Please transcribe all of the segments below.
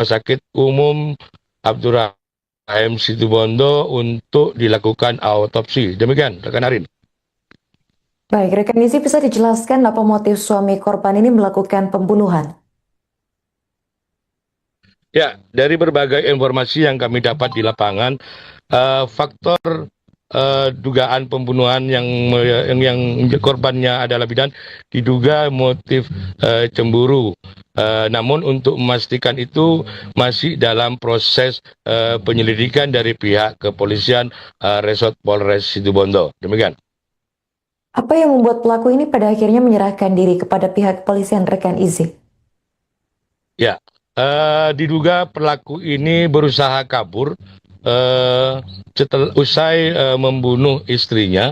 Sakit Umum Abdurrahim Situbondo untuk dilakukan autopsi. Demikian, rekan Arin. Baik, rekan Izzy bisa dijelaskan apa motif suami korban ini melakukan pembunuhan? Ya, dari berbagai informasi yang kami dapat di lapangan, faktor dugaan pembunuhan yang korbannya adalah bidan diduga motif cemburu. Namun untuk memastikan itu masih dalam proses penyelidikan dari pihak kepolisian Resort Polres Situbondo. Demikian. Apa yang membuat pelaku ini pada akhirnya menyerahkan diri kepada pihak kepolisian, rekan Izzy? Ya, diduga pelaku ini berusaha kabur setelah usai membunuh istrinya.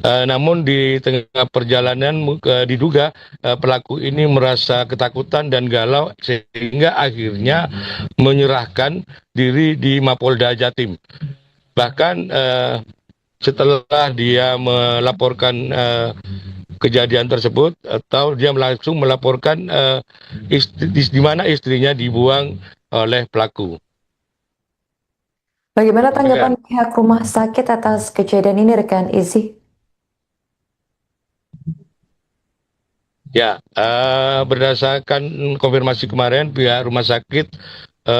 Namun di tengah perjalanan diduga pelaku ini merasa ketakutan dan galau sehingga akhirnya menyerahkan diri di Mapolda Jatim. Bahkan setelah dia melaporkan kejadian tersebut atau dia langsung melaporkan di mana istrinya dibuang oleh pelaku. Bagaimana tanggapan pihak rumah sakit atas kejadian ini, rekan Izzy? Ya, berdasarkan konfirmasi kemarin pihak rumah sakit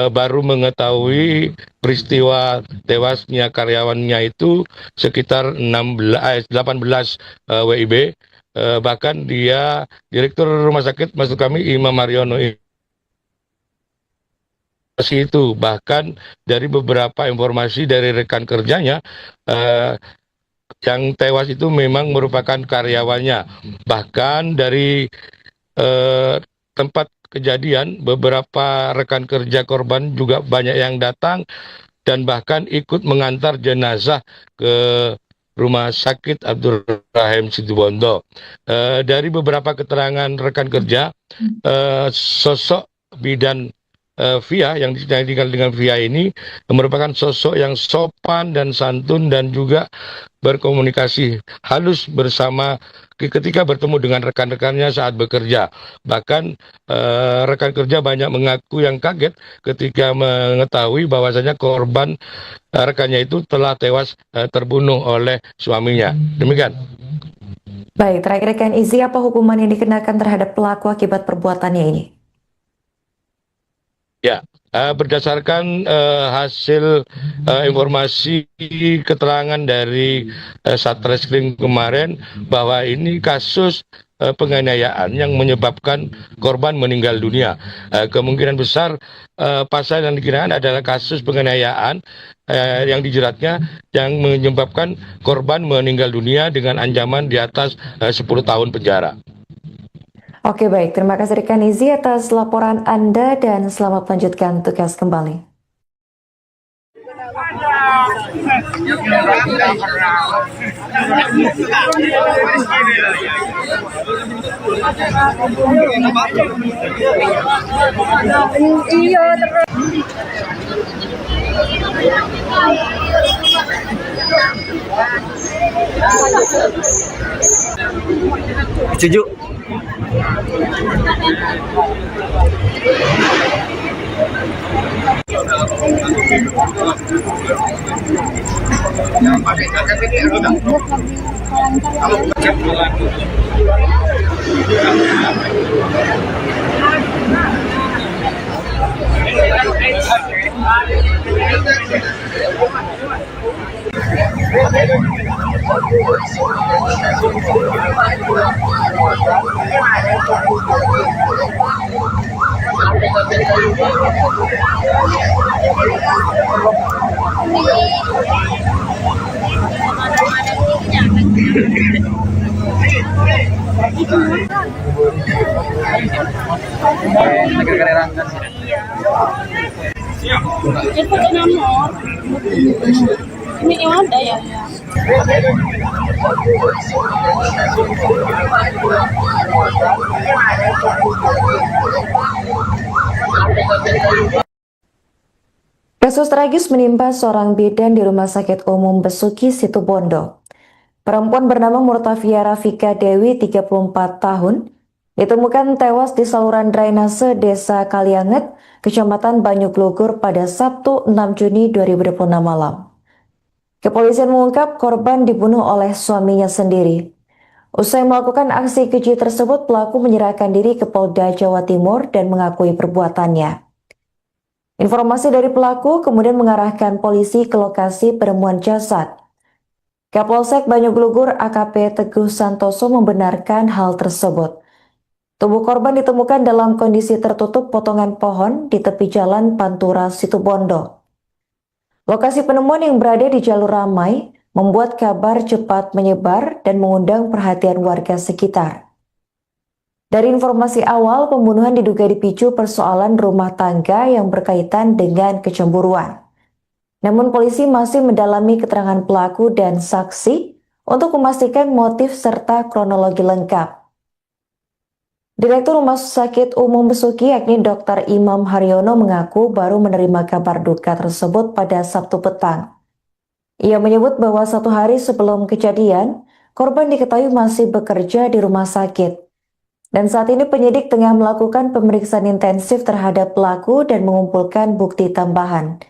baru mengetahui peristiwa tewasnya karyawannya itu sekitar 18 WIB. Bahkan dia direktur rumah sakit maksud kami Imam Mariono itu bahkan dari beberapa informasi dari rekan kerjanya yang tewas itu memang merupakan karyawannya. Bahkan dari tempat kejadian beberapa rekan kerja korban juga banyak yang datang dan bahkan ikut mengantar jenazah ke Rumah Sakit Abdurrahim Situbondo. Dari beberapa keterangan rekan kerja, sosok bidan Via yang ditinggal dengan Via ini merupakan sosok yang sopan dan santun dan juga berkomunikasi halus bersama ketika bertemu dengan rekan-rekannya saat bekerja. Bahkan rekan kerja banyak mengaku yang kaget ketika mengetahui bahwasanya korban rekannya itu telah tewas terbunuh oleh suaminya. Demikian. Baik, terakhir rekan Izzy, apa hukuman yang dikenakan terhadap pelaku akibat perbuatannya ini? Ya, berdasarkan hasil informasi keterangan dari Satreskrim kemarin bahwa ini kasus penganiayaan yang menyebabkan korban meninggal dunia. Kemungkinan besar pasal yang dikenakan adalah kasus penganiayaan yang dijeratnya yang menyebabkan korban meninggal dunia dengan ancaman di atas 10 tahun penjara. Oke, baik. Terima kasih rekan Izzy atas laporan Anda dan selamat melanjutkan tugas kembali. Setuju. Itu nomor. Ini yang ada ya. Kasus tragis menimpa seorang bidan di Rumah Sakit Umum Besuki Situbondo. Perempuan bernama Murtafia Rafika Dewi, 34 tahun, ditemukan tewas di saluran drainase Desa Kalianget, Kecamatan Banyuglugur pada Sabtu 6 Juni 2026 malam. Kepolisian mengungkap korban dibunuh oleh suaminya sendiri. Usai melakukan aksi keji tersebut, pelaku menyerahkan diri ke Polda Jawa Timur dan mengakui perbuatannya. Informasi dari pelaku kemudian mengarahkan polisi ke lokasi penemuan jasad. Kapolsek Banyuglugur AKP Teguh Santoso membenarkan hal tersebut. Tubuh korban ditemukan dalam kondisi tertutup potongan pohon di tepi jalan Pantura Situbondo. Lokasi penemuan yang berada di jalur ramai membuat kabar cepat menyebar dan mengundang perhatian warga sekitar. Dari informasi awal, pembunuhan diduga dipicu persoalan rumah tangga yang berkaitan dengan kecemburuan. Namun polisi masih mendalami keterangan pelaku dan saksi untuk memastikan motif serta kronologi lengkap. Direktur Rumah Sakit Umum Besuki yakni Dr. Imam Haryono mengaku baru menerima kabar duka tersebut pada Sabtu petang. Ia menyebut bahwa 1 hari sebelum kejadian, korban diketahui masih bekerja di rumah sakit. Dan saat ini penyidik tengah melakukan pemeriksaan intensif terhadap pelaku dan mengumpulkan bukti tambahan.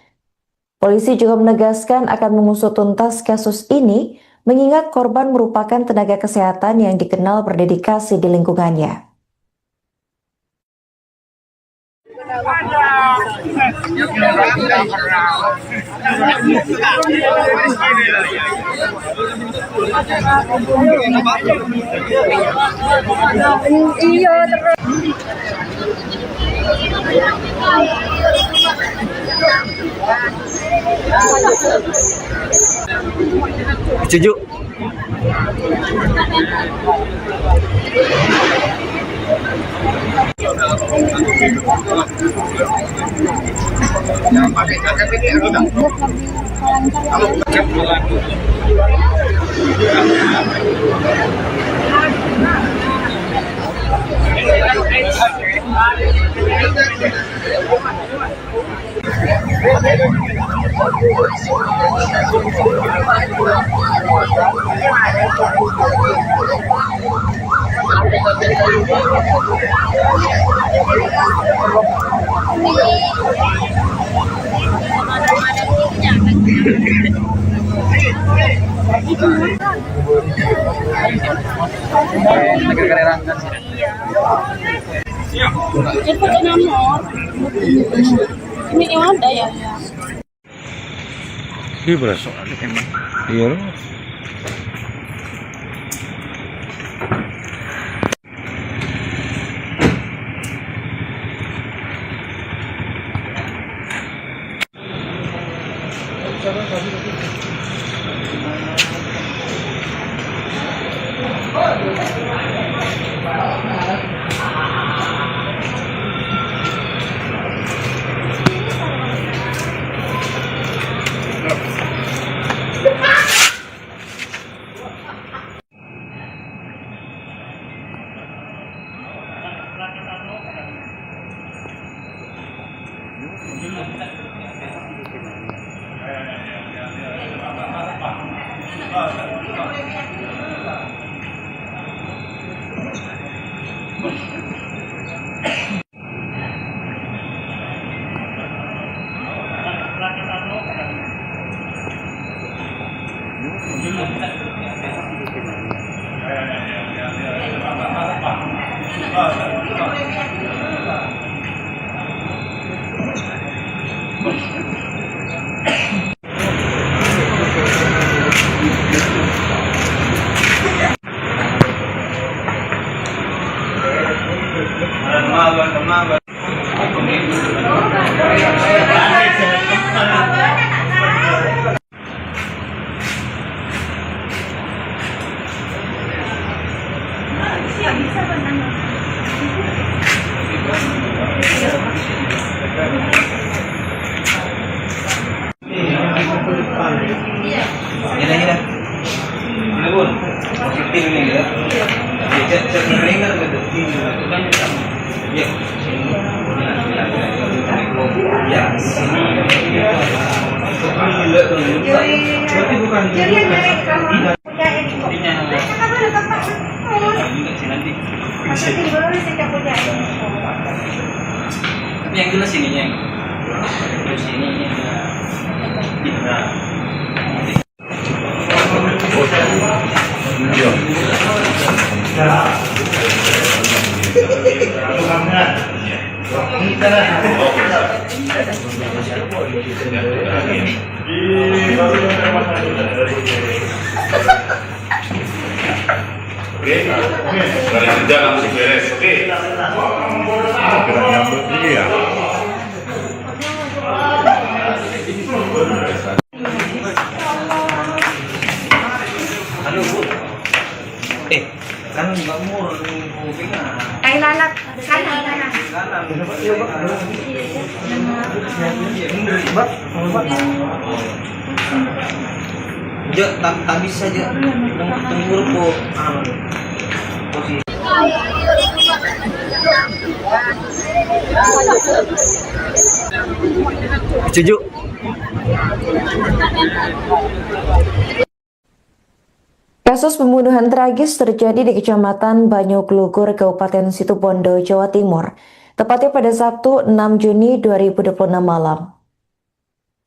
Polisi juga menegaskan akan mengusut tuntas kasus ini, mengingat korban merupakan tenaga kesehatan yang dikenal berdedikasi di lingkungannya. Setuju. Itu nomor. Ini yang ada ya. Iya berasa. Iya. Yang jelas ininya. Terus ini Dari kerja langsung beres, oke. Gerak nyambut iya. halo Bu. Kan Mbak Mur pegang. Ay, lalat. Kanan, kanan. Jo, tak bisa Jo. Tunggu po. Posisi. Setuju. Kasus pembunuhan tragis terjadi di Kecamatan Banyuglugur, Kabupaten Situbondo, Jawa Timur, tepatnya pada Sabtu 6 Juni 2026 malam.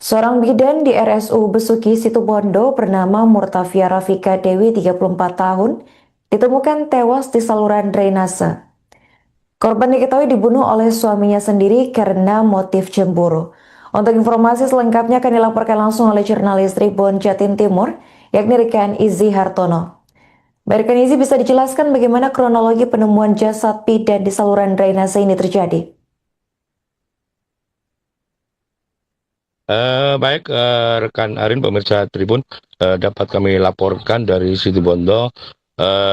Seorang bidan di RSU Besuki, Situbondo bernama Murtafia Rafika Dewi, 34 tahun, ditemukan tewas di saluran drainase. Korban diketahui dibunuh oleh suaminya sendiri karena motif cemburu. Untuk informasi selengkapnya akan dilaporkan langsung oleh jurnalis Tribun Jatim Timur, yakni rekan Izzy Hartono. Baik, rekan Izzy, bisa dijelaskan bagaimana kronologi penemuan jasad bidan di saluran drainase ini terjadi? Baik, rekan Arin, pemirsa Tribun, dapat kami laporkan dari Situbondo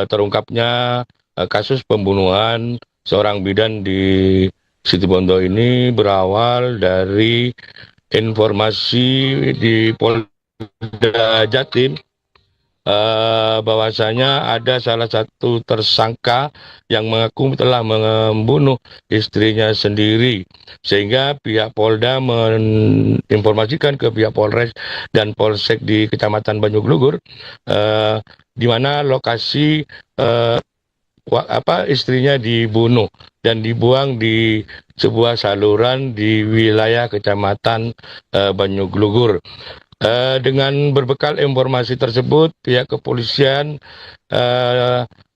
terungkapnya kasus pembunuhan seorang bidan di Situbondo ini berawal dari informasi di Polda Jatim bahwasanya ada salah satu tersangka yang mengaku telah membunuh istrinya sendiri, sehingga pihak Polda menginformasikan ke pihak Polres dan Polsek di Kecamatan Banyuglugur di mana lokasi istrinya dibunuh dan dibuang di sebuah saluran di wilayah Kecamatan Banyuglugur. Dengan berbekal informasi tersebut, pihak kepolisian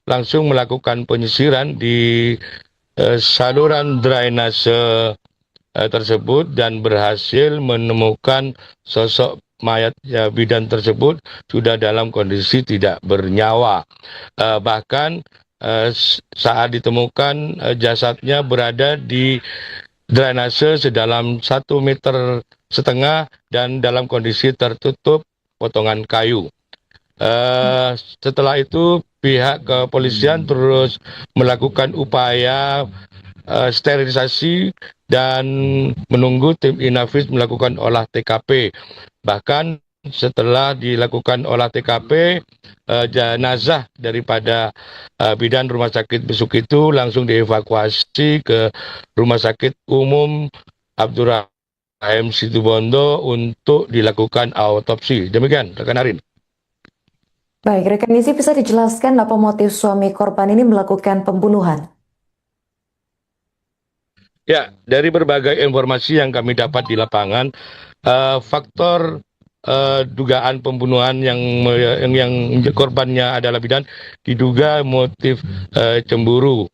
langsung melakukan penyisiran di saluran drainase tersebut dan berhasil menemukan sosok mayat bidan tersebut sudah dalam kondisi tidak bernyawa. Bahkan saat ditemukan jasadnya berada di drainase sedalam 1,5 meter dan dalam kondisi tertutup potongan kayu. Setelah itu pihak kepolisian terus melakukan upaya sterilisasi dan menunggu tim Inavis melakukan olah TKP. Bahkan setelah dilakukan olah TKP, jenazah daripada bidan Rumah Sakit Besuk itu langsung dievakuasi ke Rumah Sakit Umum Abdurrahim Situbondo untuk dilakukan autopsi. Demikian, rekan Arin. Baik, rekan Izzy, bisa dijelaskan apa motif suami korban ini melakukan pembunuhan? Ya, dari berbagai informasi yang kami dapat di lapangan, faktor dugaan pembunuhan yang korbannya adalah bidan diduga motif cemburu.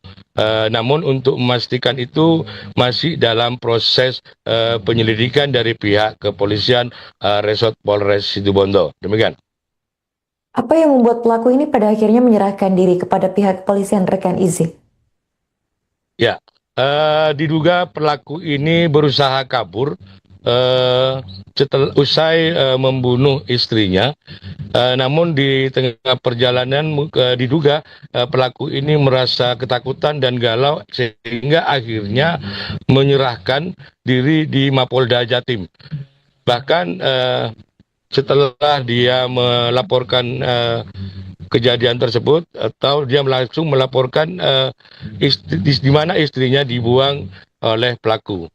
Namun untuk memastikan itu masih dalam proses penyelidikan dari pihak kepolisian Resort Polres Situbondo. Demikian. Apa yang membuat pelaku ini pada akhirnya menyerahkan diri kepada pihak kepolisian, rekan Izzy? Ya, diduga pelaku ini berusaha kabur setelah usai membunuh istrinya. Namun di tengah perjalanan diduga pelaku ini merasa ketakutan dan galau sehingga akhirnya menyerahkan diri di Mapolda Jatim. Bahkan setelah dia melaporkan kejadian tersebut atau dia langsung melaporkan di mana istrinya dibuang oleh pelaku.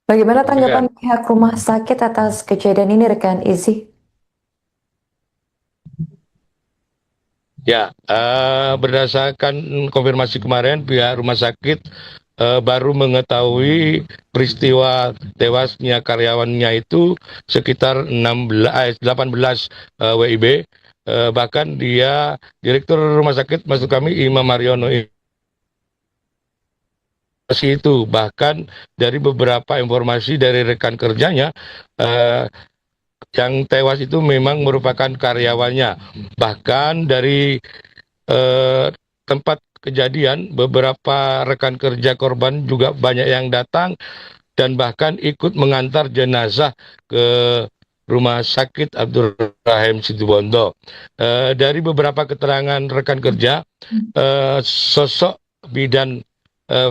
Bagaimana tanggapan pihak rumah sakit atas kejadian ini, rekan Izzy? Ya, berdasarkan konfirmasi kemarin, pihak rumah sakit baru mengetahui peristiwa tewasnya karyawannya itu sekitar 18 WIB. Bahkan dia Direktur Rumah Sakit maksud kami Imam Haryono itu, bahkan dari beberapa informasi dari rekan kerjanya, yang tewas itu memang merupakan karyawannya. Bahkan dari tempat kejadian, beberapa rekan kerja korban juga banyak yang datang dan bahkan ikut mengantar jenazah ke Rumah Sakit Abdurrahim Situbondo. Dari beberapa keterangan rekan kerja, sosok bidan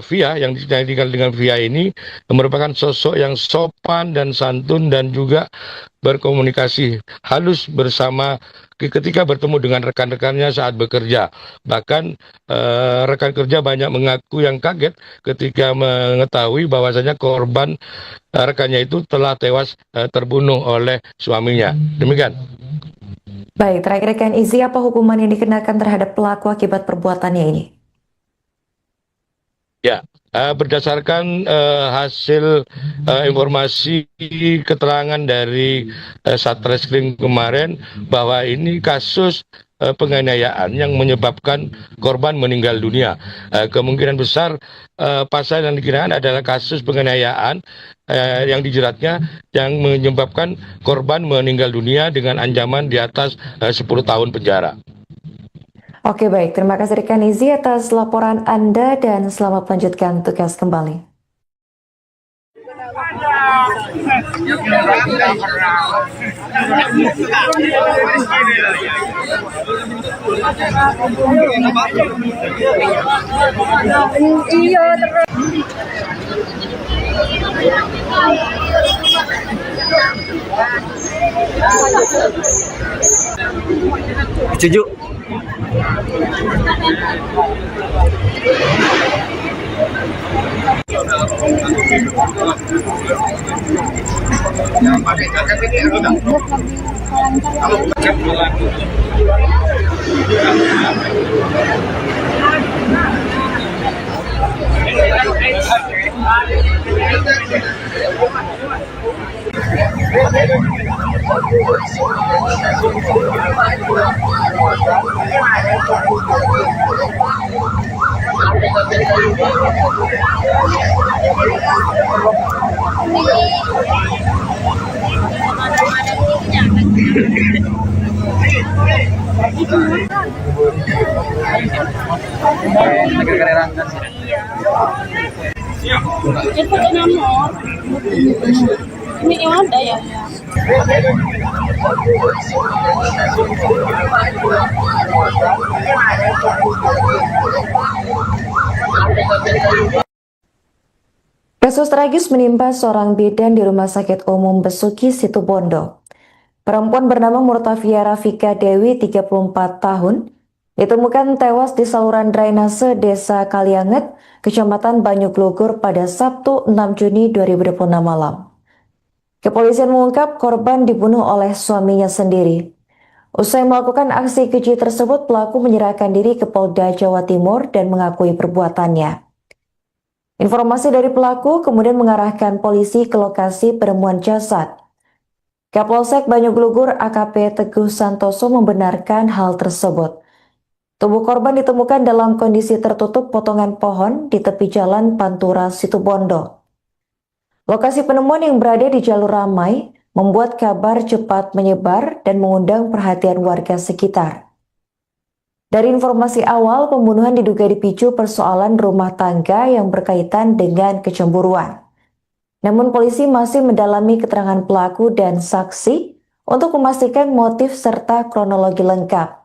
Via yang dikenal dengan Via ini merupakan sosok yang sopan dan santun dan juga berkomunikasi halus bersama ketika bertemu dengan rekan-rekannya saat bekerja. Bahkan rekan kerja banyak mengaku yang kaget ketika mengetahui bahwasanya korban rekannya itu telah tewas terbunuh oleh suaminya. Demikian. Baik, terakhir rekan Izi, apa hukuman yang dikenakan terhadap pelaku akibat perbuatannya ini? Ya, berdasarkan hasil informasi keterangan dari Satreskrim kemarin bahwa ini kasus penganiayaan yang menyebabkan korban meninggal dunia. Kemungkinan besar pasal yang dikenakan adalah kasus penganiayaan yang dijeratnya yang menyebabkan korban meninggal dunia dengan ancaman di atas 10 tahun penjara. Oke, baik. Terima kasih rekan Izi atas laporan Anda dan selamat melanjutkan tugas kembali. Setuju. Itu nomor. Ini yang ada ya. Kasus tragis menimpa seorang bidan di Rumah Sakit Umum Besuki Situbondo. Perempuan bernama Murtafia Rafika Dewi, 34 tahun, ditemukan tewas di saluran drainase Desa Kalianget, Kecamatan Banyuglugur pada Sabtu 6 Juni 2026 malam. Kepolisian mengungkap korban dibunuh oleh suaminya sendiri. Usai melakukan aksi keji tersebut, pelaku menyerahkan diri ke Polda Jawa Timur dan mengakui perbuatannya. Informasi dari pelaku kemudian mengarahkan polisi ke lokasi penemuan jasad. Kapolsek Banyuglugur AKP Teguh Santoso membenarkan hal tersebut. Tubuh korban ditemukan dalam kondisi tertutup potongan pohon di tepi jalan Pantura Situbondo. Lokasi penemuan yang berada di jalur ramai membuat kabar cepat menyebar dan mengundang perhatian warga sekitar. Dari informasi awal, pembunuhan diduga dipicu persoalan rumah tangga yang berkaitan dengan kecemburuan. Namun polisi masih mendalami keterangan pelaku dan saksi untuk memastikan motif serta kronologi lengkap.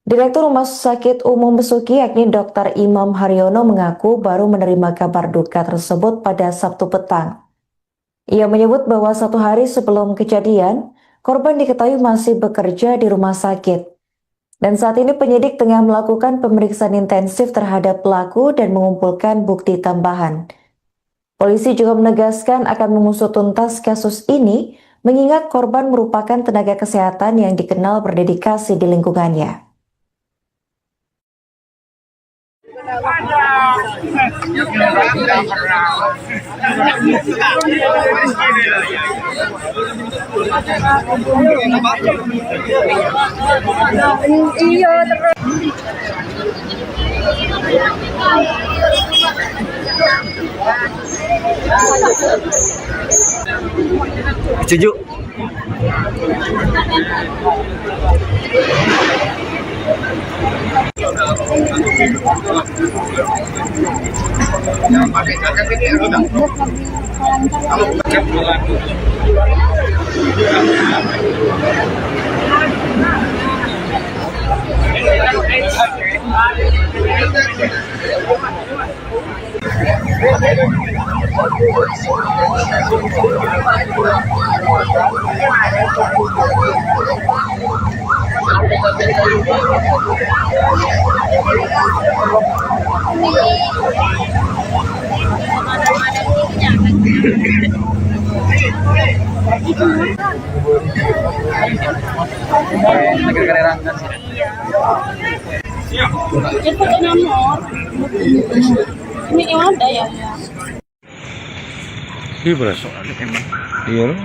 Direktur Rumah Sakit Umum Besuki yakni Dr. Imam Haryono mengaku baru menerima kabar duka tersebut pada Sabtu petang. Ia menyebut bahwa 1 hari sebelum kejadian, korban diketahui masih bekerja di rumah sakit. Dan saat ini penyidik tengah melakukan pemeriksaan intensif terhadap pelaku dan mengumpulkan bukti tambahan. Polisi juga menegaskan akan mengusut tuntas kasus ini, mengingat korban merupakan tenaga kesehatan yang dikenal berdedikasi di lingkungannya. Iya terus. Setuju. Itu nomor. Ini yang ada ya. Iya berasa. Iya.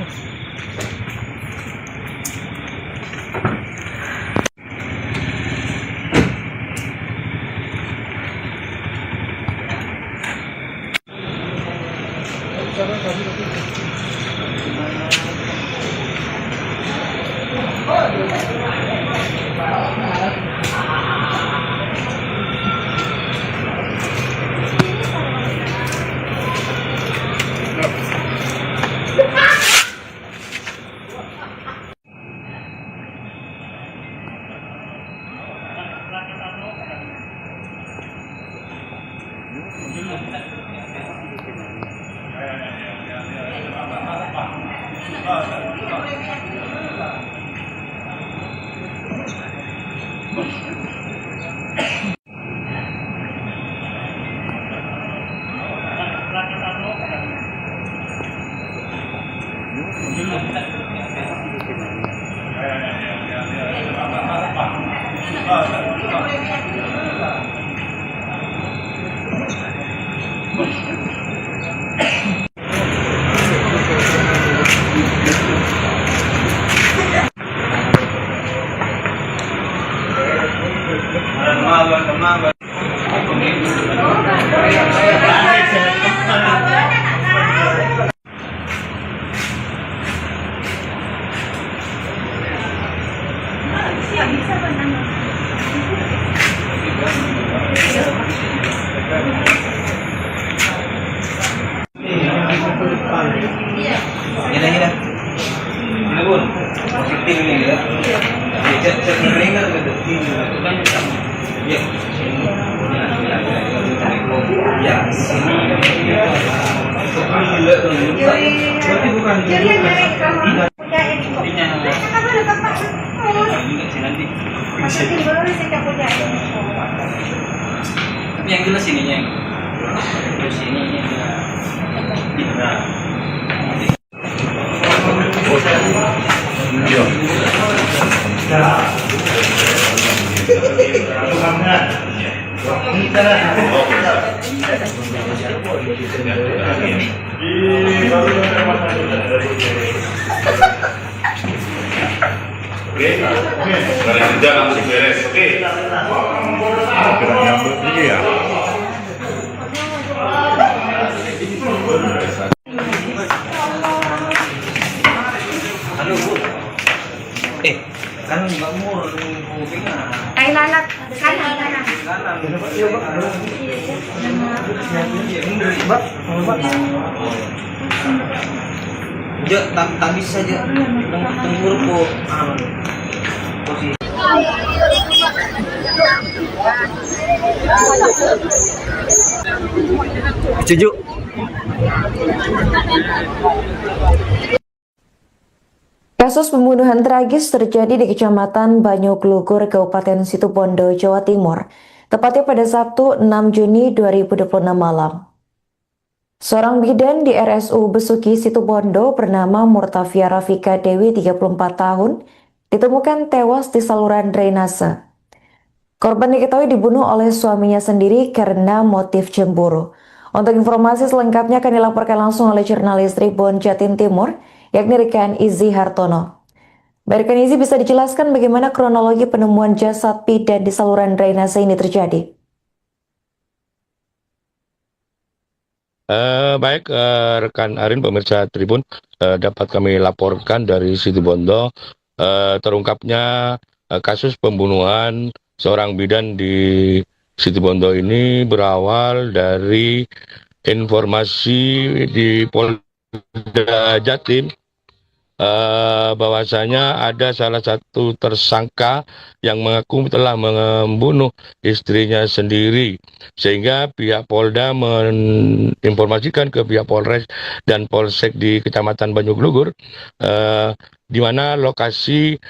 Yang jelas ininya. Terus ininya. Oke, dari kerja langsung beres. Oke. Gerak nyambut ya. Halo Bu. Kan Mbak Mur kupingnya. Lalat kanan. Ya, tak bisa aja. Tenggur po. Posisi. Setuju. Kasus pembunuhan tragis terjadi di Kecamatan Banyuglugur, Kabupaten Situbondo, Jawa Timur, tepatnya pada Sabtu 6 Juni 2026 malam. Seorang bidan di RSU Besuki Situbondo bernama Murtafia Rafika Dewi, 34 tahun, ditemukan tewas di saluran drainase. Korban diketahui dibunuh oleh suaminya sendiri karena motif cemburu. Untuk informasi selengkapnya akan dilaporkan langsung oleh jurnalis Tribun Jatim Timur, yakni Rekan Izzy Hartono. Rekan Izzy, bisa dijelaskan bagaimana kronologi penemuan jasad bidan di saluran drainase ini terjadi? Baik, rekan Arin, pemirsa Tribun, dapat kami laporkan dari Situbondo terungkapnya kasus pembunuhan seorang bidan di Situbondo ini berawal dari informasi di Polda Jatim, bahwasanya ada salah satu tersangka yang mengaku telah membunuh istrinya sendiri, sehingga pihak Polda menginformasikan ke pihak Polres dan Polsek di Kecamatan Banyuglugur, di mana lokasi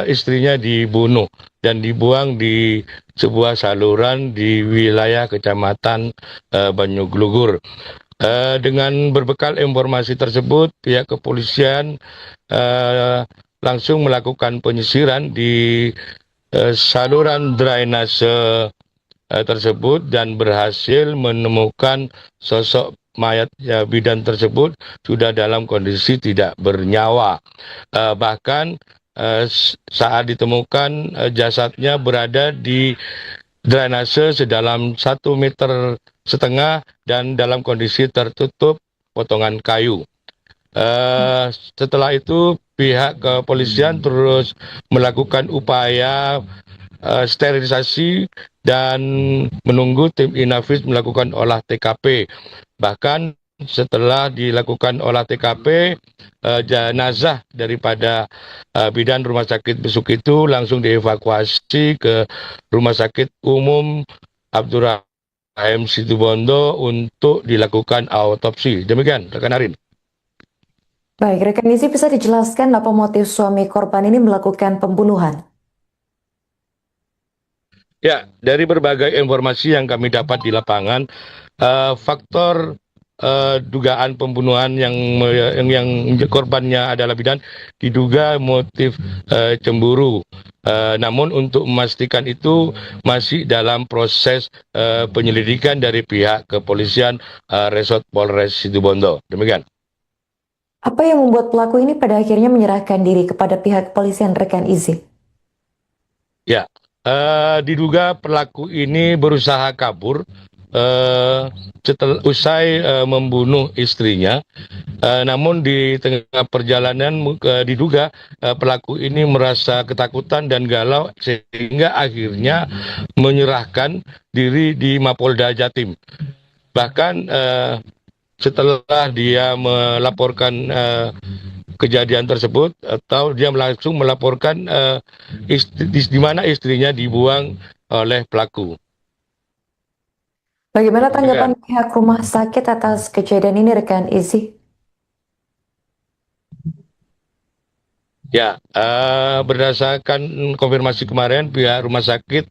istrinya dibunuh dan dibuang di sebuah saluran di wilayah Kecamatan Banyuglugur. Dengan berbekal informasi tersebut, pihak kepolisian langsung melakukan penyisiran di saluran drainase tersebut dan berhasil menemukan sosok mayat bidan tersebut sudah dalam kondisi tidak bernyawa. Bahkan saat ditemukan jasadnya berada di drainase sedalam 1,5 meter dan dalam kondisi tertutup potongan kayu. Setelah itu pihak kepolisian terus melakukan upaya sterilisasi dan menunggu tim Inafis melakukan olah TKP. Bahkan setelah dilakukan olah TKP, jenazah daripada bidan Rumah Sakit Besuk itu langsung dievakuasi ke Rumah Sakit Umum Abdurrahim Situbondo untuk dilakukan autopsi. Demikian, rekan Arin. Baik, rekan Izzy, bisa dijelaskan apa motif suami korban ini melakukan pembunuhan? Ya, dari berbagai informasi yang kami dapat di lapangan, faktor dugaan pembunuhan yang korbannya adalah bidan diduga motif cemburu. Namun untuk memastikan itu masih dalam proses penyelidikan dari pihak kepolisian Resort Polres Situbondo. Demikian. Apa yang membuat pelaku ini pada akhirnya menyerahkan diri kepada pihak kepolisian, rekan Izzy? Ya, diduga pelaku ini berusaha kabur setelah usai membunuh istrinya. Namun di tengah perjalanan diduga pelaku ini merasa ketakutan dan galau sehingga akhirnya menyerahkan diri di Mapolda Jatim. Bahkan setelah dia melaporkan kejadian tersebut, atau dia langsung melaporkan di mana istrinya dibuang oleh pelaku. Bagaimana tanggapan pihak rumah sakit atas kejadian ini, rekan Izzy? Ya, berdasarkan konfirmasi kemarin, pihak rumah sakit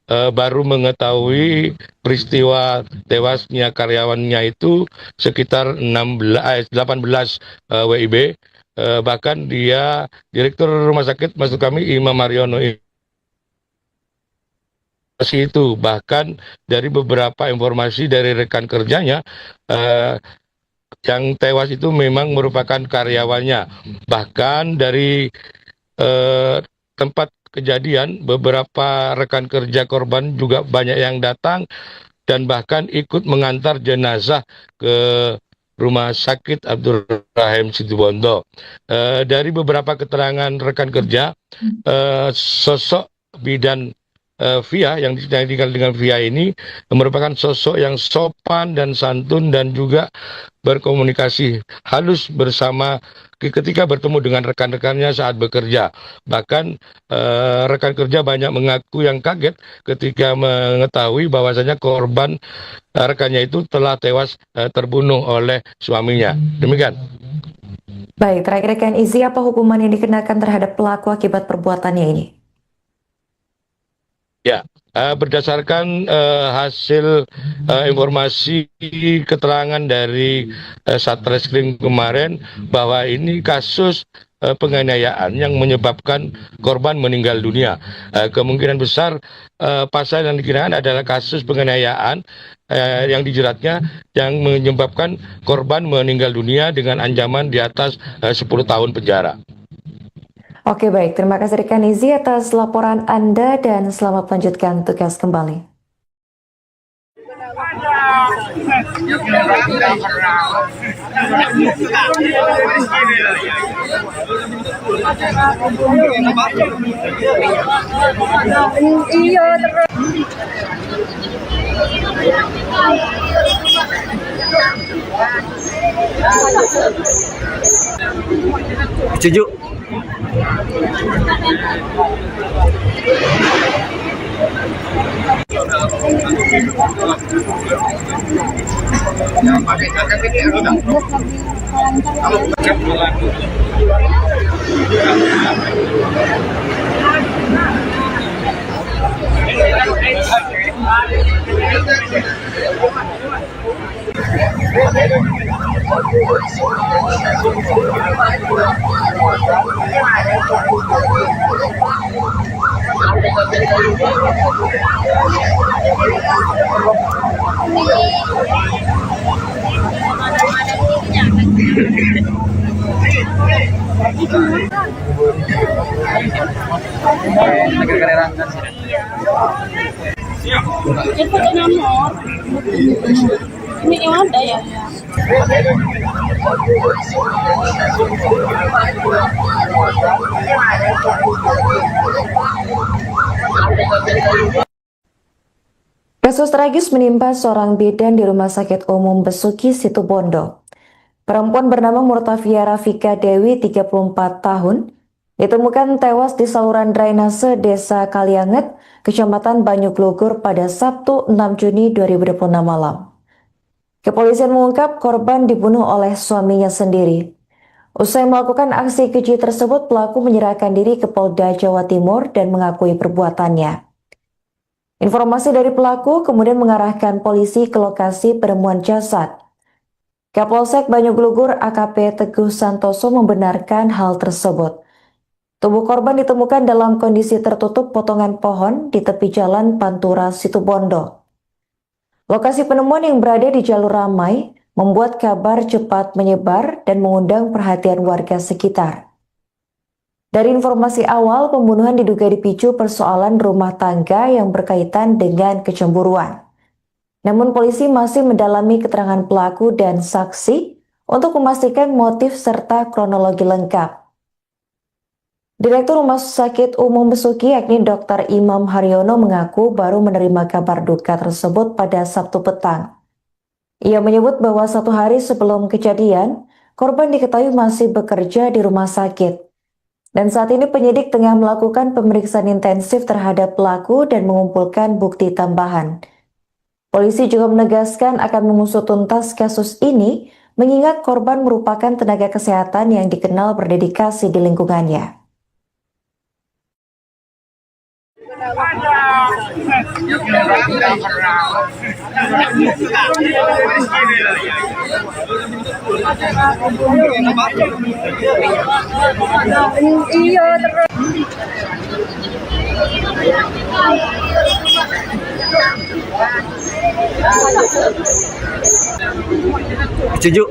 baru mengetahui peristiwa tewasnya karyawannya itu sekitar 18 WIB. Bahkan dia, Direktur Rumah Sakit, maksud kami Imam Mariono itu, bahkan dari beberapa informasi dari rekan kerjanya, yang tewas itu memang merupakan karyawannya. Bahkan dari tempat kejadian, beberapa rekan kerja korban juga banyak yang datang dan bahkan ikut mengantar jenazah ke Rumah Sakit Abdurrahim Situbondo. Dari beberapa keterangan rekan kerja, sosok bidan Via yang dikenal dengan Via ini merupakan sosok yang sopan dan santun dan juga berkomunikasi halus bersama ketika bertemu dengan rekan-rekannya saat bekerja. Bahkan rekan kerja banyak mengaku yang kaget ketika mengetahui bahwasanya korban rekannya itu telah tewas terbunuh oleh suaminya. Demikian. Baik, terakhir rekan Izzy, apa hukuman yang dikenakan terhadap pelaku akibat perbuatannya ini? Ya, berdasarkan hasil informasi keterangan dari Satreskrim kemarin, bahwa ini kasus penganiayaan yang menyebabkan korban meninggal dunia. Kemungkinan besar pasal yang dikenakan adalah kasus penganiayaan yang dijeratnya yang menyebabkan korban meninggal dunia dengan ancaman di atas 10 tahun penjara. Oke, baik. Terima kasih rekan Izi atas laporan Anda dan selamat melanjutkan tugas kembali. Setuju. Itu nomor. Ini yang ada ya. Kasus tragis menimpa seorang bidan di Rumah Sakit Umum Besuki, Situbondo. Perempuan bernama Murtafia Rafika Dewi, 34 tahun, ditemukan tewas di saluran drainase Desa Kalianget, Kecamatan Banyuglugur pada Sabtu 6 Juni 2026 malam. Kepolisian mengungkap korban dibunuh oleh suaminya sendiri. Usai melakukan aksi keji tersebut, pelaku menyerahkan diri ke Polda Jawa Timur dan mengakui perbuatannya. Informasi dari pelaku kemudian mengarahkan polisi ke lokasi penemuan jasad. Kapolsek Banyuglugur AKP Teguh Santoso membenarkan hal tersebut. Tubuh korban ditemukan dalam kondisi tertutup potongan pohon di tepi jalan Pantura, Situbondo. Lokasi penemuan yang berada di jalur ramai membuat kabar cepat menyebar dan mengundang perhatian warga sekitar. Dari informasi awal, pembunuhan diduga dipicu persoalan rumah tangga yang berkaitan dengan kecemburuan. Namun polisi masih mendalami keterangan pelaku dan saksi untuk memastikan motif serta kronologi lengkap. Direktur Rumah Sakit Umum Besuki yakni Dr. Imam Haryono mengaku baru menerima kabar duka tersebut pada Sabtu petang. Ia menyebut bahwa 1 hari sebelum kejadian, korban diketahui masih bekerja di rumah sakit. Dan saat ini penyidik tengah melakukan pemeriksaan intensif terhadap pelaku dan mengumpulkan bukti tambahan. Polisi juga menegaskan akan mengusut tuntas kasus ini, mengingat korban merupakan tenaga kesehatan yang dikenal berdedikasi di lingkungannya. Setuju.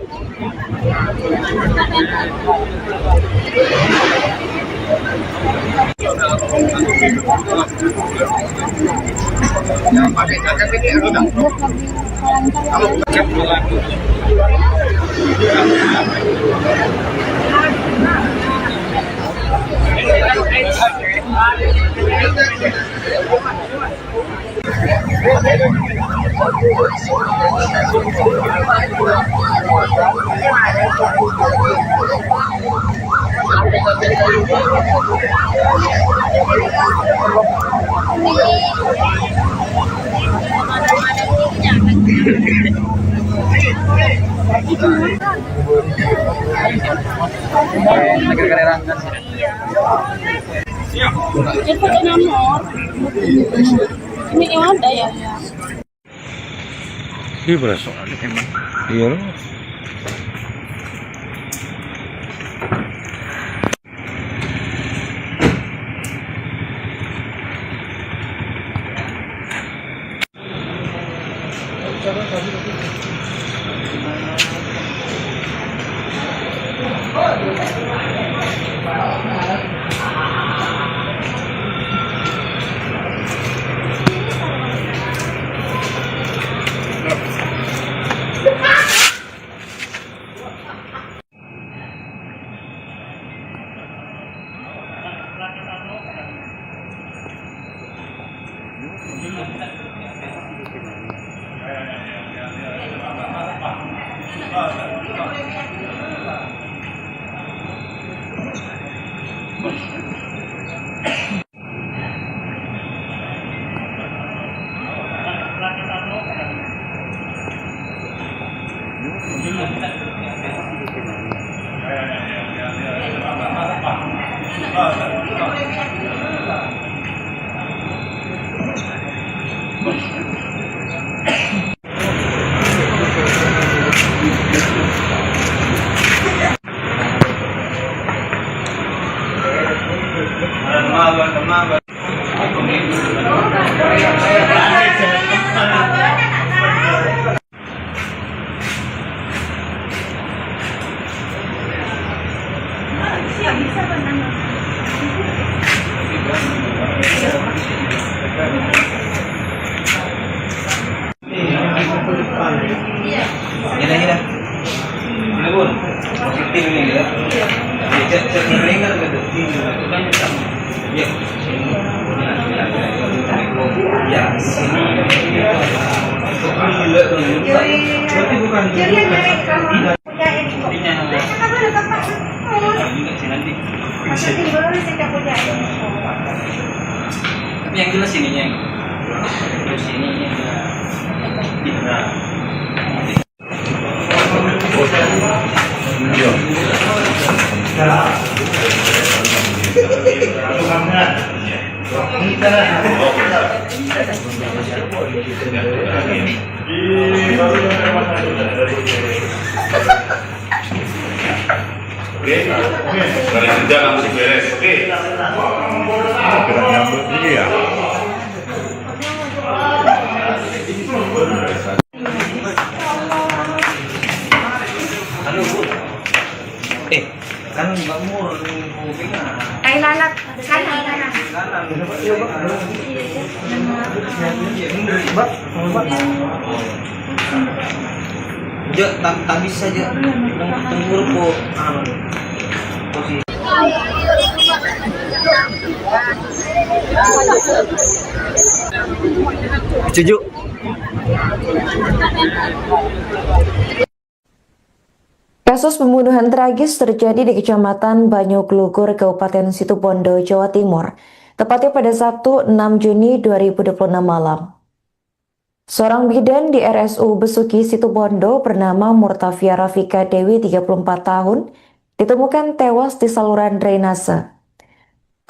Itu nomor. Ini yang ada ya. Ini berasa emang. Iya. Gila. Ini pun positif ini ya. Cek ringan gitu. Ya. Ya, sini. Berarti bukan tapi yang jelas ininya terus ininya Oke, dari kerja langsung beres. Oke. Gerak nyambut ini ya. halo Bu. Kan Mbak Mur kupingnya Ay, lalat. Kanan. Ya, tak bisa aja. Tenggur po. Posisi. Setuju. Kasus pembunuhan tragis terjadi di Kecamatan Banyuglugur, Kabupaten Situbondo, Jawa Timur, tepatnya pada Sabtu 6 Juni 2026 malam. Seorang bidan di RSU Besuki Situbondo bernama Murtafia Rafika Dewi 34 tahun ditemukan tewas di saluran drainase.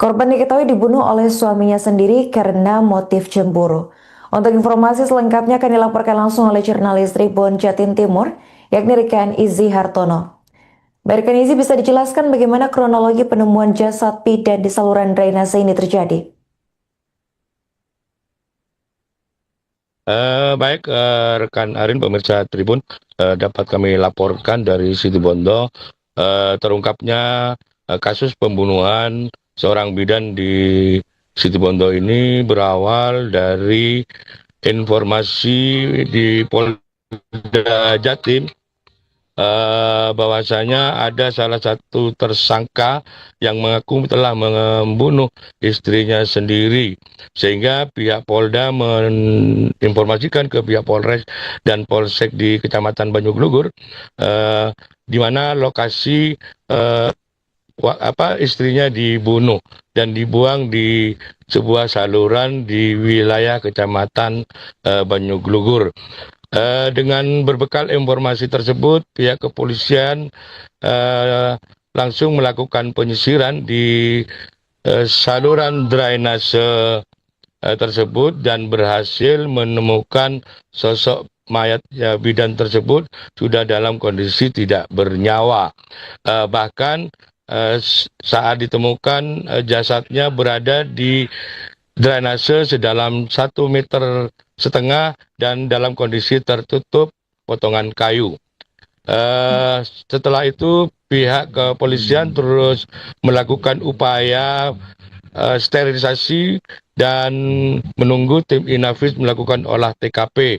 Korban diketahui dibunuh oleh suaminya sendiri karena motif cemburu. Untuk informasi selengkapnya akan dilaporkan langsung oleh jurnalis Tribun Jatim Timur, yakni Rekan Izzy Hartono. Rekan Izzy, bisa dijelaskan bagaimana kronologi penemuan jasad bidan di saluran drainase ini terjadi? Baik, rekan Arin, pemirsa Tribun, dapat kami laporkan dari Situbondo terungkapnya kasus pembunuhan seorang bidan di Situbondo ini berawal dari informasi di Polda Jatim bahwasanya ada salah satu tersangka yang mengaku telah membunuh istrinya sendiri, sehingga pihak Polda menginformasikan ke pihak Polres dan Polsek di Kecamatan Banyuglugur di mana lokasi istrinya dibunuh dan dibuang di sebuah saluran di wilayah Kecamatan Banyuglugur. Dengan berbekal informasi tersebut, pihak kepolisian langsung melakukan penyisiran di saluran drainase tersebut dan berhasil menemukan sosok mayat bidan tersebut sudah dalam kondisi tidak bernyawa. Bahkan saat ditemukan jasadnya berada di drainase sedalam 1,5 meter dan dalam kondisi tertutup potongan kayu. Setelah itu pihak kepolisian terus melakukan upaya sterilisasi dan menunggu tim Inafis melakukan olah TKP.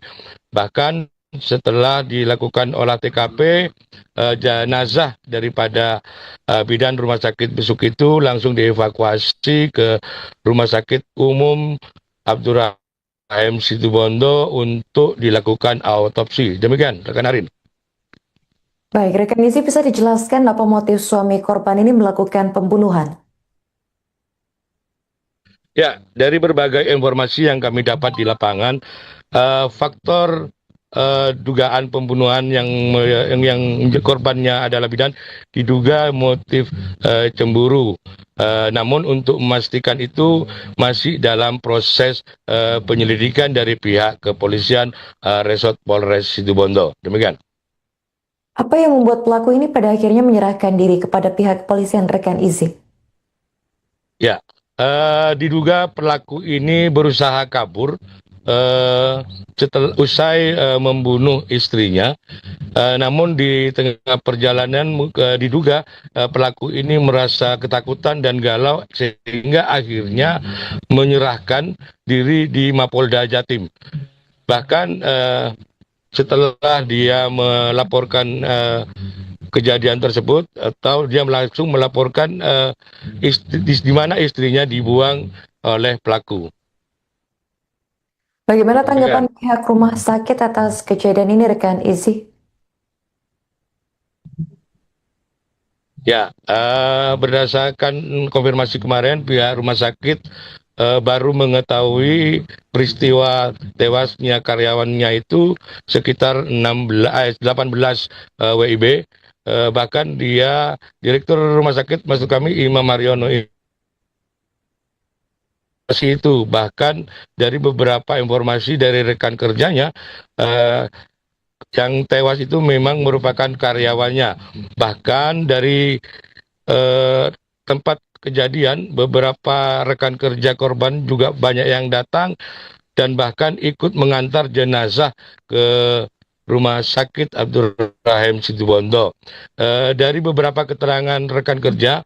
Bahkan setelah dilakukan olah TKP, jenazah daripada bidan Rumah Sakit Besuk itu langsung dievakuasi ke Rumah Sakit Umum Abdurrahim Situbondo untuk dilakukan autopsi. Demikian, rekan Arin. Baik, rekan Izzy bisa dijelaskan apa motif suami korban ini melakukan pembunuhan? Ya, dari berbagai informasi yang kami dapat di lapangan, faktor dugaan pembunuhan yang korbannya adalah bidan diduga motif cemburu. Namun untuk memastikan itu masih dalam proses penyelidikan dari pihak kepolisian Resort Polres Situbondo. Demikian. Apa yang membuat pelaku ini pada akhirnya menyerahkan diri kepada pihak kepolisian, rekan Izzy? Ya, diduga pelaku ini berusaha kabur setelah usai membunuh istrinya. Namun di tengah perjalanan diduga pelaku ini merasa ketakutan dan galau sehingga akhirnya menyerahkan diri di Mapolda Jatim. Bahkan setelah dia melaporkan kejadian tersebut atau dia langsung melaporkan di mana istrinya dibuang oleh pelaku. Bagaimana tanggapan pihak rumah sakit atas kejadian ini, rekan Izzy? Ya, berdasarkan konfirmasi kemarin pihak rumah sakit baru mengetahui peristiwa tewasnya karyawannya itu sekitar 18 WIB. Bahkan dia direktur rumah sakit maksud kami Imam Mariono itu bahkan dari beberapa informasi dari rekan kerjanya yang tewas itu memang merupakan karyawannya. Bahkan dari tempat kejadian beberapa rekan kerja korban juga banyak yang datang dan bahkan ikut mengantar jenazah ke Rumah Sakit Abdul Rahim Situbondo. Dari beberapa keterangan rekan kerja,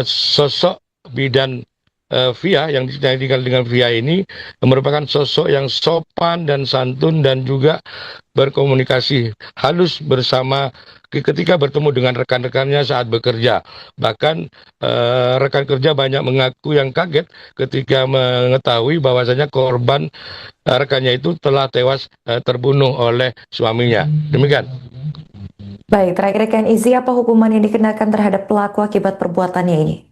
sosok bidan Via yang dikenal dengan Via ini merupakan sosok yang sopan dan santun dan juga berkomunikasi halus bersama ketika bertemu dengan rekan-rekannya saat bekerja. Bahkan rekan kerja banyak mengaku yang kaget ketika mengetahui bahwasanya korban rekannya itu telah tewas terbunuh oleh suaminya. Demikian. Baik, terakhir rekan Izzy, apa hukuman yang dikenakan terhadap pelaku akibat perbuatannya ini?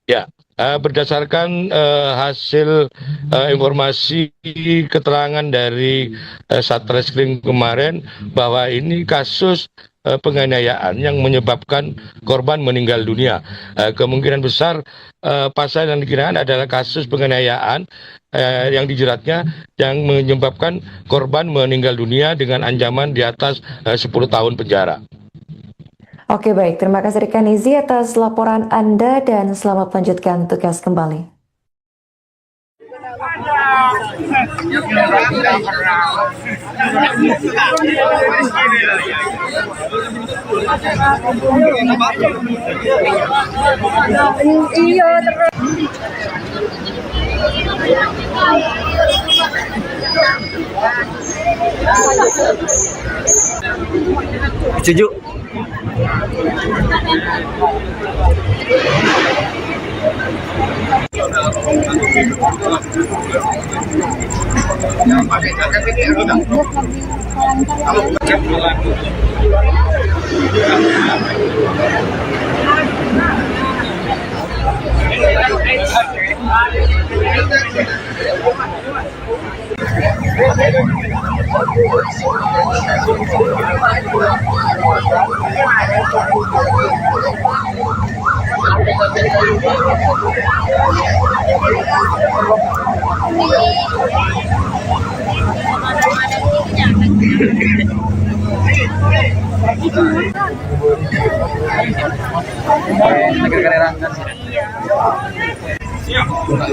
Ya, berdasarkan hasil informasi keterangan dari Satreskrim kemarin bahwa ini kasus penganiayaan yang menyebabkan korban meninggal dunia. Kemungkinan besar pasal yang dikenakan adalah kasus penganiayaan yang dijeratnya yang menyebabkan korban meninggal dunia dengan ancaman di atas 10 tahun penjara. Oke, baik. Terima kasih rekan Izzy atas laporan Anda dan selamat melanjutkan tugas kembali. Setuju.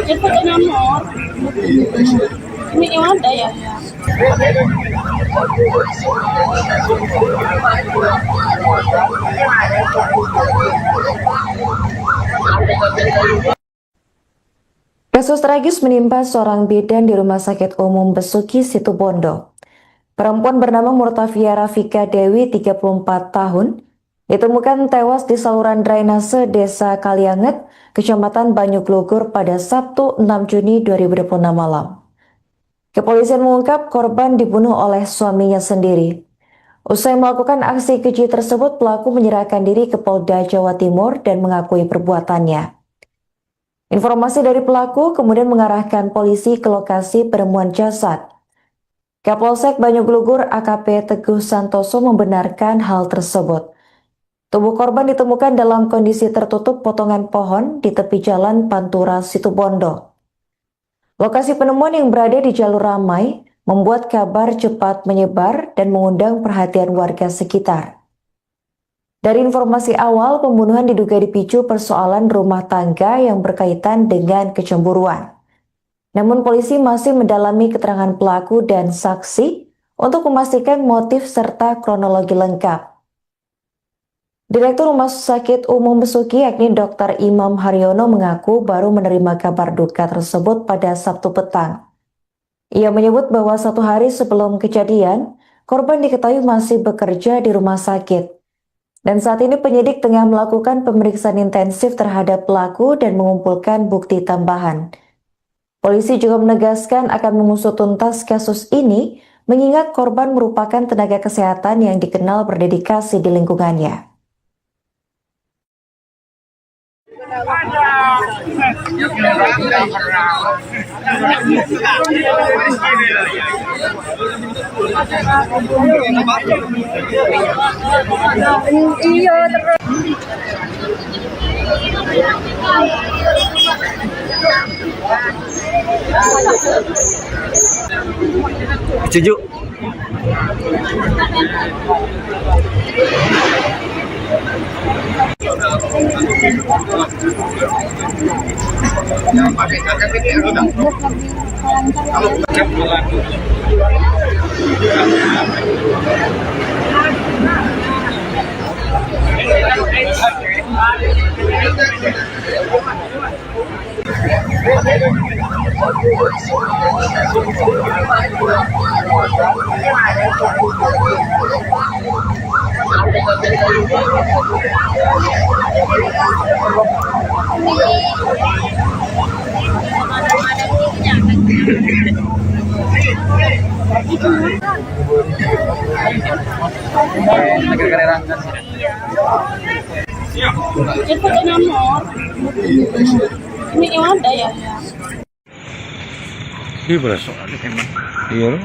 Itu nomor. Ini yang ada ya. Kasus tragis menimpa seorang bidan di Rumah Sakit Umum Besuki Situbondo. Perempuan bernama Murtafia Rafika Dewi, 34 tahun, ditemukan tewas di saluran drainase Desa Kalianget, Kecamatan Banyuglugur pada Sabtu 6 Juni 2026 malam. Kepolisian mengungkap korban dibunuh oleh suaminya sendiri. Usai melakukan aksi keji tersebut, pelaku menyerahkan diri ke Polda Jawa Timur dan mengakui perbuatannya. Informasi dari pelaku kemudian mengarahkan polisi ke lokasi penemuan jasad. Kapolsek Banyuglugur AKP Teguh Santoso membenarkan hal tersebut. Tubuh korban ditemukan dalam kondisi tertutup potongan pohon di tepi jalan Pantura Situbondo. Lokasi penemuan yang berada di jalur ramai membuat kabar cepat menyebar dan mengundang perhatian warga sekitar. Dari informasi awal, pembunuhan diduga dipicu persoalan rumah tangga yang berkaitan dengan kecemburuan. Namun polisi masih mendalami keterangan pelaku dan saksi untuk memastikan motif serta kronologi lengkap. Direktur Rumah Sakit Umum Besuki yakni Dr. Imam Haryono mengaku baru menerima kabar duka tersebut pada Sabtu petang. Ia menyebut bahwa 1 hari sebelum kejadian, korban diketahui masih bekerja di rumah sakit. Dan saat ini penyidik tengah melakukan pemeriksaan intensif terhadap pelaku dan mengumpulkan bukti tambahan. Polisi juga menegaskan akan mengusut tuntas kasus ini, mengingat korban merupakan tenaga kesehatan yang dikenal berdedikasi di lingkungannya. Setuju. Itu nomor. Ini yang ada ya? Ini berasa. Iya.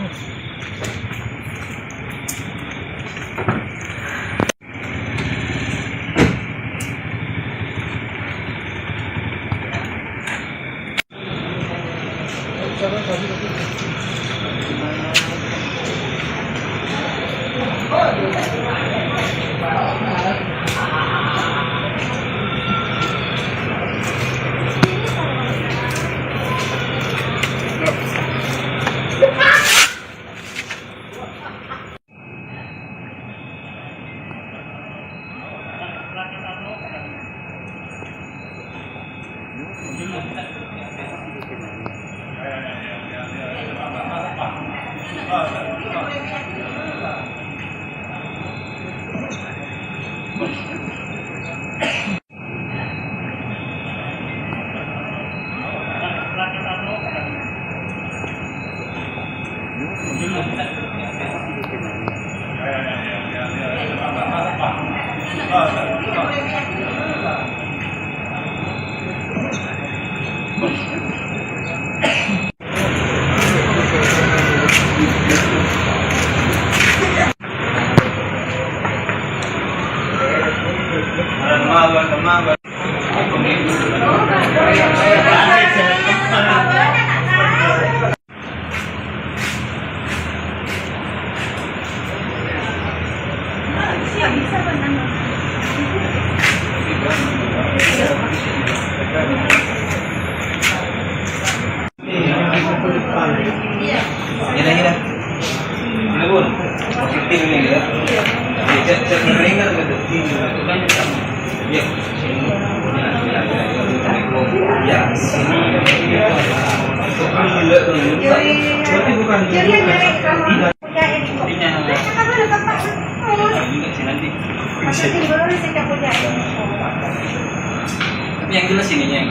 Tapi yang jelas ininya,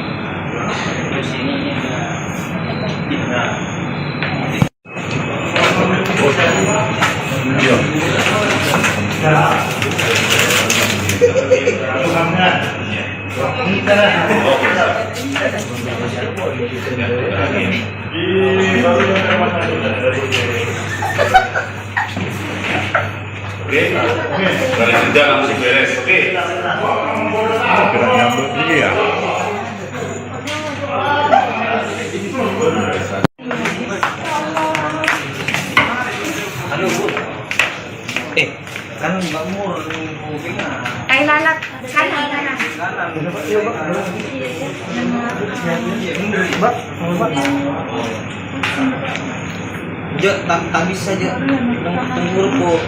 terus ininya tidak. Oke, dari kerja langsung beres. Oke. Gerak nyambut ini ya. Halo Bu. Kan kamu Kain anak kanan kanan. tak bisa aja. Tunggu Bu.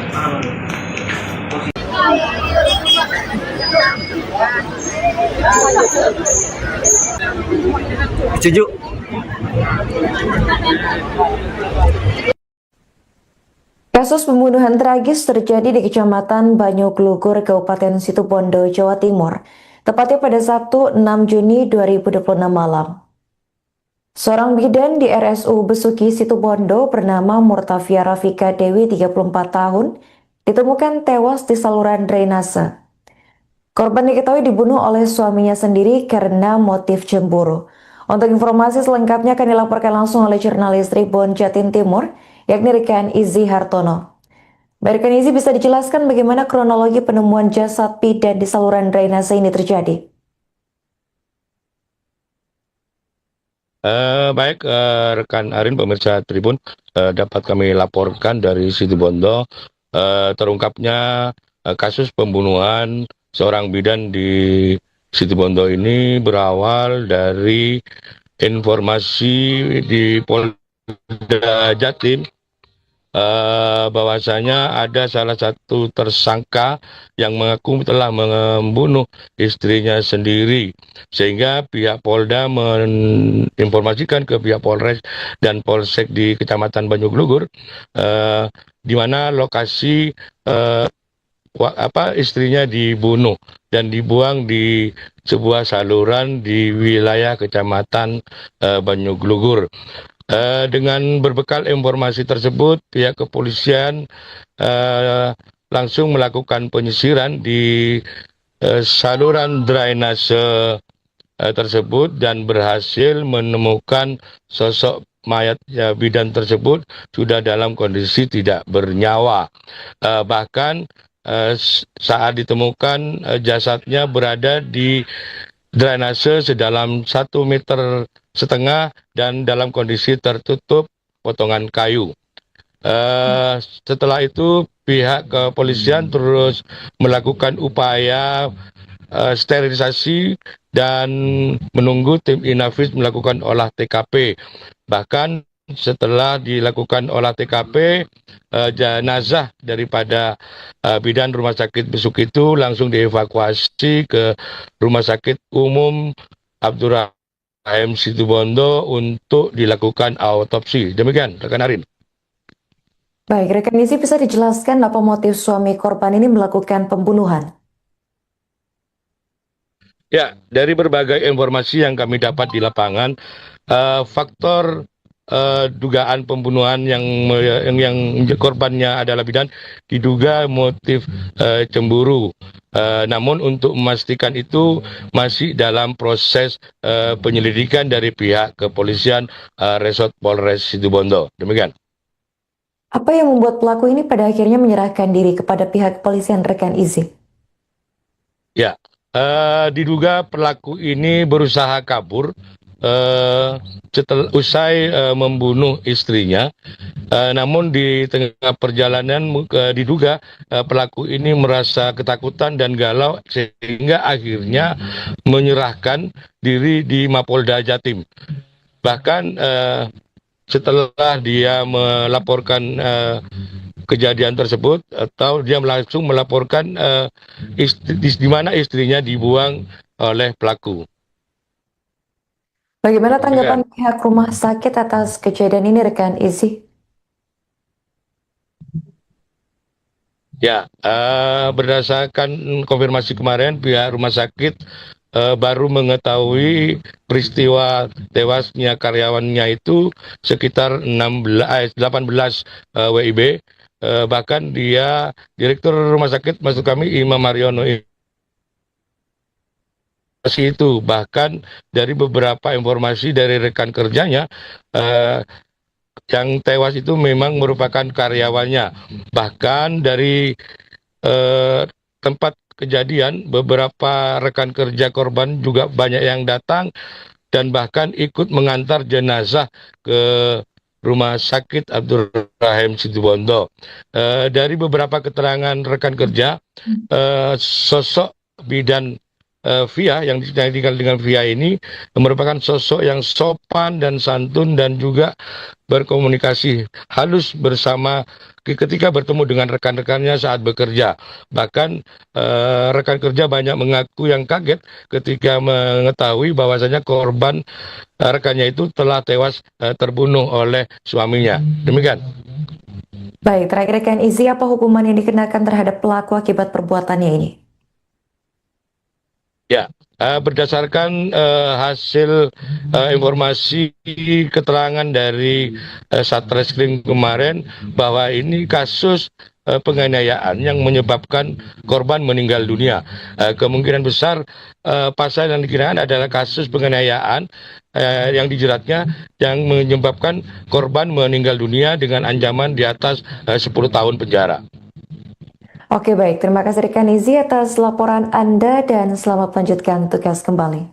Setuju. Kasus pembunuhan tragis terjadi di Kecamatan Banyuglugur, Kabupaten Situbondo, Jawa Timur, tepatnya pada Sabtu 6 Juni 2026 malam. Seorang bidan di RSU Besuki Situbondo bernama Murtafia Rafika Dewi, 34 tahun, ditemukan tewas di saluran drainase. Korban diketahui dibunuh oleh suaminya sendiri karena motif cemburu. Untuk informasi selengkapnya akan dilaporkan langsung oleh jurnalis Tribun Jatim Timur, yakni rekan Izzy Hartono. Baik, rekan Izzy, bisa dijelaskan bagaimana kronologi penemuan jasad bidan di saluran drainase ini terjadi? Baik, rekan Arin, pemirsa Tribun, dapat kami laporkan dari Situbondo terungkapnya kasus pembunuhan seorang bidan di Situbondo ini berawal dari informasi di Polda Jatim bahwasanya ada salah satu tersangka yang mengaku telah membunuh istrinya sendiri, sehingga pihak Polda menginformasikan ke pihak Polres dan Polsek di Kecamatan Banyuglugur di mana lokasi istrinya dibunuh dan dibuang di sebuah saluran di wilayah Kecamatan Banyuglugur. Dengan berbekal informasi tersebut, pihak kepolisian langsung melakukan penyisiran di saluran drainase tersebut dan berhasil menemukan sosok mayat bidan tersebut sudah dalam kondisi tidak bernyawa. Bahkan saat ditemukan jasadnya berada di drainase sedalam 1,5 meter dan dalam kondisi tertutup potongan kayu. Setelah itu pihak kepolisian terus melakukan upaya sterilisasi dan menunggu tim Inavis melakukan olah TKP. Bahkan setelah dilakukan olah TKP, jenazah daripada bidan Rumah Sakit Besuk itu langsung dievakuasi ke Rumah Sakit Umum Abdurrahim Situbondo untuk dilakukan autopsi. Demikian, rekan Arin. Baik, rekan Izzy, bisa dijelaskan apa motif suami korban ini melakukan pembunuhan? Ya, dari berbagai informasi yang kami dapat di lapangan, faktor dugaan pembunuhan yang korbannya adalah bidan diduga motif cemburu. Namun untuk memastikan itu masih dalam proses penyelidikan dari pihak kepolisian Resort Polres Situbondo. Demikian. Apa yang membuat pelaku ini pada akhirnya menyerahkan diri kepada pihak kepolisian, rekan Izzy? Ya, diduga pelaku ini berusaha kabur setelah usai membunuh istrinya. Namun di tengah perjalanan diduga pelaku ini merasa ketakutan dan galau sehingga akhirnya menyerahkan diri di Mapolda Jatim. Bahkan setelah dia melaporkan kejadian tersebut, atau dia langsung melaporkan di mana istrinya dibuang oleh pelaku. Bagaimana tanggapan pihak rumah sakit atas kejadian ini, rekan Izzy? Ya, berdasarkan konfirmasi kemarin, pihak rumah sakit baru mengetahui peristiwa tewasnya karyawannya itu sekitar 18 WIB bahkan dia direktur rumah sakit maksud kami Imam Haryono itu. Bahkan dari beberapa informasi dari rekan kerjanya, yang tewas itu memang merupakan karyawannya. Bahkan dari tempat kejadian, beberapa rekan kerja korban juga banyak yang datang dan bahkan ikut mengantar jenazah ke Rumah Sakit Abdul Rahim Situbondo. Dari beberapa keterangan rekan kerja, sosok bidan Via yang dikenal dengan Via ini merupakan sosok yang sopan dan santun dan juga berkomunikasi halus bersama ketika bertemu dengan rekan-rekannya saat bekerja. Bahkan rekan kerja banyak mengaku yang kaget ketika mengetahui bahwasanya korban rekannya itu telah tewas terbunuh oleh suaminya. Demikian. Baik, terakhir rekan Izi, apa hukuman yang dikenakan terhadap pelaku akibat perbuatannya ini? Ya, berdasarkan hasil informasi keterangan dari Satreskrim kemarin bahwa ini kasus penganiayaan yang menyebabkan korban meninggal dunia. Kemungkinan besar pasal yang dikenakan adalah kasus penganiayaan yang dijeratnya yang menyebabkan korban meninggal dunia dengan ancaman di atas 10 tahun penjara. Oke, baik. Terima kasih rekan Izi atas laporan Anda dan selamat melanjutkan tugas kembali.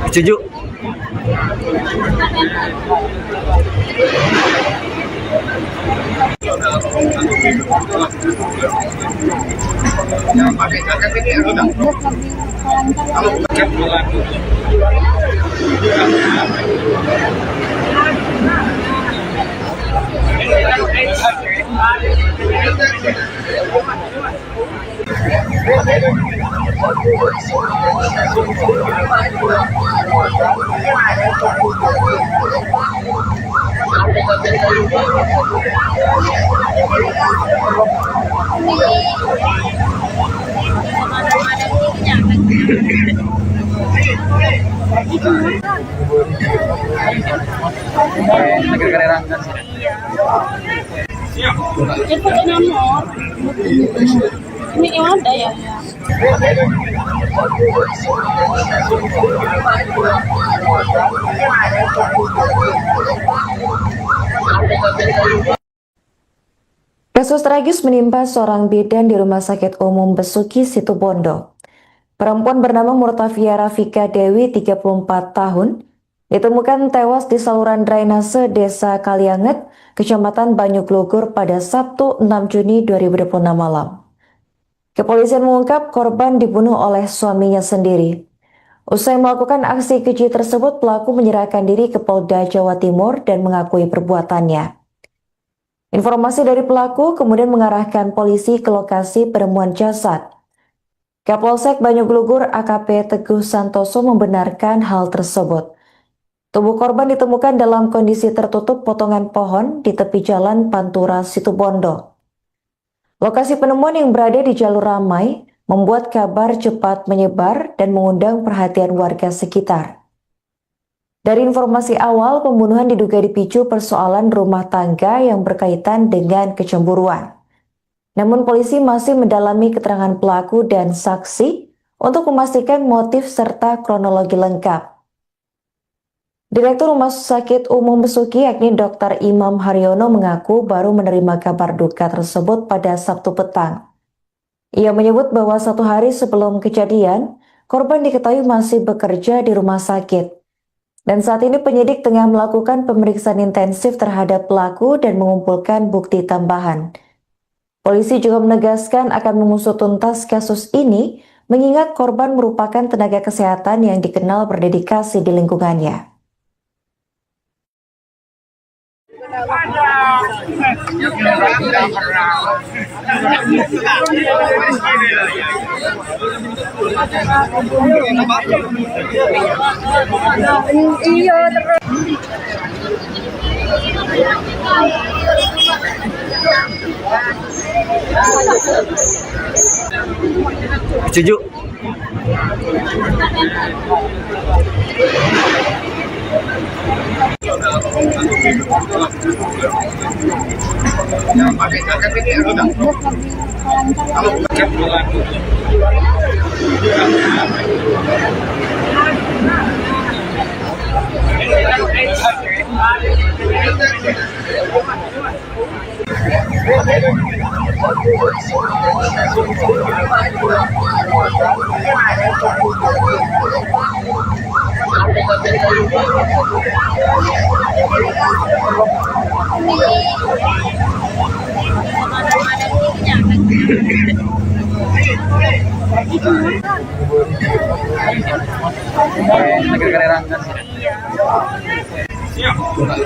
Setuju. Ikut nomor. Ini yang ada ya. Kasus tragis menimpa seorang bidan di Rumah Sakit Umum Besuki Situbondo. Perempuan bernama Murtafia Rafika Dewi, 34 tahun, ditemukan tewas di saluran drainase Desa Kalianget, Kecamatan Banyuglugur pada Sabtu 6 Juni 2026 malam. Kepolisian mengungkap korban dibunuh oleh suaminya sendiri. Usai melakukan aksi keji tersebut, pelaku menyerahkan diri ke Polda Jawa Timur dan mengakui perbuatannya. Informasi dari pelaku kemudian mengarahkan polisi ke lokasi penemuan jasad. Kapolsek Banyuglugur AKP Teguh Santoso membenarkan hal tersebut. Tubuh korban ditemukan dalam kondisi tertutup potongan pohon di tepi jalan Pantura Situbondo. Lokasi penemuan yang berada di jalur ramai membuat kabar cepat menyebar dan mengundang perhatian warga sekitar. Dari informasi awal, pembunuhan diduga dipicu persoalan rumah tangga yang berkaitan dengan kecemburuan. Namun polisi masih mendalami keterangan pelaku dan saksi untuk memastikan motif serta kronologi lengkap. Direktur Rumah Sakit Umum Besuki yakni Dr. Imam Haryono mengaku baru menerima kabar duka tersebut pada Sabtu petang. Ia menyebut bahwa 1 hari sebelum kejadian, korban diketahui masih bekerja di rumah sakit. Dan saat ini penyidik tengah melakukan pemeriksaan intensif terhadap pelaku dan mengumpulkan bukti tambahan. Polisi juga menegaskan akan mengusut tuntas kasus ini, mengingat korban merupakan tenaga kesehatan yang dikenal berdedikasi di lingkungannya. Iya terus. Setuju.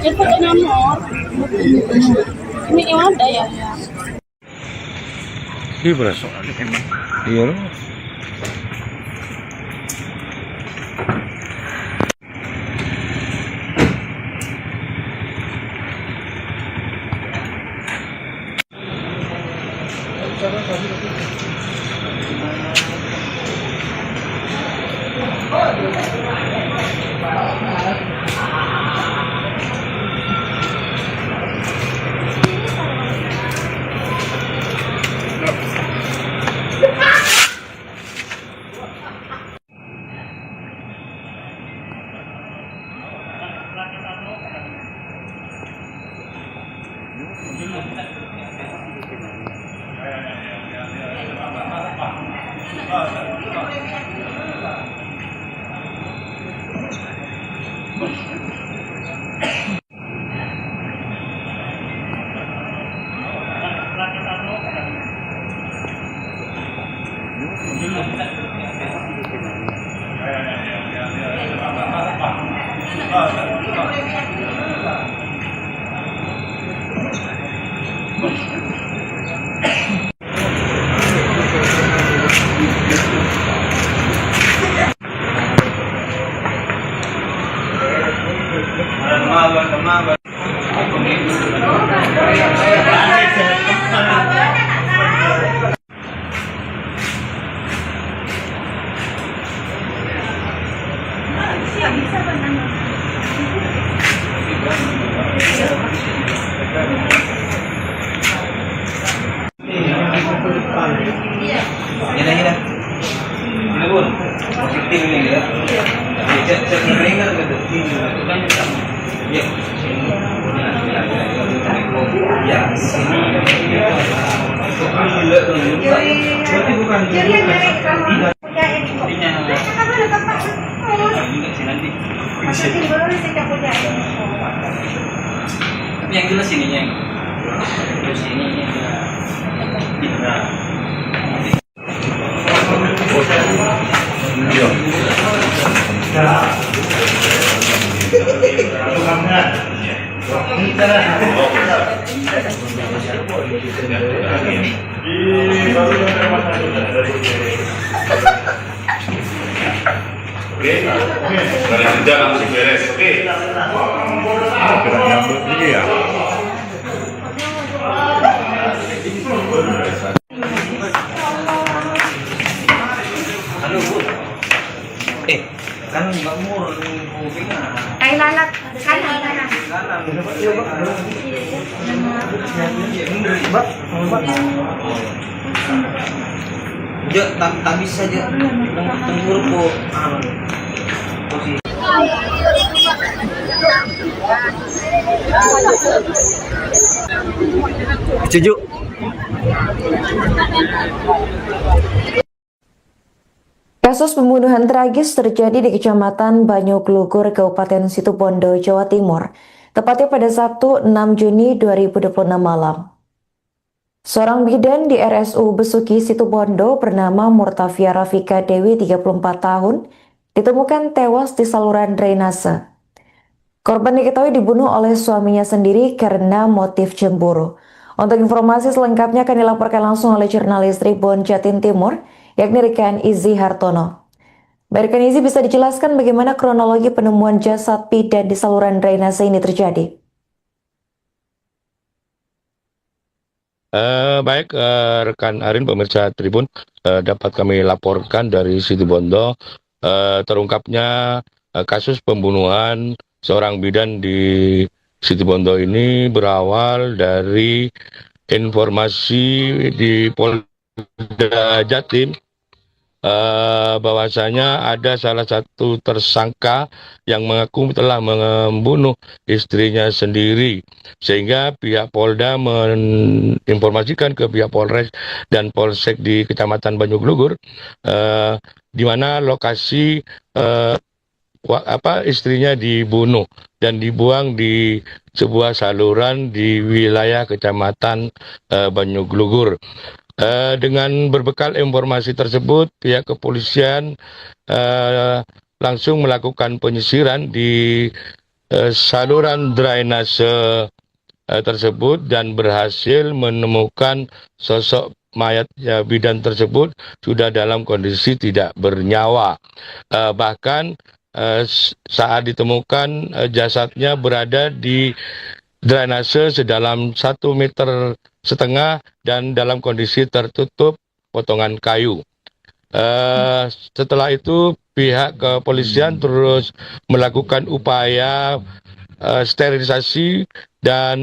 Cepat nomor. Ini yang ada ya? Iya berasa. Iya. Gila. Ini pun positif ini ya. Cek ringan gitu. Ya. Ya, sini. Berarti bukan tapi yang jelas ininya terus ininya Oke, dari kerja langsung beres. Oke. Kira nyambut ini ya. halo Bu. Kan Mbak Mur kupingnya Tai lalat kanan kanan. Ya, tak bisa aja tenggur kok. Posisi. Setuju. Kasus pembunuhan tragis terjadi di Kecamatan Banyuglugur, Kabupaten Situbondo, Jawa Timur, tepatnya pada Sabtu 6 Juni 2026 malam. Seorang bidan di RSU Besuki Situbondo bernama Murtafia Rafika Dewi 34 tahun ditemukan tewas di saluran drainase. Korban diketahui dibunuh oleh suaminya sendiri karena motif cemburu. Untuk informasi selengkapnya akan dilaporkan langsung oleh jurnalis Tribun Jatim Timur, yakni Rekan Izzy Hartono. Rekan Izzy, bisa dijelaskan bagaimana kronologi penemuan jasad bidan di saluran drainase ini terjadi? Baik, rekan Arin, pemirsa Tribun, dapat kami laporkan dari Situbondo terungkapnya kasus pembunuhan seorang bidan di Situbondo ini berawal dari informasi di Polda Jatim bahwasanya ada salah satu tersangka yang mengaku telah membunuh istrinya sendiri, sehingga pihak Polda menginformasikan ke pihak Polres dan Polsek di Kecamatan Banyuglugur di mana lokasi istrinya dibunuh dan dibuang di sebuah saluran di wilayah Kecamatan Banyuglugur. Dengan berbekal informasi tersebut, pihak kepolisian langsung melakukan penyisiran di saluran drainase tersebut dan berhasil menemukan sosok mayat bidan tersebut sudah dalam kondisi tidak bernyawa. Bahkan saat ditemukan jasadnya berada di drainase sedalam 1,5 meter dan dalam kondisi tertutup potongan kayu. Setelah itu pihak kepolisian terus melakukan upaya sterilisasi dan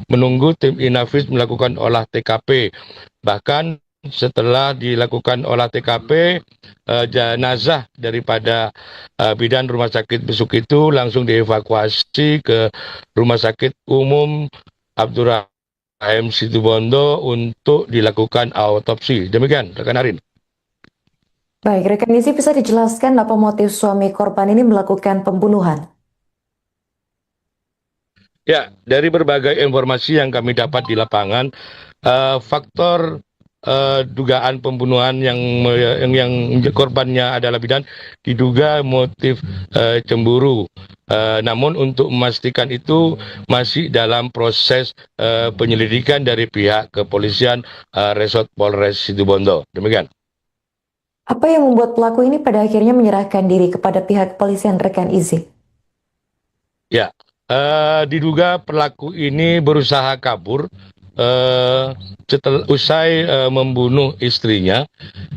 menunggu tim Inavis melakukan olah TKP. Bahkan setelah dilakukan olah TKP, jenazah daripada bidan Rumah Sakit Besuk itu langsung dievakuasi ke Rumah Sakit Umum Abdurrahim Situbondo untuk dilakukan autopsi. Demikian, rekan Arin. Baik, rekan Izzy, bisa dijelaskan apa motif suami korban ini melakukan pembunuhan? Ya, dari berbagai informasi yang kami dapat di lapangan, faktor dugaan pembunuhan yang korbannya adalah bidan diduga motif cemburu. Namun untuk memastikan itu masih dalam proses penyelidikan dari pihak kepolisian Resort Polres Situbondo. Demikian. Apa yang membuat pelaku ini pada akhirnya menyerahkan diri kepada pihak kepolisian, rekan Izzy? Ya, diduga pelaku ini berusaha kabur setelah usai membunuh istrinya.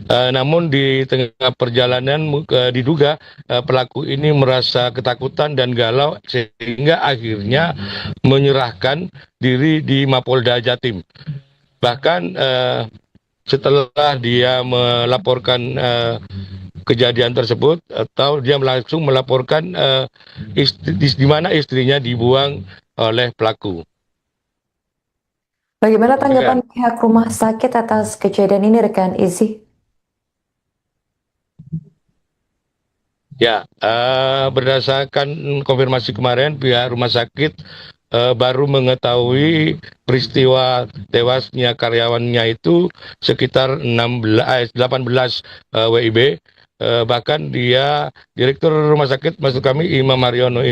Namun di tengah perjalanan diduga pelaku ini merasa ketakutan dan galau sehingga akhirnya menyerahkan diri di Mapolda Jatim. Bahkan setelah dia melaporkan kejadian tersebut, atau dia langsung melaporkan di mana istrinya dibuang oleh pelaku. Bagaimana tanggapan pihak rumah sakit atas kejadian ini, rekan Izzy? Ya, berdasarkan konfirmasi kemarin, pihak rumah sakit baru mengetahui peristiwa tewasnya karyawannya itu sekitar 18 WIB. Bahkan dia, Direktur Rumah Sakit, maksud kami Imam Mariono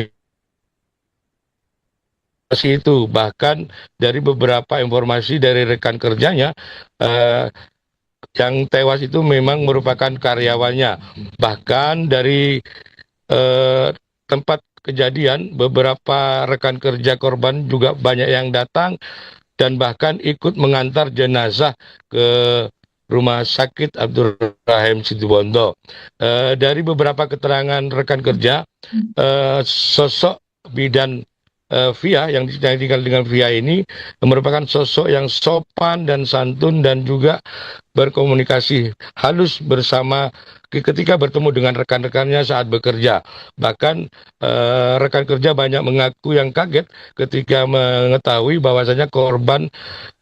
itu, bahkan dari beberapa informasi dari rekan kerjanya, yang tewas itu memang merupakan karyawannya. Bahkan dari tempat kejadian, beberapa rekan kerja korban juga banyak yang datang dan bahkan ikut mengantar jenazah ke Rumah Sakit Abdurrahim Situbondo. Dari beberapa keterangan rekan kerja, sosok bidan Via yang tinggal dengan Via ini merupakan sosok yang sopan dan santun dan juga berkomunikasi halus bersama ketika bertemu dengan rekan-rekannya saat bekerja. Bahkan rekan kerja banyak mengaku yang kaget ketika mengetahui bahwasanya korban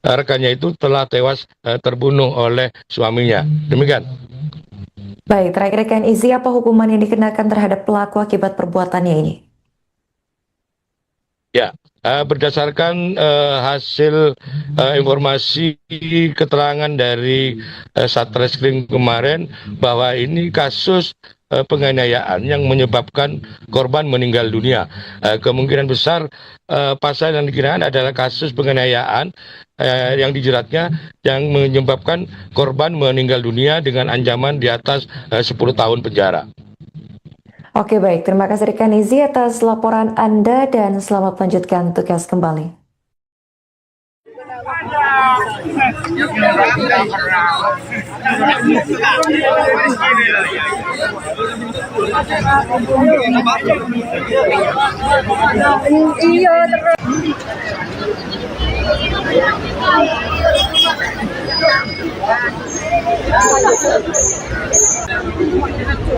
rekannya itu telah tewas terbunuh oleh suaminya. Demikian. Baik, terakhir rekan Izzy, apa hukuman yang dikenakan terhadap pelaku akibat perbuatannya ini? Ya, berdasarkan hasil informasi keterangan dari Satreskrim kemarin, bahwa ini kasus penganiayaan yang menyebabkan korban meninggal dunia. Kemungkinan besar pasal yang dikenakan adalah kasus penganiayaan yang dijeratnya yang menyebabkan korban meninggal dunia dengan ancaman di atas 10 tahun penjara. Oke baik, terima kasih rekan Izi atas laporan Anda dan selamat melanjutkan tugas kembali. Iya terus.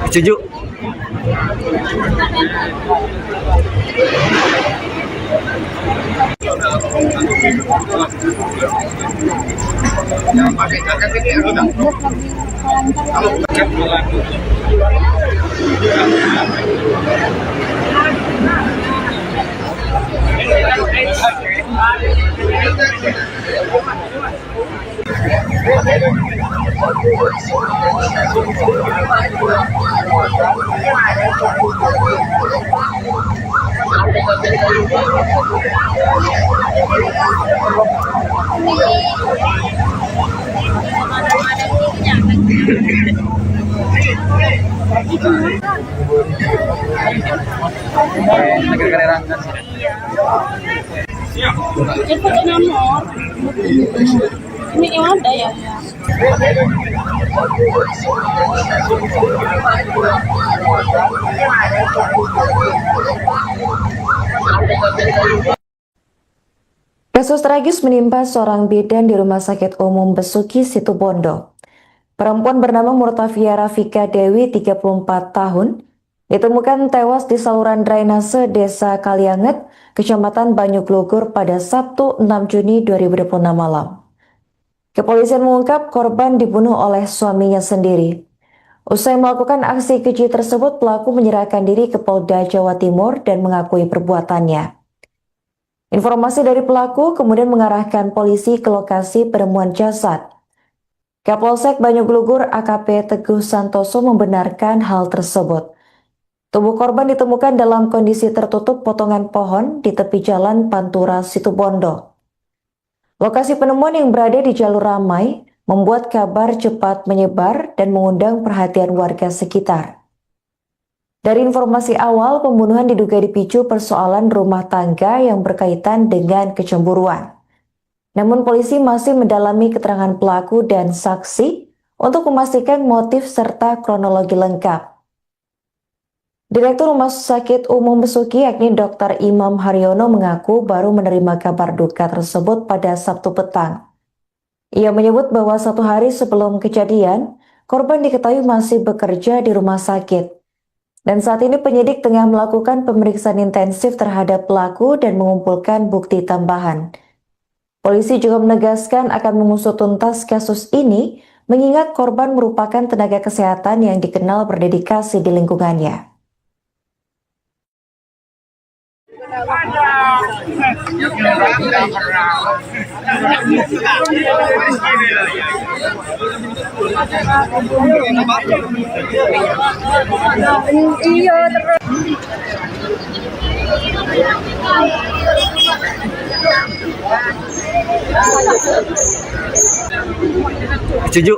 Setuju. Itu nomor. Ini yang ada ya. Kasus tragis menimpa seorang bidan di Rumah Sakit Umum Besuki, Situbondo. Perempuan bernama Murtafia Rafika Dewi, 34 tahun, ditemukan tewas di saluran drainase Desa Kalianget, Kecamatan Banyuglugur pada Sabtu 6 Juni 2026 malam. Kepolisian mengungkap korban dibunuh oleh suaminya sendiri. Usai melakukan aksi keji tersebut, pelaku menyerahkan diri ke Polda Jawa Timur dan mengakui perbuatannya. Informasi dari pelaku kemudian mengarahkan polisi ke lokasi penemuan jasad. Kapolsek Banyuglugur AKP Teguh Santoso membenarkan hal tersebut. Tubuh korban ditemukan dalam kondisi tertutup potongan pohon di tepi jalan Pantura, Situbondo. Lokasi penemuan yang berada di jalur ramai membuat kabar cepat menyebar dan mengundang perhatian warga sekitar. Dari informasi awal, pembunuhan diduga dipicu persoalan rumah tangga yang berkaitan dengan kecemburuan. Namun polisi masih mendalami keterangan pelaku dan saksi untuk memastikan motif serta kronologi lengkap. Direktur Rumah Sakit Umum Besuki yakni Dr. Imam Haryono mengaku baru menerima kabar duka tersebut pada Sabtu petang. Ia menyebut bahwa 1 hari sebelum kejadian, korban diketahui masih bekerja di rumah sakit. Dan saat ini penyidik tengah melakukan pemeriksaan intensif terhadap pelaku dan mengumpulkan bukti tambahan. Polisi juga menegaskan akan mengusut tuntas kasus ini, mengingat korban merupakan tenaga kesehatan yang dikenal berdedikasi di lingkungannya. Iya terus. Setuju.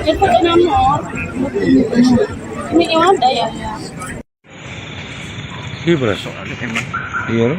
Itu nomor. Ini yang ada ya. Iya berasa. Iya.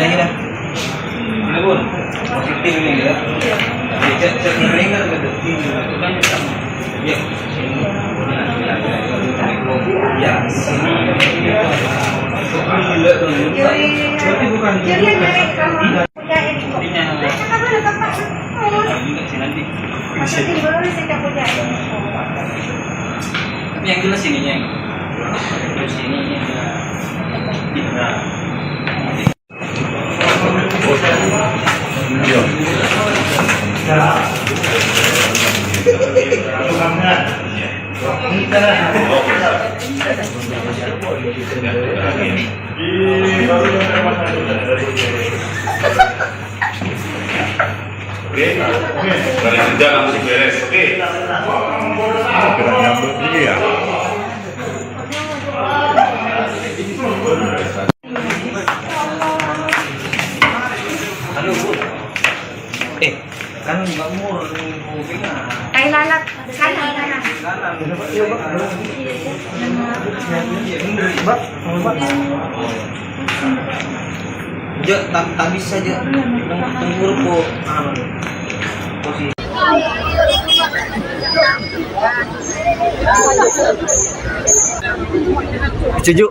Gila. Ini pun positif ini ya. Cek ringan gitu. Ya. Ya. Berarti bukan tapi yang jelas ininya, terus ininya tidak. Oke, dari kerja langsung beres. Oke. Gerak nyambut ini ya. Halo Bu. Kan Mbak Mur mau pindah. Ay, lalak. Kanan. Jo, tak bisa Jo. Tunggu po. Posisi. Setuju.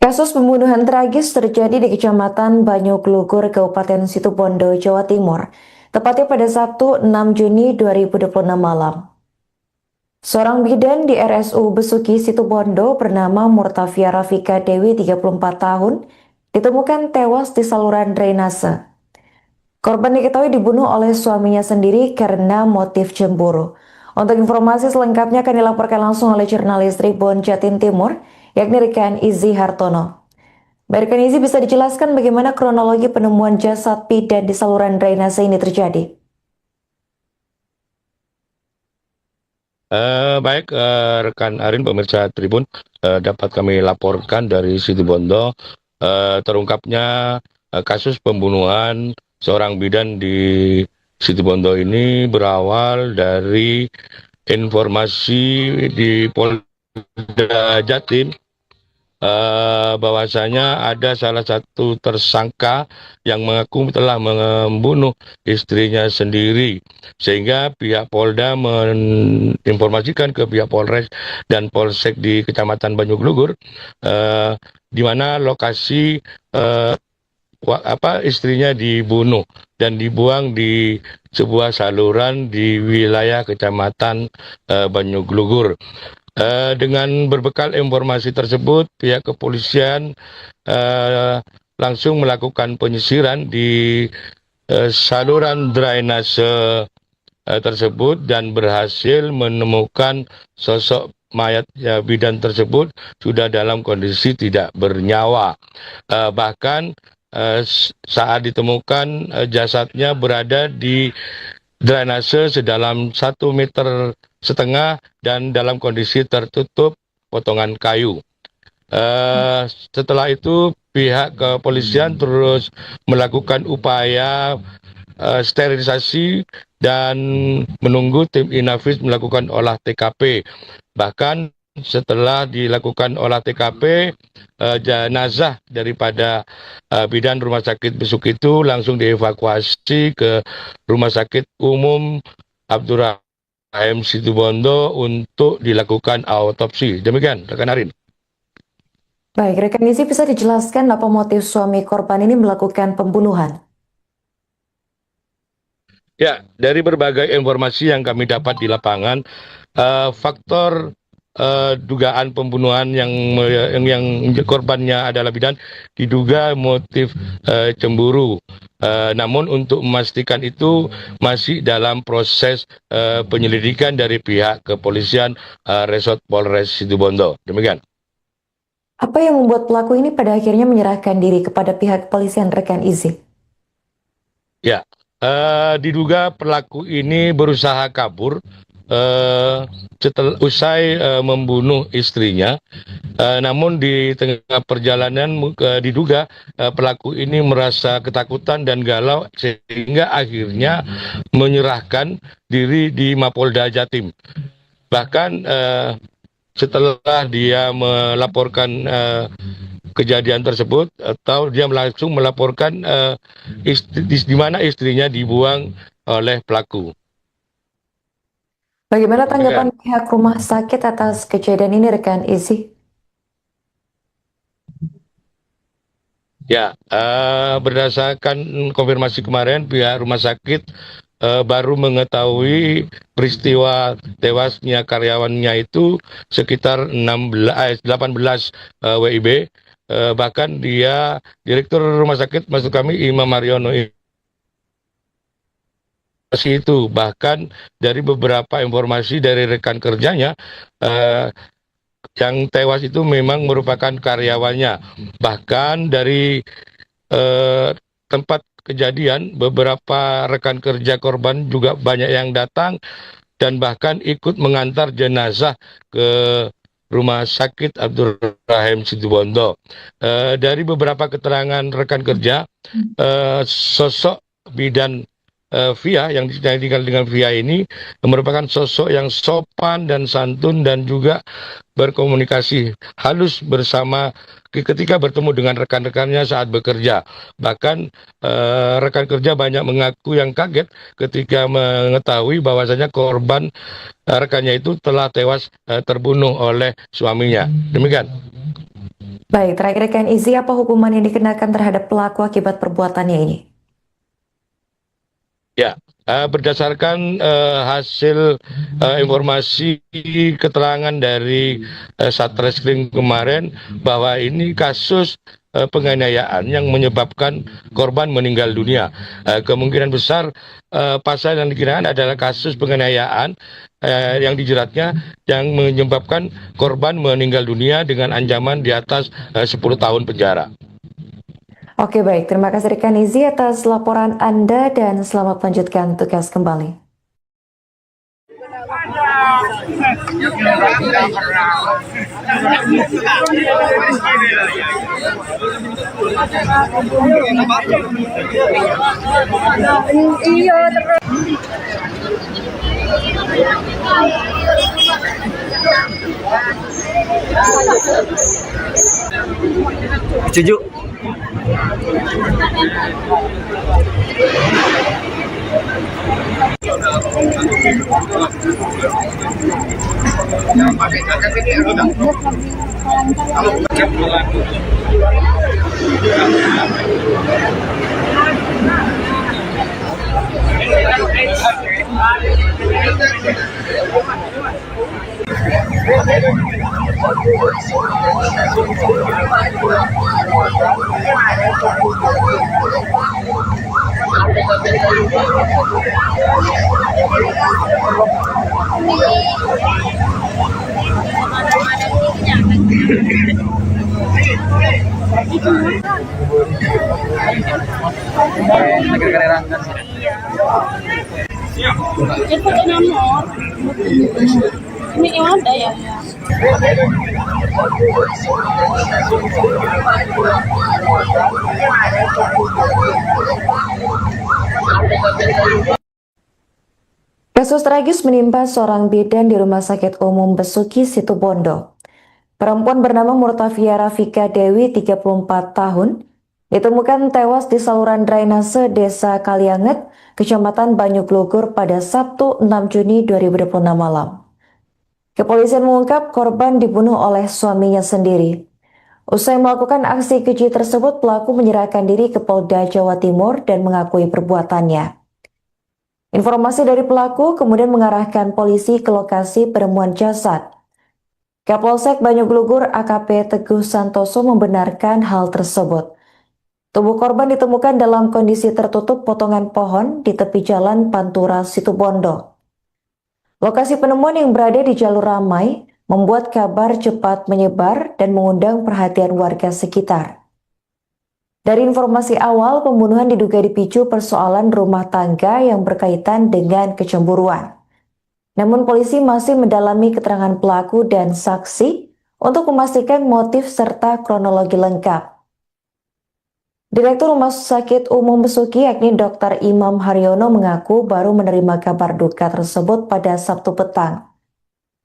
Kasus pembunuhan tragis terjadi di Kecamatan Banyuglugur, Kabupaten Situbondo, Jawa Timur, tepatnya pada Sabtu 6 Juni 2026 malam. Seorang bidan di RSU Besuki, Situbondo bernama Murtafia Rafika Dewi, 34 tahun, ditemukan tewas di saluran drainase. Korban diketahui dibunuh oleh suaminya sendiri karena motif cemburu. Untuk informasi selengkapnya akan dilaporkan langsung oleh jurnalis Tribun Jatim Timur, yakni Rekan Izzy Hartono. Rekan Izzy, bisa dijelaskan bagaimana kronologi penemuan jasad bidan di saluran drainase ini terjadi? Baik, rekan Arin, pemirsa Tribun, dapat kami laporkan dari Situbondo terungkapnya kasus pembunuhan seorang bidan di Situbondo ini berawal dari informasi di Polda Jatim bahwasanya ada salah satu tersangka yang mengaku telah membunuh istrinya sendiri, sehingga pihak Polda menginformasikan ke pihak Polres dan Polsek di Kecamatan Banyuglugur di mana lokasi istrinya dibunuh dan dibuang di sebuah saluran di wilayah Kecamatan Banyuglugur. Dengan berbekal informasi tersebut, pihak kepolisian langsung melakukan penyisiran di saluran drainase tersebut dan berhasil menemukan sosok mayat bidan tersebut sudah dalam kondisi tidak bernyawa. Bahkan saat ditemukan jasadnya berada di drainase sedalam 1,5 meter setengah dan dalam kondisi tertutup potongan kayu. Setelah itu pihak kepolisian terus melakukan upaya sterilisasi dan menunggu tim Inavis melakukan olah TKP. Bahkan setelah dilakukan olah TKP, jenazah daripada bidan Rumah Sakit Besuk itu langsung dievakuasi ke Rumah Sakit Umum Abdurrahim Situbondo untuk dilakukan autopsi. Demikian, rekan Arin. Baik, rekan Izzy bisa dijelaskan apa motif suami korban ini melakukan pembunuhan? Ya, dari berbagai informasi yang kami dapat di lapangan, faktor dugaan pembunuhan yang korbannya adalah bidan diduga motif cemburu. Namun untuk memastikan itu masih dalam proses penyelidikan dari pihak kepolisian Resort Polres Situbondo. Demikian. Apa yang membuat pelaku ini pada akhirnya menyerahkan diri kepada pihak kepolisian, rekan Izzy? Ya, diduga pelaku ini berusaha kabur setelah usai membunuh istrinya. Namun di tengah perjalanan diduga pelaku ini merasa ketakutan dan galau sehingga akhirnya menyerahkan diri di Mapolda Jatim. Bahkan setelah dia melaporkan kejadian tersebut atau dia langsung melaporkan di mana istrinya dibuang oleh pelaku. Bagaimana tanggapan pihak rumah sakit atas kejadian ini, rekan Izzy? Ya, berdasarkan konfirmasi kemarin pihak rumah sakit baru mengetahui peristiwa tewasnya karyawannya itu sekitar 18 WIB. Bahkan dia direktur rumah sakit maksud kami Imam Mariono itu bahkan dari beberapa informasi dari rekan kerjanya yang tewas itu memang merupakan karyawannya. Bahkan dari tempat kejadian beberapa rekan kerja korban juga banyak yang datang dan bahkan ikut mengantar jenazah ke Rumah Sakit Abdurrahim Situbondo. Dari beberapa keterangan rekan kerja, sosok bidan Via yang tinggal dengan Via ini merupakan sosok yang sopan dan santun dan juga berkomunikasi halus bersama ketika bertemu dengan rekan-rekannya saat bekerja. Bahkan rekan kerja banyak mengaku yang kaget ketika mengetahui bahwasanya korban rekannya itu telah tewas terbunuh oleh suaminya. Demikian. Baik, terakhir rekan Izzy, apa hukuman yang dikenakan terhadap pelaku akibat perbuatannya ini? Ya, berdasarkan hasil informasi keterangan dari Satreskrim kemarin bahwa ini kasus penganiayaan yang menyebabkan korban meninggal dunia. Kemungkinan besar pasal yang dikenakan adalah kasus penganiayaan yang dijeratnya yang menyebabkan korban meninggal dunia dengan ancaman di atas 10 tahun penjara. Oke, baik. Terima kasih rekan Izzy atas laporan Anda dan selamat melanjutkan tugas kembali. Iya, terus. Setuju. Itu nomor. Ini yang ada ya. Kasus tragis menimpa seorang bidan di Rumah Sakit Umum Besuki, Situbondo. Perempuan bernama Murtafia Rafika Dewi, 34 tahun, ditemukan tewas di saluran drainase Desa Kalianget, Kecamatan Banyuglugur pada Sabtu 6 Juni 2026 malam. Kepolisian mengungkap korban dibunuh oleh suaminya sendiri. Usai melakukan aksi keji tersebut, pelaku menyerahkan diri ke Polda Jawa Timur dan mengakui perbuatannya. Informasi dari pelaku kemudian mengarahkan polisi ke lokasi penemuan jasad. Kapolsek Banyuglugur AKP Teguh Santoso membenarkan hal tersebut. Tubuh korban ditemukan dalam kondisi tertutup potongan pohon di tepi jalan Pantura, Situbondo. Lokasi penemuan yang berada di jalur ramai membuat kabar cepat menyebar dan mengundang perhatian warga sekitar. Dari informasi awal, pembunuhan diduga dipicu persoalan rumah tangga yang berkaitan dengan kecemburuan. Namun polisi masih mendalami keterangan pelaku dan saksi untuk memastikan motif serta kronologi lengkap. Direktur Rumah Sakit Umum Besuki yakni Dr. Imam Haryono mengaku baru menerima kabar duka tersebut pada Sabtu petang.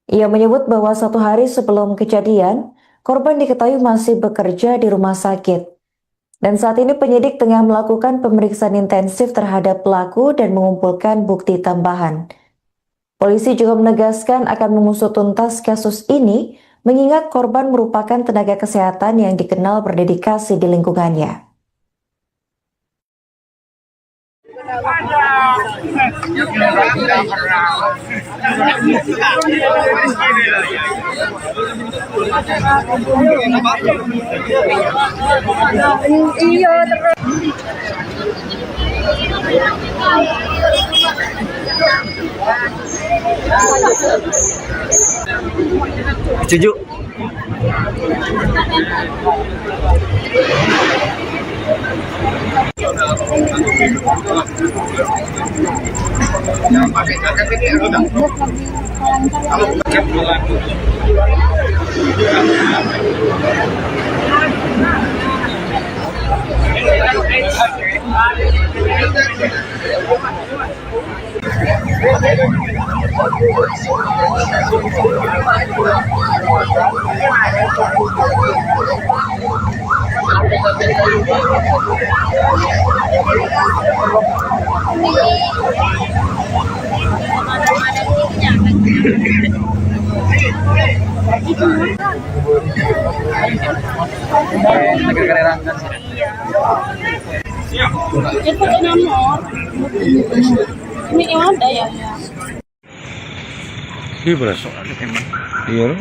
Ia menyebut bahwa 1 hari sebelum kejadian, korban diketahui masih bekerja di rumah sakit. Dan saat ini penyidik tengah melakukan pemeriksaan intensif terhadap pelaku dan mengumpulkan bukti tambahan. Polisi juga menegaskan akan mengusut tuntas kasus ini, mengingat korban merupakan tenaga kesehatan yang dikenal berdedikasi di lingkungannya. Iya terus. Setuju. Itu nomor. Ini yang ada ya. Iya berasa. Iya.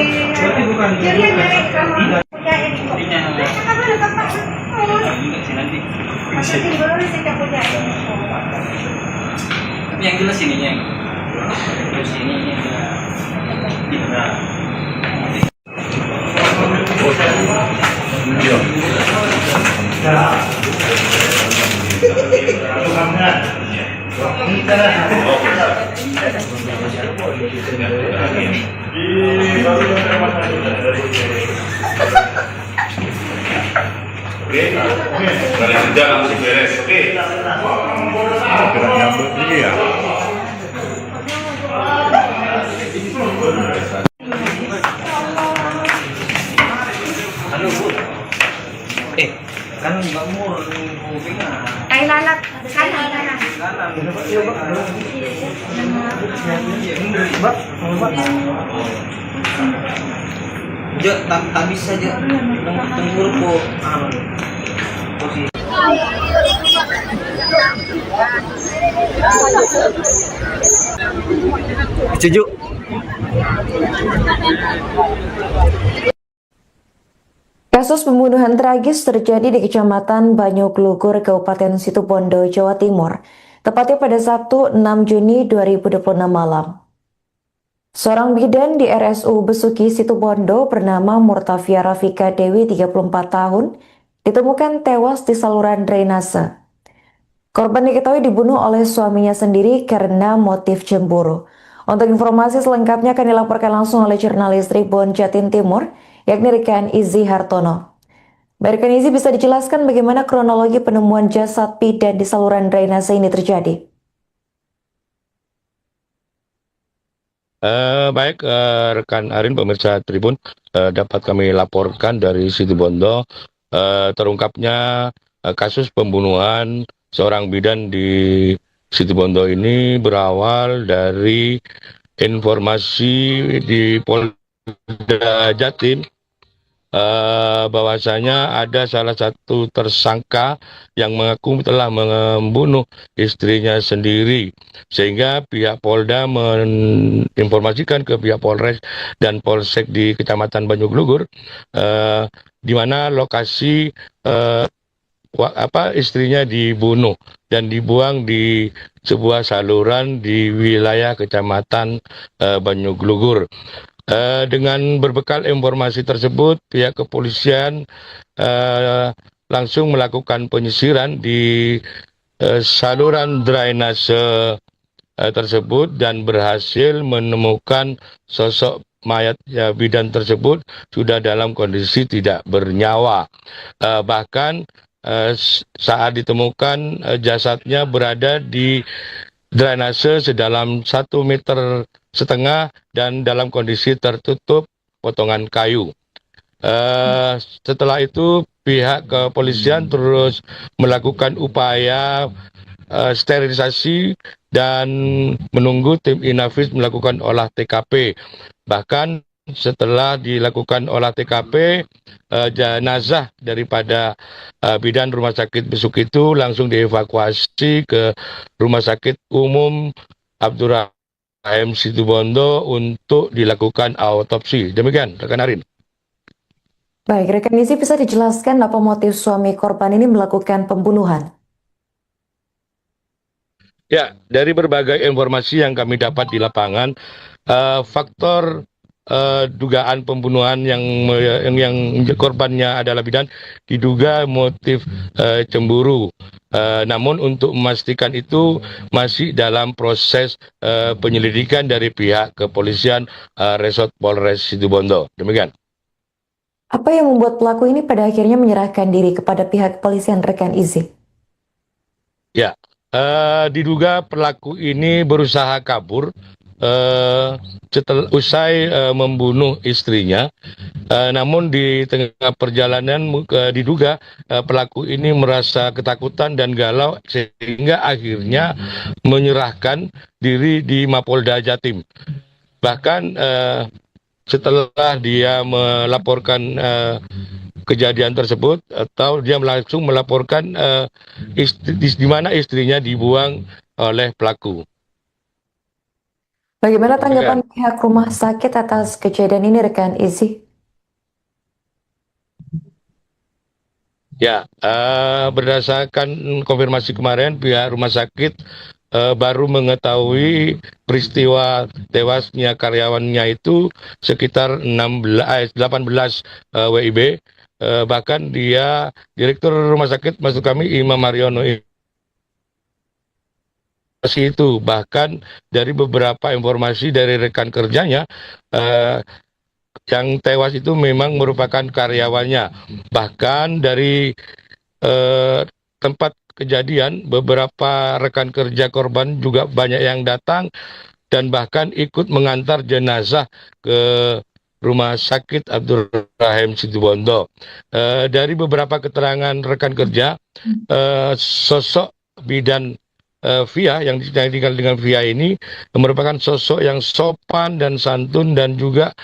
Berarti bukan. Kirian dari kamu punya ini kok. Ini yang Terus kamu ada bapak. enggak sih nanti. Masa timbul sih punya ini. Tapi yang jelas ininya. Terus ini Oke, dari kerja langsung beres. Oke. Gerak nyambut ini ya. halo Bu. Kan Mbak Mur ngomongnya. Ay lalat kanan kanan. Jo, tak bisa Jo. Tunggu po. Posisi. Setuju. Kasus pembunuhan tragis terjadi di Kecamatan Banyuglugur, Kabupaten Situbondo, Jawa Timur, tepatnya pada Sabtu 6 Juni 2026 malam. Seorang bidan di RSU Besuki Situbondo bernama Murtafia Rafika Dewi, 34 tahun, ditemukan tewas di saluran drainase. Korban diketahui dibunuh oleh suaminya sendiri karena motif cemburu. Untuk informasi selengkapnya akan dilaporkan langsung oleh jurnalis Tribun Jatim Timur, yakni Rekan Izzy Hartono. Rekan Izzy, bisa dijelaskan bagaimana kronologi penemuan jasad bidan di saluran drainase ini terjadi? Baik, rekan Arin, pemirsa Tribun, dapat kami laporkan dari Situbondo terungkapnya kasus pembunuhan seorang bidan di Situbondo ini berawal dari informasi di Polda Jatim bahwasanya ada salah satu tersangka yang mengaku telah membunuh istrinya sendiri, sehingga pihak Polda menginformasikan ke pihak Polres dan Polsek di Kecamatan Banyuglugur di mana lokasi istrinya dibunuh dan dibuang di sebuah saluran di wilayah Kecamatan Banyuglugur. Dengan berbekal informasi tersebut, pihak kepolisian langsung melakukan penyisiran di saluran drainase tersebut dan berhasil menemukan sosok mayat bidan tersebut sudah dalam kondisi tidak bernyawa. Bahkan saat ditemukan jasadnya berada di drainase sedalam 1,5 meter dan dalam kondisi tertutup potongan kayu. Setelah itu pihak kepolisian terus melakukan upaya sterilisasi dan menunggu tim Inavis melakukan olah TKP. Bahkan setelah dilakukan olah TKP, jenazah daripada bidan Rumah Sakit Besuk itu langsung dievakuasi ke Rumah Sakit Umum Abdurrahim Situbondo untuk dilakukan autopsi. Demikian, rekan Arin. Baik, rekan Izzy, bisa dijelaskan apa motif suami korban ini melakukan pembunuhan? Ya, dari berbagai informasi yang kami dapat di lapangan, faktor dugaan pembunuhan yang korbannya adalah bidan diduga motif cemburu. Namun untuk memastikan itu masih dalam proses penyelidikan dari pihak kepolisian Resort Polres Situbondo. Demikian. Apa yang membuat pelaku ini pada akhirnya menyerahkan diri kepada pihak kepolisian, rekan Izzy? Ya, diduga pelaku ini berusaha kabur setelah usai membunuh istrinya. Namun di tengah perjalanan diduga pelaku ini merasa ketakutan dan galau sehingga akhirnya menyerahkan diri di Mapolda Jatim. Bahkan setelah dia melaporkan kejadian tersebut atau dia langsung melaporkan di mana istrinya dibuang oleh pelaku. Bagaimana tanggapan pihak rumah sakit atas kejadian ini, rekan Izzy? Ya, berdasarkan konfirmasi kemarin, pihak rumah sakit baru mengetahui peristiwa tewasnya karyawannya itu sekitar 18 WIB. Bahkan dia, Direktur Rumah Sakit maksud kami, Imam Haryono itu. Bahkan dari beberapa informasi dari rekan kerjanya, yang tewas itu memang merupakan karyawannya. Bahkan dari tempat kejadian, beberapa rekan kerja korban juga banyak yang datang dan bahkan ikut mengantar jenazah ke Rumah Sakit Abdurrahim Situbondo. Dari beberapa keterangan rekan kerja, sosok bidan Via yang tinggal dengan Via ini merupakan sosok yang sopan dan santun dan juga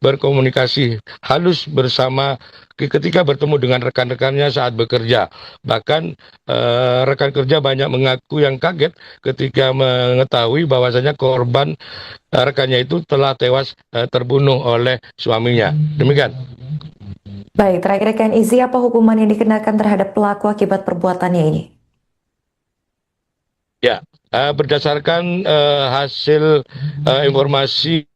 berkomunikasi halus bersama ketika bertemu dengan rekan-rekannya saat bekerja. Bahkan rekan kerja banyak mengaku yang kaget ketika mengetahui bahwasanya korban rekannya itu telah tewas terbunuh oleh suaminya. Demikian. Baik, terakhir rekan Izzy, apa hukuman yang dikenakan terhadap pelaku akibat perbuatannya ini? Ya, berdasarkan hasil informasi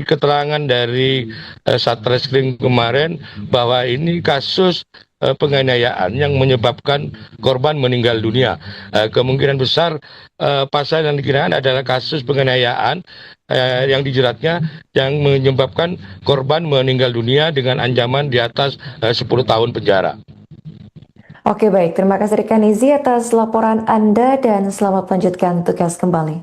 keterangan dari Satreskrim kemarin bahwa ini kasus penganiayaan yang menyebabkan korban meninggal dunia. Kemungkinan besar pasal yang dikenakan adalah kasus penganiayaan yang dijeratnya yang menyebabkan korban meninggal dunia dengan ancaman di atas 10 tahun penjara. Oke, baik. Terima kasih rekan Izzy atas laporan Anda dan selamat melanjutkan tugas kembali.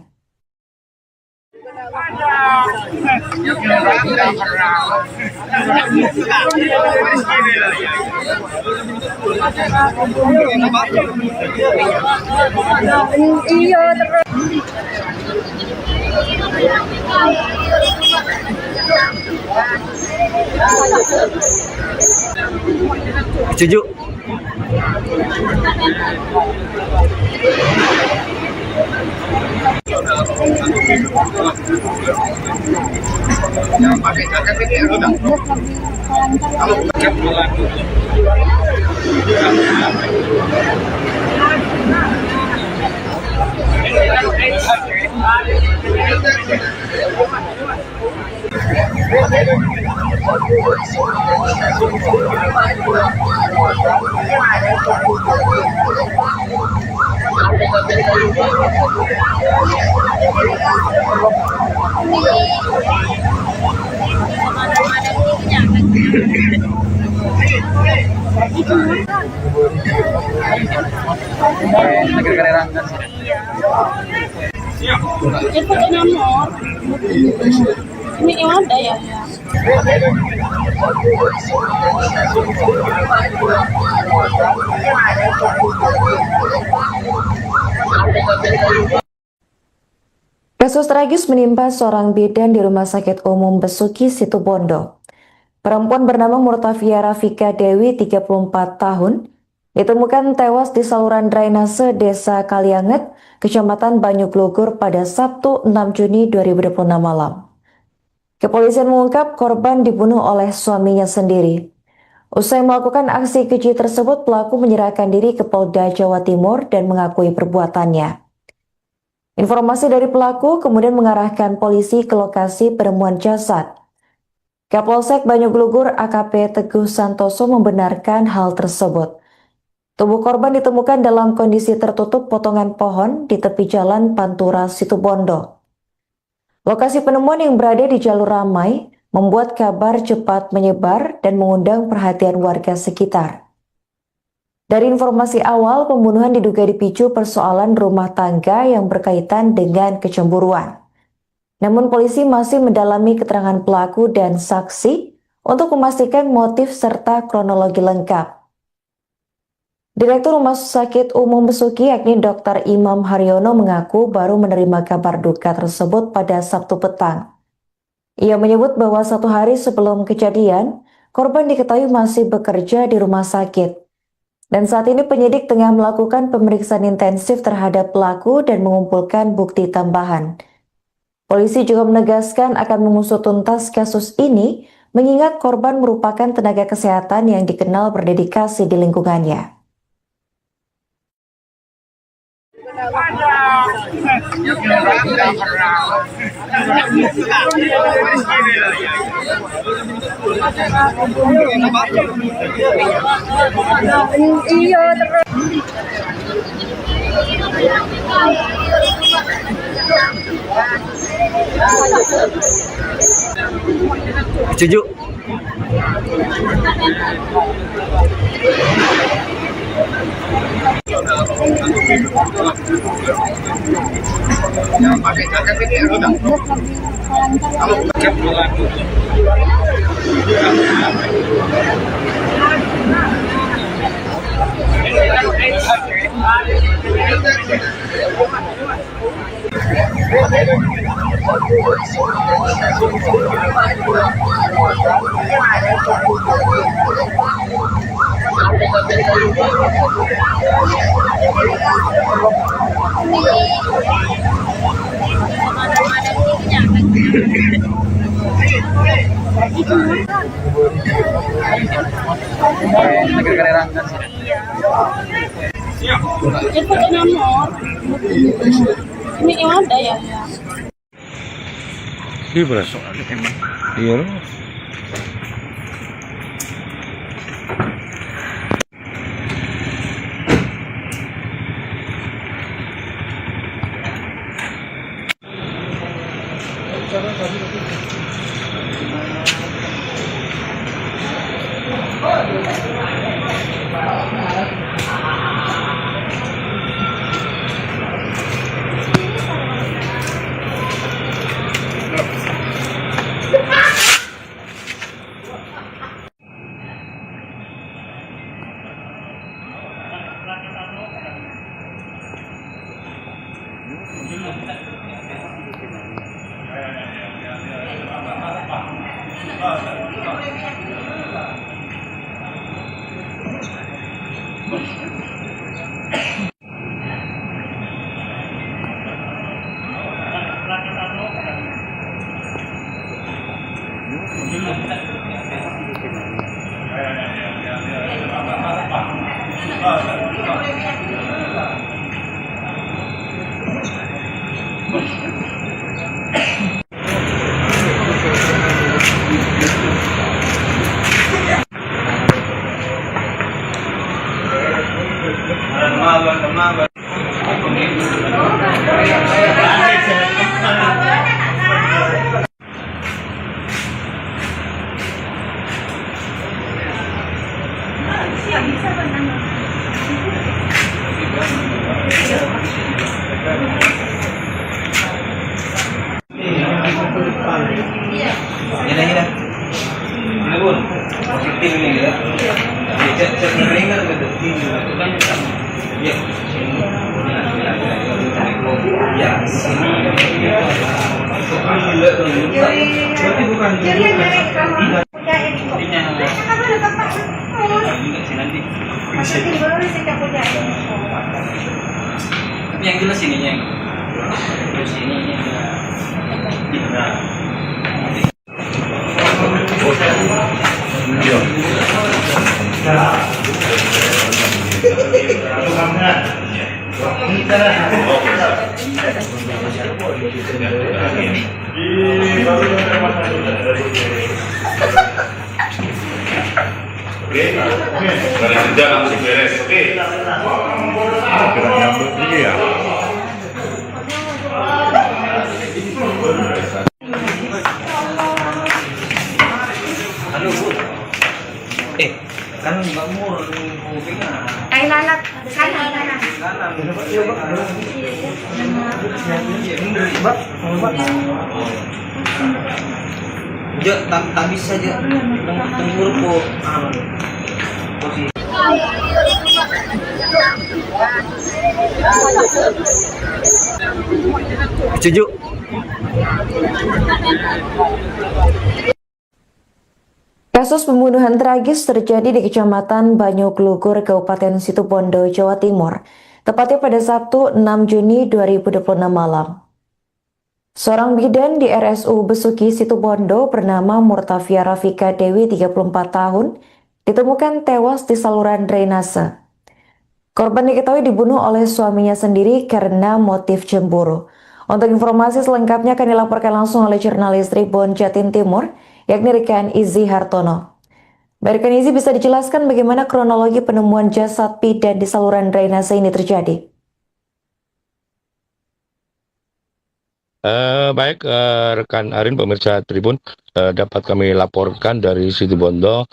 Iya terus. Setuju. Itu nomor. Ini yang ada ya. Kasus tragis menimpa seorang bidan di Rumah Sakit Umum Besuki Situbondo. Perempuan bernama Murtafia Rafika Dewi, 34 tahun, ditemukan tewas di saluran drainase Desa Kalianget, Kecamatan Banyuglugur pada Sabtu 6 Juni 2026 malam. Kepolisian mengungkap korban dibunuh oleh suaminya sendiri. Usai melakukan aksi keji tersebut, pelaku menyerahkan diri ke Polda Jawa Timur dan mengakui perbuatannya. Informasi dari pelaku kemudian mengarahkan polisi ke lokasi penemuan jasad. Kapolsek Banyuglugur AKP Teguh Santoso membenarkan hal tersebut. Tubuh korban ditemukan dalam kondisi tertutup potongan pohon di tepi jalan Pantura Situbondo. Lokasi penemuan yang berada di jalur ramai membuat kabar cepat menyebar dan mengundang perhatian warga sekitar. Dari informasi awal, pembunuhan diduga dipicu persoalan rumah tangga yang berkaitan dengan kecemburuan. Namun polisi masih mendalami keterangan pelaku dan saksi untuk memastikan motif serta kronologi lengkap. Direktur Rumah Sakit Umum Besuki yakni Dr. Imam Haryono mengaku baru menerima kabar duka tersebut pada Sabtu petang. Ia menyebut bahwa 1 hari sebelum kejadian, korban diketahui masih bekerja di rumah sakit. Dan saat ini penyidik tengah melakukan pemeriksaan intensif terhadap pelaku dan mengumpulkan bukti tambahan. Polisi juga menegaskan akan mengusut tuntas kasus ini, mengingat korban merupakan tenaga kesehatan yang dikenal berdedikasi di lingkungannya. Iya terus. Setuju. Itu nomor. Ini yang ada ya. Ini berasa emang. Iya. Positif ini ya. Cek ringan gitu. Ya. Ya, sini. Berarti bukan. Yang jelas ininya. Terus ini. Dari kerja langsung beres, oke? Gerak nyambut ini ya. Halo Bu. Kan Mbak Mur kupingnya. Ay lalat, kanan. Kanan. Ya, tak bisa aja. Tenggur po. Posisi. Setuju. Kasus pembunuhan tragis terjadi di Kecamatan Banyuglugur, Kabupaten Situbondo, Jawa Timur, tepatnya pada Sabtu 6 Juni 2026 malam. Seorang bidan di RSU Besuki Situbondo bernama Murtafia Rafika Dewi 34 tahun ditemukan tewas di saluran drainase. Korban diketahui dibunuh oleh suaminya sendiri karena motif cemburu. Untuk informasi selengkapnya akan dilaporkan langsung oleh jurnalis Tribun Jatim Timur, yakni Rekan Izzy Hartono. Rekan Izzy, bisa dijelaskan bagaimana kronologi penemuan jasad bidan di saluran drainase ini terjadi? Baik, rekan Arin, pemirsa Tribun, dapat kami laporkan dari Situbondo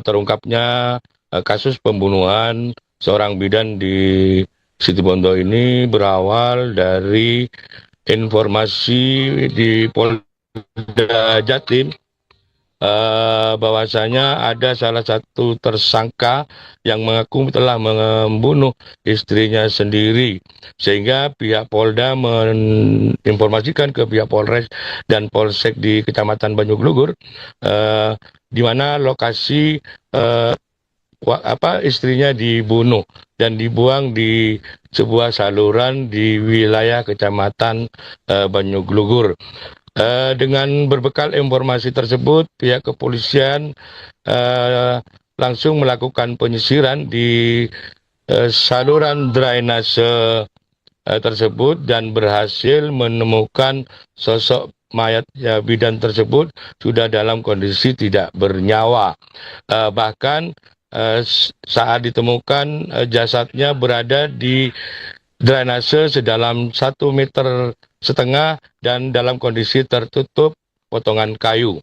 terungkapnya kasus pembunuhan seorang bidan di Situbondo ini berawal dari informasi di Polda Jatim bahwasanya ada salah satu tersangka yang mengaku telah membunuh istrinya sendiri, sehingga pihak Polda menginformasikan ke pihak Polres dan Polsek di Kecamatan Banyuglugur di mana lokasi istrinya dibunuh dan dibuang di sebuah saluran di wilayah Kecamatan Banyuglugur. Dengan berbekal informasi tersebut, pihak kepolisian langsung melakukan penyisiran di saluran drainase tersebut dan berhasil menemukan sosok mayat bidan tersebut sudah dalam kondisi tidak bernyawa. Bahkan saat ditemukan jasadnya berada di drainase sedalam 1,5 meter dan dalam kondisi tertutup potongan kayu.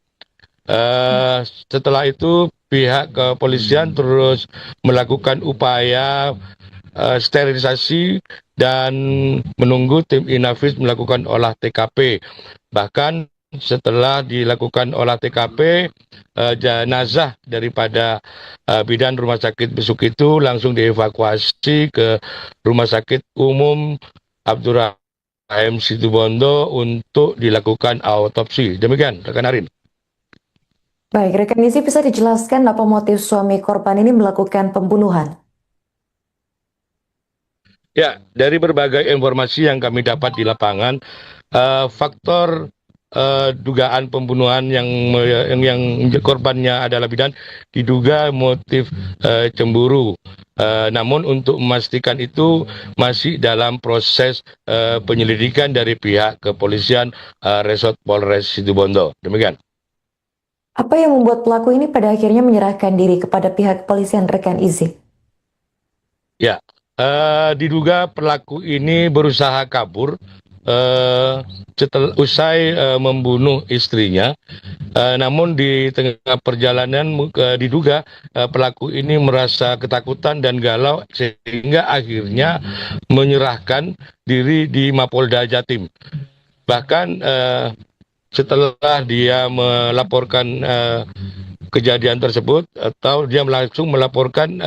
Setelah itu pihak kepolisian terus melakukan upaya sterilisasi dan menunggu tim Inafis melakukan olah TKP. Bahkan setelah dilakukan olah TKP, jenazah daripada bidan Rumah Sakit Besuk itu langsung dievakuasi ke Rumah Sakit Umum Abdurrahim Situbondo untuk dilakukan autopsi. Demikian, rekan Arin. Baik, rekan Izzy, bisa dijelaskan apa motif suami korban ini melakukan pembunuhan? Ya, dari berbagai informasi yang kami dapat di lapangan, faktor dugaan pembunuhan yang korbannya adalah bidan diduga motif cemburu. Namun untuk memastikan itu masih dalam proses penyelidikan dari pihak kepolisian Resort Polres Situbondo. Demikian. Apa yang membuat pelaku ini pada akhirnya menyerahkan diri kepada pihak kepolisian, rekan Izzy? Ya, diduga pelaku ini berusaha kabur setelah usai membunuh istrinya. Namun di tengah perjalanan diduga pelaku ini merasa ketakutan dan galau sehingga akhirnya menyerahkan diri di Mapolda Jatim. Bahkan setelah dia melaporkan kejadian tersebut atau dia langsung melaporkan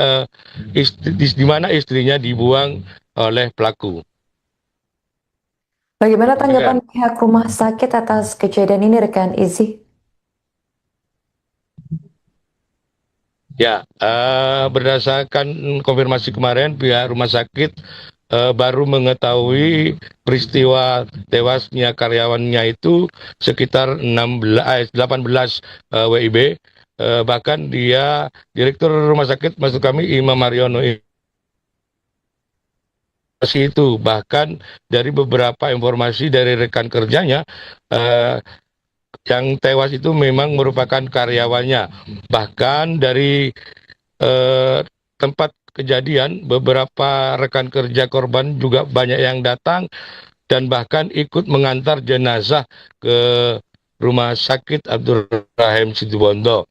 di mana istrinya dibuang oleh pelaku. Bagaimana tanggapan pihak rumah sakit atas kejadian ini, rekan Izzy? Ya, berdasarkan konfirmasi kemarin, pihak rumah sakit baru mengetahui peristiwa tewasnya karyawannya itu sekitar 18 WIB. Bahkan dia, Direktur Rumah Sakit, maksud kami Imam Mariono itu. Bahkan dari beberapa informasi dari rekan kerjanya, yang tewas itu memang merupakan karyawannya. Bahkan dari tempat kejadian, beberapa rekan kerja korban juga banyak yang datang dan bahkan ikut mengantar jenazah ke Rumah Sakit Abdurrahim Situbondo.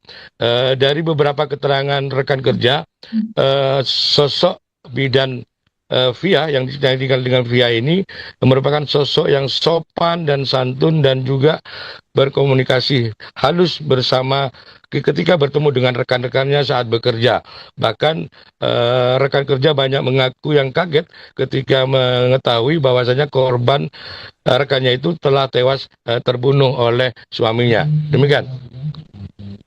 Dari beberapa keterangan rekan kerja, sosok bidan Via yang ditinggal dengan Via ini merupakan sosok yang sopan dan santun dan juga berkomunikasi halus bersama ketika bertemu dengan rekan-rekannya saat bekerja. Bahkan rekan kerja banyak mengaku yang kaget ketika mengetahui bahwasanya korban rekannya itu telah tewas terbunuh oleh suaminya. Demikian.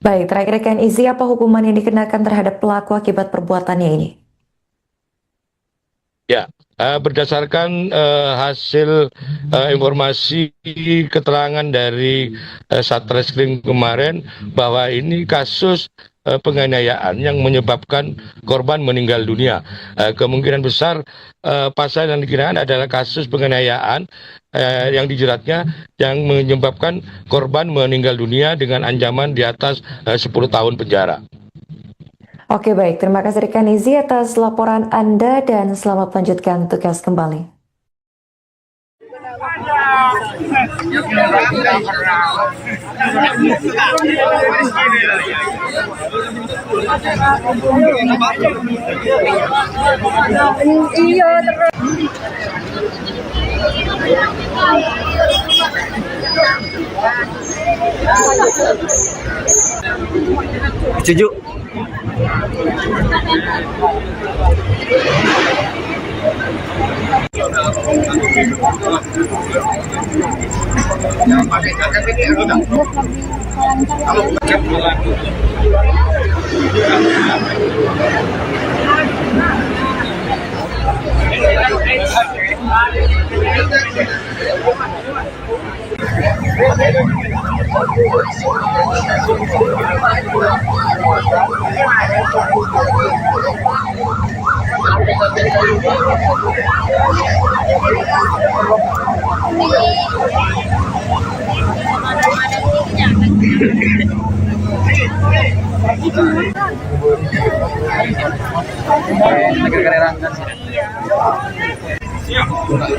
Baik, terakhir rekan Izzy, apa hukuman yang dikenakan terhadap pelaku akibat perbuatannya ini? Ya, Berdasarkan hasil informasi keterangan dari Satreskrim kemarin bahwa ini kasus penganiayaan yang menyebabkan korban meninggal dunia. Kemungkinan besar pasal yang dikenakan adalah kasus penganiayaan yang dijeratnya yang menyebabkan korban meninggal dunia dengan ancaman di atas 10 tahun penjara. Oke baik, terima kasih rekan Izi atas laporan Anda dan selamat melanjutkan tugas kembali. Iya terus. Setuju.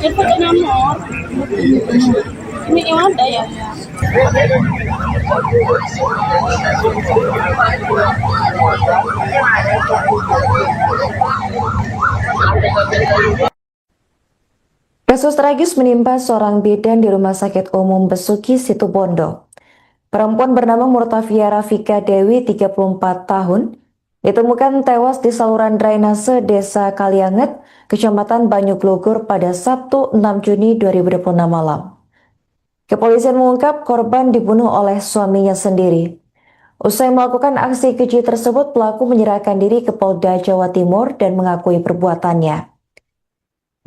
Itu nomor. Ini yang ada ya. Kasus tragis menimpa seorang bidan di Rumah Sakit Umum Besuki Situbondo. Perempuan bernama Murtafia Rafika Dewi, 34 tahun, ditemukan tewas di saluran drainase Desa Kalianget, Kecamatan Banyuglugur pada Sabtu 6 Juni 2026 malam. Kepolisian mengungkap korban dibunuh oleh suaminya sendiri. Usai melakukan aksi keji tersebut, pelaku menyerahkan diri ke Polda Jawa Timur dan mengakui perbuatannya.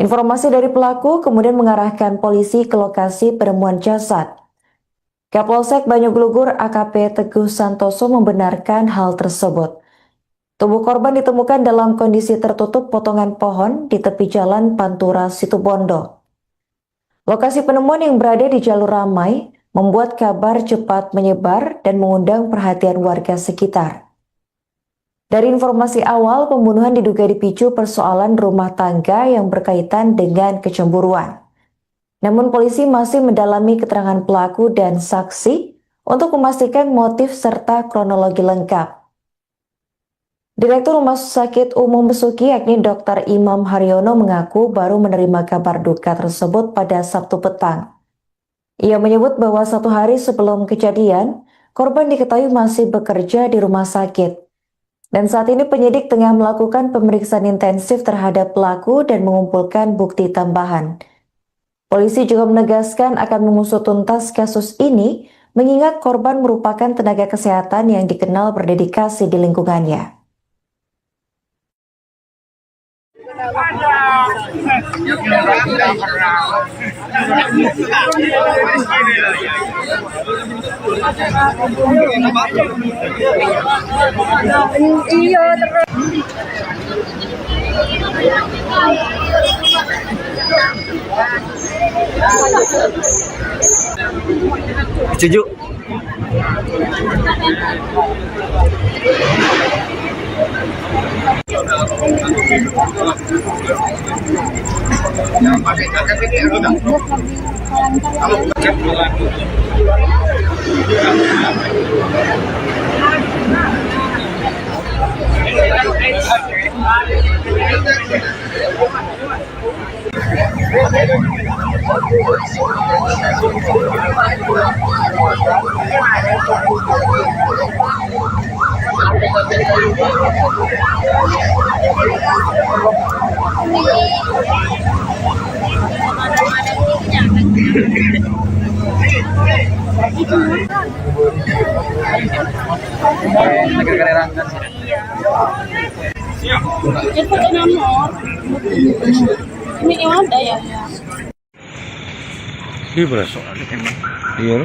Informasi dari pelaku kemudian mengarahkan polisi ke lokasi penemuan jasad. Kapolsek Banyuglugur AKP Teguh Santoso membenarkan hal tersebut. Tubuh korban ditemukan dalam kondisi tertutup potongan pohon di tepi jalan Pantura Situbondo. Lokasi penemuan yang berada di jalur ramai membuat kabar cepat menyebar dan mengundang perhatian warga sekitar. Dari informasi awal, pembunuhan diduga dipicu persoalan rumah tangga yang berkaitan dengan kecemburuan. Namun polisi masih mendalami keterangan pelaku dan saksi untuk memastikan motif serta kronologi lengkap. Direktur Rumah Sakit Umum Besuki yakni Dr. Imam Haryono mengaku baru menerima kabar duka tersebut pada Sabtu petang. Ia menyebut bahwa 1 hari sebelum kejadian, korban diketahui masih bekerja di rumah sakit. Dan saat ini penyidik tengah melakukan pemeriksaan intensif terhadap pelaku dan mengumpulkan bukti tambahan. Polisi juga menegaskan akan mengusut tuntas kasus ini, mengingat korban merupakan tenaga kesehatan yang dikenal berdedikasi di lingkungannya. Iya terus. Setuju. Itu nomor. Ini yang ada ya. Ini berasa emang. Iya.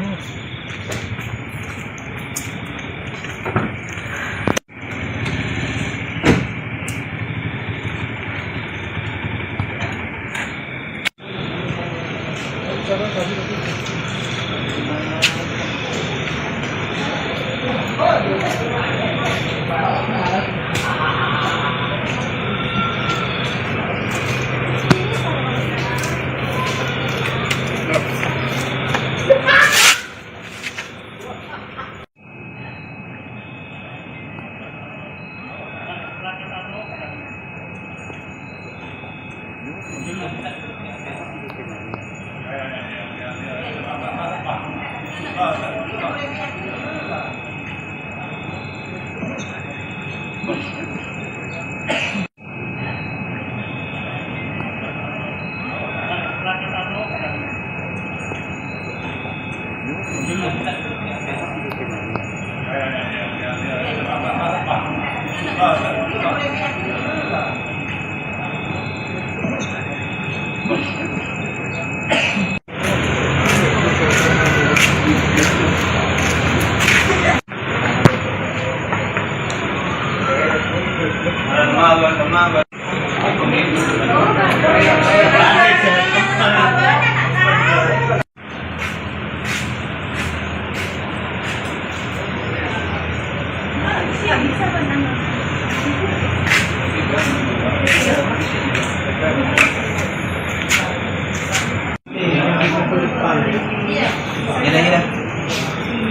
Gila.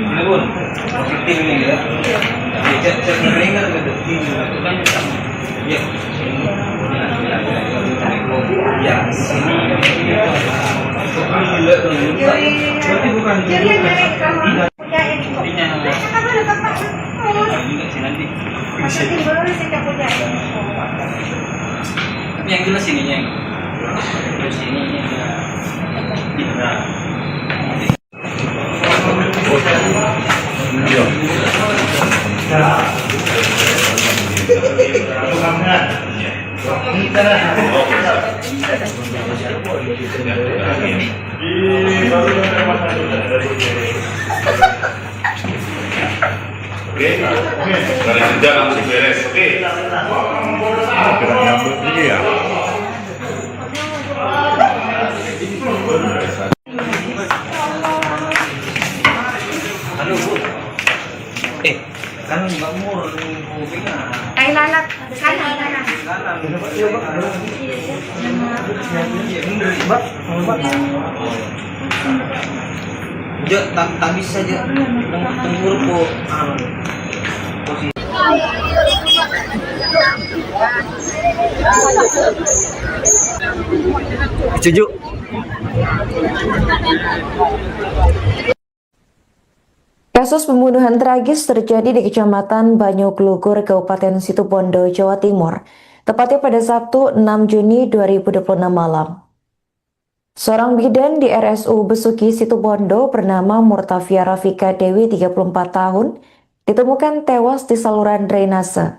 Ini pun positif ini ya. Cek ringan gitu. Ya. Ya, sini. Berarti bukan tapi yang jelas ininya terus ininya Oke, dari kerja langsung beres. Oke. Gerak nyambut ini ya. halo Bu. Kan Mbak Mur kupingnya Ay, lalat. Kanan, kanan. Jo, tak bisa Jo. Tenggur po. Posisi. Setuju. Kasus pembunuhan tragis terjadi di Kecamatan Banyuglugur, Kabupaten Situbondo, Jawa Timur, tepatnya pada Sabtu 6 Juni 2026 malam. Seorang bidan di RSU Besuki Situbondo bernama Murtafia Rafika Dewi 34 tahun ditemukan tewas di saluran drainase.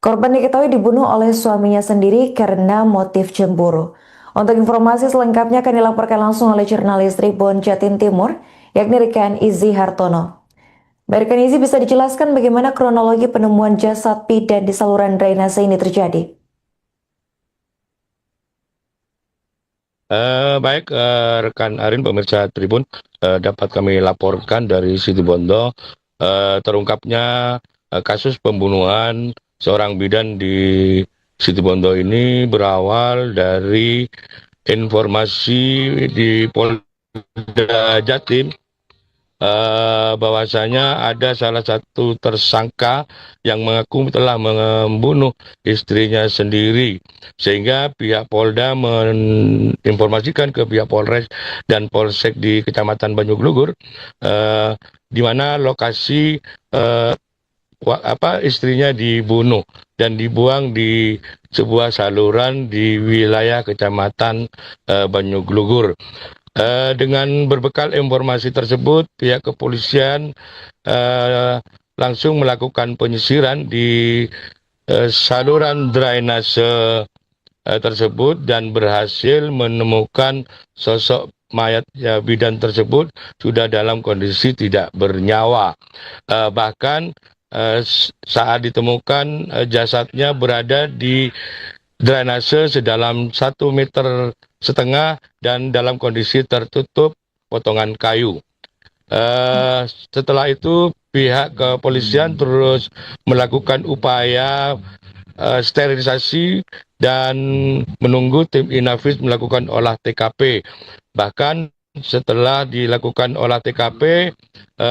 Korban diketahui dibunuh oleh suaminya sendiri karena motif cemburu. Untuk informasi selengkapnya akan dilaporkan langsung oleh jurnalis Tribun Jatim Timur, yakni Rekan Izzy Hartono. Rekan Izzy, bisa dijelaskan bagaimana kronologi penemuan jasad bidan di saluran drainase ini terjadi? Baik, rekan Arin, pemirsa Tribun, dapat kami laporkan dari Situbondo terungkapnya kasus pembunuhan seorang bidan di Situbondo ini berawal dari informasi di Polda Jatim bahwasanya ada salah satu tersangka yang mengaku telah membunuh istrinya sendiri, sehingga pihak Polda menginformasikan ke pihak Polres dan Polsek di Kecamatan Banyuglugur di mana lokasi istrinya dibunuh dan dibuang di sebuah saluran di wilayah Kecamatan Banyuglugur. Dengan berbekal informasi tersebut, pihak kepolisian langsung melakukan penyisiran di saluran drainase tersebut dan berhasil menemukan sosok mayat bidan tersebut sudah dalam kondisi tidak bernyawa. Bahkan saat ditemukan jasadnya berada di drainase sedalam 1,5 meter dan dalam kondisi tertutup potongan kayu. Setelah itu pihak kepolisian terus melakukan upaya sterilisasi dan menunggu tim Inavis melakukan olah TKP. Bahkan setelah dilakukan olah TKP,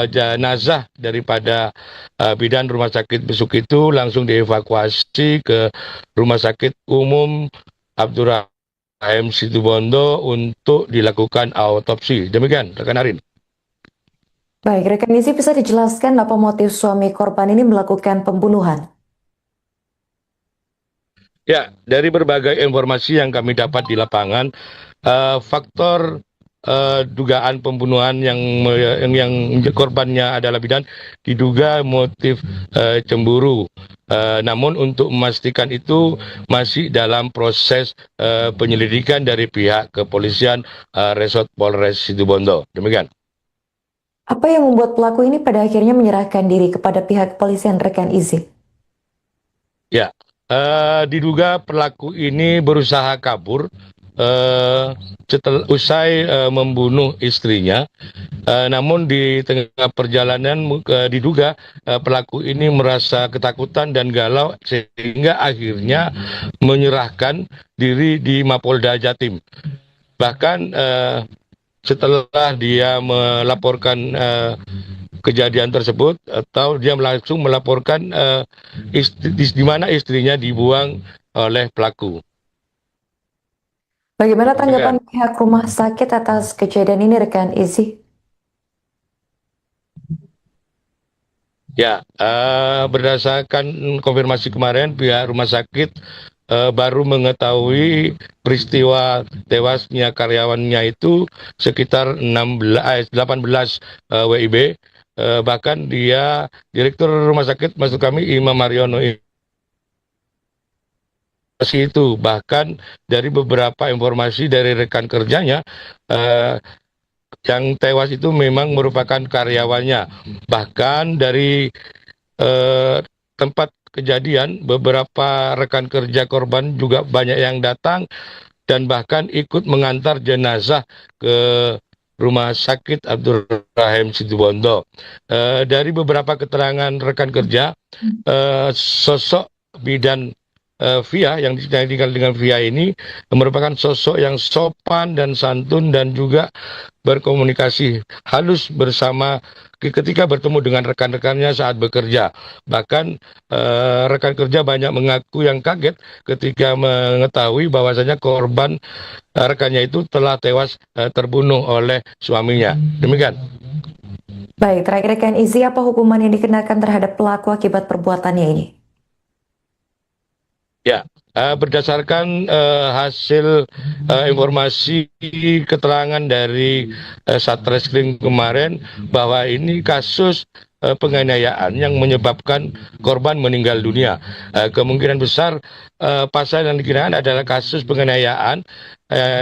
jenazah daripada bidan Rumah Sakit Besuk itu langsung dievakuasi ke Rumah Sakit Umum Abdurrahim Situbondo untuk dilakukan autopsi. Demikian, rekan Arin. Baik, rekan Izzy bisa dijelaskan apa motif suami korban ini melakukan pembunuhan? Ya, dari berbagai informasi yang kami dapat di lapangan, faktor dugaan pembunuhan yang korbannya adalah bidan diduga motif cemburu. Namun untuk memastikan itu masih dalam proses penyelidikan dari pihak kepolisian Resort Polres Situbondo. Demikian. Apa yang membuat pelaku ini pada akhirnya menyerahkan diri kepada pihak kepolisian, rekan Izzy? Ya, diduga pelaku ini berusaha kabur setelah usai membunuh istrinya. Namun di tengah perjalanan diduga pelaku ini merasa ketakutan dan galau sehingga akhirnya menyerahkan diri di Mapolda Jatim. Bahkan setelah dia melaporkan kejadian tersebut atau dia langsung melaporkan di mana istrinya dibuang oleh pelaku. Bagaimana tanggapan pihak rumah sakit atas kejadian ini, rekan Izzy? Ya, berdasarkan konfirmasi kemarin pihak rumah sakit baru mengetahui peristiwa tewasnya karyawannya itu sekitar 18 WIB. Bahkan dia Direktur Rumah Sakit maksud kami Imam Mariono itu bahkan dari beberapa informasi dari rekan kerjanya yang tewas itu memang merupakan karyawannya. Bahkan dari tempat kejadian beberapa rekan kerja korban juga banyak yang datang dan bahkan ikut mengantar jenazah ke Rumah Sakit Abdurrahim Situbondo. Dari beberapa keterangan rekan kerja, sosok bidan Via yang ditinggal dengan Via ini merupakan sosok yang sopan dan santun dan juga berkomunikasi halus bersama ketika bertemu dengan rekan-rekannya saat bekerja. Bahkan rekan kerja banyak mengaku yang kaget ketika mengetahui bahwasanya korban rekannya itu telah tewas terbunuh oleh suaminya. Demikian. Baik, terakhir rekan Izzy, apa hukuman yang dikenakan terhadap pelaku akibat perbuatannya ini? Ya, berdasarkan hasil informasi keterangan dari Satreskrim kemarin bahwa ini kasus penganiayaan yang menyebabkan korban meninggal dunia. Kemungkinan besar pasal yang dikenakan adalah kasus penganiayaan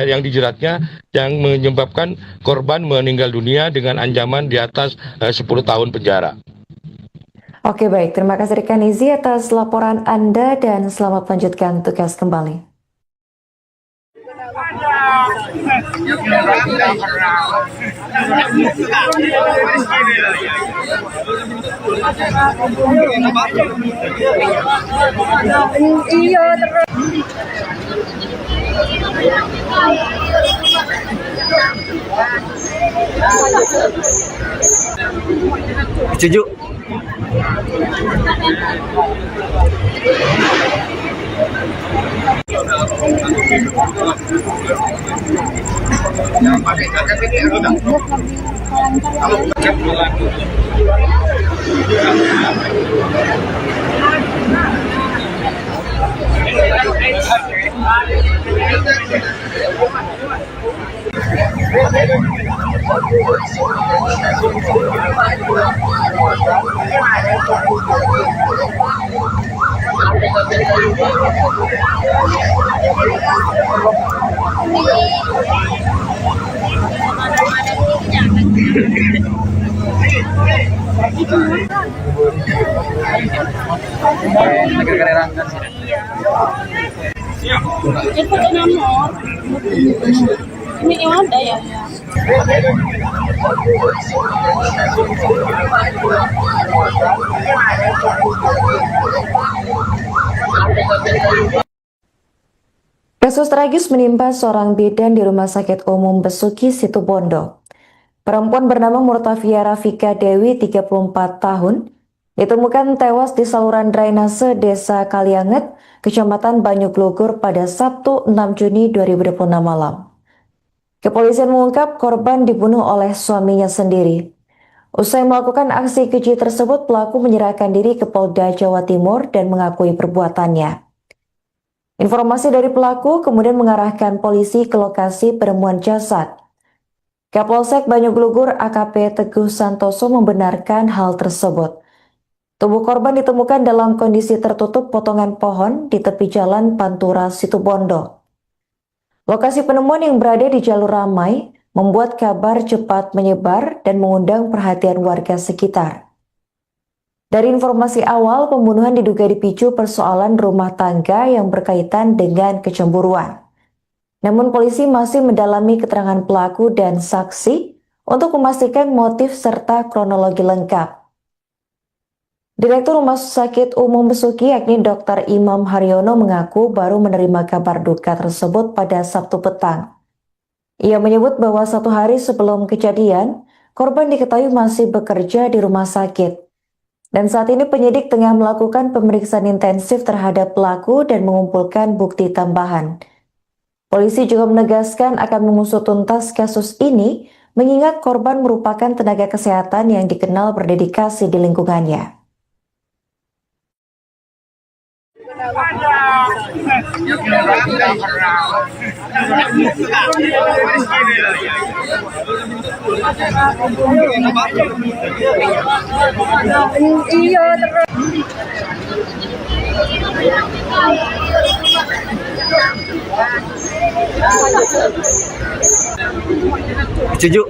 yang dijeratnya yang menyebabkan korban meninggal dunia dengan ancaman di atas 10 tahun penjara. Oke, baik. Terima kasih rekan Izzy atas laporan Anda dan selamat melanjutkan tugas kembali. Iya, terus. Setuju. Itu nomor. Ini yang ada ya. Kasus tragis menimpa seorang bidan di Rumah Sakit Umum Besuki, Situbondo. Perempuan bernama Murtafia Rafika Dewi, 34 tahun, ditemukan tewas di saluran drainase Desa Kalianget, Kecamatan Banyuglugur pada Sabtu 6 Juni 2026 malam. Kepolisian mengungkap korban dibunuh oleh suaminya sendiri. Usai melakukan aksi keji tersebut, pelaku menyerahkan diri ke Polda Jawa Timur dan mengakui perbuatannya. Informasi dari pelaku kemudian mengarahkan polisi ke lokasi penemuan jasad. Kapolsek Banyuglugur AKP Teguh Santoso membenarkan hal tersebut. Tubuh korban ditemukan dalam kondisi tertutup potongan pohon di tepi jalan Pantura, Situbondo. Lokasi penemuan yang berada di jalur ramai membuat kabar cepat menyebar dan mengundang perhatian warga sekitar. Dari informasi awal, pembunuhan diduga dipicu persoalan rumah tangga yang berkaitan dengan kecemburuan. Namun polisi masih mendalami keterangan pelaku dan saksi untuk memastikan motif serta kronologi lengkap. Direktur Rumah Sakit Umum Besuki yakni Dr. Imam Haryono mengaku baru menerima kabar duka tersebut pada Sabtu petang. Ia menyebut bahwa 1 hari sebelum kejadian, korban diketahui masih bekerja di rumah sakit. Dan saat ini penyidik tengah melakukan pemeriksaan intensif terhadap pelaku dan mengumpulkan bukti tambahan. Polisi juga menegaskan akan mengusut tuntas kasus ini, mengingat korban merupakan tenaga kesehatan yang dikenal berdedikasi di lingkungannya. Iya terus. Setuju.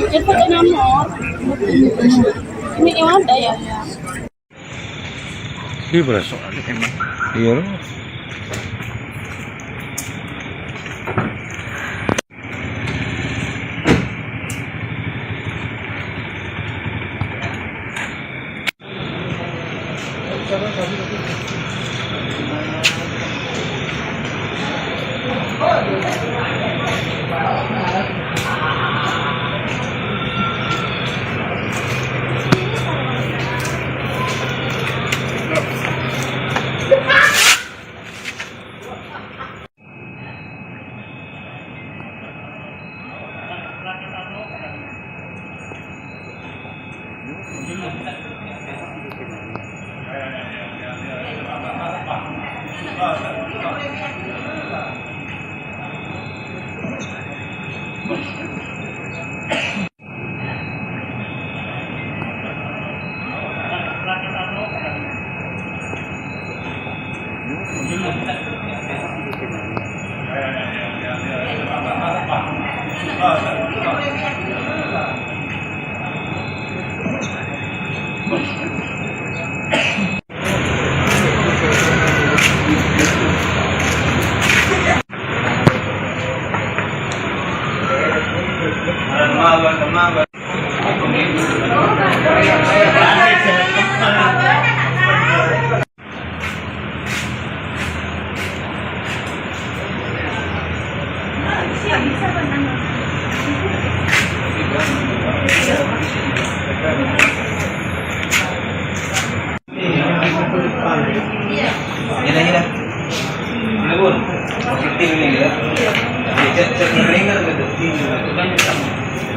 Itu nomor. Ini yang ada ya. Iya berasa. Iya.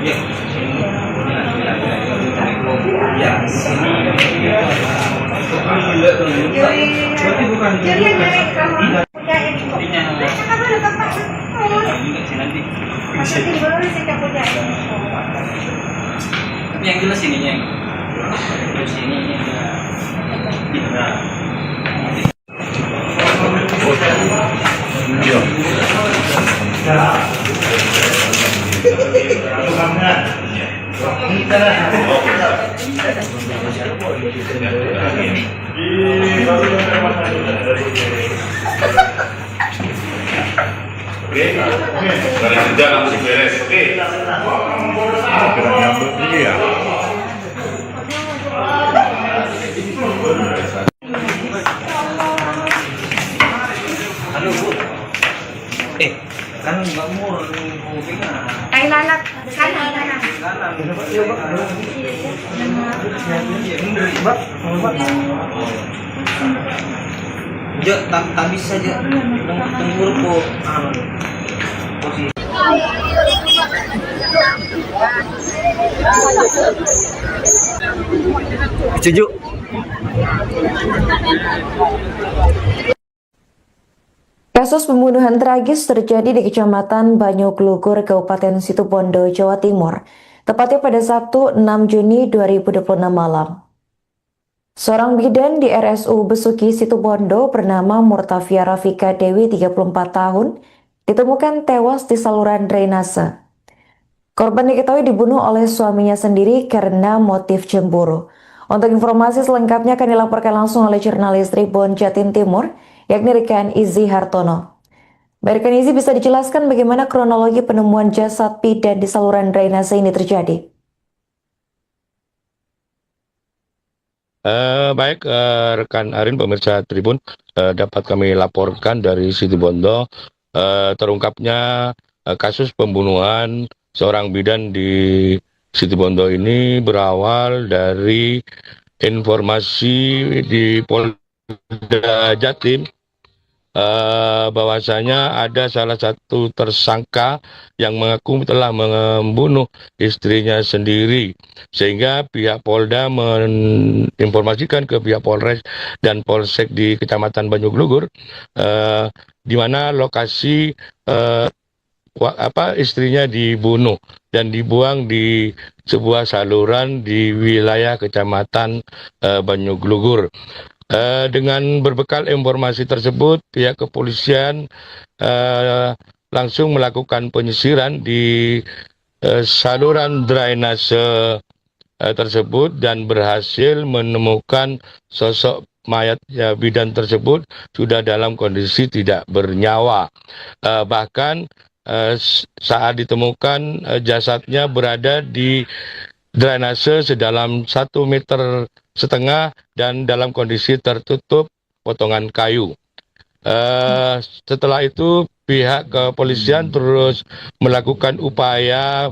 Ya, ya, sini berarti bukan Jadi yang dari kamu punya ini kok. Ininya. Biasa kamu ada bapak handphone. Enggak sih nanti. Masa timbul sih kamu punya ini. Tapi yang jelas ininya. Terus ininya. Nah. Oke, dari kerja langsung beres. Oke. Gerak nyambung ini ya. Halo Bu. Kan Mbak Mur mau pegang. Ay lalat kanan kanan. Ya, tak bisa aja. Tunggu po. Posisi. Setuju. Kasus pembunuhan tragis terjadi di Kecamatan Banyuglugur, Kabupaten Situbondo, Jawa Timur, tepatnya pada Sabtu 6 Juni 2026 malam. Seorang bidan di RSU Besuki Situbondo bernama Murtafia Rafika Dewi, 34 tahun, ditemukan tewas di saluran drainase. Korban diketahui dibunuh oleh suaminya sendiri karena motif cemburu. Untuk informasi selengkapnya akan dilaporkan langsung oleh jurnalis Tribun Jatim Timur, yakni Rekan Izzy Hartono. Rekan Izzy, bisa dijelaskan bagaimana kronologi penemuan jasad bidan di saluran drainase ini terjadi? Baik, rekan Arin, pemirsa Tribun, dapat kami laporkan dari Situbondo terungkapnya kasus pembunuhan seorang bidan di Situbondo ini berawal dari informasi di Polda Jatim bahwasanya ada salah satu tersangka yang mengaku telah membunuh istrinya sendiri, sehingga pihak Polda menginformasikan ke pihak Polres dan Polsek di Kecamatan Banyuglugur di mana lokasi istrinya dibunuh dan dibuang di sebuah saluran di wilayah Kecamatan Banyuglugur. Dengan berbekal informasi tersebut, pihak kepolisian langsung melakukan penyisiran di saluran drainase tersebut dan berhasil menemukan sosok mayat bidan tersebut sudah dalam kondisi tidak bernyawa. Bahkan saat ditemukan jasadnya berada di drainase sedalam 1,5 meter dan dalam kondisi tertutup potongan kayu. Setelah itu pihak kepolisian terus melakukan upaya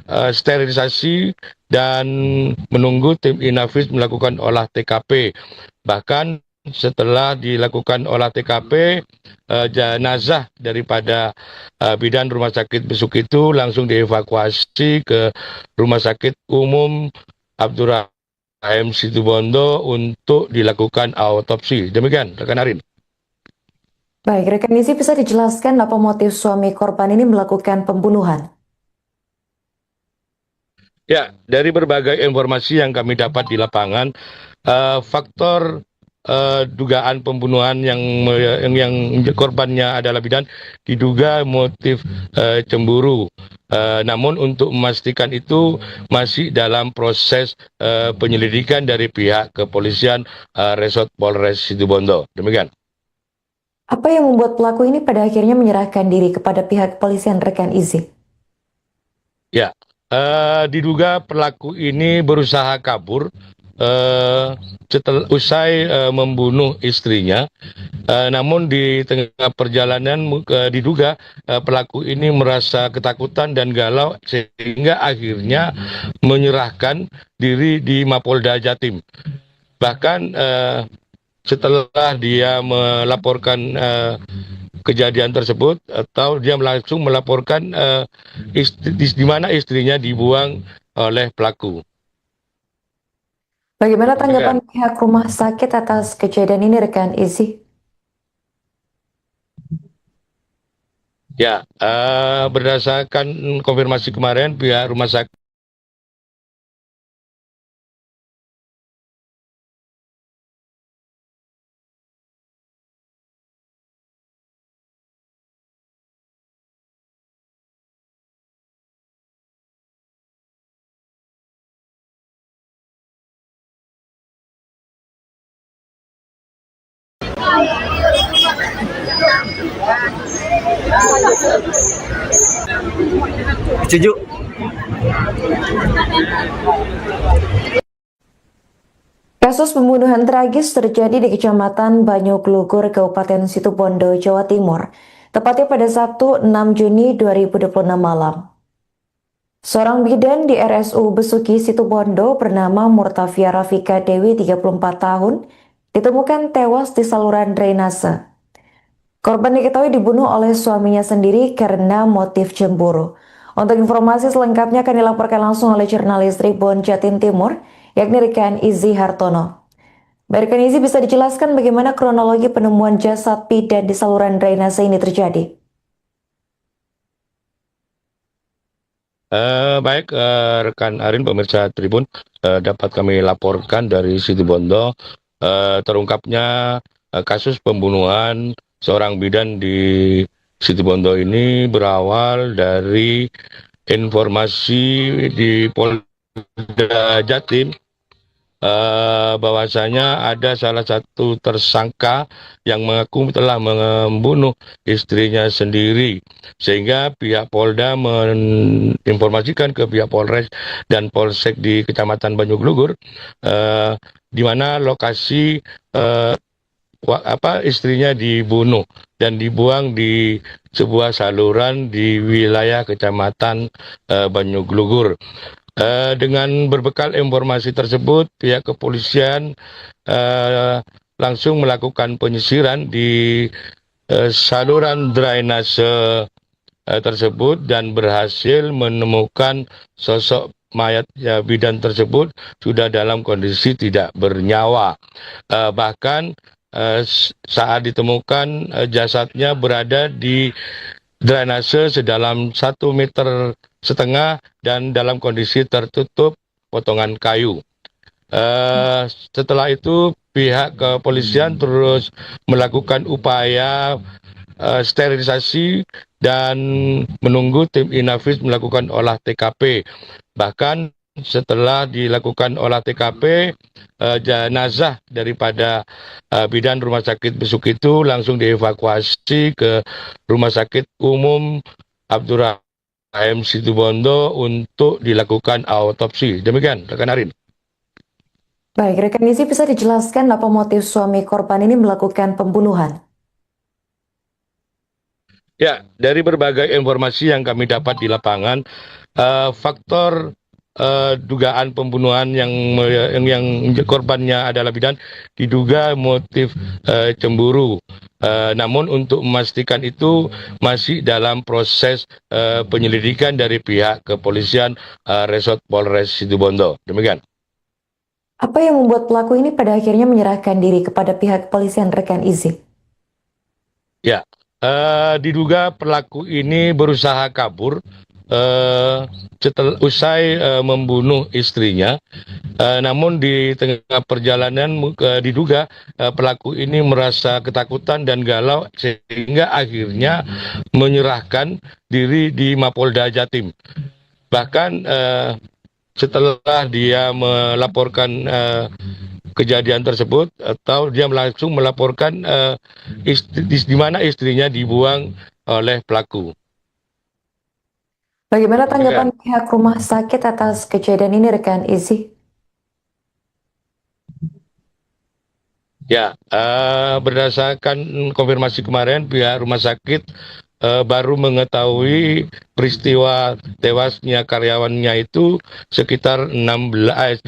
sterilisasi dan menunggu tim Inavis melakukan olah TKP. Bahkan setelah dilakukan olah TKP, jenazah daripada bidan Rumah Sakit Besuk itu langsung dievakuasi ke Rumah Sakit Umum Abdurrahim Situbondo untuk dilakukan autopsi. Demikian, rekan Arin. Baik, rekan Izzy, bisa dijelaskan apa motif suami korban ini melakukan pembunuhan? Ya, dari berbagai informasi yang kami dapat di lapangan, faktor dugaan pembunuhan yang korbannya adalah bidan diduga motif cemburu. Namun untuk memastikan itu masih dalam proses penyelidikan dari pihak kepolisian Resort Polres Situbondo. Demikian. Apa yang membuat pelaku ini pada akhirnya menyerahkan diri kepada pihak kepolisian, rekan Izzy? Ya, diduga pelaku ini berusaha kabur setelah usai membunuh istrinya. Namun di tengah perjalanan diduga pelaku ini merasa ketakutan dan galau sehingga akhirnya menyerahkan diri di Mapolda Jatim. Bahkan setelah dia melaporkan kejadian tersebut atau dia langsung melaporkan di mana istrinya dibuang oleh pelaku. Bagaimana tanggapan pihak rumah sakit atas kejadian ini, rekan Izzy? Ya, berdasarkan konfirmasi kemarin pihak rumah sakit Setuju. Kasus pembunuhan tragis terjadi di Kecamatan Banyuglugur, Kabupaten Situbondo, Jawa Timur, tepatnya pada Sabtu 6 Juni 2026 malam. Seorang bidan di RSU Besuki, Situbondo bernama Murtafia Rafika Dewi, 34 tahun, ditemukan tewas di saluran drainase. Korban diketahui dibunuh oleh suaminya sendiri karena motif cemburu. Untuk informasi selengkapnya akan dilaporkan langsung oleh jurnalis Tribun Jatim Timur, yakni rekan Izzy Hartono. Rekan Izzy, bisa dijelaskan bagaimana kronologi penemuan jasad bidan di saluran drainase ini terjadi? Baik, rekan Arin, pemirsa Tribun, dapat kami laporkan dari Situbondo terungkapnya kasus pembunuhan seorang bidan di Situbondo ini berawal dari informasi di Polda Jatim bahwasanya ada salah satu tersangka yang mengaku telah membunuh istrinya sendiri, sehingga pihak Polda menginformasikan ke pihak Polres dan Polsek di Kecamatan Banyuglugur di mana lokasi istrinya dibunuh dan dibuang di sebuah saluran di wilayah Kecamatan Banyuglugur. Dengan berbekal informasi tersebut, pihak kepolisian langsung melakukan penyisiran di saluran drainase tersebut dan berhasil menemukan sosok mayat bidan tersebut sudah dalam kondisi tidak bernyawa. Bahkan saat ditemukan jasadnya berada di drainase sedalam 1,5 meter dan dalam kondisi tertutup potongan kayu. Setelah itu pihak kepolisian terus melakukan upaya sterilisasi dan menunggu tim Inavis melakukan olah TKP. Bahkan setelah dilakukan olah TKP, jenazah daripada bidan Rumah Sakit Besuk itu langsung dievakuasi ke Rumah Sakit Umum Abdurrahim Situbondo untuk dilakukan autopsi. Demikian, rekan Arin. Baik, rekan Izzy, bisa dijelaskan apa motif suami korban ini melakukan pembunuhan? Ya, dari berbagai informasi yang kami dapat di lapangan, faktor dugaan pembunuhan yang korbannya adalah bidan diduga motif cemburu. Namun untuk memastikan itu masih dalam proses penyelidikan dari pihak kepolisian Resort Polres Situbondo. Demikian. Apa yang membuat pelaku ini pada akhirnya menyerahkan diri kepada pihak kepolisian, rekan Izzy? Ya, diduga pelaku ini berusaha kabur setelah usai membunuh istrinya. Namun di tengah perjalanan diduga pelaku ini merasa ketakutan dan galau sehingga akhirnya menyerahkan diri di Mapolda Jatim. Bahkan setelah dia melaporkan kejadian tersebut atau dia langsung melaporkan di mana istrinya dibuang oleh pelaku. Bagaimana tanggapan pihak rumah sakit atas kejadian ini, rekan Izzy? Ya, berdasarkan konfirmasi kemarin pihak rumah sakit baru mengetahui peristiwa tewasnya karyawannya itu sekitar 18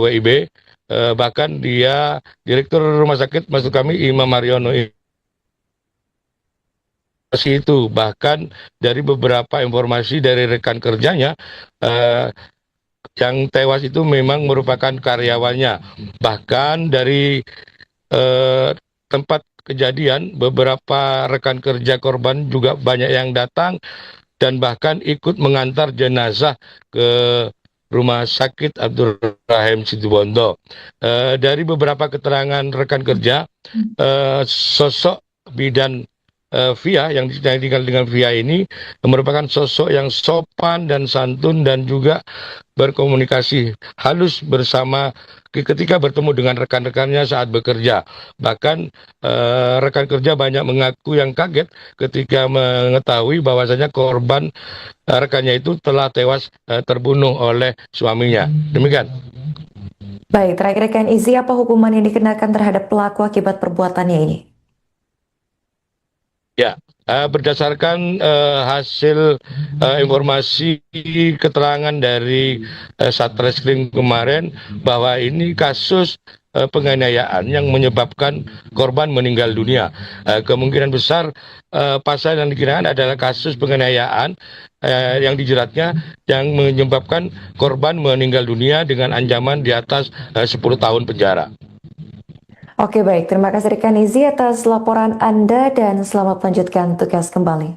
WIB. Bahkan dia Direktur Rumah Sakit maksud kami Imam Mariono itu. Bahkan dari beberapa informasi dari rekan kerjanya, yang tewas itu memang merupakan karyawannya. Bahkan dari tempat kejadian, beberapa rekan kerja korban juga banyak yang datang dan bahkan ikut mengantar jenazah ke Rumah Sakit Abdul Rahim Situbondo. Dari beberapa keterangan rekan kerja, sosok bidan Via yang tinggal dengan Via ini merupakan sosok yang sopan dan santun dan juga berkomunikasi halus bersama ketika bertemu dengan rekan-rekannya saat bekerja. Bahkan rekan kerja banyak mengaku yang kaget ketika mengetahui bahwasanya korban rekannya itu telah tewas terbunuh oleh suaminya. Demikian. Baik, terakhir rekan Izi, apa hukuman yang dikenakan terhadap pelaku akibat perbuatannya ini? Ya, berdasarkan hasil informasi keterangan dari Satreskrim kemarin bahwa ini kasus penganiayaan yang menyebabkan korban meninggal dunia. Kemungkinan besar pasal yang dikenakan adalah kasus penganiayaan yang dijeratnya yang menyebabkan korban meninggal dunia dengan ancaman di atas 10 tahun penjara. Oke, baik. Terima kasih rekan Izi atas laporan Anda dan selamat melanjutkan tugas kembali.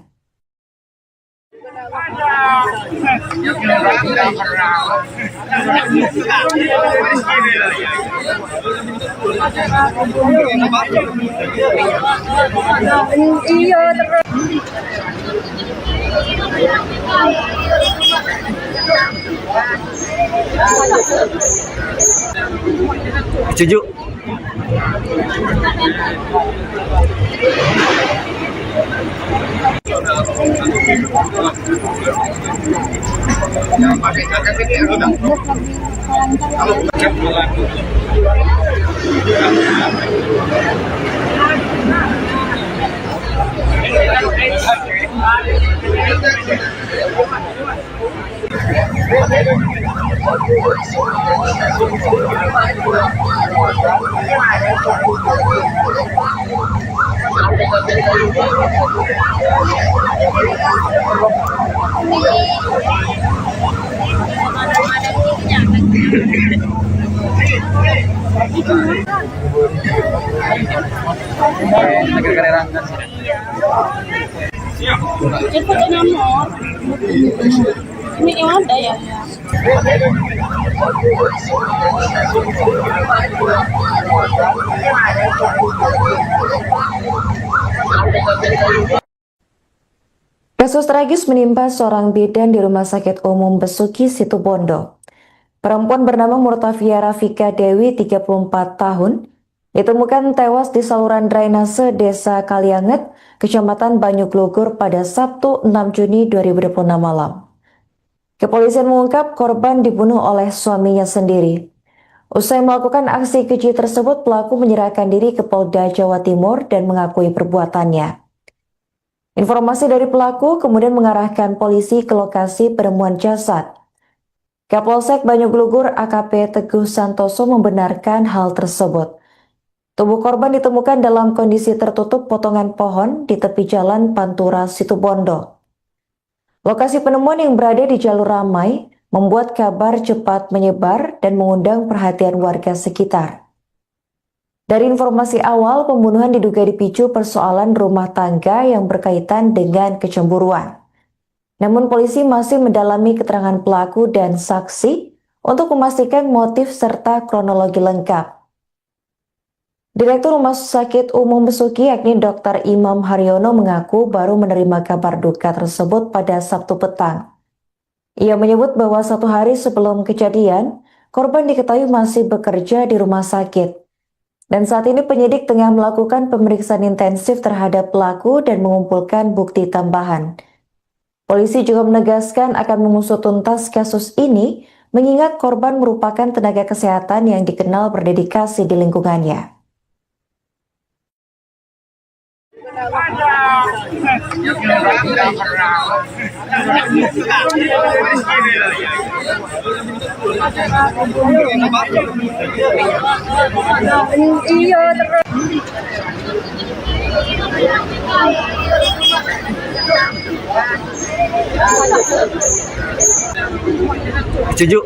Setuju. Itu nomor. Ini yang ada ya. Kasus tragis menimpa seorang bidan di Rumah Sakit Umum Besuki Situbondo. Perempuan bernama Murtafia Rafika Dewi, 34 tahun, ditemukan tewas di saluran drainase Desa Kalianget, Kecamatan Banyuglugur pada Sabtu 6 Juni 2026 malam. Kepolisian mengungkap korban dibunuh oleh suaminya sendiri. Usai melakukan aksi keji tersebut, pelaku menyerahkan diri ke Polda Jawa Timur dan mengakui perbuatannya. Informasi dari pelaku kemudian mengarahkan polisi ke lokasi penemuan jasad. Kapolsek Banyuglugur AKP Teguh Santoso membenarkan hal tersebut. Tubuh korban ditemukan dalam kondisi tertutup potongan pohon di tepi jalan Pantura Situbondo. Lokasi penemuan yang berada di jalur ramai membuat kabar cepat menyebar dan mengundang perhatian warga sekitar. Dari informasi awal, pembunuhan diduga dipicu persoalan rumah tangga yang berkaitan dengan kecemburuan. Namun polisi masih mendalami keterangan pelaku dan saksi untuk memastikan motif serta kronologi lengkap. Direktur Rumah Sakit Umum Besuki yakni Dr. Imam Haryono mengaku baru menerima kabar duka tersebut pada Sabtu petang. Ia menyebut bahwa 1 hari sebelum kejadian, korban diketahui masih bekerja di rumah sakit. Dan saat ini penyidik tengah melakukan pemeriksaan intensif terhadap pelaku dan mengumpulkan bukti tambahan. Polisi juga menegaskan akan mengusut tuntas kasus ini, mengingat korban merupakan tenaga kesehatan yang dikenal berdedikasi di lingkungannya. Iya terus. Setuju.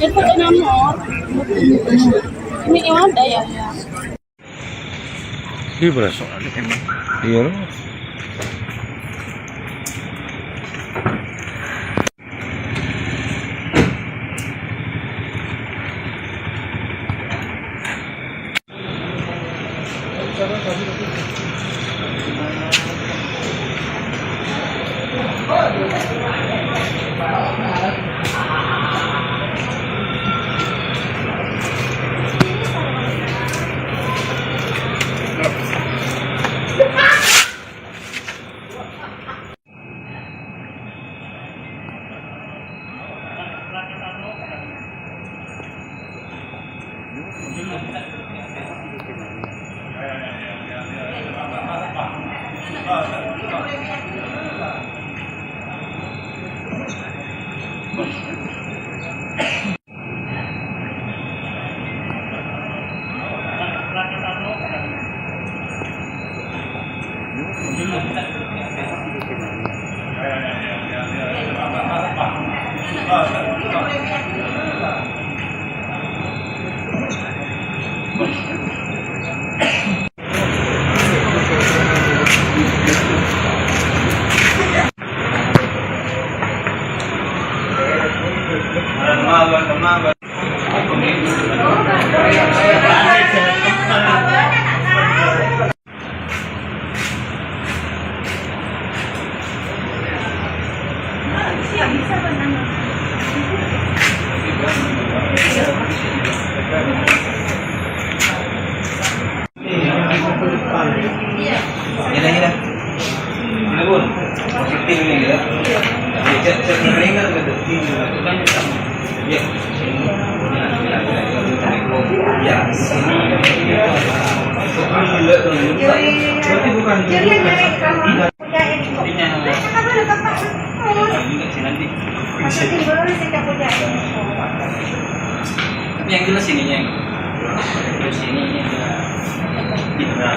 Itu nomor. Ini yang ada ya. Iya berasa. Iya. Yang jelas ininya. Terus ininya Indra.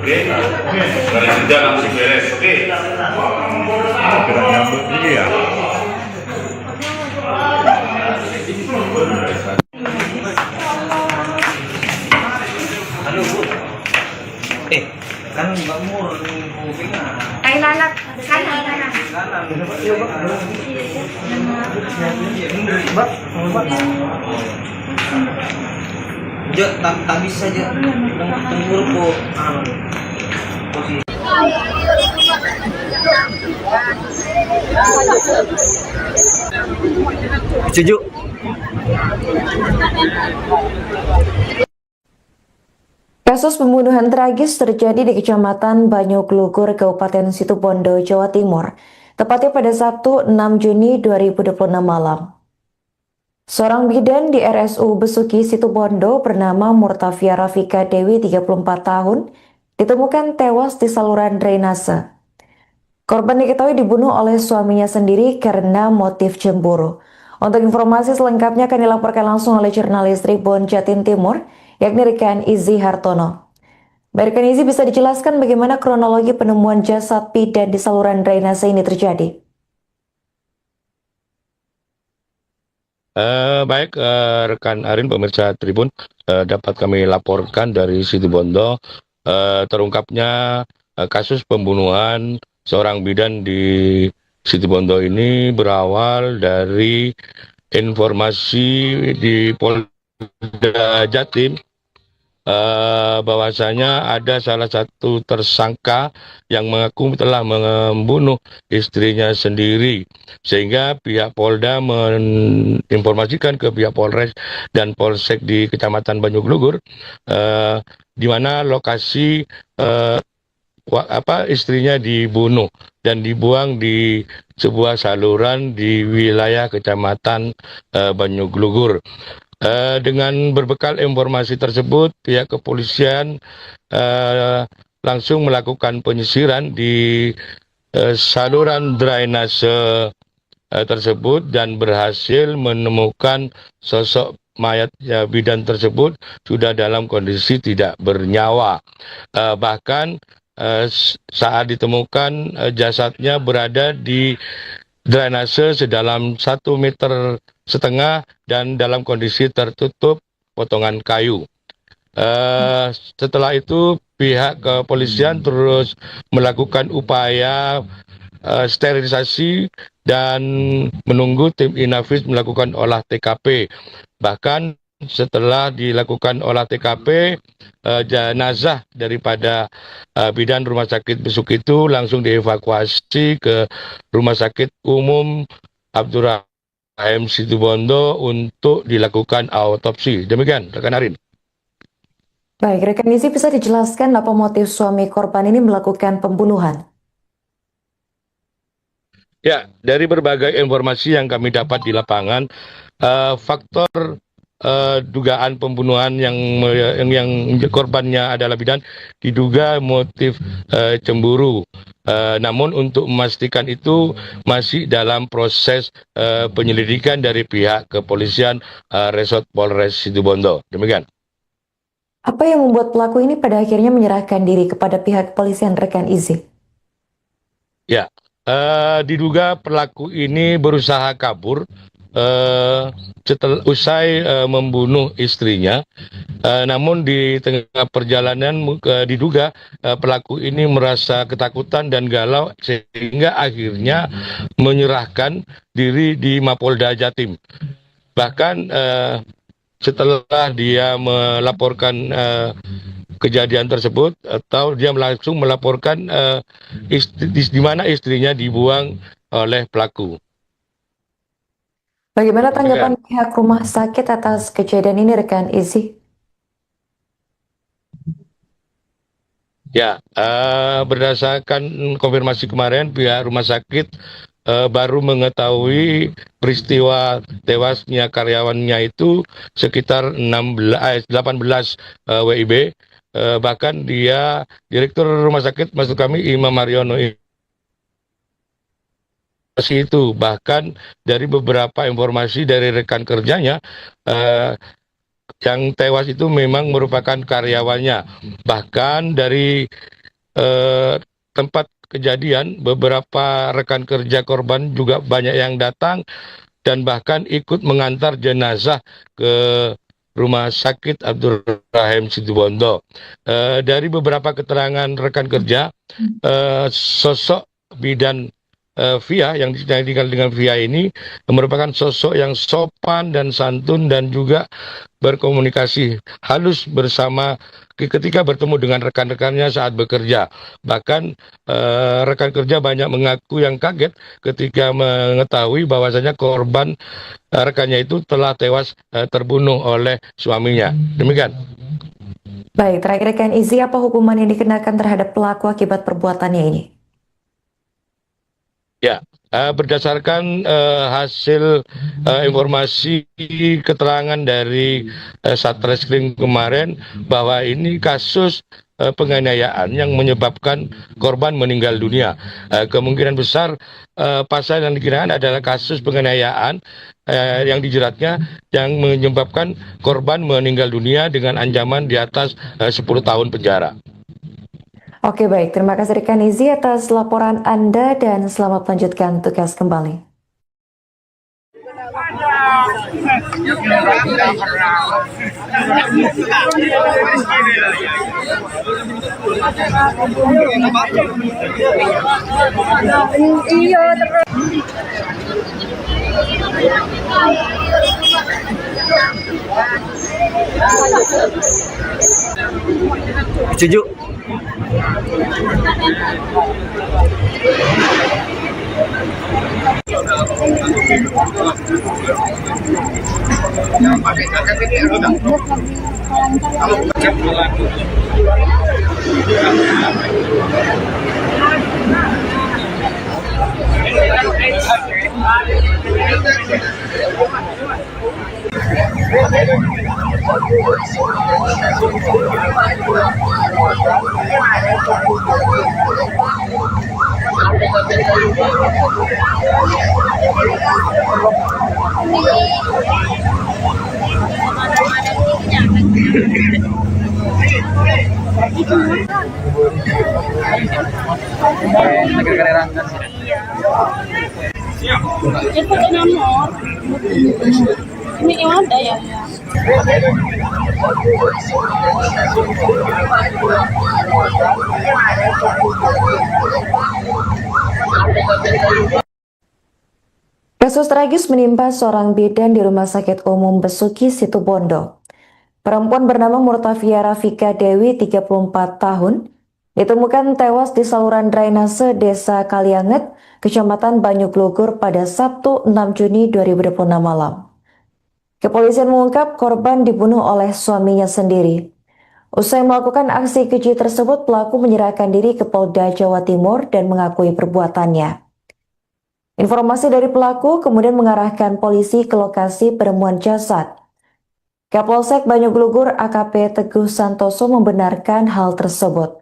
Oke, dari kerja langsung beres. Oke. Gerak nyambut ini ya. Halo Bu. Kan Mbak Mur ngomongnya. Ay lalat, kanan. Tak bisa aja. Tunggu po. Posisi. Setuju. Kasus pembunuhan tragis terjadi di Kecamatan Banyuglugur, Kabupaten Situbondo, Jawa Timur, tepatnya pada Sabtu 6 Juni 2026 malam. Seorang bidan di RSU Besuki, Situbondo bernama Murtafia Rafika Dewi, 34 tahun, ditemukan tewas di saluran drainase. Korban diketahui dibunuh oleh suaminya sendiri karena motif cemburu. Untuk informasi selengkapnya akan dilaporkan langsung oleh jurnalis Tribun Jatim Timur, yakni Rekan Izzy Hartono. Rekan Izzy, bisa dijelaskan bagaimana kronologi penemuan jasad bidan di saluran drainase ini terjadi? Baik, rekan Arin, pemirsa Tribun, dapat kami laporkan dari Situbondo terungkapnya kasus pembunuhan seorang bidan di Situbondo ini berawal dari informasi di Polda Jatim, bahwasanya ada salah satu tersangka yang mengaku telah membunuh istrinya sendiri, sehingga pihak Polda menginformasikan ke pihak Polres dan Polsek di Kecamatan Banyuglugur, di mana lokasi istrinya dibunuh dan dibuang di sebuah saluran di wilayah Kecamatan Banyuglugur. Dengan berbekal informasi tersebut, pihak kepolisian langsung melakukan penyisiran di saluran drainase tersebut dan berhasil menemukan sosok mayat bidan tersebut sudah dalam kondisi tidak bernyawa. Bahkan saat ditemukan jasadnya berada di drainase sedalam 1,5 meter dan dalam kondisi tertutup potongan kayu. Setelah itu pihak kepolisian terus melakukan upaya sterilisasi dan menunggu tim Inavis melakukan olah TKP. Bahkan setelah dilakukan olah TKP, jenazah daripada bidan Rumah Sakit Besuk itu langsung dievakuasi ke Rumah Sakit Umum Abdurrahim Situbondo untuk dilakukan autopsi. Demikian, rekan Arin. Baik, rekan Izzy, bisa dijelaskan apa motif suami korban ini melakukan pembunuhan? Ya, dari berbagai informasi yang kami dapat di lapangan, faktor dugaan pembunuhan yang korbannya adalah bidan diduga motif cemburu. Namun untuk memastikan itu masih dalam proses penyelidikan dari pihak kepolisian Resort Polres Situbondo. Demikian. Apa yang membuat pelaku ini pada akhirnya menyerahkan diri kepada pihak kepolisian, rekan Izzy? Ya, diduga pelaku ini berusaha kabur setelah usai membunuh istrinya. Namun di tengah perjalanan diduga pelaku ini merasa ketakutan dan galau sehingga akhirnya menyerahkan diri di Mapolda Jatim. Bahkan setelah dia melaporkan kejadian tersebut, atau dia langsung melaporkan di mana istrinya dibuang oleh pelaku. Bagaimana tanggapan pihak rumah sakit atas kejadian ini, rekan Izzy? Ya, berdasarkan konfirmasi kemarin, pihak rumah sakit baru mengetahui peristiwa tewasnya karyawannya itu sekitar 18 WIB. Bahkan dia, Direktur Rumah Sakit, maksud kami Imam Mariono itu, bahkan dari beberapa informasi dari rekan kerjanya, yang tewas itu memang merupakan karyawannya. Bahkan dari tempat kejadian, beberapa rekan kerja korban juga banyak yang datang dan bahkan ikut mengantar jenazah ke Rumah Sakit Abdurrahim Situbondo. Dari beberapa keterangan rekan kerja, sosok bidan Via yang dikenal dengan Via ini merupakan sosok yang sopan dan santun dan juga berkomunikasi halus bersama ketika bertemu dengan rekan-rekannya saat bekerja. Bahkan rekan kerja banyak mengaku yang kaget ketika mengetahui bahwasanya korban rekannya itu telah tewas terbunuh oleh suaminya. Demikian. Baik, terakhir rekan Izzy, apa hukuman yang dikenakan terhadap pelaku akibat perbuatannya ini? Ya, berdasarkan hasil informasi keterangan dari Satreskrim kemarin bahwa ini kasus penganiayaan yang menyebabkan korban meninggal dunia. Kemungkinan besar pasal yang dikenakan adalah kasus penganiayaan yang dijeratnya yang menyebabkan korban meninggal dunia dengan ancaman di atas 10 tahun penjara. Oke, baik. Terima kasih rekan Izzy atas laporan Anda dan selamat melanjutkan tugas kembali. Setuju. Itu ada nomor. Ini yang ada ya. Kasus tragis menimpa seorang bidan di Rumah Sakit Umum Besuki, Situbondo. Perempuan bernama Murtafia Rafika Dewi, 34 tahun, ditemukan tewas di saluran drainase Desa Kalianget, Kecamatan Banyuglugur pada Sabtu 6 Juni 2026 malam. Kepolisian mengungkap korban dibunuh oleh suaminya sendiri. Usai melakukan aksi keji tersebut, pelaku menyerahkan diri ke Polda Jawa Timur dan mengakui perbuatannya. Informasi dari pelaku kemudian mengarahkan polisi ke lokasi penemuan jasad. Kapolsek Banyuglugur AKP Teguh Santoso membenarkan hal tersebut.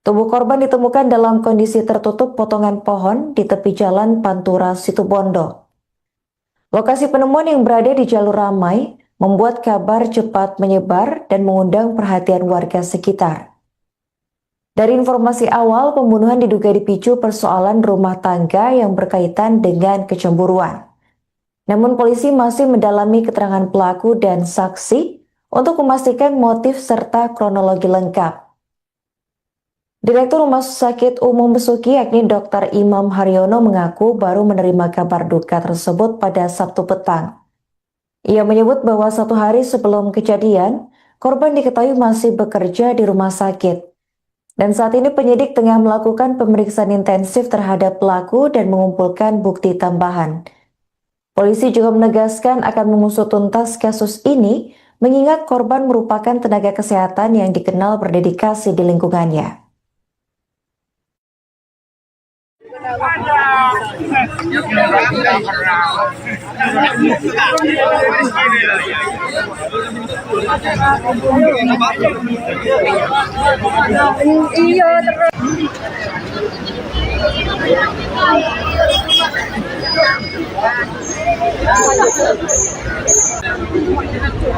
Tubuh korban ditemukan dalam kondisi tertutup potongan pohon di tepi jalan Pantura, Situbondo. Lokasi penemuan yang berada di jalur ramai membuat kabar cepat menyebar dan mengundang perhatian warga sekitar. Dari informasi awal, pembunuhan diduga dipicu persoalan rumah tangga yang berkaitan dengan kecemburuan. Namun polisi masih mendalami keterangan pelaku dan saksi untuk memastikan motif serta kronologi lengkap. Direktur Rumah Sakit Umum Besuki yakni Dr. Imam Haryono mengaku baru menerima kabar duka tersebut pada Sabtu petang. Ia menyebut bahwa 1 hari sebelum kejadian, korban diketahui masih bekerja di rumah sakit. Dan saat ini penyidik tengah melakukan pemeriksaan intensif terhadap pelaku dan mengumpulkan bukti tambahan. Polisi juga menegaskan akan mengusut tuntas kasus ini, mengingat korban merupakan tenaga kesehatan yang dikenal berdedikasi di lingkungannya.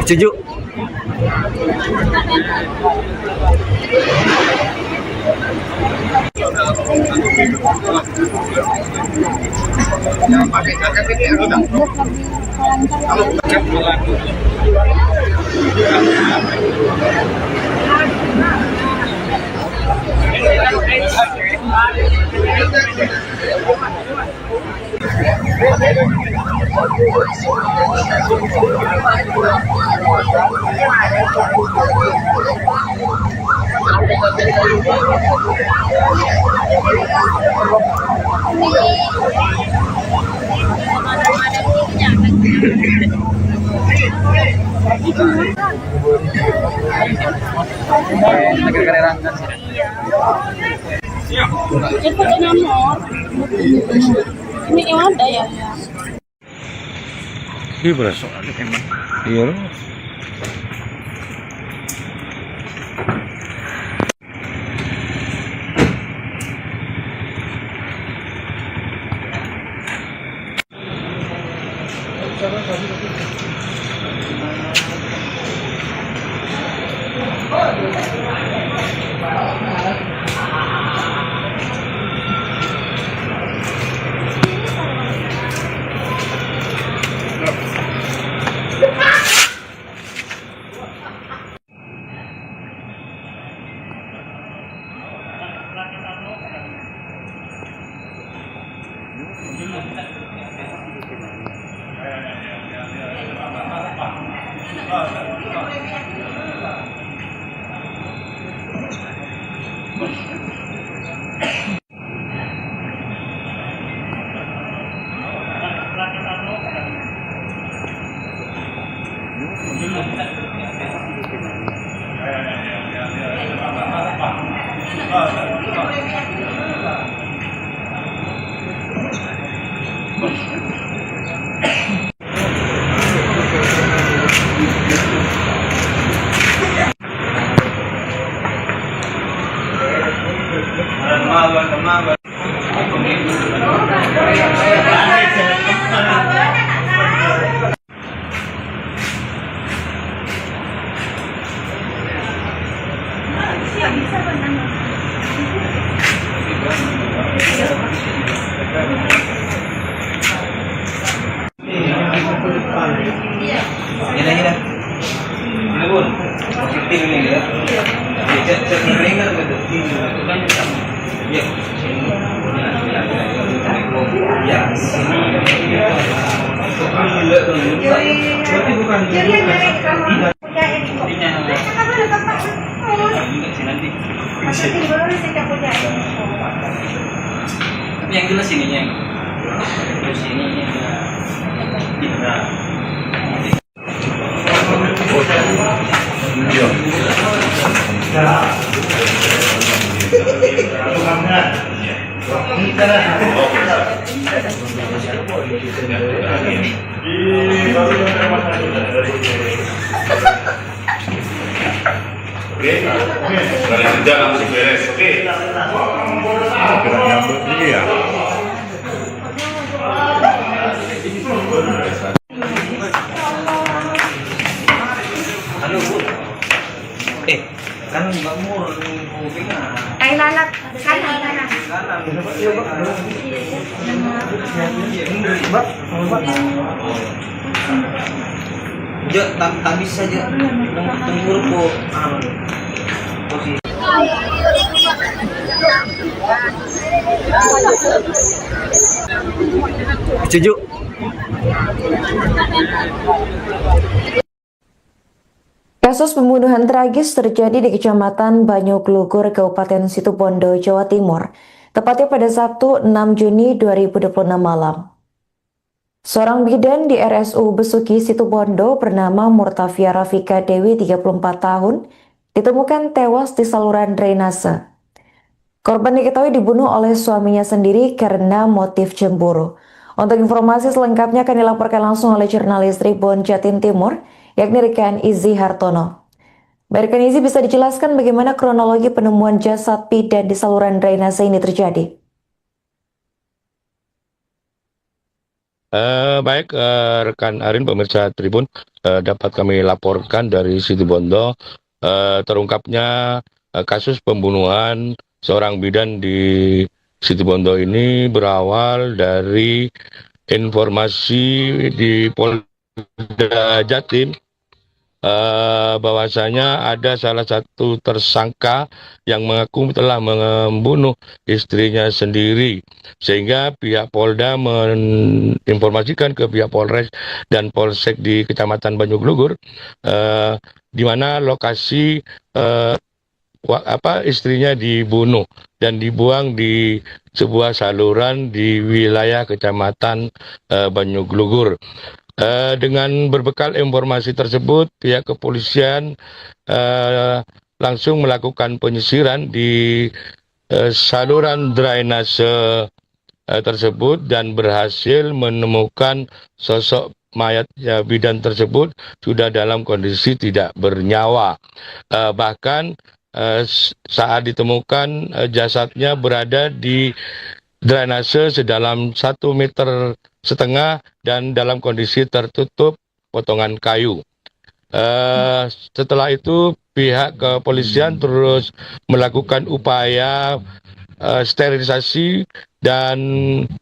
Setuju. Itu ada nomor. Ini yang ada ya. Iya berasa. Iya. Tapi yang jelas ininya, terus ininya Oke, dari kerja langsung beres. Oke. Gerak nyambut ini ya. Halo Bu. Kan Mbak Mur kupingnya. Ay lalat, kanan. Jo, tak bisa Jo. Tunggu po. Posisi. Setuju. Kasus pembunuhan tragis terjadi di Kecamatan Banyuglugur, Kabupaten Situbondo, Jawa Timur, tepatnya pada Sabtu 6 Juni 2026 malam. Seorang bidan di RSU Besuki, Situbondo bernama Murtafia Rafika Dewi, 34 tahun, ditemukan tewas di saluran drainase. Korban diketahui dibunuh oleh suaminya sendiri karena motif cemburu. Untuk informasi selengkapnya akan dilaporkan langsung oleh jurnalis Tribun Jatim Timur, yakni Rekan Izzy Hartono. Rekan Izzy, bisa dijelaskan bagaimana kronologi penemuan jasad bidan di saluran drainase ini terjadi? Baik, rekan Arin, pemirsa Tribun, dapat kami laporkan dari Situbondo terungkapnya kasus pembunuhan seorang bidan di Situbondo ini berawal dari informasi di Polda Jatim bahwasanya ada salah satu tersangka yang mengaku telah membunuh istrinya sendiri, sehingga pihak Polda menginformasikan ke pihak Polres dan Polsek di Kecamatan Banyuglugur di mana lokasi istrinya dibunuh dan dibuang di sebuah saluran di wilayah Kecamatan Banyuglugur. Dengan berbekal informasi tersebut, pihak kepolisian langsung melakukan penyisiran di saluran drainase tersebut dan berhasil menemukan sosok mayat bidan tersebut sudah dalam kondisi tidak bernyawa. Bahkan saat ditemukan jasadnya berada di drainase sedalam 1,5 meter dan dalam kondisi tertutup potongan kayu. Setelah itu pihak kepolisian terus melakukan upaya sterilisasi dan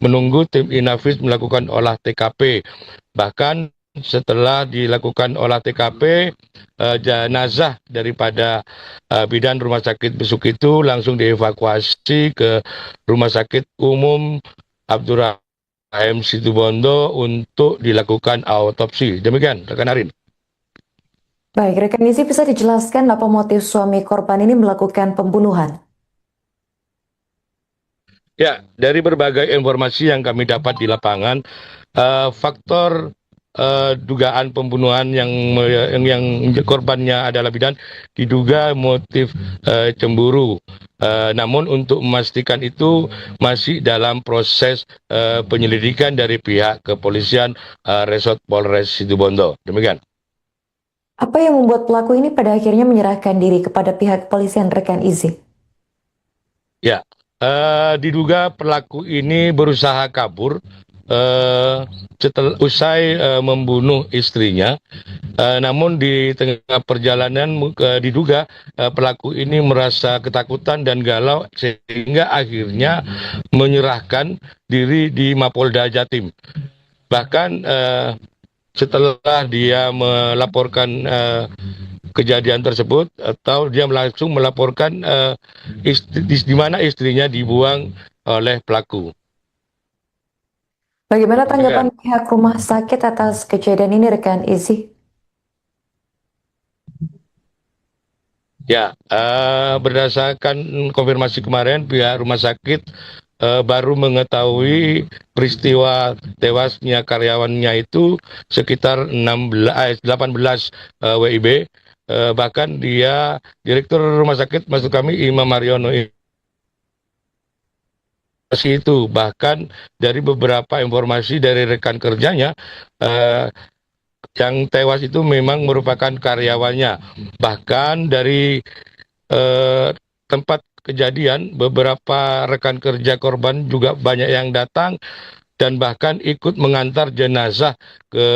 menunggu tim Inavis melakukan olah TKP. Bahkan setelah dilakukan olah TKP, jenazah daripada bidan Rumah Sakit Besuk itu langsung dievakuasi ke Rumah Sakit Umum Abdurrahman HM Situbondo untuk dilakukan autopsi. Demikian, rekan Arin. Baik, rekan Izzy bisa dijelaskan apa motif suami korban ini melakukan pembunuhan? Ya, dari berbagai informasi yang kami dapat di lapangan, faktor dugaan pembunuhan yang korbannya adalah bidan diduga motif cemburu. Namun untuk memastikan itu masih dalam proses penyelidikan dari pihak kepolisian Resort Polres Situbondo. Demikian. Apa yang membuat pelaku ini pada akhirnya menyerahkan diri kepada pihak kepolisian, rekan Izzy? Ya, diduga pelaku ini berusaha kabur setelah usai membunuh istrinya. Namun di tengah perjalanan diduga pelaku ini merasa ketakutan dan galau sehingga akhirnya menyerahkan diri di Mapolda Jatim. Bahkan setelah dia melaporkan kejadian tersebut atau dia langsung melaporkan di mana istrinya dibuang oleh pelaku. Bagaimana tanggapan pihak rumah sakit atas kejadian ini, rekan Izzy? Ya, berdasarkan konfirmasi kemarin pihak rumah sakit baru mengetahui peristiwa tewasnya karyawannya itu sekitar 18 WIB. Bahkan dia direktur rumah sakit maksud kami Imam Mariono itu bahkan dari beberapa informasi dari rekan kerjanya yang tewas itu memang merupakan karyawannya. Bahkan dari tempat kejadian beberapa rekan kerja korban juga banyak yang datang dan bahkan ikut mengantar jenazah ke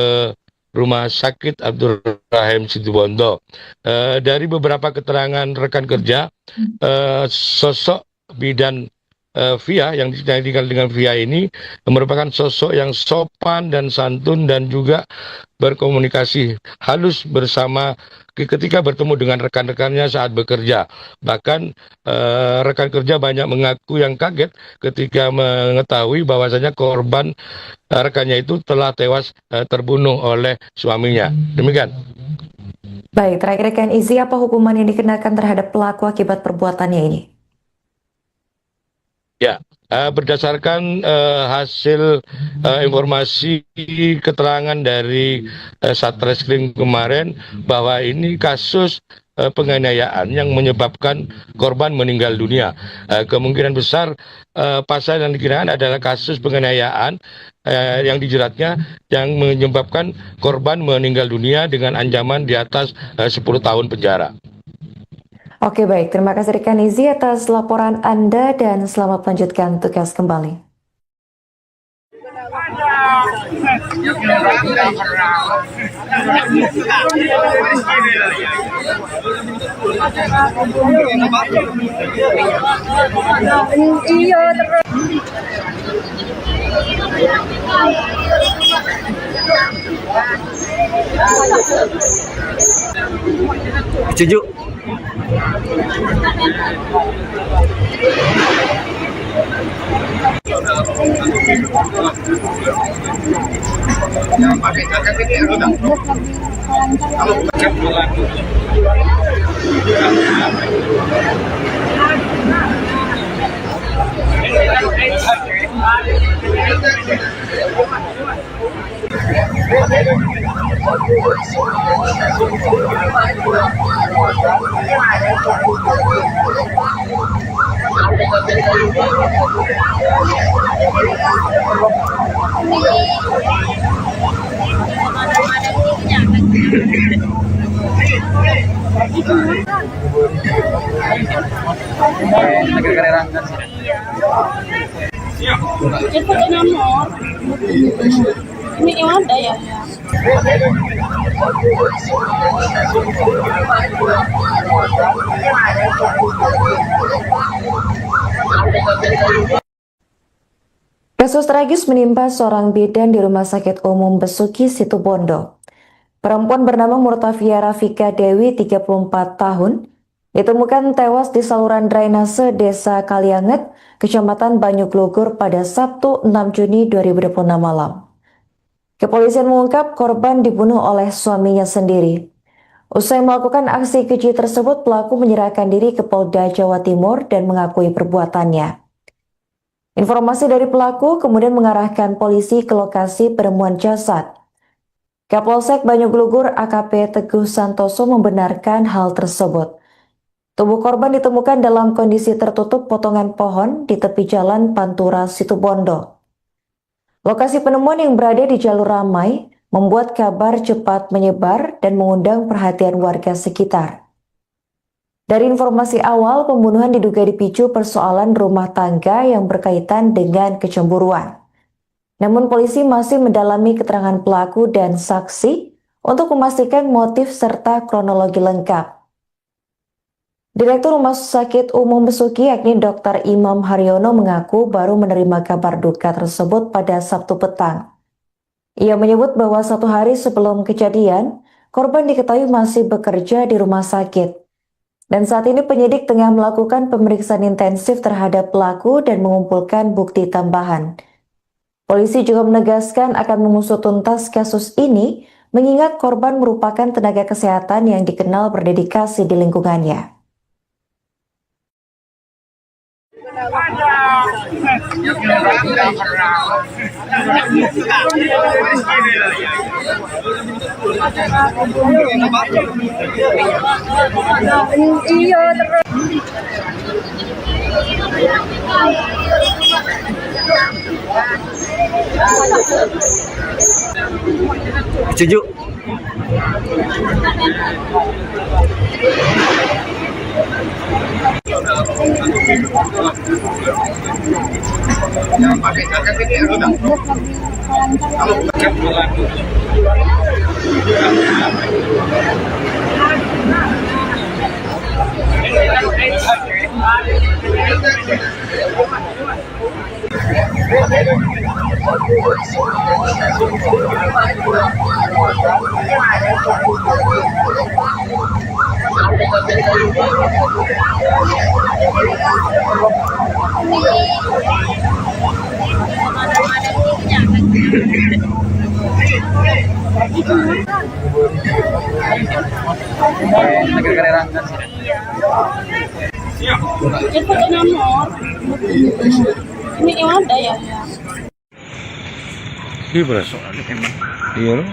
Rumah Sakit Abdul Rahim Situbondo. Dari beberapa keterangan rekan kerja, sosok bidan Via yang dikenal dengan Via ini merupakan sosok yang sopan dan santun dan juga berkomunikasi halus bersama ketika bertemu dengan rekan-rekannya saat bekerja. Bahkan rekan kerja banyak mengaku yang kaget ketika mengetahui bahwasanya korban rekannya itu telah tewas terbunuh oleh suaminya. Demikian. Baik, terakhir rekan Izzy, apa hukuman yang dikenakan terhadap pelaku akibat perbuatannya ini? Ya, berdasarkan hasil informasi keterangan dari Satreskrim kemarin bahwa ini kasus penganiayaan yang menyebabkan korban meninggal dunia. Kemungkinan besar pasal yang dikenakan adalah kasus penganiayaan yang dijeratnya yang menyebabkan korban meninggal dunia dengan ancaman di atas 10 tahun penjara. Oke, baik. Terima kasih rekan Izzy atas laporan Anda dan selamat melanjutkan tugas kembali. Setuju. Itu nomor. Ini yang ada ya. Kasus tragis menimpa seorang bidan di Rumah Sakit Umum Besuki Situbondo. Perempuan bernama Murtafia Rafika Dewi, 34 tahun, ditemukan tewas di saluran drainase Desa Kalianget, Kecamatan Banyuglugur pada Sabtu 6 Juni 2026 malam. Kepolisian mengungkap korban dibunuh oleh suaminya sendiri. Usai melakukan aksi keji tersebut, pelaku menyerahkan diri ke Polda Jawa Timur dan mengakui perbuatannya. Informasi dari pelaku kemudian mengarahkan polisi ke lokasi penemuan jasad. Kapolsek Banyuglugur AKP Teguh Santoso membenarkan hal tersebut. Tubuh korban ditemukan dalam kondisi tertutup potongan pohon di tepi jalan Pantura Situbondo. Lokasi penemuan yang berada di jalur ramai membuat kabar cepat menyebar dan mengundang perhatian warga sekitar. Dari informasi awal, pembunuhan diduga dipicu persoalan rumah tangga yang berkaitan dengan kecemburuan. Namun polisi masih mendalami keterangan pelaku dan saksi untuk memastikan motif serta kronologi lengkap. Direktur Rumah Sakit Umum Besuki yakni Dr. Imam Haryono mengaku baru menerima kabar duka tersebut pada Sabtu petang. Ia menyebut bahwa 1 hari sebelum kejadian, korban diketahui masih bekerja di rumah sakit. Dan saat ini penyidik tengah melakukan pemeriksaan intensif terhadap pelaku dan mengumpulkan bukti tambahan. Polisi juga menegaskan akan mengusut tuntas kasus ini, mengingat korban merupakan tenaga kesehatan yang dikenal berdedikasi di lingkungannya. Setuju. Itu nomor. Ini yang ada ya. Ini berasa. Iya loh.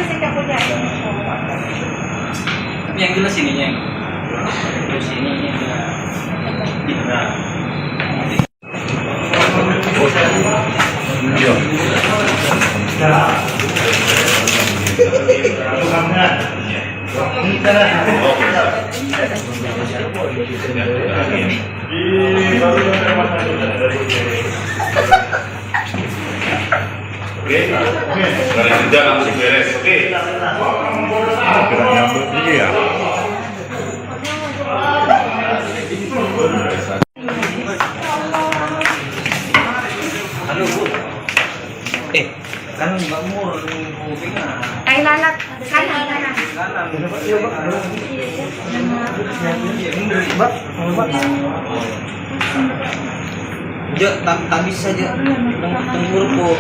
sih punya. Tapi yang jelas ininya. Terus ini udah benar. Oke, dari kerja langsung beres. Oke. Gerak nyambut ini ya. Halo Bu. Kan Mbak Mur kupingnya. Anak kanan. Jo, tak bisa aja. Tunggu Bu.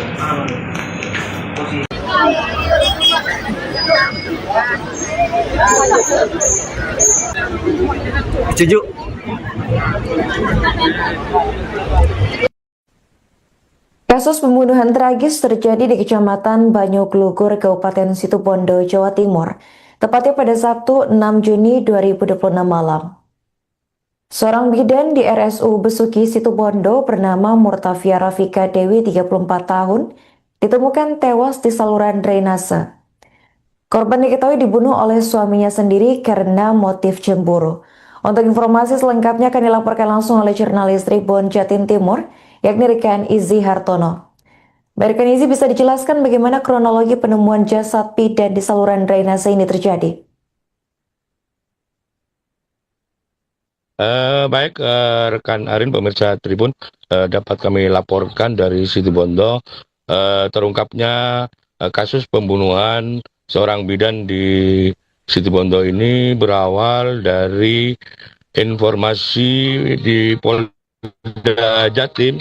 Posisi. Setuju. Kasus pembunuhan tragis terjadi di Kecamatan Banyuglugur, Kabupaten Situbondo, Jawa Timur, tepatnya pada Sabtu 6 Juni 2026 malam. Seorang bidan di RSU Besuki Situbondo bernama Murtafia Rafika Dewi, 34 tahun, ditemukan tewas di saluran drainase. Korban diketahui dibunuh oleh suaminya sendiri karena motif cemburu. Untuk informasi selengkapnya akan dilaporkan langsung oleh jurnalis Tribun Jatim Timur, yakni Rekan Izzy Hartono. Rekan Izzy, bisa dijelaskan bagaimana kronologi penemuan jasad bidan di saluran drainase ini terjadi? Baik, rekan Arin, pemirsa Tribun, dapat kami laporkan dari Situbondo terungkapnya kasus pembunuhan seorang bidan di Situbondo ini berawal dari informasi di Polda Jatim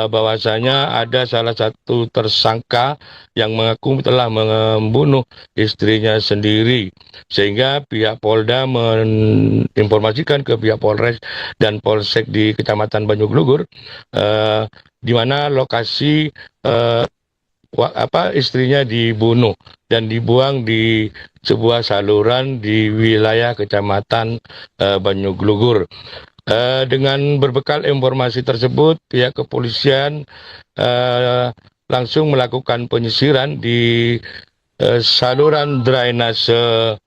bahwasanya ada salah satu tersangka yang mengaku telah membunuh istrinya sendiri, sehingga pihak Polda menginformasikan ke pihak Polres dan Polsek di Kecamatan Banyuglugur di mana lokasi istrinya dibunuh dan dibuang di sebuah saluran di wilayah Kecamatan Banyuglugur. Dengan berbekal informasi tersebut, pihak kepolisian langsung melakukan penyisiran di saluran drainase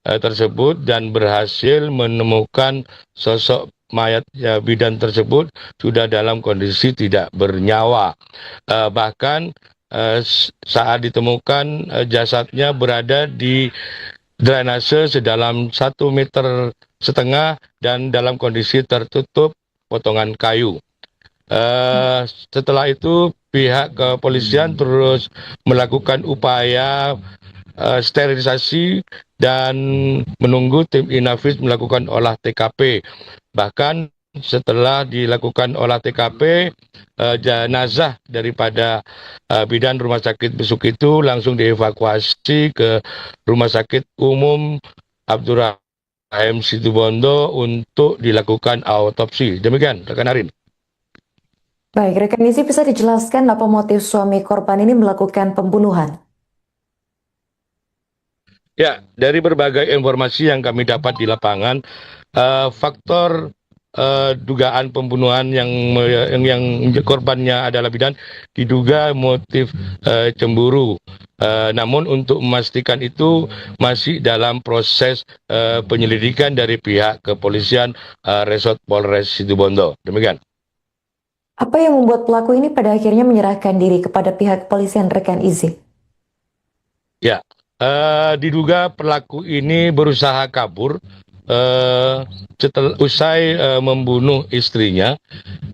tersebut dan berhasil menemukan sosok mayat bidan tersebut sudah dalam kondisi tidak bernyawa. Bahkan saat ditemukan jasadnya berada di drainase sedalam 1,5 meter dan dalam kondisi tertutup potongan kayu. Setelah itu pihak kepolisian terus melakukan upaya sterilisasi dan menunggu tim Inafis melakukan olah TKP. Bahkan setelah dilakukan olah TKP, jenazah daripada bidan Rumah Sakit Besuk itu langsung dievakuasi ke Rumah Sakit Umum Abdurrahim Situbondo untuk dilakukan autopsi. Demikian, rekan Arin. Baik, rekan Izzy, bisa dijelaskan apa motif suami korban ini melakukan pembunuhan? Ya, dari berbagai informasi yang kami dapat di lapangan, faktor dugaan pembunuhan yang korbannya adalah bidan diduga motif cemburu. Namun untuk memastikan itu masih dalam proses penyelidikan dari pihak kepolisian Resort Polres Situbondo. Demikian. Apa yang membuat pelaku ini pada akhirnya menyerahkan diri kepada pihak kepolisian, rekan Izzy? Ya, diduga pelaku ini berusaha kabur setelah usai membunuh istrinya.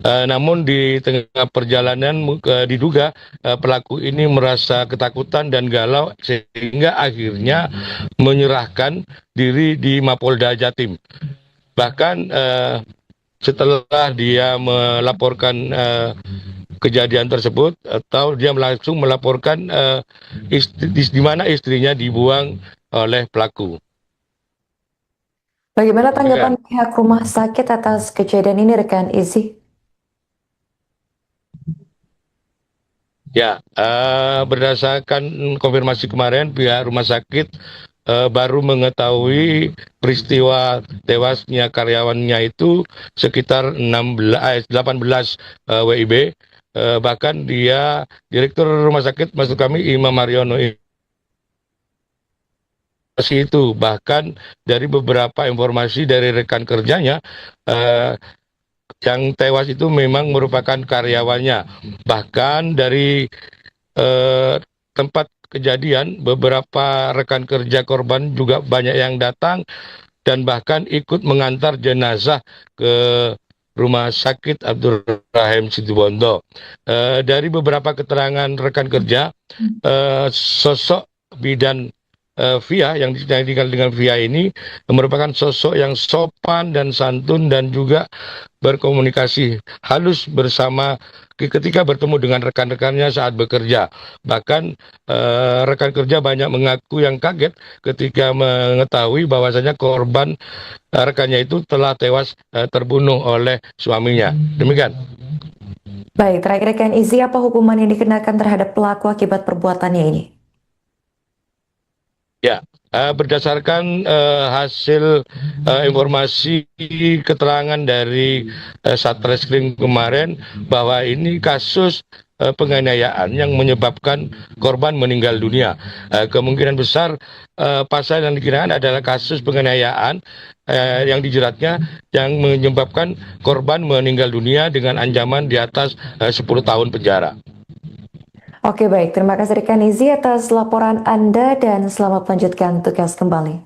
Namun di tengah perjalanan diduga pelaku ini merasa ketakutan dan galau sehingga akhirnya menyerahkan diri di Mapolda Jatim. Bahkan setelah dia melaporkan kejadian tersebut, atau dia langsung melaporkan di mana istrinya dibuang oleh pelaku. Bagaimana tanggapan pihak rumah sakit atas kejadian ini, rekan Izzy? Ya, berdasarkan konfirmasi kemarin, pihak rumah sakit baru mengetahui peristiwa tewasnya karyawannya itu sekitar 18 WIB. Bahkan dia, Direktur Rumah Sakit, maksud kami Imam Haryono itu, bahkan dari beberapa informasi dari rekan kerjanya, yang tewas itu memang merupakan karyawannya. Bahkan dari tempat kejadian, beberapa rekan kerja korban juga banyak yang datang dan bahkan ikut mengantar jenazah ke Rumah Sakit Abdurrahim Situbondo. Dari beberapa keterangan rekan kerja, sosok bidan Via yang dikenal dengan Via ini merupakan sosok yang sopan dan santun dan juga berkomunikasi halus bersama ketika bertemu dengan rekan-rekannya saat bekerja. Bahkan rekan kerja banyak mengaku yang kaget ketika mengetahui bahwasanya korban rekannya itu telah tewas terbunuh oleh suaminya. Demikian. Baik, terakhir rekan Izzy, apa hukuman yang dikenakan terhadap pelaku akibat perbuatannya ini? Ya, berdasarkan hasil informasi keterangan dari Satreskrim kemarin bahwa ini kasus penganiayaan yang menyebabkan korban meninggal dunia. Kemungkinan besar pasal yang dikenakan adalah kasus penganiayaan yang dijeratnya yang menyebabkan korban meninggal dunia dengan ancaman di atas 10 tahun penjara. Oke, baik. Terima kasih rekan Izzy atas laporan Anda dan selamat melanjutkan tugas kembali.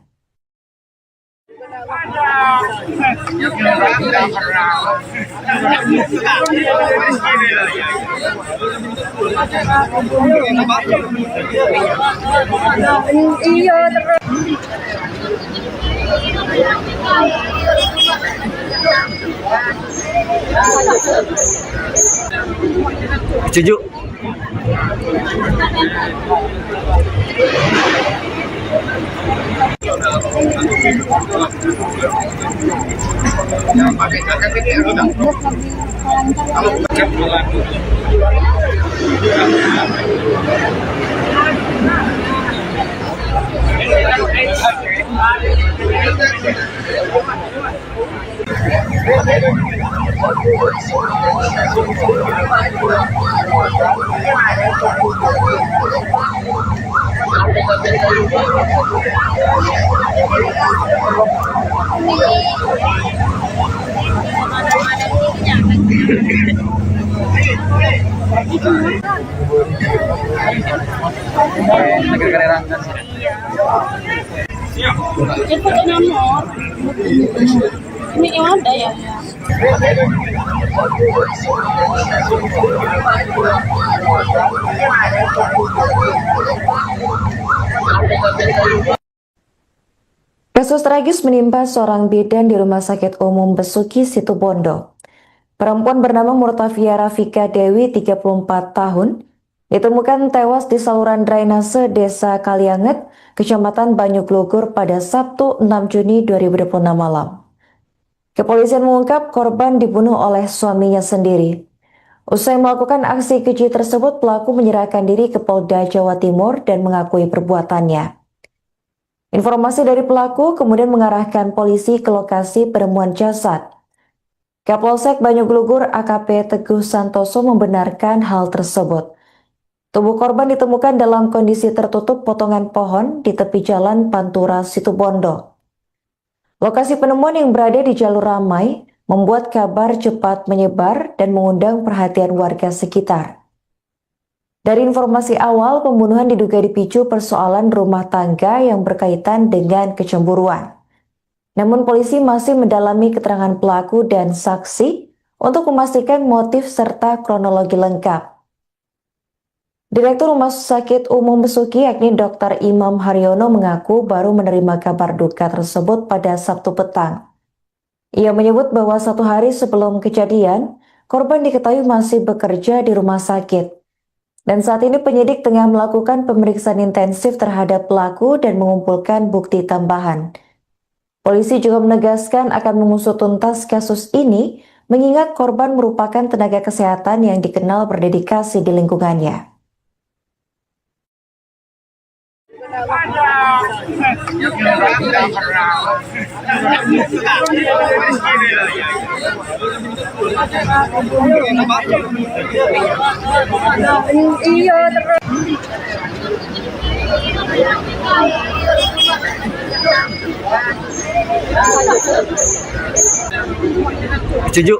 Setuju. Itu nomor. Ini yang ada ya. Kasus tragis menimpa seorang bidan di Rumah Sakit Umum Besuki Situbondo. Perempuan bernama Murtafia Rafika Dewi, 34 tahun, ditemukan tewas di saluran drainase Desa Kalianget, Kecamatan Banyuglugur pada Sabtu 6 Juni 2026 malam. Kepolisian mengungkap korban dibunuh oleh suaminya sendiri. Usai melakukan aksi keji tersebut, pelaku menyerahkan diri ke Polda Jawa Timur dan mengakui perbuatannya. Informasi dari pelaku kemudian mengarahkan polisi ke lokasi penemuan jasad. Kapolsek Banyuglugur AKP Teguh Santoso membenarkan hal tersebut. Tubuh korban ditemukan dalam kondisi tertutup potongan pohon di tepi jalan Pantura Situbondo. Lokasi penemuan yang berada di jalur ramai membuat kabar cepat menyebar dan mengundang perhatian warga sekitar. Dari informasi awal, pembunuhan diduga dipicu persoalan rumah tangga yang berkaitan dengan kecemburuan. Namun polisi masih mendalami keterangan pelaku dan saksi untuk memastikan motif serta kronologi lengkap. Direktur Rumah Sakit Umum Besuki yakni Dr. Imam Haryono mengaku baru menerima kabar duka tersebut pada Sabtu petang. Ia menyebut bahwa 1 hari sebelum kejadian, korban diketahui masih bekerja di rumah sakit. Dan saat ini penyidik tengah melakukan pemeriksaan intensif terhadap pelaku dan mengumpulkan bukti tambahan. Polisi juga menegaskan akan mengusut tuntas kasus ini, mengingat korban merupakan tenaga kesehatan yang dikenal berdedikasi di lingkungannya. Iya terus. Setuju.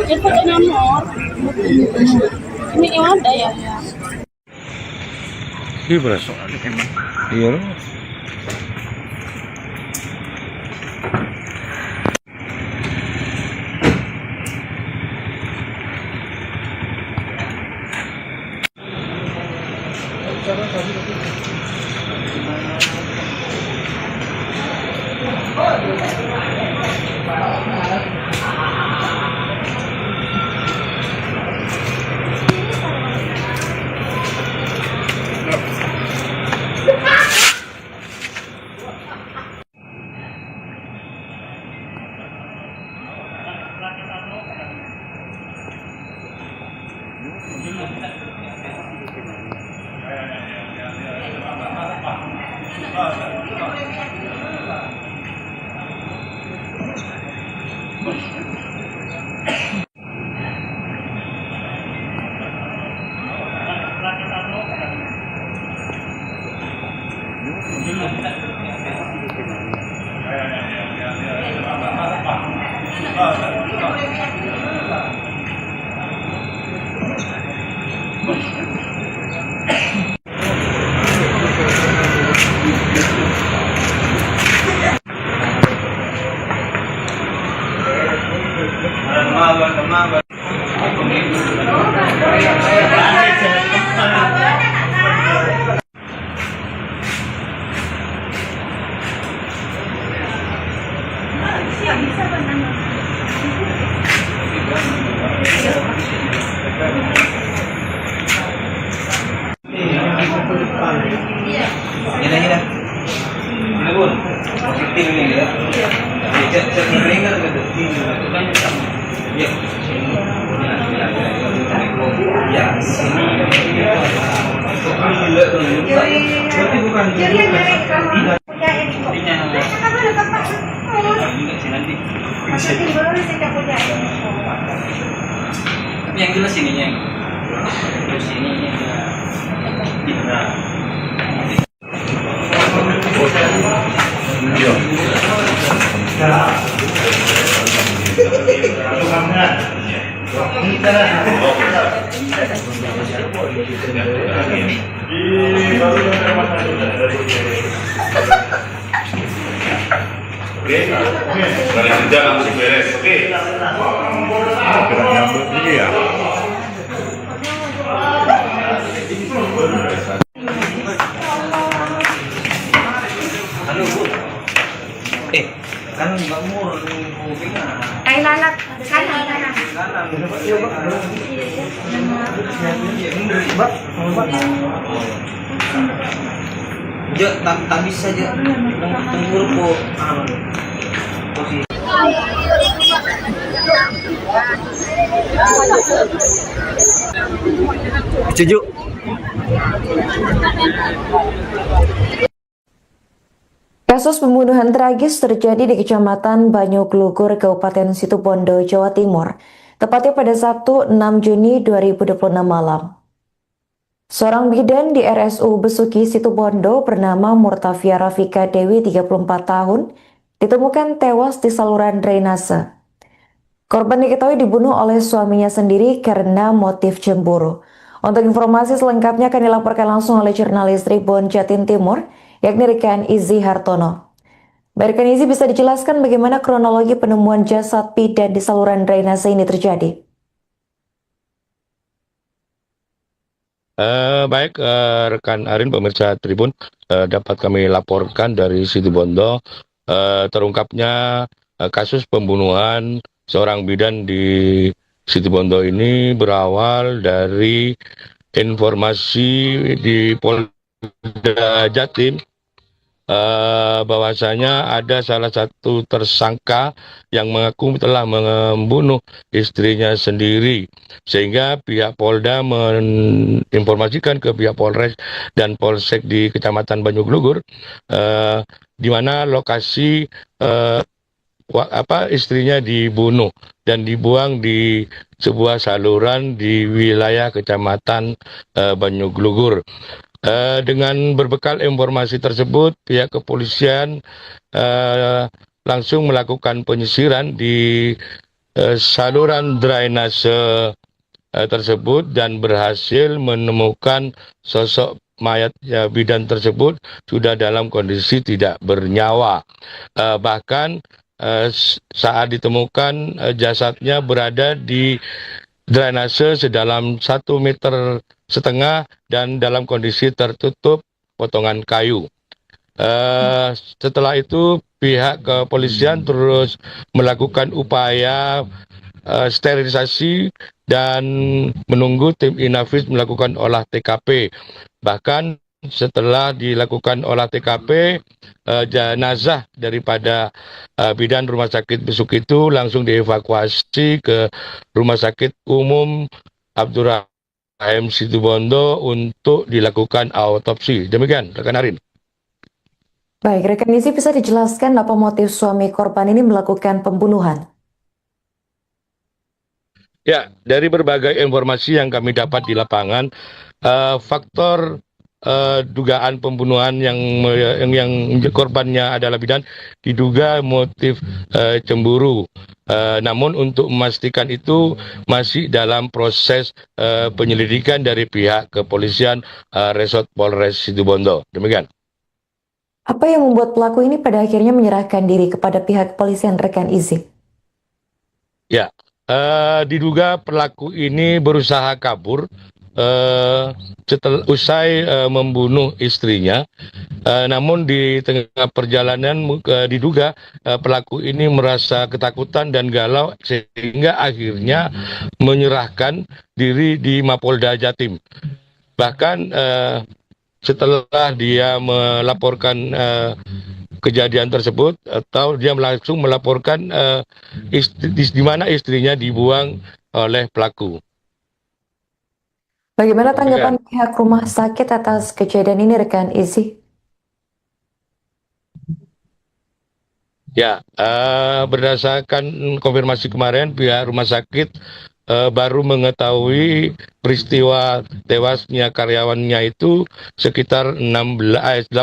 Itu nomor. Ini yang ada ya. Ini berasa emang. Iya. Yang jelas ininya. Terus ininya. Oke, dari kerja langsung beres. Oke. Gerak nyambut ini ya. Halo Bu. Kan Mbak Mur kupingnya. Ay lalat kanan kanan. Jo, tak bisa Jo. Tunggu po. Posisi. Setuju. Kasus pembunuhan tragis terjadi di Kecamatan Banyuglugur, Kabupaten Situbondo, Jawa Timur, tepatnya pada Sabtu 6 Juni 2026 malam. Seorang bidan di RSU Besuki Situbondo bernama Murtafia Rafika Dewi, 34 tahun, ditemukan tewas di saluran drainase. Korban diketahui dibunuh oleh suaminya sendiri karena motif cemburu. Untuk informasi selengkapnya akan dilaporkan langsung oleh jurnalis Tribun Jatim Timur, yakni rekan Izzy Hartono. Rekan Izzy, bisa dijelaskan bagaimana kronologi penemuan jasad bidan di saluran drainase ini terjadi? Baik, rekan Arin, pemirsa Tribun, dapat kami laporkan dari Situbondo terungkapnya kasus pembunuhan seorang bidan di Situbondo ini berawal dari informasi di Polda Jatim bahwasanya ada salah satu tersangka yang mengaku telah membunuh istrinya sendiri, sehingga pihak Polda menginformasikan ke pihak Polres dan Polsek di Kecamatan Banyuglugur di mana lokasi istrinya dibunuh dan dibuang di sebuah saluran di wilayah Kecamatan Banyuglugur. Dengan berbekal informasi tersebut, pihak kepolisian langsung melakukan penyisiran di saluran drainase tersebut dan berhasil menemukan sosok mayat bidan tersebut sudah dalam kondisi tidak bernyawa. Bahkan saat ditemukan jasadnya berada di drainase sedalam 1,5 meter dan dalam kondisi tertutup potongan kayu. Setelah itu pihak kepolisian terus melakukan upaya sterilisasi dan menunggu tim Inafis melakukan olah TKP. Bahkan setelah dilakukan olah TKP, jenazah daripada bidan Rumah Sakit Besuk itu langsung dievakuasi ke Rumah Sakit Umum Abdurrahim Situbondo untuk dilakukan autopsi. Demikian, rekan Arin. Baik, rekan Izzy, bisa dijelaskan apa motif suami korban ini melakukan pembunuhan? Ya, dari berbagai informasi yang kami dapat di lapangan, faktor dugaan pembunuhan yang korbannya adalah bidan diduga motif cemburu. Namun untuk memastikan itu masih dalam proses penyelidikan dari pihak kepolisian Resort Polres Situbondo. Demikian. Apa yang membuat pelaku ini pada akhirnya menyerahkan diri kepada pihak kepolisian, rekan Izzy? Ya, diduga pelaku ini berusaha kabur setelah usai membunuh istrinya. Namun di tengah perjalanan diduga pelaku ini merasa ketakutan dan galau sehingga akhirnya menyerahkan diri di Mapolda Jatim. Bahkan setelah dia melaporkan kejadian tersebut, atau dia langsung melaporkan di mana istrinya dibuang oleh pelaku. Bagaimana tanggapan pihak rumah sakit atas kejadian ini, rekan Izzy? Ya, berdasarkan konfirmasi kemarin, pihak rumah sakit baru mengetahui peristiwa tewasnya karyawannya itu sekitar 18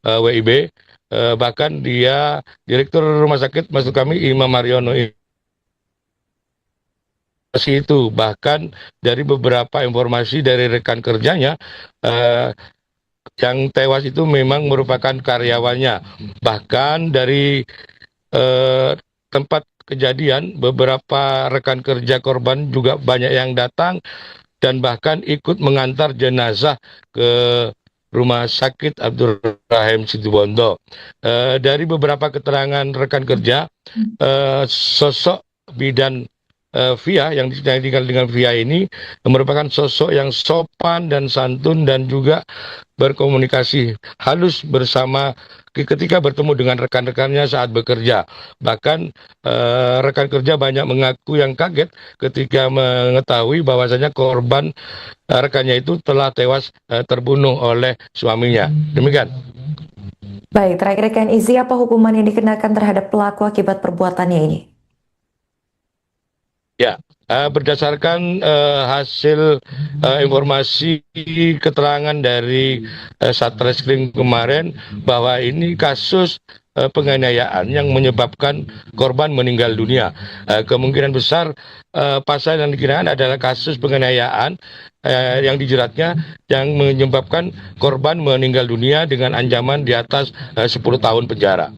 WIB. Bahkan dia, Direktur Rumah Sakit, maksud kami Imam Mariono itu, bahkan dari beberapa informasi dari rekan kerjanya, yang tewas itu memang merupakan karyawannya. Bahkan dari tempat kejadian, beberapa rekan kerja korban juga banyak yang datang dan bahkan ikut mengantar jenazah ke Rumah Sakit Abdurrahim Situbondo. Dari beberapa keterangan rekan kerja, sosok bidan Via yang dikenal dengan Via ini merupakan sosok yang sopan dan santun dan juga berkomunikasi halus bersama ketika bertemu dengan rekan-rekannya saat bekerja. Bahkan rekan kerja banyak mengaku yang kaget ketika mengetahui bahwasanya korban rekannya itu telah tewas terbunuh oleh suaminya. Demikian. Baik, terakhir rekan Izzy, apa hukuman yang dikenakan terhadap pelaku akibat perbuatannya ini? Ya, berdasarkan hasil informasi keterangan dari Satreskrim kemarin, bahwa ini kasus penganiayaan yang menyebabkan korban meninggal dunia. Kemungkinan besar pasal yang dikenakan adalah kasus penganiayaan yang dijeratnya yang menyebabkan korban meninggal dunia dengan ancaman di atas 10 tahun penjara.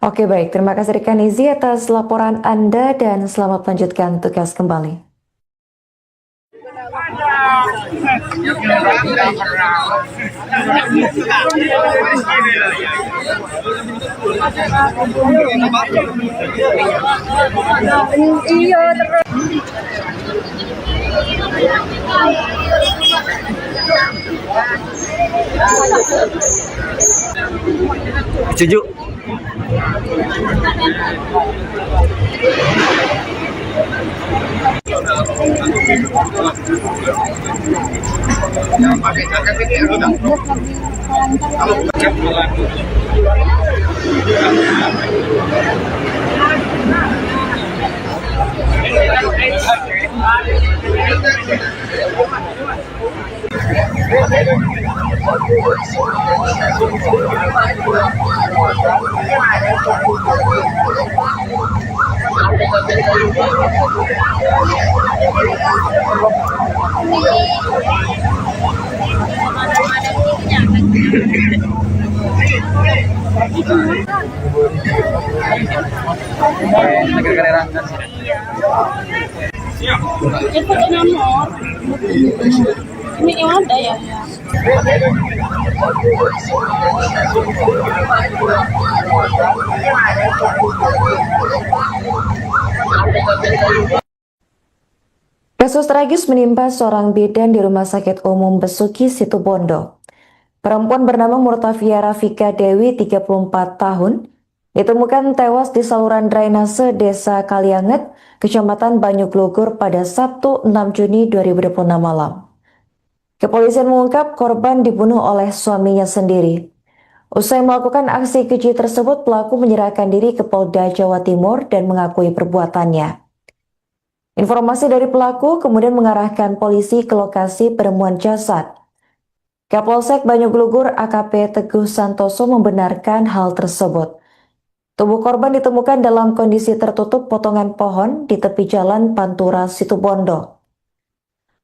Oke baik, terima kasih rekan Izi atas laporan Anda dan selamat melanjutkan tugas kembali. Iya terus. Setuju. Itu nomor. Ini yang ada ya. Kasus tragis menimpa seorang bidan di Rumah Sakit Umum Besuki, Situbondo. Perempuan bernama Murtafia Rafika Dewi, 34 tahun, ditemukan tewas di saluran drainase Desa Kalianget, Kecamatan Banyuglugur pada Sabtu 6 Juni 2026 malam. Kepolisian mengungkap korban dibunuh oleh suaminya sendiri. Usai melakukan aksi keji tersebut, pelaku menyerahkan diri ke Polda Jawa Timur dan mengakui perbuatannya. Informasi dari pelaku kemudian mengarahkan polisi ke lokasi penemuan jasad. Kapolsek Banyuglugur AKP Teguh Santoso membenarkan hal tersebut. Tubuh korban ditemukan dalam kondisi tertutup potongan pohon di tepi jalan Pantura, Situbondo.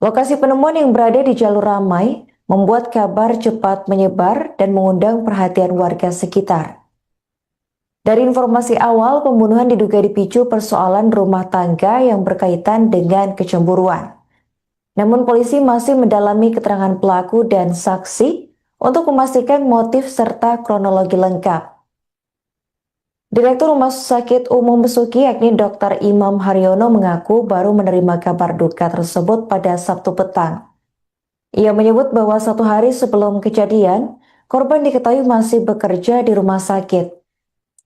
Lokasi penemuan yang berada di jalur ramai membuat kabar cepat menyebar dan mengundang perhatian warga sekitar. Dari informasi awal, pembunuhan diduga dipicu persoalan rumah tangga yang berkaitan dengan kecemburuan. Namun polisi masih mendalami keterangan pelaku dan saksi untuk memastikan motif serta kronologi lengkap. Direktur Rumah Sakit Umum Besuki yakni Dr. Imam Haryono mengaku baru menerima kabar duka tersebut pada Sabtu petang. Ia menyebut bahwa 1 hari sebelum kejadian, korban diketahui masih bekerja di rumah sakit.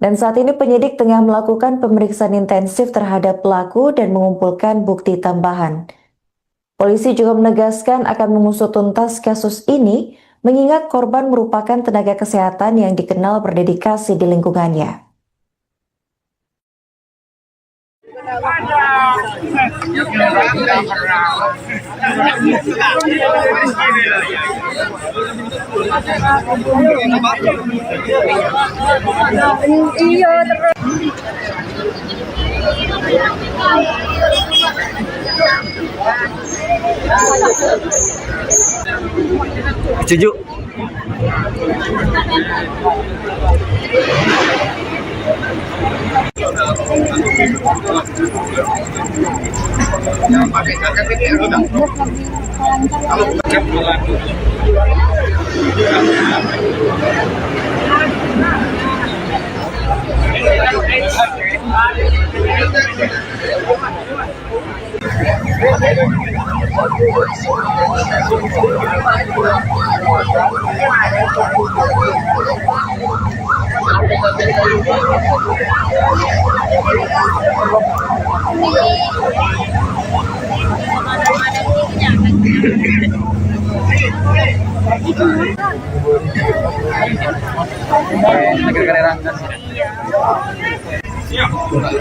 Dan saat ini penyidik tengah melakukan pemeriksaan intensif terhadap pelaku dan mengumpulkan bukti tambahan. Polisi juga menegaskan akan mengusut tuntas kasus ini, mengingat korban merupakan tenaga kesehatan yang dikenal berdedikasi di lingkungannya. Iya terus. Setuju.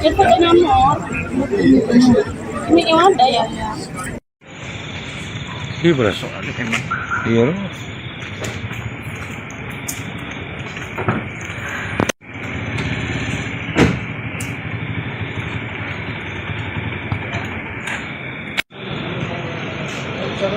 Itu nomor. Ini yang ada ya. Ini berasa. Iya. Tapi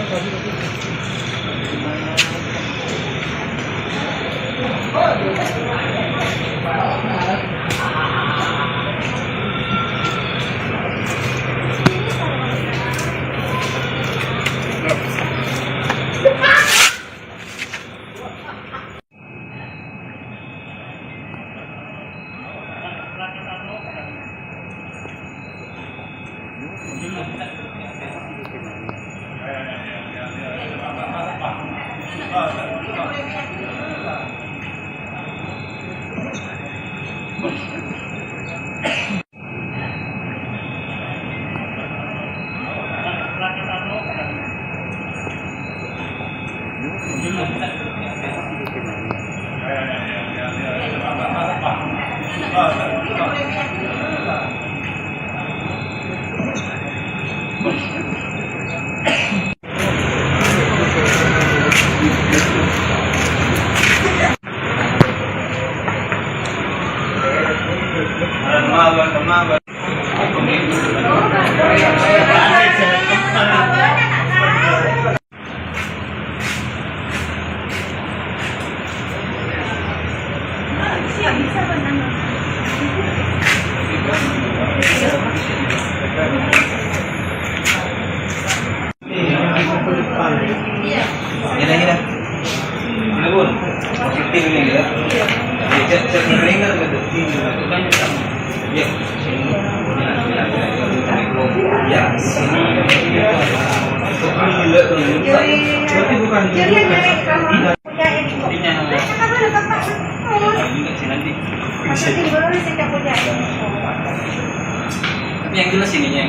yang jelas ininya,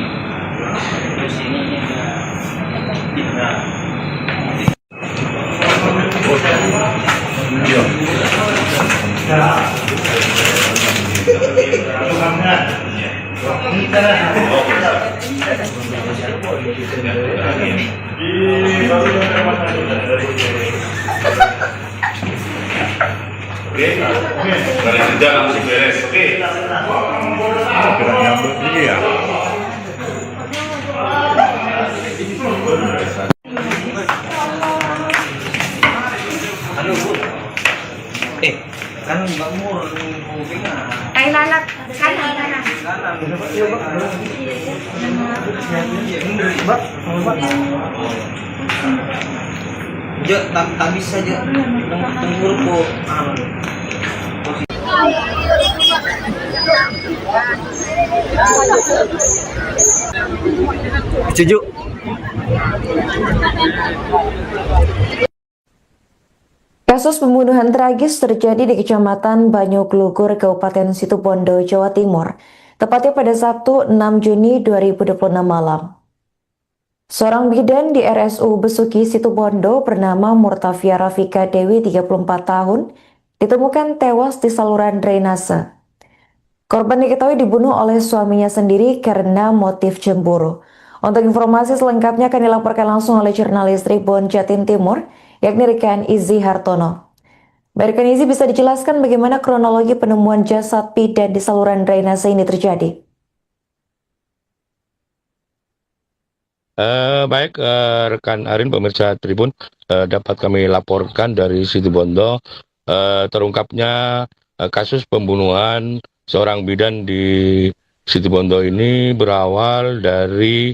terus ininya tidak. Oke, dari kerja langsung beres. Oke. Gerak nyambut ini ya. Halo Bu, kan Mbak Mur kupingnya Kain anak kanan kanan. kanan. Ya, tak bisa aja. Tunggu Bu. Setuju. Kasus pembunuhan tragis terjadi di Kecamatan Banyuglugur, Kabupaten Situbondo, Jawa Timur, tepatnya pada Sabtu 6 Juni 2026 malam. Seorang bidan di RSU Besuki Situbondo bernama Murtafia Rafika Dewi, 34 tahun, ditemukan tewas di saluran drainase. Korban diketahui dibunuh oleh suaminya sendiri karena motif cemburu. Untuk informasi selengkapnya akan dilaporkan langsung oleh jurnalis Tribun Jatim Timur, yakni Rekan Izzy Hartono. Baik, Rekan Izzy, bisa dijelaskan bagaimana kronologi penemuan jasad bidan di saluran drainase ini terjadi? Baik, rekan Arin, pemirsa Tribun, dapat kami laporkan dari Situbondo terungkapnya kasus pembunuhan seorang bidan di Situbondo ini berawal dari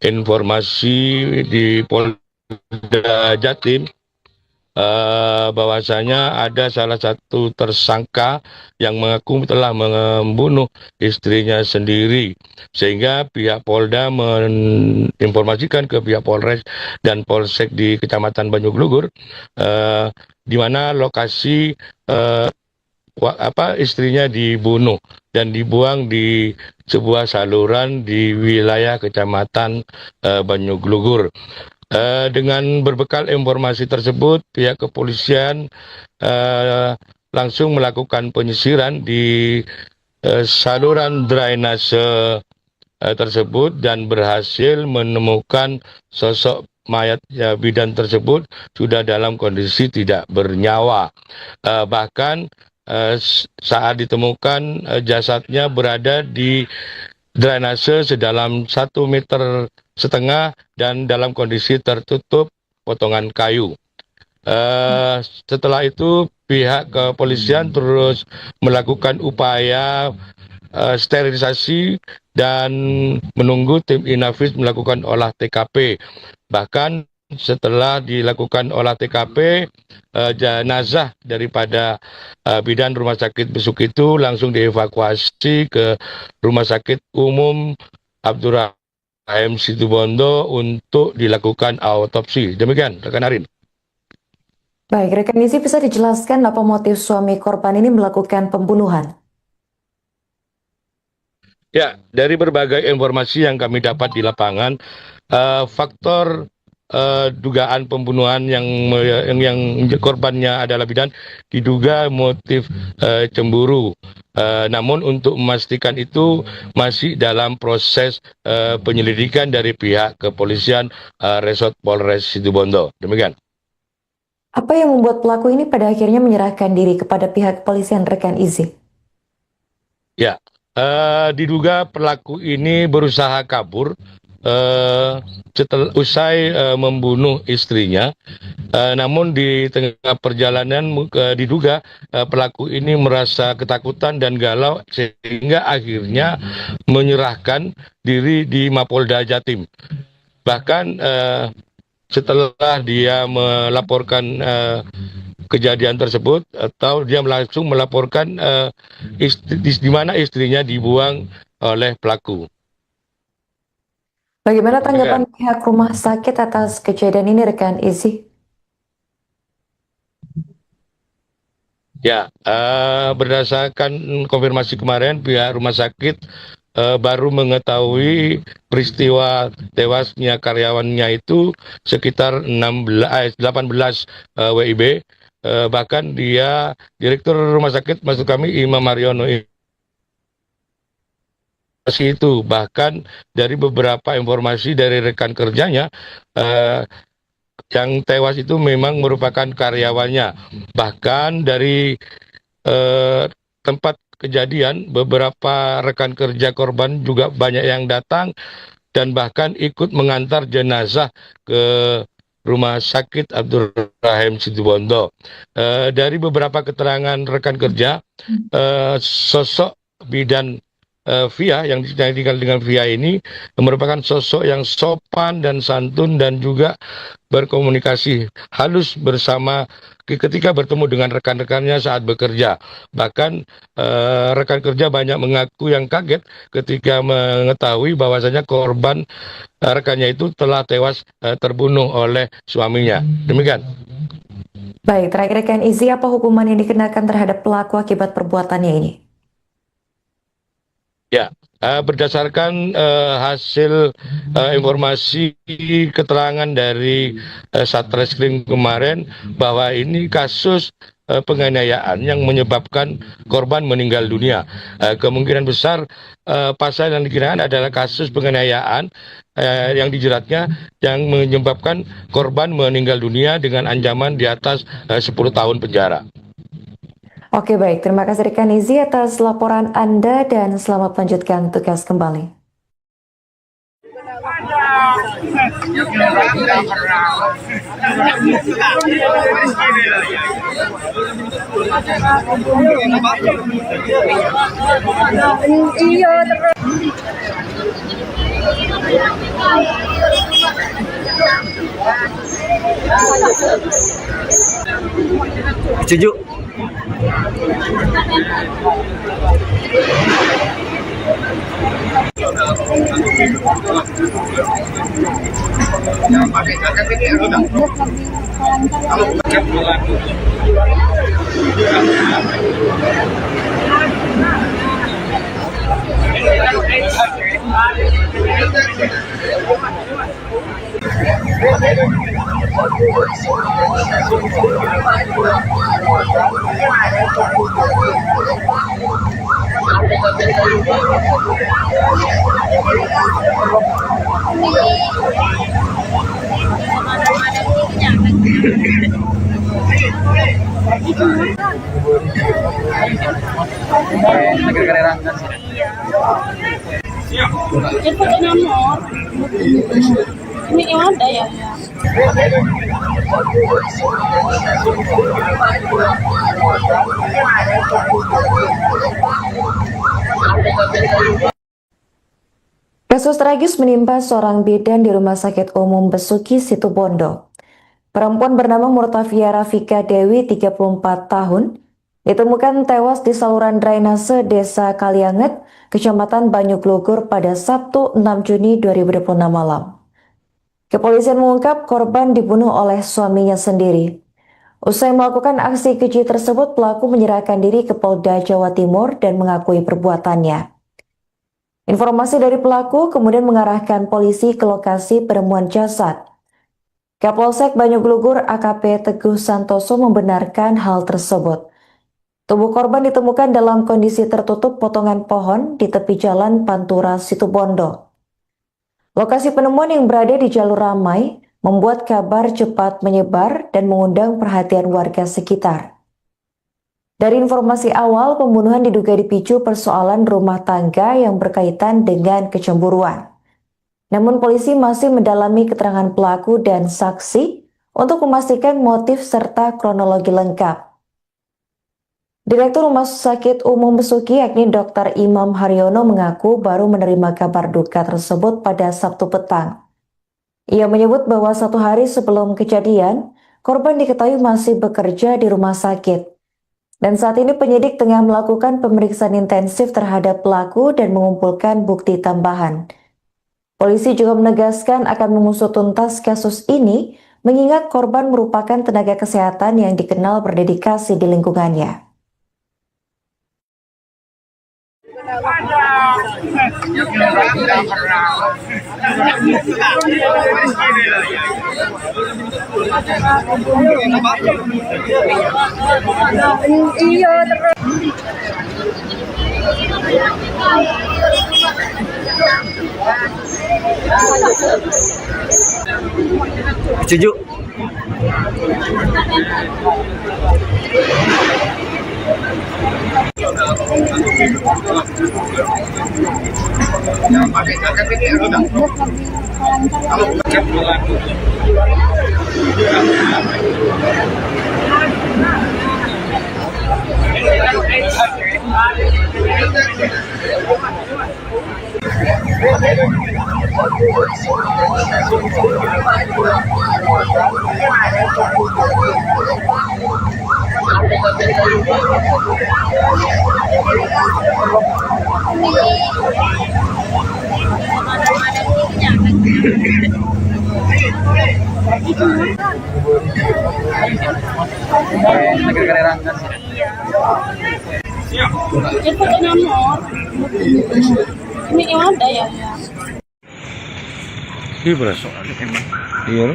informasi di Polda Jatim bahwasanya ada salah satu tersangka yang mengaku telah membunuh istrinya sendiri, sehingga pihak Polda menginformasikan ke pihak Polres dan Polsek di Kecamatan Banyuglugur di mana lokasi istrinya dibunuh dan dibuang di sebuah saluran di wilayah Kecamatan Banyuglugur. Dengan berbekal informasi tersebut, pihak kepolisian langsung melakukan penyisiran di saluran drainase tersebut dan berhasil menemukan sosok mayat bidan tersebut sudah dalam kondisi tidak bernyawa. Bahkan saat ditemukan jasadnya berada di drainase sedalam 1 meter setengah dan dalam kondisi tertutup potongan kayu. Setelah itu pihak kepolisian terus melakukan upaya sterilisasi dan menunggu tim Inavis melakukan olah TKP. Bahkan setelah dilakukan olah TKP, jenazah daripada bidan Rumah Sakit Besuk itu langsung dievakuasi ke Rumah Sakit Umum Abdurrahim Situbondo untuk dilakukan autopsi. Demikian, rekan Arin. Baik, rekan Izzy, bisa dijelaskan apa motif suami korban ini melakukan pembunuhan? Ya, dari berbagai informasi yang kami dapat di lapangan, faktor dugaan pembunuhan yang korbannya adalah bidan diduga motif cemburu. Namun untuk memastikan itu masih dalam proses penyelidikan dari pihak kepolisian Resort Polres Situbondo. Demikian. Apa yang membuat pelaku ini pada akhirnya menyerahkan diri kepada pihak kepolisian, rekan Izzy? Ya, diduga pelaku ini berusaha kabur setelah usai membunuh istrinya. Namun di tengah perjalanan diduga pelaku ini merasa ketakutan dan galau sehingga akhirnya menyerahkan diri di Mapolda Jatim. Bahkan setelah dia melaporkan kejadian tersebut, atau dia langsung melaporkan di mana istrinya dibuang oleh pelaku. Bagaimana tanggapan pihak rumah sakit atas kejadian ini, rekan Izzy? Ya, berdasarkan konfirmasi kemarin, pihak rumah sakit baru mengetahui peristiwa tewasnya karyawannya itu sekitar 18 WIB. Bahkan dia, Direktur Rumah Sakit, maksud kami Imam Mariono itu, bahkan dari beberapa informasi dari rekan kerjanya, yang tewas itu memang merupakan karyawannya. Bahkan dari tempat kejadian, beberapa rekan kerja korban juga banyak yang datang dan bahkan ikut mengantar jenazah ke Rumah Sakit Abdurrahim Situbondo. Dari beberapa keterangan rekan kerja, sosok bidan Via yang dikenal dengan Via ini merupakan sosok yang sopan dan santun dan juga berkomunikasi halus bersama ketika bertemu dengan rekan-rekannya saat bekerja. Bahkan rekan kerja banyak mengaku yang kaget ketika mengetahui bahwasanya korban rekannya itu telah tewas terbunuh oleh suaminya. Demikian. Baik, terakhir rekan Izzy, apa hukuman yang dikenakan terhadap pelaku akibat perbuatannya ini? Ya, berdasarkan hasil informasi keterangan dari Satreskrim kemarin bahwa ini kasus penganiayaan yang menyebabkan korban meninggal dunia. Kemungkinan besar pasal yang dikenakan adalah kasus penganiayaan yang dijeratnya yang menyebabkan korban meninggal dunia dengan ancaman di atas 10 tahun penjara. Oke, baik. Terima kasih rekan Izzy atas laporan Anda dan selamat melanjutkan tugas kembali. Setuju. Siap. Jemput nomor. Ini yang ada ya? Kasus tragis menimpa seorang bidan di Rumah Sakit Umum Besuki, Situbondo. Perempuan bernama Murtafia Rafika Dewi, 34 tahun, ditemukan tewas di saluran drainase Desa Kalianget, Kecamatan Banyuglugur pada Sabtu 6 Juni 2026 malam. Kepolisian mengungkap korban dibunuh oleh suaminya sendiri. Usai melakukan aksi keji tersebut, pelaku menyerahkan diri ke Polda Jawa Timur dan mengakui perbuatannya. Informasi dari pelaku kemudian mengarahkan polisi ke lokasi penemuan jasad. Kapolsek Banyuglugur AKP Teguh Santoso membenarkan hal tersebut. Tubuh korban ditemukan dalam kondisi tertutup potongan pohon di tepi jalan Pantura, Situbondo. Lokasi penemuan yang berada di jalur ramai membuat kabar cepat menyebar dan mengundang perhatian warga sekitar. Dari informasi awal, pembunuhan diduga dipicu persoalan rumah tangga yang berkaitan dengan kecemburuan. Namun polisi masih mendalami keterangan pelaku dan saksi untuk memastikan motif serta kronologi lengkap. Direktur Rumah Sakit Umum Besuki yakni Dr. Imam Haryono mengaku baru menerima kabar duka tersebut pada Sabtu petang. Ia menyebut bahwa 1 hari sebelum kejadian, korban diketahui masih bekerja di rumah sakit. Dan saat ini penyidik tengah melakukan pemeriksaan intensif terhadap pelaku dan mengumpulkan bukti tambahan. Polisi juga menegaskan akan mengusut tuntas kasus ini, mengingat korban merupakan tenaga kesehatan yang dikenal berdedikasi di lingkungannya. Setuju. Jemput nomor. Ini yang ada ya? Iya berasa. Iya.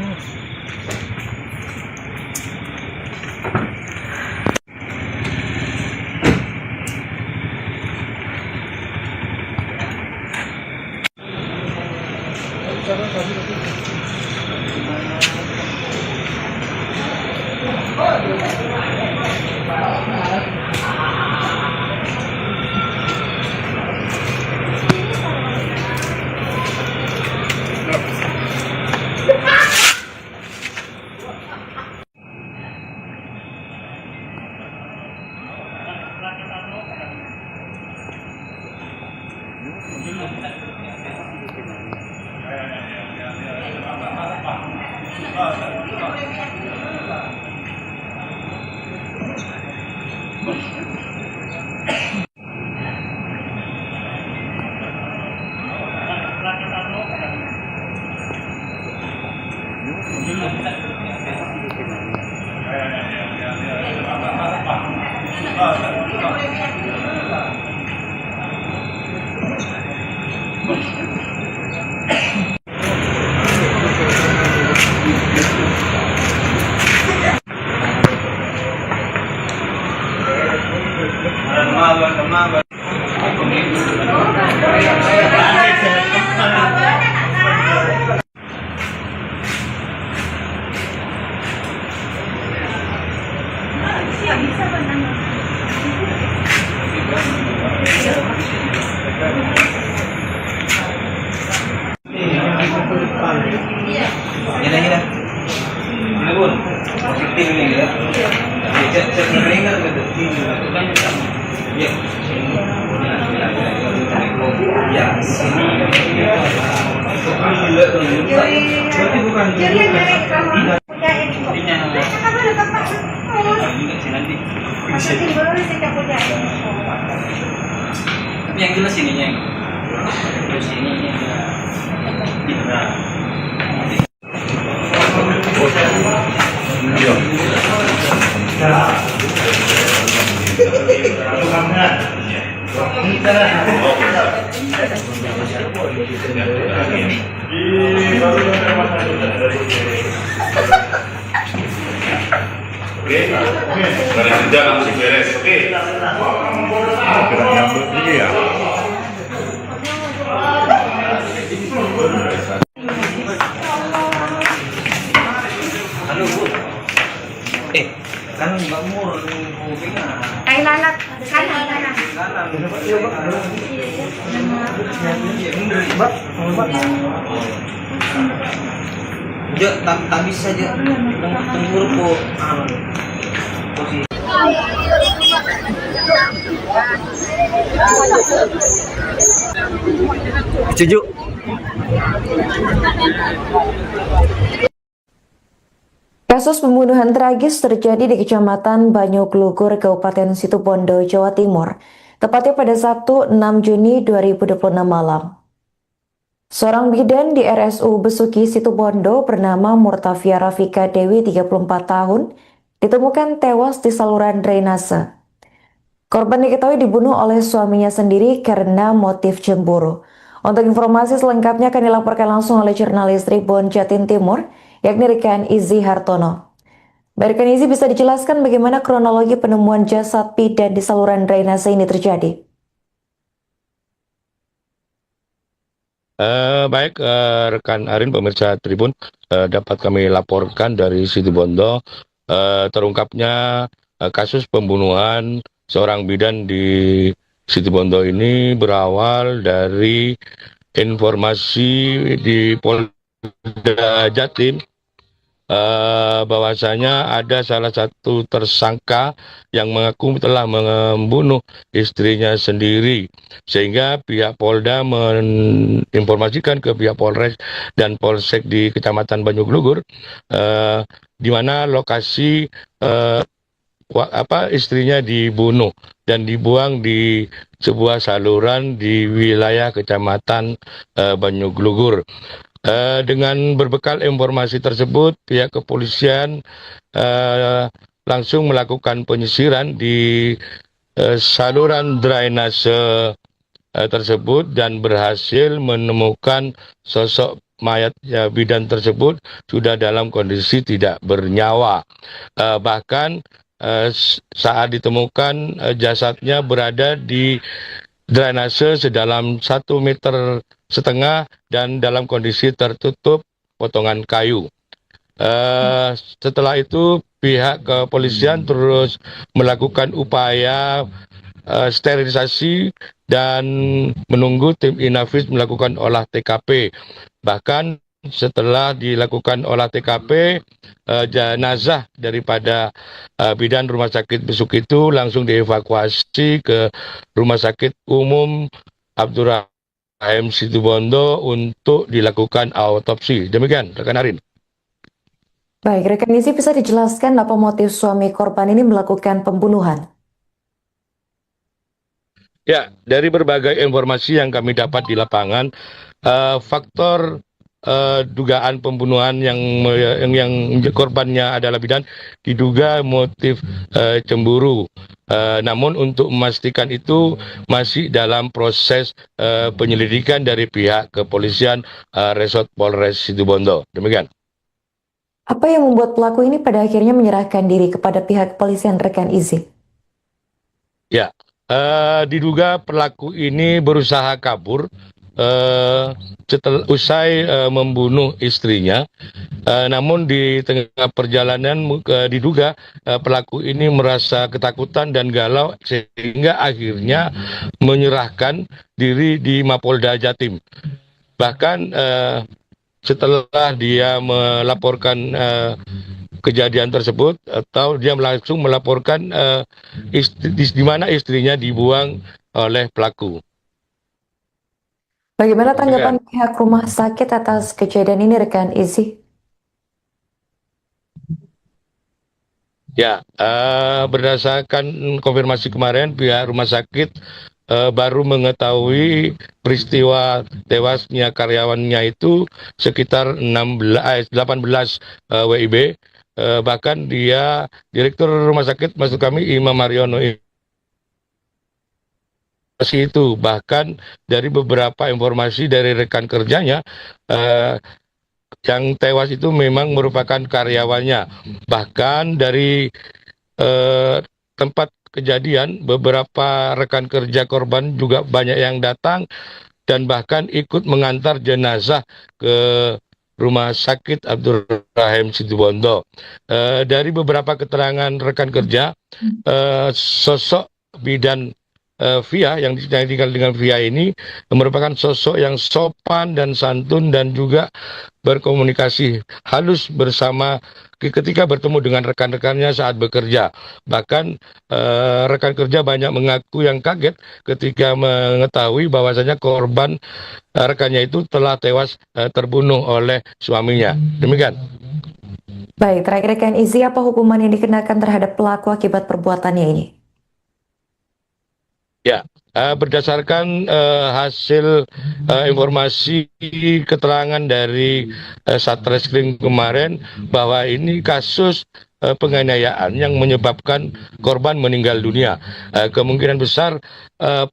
Bisa Terdengar gitu. Bukan sama. Ya. Ya, sini. Berarti bukan. Tapi yang jelas ininya. Terus ini ada. Oke, dari kerja langsung beres. Oke. Gerak nyambut ini ya. Halo Bu. Kan Mbak Mur hubungan. Lalat kanan. Ya, tak bisa aja. Tunggu po. Setuju. Kasus pembunuhan tragis terjadi di Kecamatan Banyuglugur, Kabupaten Situbondo, Jawa Timur, tepatnya pada Sabtu 6 Juni 2026 malam. Seorang bidan di RSU Besuki Situbondo bernama Murtafia Rafika Dewi, 34 tahun, ditemukan tewas di saluran drainase. Korban diketahui dibunuh oleh suaminya sendiri karena motif cemburu. Untuk informasi selengkapnya akan dilaporkan langsung oleh jurnalis Tribun Jatim Timur, yakni Rekan Izzy Hartono. Rekan Izzy, bisa dijelaskan bagaimana kronologi penemuan jasad bidan di saluran drainase ini terjadi? Baik, rekan Arin, pemirsa Tribun, dapat kami laporkan dari Situbondo terungkapnya kasus pembunuhan seorang bidan di Situbondo ini berawal dari informasi di Polda Jatim bahwasanya ada salah satu tersangka yang mengaku telah membunuh istrinya sendiri, sehingga pihak Polda menginformasikan ke pihak Polres dan Polsek di Kecamatan Banyuglugur di mana lokasi istrinya dibunuh dan dibuang di sebuah saluran di wilayah Kecamatan Banyuglugur. Dengan berbekal informasi tersebut, pihak kepolisian langsung melakukan penyisiran di saluran drainase tersebut dan berhasil menemukan sosok mayat bidan tersebut sudah dalam kondisi tidak bernyawa. Bahkan saat ditemukan jasadnya berada di drainase sedalam 1,5 meter dan dalam kondisi tertutup potongan kayu. Setelah itu pihak kepolisian terus melakukan upaya sterilisasi dan menunggu tim Inavis melakukan olah TKP. Bahkan setelah dilakukan olah TKP, jenazah daripada bidan Rumah Sakit Besuk itu langsung dievakuasi ke Rumah Sakit Umum Abdurrahim Situbondo untuk dilakukan autopsi. Demikian, rekan Arin. Baik, rekan Izzy, bisa dijelaskan apa motif suami korban ini melakukan pembunuhan? Ya, dari berbagai informasi yang kami dapat di lapangan, faktor dugaan pembunuhan yang korbannya adalah bidan diduga motif cemburu. Namun untuk memastikan itu masih dalam proses penyelidikan dari pihak kepolisian Resort Polres Situbondo. Demikian. Apa yang membuat pelaku ini pada akhirnya menyerahkan diri kepada pihak kepolisian, rekan Izzy? Ya, diduga pelaku ini berusaha kabur setelah usai membunuh istrinya, namun di tengah perjalanan diduga pelaku ini merasa ketakutan dan galau sehingga akhirnya menyerahkan diri di Mapolda Jatim. Bahkan setelah dia melaporkan kejadian tersebut atau dia langsung melaporkan di mana istrinya dibuang oleh pelaku. Bagaimana tanggapan pihak rumah sakit atas kejadian ini, rekan Izzy? Ya, berdasarkan konfirmasi kemarin, pihak rumah sakit baru mengetahui peristiwa tewasnya karyawannya itu sekitar 18 WIB. Bahkan dia, Direktur Rumah Sakit, maksud kami Imam Haryono itu, bahkan dari beberapa informasi dari rekan kerjanya, yang tewas itu memang merupakan karyawannya. Bahkan dari tempat kejadian, beberapa rekan kerja korban juga banyak yang datang dan bahkan ikut mengantar jenazah ke Rumah Sakit Abdul Rahim Situbondo. Dari beberapa keterangan rekan kerja, sosok bidan Via yang tinggal dengan Via ini merupakan sosok yang sopan dan santun dan juga berkomunikasi halus bersama ketika bertemu dengan rekan-rekannya saat bekerja. Bahkan rekan kerja banyak mengaku yang kaget ketika mengetahui bahwasanya korban rekannya itu telah tewas terbunuh oleh suaminya. Demikian. Baik, terakhir rekan Izzy, apa hukuman yang dikenakan terhadap pelaku akibat perbuatannya ini? Ya, berdasarkan hasil informasi keterangan dari Satreskrim kemarin bahwa ini kasus penganiayaan yang menyebabkan korban meninggal dunia. Kemungkinan besar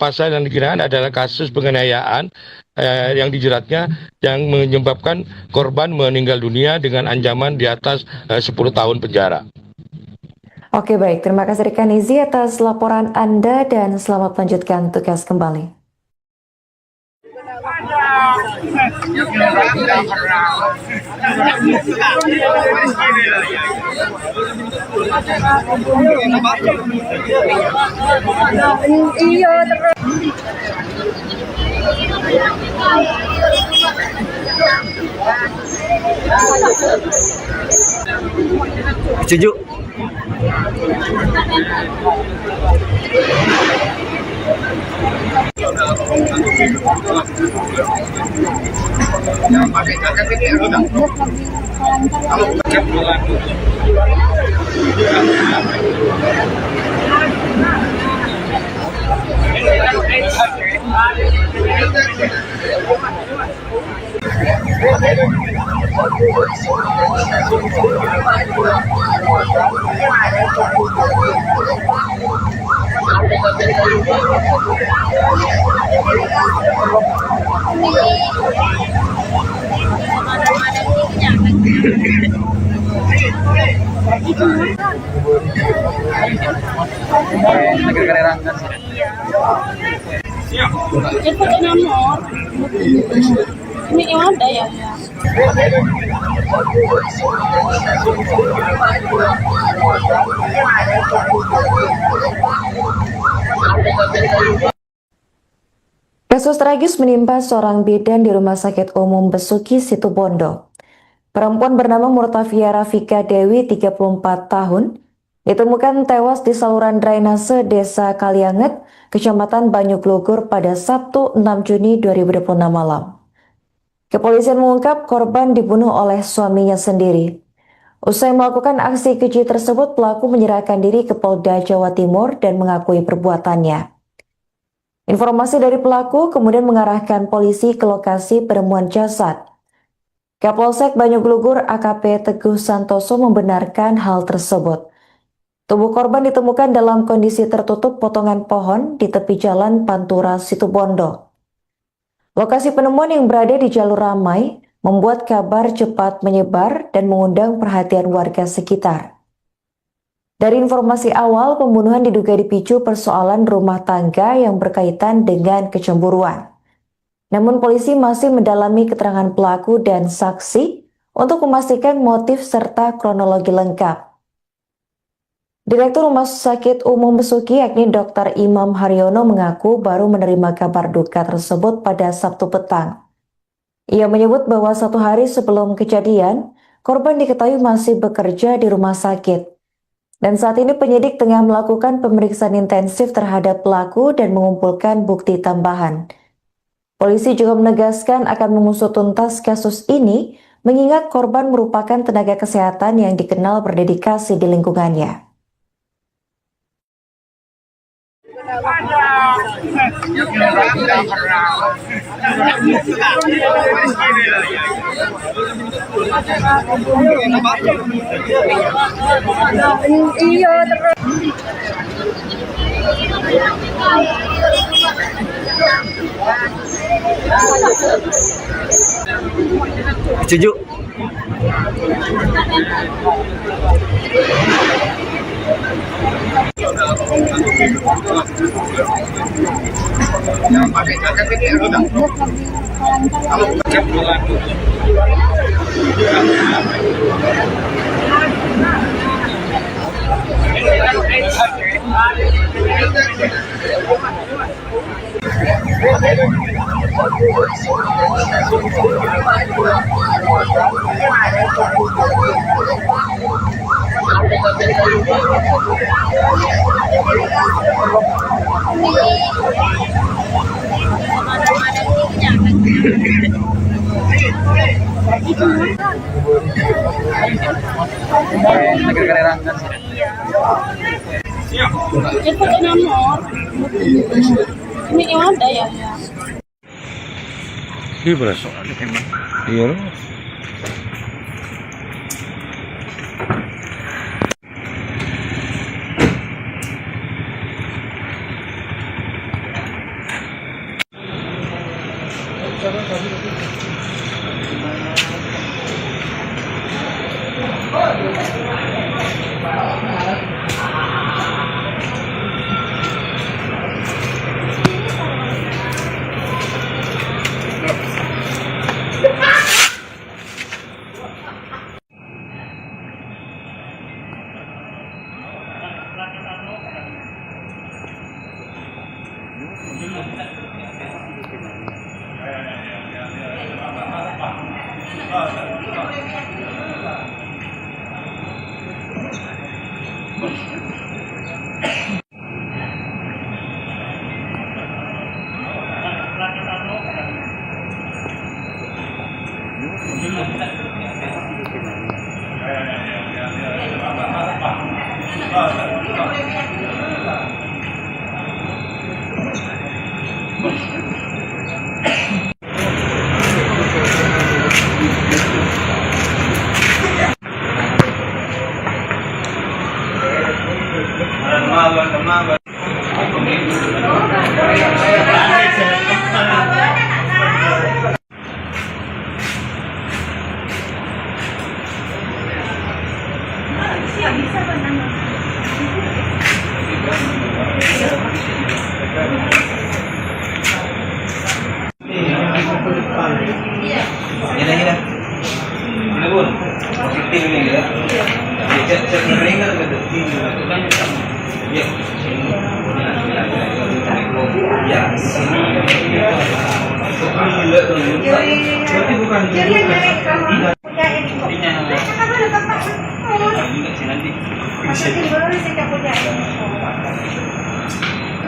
pasal yang dikenakan adalah kasus penganiayaan yang dijeratnya yang menyebabkan korban meninggal dunia dengan ancaman di atas 10 tahun penjara. Oke, baik. Terima kasih rekan Izzy atas laporan Anda dan selamat melanjutkan tugas kembali. Setuju. Ini yang ada ya. Kasus tragis menimpa seorang bidan di Rumah Sakit Umum Besuki Situbondo. Perempuan bernama Murtafia Rafika Dewi, 34 tahun, ditemukan tewas di saluran drainase Desa Kalianget, Kecamatan Banyuglugur pada Sabtu 6 Juni 2026 malam. Kepolisian mengungkap korban dibunuh oleh suaminya sendiri. Usai melakukan aksi keji tersebut, pelaku menyerahkan diri ke Polda Jawa Timur dan mengakui perbuatannya. Informasi dari pelaku kemudian mengarahkan polisi ke lokasi penemuan jasad. Kapolsek Banyuglugur AKP Teguh Santoso membenarkan hal tersebut. Tubuh korban ditemukan dalam kondisi tertutup potongan pohon di tepi jalan Pantura Situbondo. Lokasi penemuan yang berada di jalur ramai membuat kabar cepat menyebar dan mengundang perhatian warga sekitar. Dari informasi awal, pembunuhan diduga dipicu persoalan rumah tangga yang berkaitan dengan kecemburuan. Namun polisi masih mendalami keterangan pelaku dan saksi untuk memastikan motif serta kronologi lengkap. Direktur Rumah Sakit Umum Besuki yakni Dr. Imam Haryono mengaku baru menerima kabar duka tersebut pada Sabtu petang. Ia menyebut bahwa 1 hari sebelum kejadian, korban diketahui masih bekerja di rumah sakit. Dan saat ini penyidik tengah melakukan pemeriksaan intensif terhadap pelaku dan mengumpulkan bukti tambahan. Polisi juga menegaskan akan mengusut tuntas kasus ini, mengingat korban merupakan tenaga kesehatan yang dikenal berdedikasi di lingkungannya. Setuju. Ini yang ada ya? Iya berasa. Iya.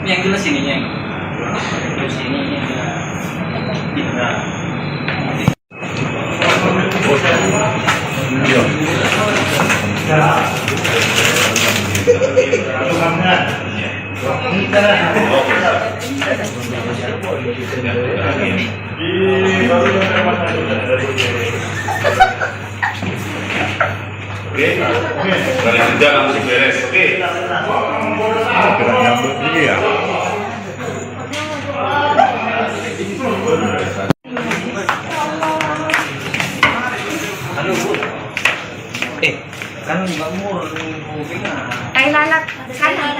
Tapi yang jelas ininya, terus ini Oke, dari kerja langsung beres. Oke. Gerak nyambut ini ya. Halo Bu. Kan Mbak Mur mau pindah. Lalat kanan.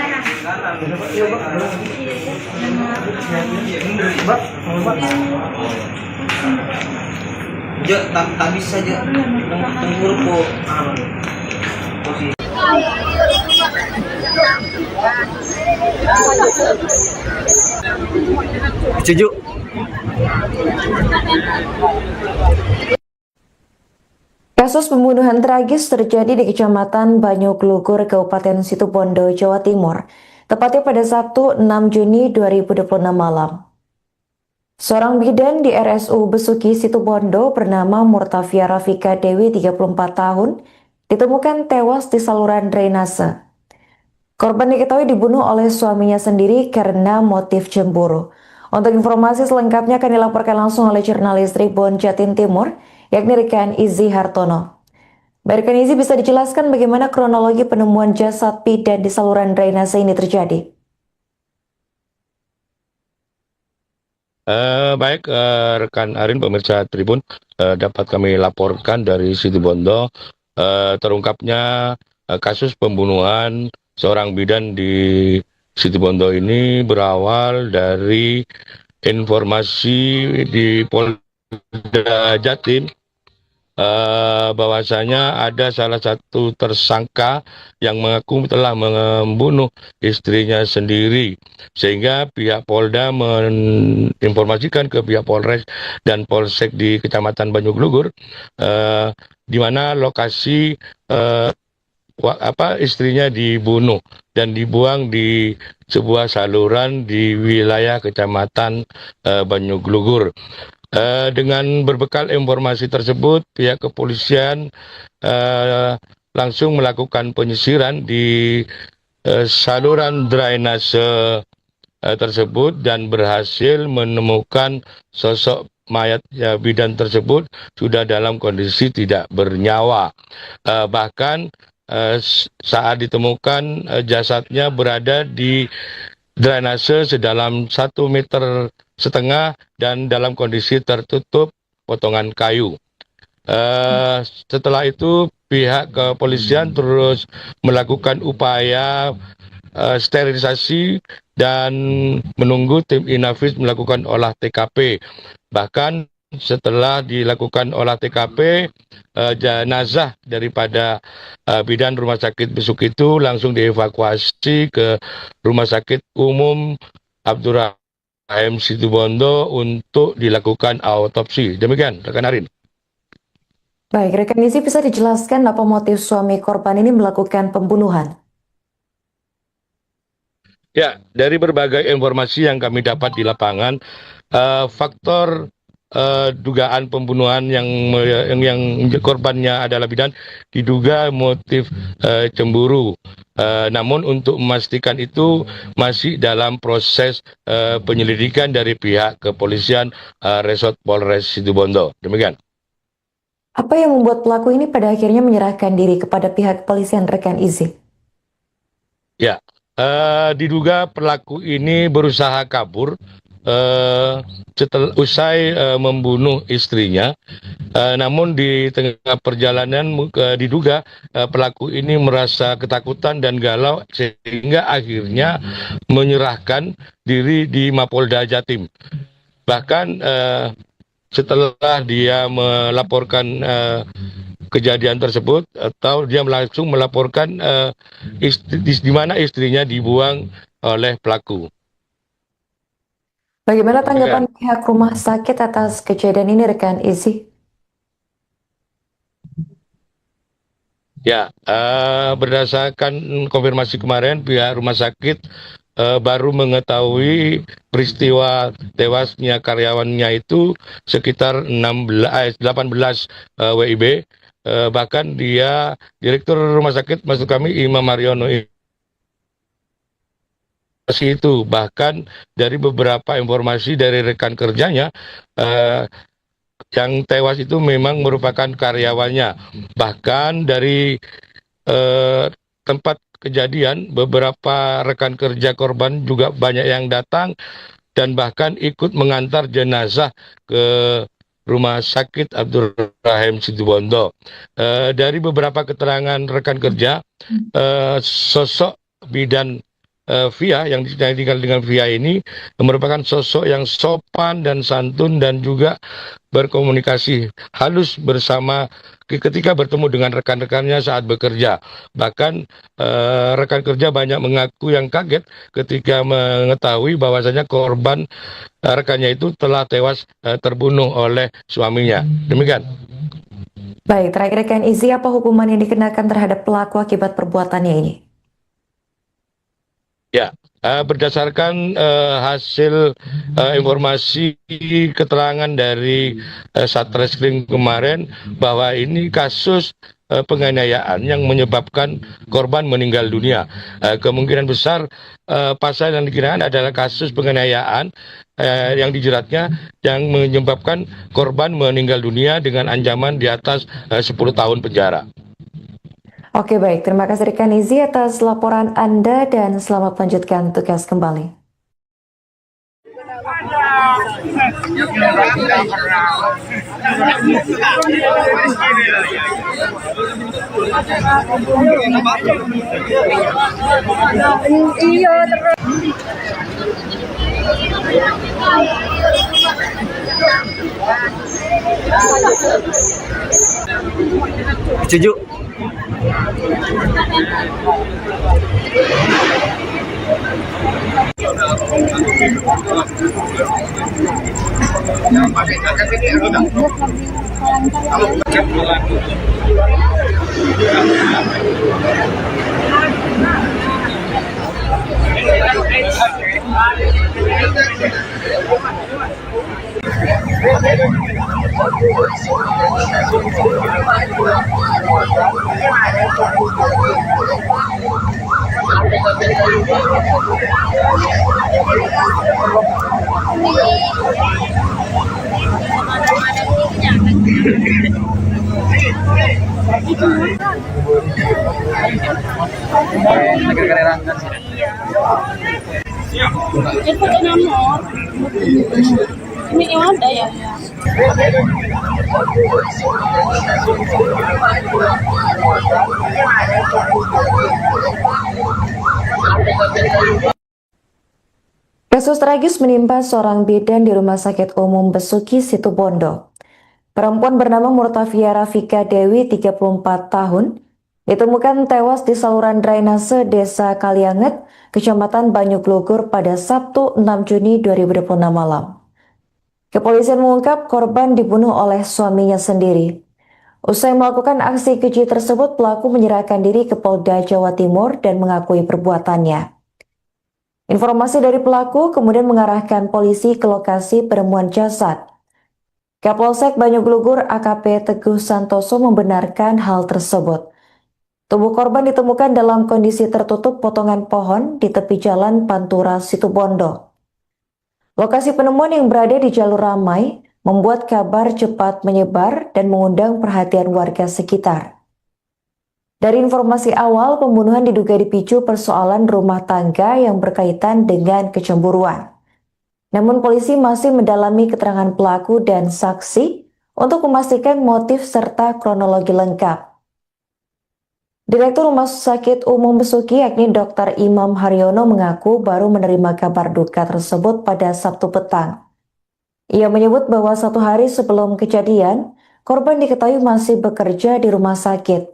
Ya, tak bisa aja. Tunggu po. Posisi. Setuju. Kasus pembunuhan tragis terjadi di Kecamatan Banyuglugur, Kabupaten Situbondo, Jawa Timur, tepatnya pada Sabtu 6 Juni 2026 malam. Seorang bidan di RSU Besuki, Situbondo bernama Murtafia Rafika Dewi, 34 tahun, ditemukan tewas di saluran drainase. Korban diketahui dibunuh oleh suaminya sendiri karena motif cemburu. Untuk informasi selengkapnya akan dilaporkan langsung oleh jurnalis Tribun Jatim Timur, yakni rekan Izzy Hartono. Rekan Izzy, bisa dijelaskan bagaimana kronologi penemuan jasad bidan di saluran drainase ini terjadi? Baik, rekan Arin, pemirsa Tribun, dapat kami laporkan dari Situbondo terungkapnya kasus pembunuhan seorang bidan di Situbondo ini berawal dari informasi di Polda Jatim bahwasanya ada salah satu tersangka yang mengaku telah membunuh istrinya sendiri, sehingga pihak Polda menginformasikan ke pihak Polres dan Polsek di Kecamatan Banyuglugur di mana lokasi istrinya dibunuh dan dibuang di sebuah saluran di wilayah Kecamatan Banyuglugur. Dengan berbekal informasi tersebut, pihak kepolisian langsung melakukan penyisiran di saluran drainase tersebut dan berhasil menemukan sosok mayat bidan tersebut sudah dalam kondisi tidak bernyawa. Bahkan saat ditemukan jasadnya berada di drainase sedalam 1,5 meter dan dalam kondisi tertutup potongan kayu. Setelah itu pihak kepolisian terus melakukan upaya sterilisasi dan menunggu tim Inavis melakukan olah TKP. Bahkan setelah dilakukan olah TKP, jenazah daripada bidan Rumah Sakit Besuk itu langsung dievakuasi ke Rumah Sakit Umum Abdurrahim Situbondo untuk dilakukan autopsi. Demikian, rekan Arin. Baik, rekan Izzy, bisa dijelaskan apa motif suami korban ini melakukan pembunuhan? Ya, dari berbagai informasi yang kami dapat di lapangan, faktor dugaan pembunuhan yang korbannya adalah bidan diduga motif cemburu. Namun untuk memastikan itu masih dalam proses penyelidikan dari pihak kepolisian Resort Polres Situbondo. Demikian. Apa yang membuat pelaku ini pada akhirnya menyerahkan diri kepada pihak kepolisian, rekan Izzy? Ya, diduga pelaku ini berusaha kabur setelah usai membunuh istrinya. Namun di tengah perjalanan diduga pelaku ini merasa ketakutan dan galau sehingga akhirnya menyerahkan diri di Mapolda Jatim. Bahkan setelah dia melaporkan kejadian tersebut, atau dia langsung melaporkan di mana istrinya dibuang oleh pelaku. Bagaimana tanggapan pihak rumah sakit atas kejadian ini, rekan Izzy? Ya, berdasarkan konfirmasi kemarin, pihak rumah sakit baru mengetahui peristiwa tewasnya karyawannya itu sekitar 18 WIB. Bahkan dia, Direktur Rumah Sakit, maksud kami Imam Mariono itu, bahkan dari beberapa informasi dari rekan kerjanya, yang tewas itu memang merupakan karyawannya. Bahkan dari tempat kejadian, beberapa rekan kerja korban juga banyak yang datang dan bahkan ikut mengantar jenazah ke Rumah Sakit Abdurrahim Situbondo. Dari beberapa keterangan rekan kerja, sosok bidan Via yang tinggal dengan Via ini merupakan sosok yang sopan dan santun dan juga berkomunikasi halus bersama ketika bertemu dengan rekan-rekannya saat bekerja. Bahkan rekan kerja banyak mengaku yang kaget ketika mengetahui bahwasanya korban rekannya itu telah tewas terbunuh oleh suaminya. Demikian. Baik, terakhir rekan Izzy, apa hukuman yang dikenakan terhadap pelaku akibat perbuatannya ini? Ya, berdasarkan hasil informasi keterangan dari Satreskrim kemarin bahwa ini kasus penganiayaan yang menyebabkan korban meninggal dunia. Kemungkinan besar pasal yang dikenakan adalah kasus penganiayaan yang dijeratnya yang menyebabkan korban meninggal dunia dengan ancaman di atas 10 tahun penjara. Oke, baik. Terima kasih rekan Izzy atas laporan Anda dan selamat melanjutkan tugas kembali. Iya, terus. Setuju. Itu nomor. Ini yang ada ya. Kasus tragis menimpa seorang bidan di Rumah Sakit Umum Besuki, Situbondo. Perempuan bernama Murtafia Rafika Dewi, 34 tahun, ditemukan tewas di saluran drainase Desa Kalianget, Kecamatan Banyuglugur pada Sabtu 6 Juni 2026 malam. Kepolisian mengungkap korban dibunuh oleh suaminya sendiri. Usai melakukan aksi keji tersebut, pelaku menyerahkan diri ke Polda Jawa Timur dan mengakui perbuatannya. Informasi dari pelaku kemudian mengarahkan polisi ke lokasi penemuan jasad. Kapolsek Banyuglugur AKP Teguh Santoso membenarkan hal tersebut. Tubuh korban ditemukan dalam kondisi tertutup potongan pohon di tepi jalan Pantura, Situbondo. Lokasi penemuan yang berada di jalur ramai membuat kabar cepat menyebar dan mengundang perhatian warga sekitar. Dari informasi awal, pembunuhan diduga dipicu persoalan rumah tangga yang berkaitan dengan kecemburuan. Namun polisi masih mendalami keterangan pelaku dan saksi untuk memastikan motif serta kronologi lengkap. Direktur Rumah Sakit Umum Besuki yakni Dr. Imam Haryono mengaku baru menerima kabar duka tersebut pada Sabtu petang. Ia menyebut bahwa 1 hari sebelum kejadian, korban diketahui masih bekerja di rumah sakit.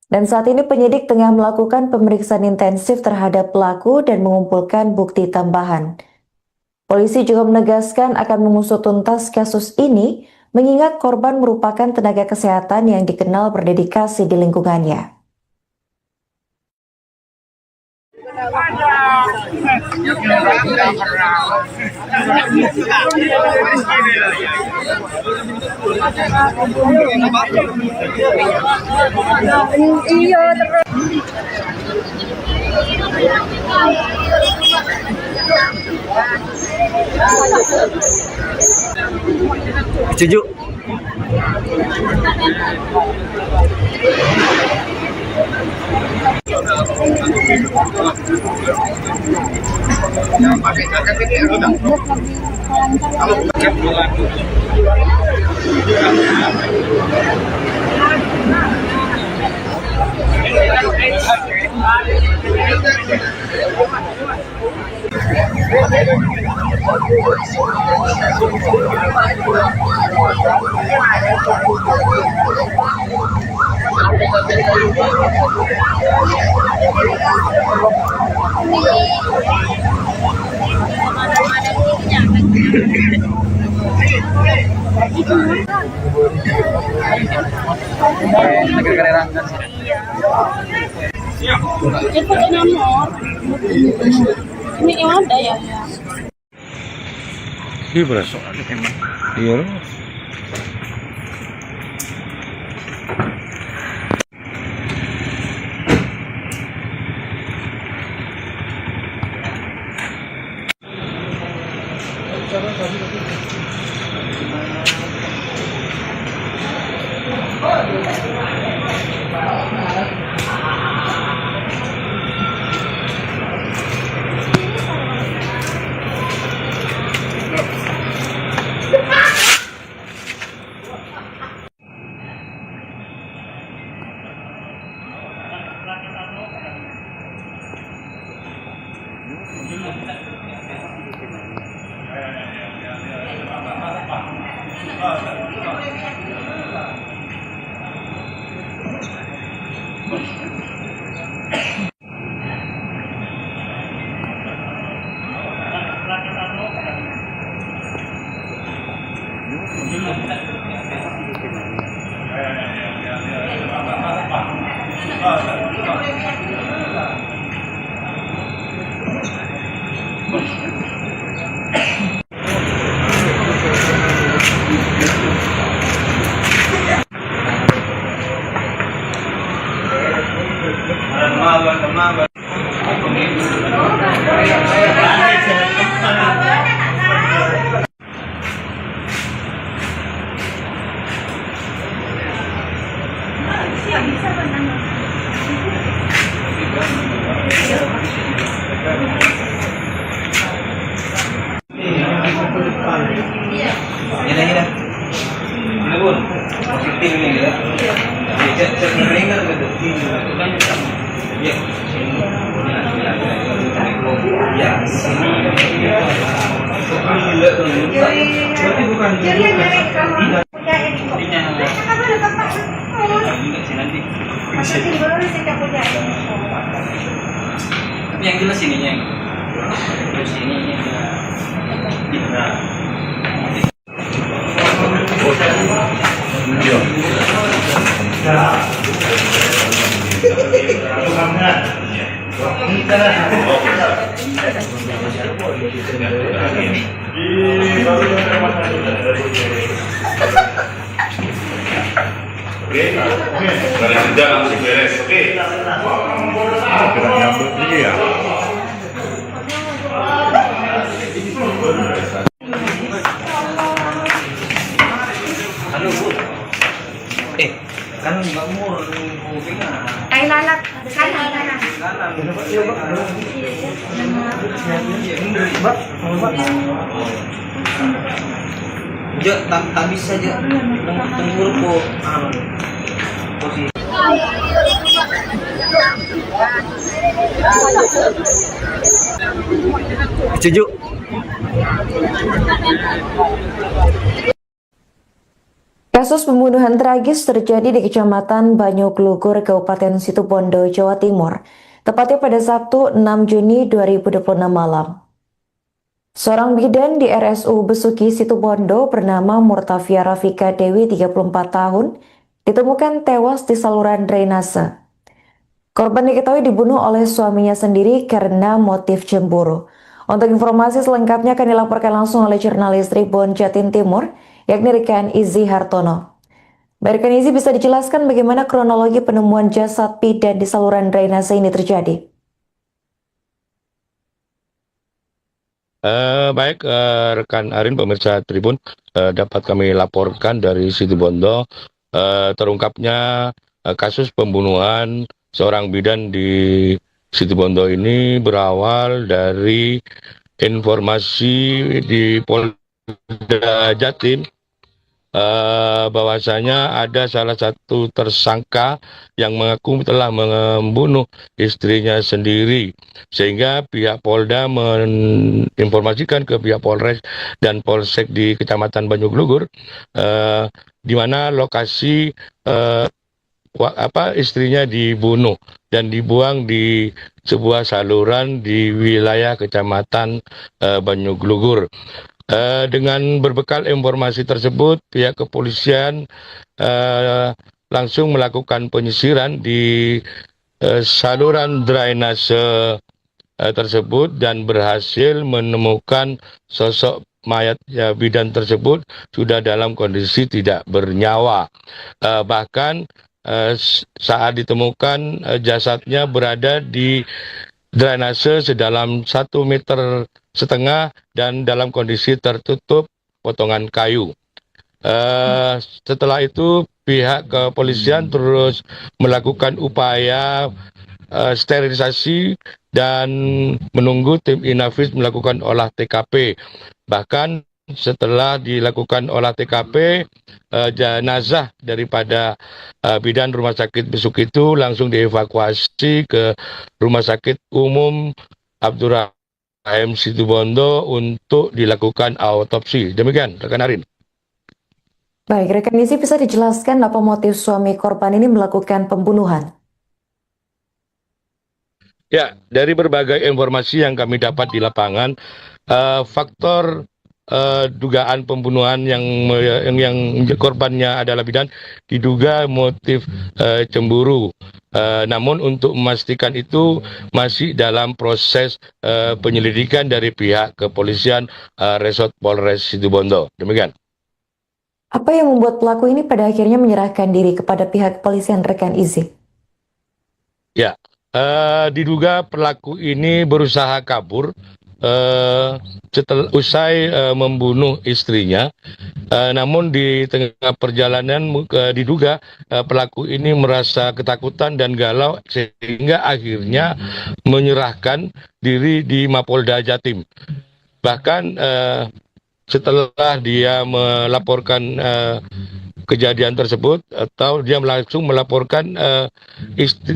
Dan saat ini penyidik tengah melakukan pemeriksaan intensif terhadap pelaku dan mengumpulkan bukti tambahan. Polisi juga menegaskan akan mengusut tuntas kasus ini, mengingat korban merupakan tenaga kesehatan yang dikenal berdedikasi di lingkungannya. Iya, terus. Setuju. Itu ada nomor. Ini yang ada ya. Iya beras. Iya. Tapi yang jelas ininya, terus ini Oke, dari kerja langsung beres. Oke. Gerak nyambung ini ya. halo Bu. Kan Mbak Mur kupingnya. Ay lalat, kanan. Ja, tak bisa aja. Tunggu po. Posisi. Setuju. Kasus pembunuhan tragis terjadi di Kecamatan Banyuglugur, Kabupaten Situbondo, Jawa Timur, tepatnya pada Sabtu 6 Juni 2026 malam. Seorang bidan di RSU Besuki Situbondo bernama Murtafia Rafika Dewi, 34 tahun, ditemukan tewas di saluran drainase. Korban diketahui dibunuh oleh suaminya sendiri karena motif cemburu. Untuk informasi selengkapnya akan dilaporkan langsung oleh jurnalis Tribun Jatim Timur, yakni Rekan Izzy Hartono. Baik, Rekan Izzy, bisa dijelaskan bagaimana kronologi penemuan jasad bidan di saluran drainase ini terjadi? Baik, rekan Arin, pemirsa Tribun, dapat kami laporkan dari Situbondo terungkapnya kasus pembunuhan seorang bidan di Situbondo ini berawal dari informasi di Polda Jatim bahwasanya ada salah satu tersangka yang mengaku telah membunuh istrinya sendiri, sehingga pihak Polda menginformasikan ke pihak Polres dan Polsek di Kecamatan Banyuglugur di mana lokasi istrinya dibunuh dan dibuang di sebuah saluran di wilayah Kecamatan Banyuglugur. Dengan berbekal informasi tersebut, pihak kepolisian langsung melakukan penyisiran di saluran drainase tersebut dan berhasil menemukan sosok mayat bidan tersebut sudah dalam kondisi tidak bernyawa. Bahkan saat ditemukan jasadnya berada di drainase sedalam 1,5 meter dan dalam kondisi tertutup potongan kayu. Setelah itu pihak kepolisian terus melakukan upaya sterilisasi dan menunggu tim Inavis melakukan olah TKP. Bahkan setelah dilakukan olah TKP, jenazah daripada bidan Rumah Sakit Besuk itu langsung dievakuasi ke Rumah Sakit Umum Abdurrahim Situbondo untuk dilakukan autopsi. Demikian, rekan Arin. Baik, rekan Izzy, bisa dijelaskan apa motif suami korban ini melakukan pembunuhan? Ya, dari berbagai informasi yang kami dapat di lapangan, faktor dugaan pembunuhan yang korbannya adalah bidan diduga motif cemburu. Namun untuk memastikan itu masih dalam proses penyelidikan dari pihak kepolisian Resort Polres Situbondo. Demikian. Apa yang membuat pelaku ini pada akhirnya menyerahkan diri kepada pihak kepolisian, rekan Izzy? Ya, diduga pelaku ini berusaha kabur setelah usai membunuh istrinya. Namun di tengah perjalanan diduga pelaku ini merasa ketakutan dan galau sehingga akhirnya menyerahkan diri di Mapolda Jatim. Bahkan setelah dia melaporkan kejadian tersebut atau dia langsung melaporkan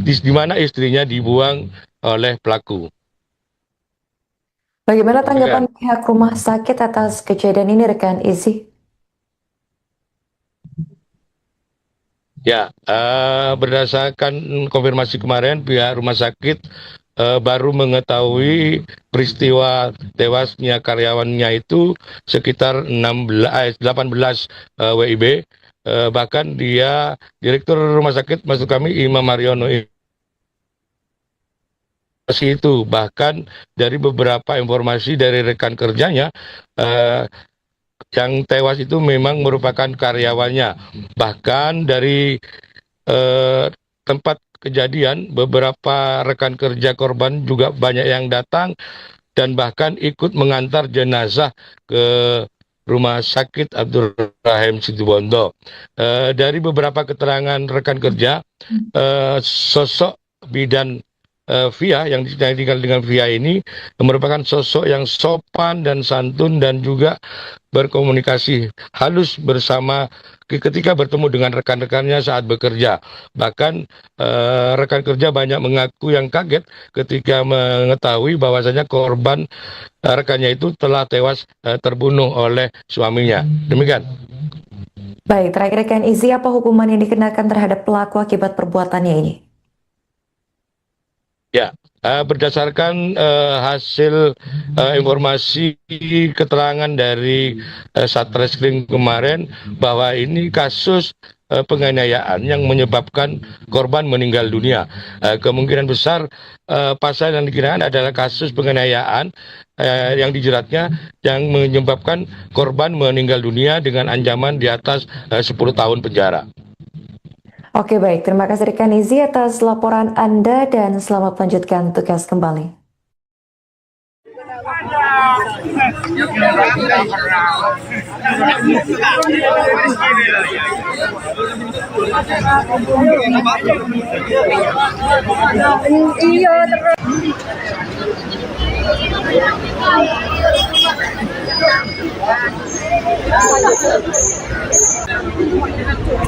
di mana istrinya dibuang oleh pelaku. Bagaimana tanggapan pihak rumah sakit atas kejadian ini, rekan Izzy? Ya, berdasarkan konfirmasi kemarin, pihak rumah sakit baru mengetahui peristiwa tewasnya karyawannya itu sekitar 18 WIB. Bahkan dia, Direktur Rumah Sakit maksud kami Imam Mariono itu, bahkan dari beberapa informasi dari rekan kerjanya, yang tewas itu memang merupakan karyawannya. Bahkan dari tempat kejadian, beberapa rekan kerja korban juga banyak yang datang dan bahkan ikut mengantar jenazah ke Rumah Sakit Abdurrahim Situbondo. Dari beberapa keterangan rekan kerja, sosok bidan Via yang tinggal dengan Via ini merupakan sosok yang sopan dan santun dan juga berkomunikasi halus bersama ketika bertemu dengan rekan-rekannya saat bekerja. Bahkan rekan kerja banyak mengaku yang kaget ketika mengetahui bahwasanya korban rekannya itu telah tewas terbunuh oleh suaminya. Demikian. Baik, terakhir rekan Izzy, apa hukuman yang dikenakan terhadap pelaku akibat perbuatannya ini? Ya, berdasarkan hasil informasi keterangan dari Satreskrim kemarin bahwa ini kasus penganiayaan yang menyebabkan korban meninggal dunia. Kemungkinan besar pasal yang dikenakan adalah kasus penganiayaan yang dijeratnya yang menyebabkan korban meninggal dunia dengan ancaman di atas 10 tahun penjara. Oke, baik. Terima kasih rekan Izzy atas laporan Anda dan selamat melanjutkan tugas kembali.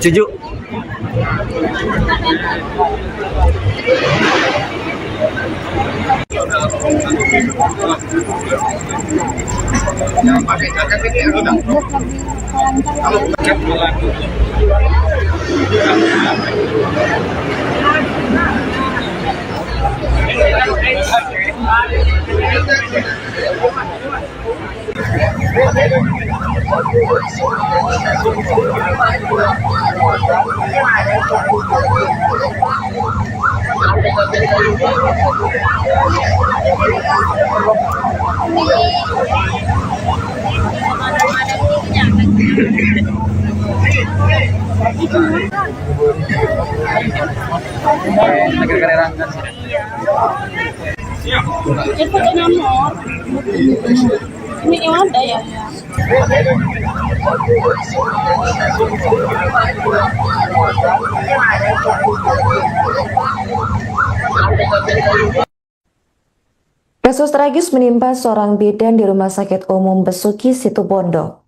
Setuju. Itu nomor. Ini yang ada ya. Kasus tragis menimpa seorang bidan di Rumah Sakit Umum Besuki, Situbondo.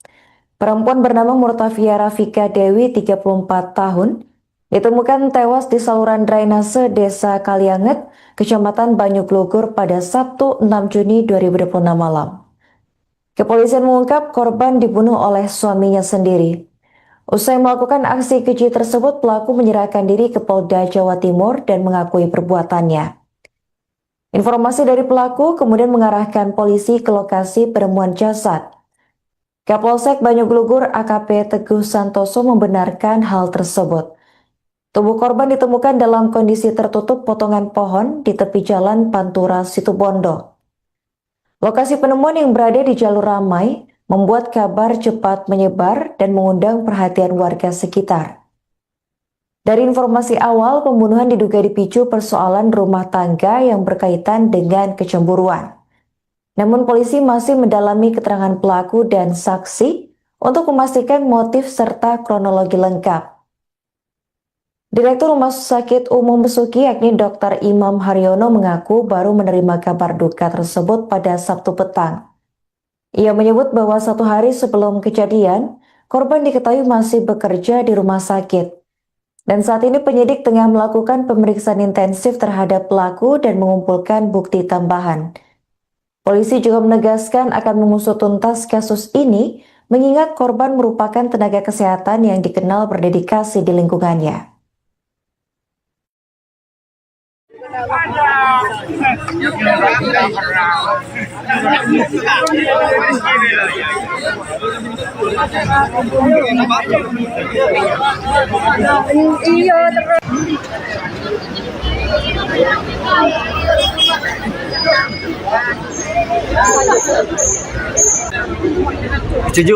Perempuan bernama Murtafia Rafika Dewi, 34 tahun, ditemukan tewas di saluran drainase Desa Kalianget, Kecamatan Banyuglugur pada Sabtu 6 Juni 2026 malam. Kepolisian mengungkap korban dibunuh oleh suaminya sendiri. Usai melakukan aksi keji tersebut, pelaku menyerahkan diri ke Polda Jawa Timur dan mengakui perbuatannya. Informasi dari pelaku kemudian mengarahkan polisi ke lokasi penemuan jasad. Kapolsek Banyuglugur AKP Teguh Santoso membenarkan hal tersebut. Tubuh korban ditemukan dalam kondisi tertutup potongan pohon di tepi jalan Pantura, Situbondo. Lokasi penemuan yang berada di jalur ramai membuat kabar cepat menyebar dan mengundang perhatian warga sekitar. Dari informasi awal, pembunuhan diduga dipicu persoalan rumah tangga yang berkaitan dengan kecemburuan. Namun polisi masih mendalami keterangan pelaku dan saksi untuk memastikan motif serta kronologi lengkap. Direktur Rumah Sakit Umum Besuki yakni Dr. Imam Haryono mengaku baru menerima kabar duka tersebut pada Sabtu petang. Ia menyebut bahwa 1 hari sebelum kejadian, korban diketahui masih bekerja di rumah sakit. Dan saat ini penyidik tengah melakukan pemeriksaan intensif terhadap pelaku dan mengumpulkan bukti tambahan. Polisi juga menegaskan akan mengusut tuntas kasus ini, mengingat korban merupakan tenaga kesehatan yang dikenal berdedikasi di lingkungannya. Setuju.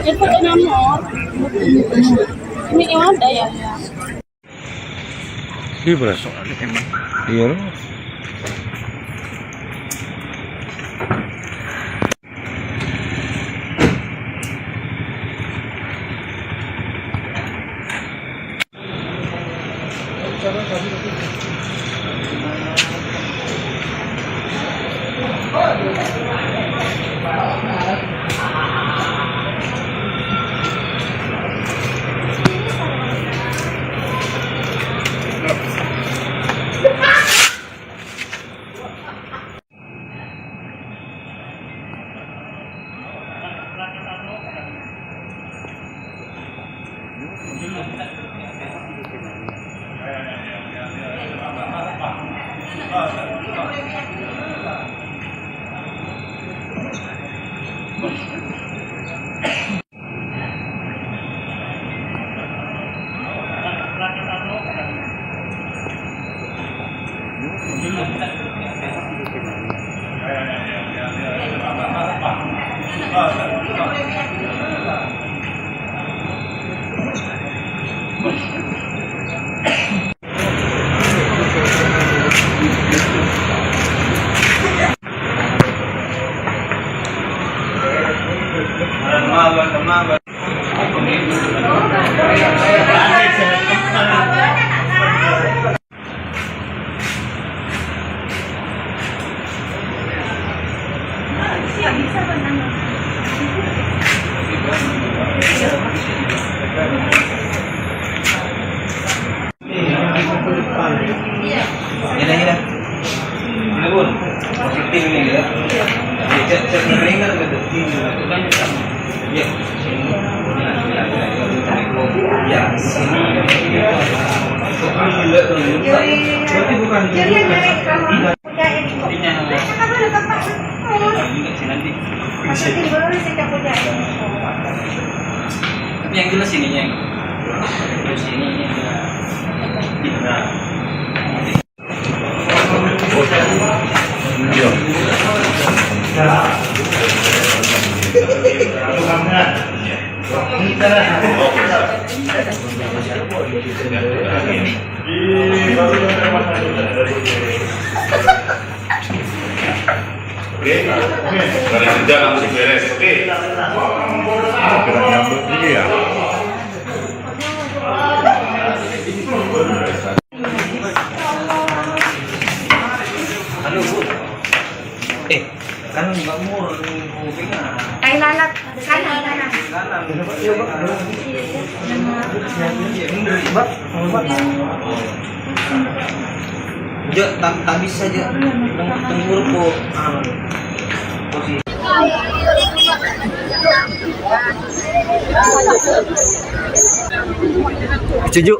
Itu nomor. Ini yang ada ya. Iya berasa. Iya. Gila. Ini pun positif ini ya. Cek ringan gitu. Ya. Ya, sini. Berarti bukan. Tapi yang jelas ininya. Terus ini. Dari kerja langsung beres. Oke. Gerak nyambut ini ya. Halo Bu. Kan Mbak Mur kupingnya. Ay lalat, kanan. Jo, tak bisa aja. Tunggu po. Posisi. Setuju.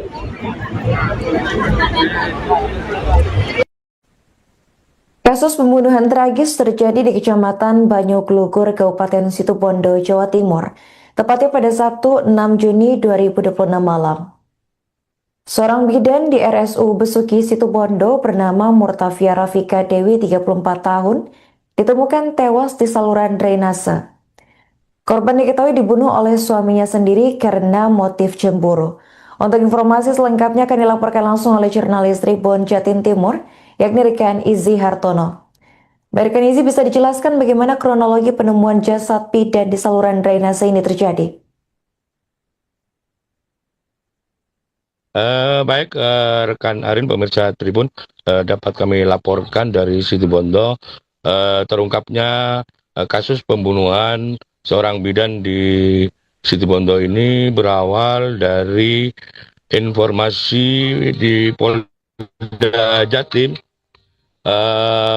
Kasus pembunuhan tragis terjadi di Kecamatan Banyuglugur, Kabupaten Situbondo, Jawa Timur, tepatnya pada Sabtu 6 Juni 2026 malam. Seorang bidan di RSU Besuki Situbondo bernama Murtafia Rafika Dewi, 34 tahun, ditemukan tewas di saluran drainase. Korban diketahui dibunuh oleh suaminya sendiri karena motif cemburu. Untuk informasi selengkapnya akan dilaporkan langsung oleh jurnalis Tribun Jatim Timur, yakni Rekan Izzy Hartono. Rekan Izzy, bisa dijelaskan bagaimana kronologi penemuan jasad bidan di saluran drainase ini terjadi? Baik, rekan Arin, pemirsa Tribun, dapat kami laporkan dari Situbondo terungkapnya kasus pembunuhan seorang bidan di Situbondo ini berawal dari informasi di Polda Jatim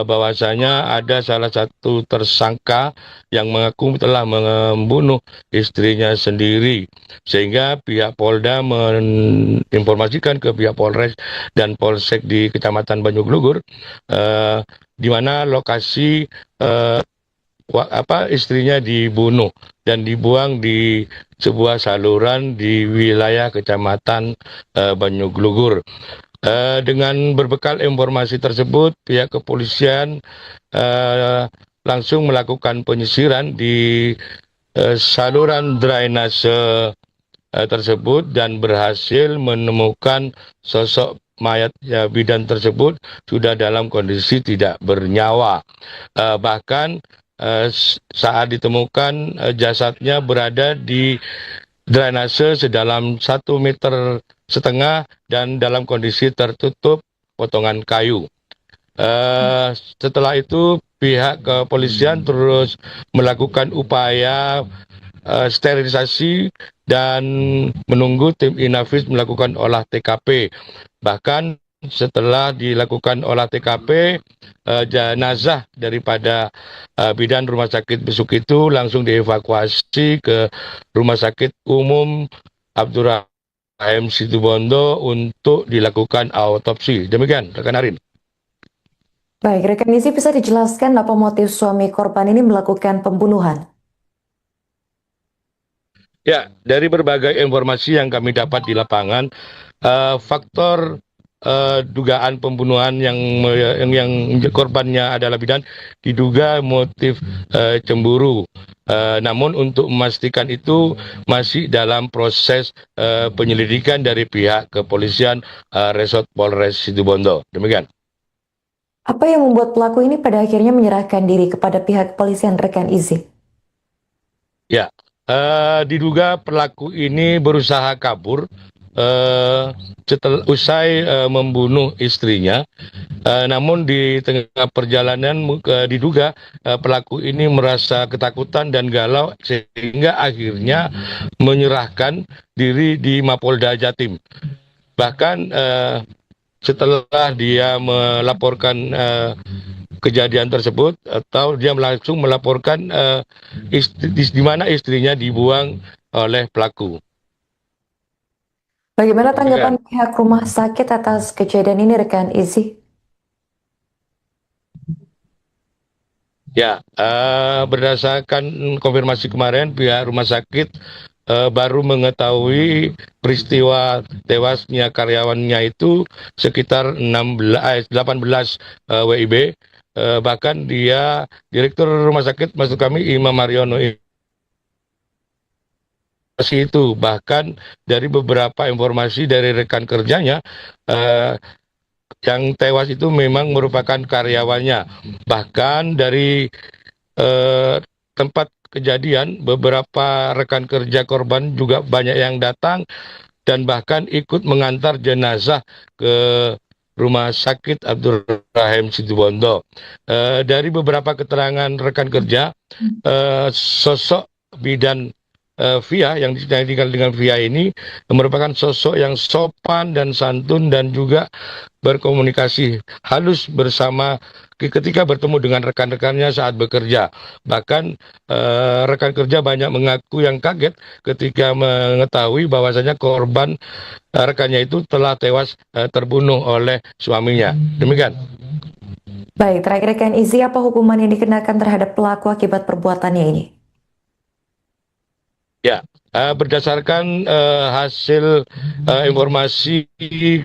bahwasanya ada salah satu tersangka yang mengaku telah membunuh istrinya sendiri, sehingga pihak Polda menginformasikan ke pihak Polres dan Polsek di Kecamatan Banyuglugur di mana lokasi istrinya dibunuh dan dibuang di sebuah saluran di wilayah Kecamatan Banyuglugur. Dengan berbekal informasi tersebut, pihak kepolisian langsung melakukan penyisiran di saluran drainase tersebut dan berhasil menemukan sosok mayat bidan tersebut sudah dalam kondisi tidak bernyawa. Bahkan saat ditemukan jasadnya berada di drainase sedalam 1,5 meter dan dalam kondisi tertutup potongan kayu. Setelah itu pihak kepolisian terus melakukan upaya sterilisasi dan menunggu tim Inafis melakukan olah TKP. Bahkan setelah dilakukan olah TKP, jenazah daripada bidan Rumah Sakit Besuk itu langsung dievakuasi ke Rumah Sakit Umum Abdurrahim Situbondo untuk dilakukan autopsi. Demikian, rekan Arin. Baik, rekan Izzy, bisa dijelaskan apa motif suami korban ini melakukan pembunuhan? Ya, dari berbagai informasi yang kami dapat di lapangan, faktor dugaan pembunuhan yang korbannya adalah bidan diduga motif cemburu. Namun untuk memastikan itu masih dalam proses penyelidikan dari pihak kepolisian Resort Polres Situbondo. Demikian. Apa yang membuat pelaku ini pada akhirnya menyerahkan diri kepada pihak kepolisian, rekan Izzy? Ya, Diduga pelaku ini berusaha kabur setelah usai membunuh istrinya. Namun di tengah perjalanan diduga pelaku ini merasa ketakutan dan galau sehingga akhirnya menyerahkan diri di Mapolda Jatim. Bahkan setelah dia melaporkan kejadian tersebut atau dia langsung melaporkan di mana istrinya dibuang oleh pelaku. Bagaimana tanggapan pihak rumah sakit atas kejadian ini, rekan Izzy? Ya, berdasarkan konfirmasi kemarin, pihak rumah sakit baru mengetahui peristiwa tewasnya karyawannya itu sekitar 18 WIB. Bahkan dia direktur rumah sakit maksud kami Imam Mariono itu bahkan dari beberapa informasi dari rekan kerjanya yang tewas itu memang merupakan karyawannya. Bahkan dari tempat kejadian beberapa rekan kerja korban juga banyak yang datang dan bahkan ikut mengantar jenazah ke Rumah Sakit Abdurrahim Situbondo. Dari beberapa keterangan rekan kerja, sosok bidan Via yang ditinggal dengan Via ini merupakan sosok yang sopan dan santun dan juga berkomunikasi halus bersama ketika bertemu dengan rekan-rekannya saat bekerja. Bahkan rekan kerja banyak mengaku yang kaget ketika mengetahui bahwasanya korban rekannya itu telah tewas terbunuh oleh suaminya. Demikian. Baik, terakhir rekan Izzy, apa hukuman yang dikenakan terhadap pelaku akibat perbuatannya ini? Ya, berdasarkan hasil informasi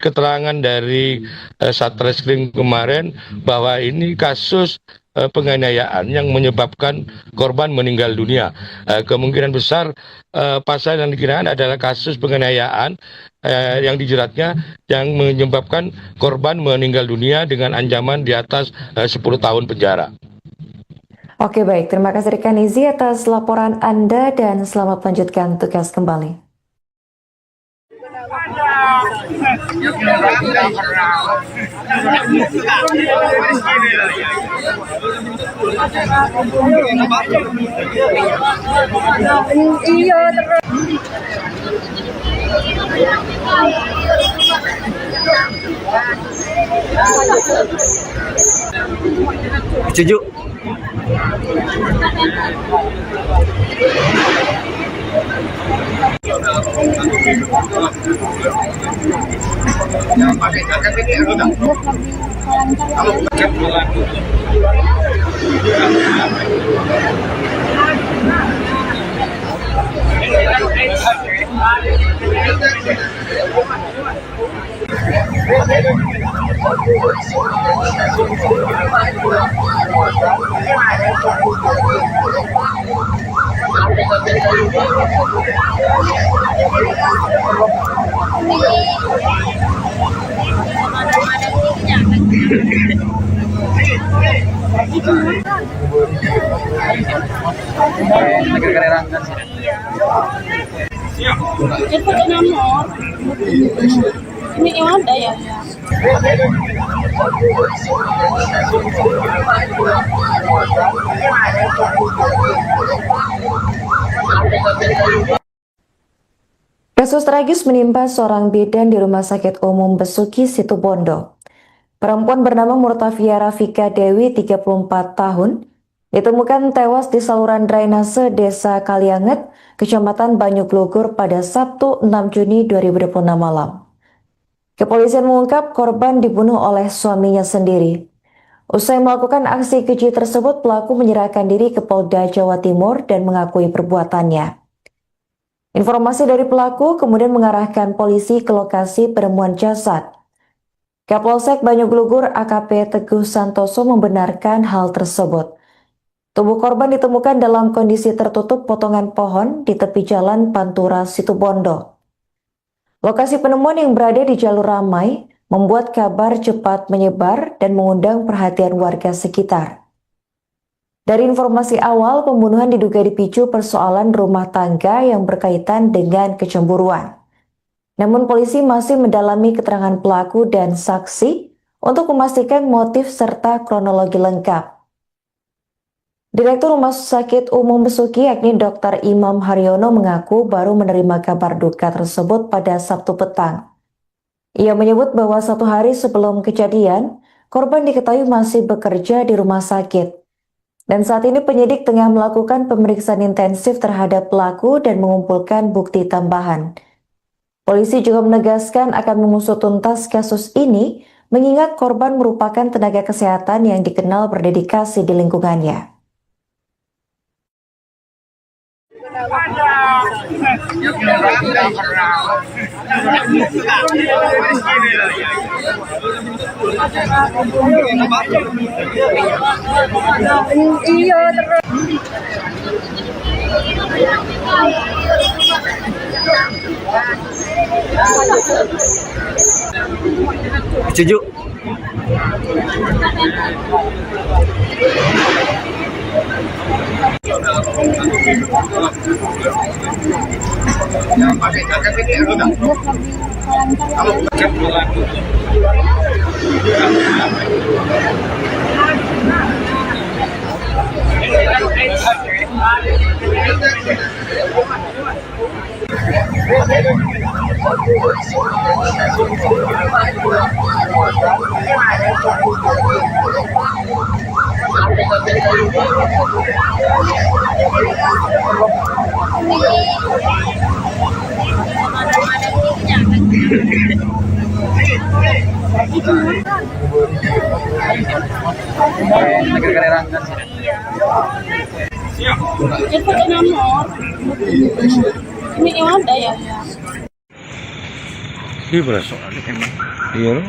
keterangan dari Satreskrim kemarin bahwa ini kasus penganiayaan yang menyebabkan korban meninggal dunia. Kemungkinan besar pasal yang dikenakan adalah kasus penganiayaan yang dijeratnya yang menyebabkan korban meninggal dunia dengan ancaman di atas 10 tahun penjara. Oke, baik. Terima kasih rekan Izzy atas laporan Anda dan selamat melanjutkan tugas kembali. Setuju. Itu nomor. Ini yang ada ya. Kasus tragis menimpa seorang bidan di Rumah Sakit Umum Besuki Situbondo. Perempuan bernama Murtafia Rafika Dewi, 34 tahun, ditemukan tewas di saluran drainase Desa Kalianget, Kecamatan Banyuglugur pada Sabtu 6 Juni 2026 malam. Kepolisian mengungkap korban dibunuh oleh suaminya sendiri. Usai melakukan aksi keji tersebut, pelaku menyerahkan diri ke Polda Jawa Timur dan mengakui perbuatannya. Informasi dari pelaku kemudian mengarahkan polisi ke lokasi penemuan jasad. Kapolsek Banyuglugur AKP Teguh Santoso membenarkan hal tersebut. Tubuh korban ditemukan dalam kondisi tertutup potongan pohon di tepi jalan Pantura Situbondo. Lokasi penemuan yang berada di jalur ramai membuat kabar cepat menyebar dan mengundang perhatian warga sekitar. Dari informasi awal, pembunuhan diduga dipicu persoalan rumah tangga yang berkaitan dengan kecemburuan. Namun polisi masih mendalami keterangan pelaku dan saksi untuk memastikan motif serta kronologi lengkap. Direktur Rumah Sakit Umum Besuki yakni Dr. Imam Haryono mengaku baru menerima kabar duka tersebut pada Sabtu petang. Ia menyebut bahwa 1 hari sebelum kejadian, korban diketahui masih bekerja di rumah sakit. Dan saat ini penyidik tengah melakukan pemeriksaan intensif terhadap pelaku dan mengumpulkan bukti tambahan. Polisi juga menegaskan akan mengusut tuntas kasus ini, mengingat korban merupakan tenaga kesehatan yang dikenal berdedikasi di lingkungannya. Setuju. Itu nomor. Ini yang ada ya. Ini berasa emang. Iya loh.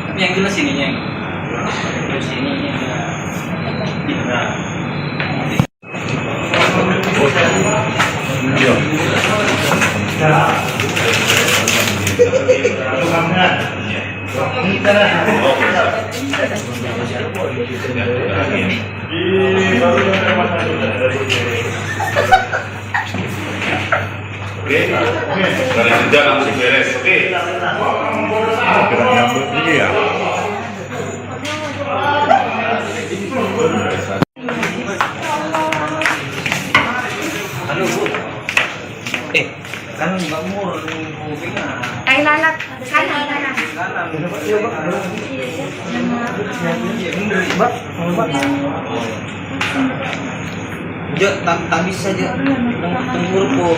Tapi yang jelas ininya, terus ininya Oke, dari kerja langsung beres. Oke. Gerak nyambut ini ya. halo Bu, kan kamu Mbak, Mbak. Jo, tak bisa Jo. Tunggu po.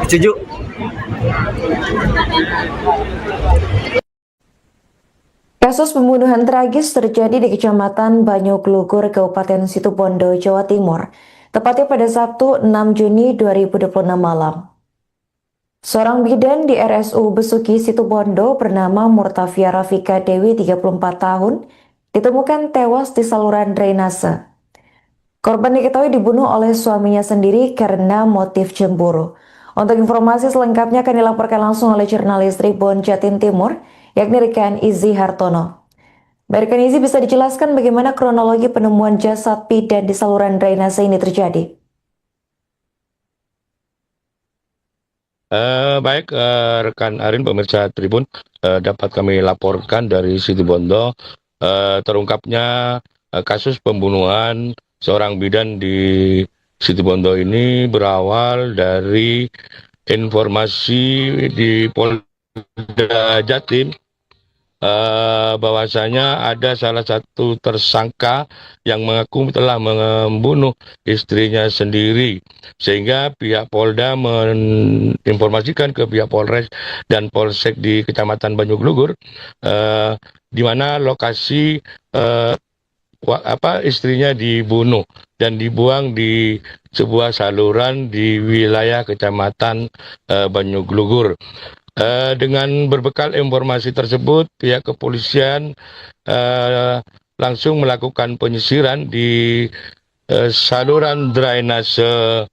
Setuju. Kasus pembunuhan tragis terjadi di Kecamatan Banyuglugur, Kabupaten Situbondo, Jawa Timur, tepatnya pada Sabtu 6 Juni 2026 malam. Seorang bidan di RSU Besuki Situbondo bernama Murtafia Rafika Dewi 34 tahun ditemukan tewas di saluran drainase. Korban diketahui dibunuh oleh suaminya sendiri karena motif cemburu. Untuk informasi selengkapnya akan dilaporkan langsung oleh jurnalis Tribun Jatim Timur, yakni rekan Izzy Hartono. Rekan Izzy, bisa dijelaskan bagaimana kronologi penemuan jasad bidan di saluran drainase ini terjadi? Baik, rekan Arin, pemirsa Tribun, dapat kami laporkan dari Situbondo terungkapnya kasus pembunuhan seorang bidan di Situbondo ini berawal dari informasi di Polda Jatim bahwasanya ada salah satu tersangka yang mengaku telah membunuh istrinya sendiri, sehingga pihak Polda menginformasikan ke pihak Polres dan Polsek di Kecamatan Banyuglugur di mana lokasi istrinya dibunuh dan dibuang di sebuah saluran di wilayah Kecamatan Banyuglugur. Dengan berbekal informasi tersebut, pihak kepolisian langsung melakukan penyisiran di saluran drainase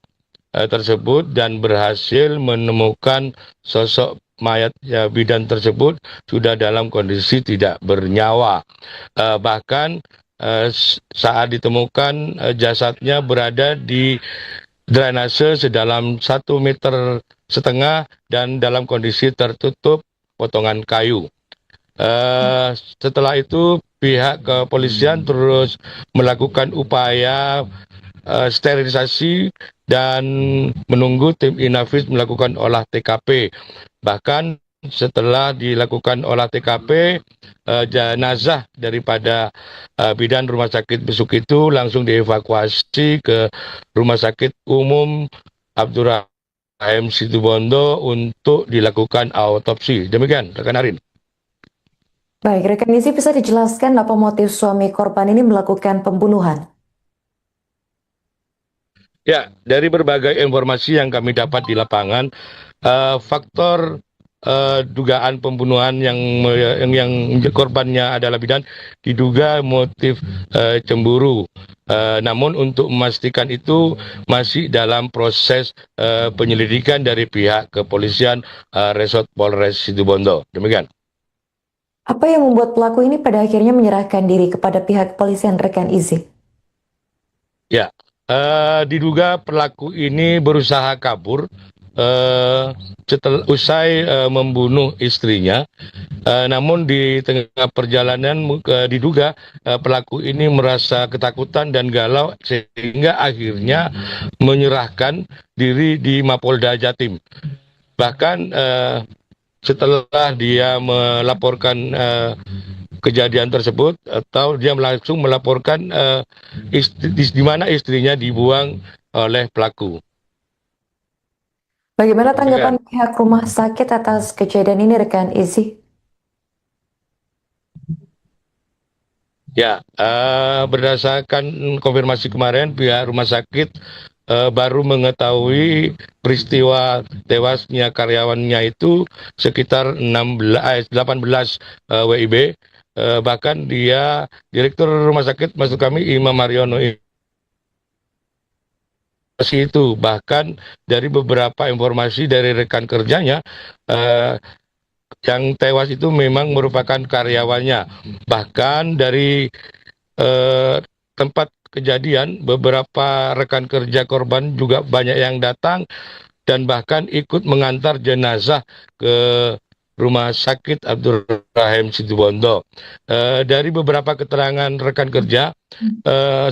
tersebut dan berhasil menemukan sosok mayat bidan tersebut sudah dalam kondisi tidak bernyawa. Bahkan saat ditemukan jasadnya berada di drainase sedalam 1,5 meter dan dalam kondisi tertutup potongan kayu. Setelah itu pihak kepolisian terus melakukan upaya sterilisasi dan menunggu tim Inavis melakukan olah TKP. Bahkan setelah dilakukan olah TKP, jenazah daripada bidan Rumah Sakit Besuk itu langsung dievakuasi ke Rumah Sakit Umum Abdurrahim Situbondo untuk dilakukan autopsi. Demikian, rekan Arin. Baik, rekan Izzy, bisa dijelaskan apa motif suami korban ini melakukan pembunuhan? Ya, dari berbagai informasi yang kami dapat di lapangan, faktor dugaan pembunuhan yang korbannya adalah bidan diduga motif cemburu. Namun untuk memastikan itu masih dalam proses penyelidikan dari pihak kepolisian Resort Polres Situbondo. Demikian. Apa yang membuat pelaku ini pada akhirnya menyerahkan diri kepada pihak kepolisian, rekan Izzy? Ya, diduga pelaku ini berusaha kabur setelah usai membunuh istrinya. Namun di tengah perjalanan diduga pelaku ini merasa ketakutan dan galau sehingga akhirnya menyerahkan diri di Mapolda Jatim. Bahkan setelah dia melaporkan kejadian tersebut, atau dia langsung melaporkan di mana istrinya dibuang oleh pelaku. Bagaimana tanggapan pihak rumah sakit atas kejadian ini, rekan Izzy? Ya, berdasarkan konfirmasi kemarin, pihak rumah sakit baru mengetahui peristiwa tewasnya karyawannya itu sekitar 18 WIB. Bahkan dia, Direktur Rumah Sakit, maksud kami Imam Mariono itu, bahkan dari beberapa informasi dari rekan kerjanya, yang tewas itu memang merupakan karyawannya. Bahkan dari tempat kejadian, beberapa rekan kerja korban juga banyak yang datang dan bahkan ikut mengantar jenazah ke Rumah Sakit Abdurrahim Situbondo. Dari beberapa keterangan rekan kerja,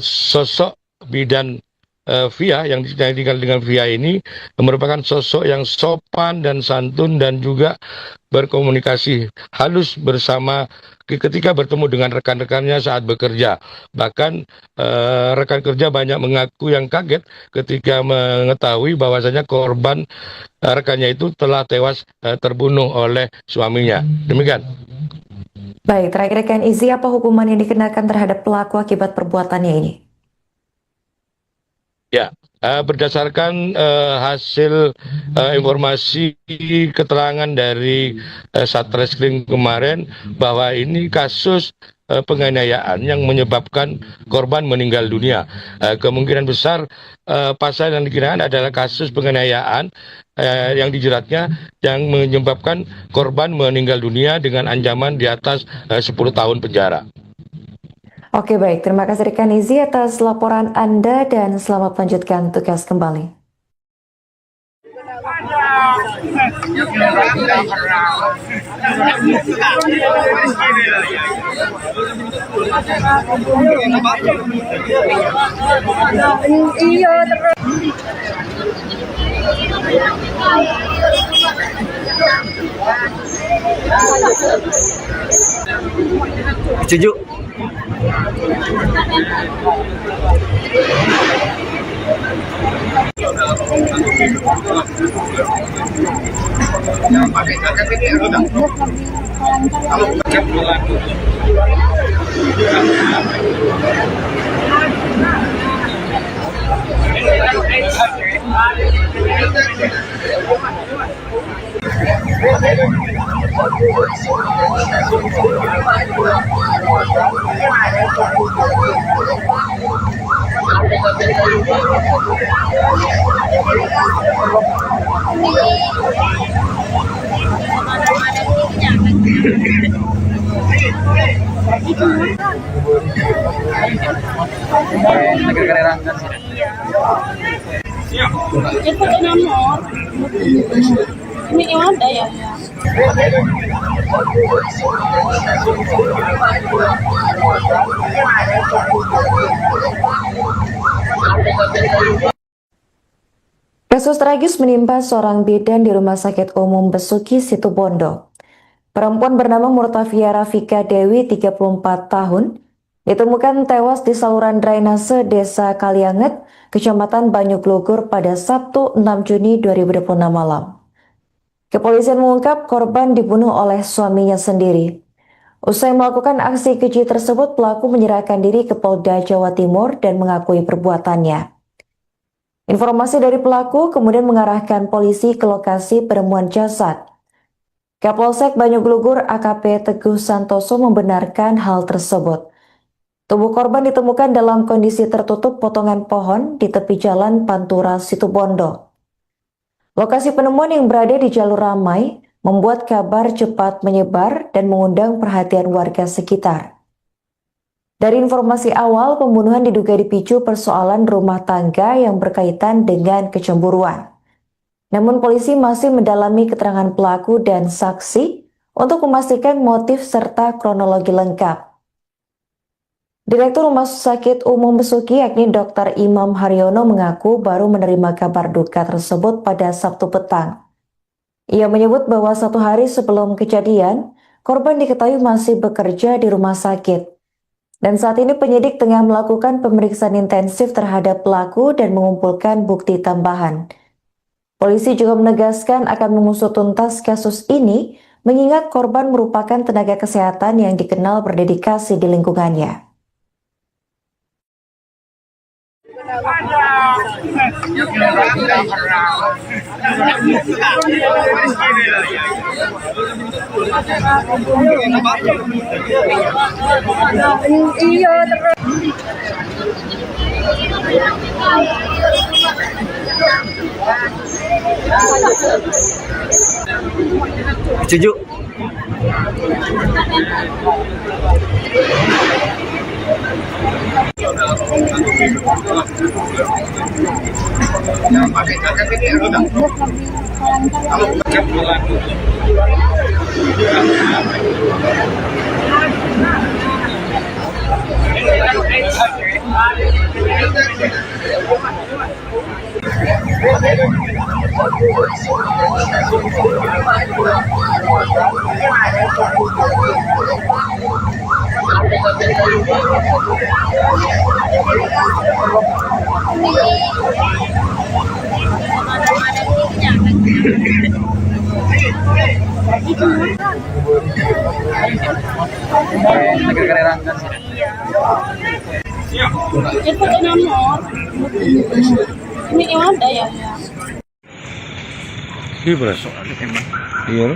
sosok bidan Via yang tinggal dengan Via ini merupakan sosok yang sopan dan santun dan juga berkomunikasi halus bersama ketika bertemu dengan rekan-rekannya saat bekerja. Bahkan rekan kerja banyak mengaku yang kaget ketika mengetahui bahwasanya korban rekannya itu telah tewas terbunuh oleh suaminya. Demikian. Baik, terakhir rekan Izzy, apa hukuman yang dikenakan terhadap pelaku akibat perbuatannya ini? Ya, berdasarkan hasil informasi keterangan dari Satreskrim kemarin bahwa ini kasus penganiayaan yang menyebabkan korban meninggal dunia. Kemungkinan besar pasal yang dikenakan adalah kasus penganiayaan yang dijeratnya yang menyebabkan korban meninggal dunia dengan ancaman di atas 10 tahun penjara. Oke, baik. Terima kasih rekan Izzy atas laporan Anda dan selamat melanjutkan tugas kembali. Iya, terus. Setuju. Itu nomor. Ini yang ada ya. Kasus tragis menimpa seorang bidan di Rumah Sakit Umum Besuki, Situbondo. Perempuan bernama Murtafia Rafika Dewi, 34 tahun, ditemukan tewas di saluran drainase Desa Kalianget, Kecamatan Banyuglugur pada Sabtu 6 Juni 2026 malam. Kepolisian mengungkap korban dibunuh oleh suaminya sendiri. Usai melakukan aksi keji tersebut, pelaku menyerahkan diri ke Polda Jawa Timur dan mengakui perbuatannya. Informasi dari pelaku kemudian mengarahkan polisi ke lokasi penemuan jasad. Kapolsek Banyuglugur AKP Teguh Santoso membenarkan hal tersebut. Tubuh korban ditemukan dalam kondisi tertutup potongan pohon di tepi jalan Pantura, Situbondo. Lokasi penemuan yang berada di jalur ramai membuat kabar cepat menyebar dan mengundang perhatian warga sekitar. Dari informasi awal, pembunuhan diduga dipicu persoalan rumah tangga yang berkaitan dengan kecemburuan. Namun polisi masih mendalami keterangan pelaku dan saksi untuk memastikan motif serta kronologi lengkap. Direktur Rumah Sakit Umum Besuki yakni Dr. Imam Haryono mengaku baru menerima kabar duka tersebut pada Sabtu petang. Ia menyebut bahwa 1 hari sebelum kejadian, korban diketahui masih bekerja di rumah sakit. Dan saat ini penyidik tengah melakukan pemeriksaan intensif terhadap pelaku dan mengumpulkan bukti tambahan. Polisi juga menegaskan akan mengusut tuntas kasus ini, mengingat korban merupakan tenaga kesehatan yang dikenal berdedikasi di lingkungannya. Iya, terus. Setuju. Itu nomor. Ini yang ada ya. Iya beras. Iya.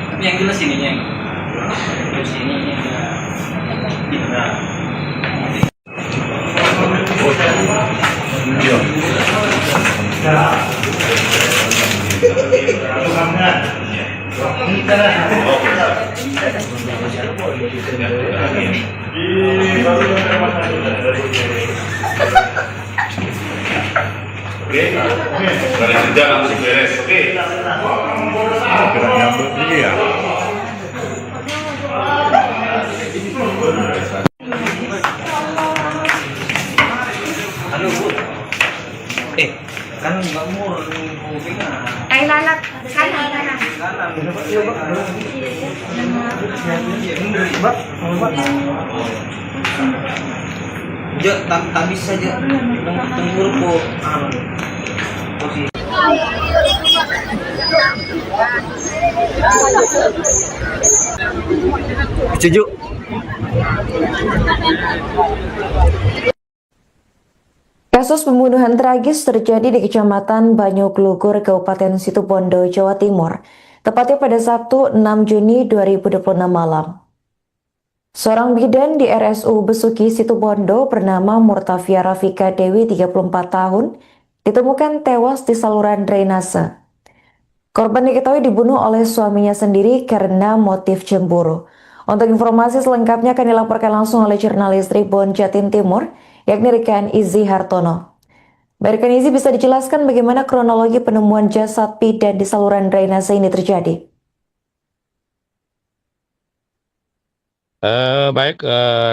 Tapi yang jelas ininya, terus ininya Indra. Oke, dari kerja langsung beres. Oke. Gerak nyambung ini ya. Halo Bu, kan Mbak Mur pegang. Ay lalat, kanan. Ya, tak bisa aja. Tunggu po. Posisi. Setuju. Kasus pembunuhan tragis terjadi di Kecamatan Banyuglugur, Kabupaten Situbondo, Jawa Timur, tepatnya pada Sabtu 6 Juni 2026 malam. Seorang bidan di RSU Besuki Situbondo bernama Murtafia Rafika Dewi 34 tahun ditemukan tewas di saluran drainase. Korban diketahui dibunuh oleh suaminya sendiri karena motif cemburu. Untuk informasi selengkapnya akan dilaporkan langsung oleh jurnalis Tribun Jatim Timur, yakni Rekan Izzy Hartono. Rekan Izzy, bisa dijelaskan bagaimana kronologi penemuan jasad bidan di saluran drainase ini terjadi? Baik,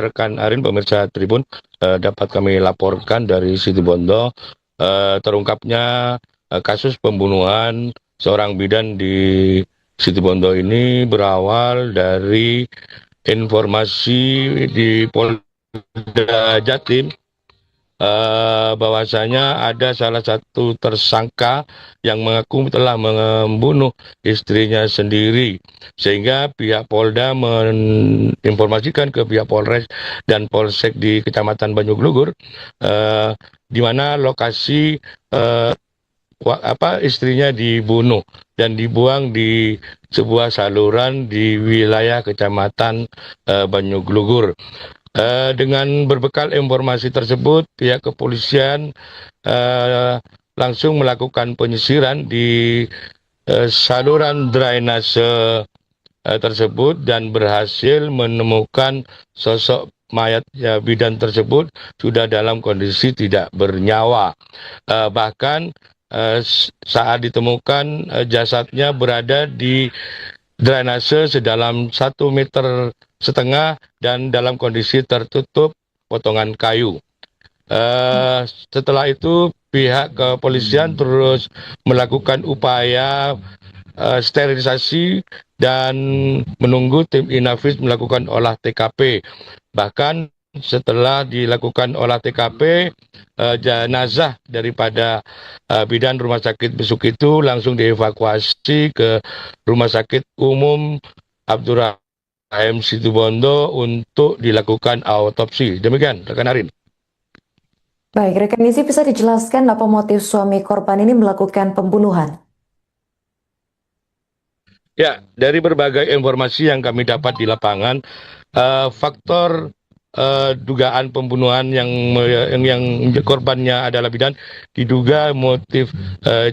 rekan Arin, pemirsa Tribun, dapat kami laporkan dari Situbondo terungkapnya kasus pembunuhan seorang bidan di Situbondo ini berawal dari informasi di Polda Jatim bahwasanya ada salah satu tersangka yang mengaku telah membunuh istrinya sendiri, sehingga pihak Polda menginformasikan ke pihak Polres dan Polsek di Kecamatan Banyuglugur, di mana lokasi istrinya dibunuh dan dibuang di sebuah saluran di wilayah Kecamatan Banyuglugur. Dengan berbekal informasi tersebut, pihak kepolisian langsung melakukan penyisiran di saluran drainase tersebut dan berhasil menemukan sosok mayat bidan tersebut sudah dalam kondisi tidak bernyawa. Bahkan saat ditemukan jasadnya berada di drainase sedalam 1,5 meter dan dalam kondisi tertutup potongan kayu. Setelah itu pihak kepolisian terus melakukan upaya sterilisasi dan menunggu tim Inavis melakukan olah TKP. Bahkan setelah dilakukan olah TKP, jenazah daripada bidan Rumah Sakit Besuk itu langsung dievakuasi ke Rumah Sakit Umum Abdurrahim Situbondo untuk dilakukan autopsi. Demikian, rekan Arin. Baik, rekan Izzy bisa dijelaskan apa motif suami korban ini melakukan pembunuhan? Ya, dari berbagai informasi yang kami dapat di lapangan, faktor dugaan pembunuhan yang korbannya adalah bidan diduga motif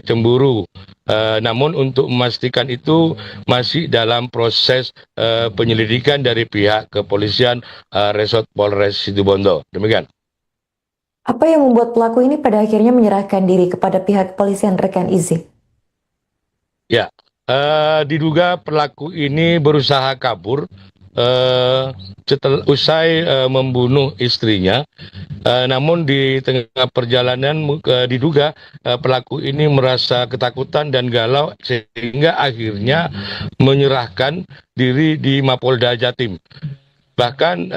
cemburu. Namun untuk memastikan itu masih dalam proses penyelidikan dari pihak kepolisian Resort Polres Situbondo. Demikian. Apa yang membuat pelaku ini pada akhirnya menyerahkan diri kepada pihak kepolisian, rekan Izzy? Ya, diduga pelaku ini berusaha kabur setelah usai membunuh istrinya. Namun di tengah perjalanan diduga pelaku ini merasa ketakutan dan galau sehingga akhirnya menyerahkan diri di Mapolda Jatim. Bahkan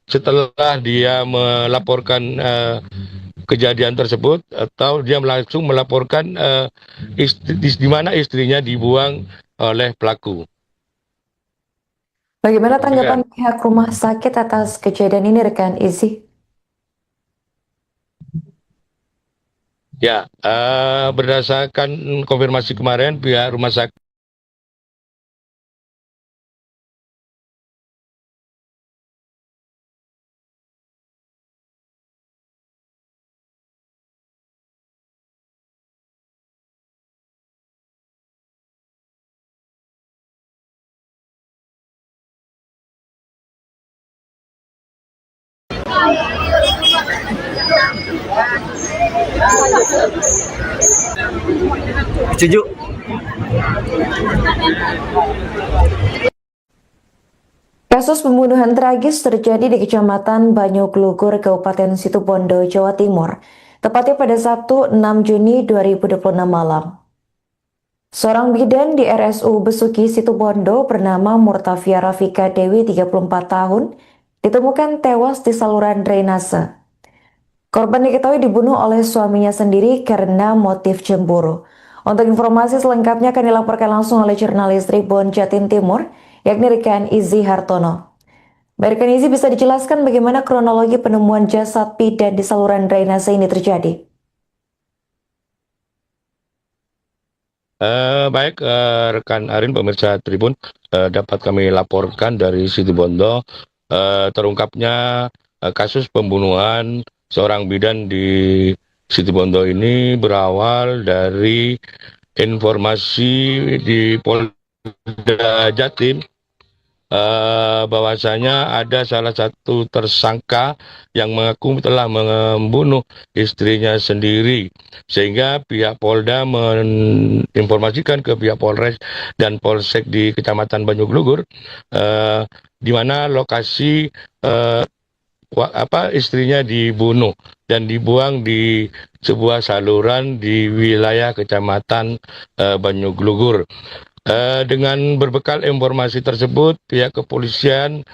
setelah dia melaporkan kejadian tersebut atau dia langsung melaporkan di mana istrinya dibuang oleh pelaku. Bagaimana tanggapan pihak rumah sakit atas kejadian ini, rekan Izzy? Ya, berdasarkan konfirmasi kemarin pihak rumah sakit Setuju. Kasus pembunuhan tragis terjadi di Kecamatan Banyuglugur, Kabupaten Situbondo, Jawa Timur, tepatnya pada Sabtu 6 Juni 2026 malam. Seorang bidan di RSU Besuki Situbondo bernama Murtafia Rafika Dewi, 34 tahun, ditemukan tewas di saluran drainase. Korban diketahui dibunuh oleh suaminya sendiri karena motif cemburu. Untuk informasi selengkapnya akan dilaporkan langsung oleh jurnalis Tribun Jatim Timur, yakni rekan Izzy Hartono. Baik, rekan Izzy, bisa dijelaskan bagaimana kronologi penemuan jasad bidan di saluran drainase ini terjadi? Baik, rekan Arin, pemirsa Tribun, dapat kami laporkan dari Situbondo terungkapnya kasus pembunuhan seorang bidan di Situbondo ini berawal dari informasi di Polda Jatim bahwasanya ada salah satu tersangka yang mengaku telah membunuh istrinya sendiri, sehingga pihak Polda menginformasikan ke pihak Polres dan Polsek di Kecamatan Banyuglugur, di mana lokasi istrinya dibunuh dan dibuang di sebuah saluran di wilayah Kecamatan Banyuglugur. Dengan berbekal informasi tersebut, pihak kepolisian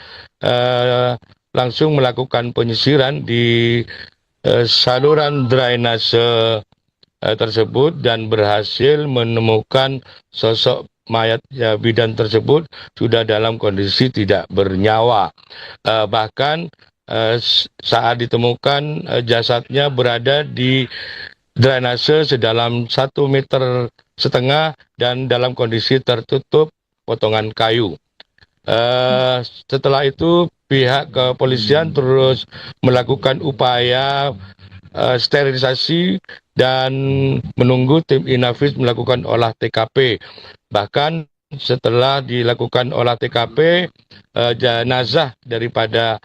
langsung melakukan penyisiran di saluran drainase tersebut dan berhasil menemukan sosok mayat bidan tersebut sudah dalam kondisi tidak bernyawa. Bahkan saat ditemukan jasadnya berada di drainase sedalam 1,5 meter dan dalam kondisi tertutup potongan kayu. Setelah itu pihak kepolisian terus melakukan upaya sterilisasi dan menunggu tim Inafis melakukan olah TKP. Bahkan setelah dilakukan olah TKP, jenazah daripada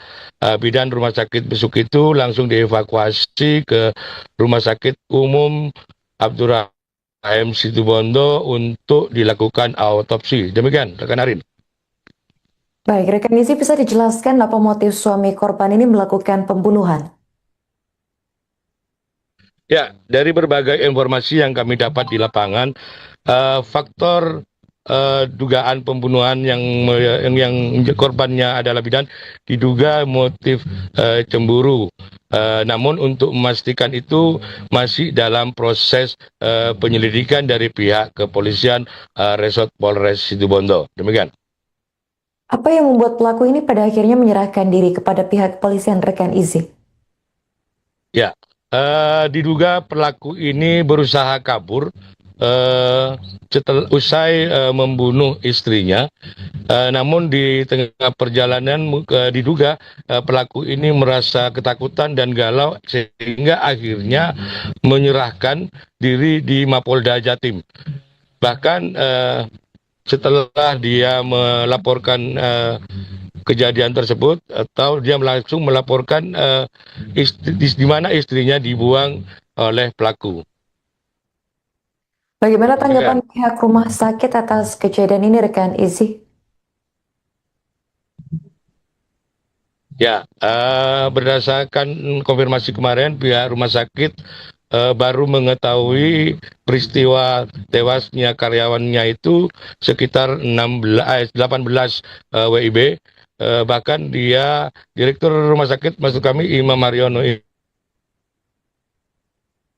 bidan Rumah Sakit Besuk itu langsung dievakuasi ke Rumah Sakit Umum Abdurrahim Situbondo untuk dilakukan autopsi. Demikian, rekan Arin. Baik, rekan Izzy, bisa dijelaskan apa motif suami korban ini melakukan pembunuhan? Ya, dari berbagai informasi yang kami dapat di lapangan, faktor dugaan pembunuhan yang korbannya adalah bidan diduga motif cemburu. Namun untuk memastikan itu masih dalam proses penyelidikan dari pihak kepolisian Resort Polres Situbondo. Demikian. Apa yang membuat pelaku ini pada akhirnya menyerahkan diri kepada pihak kepolisian, rekan Izzy? Ya. Diduga pelaku ini berusaha kabur setelah usai membunuh istrinya. Namun di tengah perjalanan diduga pelaku ini merasa ketakutan dan galau sehingga akhirnya menyerahkan diri di Mapolda Jatim. Bahkan setelah dia melaporkan kejadian tersebut atau dia langsung melaporkan di mana istrinya dibuang oleh pelaku. Bagaimana tanggapan pihak rumah sakit atas kejadian ini, rekan Izzy? Ya, berdasarkan konfirmasi kemarin pihak rumah sakit baru mengetahui peristiwa tewasnya karyawannya itu sekitar 18 WIB. Bahkan dia direktur rumah sakit maksud kami Imam Mariono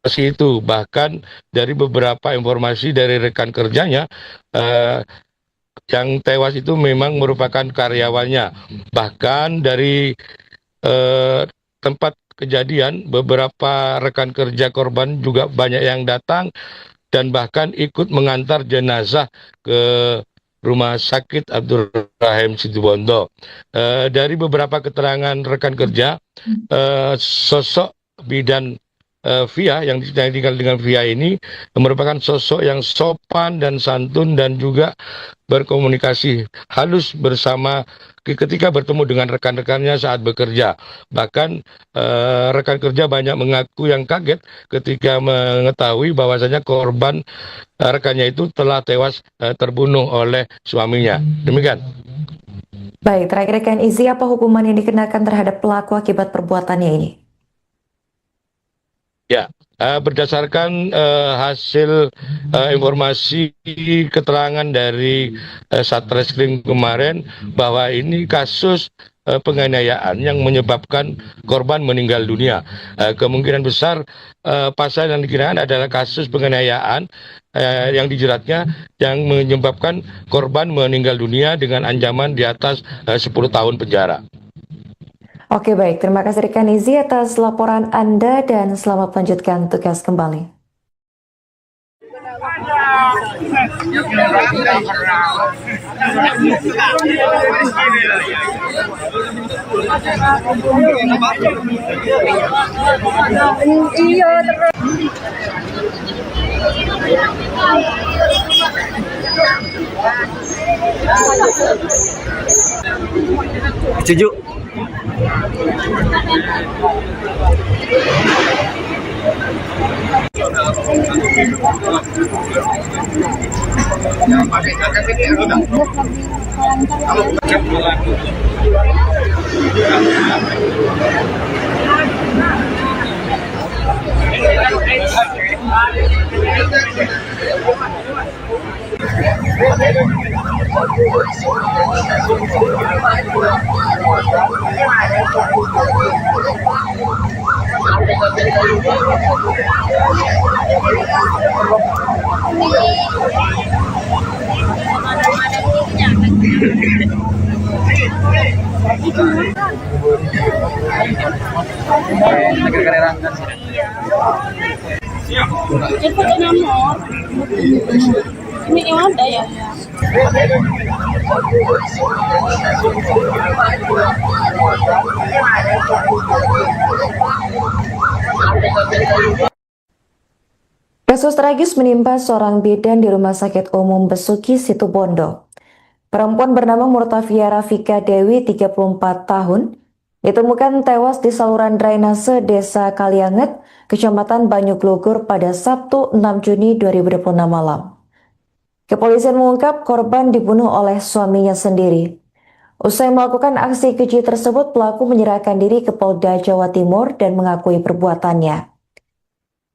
itu bahkan dari beberapa informasi dari rekan kerjanya yang tewas itu memang merupakan karyawannya. Bahkan dari tempat kejadian beberapa rekan kerja korban juga banyak yang datang dan bahkan ikut mengantar jenazah ke Rumah Sakit Abdurrahim Situbondo. Dari beberapa keterangan rekan kerja, sosok bidan Via yang tinggal dengan Via ini merupakan sosok yang sopan dan santun dan juga berkomunikasi halus bersama ketika bertemu dengan rekan-rekannya saat bekerja. Bahkan rekan kerja banyak mengaku yang kaget ketika mengetahui bahwasanya korban rekannya itu telah tewas terbunuh oleh suaminya. Demikian. Baik, terakhir rekan Izzy, apa hukuman yang dikenakan terhadap pelaku akibat perbuatannya ini? Ya, berdasarkan hasil informasi keterangan dari Satreskrim kemarin bahwa ini kasus penganiayaan yang menyebabkan korban meninggal dunia. Kemungkinan besar pasal yang dikenakan adalah kasus penganiayaan yang dijeratnya yang menyebabkan korban meninggal dunia dengan ancaman di atas 10 tahun penjara. Oke, baik, terima kasih rekan Izzy atas laporan Anda dan selamat melanjutkan tugas kembali. Setuju. Itu nomor. Ini yang ada ya. Kasus tragis menimpa seorang bidan di Rumah Sakit Umum Besuki, Situbondo. Perempuan bernama Murtafia Rafika Dewi, 34 tahun, ditemukan tewas di saluran drainase Desa Kalianget, Kecamatan Banyuglugur pada Sabtu 6 Juni 2026 malam. Kepolisian mengungkap korban dibunuh oleh suaminya sendiri. Usai melakukan aksi keji tersebut, pelaku menyerahkan diri ke Polda Jawa Timur dan mengakui perbuatannya.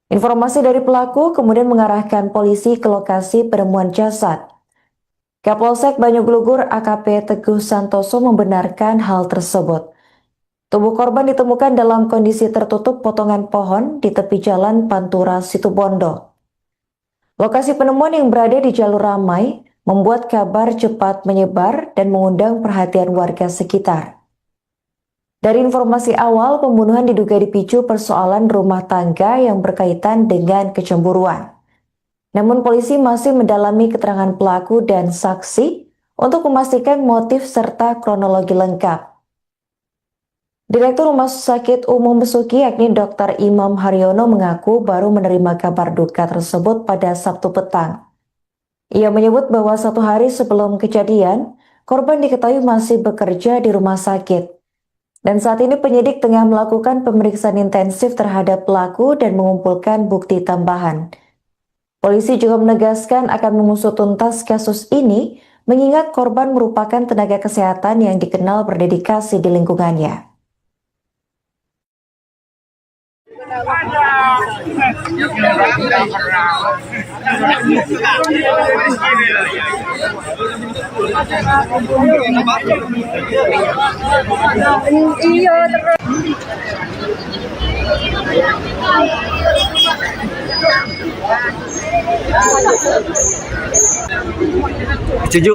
Informasi dari pelaku kemudian mengarahkan polisi ke lokasi penemuan jasad. Kapolsek Banyuglugur AKP Teguh Santoso membenarkan hal tersebut. Tubuh korban ditemukan dalam kondisi tertutup potongan pohon di tepi jalan Pantura, Situbondo. Lokasi penemuan yang berada di jalur ramai membuat kabar cepat menyebar dan mengundang perhatian warga sekitar. Dari informasi awal, pembunuhan diduga dipicu persoalan rumah tangga yang berkaitan dengan kecemburuan. Namun polisi masih mendalami keterangan pelaku dan saksi untuk memastikan motif serta kronologi lengkap. Direktur Rumah Sakit Umum Besuki yakni Dr. Imam Haryono mengaku baru menerima kabar duka tersebut pada Sabtu petang. Ia menyebut bahwa 1 hari sebelum kejadian, korban diketahui masih bekerja di rumah sakit. Dan saat ini penyidik tengah melakukan pemeriksaan intensif terhadap pelaku dan mengumpulkan bukti tambahan. Polisi juga menegaskan akan mengusut tuntas kasus ini, mengingat korban merupakan tenaga kesehatan yang dikenal berdedikasi di lingkungannya. Setuju.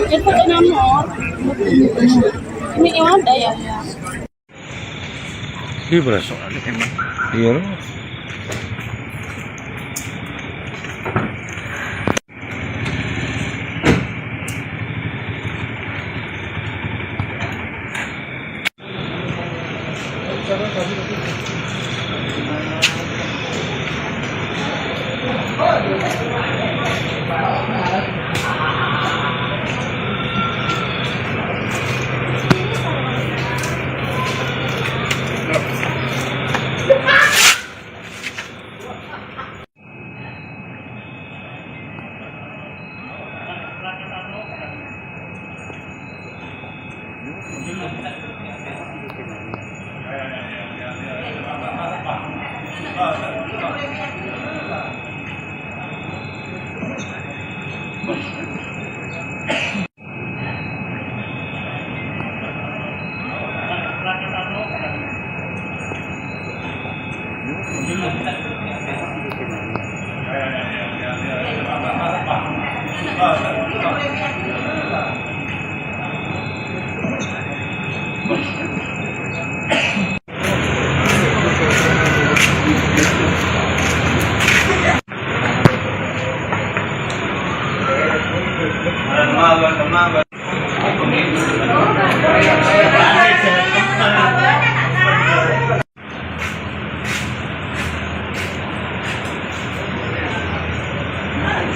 Itu nomor. Ini yang ada ya. Iya berasa. Iya.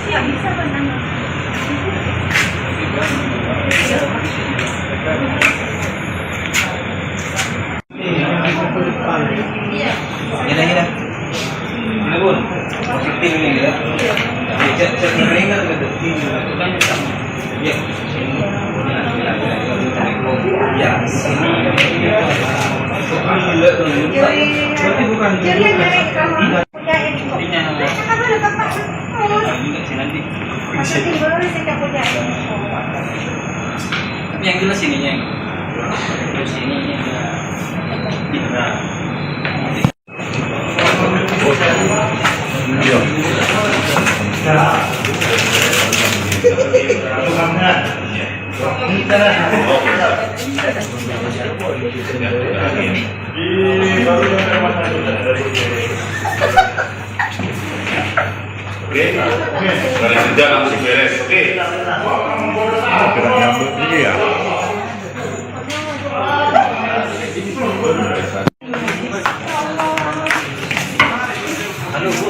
Siap bisa benar. Gila. Ini pun positif ini ya. Cek ringan gitu. Itu kan sama. Ya. Ya, sini. Berarti bukan. Tapi yang jelas ininya. Terus ininya ya. Oke, dari kerja langsung beres. Oke. Gerak nyambut ini ya. Halo Bu.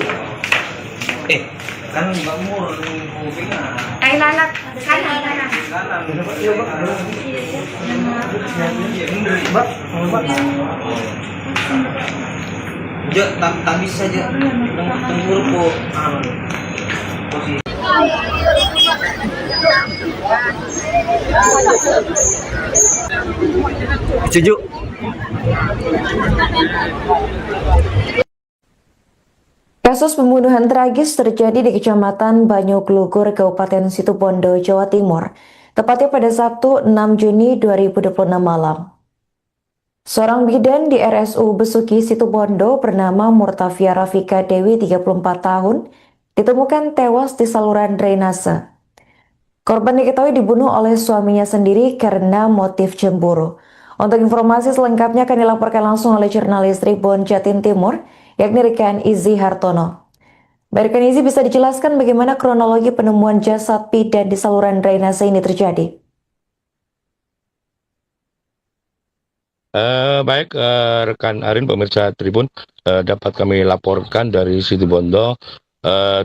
Kan Mbak Mur kupingnya. Kain lalat, kanan. Ya, tak bisa aja. Tunggu po. Posisi. Setuju. Kasus pembunuhan tragis terjadi di Kecamatan Banyuglugur, Kabupaten Situbondo, Jawa Timur, tepatnya pada Sabtu 6 Juni 2026 malam. Seorang bidan di RSU Besuki Situbondo bernama Murtafia Rafika Dewi, 34 tahun, ditemukan tewas di saluran drainase. Korban diketahui dibunuh oleh suaminya sendiri karena motif cemburu. Untuk informasi selengkapnya akan dilaporkan langsung oleh jurnalis Tribun Jatim Timur, yakni Rekan Izzy Hartono. Baik, Rekan Izzy, bisa dijelaskan bagaimana kronologi penemuan jasad bidan di saluran drainase ini terjadi? Baik, rekan Arin, pemirsa Tribun, dapat kami laporkan dari Situbondo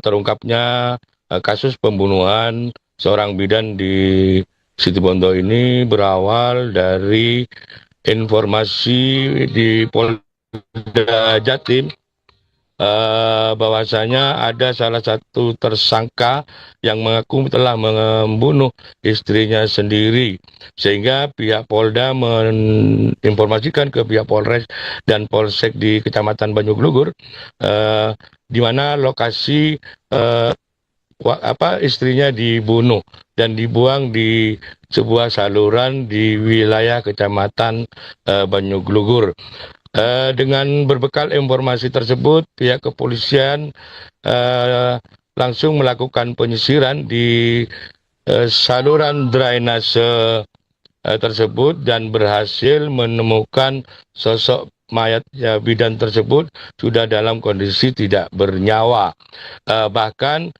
terungkapnya kasus pembunuhan seorang bidan di Situbondo ini berawal dari informasi di Polda Jatim bahwasanya ada salah satu tersangka yang mengaku telah membunuh istrinya sendiri, sehingga pihak Polda menginformasikan ke pihak Polres dan Polsek di Kecamatan Banyuglugur di mana lokasi istrinya dibunuh dan dibuang di sebuah saluran di wilayah Kecamatan Banyuglugur. Dengan berbekal informasi tersebut, pihak kepolisian langsung melakukan penyisiran di saluran drainase tersebut dan berhasil menemukan sosok mayat bidan tersebut sudah dalam kondisi tidak bernyawa. Bahkan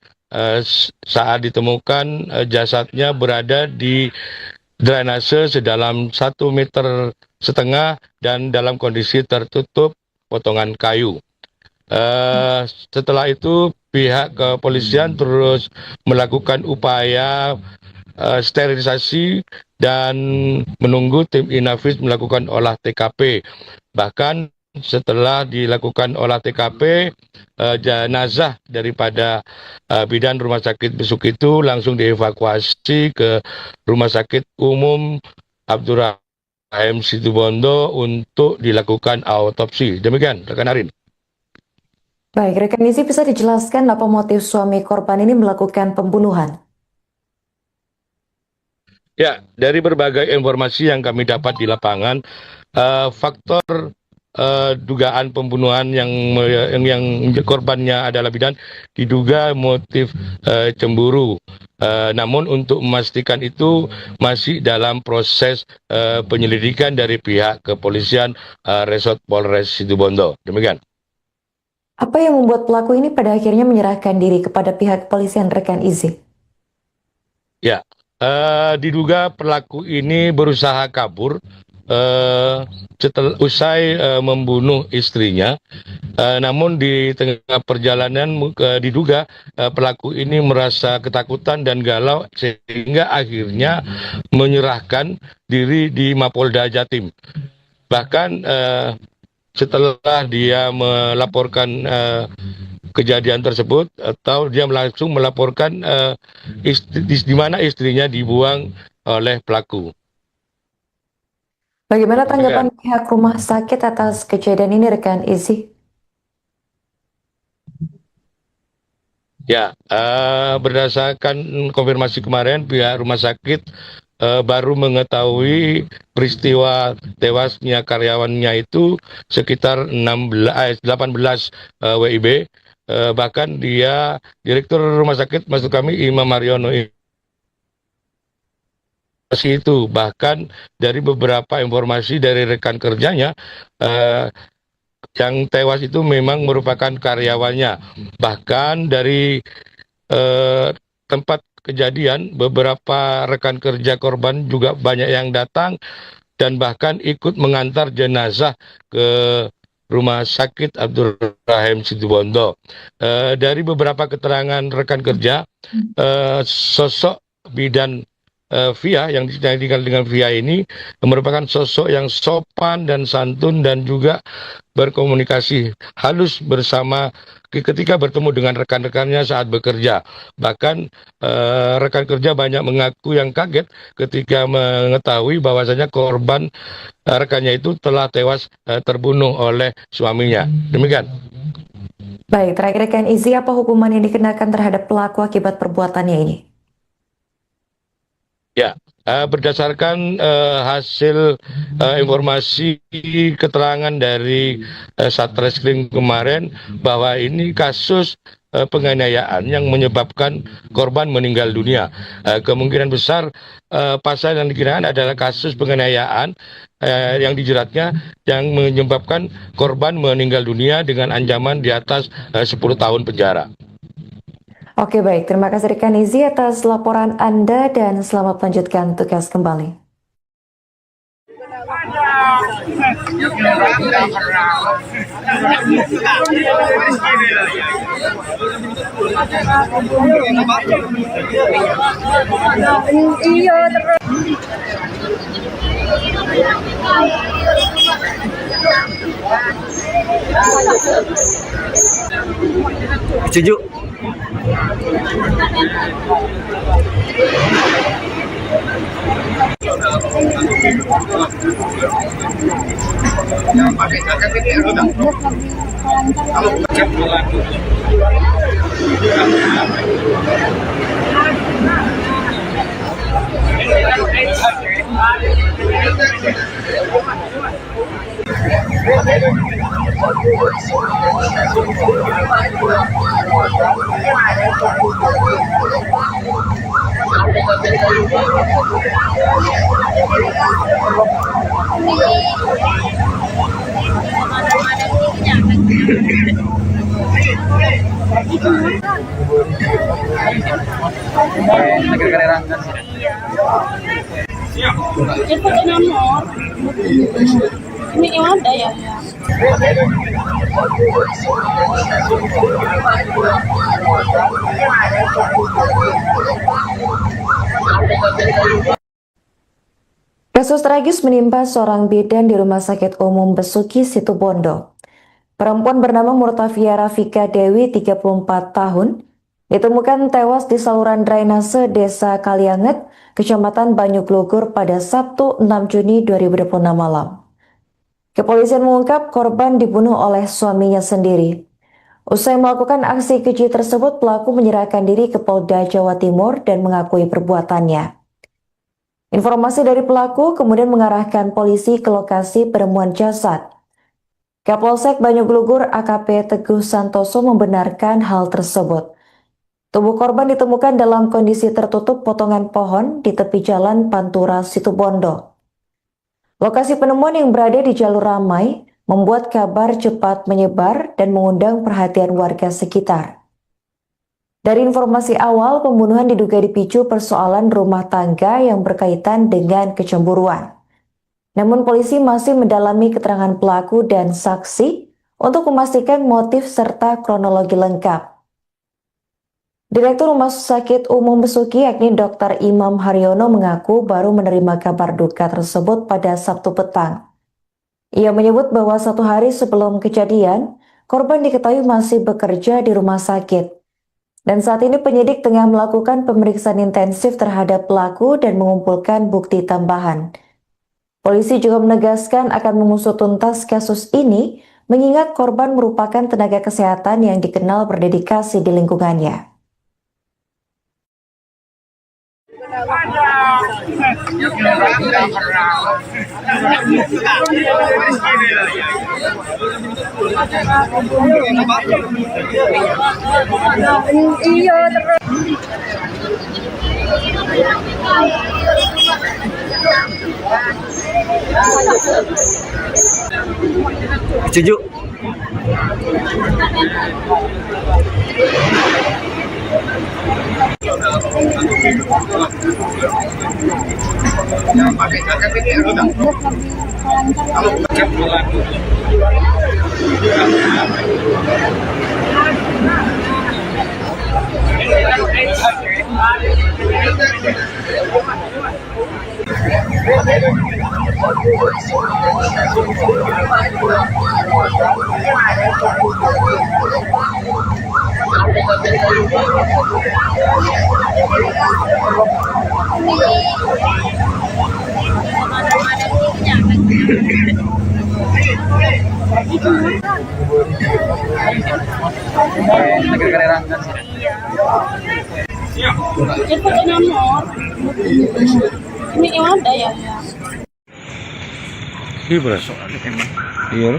saat ditemukan jasadnya berada di drainase sedalam 1,5 meter dan dalam kondisi tertutup potongan kayu. Setelah itu pihak kepolisian terus melakukan upaya sterilisasi dan menunggu tim Inafis melakukan olah TKP. Bahkan setelah dilakukan olah TKP, jenazah daripada bidan Rumah Sakit Besuk itu langsung dievakuasi ke Rumah Sakit Umum Abdurrahim Situbondo untuk dilakukan autopsi. Demikian, rekan Arin. Baik, rekan Izzy, bisa dijelaskan apa motif suami korban ini melakukan pembunuhan? Ya, dari berbagai informasi yang kami dapat di lapangan, faktor dugaan pembunuhan yang korbannya adalah bidan diduga motif cemburu. Namun untuk memastikan itu masih dalam proses penyelidikan dari pihak kepolisian Resort Polres Situbondo. Demikian. Apa yang membuat pelaku ini pada akhirnya menyerahkan diri kepada pihak kepolisian, rekan Izzy? Ya, diduga pelaku ini berusaha kabur setelah usai membunuh istrinya. Namun di tengah perjalanan diduga pelaku ini merasa ketakutan dan galau sehingga akhirnya menyerahkan diri di Mapolda Jatim. Bahkan setelah dia melaporkan kejadian tersebut atau dia langsung melaporkan di mana istrinya dibuang oleh pelaku. Bagaimana tanggapan pihak rumah sakit atas kejadian ini, rekan Izzy? Ya, berdasarkan konfirmasi kemarin, pihak rumah sakit baru mengetahui peristiwa tewasnya karyawannya itu sekitar 18 WIB. Bahkan dia, Direktur Rumah Sakit, maksud kami Imam Mariono itu, bahkan dari beberapa informasi dari rekan kerjanya, yang tewas itu memang merupakan karyawannya. Bahkan dari tempat kejadian, beberapa rekan kerja korban juga banyak yang datang dan bahkan ikut mengantar jenazah ke Rumah Sakit Abdurrahim Situbondo. Dari beberapa keterangan rekan kerja, sosok bidan Via yang dikenal dengan Via ini merupakan sosok yang sopan dan santun dan juga berkomunikasi halus bersama ketika bertemu dengan rekan-rekannya saat bekerja. Bahkan rekan kerja banyak mengaku yang kaget ketika mengetahui bahwasanya korban rekannya itu telah tewas terbunuh oleh suaminya. Demikian. Baik, terakhir rekan Izzy, apa hukuman yang dikenakan terhadap pelaku akibat perbuatannya ini? Ya, berdasarkan hasil informasi keterangan dari Satreskrim kemarin bahwa ini kasus penganiayaan yang menyebabkan korban meninggal dunia. Kemungkinan besar pasal yang dikenakan adalah kasus penganiayaan yang dijeratnya yang menyebabkan korban meninggal dunia dengan ancaman di atas 10 tahun penjara. Oke, baik. Terima kasih rekan Izzy atas laporan Anda dan selamat melanjutkan tugas kembali. Setuju. Itu nomor. Ini yang ada ya. Kasus tragis menimpa seorang bidan di Rumah Sakit Umum Besuki Situbondo. Perempuan bernama Murtafia Rafika Dewi, 34 tahun, ditemukan tewas di saluran drainase Desa Kalianget, Kecamatan Banyuglugur pada Sabtu 6 Juni 2026 malam. Kepolisian mengungkap korban dibunuh oleh suaminya sendiri. Usai melakukan aksi keji tersebut, pelaku menyerahkan diri ke Polda Jawa Timur dan mengakui perbuatannya. Informasi dari pelaku kemudian mengarahkan polisi ke lokasi penemuan jasad. Kapolsek Banyuglugur AKP Teguh Santoso membenarkan hal tersebut. Tubuh korban ditemukan dalam kondisi tertutup potongan pohon di tepi jalan Pantura Situbondo. Lokasi penemuan yang berada di jalur ramai membuat kabar cepat menyebar dan mengundang perhatian warga sekitar. Dari informasi awal, pembunuhan diduga dipicu persoalan rumah tangga yang berkaitan dengan kecemburuan. Namun polisi masih mendalami keterangan pelaku dan saksi untuk memastikan motif serta kronologi lengkap. Direktur Rumah Sakit Umum Besuki yakni Dr. Imam Haryono mengaku baru menerima kabar duka tersebut pada Sabtu petang. Ia menyebut bahwa 1 hari sebelum kejadian, korban diketahui masih bekerja di rumah sakit. Dan saat ini penyidik tengah melakukan pemeriksaan intensif terhadap pelaku dan mengumpulkan bukti tambahan. Polisi juga menegaskan akan mengusut tuntas kasus ini, mengingat korban merupakan tenaga kesehatan yang dikenal berdedikasi di lingkungannya. Setuju. Itu nomor. Ini yang ada ya? Ini berasa. Iya.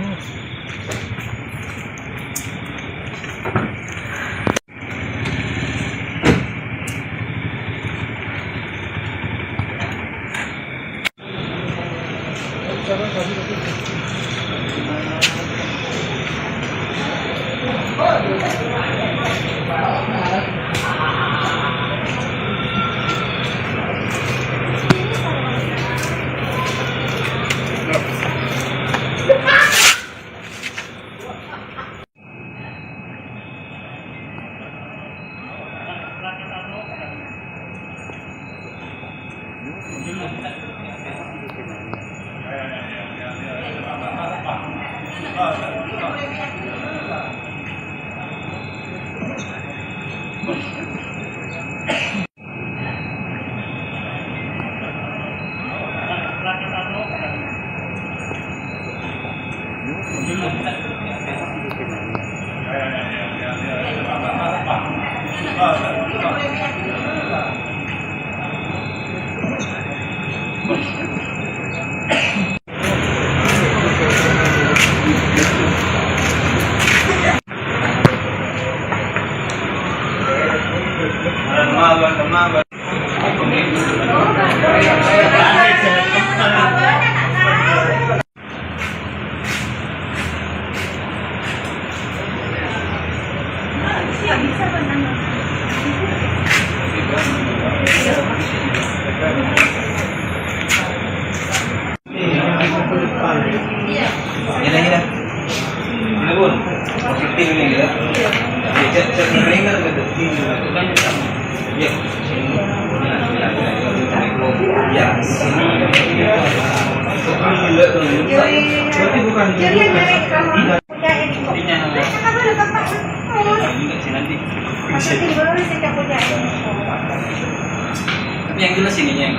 Tapi yang jelas ininya,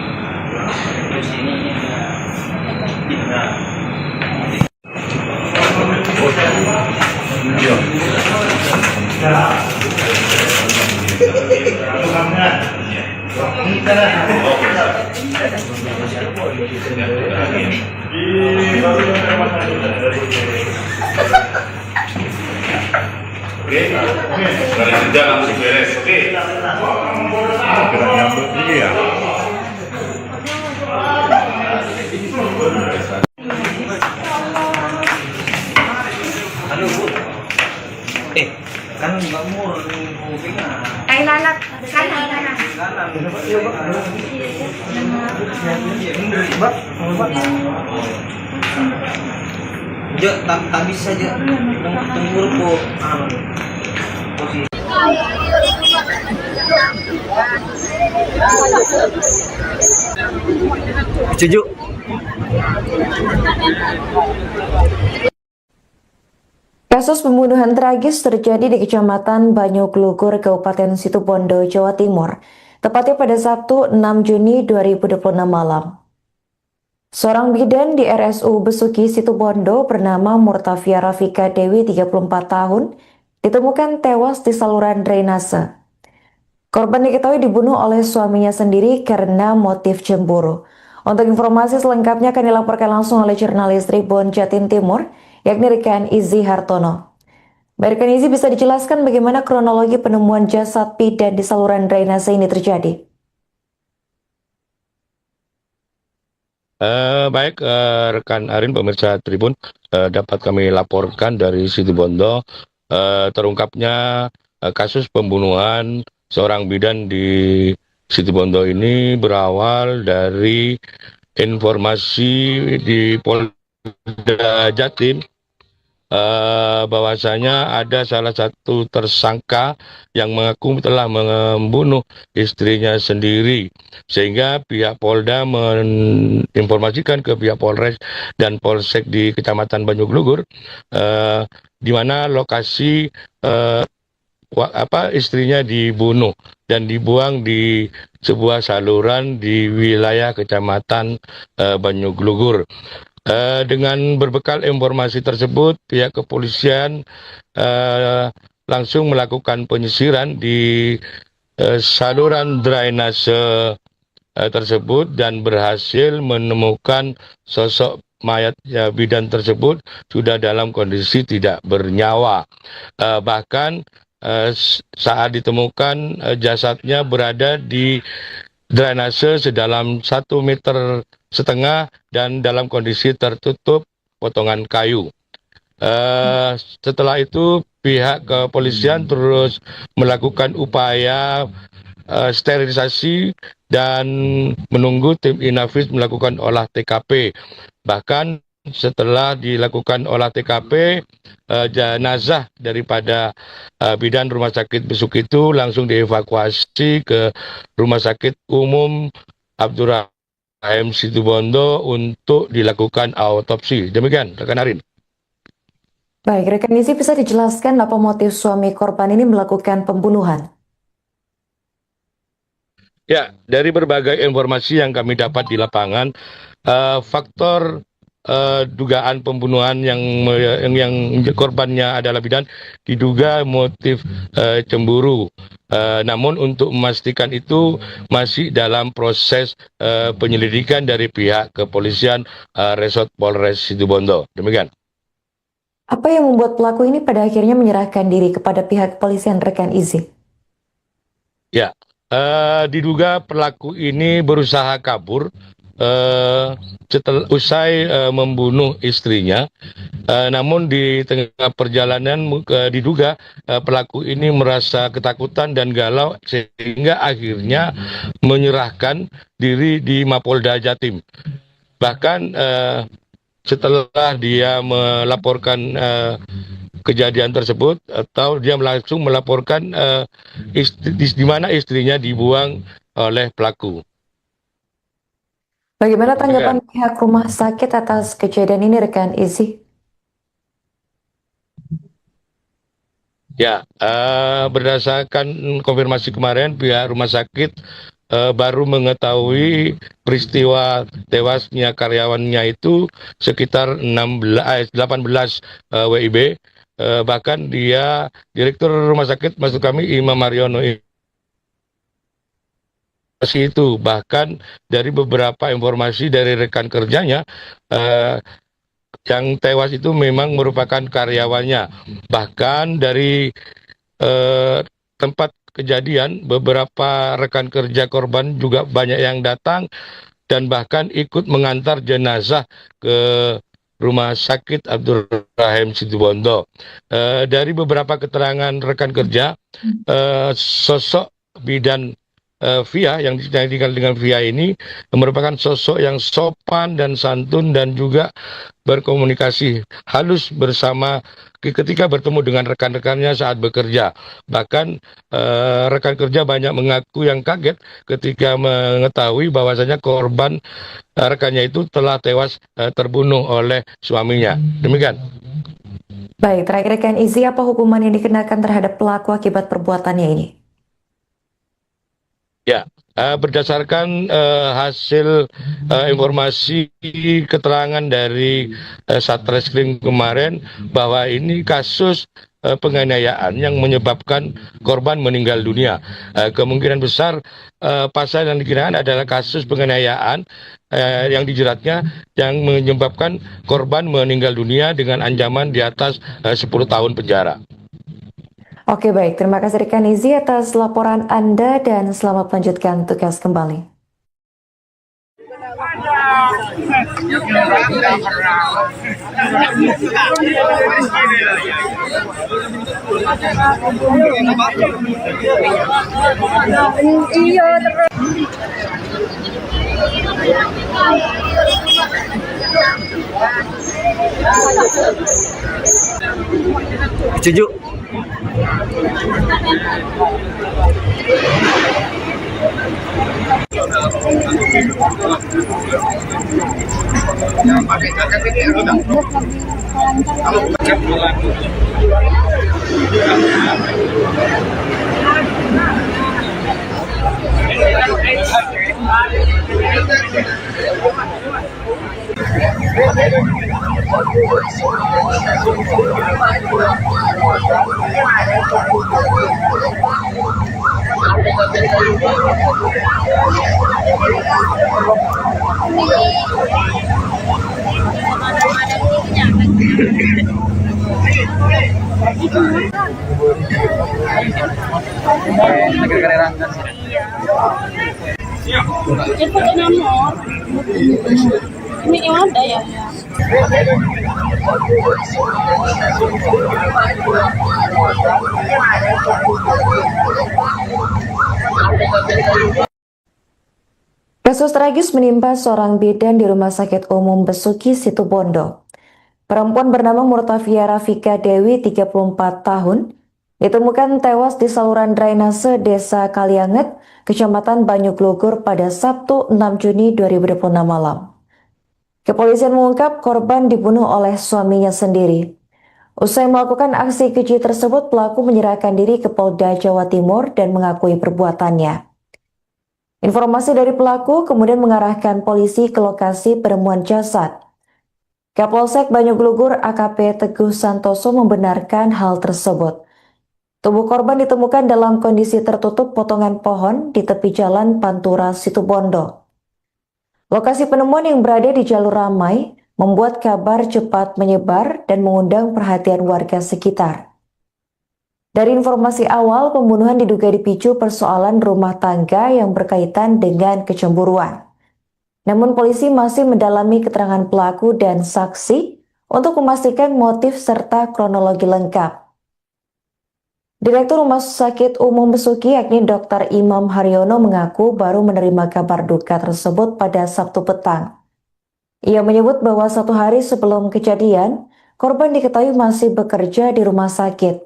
terus ininya. Oke, dari kerja langsung beres. Oke. Gerak nyambut ini ya. Halo Bu. Kan kamu kupingnya. Ay, lalat. Kanan. Kanan. Jo, tak bisa jo. Tunggu po. Posisi. Setuju. Kasus pembunuhan tragis terjadi di Kecamatan Banyuglugur, Kabupaten Situbondo, Jawa Timur, tepatnya pada Sabtu 6 Juni 2026 malam. Seorang bidan di RSU Besuki Situbondo bernama Murtafia Rafika Dewi 34 tahun ditemukan tewas di saluran drainase. Korban diketahui dibunuh oleh suaminya sendiri karena motif cemburu. Untuk informasi selengkapnya akan dilaporkan langsung oleh jurnalis Tribun Jatim Timur, yakni rekan Izzy Hartono. Baik, rekan Izzy, bisa dijelaskan bagaimana kronologi penemuan jasad bidan di saluran drainase ini terjadi? Baik, rekan Arin, pemirsa Tribun, dapat kami laporkan dari Situbondo terungkapnya kasus pembunuhan seorang bidan di Situbondo ini berawal dari informasi di Polda Jatim bahwasanya ada salah satu tersangka yang mengaku telah membunuh istrinya sendiri, sehingga pihak Polda menginformasikan ke pihak Polres dan Polsek di Kecamatan Banyuglugur di mana lokasi istrinya dibunuh dan dibuang di sebuah saluran di wilayah Kecamatan Banyuglugur. Dengan berbekal informasi tersebut, pihak kepolisian langsung melakukan penyisiran di saluran drainase tersebut dan berhasil menemukan sosok mayat bidan tersebut sudah dalam kondisi tidak bernyawa. Bahkan saat ditemukan jasadnya berada di drainase sedalam 1,5 meter dan dalam kondisi tertutup potongan kayu. Setelah itu pihak kepolisian terus melakukan upaya sterilisasi dan menunggu tim Inafis melakukan olah TKP. Bahkan setelah dilakukan olah TKP, jenazah daripada bidan Rumah Sakit Besuki itu langsung dievakuasi ke Rumah Sakit Umum Abdurrahim Situbondo untuk dilakukan autopsi. Demikian, rekan Arin. Baik, rekan Izzy, bisa dijelaskan apa motif suami korban ini melakukan pembunuhan? Ya, dari berbagai informasi yang kami dapat di lapangan, faktor dugaan pembunuhan yang korbannya adalah bidan diduga motif cemburu. Namun untuk memastikan itu masih dalam proses penyelidikan dari pihak kepolisian Resort Polres Situbondo. Demikian. Apa yang membuat pelaku ini pada akhirnya menyerahkan diri kepada pihak kepolisian, rekan Izzy? Ya, diduga pelaku ini berusaha kabur setelah usai membunuh istrinya. Namun di tengah perjalanan diduga pelaku ini merasa ketakutan dan galau sehingga akhirnya menyerahkan diri di Mapolda Jatim. Bahkan setelah dia melaporkan kejadian tersebut, atau dia langsung melaporkan di mana istrinya dibuang oleh pelaku. Bagaimana tanggapan pihak rumah sakit atas kejadian ini, rekan Izzy? Ya, berdasarkan konfirmasi kemarin, pihak rumah sakit baru mengetahui peristiwa tewasnya karyawannya itu sekitar 18 WIB. Bahkan dia, Direktur Rumah Sakit, maksud kami Imam Mariono itu, bahkan dari beberapa informasi dari rekan kerjanya, yang tewas itu memang merupakan karyawannya. Bahkan dari tempat kejadian, beberapa rekan kerja korban juga banyak yang datang dan bahkan ikut mengantar jenazah ke Rumah Sakit Abdurrahim Situbondo. Dari beberapa keterangan rekan kerja, sosok bidan Via yang dikenal dengan Via ini merupakan sosok yang sopan dan santun dan juga berkomunikasi halus bersama ketika bertemu dengan rekan-rekannya saat bekerja. Bahkan rekan kerja banyak mengaku yang kaget ketika mengetahui bahwasanya korban rekannya itu telah tewas terbunuh oleh suaminya. Demikian. Baik, terakhir rekan Izzy, apa hukuman yang dikenakan terhadap pelaku akibat perbuatannya ini? Ya, berdasarkan hasil informasi keterangan dari Satreskrim kemarin bahwa ini kasus penganiayaan yang menyebabkan korban meninggal dunia. Kemungkinan besar pasal yang dikenakan adalah kasus penganiayaan yang dijeratnya yang menyebabkan korban meninggal dunia dengan ancaman di atas 10 tahun penjara. Oke, baik. Terima kasih rekan Izzy atas laporan Anda dan selamat melanjutkan tugas kembali. Setuju. Itu nomor. Ini yang ada ya. Kasus tragis menimpa seorang bidan di Rumah Sakit Umum Besuki, Situbondo. Perempuan bernama Murtafia Rafika Dewi, 34 tahun, ditemukan tewas di saluran drainase Desa Kalianget, Kecamatan Banyuglugur pada Sabtu 6 Juni 2026 malam. Kepolisian mengungkap korban dibunuh oleh suaminya sendiri. Usai melakukan aksi keji tersebut, pelaku menyerahkan diri ke Polda Jawa Timur dan mengakui perbuatannya. Informasi dari pelaku kemudian mengarahkan polisi ke lokasi penemuan jasad. Kapolsek Banyuglugur AKP Teguh Santoso membenarkan hal tersebut. Tubuh korban ditemukan dalam kondisi tertutup potongan pohon di tepi jalan Pantura, Situbondo. Lokasi penemuan yang berada di jalur ramai membuat kabar cepat menyebar dan mengundang perhatian warga sekitar. Dari informasi awal, pembunuhan diduga dipicu persoalan rumah tangga yang berkaitan dengan kecemburuan. Namun polisi masih mendalami keterangan pelaku dan saksi untuk memastikan motif serta kronologi lengkap. Direktur Rumah Sakit Umum Besuki yakni Dr. Imam Haryono mengaku baru menerima kabar duka tersebut pada Sabtu petang. Ia menyebut bahwa 1 hari sebelum kejadian, korban diketahui masih bekerja di rumah sakit.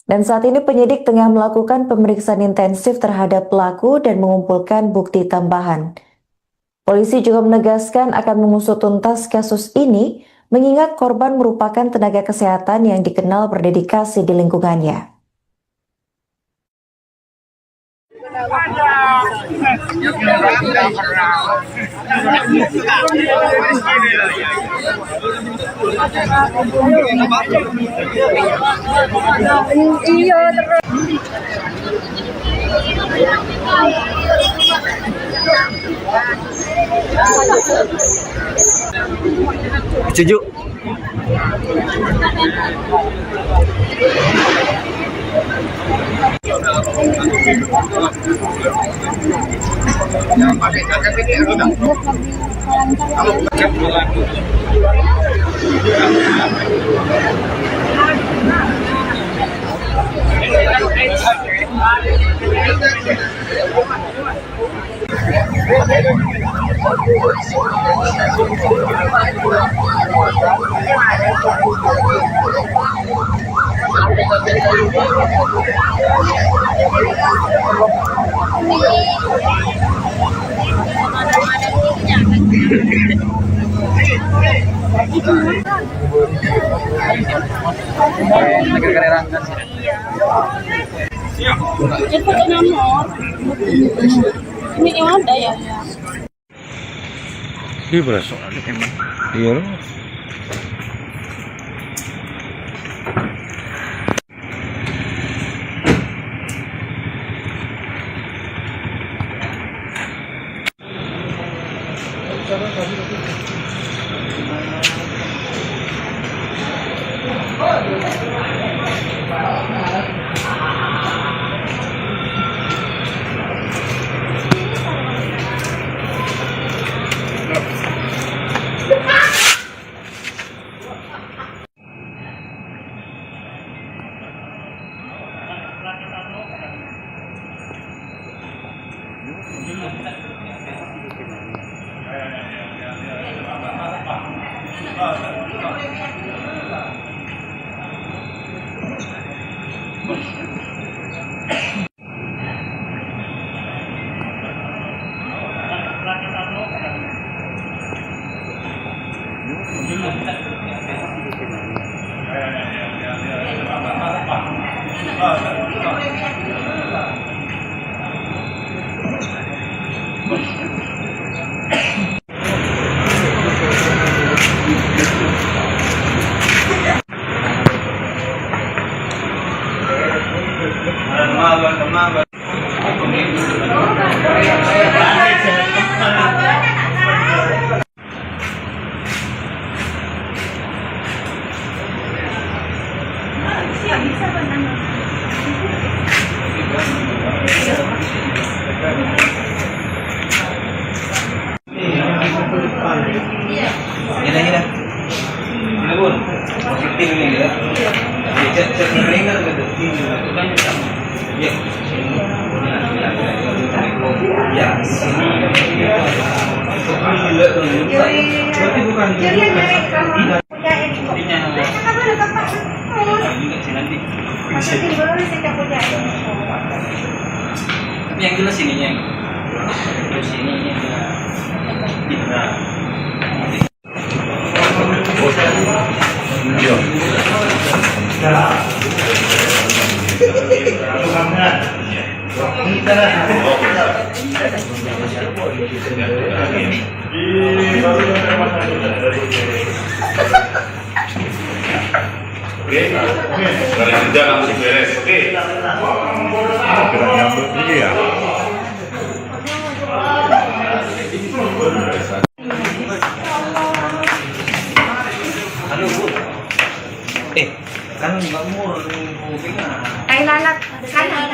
Dan saat ini penyidik tengah melakukan pemeriksaan intensif terhadap pelaku dan mengumpulkan bukti tambahan. Polisi juga menegaskan akan mengusut tuntas kasus ini, mengingat korban merupakan tenaga kesehatan yang dikenal berdedikasi di lingkungannya. Setuju. Itu nomor. Ini yang ada ya. Ini berasa emang. Iya. Gila. Ini pun positif ini ya. Cek ringan gitu. Itu kan sama. Ya. Ya. Berarti bukan tapi yang jelas ininya. Terus ini Indra. Oke, dari kerja langsung beres. Oke. Gerak nyambut ini ya. Halo Bu. Kan Mbak Mur kupingnya. Kayak lalat kanan.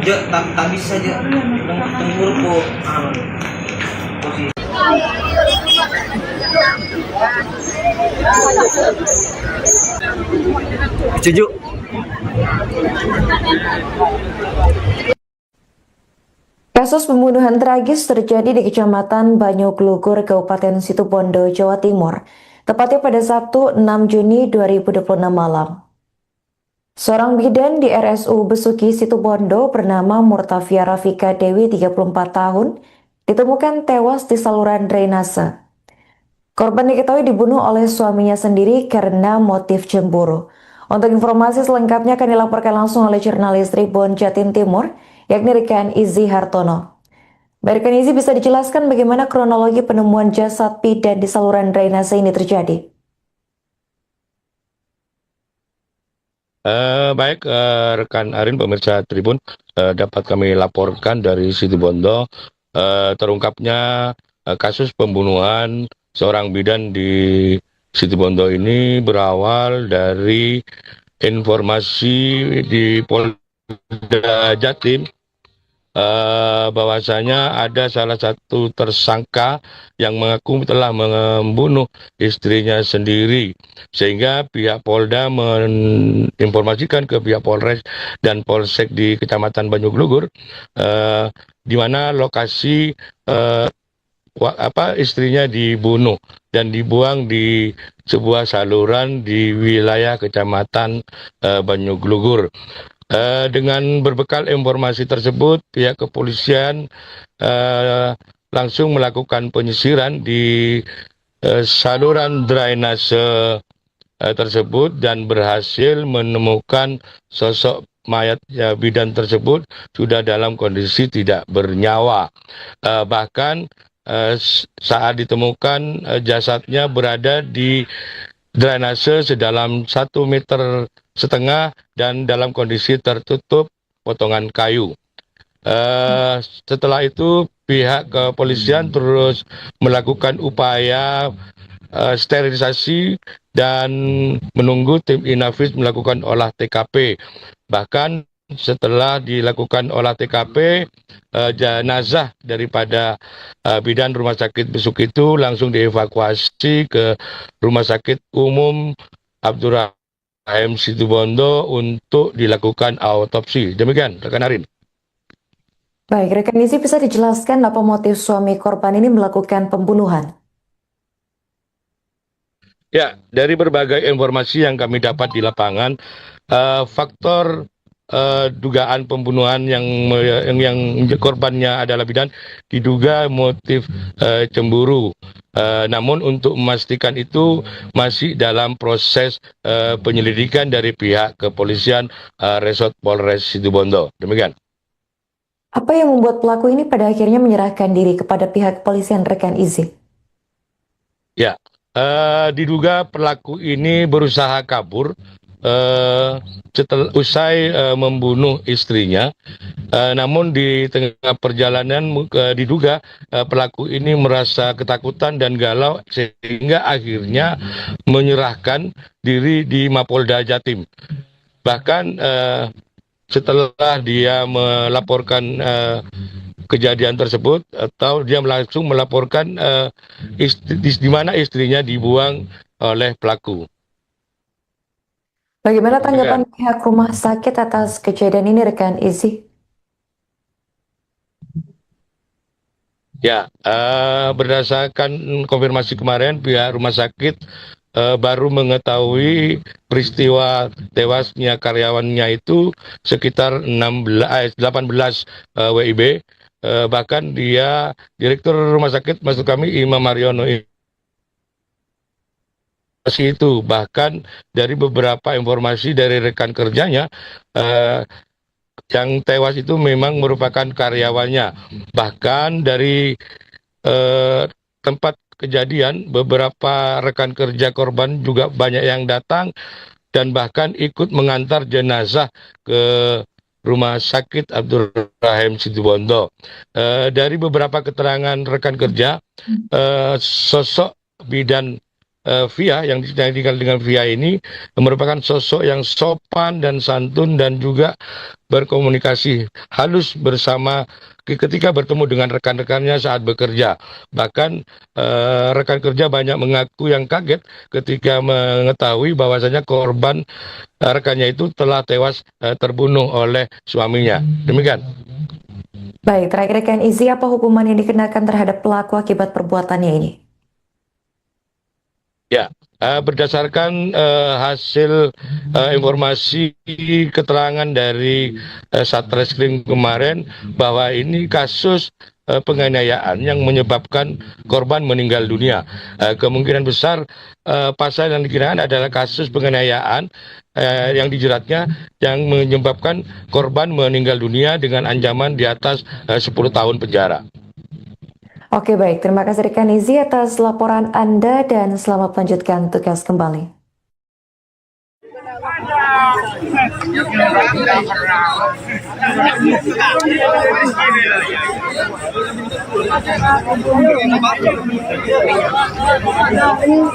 Ya, tak bisa saja tenggur po. Posisi. Setuju. Kasus pembunuhan tragis terjadi di Kecamatan Banyuglugur, Kabupaten Situbondo, Jawa Timur, tepatnya pada Sabtu 6 Juni 2026 malam. Seorang bidan di RSU Besuki Situbondo bernama Murtafia Rafika Dewi 34 tahun ditemukan tewas di saluran drainase. Korban diketahui dibunuh oleh suaminya sendiri karena motif cemburu. Untuk informasi selengkapnya akan dilaporkan langsung oleh jurnalis Tribun Jatim Timur, yakni Rekan Izzy Hartono. Baik, Rekan Izzy, bisa dijelaskan bagaimana kronologi penemuan jasad bidan di saluran drainase ini terjadi? Baik, rekan Arin, pemirsa Tribun, dapat kami laporkan dari Situbondo terungkapnya kasus pembunuhan seorang bidan di Situbondo ini berawal dari informasi di Polda Jatim bahwasanya ada salah satu tersangka yang mengaku telah membunuh istrinya sendiri, sehingga pihak Polda menginformasikan ke pihak Polres dan Polsek di Kecamatan Banyuglugur, di mana lokasi istrinya dibunuh dan dibuang di sebuah saluran di wilayah Kecamatan Banyuglugur. Dengan berbekal informasi tersebut, pihak kepolisian langsung melakukan penyisiran di saluran drainase tersebut dan berhasil menemukan sosok mayat bidan tersebut sudah dalam kondisi tidak bernyawa. Bahkan saat ditemukan jasadnya berada di drainase sedalam 1,5 meter dan dalam kondisi tertutup potongan kayu. Setelah itu pihak kepolisian terus melakukan upaya sterilisasi dan menunggu tim Inavis melakukan olah TKP. Bahkan setelah dilakukan olah TKP, jenazah daripada bidan Rumah Sakit Besuk itu langsung dievakuasi ke Rumah Sakit Umum Abdurrahim Situbondo untuk dilakukan autopsi. Demikian, rekan Arin. Baik, rekan Izzy, bisa dijelaskan apa motif suami korban ini melakukan pembunuhan? Ya, dari berbagai informasi yang kami dapat di lapangan, faktor dugaan pembunuhan yang korbannya adalah bidan diduga motif cemburu. Namun untuk memastikan itu masih dalam proses penyelidikan dari pihak kepolisian Resort Polres Situbondo. Demikian. Apa yang membuat pelaku ini pada akhirnya menyerahkan diri kepada pihak kepolisian, rekan Izzy? Ya, diduga pelaku ini berusaha kabur setelah usai membunuh istrinya. Namun di tengah perjalanan diduga pelaku ini merasa ketakutan dan galau sehingga akhirnya menyerahkan diri di Mapolda Jatim. Bahkan setelah dia melaporkan kejadian tersebut, atau dia langsung melaporkan di mana istrinya dibuang oleh pelaku. Bagaimana tanggapan pihak rumah sakit atas kejadian ini, rekan Izzy? Ya, berdasarkan konfirmasi kemarin, pihak rumah sakit baru mengetahui peristiwa tewasnya karyawannya itu sekitar 18 WIB. Bahkan dia, Direktur Rumah Sakit, maksud kami Imam Mariono itu, bahkan dari beberapa informasi dari rekan kerjanya, yang tewas itu memang merupakan karyawannya. Bahkan dari tempat kejadian, beberapa rekan kerja korban juga banyak yang datang dan bahkan ikut mengantar jenazah ke Rumah Sakit Abdurrahim Situbondo. Dari beberapa keterangan rekan kerja, sosok bidan Via yang dikenal dengan Via ini merupakan sosok yang sopan dan santun dan juga berkomunikasi halus bersama ketika bertemu dengan rekan-rekannya saat bekerja. Bahkan rekan kerja banyak mengaku yang kaget ketika mengetahui bahwasanya korban rekannya itu telah tewas terbunuh oleh suaminya. Demikian. Baik, terakhir rekan Izzy, apa hukuman yang dikenakan terhadap pelaku akibat perbuatannya ini? Ya, berdasarkan hasil informasi keterangan dari Satreskrim kemarin bahwa ini kasus penganiayaan yang menyebabkan korban meninggal dunia. Kemungkinan besar pasal yang dikenakan adalah kasus penganiayaan yang dijeratnya yang menyebabkan korban meninggal dunia dengan ancaman di atas 10 tahun penjara. Oke, baik. Terima kasih rekan Izzy atas laporan Anda dan selamat melanjutkan tugas kembali.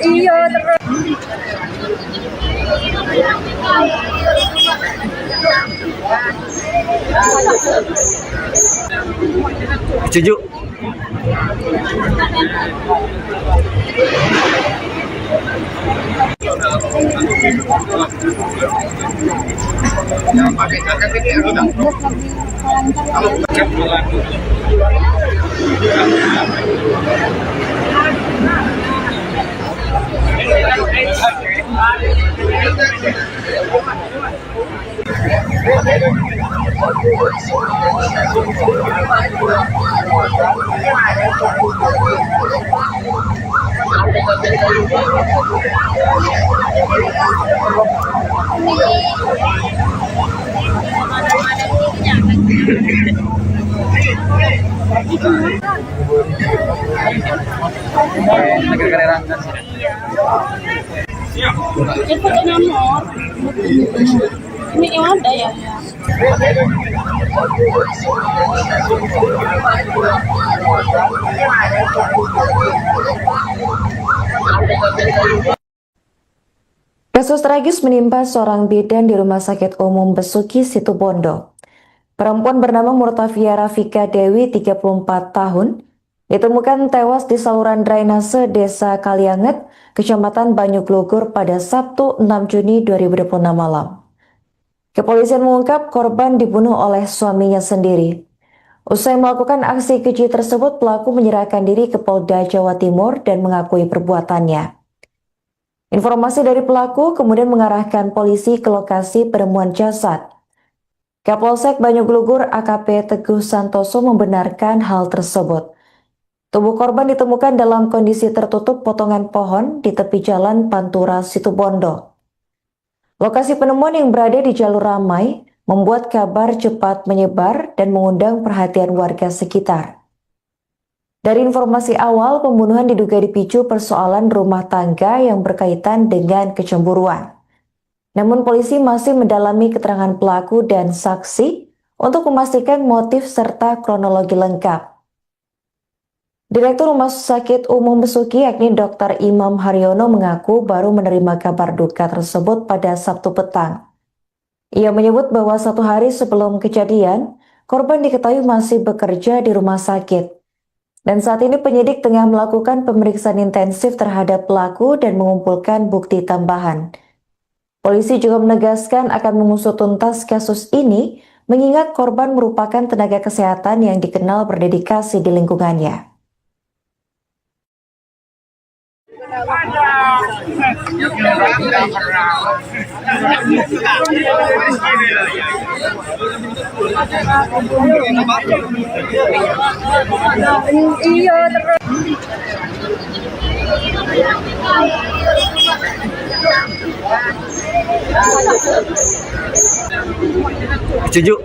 Iya, Setuju. Ikut nomor. Ini yang ada ya. Kasus tragis menimpa seorang bidan di Rumah Sakit Umum Besuki, Situbondo. Perempuan bernama Murtafia Rafika Dewi, 34 tahun, ditemukan tewas di saluran drainase Desa Kalianget, Kecamatan Banyuglugur pada Sabtu 6 Juni 2026 malam. Kepolisian mengungkap korban dibunuh oleh suaminya sendiri. Usai melakukan aksi keji tersebut, pelaku menyerahkan diri ke Polda Jawa Timur dan mengakui perbuatannya. Informasi dari pelaku kemudian mengarahkan polisi ke lokasi penemuan jasad. Kapolsek Banyuglugur AKP Teguh Santoso membenarkan hal tersebut. Tubuh korban ditemukan dalam kondisi tertutup potongan pohon di tepi jalan Pantura, Situbondo. Lokasi penemuan yang berada di jalur ramai membuat kabar cepat menyebar dan mengundang perhatian warga sekitar. Dari informasi awal, pembunuhan diduga dipicu persoalan rumah tangga yang berkaitan dengan kecemburuan. Namun polisi masih mendalami keterangan pelaku dan saksi untuk memastikan motif serta kronologi lengkap. Direktur Rumah Sakit Umum Besuki yakni Dr. Imam Haryono mengaku baru menerima kabar duka tersebut pada Sabtu petang. Ia menyebut bahwa 1 hari sebelum kejadian, korban diketahui masih bekerja di rumah sakit. Dan saat ini penyidik tengah melakukan pemeriksaan intensif terhadap pelaku dan mengumpulkan bukti tambahan. Polisi juga menegaskan akan mengusut tuntas kasus ini, mengingat korban merupakan tenaga kesehatan yang dikenal berdedikasi di lingkungannya. Setuju.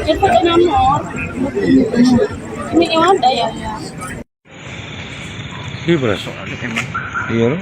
Ikut nomor. Ini yang ada ya. Iya berasa. Iya.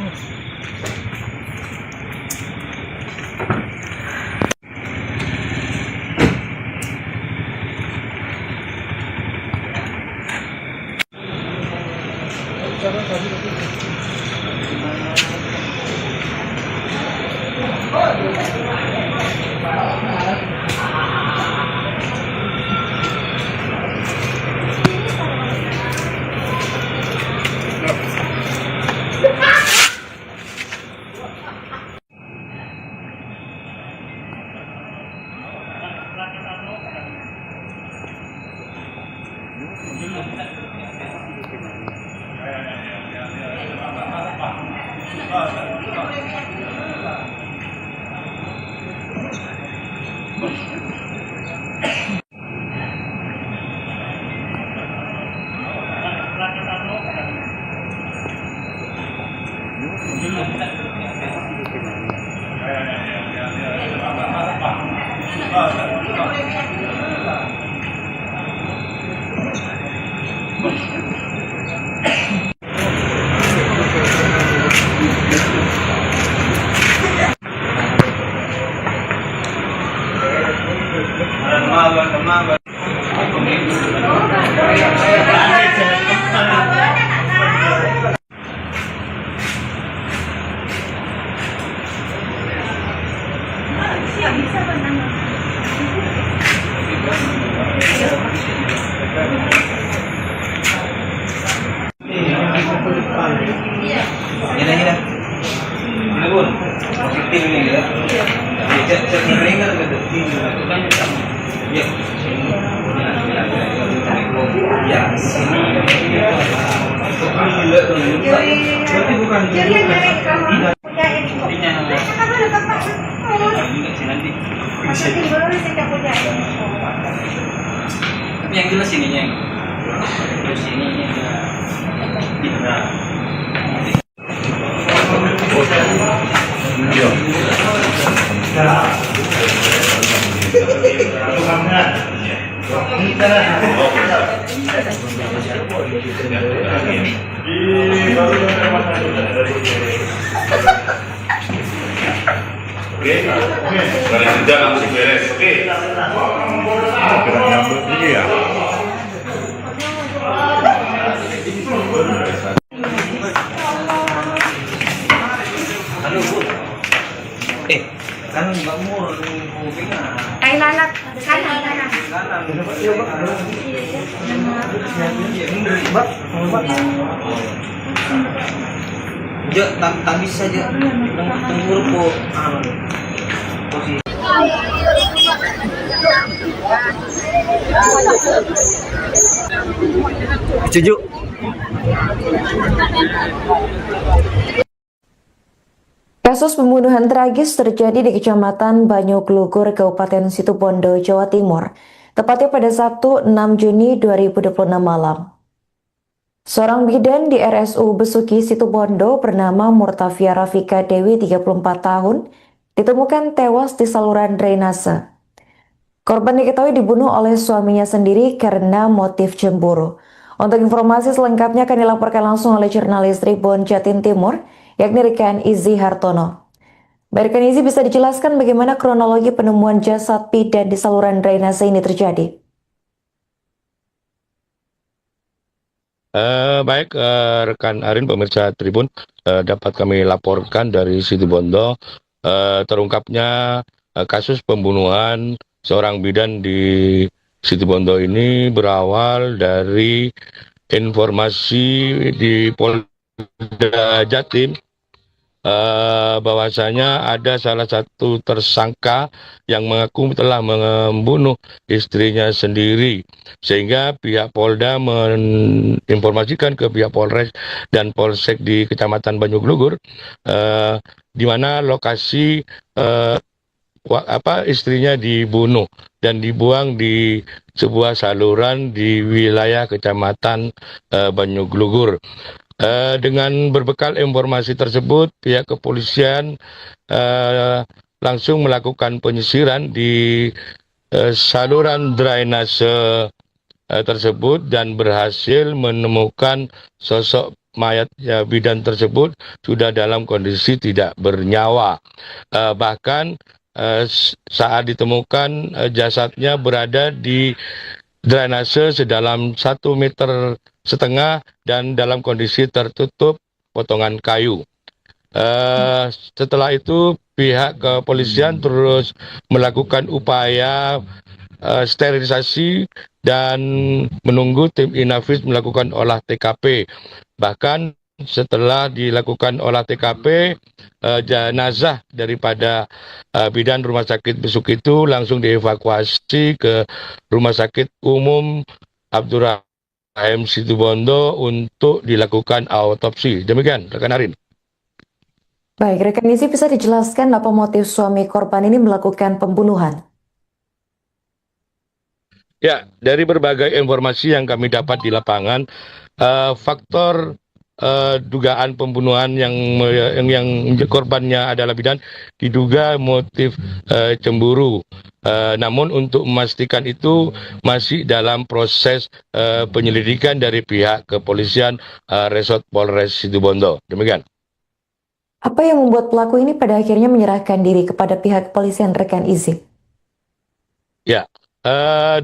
Gila. Ini pun positif ini ya. Cek ringan gitu. Ya. Ya, sini. Berarti bukan tapi yang jelas ininya. Terus ininya tidak. Oke, kalian kerja langsung beres. Oke. Gerak nyambut ini ya. Halo Bu. Kan Mbak Mur kupingnya. Lalat kanan. Ya, tak bisa aja. Tunggu po. Posisi. Setuju. Kasus pembunuhan tragis terjadi di Kecamatan Banyuglugur, Kabupaten Situbondo, Jawa Timur, tepatnya pada Sabtu 6 Juni 2026 malam. Seorang bidan di RSU Besuki, Situbondo bernama Murtafia Rafika Dewi, 34 tahun, ditemukan tewas di saluran drainase. Korban diketahui dibunuh oleh suaminya sendiri karena motif cemburu. Untuk informasi selengkapnya akan dilaporkan langsung oleh jurnalis Tribun Jatim Timur, yakni Rekan Izzy Hartono. Rekan Izzy, bisa dijelaskan bagaimana kronologi penemuan jasad bidan di saluran drainase ini terjadi? Baik, rekan Arin, pemirsa Tribun, dapat kami laporkan dari Situbondo terungkapnya kasus pembunuhan seorang bidan di Situbondo ini berawal dari informasi di Polda Jatim bahwasanya ada salah satu tersangka yang mengaku telah membunuh istrinya sendiri, sehingga pihak Polda menginformasikan ke pihak Polres dan Polsek di Kecamatan Banyuglugur di mana lokasi istrinya dibunuh dan dibuang di sebuah saluran di wilayah Kecamatan Banyuglugur. Dengan berbekal informasi tersebut, pihak kepolisian langsung melakukan penyisiran di saluran drainase tersebut dan berhasil menemukan sosok mayat bidan tersebut sudah dalam kondisi tidak bernyawa. Bahkan saat ditemukan jasadnya berada di drainase sedalam 1,5 meter dan dalam kondisi tertutup potongan kayu. Setelah itu pihak kepolisian terus melakukan upaya sterilisasi dan menunggu tim Inavis melakukan olah TKP. Bahkan setelah dilakukan olah TKP, jenazah daripada bidan Rumah Sakit Besuk itu langsung dievakuasi ke Rumah Sakit Umum Abdurrahim Situbondo untuk dilakukan autopsi. Demikian, rekan Arin. Baik, rekan Izzy, bisa dijelaskan apa motif suami korban ini melakukan pembunuhan? Ya, dari berbagai informasi yang kami dapat di lapangan, faktor dugaan pembunuhan yang korbannya adalah bidan diduga motif cemburu. Namun untuk memastikan itu masih dalam proses penyelidikan dari pihak kepolisian Resort Polres Situbondo. Demikian. Apa yang membuat pelaku ini pada akhirnya menyerahkan diri kepada pihak kepolisian, rekan Izzy? Ya,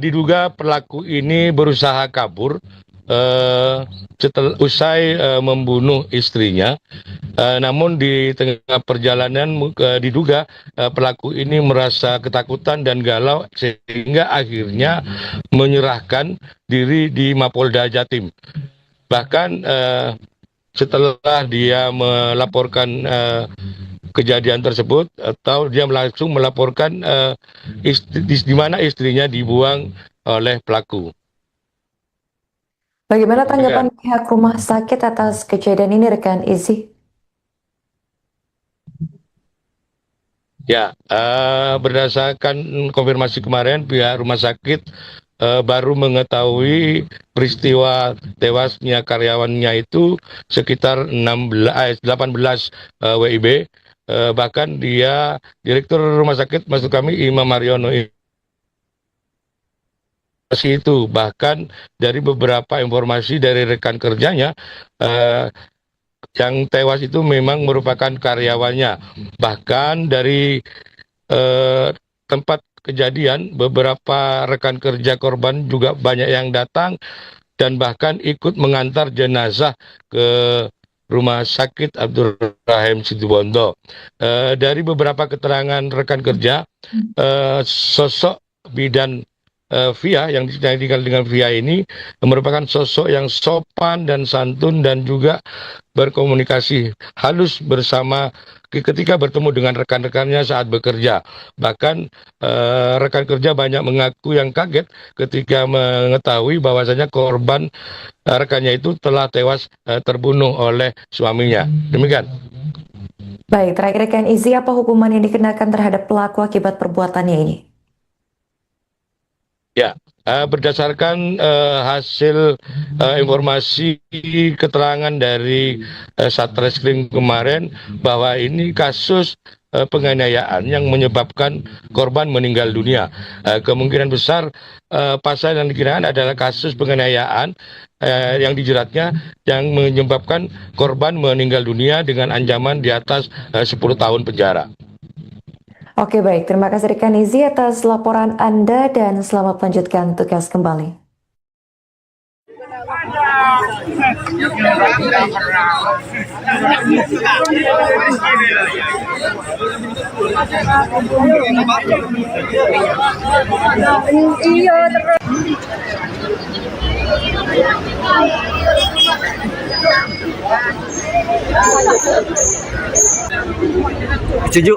diduga pelaku ini berusaha kabur setelah usai membunuh istrinya. Namun di tengah perjalanan diduga pelaku ini merasa ketakutan dan galau sehingga akhirnya menyerahkan diri di Mapolda Jatim. Bahkan setelah dia melaporkan kejadian tersebut atau dia langsung melaporkan di mana istrinya dibuang oleh pelaku. Bagaimana tanggapan pihak rumah sakit atas kejadian ini, rekan Izzy? Ya, berdasarkan konfirmasi kemarin pihak rumah sakit baru mengetahui peristiwa tewasnya karyawannya itu sekitar 18 WIB. Bahkan dia direktur rumah sakit maksud kami Imam Mariono itu bahkan dari beberapa informasi dari rekan kerjanya yang tewas itu memang merupakan karyawannya. Bahkan dari tempat kejadian beberapa rekan kerja korban juga banyak yang datang dan bahkan ikut mengantar jenazah ke Rumah Sakit Abdul Rahim Situbondo. Dari beberapa keterangan rekan kerja, sosok bidan Via yang dikenal dengan Via ini merupakan sosok yang sopan dan santun dan juga berkomunikasi halus bersama ketika bertemu dengan rekan-rekannya saat bekerja. Bahkan rekan kerja banyak mengaku yang kaget ketika mengetahui bahwasanya korban rekannya itu telah tewas terbunuh oleh suaminya. Demikian. Baik, terakhir rekan Izzy, apa hukuman yang dikenakan terhadap pelaku akibat perbuatannya ini? Ya, berdasarkan hasil informasi keterangan dari Satreskrim kemarin bahwa ini kasus penganiayaan yang menyebabkan korban meninggal dunia. Kemungkinan besar pasal yang dikenakan adalah kasus penganiayaan yang dijeratnya yang menyebabkan korban meninggal dunia dengan ancaman di atas 10 tahun penjara. Oke, baik. Terima kasih rekan Izzy atas laporan Anda dan selamat melanjutkan tugas kembali. Setuju.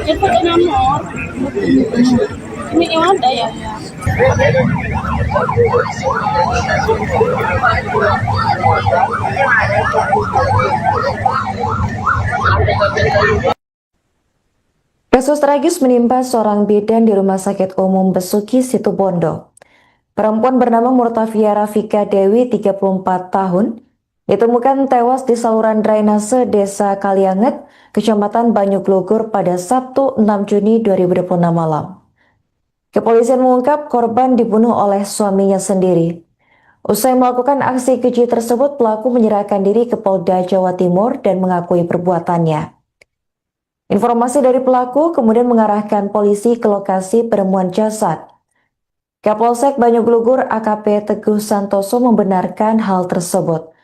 Itu nomor. Ini yang ada ya. Kasus tragis menimpa seorang bidan di Rumah Sakit Umum Besuki Situbondo. Perempuan bernama Murtafia Rafika Dewi, 34 tahun, ditemukan tewas di saluran drainase Desa Kalianget, Kecamatan Banyuglugur pada Sabtu 6 Juni 2026 malam. Kepolisian mengungkap korban dibunuh oleh suaminya sendiri. Usai melakukan aksi keji tersebut, pelaku menyerahkan diri ke Polda Jawa Timur dan mengakui perbuatannya. Informasi dari pelaku kemudian mengarahkan polisi ke lokasi penemuan jasad. Kapolsek Banyuglugur AKP Teguh Santoso membenarkan hal tersebut.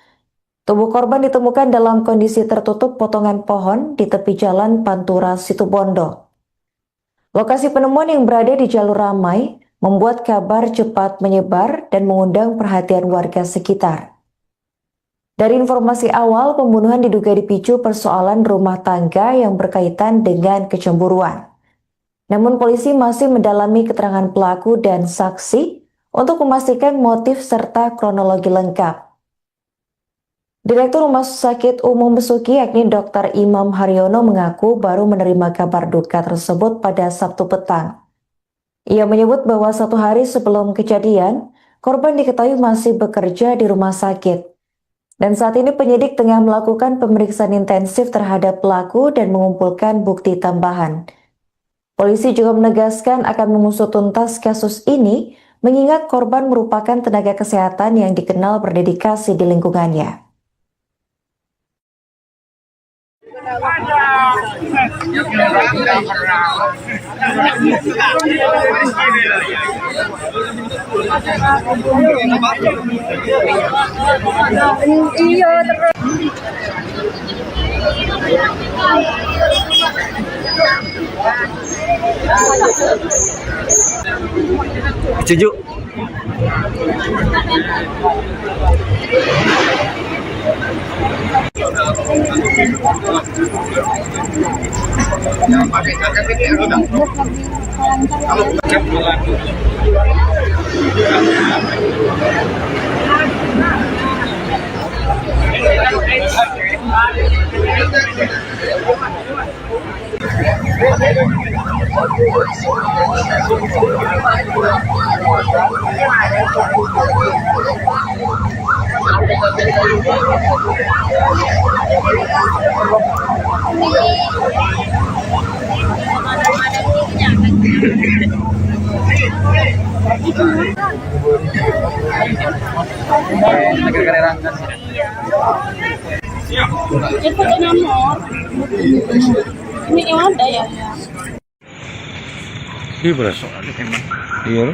Tubuh korban ditemukan dalam kondisi tertutup potongan pohon di tepi jalan Pantura Situbondo. Lokasi penemuan yang berada di jalur ramai membuat kabar cepat menyebar dan mengundang perhatian warga sekitar. Dari informasi awal, pembunuhan diduga dipicu persoalan rumah tangga yang berkaitan dengan kecemburuan. Namun polisi masih mendalami keterangan pelaku dan saksi untuk memastikan motif serta kronologi lengkap. Direktur Rumah Sakit Umum Besuki yakni Dr. Imam Haryono mengaku baru menerima kabar duka tersebut pada Sabtu petang. Ia menyebut bahwa 1 hari sebelum kejadian, korban diketahui masih bekerja di rumah sakit. Dan saat ini penyidik tengah melakukan pemeriksaan intensif terhadap pelaku dan mengumpulkan bukti tambahan. Polisi juga menegaskan akan mengusut tuntas kasus ini, mengingat korban merupakan tenaga kesehatan yang dikenal berdedikasi di lingkungannya. Setuju. Itu nomor. Ini yang ada ya. Iya beras. Iya.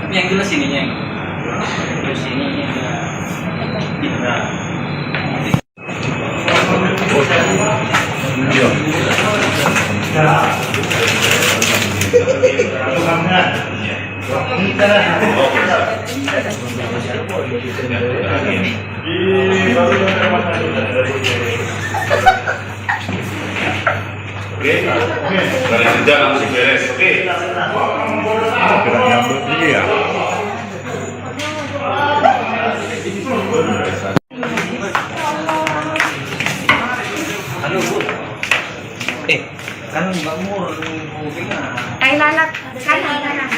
Yang jelas ininya. Terus ininya Oke, Ustaz. Oke, dari kerja langsung beres. Oke. Gerak nyambut ini ya. Halo Bu. Kan Mbak Mur Ay, lalat. Kanan, kanan.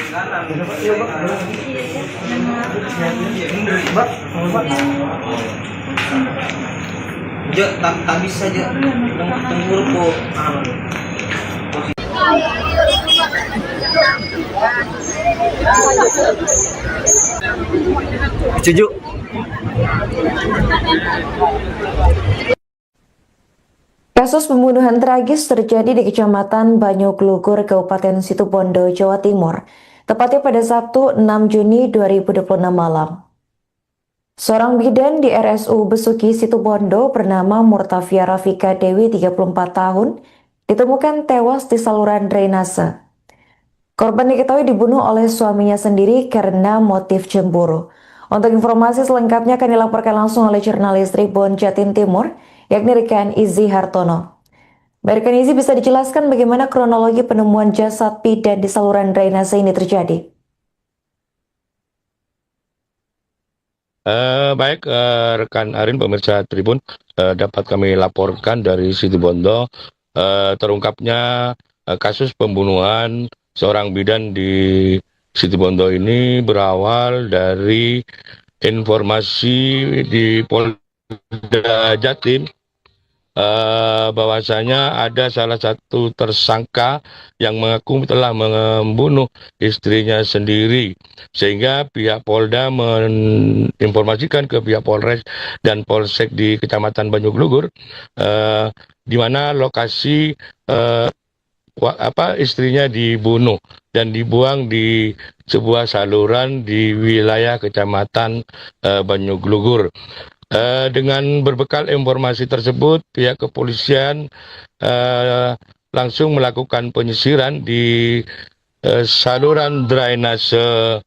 Tak bisa aja. Tunggu po. Setuju. Kasus pembunuhan tragis terjadi di Kecamatan Banyuglugur, Kabupaten Situbondo, Jawa Timur, tepatnya pada Sabtu 6 Juni 2026 malam. Seorang bidan di RSU Besuki, Situbondo bernama Murtafia Rafika Dewi, 34 tahun, ditemukan tewas di saluran drainase. Korban diketahui dibunuh oleh suaminya sendiri karena motif cemburu. Untuk informasi selengkapnya akan dilaporkan langsung oleh jurnalis Tribun Jatim Timur, yakni rekan Izzy Hartono. Rekan Izzy, bisa dijelaskan bagaimana kronologi penemuan jasad bidan di saluran drainase ini terjadi? Baik, rekan Arin, pemirsa Tribun, dapat kami laporkan dari Situbondo terungkapnya kasus pembunuhan seorang bidan di Situbondo ini berawal dari informasi di Polda Jatim bahwasanya ada salah satu tersangka yang mengaku telah membunuh istrinya sendiri, sehingga pihak Polda menginformasikan ke pihak Polres dan Polsek di Kecamatan Banyuglugur di mana lokasi istrinya dibunuh dan dibuang di sebuah saluran di wilayah Kecamatan Banyuglugur. Dengan berbekal informasi tersebut, pihak kepolisian langsung melakukan penyisiran di saluran drainase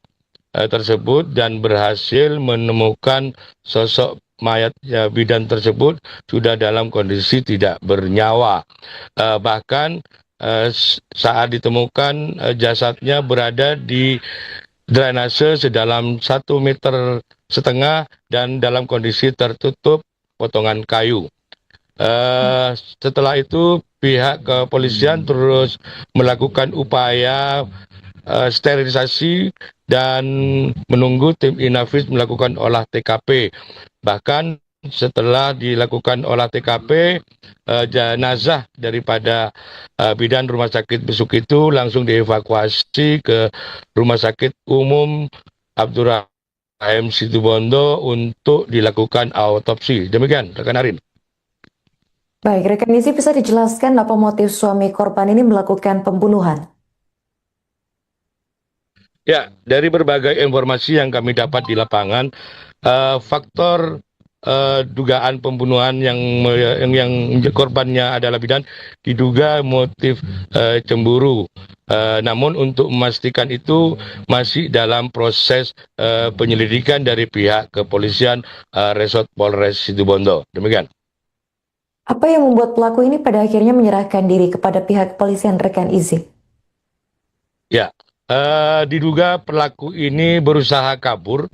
tersebut dan berhasil menemukan sosok mayat bidan tersebut sudah dalam kondisi tidak bernyawa. Bahkan saat ditemukan jasadnya berada di drainase sedalam 1,5 meter dan dalam kondisi tertutup potongan kayu. Setelah itu pihak kepolisian terus melakukan upaya sterilisasi dan menunggu tim Inavis melakukan olah TKP. Bahkan setelah dilakukan olah TKP, jenazah daripada bidan Rumah Sakit Besuk itu langsung dievakuasi ke Rumah Sakit Umum Abdurrahim Situbondo untuk dilakukan autopsi. Demikian, rekan Arin. Baik, rekan Izzy, bisa dijelaskan apa motif suami korban ini melakukan pembunuhan? Ya, dari berbagai informasi yang kami dapat di lapangan, faktor dugaan pembunuhan yang korbannya adalah bidan diduga motif cemburu. Namun untuk memastikan itu masih dalam proses penyelidikan dari pihak kepolisian Resort Polres Situbondo. Demikian. Apa yang membuat pelaku ini pada akhirnya menyerahkan diri kepada pihak kepolisian, rekan Izzy? Ya, diduga pelaku ini berusaha kabur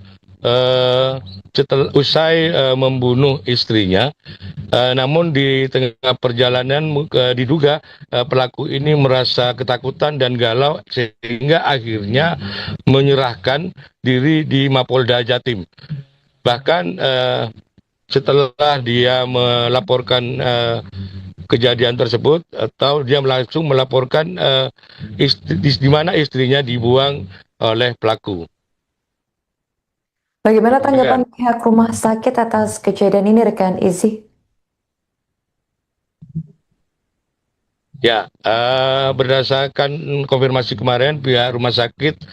setelah usai membunuh istrinya. Namun di tengah perjalanan diduga pelaku ini merasa ketakutan dan galau sehingga akhirnya menyerahkan diri di Mapolda Jatim. Bahkan setelah dia melaporkan kejadian tersebut, atau dia langsung melaporkan di mana istrinya dibuang oleh pelaku. Bagaimana tanggapan pihak rumah sakit atas kejadian ini, rekan Izzy? Ya, berdasarkan konfirmasi kemarin, pihak rumah sakit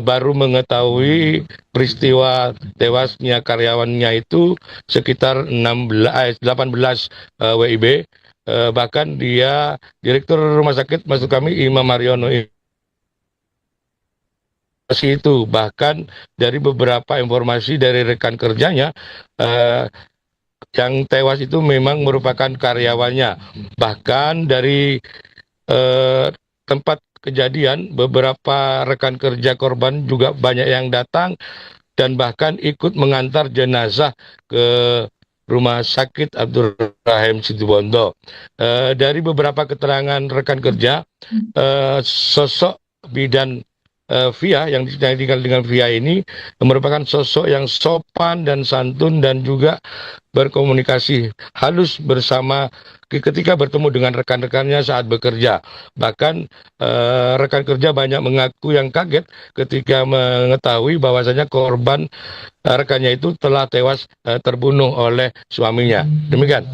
baru mengetahui peristiwa tewasnya karyawannya itu sekitar 18 WIB. Bahkan dia, Direktur Rumah Sakit maksud kami Imam Mariono itu. Bahkan dari beberapa informasi dari rekan kerjanya, yang tewas itu memang merupakan karyawannya. Bahkan dari tempat kejadian, beberapa rekan kerja korban juga banyak yang datang dan bahkan ikut mengantar jenazah ke Rumah Sakit Abdurrahim Situbondo. Dari beberapa keterangan rekan kerja, sosok bidan Via yang dikenal dengan Via ini merupakan sosok yang sopan dan santun dan juga berkomunikasi halus bersama ketika bertemu dengan rekan-rekannya saat bekerja. Bahkan rekan kerja banyak mengaku yang kaget ketika mengetahui bahwasanya korban rekannya itu telah tewas terbunuh oleh suaminya. Demikian.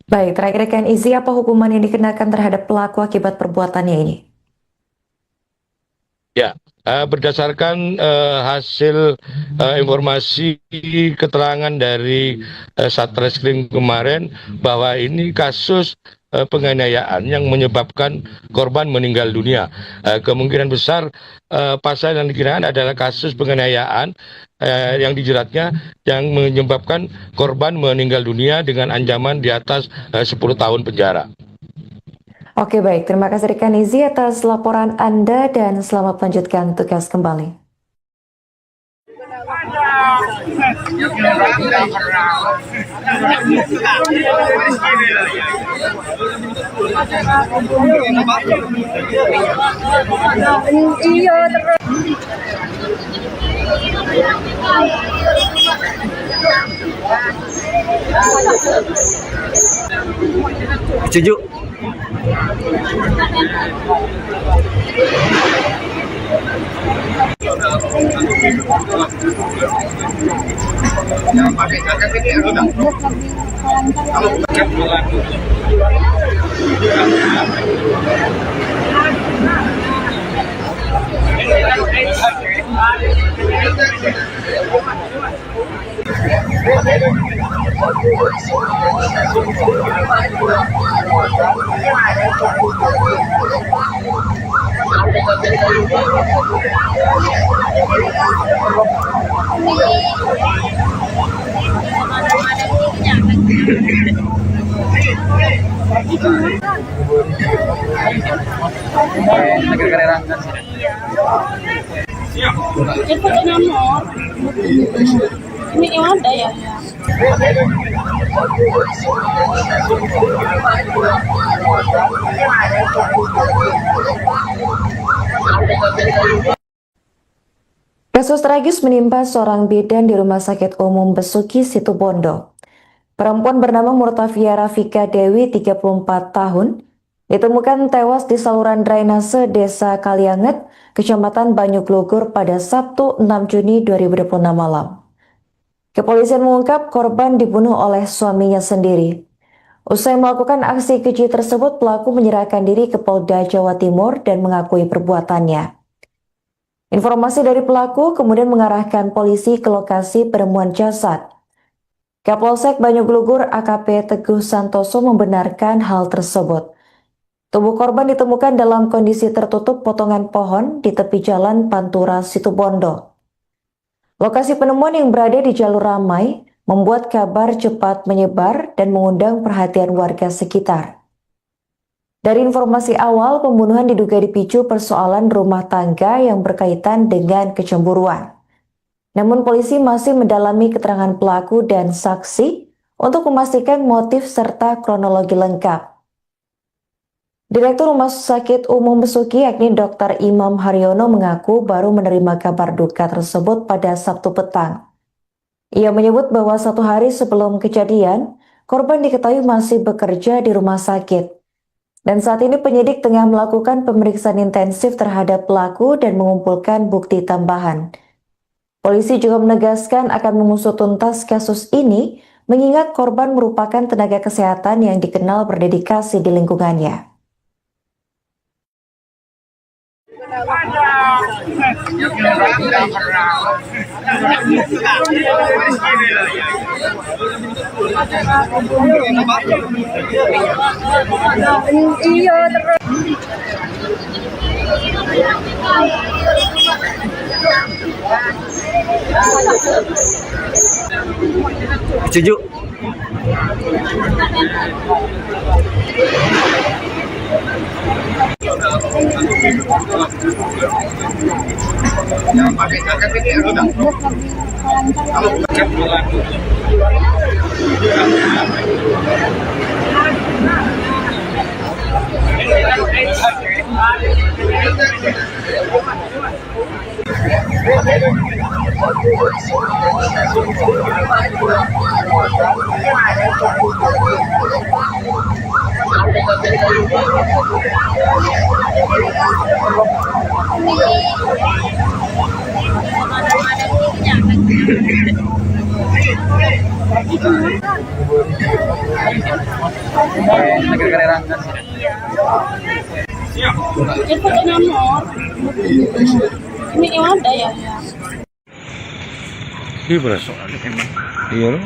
Baik, terakhir rekan Izi, apa hukuman yang dikenakan terhadap pelaku akibat perbuatannya ini? Ya, berdasarkan hasil informasi keterangan dari Satreskrim kemarin bahwa ini kasus penganiayaan yang menyebabkan korban meninggal dunia. Kemungkinan besar pasal yang dikenakan adalah kasus penganiayaan yang dijeratnya yang menyebabkan korban meninggal dunia dengan ancaman di atas 10 tahun penjara. Oke, baik. Terima kasih rekan Izi atas laporan Anda dan selamat melanjutkan tugas kembali. Setuju. Itu nomor. Ini yang ada ya. Kasus tragis menimpa seorang bidan di Rumah Sakit Umum Besuki Situbondo. Perempuan bernama Murtafia Rafika Dewi, 34 tahun, ditemukan tewas di saluran drainase Desa Kalianget, Kecamatan Banyuglugur pada Sabtu 6 Juni 2026 malam. Kepolisian mengungkap korban dibunuh oleh suaminya sendiri. Usai melakukan aksi keji tersebut, pelaku menyerahkan diri ke Polda Jawa Timur dan mengakui perbuatannya. Informasi dari pelaku kemudian mengarahkan polisi ke lokasi penemuan jasad. Kapolsek Banyuglugur AKP Teguh Santoso membenarkan hal tersebut. Tubuh korban ditemukan dalam kondisi tertutup potongan pohon di tepi jalan Pantura Situbondo. Lokasi penemuan yang berada di jalur ramai membuat kabar cepat menyebar dan mengundang perhatian warga sekitar. Dari informasi awal, pembunuhan diduga dipicu persoalan rumah tangga yang berkaitan dengan kecemburuan. Namun polisi masih mendalami keterangan pelaku dan saksi untuk memastikan motif serta kronologi lengkap. Direktur Rumah Sakit Umum Besuki yakni Dr. Imam Haryono mengaku baru menerima kabar duka tersebut pada Sabtu petang. Ia menyebut bahwa 1 hari sebelum kejadian, korban diketahui masih bekerja di rumah sakit. Dan saat ini penyidik tengah melakukan pemeriksaan intensif terhadap pelaku dan mengumpulkan bukti tambahan. Polisi juga menegaskan akan mengusut tuntas kasus ini, mengingat korban merupakan tenaga kesehatan yang dikenal berdedikasi di lingkungannya. Iya terus. Setuju. Itu nomor. Ini yang ada ya. Iya berasa. Iya loh.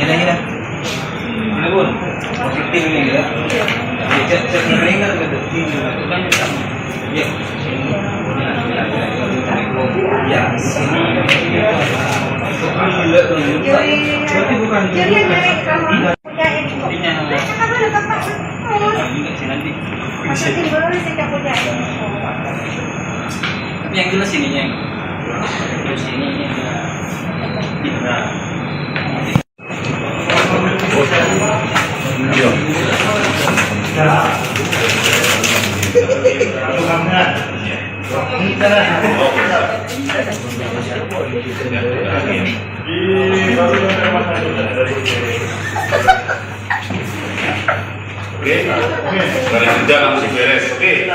Gila. Ini pun positif ini ya. Cek ringan gitu. Itu kan sama. Ya. Ya, sini. Gila tuh. Berarti bukan. Tapi yang jelas ininya. Terus ininya. Oke, dari kerja langsung beres. Oke.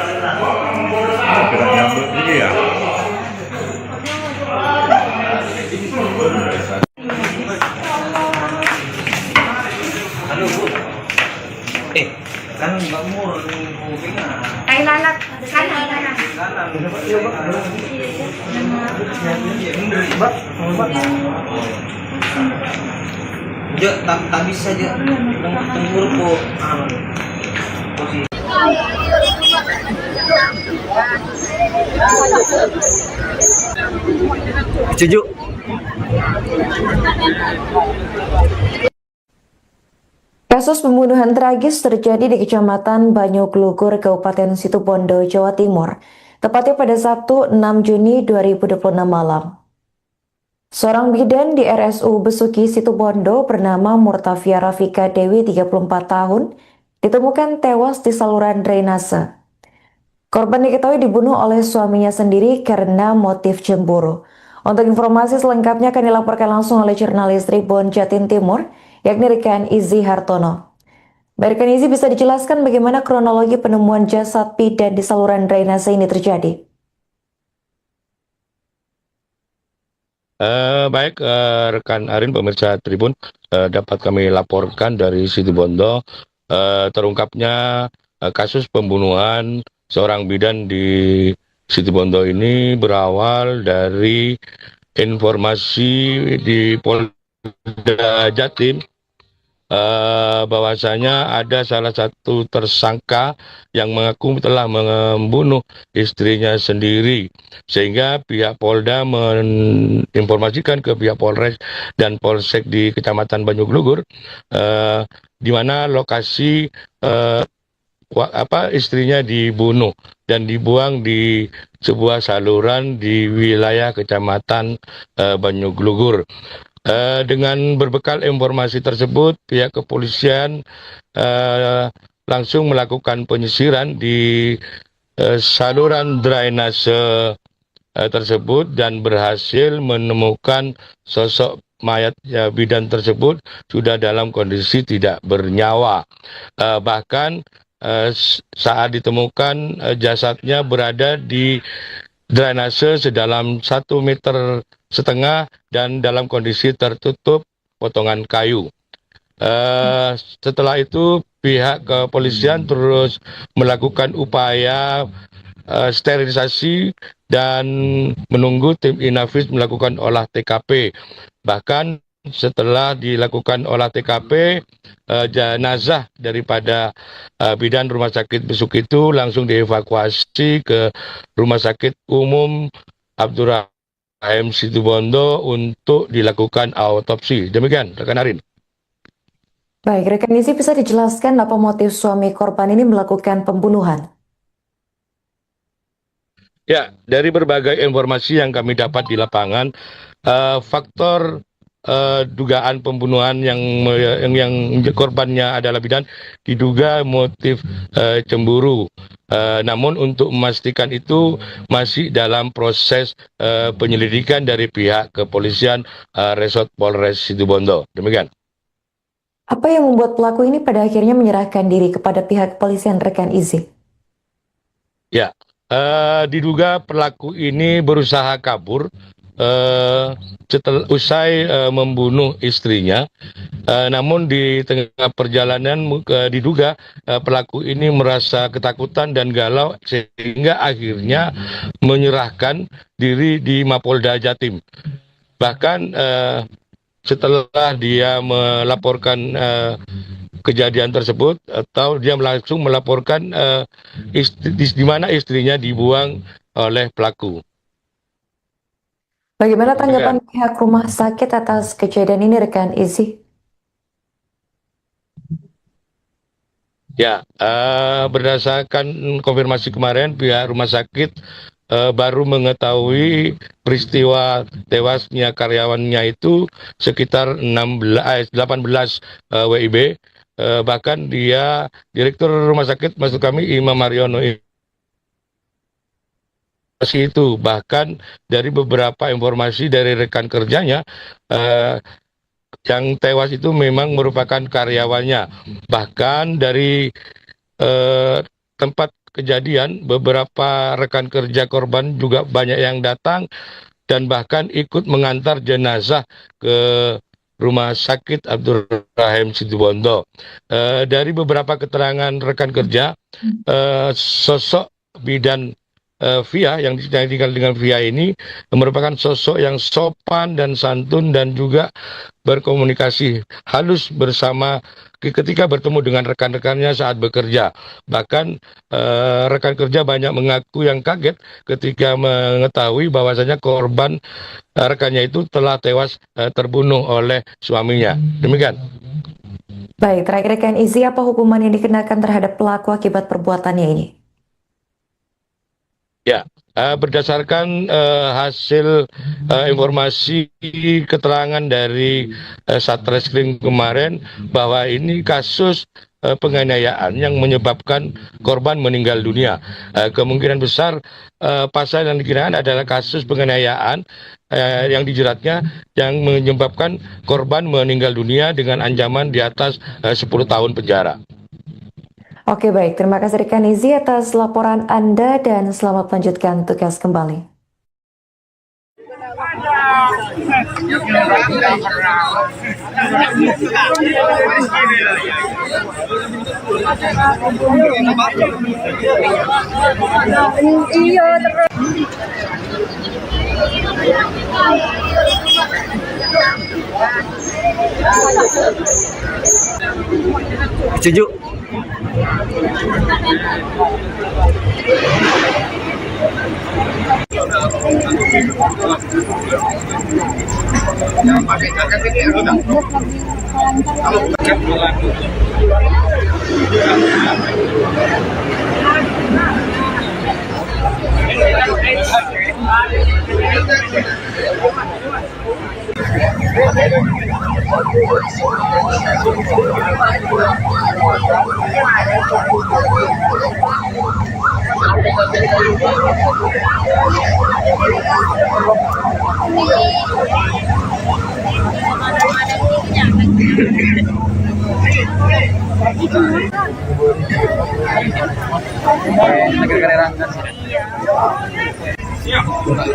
Gerak nyambut ini ya. Halo Bu. Kan Mbak Mur kupingnya. Ay lalat kanan. Jo, tak bisa Jo. Tunggu po. Posisi. Setuju. Kasus pembunuhan tragis terjadi di Kecamatan Banyuglugur, Kabupaten Situbondo, Jawa Timur, tepatnya pada Sabtu 6 Juni 2026 malam. Seorang bidan di RSU Besuki Situbondo bernama Murtafia Rafika Dewi, 34 tahun, ditemukan tewas di saluran drainase. Korban diketahui dibunuh oleh suaminya sendiri karena motif cemburu. Untuk informasi selengkapnya akan dilaporkan langsung oleh jurnalis Tribun Jatim Timur, yakni Rekan Izzy Hartono. Rekan Izzy, bisa dijelaskan bagaimana kronologi penemuan jasad bidan di saluran drainase ini terjadi? Baik, rekan Arin, pemirsa Tribun, dapat kami laporkan dari Situbondo terungkapnya kasus pembunuhan seorang bidan di Situbondo ini berawal dari informasi di Polda Jatim, bahwasanya ada salah satu tersangka yang mengaku telah membunuh istrinya sendiri, sehingga pihak Polda menginformasikan ke pihak Polres dan Polsek di Kecamatan Banyuglugur, di mana lokasi istrinya dibunuh dan dibuang di sebuah saluran di wilayah Kecamatan Banyuglugur. Dengan berbekal informasi tersebut, pihak kepolisian langsung melakukan penyisiran di saluran drainase tersebut dan berhasil menemukan sosok mayat bidan tersebut sudah dalam kondisi tidak bernyawa. Bahkan saat ditemukan jasadnya berada di drainase sedalam 1,5 meter dan dalam kondisi tertutup potongan kayu. Setelah itu pihak kepolisian terus melakukan upaya sterilisasi dan menunggu tim Inafis melakukan olah TKP. Bahkan setelah dilakukan olah TKP, jenazah daripada bidan Rumah Sakit Besuk itu langsung dievakuasi ke Rumah Sakit Umum Abdurrahim Situbondo untuk dilakukan autopsi. Demikian, rekan Arin. Baik, rekan Izzy, bisa dijelaskan apa motif suami korban ini melakukan pembunuhan? Ya, dari berbagai informasi yang kami dapat di lapangan, faktor dugaan pembunuhan yang korbannya adalah bidan diduga motif cemburu. Namun untuk memastikan itu masih dalam proses penyelidikan dari pihak kepolisian Resort Polres Situbondo. Demikian. Apa yang membuat pelaku ini pada akhirnya menyerahkan diri kepada pihak kepolisian, rekan Izzy? Ya, diduga pelaku ini berusaha kabur setelah usai membunuh istrinya. Namun di tengah perjalanan diduga pelaku ini merasa ketakutan dan galau sehingga akhirnya menyerahkan diri di Mapolda Jatim. Bahkan setelah dia melaporkan kejadian tersebut, atau dia langsung melaporkan di mana istrinya dibuang oleh pelaku. Bagaimana tanggapan pihak rumah sakit atas kejadian ini, rekan Izzy? Ya, berdasarkan konfirmasi kemarin, pihak rumah sakit baru mengetahui peristiwa tewasnya karyawannya itu sekitar 18 WIB. Bahkan dia, Direktur Rumah Sakit maksud kami, Imam Mariono itu, bahkan dari beberapa informasi dari rekan kerjanya, yang tewas itu memang merupakan karyawannya. Bahkan dari tempat kejadian, beberapa rekan kerja korban juga banyak yang datang dan bahkan ikut mengantar jenazah ke Rumah Sakit Abdurrahim Situbondo. Dari beberapa keterangan rekan kerja, sosok bidan Via yang tinggal dengan Via ini merupakan sosok yang sopan dan santun dan juga berkomunikasi halus bersama ketika bertemu dengan rekan-rekannya saat bekerja. Bahkan rekan kerja banyak mengaku yang kaget ketika mengetahui bahwasanya korban rekannya itu telah tewas terbunuh oleh suaminya. Demikian. Baik, terakhir rekan Izzy, apa hukuman yang dikenakan terhadap pelaku akibat perbuatannya ini? Ya, berdasarkan hasil informasi keterangan dari Satreskrim kemarin, bahwa ini kasus penganiayaan yang menyebabkan korban meninggal dunia. Kemungkinan besar pasal yang dikenakan adalah kasus penganiayaan yang dijeratnya yang menyebabkan korban meninggal dunia dengan ancaman di atas 10 tahun penjara. Oke, baik. Terima kasih rekan Izzy atas laporan Anda dan selamat melanjutkan tugas kembali. Iya terus. Setuju.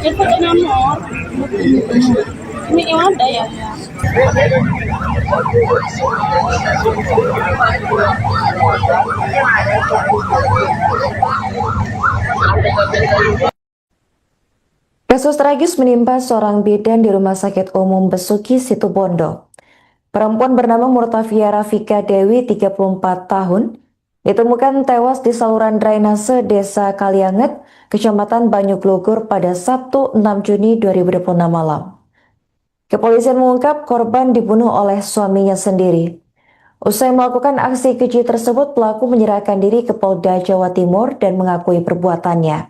Itu nomor. Ini yang ada ya. Kasus tragis menimpa seorang bidan di Rumah Sakit Umum Besuki, Situbondo. Perempuan bernama Murtafia Rafika Dewi, 34 tahun, ditemukan tewas di saluran drainase Desa Kalianget, Kecamatan Banyuglugur pada Sabtu 6 Juni 2026 malam. Kepolisian mengungkap korban dibunuh oleh suaminya sendiri. Usai melakukan aksi keji tersebut, pelaku menyerahkan diri ke Polda Jawa Timur dan mengakui perbuatannya.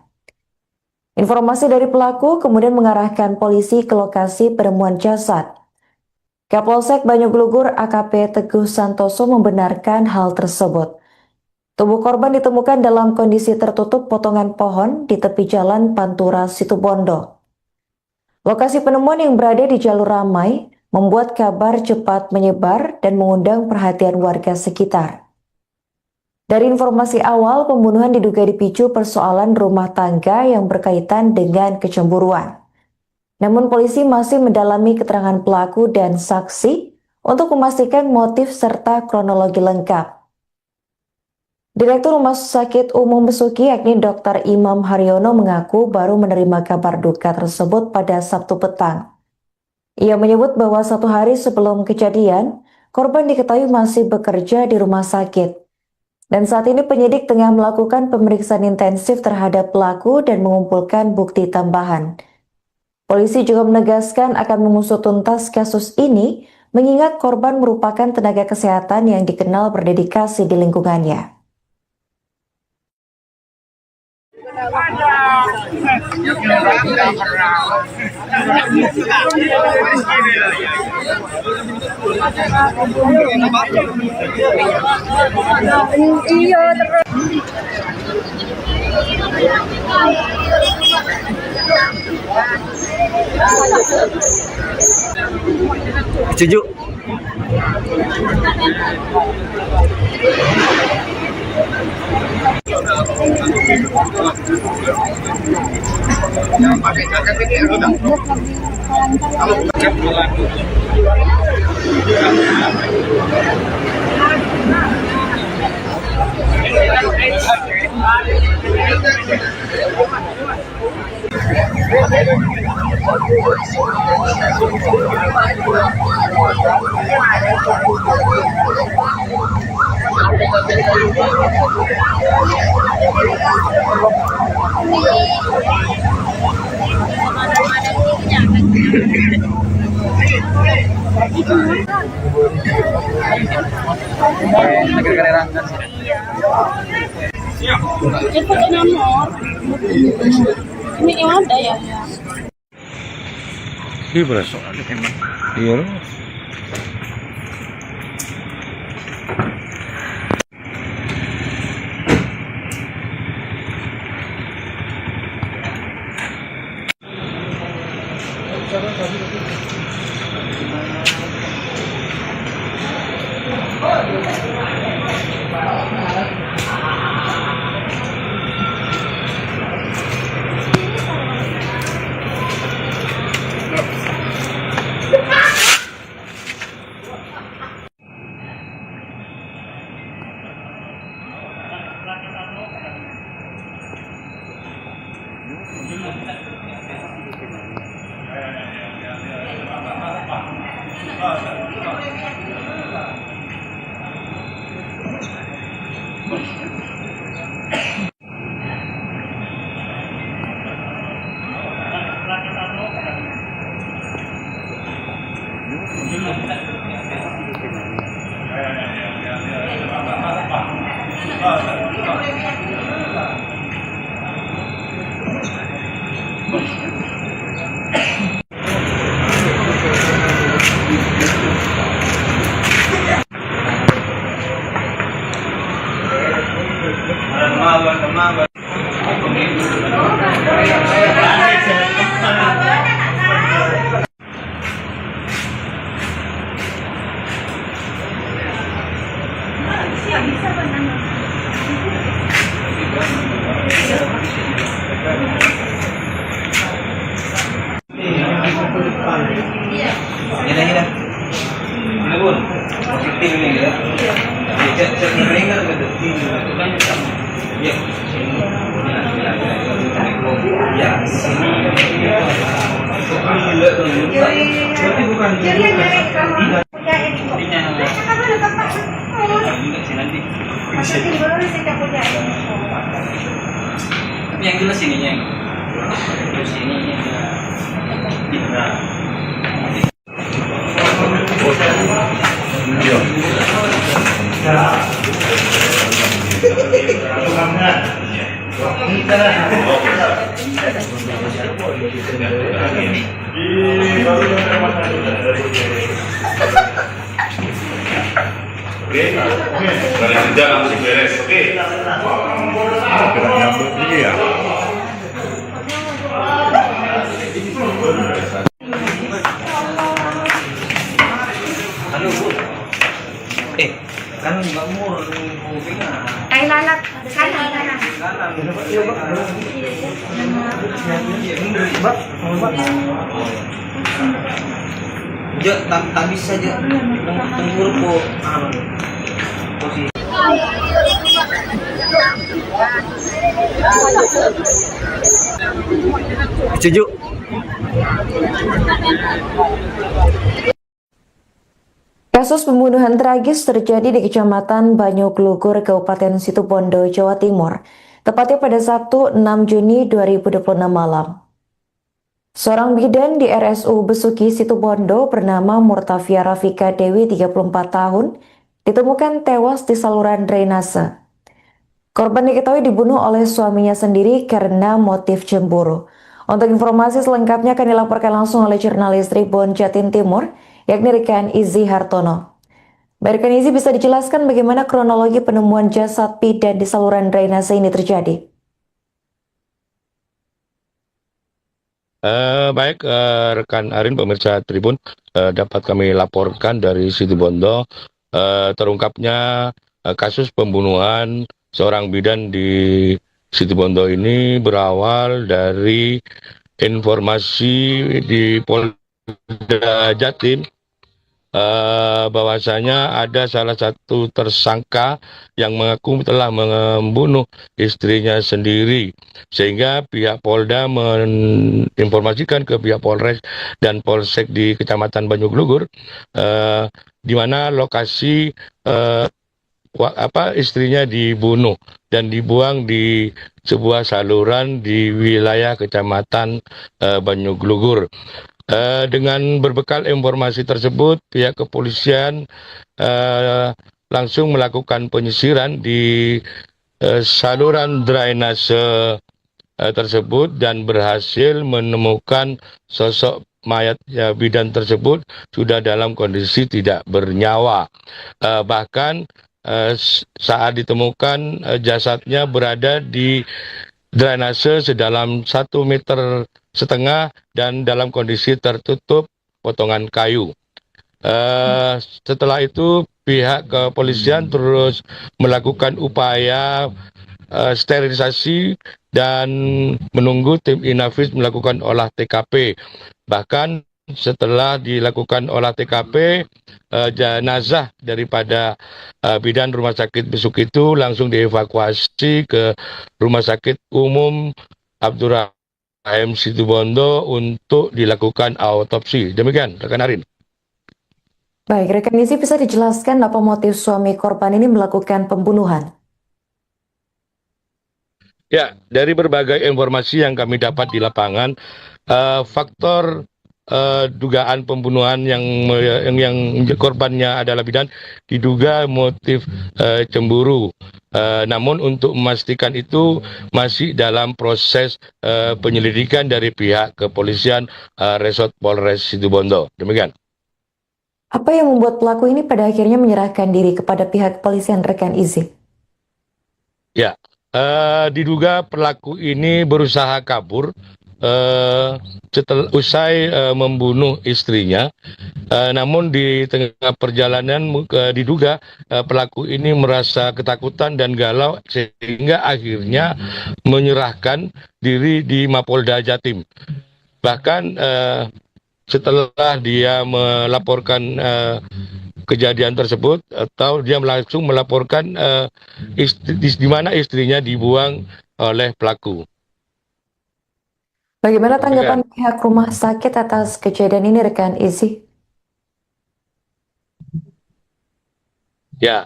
Informasi dari pelaku kemudian mengarahkan polisi ke lokasi penemuan jasad. Kapolsek Banyuglugur AKP Teguh Santoso membenarkan hal tersebut. Tubuh korban ditemukan dalam kondisi tertutup potongan pohon di tepi jalan Pantura, Situbondo. Lokasi penemuan yang berada di jalur ramai membuat kabar cepat menyebar dan mengundang perhatian warga sekitar. Dari informasi awal, pembunuhan diduga dipicu persoalan rumah tangga yang berkaitan dengan kecemburuan. Namun polisi masih mendalami keterangan pelaku dan saksi untuk memastikan motif serta kronologi lengkap. Direktur Rumah Sakit Umum Besuki yakni Dr. Imam Haryono mengaku baru menerima kabar duka tersebut pada Sabtu petang. Ia menyebut bahwa 1 hari sebelum kejadian, korban diketahui masih bekerja di rumah sakit. Dan saat ini penyidik tengah melakukan pemeriksaan intensif terhadap pelaku dan mengumpulkan bukti tambahan. Polisi juga menegaskan akan mengusut tuntas kasus ini, mengingat korban merupakan tenaga kesehatan yang dikenal berdedikasi di lingkungannya. Iya terus. Setuju. Itu nomor. Ini yang ada ya. Iya berasa. Iya. Gila. Mana pun. Positif ni ya. Cek mereka betul. Itu kan sama. Ya. Ya. Berarti bukan. Tapi yang jelas ininya. Terus ini. Oke, dari kerja langsung beres. Oke. Gerak nyambut ini ya. Halo Bu. Kan Mbak Mur kupingnya. Ay lalat, kanan. Ya, tak bisa aja. Tunggu po. Posisi. Setuju. Kasus pembunuhan tragis terjadi di Kecamatan Banyuglugur, Kabupaten Situbondo, Jawa Timur, tepatnya pada Sabtu 6 Juni 2026 malam. Seorang bidan di RSU Besuki Situbondo bernama Murtafia Rafika Dewi, 34 tahun, ditemukan tewas di saluran drainase. Korban diketahui dibunuh oleh suaminya sendiri karena motif cemburu. Untuk informasi selengkapnya akan dilaporkan langsung oleh jurnalis Tribun Jatim Timur, yakni Rekan Izzy Hartono. Rekan Izzy, bisa dijelaskan bagaimana kronologi penemuan jasad bidan di saluran drainase ini terjadi? Baik, rekan Arin, pemirsa Tribun, dapat kami laporkan dari Situbondo terungkapnya kasus pembunuhan seorang bidan di Situbondo ini berawal dari informasi di Polda Jatim bahwasanya ada salah satu tersangka yang mengaku telah membunuh istrinya sendiri, sehingga pihak Polda menginformasikan ke pihak Polres dan Polsek di Kecamatan Banyuglugur di mana lokasi istrinya dibunuh dan dibuang di sebuah saluran di wilayah Kecamatan Banyuglugur. Dengan berbekal informasi tersebut, pihak kepolisian langsung melakukan penyisiran di saluran drainase tersebut dan berhasil menemukan sosok mayat bidan tersebut sudah dalam kondisi tidak bernyawa. Bahkan saat ditemukan jasadnya berada di drainase sedalam 1,5 meter dan dalam kondisi tertutup potongan kayu. Setelah itu pihak kepolisian terus melakukan upaya sterilisasi dan menunggu tim Inafis melakukan olah TKP. Bahkan setelah dilakukan olah TKP, jenazah daripada bidan Rumah Sakit Besuk itu langsung dievakuasi ke Rumah Sakit Umum Abdurrahman HM Situbondo untuk dilakukan autopsi. Demikian, rekan Arin. Baik, rekan Izzy bisa dijelaskan apa motif suami korban ini melakukan pembunuhan? Ya, dari berbagai informasi yang kami dapat di lapangan, faktor dugaan pembunuhan yang korbannya adalah bidan diduga motif cemburu. Namun untuk memastikan itu masih dalam proses penyelidikan dari pihak kepolisian Resort Polres Situbondo. Demikian. Apa yang membuat pelaku ini pada akhirnya menyerahkan diri kepada pihak kepolisian, rekan Izzy? Ya, diduga pelaku ini berusaha kabur setelah usai membunuh istrinya. Namun di tengah perjalanan diduga pelaku ini merasa ketakutan dan galau sehingga akhirnya menyerahkan diri di Mapolda Jatim. Bahkan setelah dia melaporkan kejadian tersebut atau dia langsung melaporkan di mana istrinya dibuang oleh pelaku. Bagaimana tanggapan pihak rumah sakit atas kejadian ini, rekan Izzy? Ya,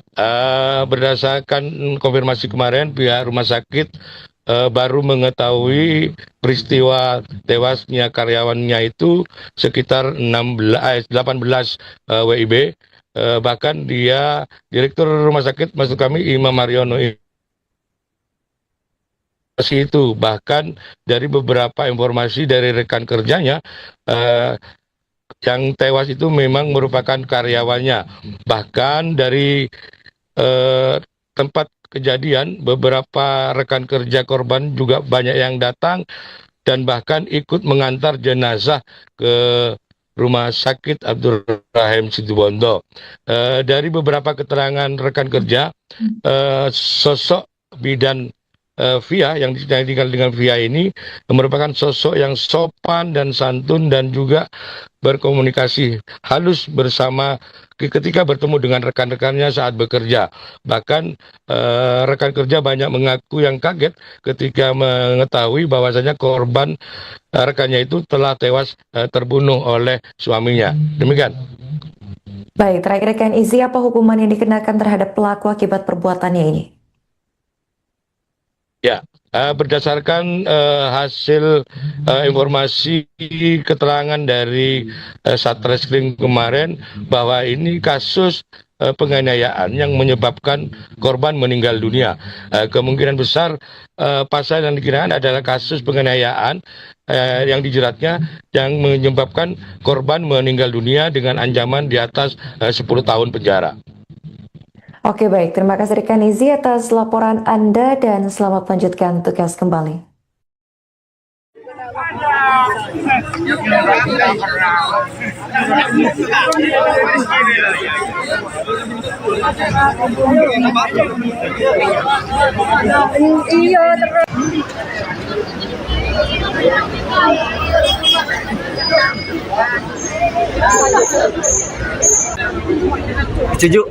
berdasarkan konfirmasi kemarin pihak rumah sakit baru mengetahui peristiwa tewasnya karyawannya itu sekitar 18 WIB. Bahkan dia Direktur Rumah Sakit maksud kami Imam Mariono itu bahkan dari beberapa informasi dari rekan kerjanya yang tewas itu memang merupakan karyawannya. Bahkan dari tempat kejadian beberapa rekan kerja korban juga banyak yang datang dan bahkan ikut mengantar jenazah ke Rumah Sakit Abdul Rahim Situbondo. Dari beberapa keterangan rekan kerja, sosok bidan Via yang ditinggal dengan Via ini merupakan sosok yang sopan dan santun dan juga berkomunikasi halus bersama ketika bertemu dengan rekan-rekannya saat bekerja. Bahkan rekan kerja banyak mengaku yang kaget ketika mengetahui bahwasanya korban rekannya itu telah tewas terbunuh oleh suaminya. Demikian. Baik, terakhir rekan Izzy, apa hukuman yang dikenakan terhadap pelaku akibat perbuatannya ini? Ya, berdasarkan hasil informasi keterangan dari Satreskrim kemarin bahwa ini kasus penganiayaan yang menyebabkan korban meninggal dunia. Kemungkinan besar pasal yang dikenakan adalah kasus penganiayaan yang dijeratnya yang menyebabkan korban meninggal dunia dengan ancaman di atas 10 tahun penjara. Oke, baik. Terima kasih rekan Izzy atas laporan Anda dan selamat melanjutkan tugas kembali. Setuju.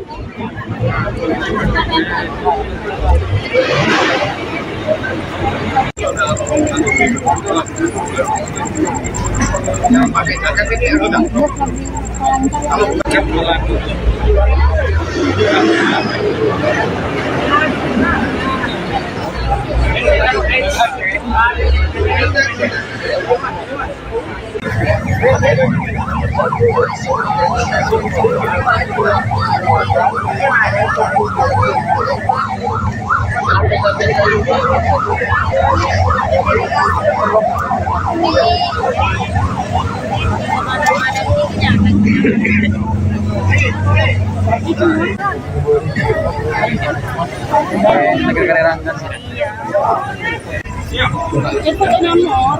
Itu nomor.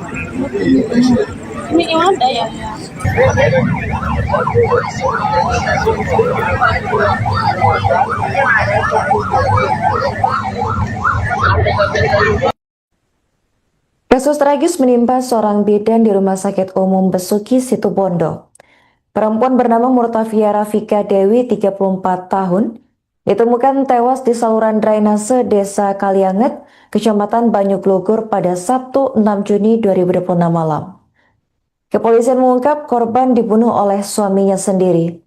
Ini yang ada ya. Kasus tragis menimpa seorang bidan di Rumah Sakit Umum Besuki Situbondo. Perempuan bernama Murtafia Rafika Dewi, 34 tahun, ditemukan tewas di saluran drainase Desa Kalianget, Kecamatan Banyuglugur pada Sabtu 6 Juni 2026 malam. Kepolisian mengungkap korban dibunuh oleh suaminya sendiri.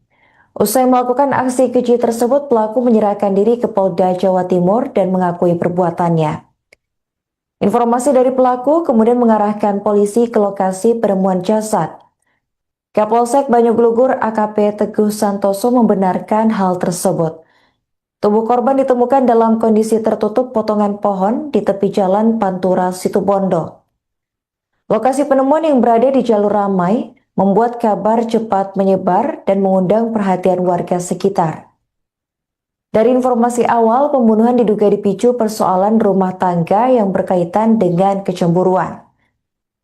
Usai melakukan aksi keji tersebut, pelaku menyerahkan diri ke Polda Jawa Timur dan mengakui perbuatannya. Informasi dari pelaku kemudian mengarahkan polisi ke lokasi penemuan jasad. Kapolsek Banyuglugur AKP Teguh Santoso membenarkan hal tersebut. Tubuh korban ditemukan dalam kondisi tertutup potongan pohon di tepi jalan Pantura Situbondo. Lokasi penemuan yang berada di jalur ramai membuat kabar cepat menyebar dan mengundang perhatian warga sekitar. Dari informasi awal, pembunuhan diduga dipicu persoalan rumah tangga yang berkaitan dengan kecemburuan.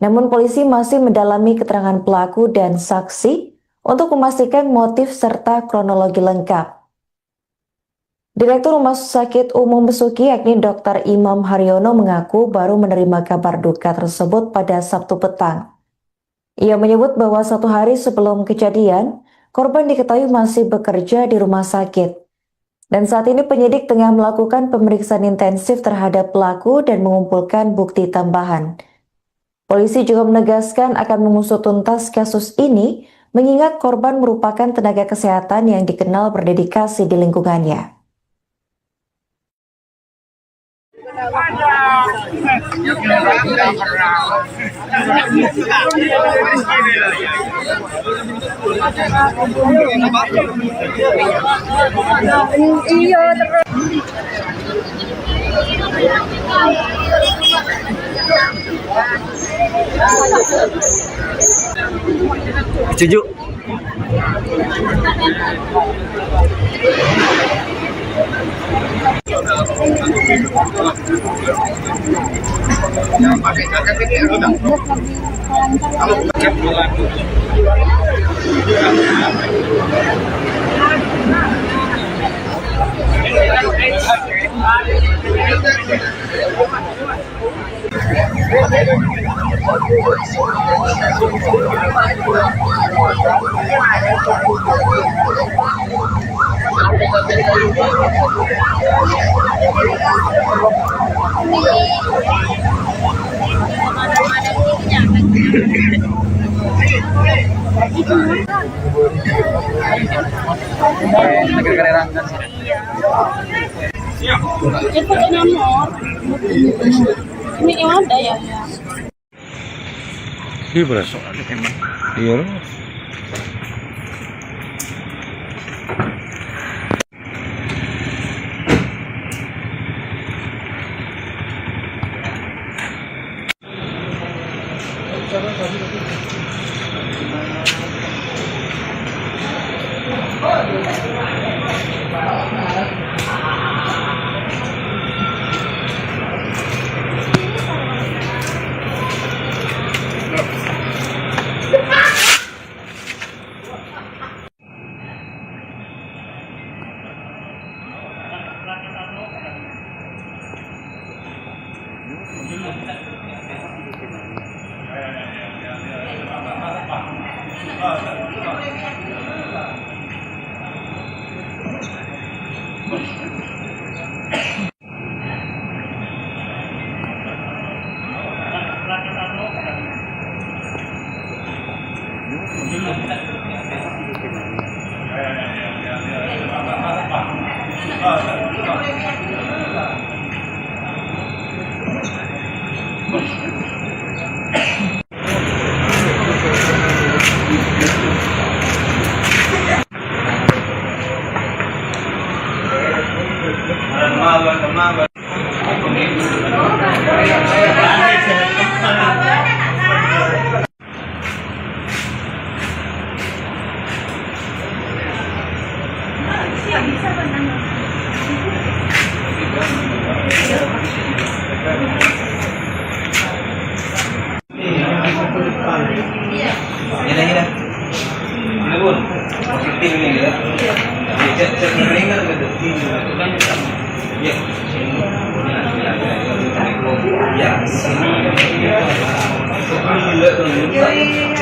Namun polisi masih mendalami keterangan pelaku dan saksi untuk memastikan motif serta kronologi lengkap. Direktur Rumah Sakit Umum Besuki yakni Dr. Imam Haryono mengaku baru menerima kabar duka tersebut pada Sabtu petang. Ia menyebut bahwa 1 hari sebelum kejadian, korban diketahui masih bekerja di rumah sakit. Dan saat ini penyidik tengah melakukan pemeriksaan intensif terhadap pelaku dan mengumpulkan bukti tambahan. Polisi juga menegaskan akan mengusut tuntas kasus ini, mengingat korban merupakan tenaga kesehatan yang dikenal berdedikasi di lingkungannya. Setuju. Itu nomor. Ini yang ada ya. Ini berasa emang. Iya.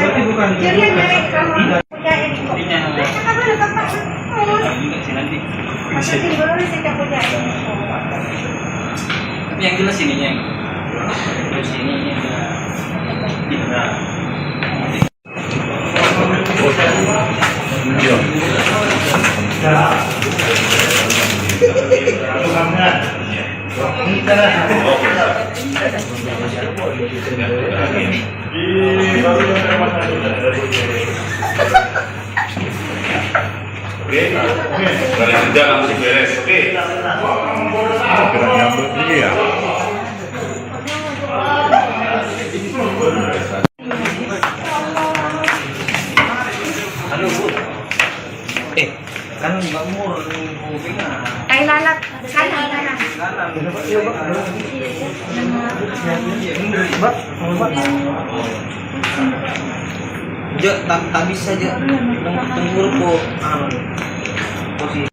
Berarti bukan juga sih nanti. Masih di bawah sih tak punya. Tapi yang jelas ininya yang terus ini ya. Oke, dari kerja langsung beres. Oke. Gerak nyambut ini ya. Halo Bu. Kan kamu mau pegang. Ay lalat, kanan kanan. Ja, tak bisa aja. Tunggu po. Posisi.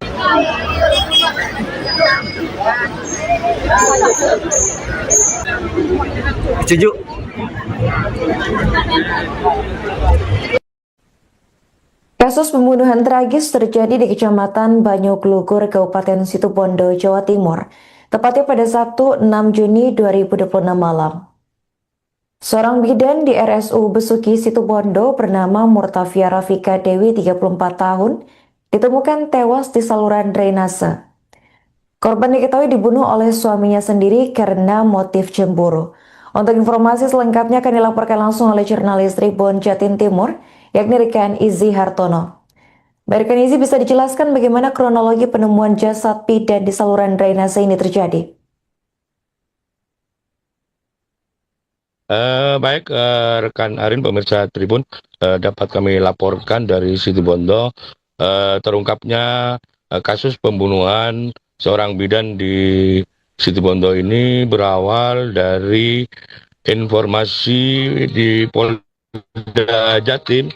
Setuju. Kasus pembunuhan tragis terjadi di Kecamatan Banyuglugur, Kabupaten Situbondo, Jawa Timur, tepatnya pada Sabtu 6 Juni 2026 malam. Seorang bidan di RSU Besuki Situbondo bernama Murtafia Rafika Dewi, 34 tahun, ditemukan tewas di saluran drainase. Korban diketahui dibunuh oleh suaminya sendiri karena motif cemburu. Untuk informasi selengkapnya akan dilaporkan langsung oleh jurnalis Tribun Jatim Timur, yakni rekan Izzy Hartono. Baik, rekan Izzy, bisa dijelaskan bagaimana kronologi penemuan jasad bidan di saluran drainase ini terjadi? Baik, rekan Arin, pemirsa Tribun, dapat kami laporkan dari Situbondo terungkapnya kasus pembunuhan seorang bidan di Situbondo ini berawal dari informasi di Polda Jatim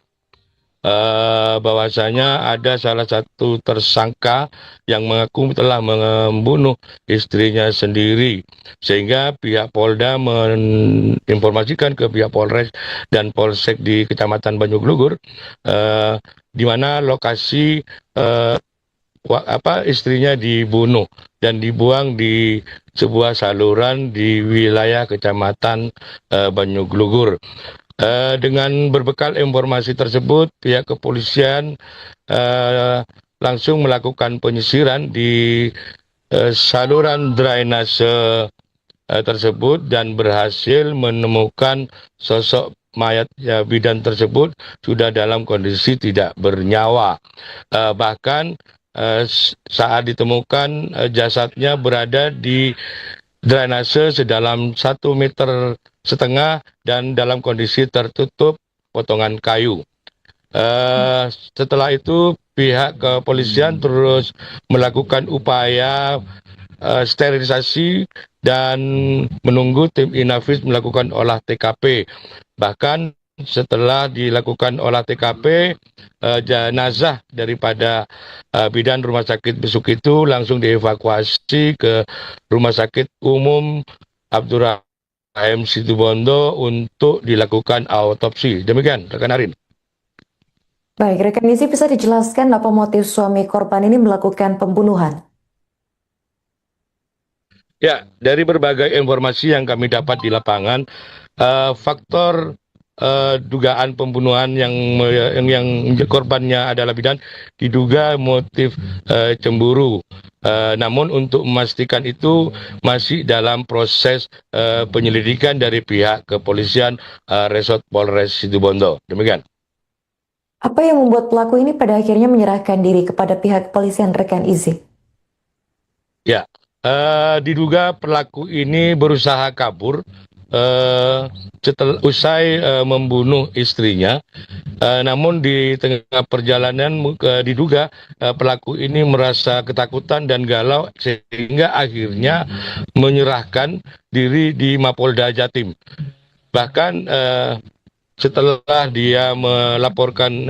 bahwasanya ada salah satu tersangka yang mengaku telah membunuh istrinya sendiri, sehingga pihak Polda menginformasikan ke pihak Polres dan Polsek di Kecamatan Banyuglugur di mana lokasi istrinya dibunuh dan dibuang di sebuah saluran di wilayah Kecamatan Banyuglugur. Dengan berbekal informasi tersebut, pihak kepolisian langsung melakukan penyisiran di saluran drainase tersebut dan berhasil menemukan sosok mayat bidan tersebut sudah dalam kondisi tidak bernyawa. Bahkan saat ditemukan jasadnya berada di drainase sedalam 1,5 meter dan dalam kondisi tertutup potongan kayu. Setelah itu pihak kepolisian terus melakukan upaya sterilisasi dan menunggu tim Inafis melakukan olah TKP. Bahkan setelah dilakukan olah TKP, jenazah daripada bidan Rumah Sakit Besuk itu langsung dievakuasi ke Rumah Sakit Umum Abdurrahim Situbondo untuk dilakukan autopsi. Demikian, rekan Arin. Baik, rekan Izzy, bisa dijelaskan apa motif suami korban ini melakukan pembunuhan? Ya, dari berbagai informasi yang kami dapat di lapangan, faktor dugaan pembunuhan yang korbannya adalah bidan diduga motif cemburu. Namun untuk memastikan itu masih dalam proses penyelidikan dari pihak kepolisian Resort Polres Situbondo. Demikian. Apa yang membuat pelaku ini pada akhirnya menyerahkan diri kepada pihak kepolisian, rekan Izzy? Ya, diduga pelaku ini berusaha kabur setelah usai membunuh istrinya. Namun di tengah perjalanan diduga pelaku ini merasa ketakutan dan galau sehingga akhirnya menyerahkan diri di Mapolda Jatim. Bahkan setelah dia melaporkan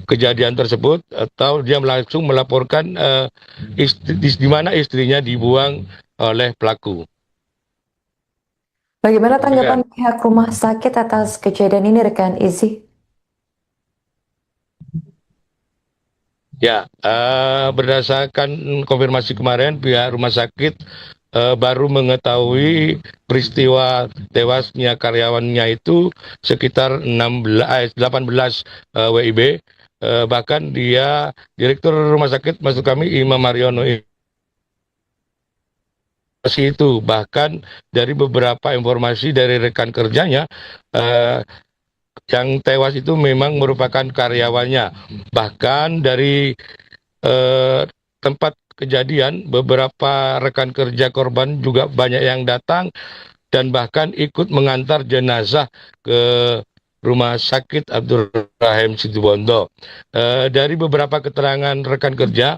kejadian tersebut, atau dia langsung melaporkan di mana istrinya dibuang oleh pelaku. Bagaimana tanggapan pihak rumah sakit atas kejadian ini, rekan Izzy? Ya, berdasarkan konfirmasi kemarin, pihak rumah sakit baru mengetahui peristiwa tewasnya karyawannya itu sekitar 18 WIB. Bahkan dia direktur rumah sakit maksud kami Imam Haryono itu bahkan dari beberapa informasi dari rekan kerjanya yang tewas itu memang merupakan karyawannya. Bahkan dari tempat kejadian beberapa rekan kerja korban juga banyak yang datang dan bahkan ikut mengantar jenazah ke Rumah Sakit Abdul Rahim Situbondo. Dari beberapa keterangan rekan kerja,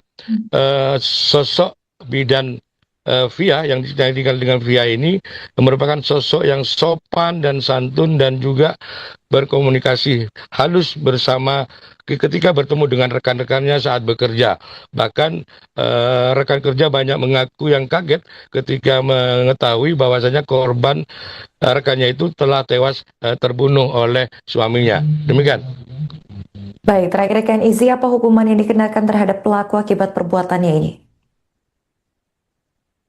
sosok bidan Via yang dikenal dengan Via ini merupakan sosok yang sopan dan santun dan juga berkomunikasi halus bersama ketika bertemu dengan rekan-rekannya saat bekerja. Bahkan rekan kerja banyak mengaku yang kaget ketika mengetahui bahwasanya korban rekannya itu telah tewas terbunuh oleh suaminya. Demikian. Baik, terakhir rekan Izi, apa hukuman yang dikenakan terhadap pelaku akibat perbuatannya ini?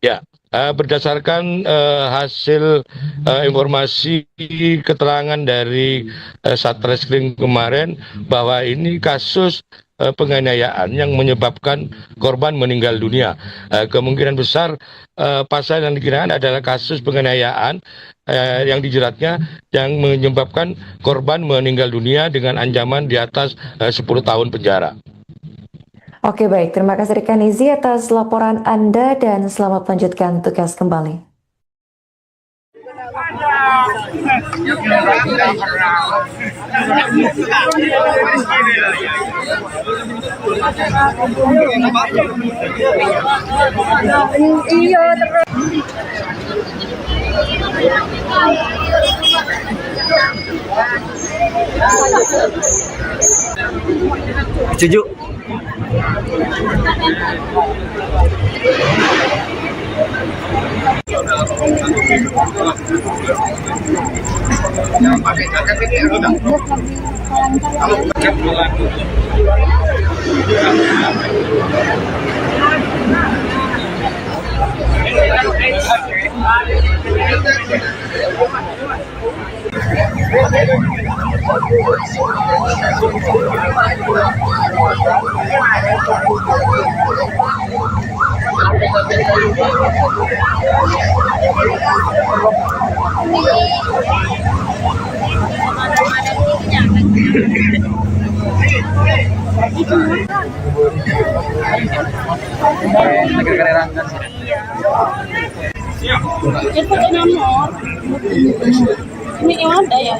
Ya, berdasarkan hasil informasi keterangan dari Satreskrim kemarin bahwa ini kasus penganiayaan yang menyebabkan korban meninggal dunia. Kemungkinan besar pasal yang dikenakan adalah kasus penganiayaan yang dijeratnya yang menyebabkan korban meninggal dunia dengan ancaman di atas 10 tahun penjara. Oke, baik. Terima kasih rekan Izi atas laporan Anda dan selamat melanjutkan tugas kembali. Setuju. Itu nomor. Ini yang ada ya.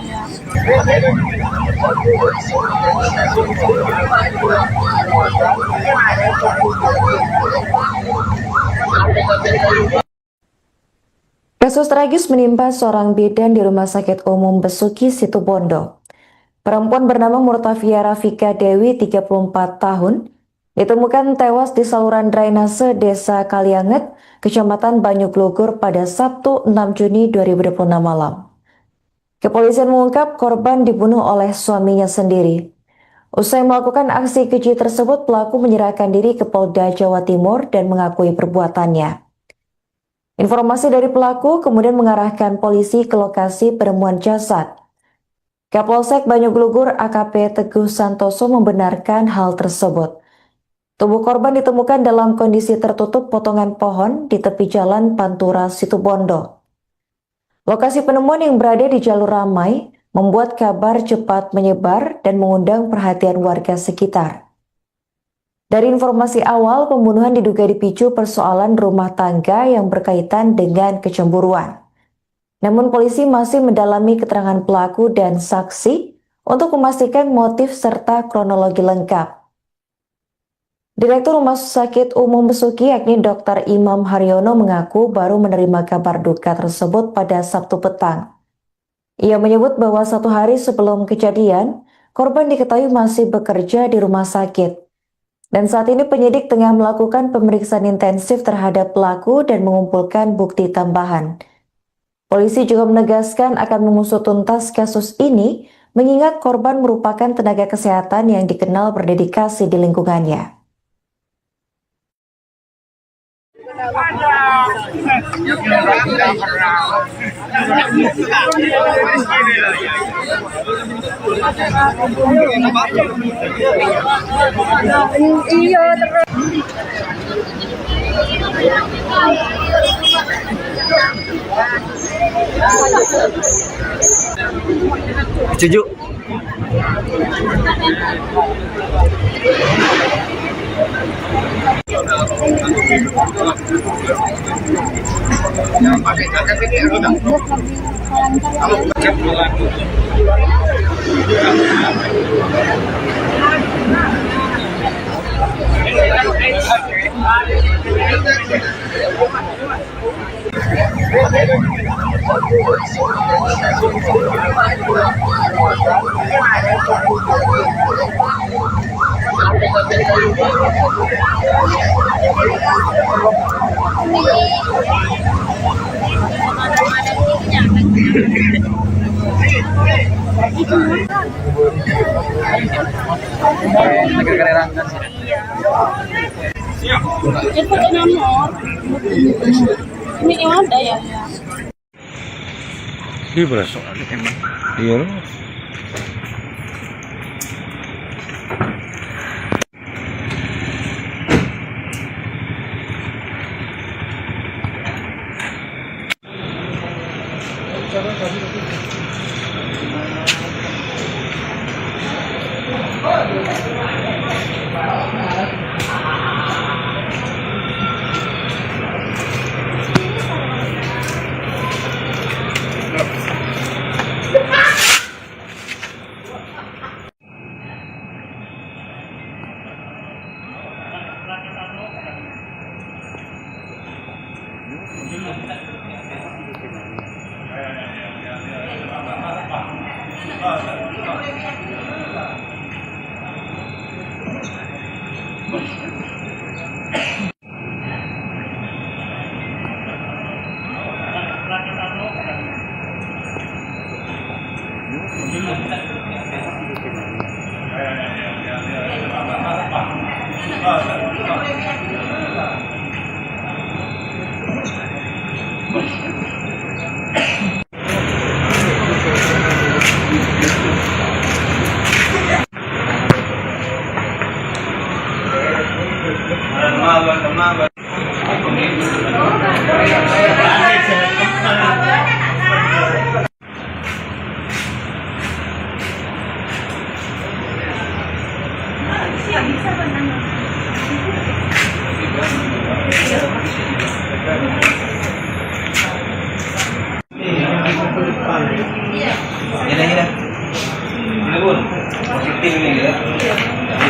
Kasus tragis menimpa seorang bidan di Rumah Sakit Umum Besuki Situbondo. Perempuan bernama Murtafia Rafika Dewi, 34 tahun, ditemukan tewas di saluran drainase Desa Kalianget, Kecamatan Banyuglugur pada Sabtu 6 Juni 2026 malam. Kepolisian mengungkap korban dibunuh oleh suaminya sendiri. Usai melakukan aksi keji tersebut, pelaku menyerahkan diri ke Polda Jawa Timur dan mengakui perbuatannya. Informasi dari pelaku kemudian mengarahkan polisi ke lokasi penemuan jasad. Kapolsek Banyuglugur AKP Teguh Santoso membenarkan hal tersebut. Tubuh korban ditemukan dalam kondisi tertutup potongan pohon di tepi jalan Pantura Situbondo. Lokasi penemuan yang berada di jalur ramai membuat kabar cepat menyebar dan mengundang perhatian warga sekitar. Dari informasi awal, pembunuhan diduga dipicu persoalan rumah tangga yang berkaitan dengan kecemburuan. Namun polisi masih mendalami keterangan pelaku dan saksi untuk memastikan motif serta kronologi lengkap. Direktur Rumah Sakit Umum Besuki yakni Dr. Imam Haryono mengaku baru menerima kabar duka tersebut pada Sabtu petang. Ia menyebut bahwa 1 hari sebelum kejadian, korban diketahui masih bekerja di rumah sakit. Dan saat ini penyidik tengah melakukan pemeriksaan intensif terhadap pelaku dan mengumpulkan bukti tambahan. Polisi juga menegaskan akan mengusut tuntas kasus ini, mengingat korban merupakan tenaga kesehatan yang dikenal berdedikasi di lingkungannya. Iya terus. Setuju. Itu nomor. Ini yang ada ya. Ini berasa emang. Iya. Gila-gila. Ini pun positif ini ya.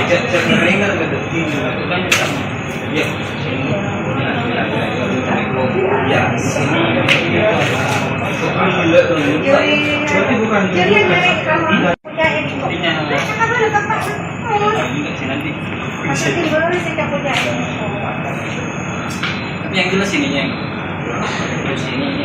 Cek keringat gitu. Ya. Ya, sini. Berarti bukan tapi yang jelas ininya. Terus ini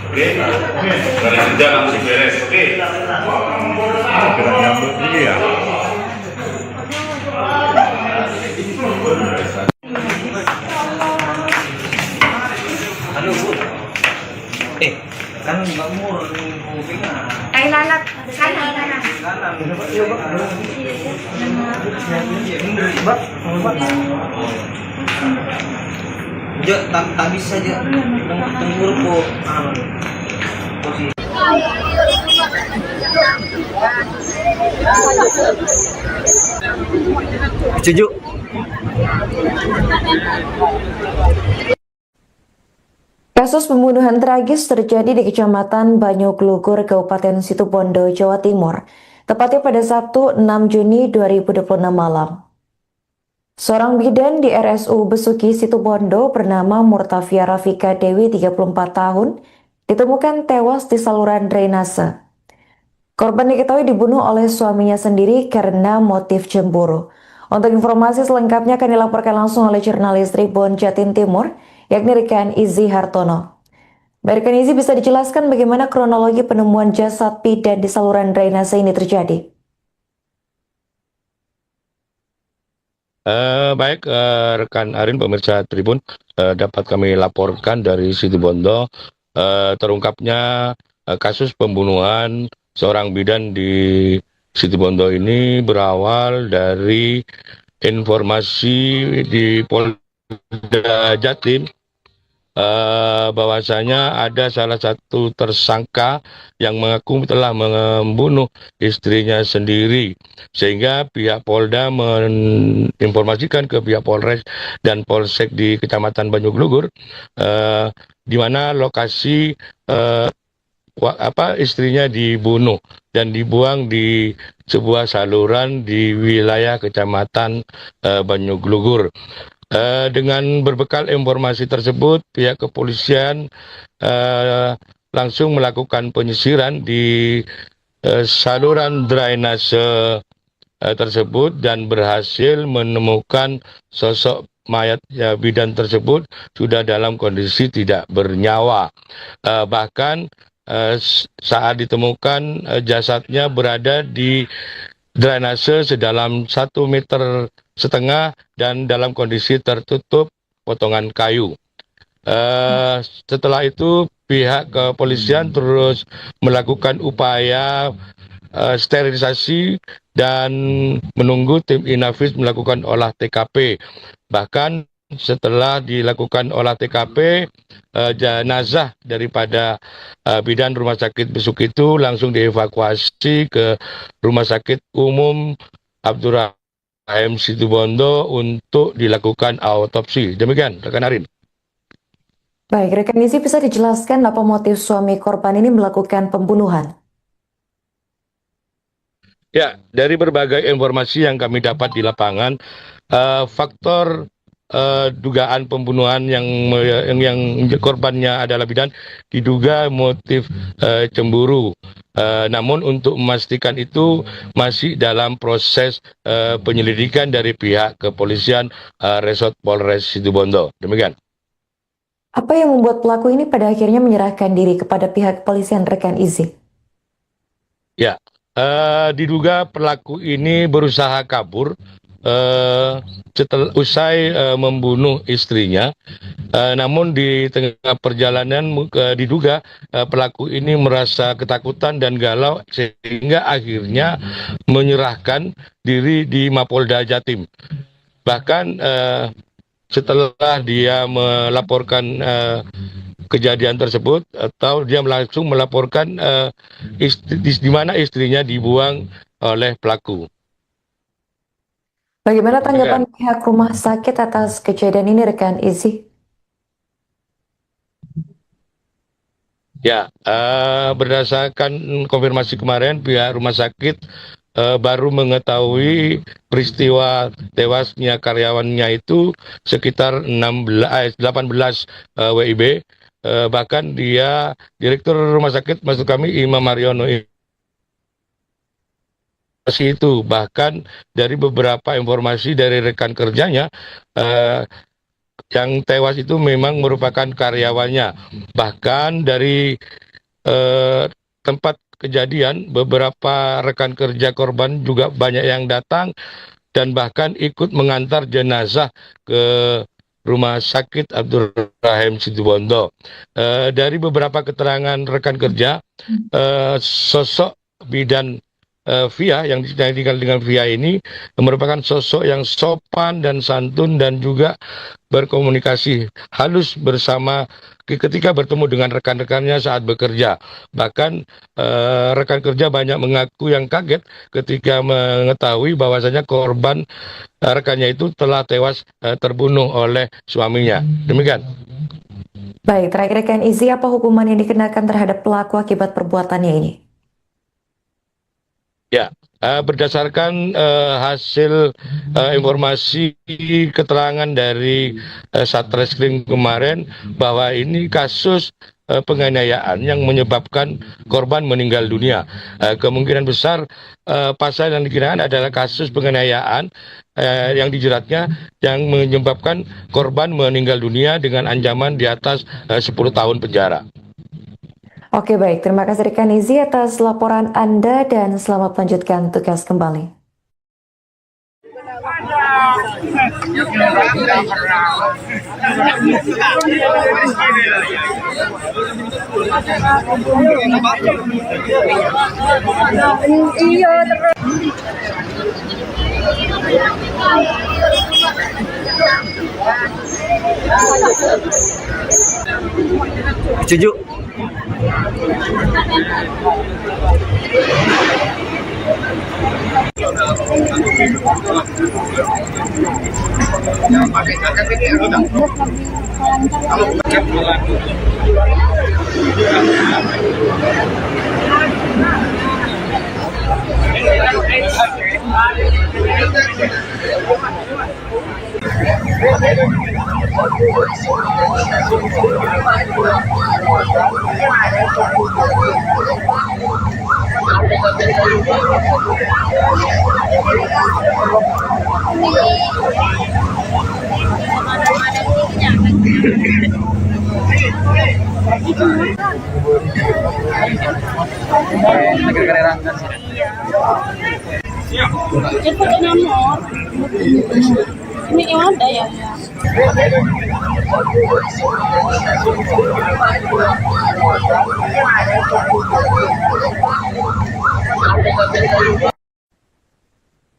Oke, dari kerja langsung beres. Oke. Gerak nyambut ini ya. halo Bu. Kan Mbak Mur kupingnya. Kayak lalat kanan. Ya, tak bisa aja tenggur po. Posisi. Setuju. Kasus pembunuhan tragis terjadi di Kecamatan Banyuglugur, Kabupaten Situbondo, Jawa Timur, tepatnya pada Sabtu 6 Juni 2026 malam. Seorang bidan di RSU Besuki Situbondo bernama Murtafia Rafika Dewi 34 tahun ditemukan tewas di saluran drainase. Korban diketahui dibunuh oleh suaminya sendiri karena motif cemburu. Untuk informasi selengkapnya akan dilaporkan langsung oleh jurnalis Tribun Jatim Timur, yakni rekan Izzy Hartono. Rekan Izzy, bisa dijelaskan bagaimana kronologi penemuan jasad bidan di saluran drainase ini terjadi? Baik, rekan Arin, pemirsa Tribun, dapat kami laporkan dari Situbondo terungkapnya kasus pembunuhan seorang bidan di Situbondo ini berawal dari informasi di Polda Jatim bahwasanya ada salah satu tersangka yang mengaku telah membunuh istrinya sendiri, sehingga pihak Polda menginformasikan ke pihak Polres dan Polsek di Kecamatan Banyuglugur di mana lokasi istrinya dibunuh dan dibuang di sebuah saluran di wilayah Kecamatan Banyuglugur. Dengan berbekal informasi tersebut, pihak kepolisian langsung melakukan penyisiran di saluran drainase tersebut dan berhasil menemukan sosok mayat bidan tersebut sudah dalam kondisi tidak bernyawa. Bahkan saat ditemukan jasadnya berada di drainase sedalam 1,5 meter dan dalam kondisi tertutup potongan kayu. Setelah itu pihak kepolisian terus melakukan upaya sterilisasi dan menunggu tim Inavis melakukan olah TKP. Bahkan setelah dilakukan olah TKP, jenazah daripada bidan Rumah Sakit Besuk itu langsung dievakuasi ke Rumah Sakit Umum Abdurrahim Situbondo untuk dilakukan autopsi. Demikian, rekan Arin. Baik, rekan Izzy, bisa dijelaskan apa motif suami korban ini melakukan pembunuhan? Ya, dari berbagai informasi yang kami dapat di lapangan, faktor dugaan pembunuhan yang korbannya adalah bidan diduga motif cemburu. Namun untuk memastikan itu masih dalam proses penyelidikan dari pihak kepolisian Resort Polres Situbondo. Demikian. Apa yang membuat pelaku ini pada akhirnya menyerahkan diri kepada pihak kepolisian, rekan Izzy? Ya, diduga pelaku ini berusaha kabur setelah usai membunuh istrinya. Namun di tengah perjalanan diduga pelaku ini merasa ketakutan dan galau sehingga akhirnya menyerahkan diri di Mapolda Jatim. Bahkan setelah dia melaporkan kejadian tersebut, atau dia langsung melaporkan di mana istrinya dibuang oleh pelaku. Bagaimana tanggapan pihak rumah sakit atas kejadian ini, rekan Izzy? Ya, berdasarkan konfirmasi kemarin, pihak rumah sakit baru mengetahui peristiwa tewasnya karyawannya itu sekitar 18 WIB. Bahkan dia, Direktur Rumah Sakit, maksud kami Imam Mariono itu, bahkan dari beberapa informasi dari rekan kerjanya, yang tewas itu memang merupakan karyawannya. Bahkan dari tempat kejadian, beberapa rekan kerja korban juga banyak yang datang dan bahkan ikut mengantar jenazah ke Rumah Sakit Abdurrahim Situbondo. Dari beberapa keterangan rekan kerja, sosok bidan Via yang tinggal dengan Via ini merupakan sosok yang sopan dan santun dan juga berkomunikasi halus bersama ketika bertemu dengan rekan-rekannya saat bekerja. Bahkan rekan kerja banyak mengaku yang kaget ketika mengetahui bahwasanya korban rekannya itu telah tewas terbunuh oleh suaminya. Demikian. Baik, terakhir rekan Izzy, apa hukuman yang dikenakan terhadap pelaku akibat perbuatannya ini? Ya, berdasarkan hasil informasi keterangan dari Satreskrim kemarin, bahwa ini kasus penganiayaan yang menyebabkan korban meninggal dunia. Kemungkinan besar pasal yang dikenakan adalah kasus penganiayaan yang dijeratnya yang menyebabkan korban meninggal dunia dengan ancaman di atas 10 tahun penjara. Oke baik, terima kasih rekan Izi atas laporan Anda dan selamat melanjutkan tugas kembali. Iya terus. Setuju. Cepat nomor. Ini yang ada ya.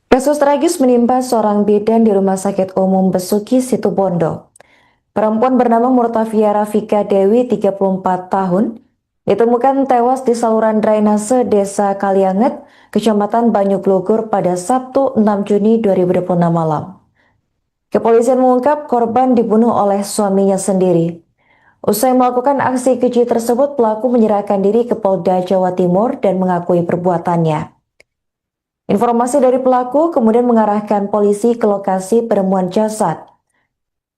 Kasus tragis menimpa seorang bidan di Rumah Sakit Umum Besuki, Situbondo. Perempuan bernama Murtafia Rafika Dewi, 34 tahun, ditemukan tewas di saluran drainase Desa Kalianget, Kecamatan Banyuglugur pada Sabtu 6 Juni 2026 malam. Kepolisian mengungkap korban dibunuh oleh suaminya sendiri. Usai melakukan aksi keji tersebut, pelaku menyerahkan diri ke Polda Jawa Timur dan mengakui perbuatannya. Informasi dari pelaku kemudian mengarahkan polisi ke lokasi penemuan jasad.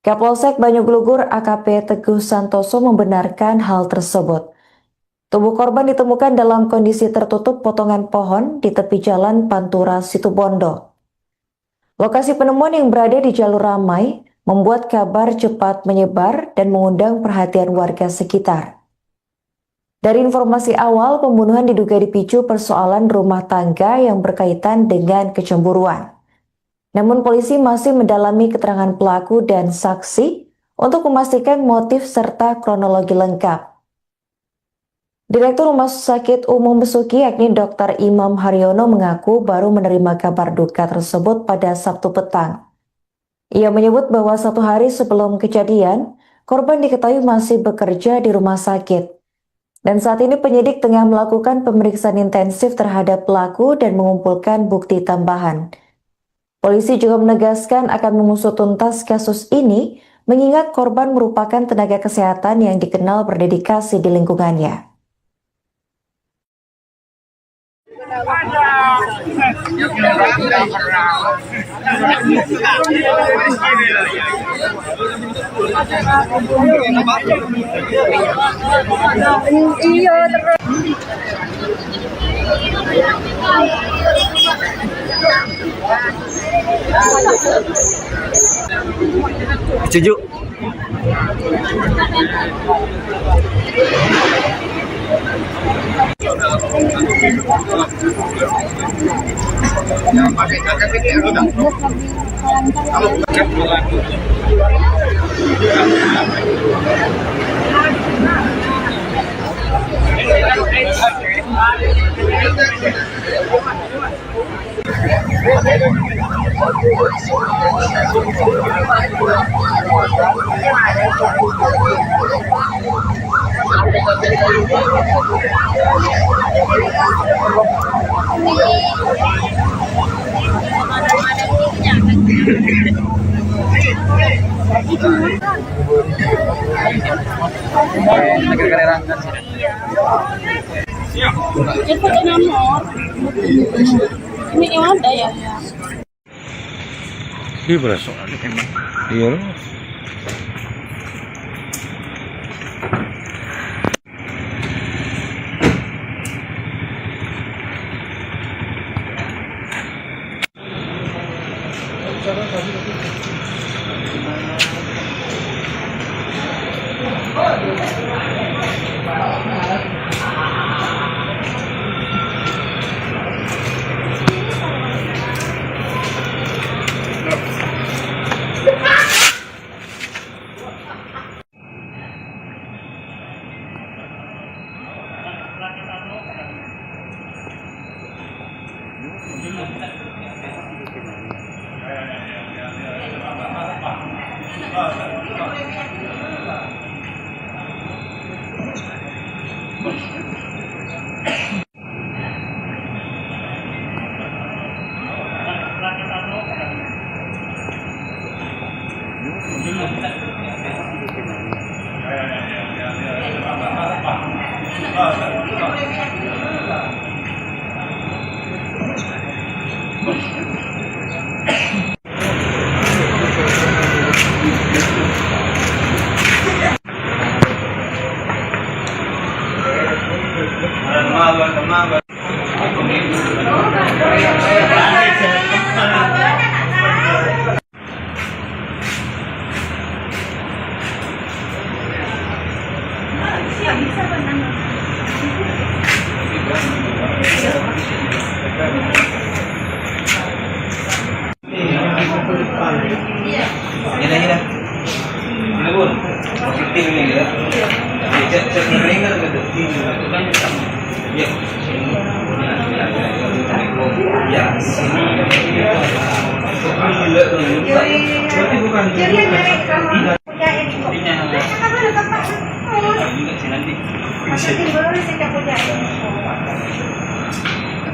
Kapolsek Banyuglugur AKP Teguh Santoso membenarkan hal tersebut. Tubuh korban ditemukan dalam kondisi tertutup potongan pohon di tepi jalan Pantura, Situbondo. Lokasi penemuan yang berada di jalur ramai membuat kabar cepat menyebar dan mengundang perhatian warga sekitar. Dari informasi awal, pembunuhan diduga dipicu persoalan rumah tangga yang berkaitan dengan kecemburuan. Namun polisi masih mendalami keterangan pelaku dan saksi untuk memastikan motif serta kronologi lengkap. Direktur Rumah Sakit Umum Besuki yakni Dr. Imam Haryono mengaku baru menerima kabar duka tersebut pada Sabtu petang. Ia menyebut bahwa 1 hari sebelum kejadian, korban diketahui masih bekerja di rumah sakit. Dan saat ini penyidik tengah melakukan pemeriksaan intensif terhadap pelaku dan mengumpulkan bukti tambahan. Polisi juga menegaskan akan mengusut tuntas kasus ini, mengingat korban merupakan tenaga kesehatan yang dikenal berdedikasi di lingkungannya. Iya terus. Setuju. Cepat nomor. Ini yang ada ya. Ini berasa emang. Iya. Gila. Ini pun positif ini ya. Cek ringan gitu. Ya. Ya. Berarti bukan tapi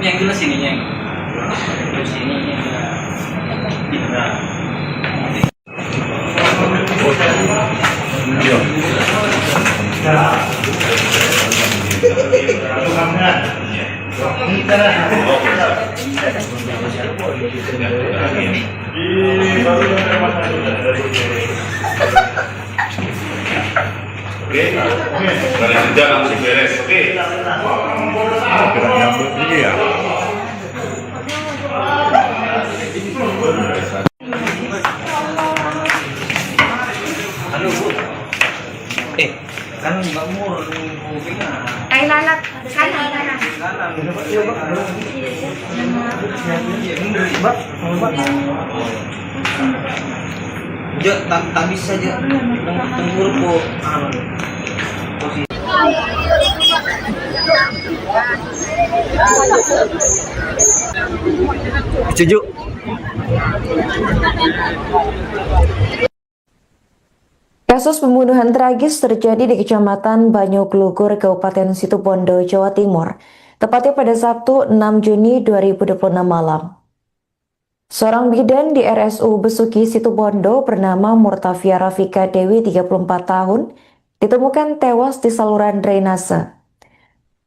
yang jelas ininya. Terus ininya tidak. Oke, kalian kerja langsung beres. Oke. Gerak nyambut ini ya. Halo Bu. Kan Mbak Mur pegang. Ay lalat, kanan. Tak bisa aja tenggur po. Setuju. Kasus pembunuhan tragis terjadi di Kecamatan Banyuglugur, Kabupaten Situbondo, Jawa Timur, tepatnya pada Sabtu 6 Juni 2026 malam. Seorang bidan di RSU Besuki Situbondo bernama Murtafia Rafika Dewi, 34 tahun, ditemukan tewas di saluran drainase.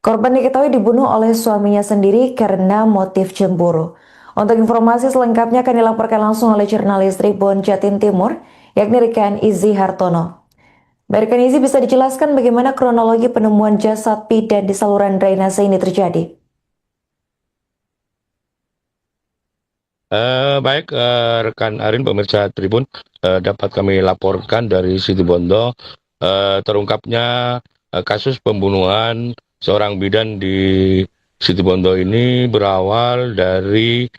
Korban diketahui dibunuh oleh suaminya sendiri karena motif cemburu. Untuk informasi selengkapnya akan dilaporkan langsung oleh jurnalis Tribun Jatim Timur, yakni Rekan Izzy Hartono. Rekan Izzy, bisa dijelaskan bagaimana kronologi penemuan jasad bidan di saluran drainase ini terjadi? Baik, rekan Arin, pemirsa Tribun, dapat kami laporkan dari Situbondo terungkapnya kasus pembunuhan seorang bidan di Situbondo ini berawal dari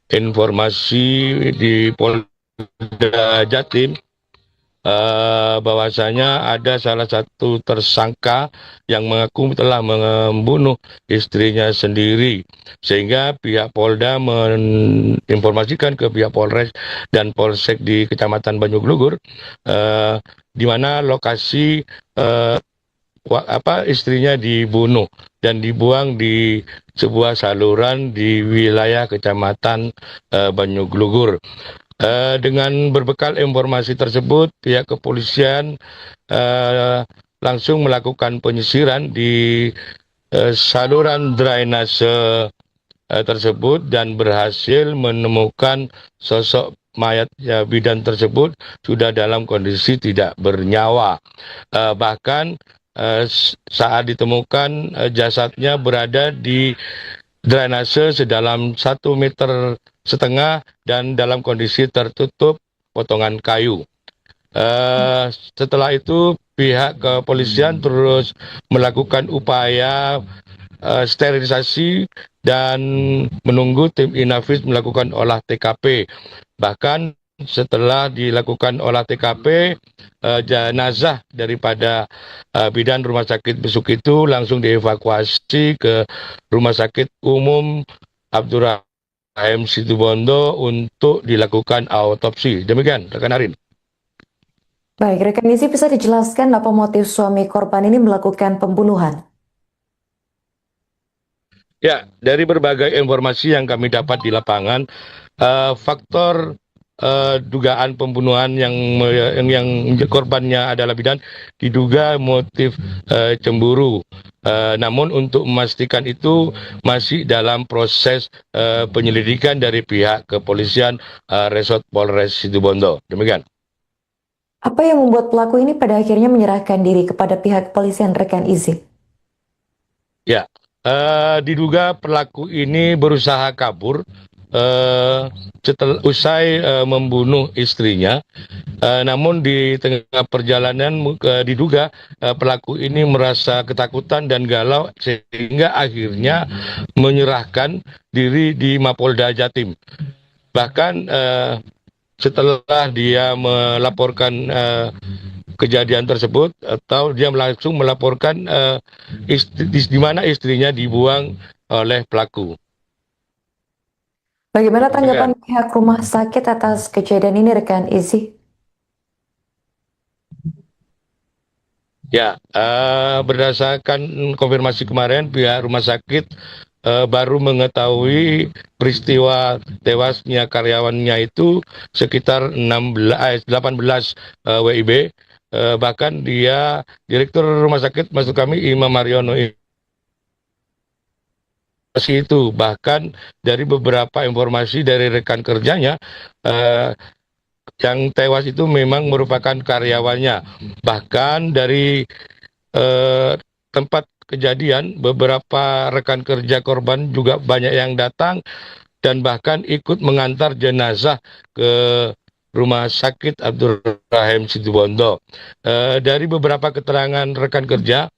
informasi di Polda Jatim bahwasanya ada salah satu tersangka yang mengaku telah membunuh istrinya sendiri, sehingga pihak Polda menginformasikan ke pihak Polres dan Polsek di Kecamatan Banyuglugur di mana lokasi istrinya dibunuh dan dibuang di sebuah saluran di wilayah Kecamatan Banyuglugur. Dengan berbekal informasi tersebut, pihak kepolisian langsung melakukan penyisiran di saluran drainase tersebut dan berhasil menemukan sosok mayat bidan tersebut sudah dalam kondisi tidak bernyawa. Bahkan saat ditemukan jasadnya berada di drainase sedalam 1,5 meter dan dalam kondisi tertutup potongan kayu. Setelah itu pihak kepolisian terus melakukan upaya sterilisasi dan menunggu tim Inafis melakukan olah TKP. Bahkan setelah dilakukan olah TKP, jenazah daripada bidan Rumah Sakit Besuk itu langsung dievakuasi ke Rumah Sakit Umum Abdurrahman HM Situbondo untuk dilakukan autopsi. Demikian, rekan Arin. Baik, rekan Izzy bisa dijelaskan apa motif suami korban ini melakukan pembunuhan? Ya, dari berbagai informasi yang kami dapat di lapangan, faktor dugaan pembunuhan yang korbannya adalah bidan diduga motif cemburu. Namun untuk memastikan itu masih dalam proses penyelidikan dari pihak kepolisian Resort Polres Situbondo. Demikian. Apa yang membuat pelaku ini pada akhirnya menyerahkan diri kepada pihak kepolisian, rekan Izzy? Ya, diduga pelaku ini berusaha kabur setelah usai membunuh istrinya. Namun di tengah perjalanan diduga pelaku ini merasa ketakutan dan galau sehingga akhirnya menyerahkan diri di Mapolda Jatim. Bahkan setelah dia melaporkan kejadian tersebut atau dia langsung melaporkan di mana istrinya dibuang oleh pelaku. Bagaimana tanggapan pihak rumah sakit atas kejadian ini, rekan Izzy? Ya, berdasarkan konfirmasi kemarin, pihak rumah sakit baru mengetahui peristiwa tewasnya karyawannya itu sekitar 18 WIB. Bahkan dia, Direktur Rumah Sakit, maksud kami Imam Mariono itu. Bahkan dari beberapa informasi dari rekan kerjanya, yang tewas itu memang merupakan karyawannya. Bahkan dari tempat kejadian, beberapa rekan kerja korban juga banyak yang datang dan bahkan ikut mengantar jenazah ke Rumah Sakit Abdurrahim Situbondo. Dari beberapa keterangan rekan kerja,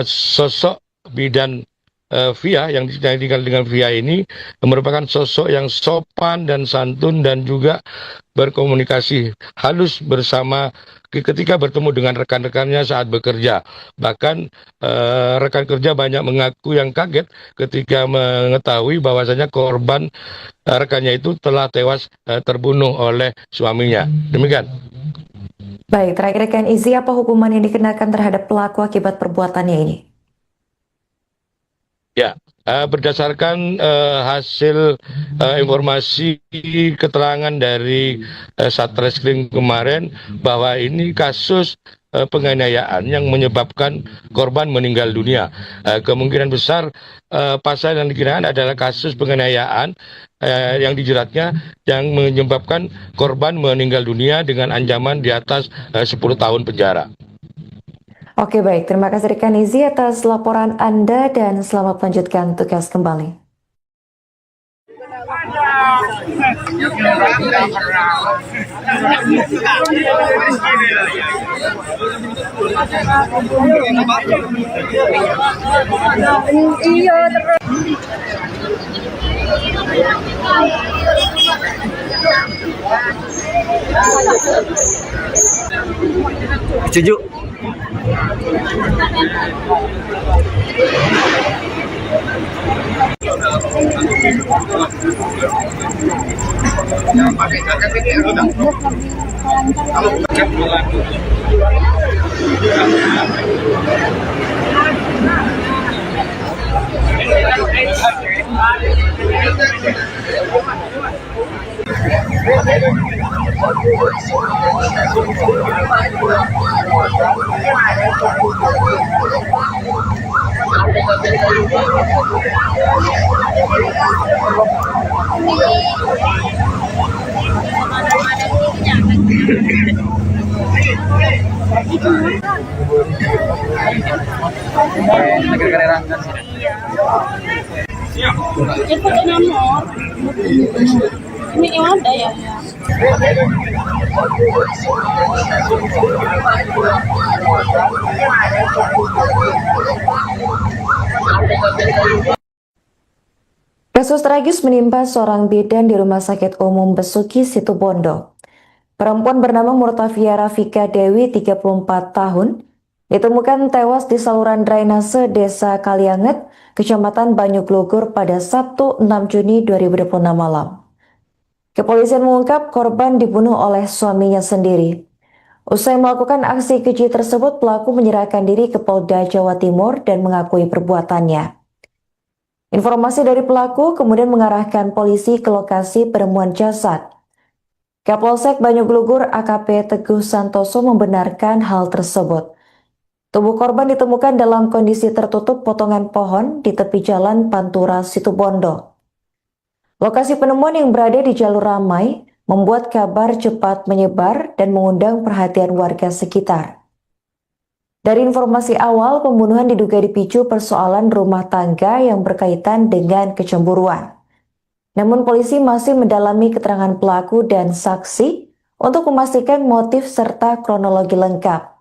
sosok bidan Via yang ditinggal dengan Via ini merupakan sosok yang sopan dan santun dan juga berkomunikasi halus bersama ketika bertemu dengan rekan-rekannya saat bekerja. Bahkan rekan kerja banyak mengaku yang kaget ketika mengetahui bahwasanya korban rekannya itu telah tewas terbunuh oleh suaminya. Demikian. Baik, terakhir rekan Izzy, apa hukuman yang dikenakan terhadap pelaku akibat perbuatannya ini? Ya, berdasarkan hasil informasi keterangan dari Satreskrim kemarin bahwa ini kasus penganiayaan yang menyebabkan korban meninggal dunia. Kemungkinan besar pasal yang dikenakan adalah kasus penganiayaan yang dijeratnya yang menyebabkan korban meninggal dunia dengan ancaman di atas 10 tahun penjara. Oke, baik. Terima kasih rekan Izzy atas laporan Anda dan selamat melanjutkan tugas kembali. Setuju. Itu nomor. Ini yang ada ya. Kasus tragis menimpa seorang bidan di Rumah Sakit Umum Besuki Situbondo. Perempuan bernama Murtafia Rafika Dewi, 34 tahun, ditemukan tewas di saluran drainase Desa Kalianget, Kecamatan Banyuglugur pada Sabtu 6 Juni 2026 malam. Kepolisian mengungkap korban dibunuh oleh suaminya sendiri. Usai melakukan aksi keji tersebut, pelaku menyerahkan diri ke Polda Jawa Timur dan mengakui perbuatannya. Informasi dari pelaku kemudian mengarahkan polisi ke lokasi penemuan jasad. Kapolsek Banyuglugur AKP Teguh Santoso membenarkan hal tersebut. Tubuh korban ditemukan dalam kondisi tertutup potongan pohon di tepi jalan Pantura Situbondo. Lokasi penemuan yang berada di jalur ramai membuat kabar cepat menyebar dan mengundang perhatian warga sekitar. Dari informasi awal, pembunuhan diduga dipicu persoalan rumah tangga yang berkaitan dengan kecemburuan. Namun polisi masih mendalami keterangan pelaku dan saksi untuk memastikan motif serta kronologi lengkap.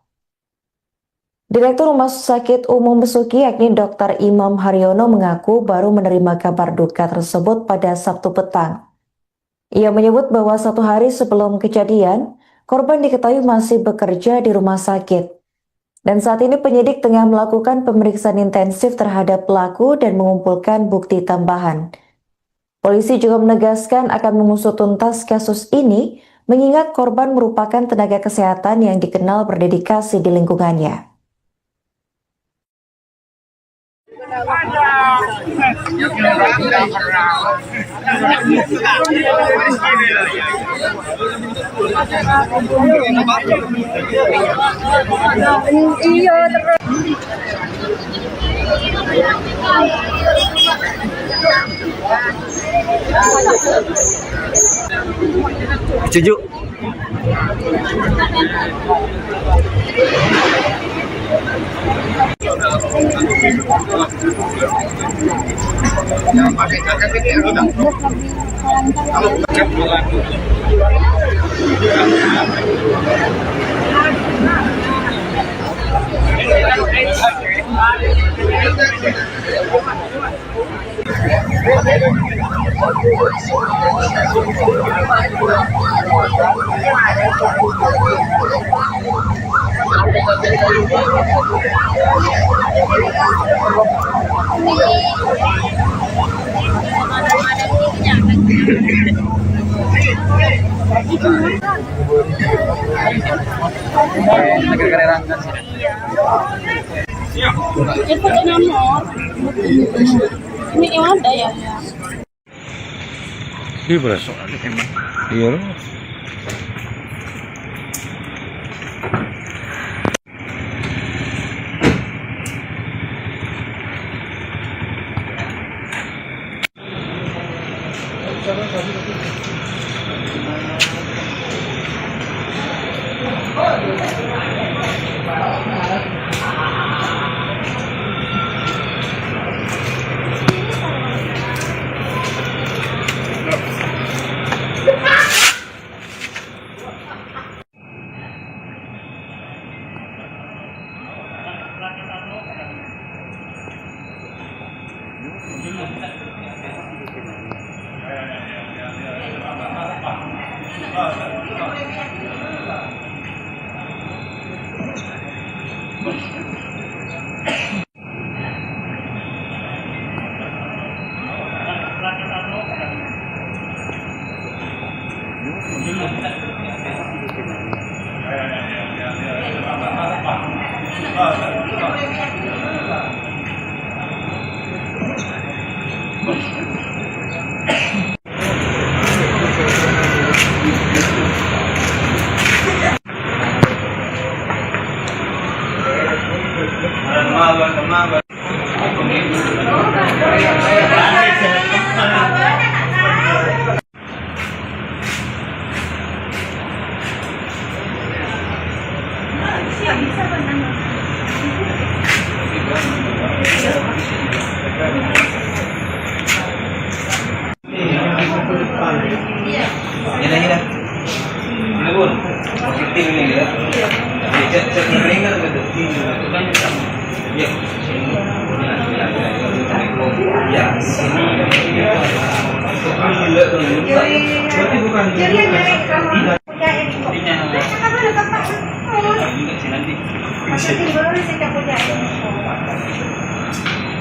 Direktur Rumah Sakit Umum Besuki yakni Dr. Imam Haryono mengaku baru menerima kabar duka tersebut pada Sabtu petang. Ia menyebut bahwa 1 hari sebelum kejadian, korban diketahui masih bekerja di rumah sakit. Dan saat ini penyidik tengah melakukan pemeriksaan intensif terhadap pelaku dan mengumpulkan bukti tambahan. Polisi juga menegaskan akan mengusut tuntas kasus ini, mengingat korban merupakan tenaga kesehatan yang dikenal berdedikasi di lingkungannya. Setuju. Itu nomor. Ini yang ada ya? Ini berasa. Iya.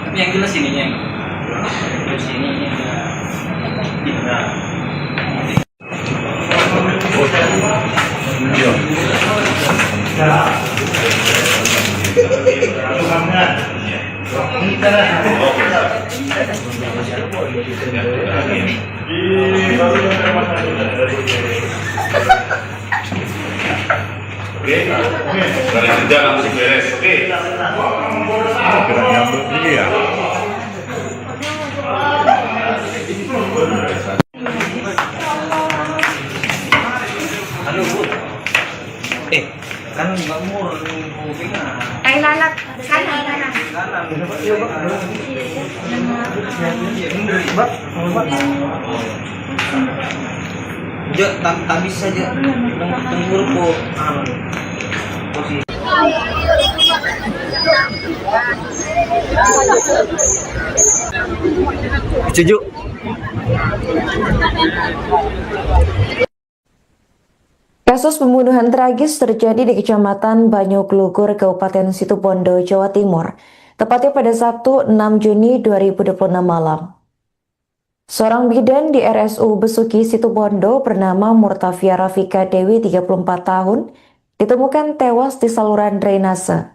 Tapi yang jelas ininya yang terus ini nah. Oke, dari kerja langsung beres. Oke. Gerak nyambut ini ya. Halo Bu. Kan kamu mau pegang. Ay lalat, kanan, kanan. Ya, tak bisa aja. Tenggur po. Posisi. Setuju. Kasus pembunuhan tragis terjadi di Kecamatan Banyuglugur, Kabupaten Situbondo, Jawa Timur, tepatnya pada Sabtu 6 Juni 2026 malam. Seorang bidan di RSU Besuki Situbondo bernama Murtafia Rafika Dewi, 34 tahun, ditemukan tewas di saluran drainase.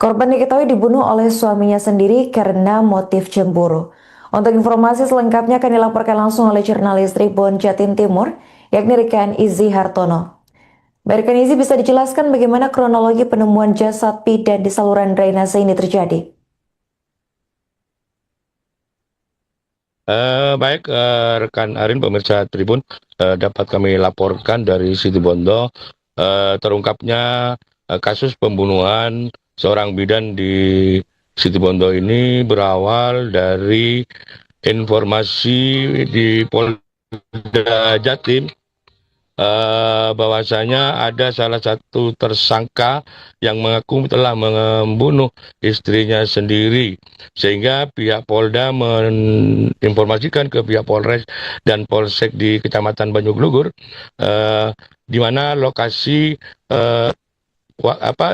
Korban diketahui dibunuh oleh suaminya sendiri karena motif cemburu. Untuk informasi selengkapnya akan dilaporkan langsung oleh jurnalis Tribun Jatim Timur, yakni rekan Izzy Hartono. Rekan Izzy, bisa dijelaskan bagaimana kronologi penemuan jasad bidan di saluran drainase ini terjadi? Baik, rekan Arin, pemirsa Tribun, dapat kami laporkan dari Situbondo terungkapnya kasus pembunuhan seorang bidan di Situbondo ini berawal dari informasi di Polda Jatim bahwasanya ada salah satu tersangka yang mengaku telah membunuh istrinya sendiri, sehingga pihak Polda menginformasikan ke pihak Polres dan Polsek di Kecamatan Banyuglugur di mana lokasi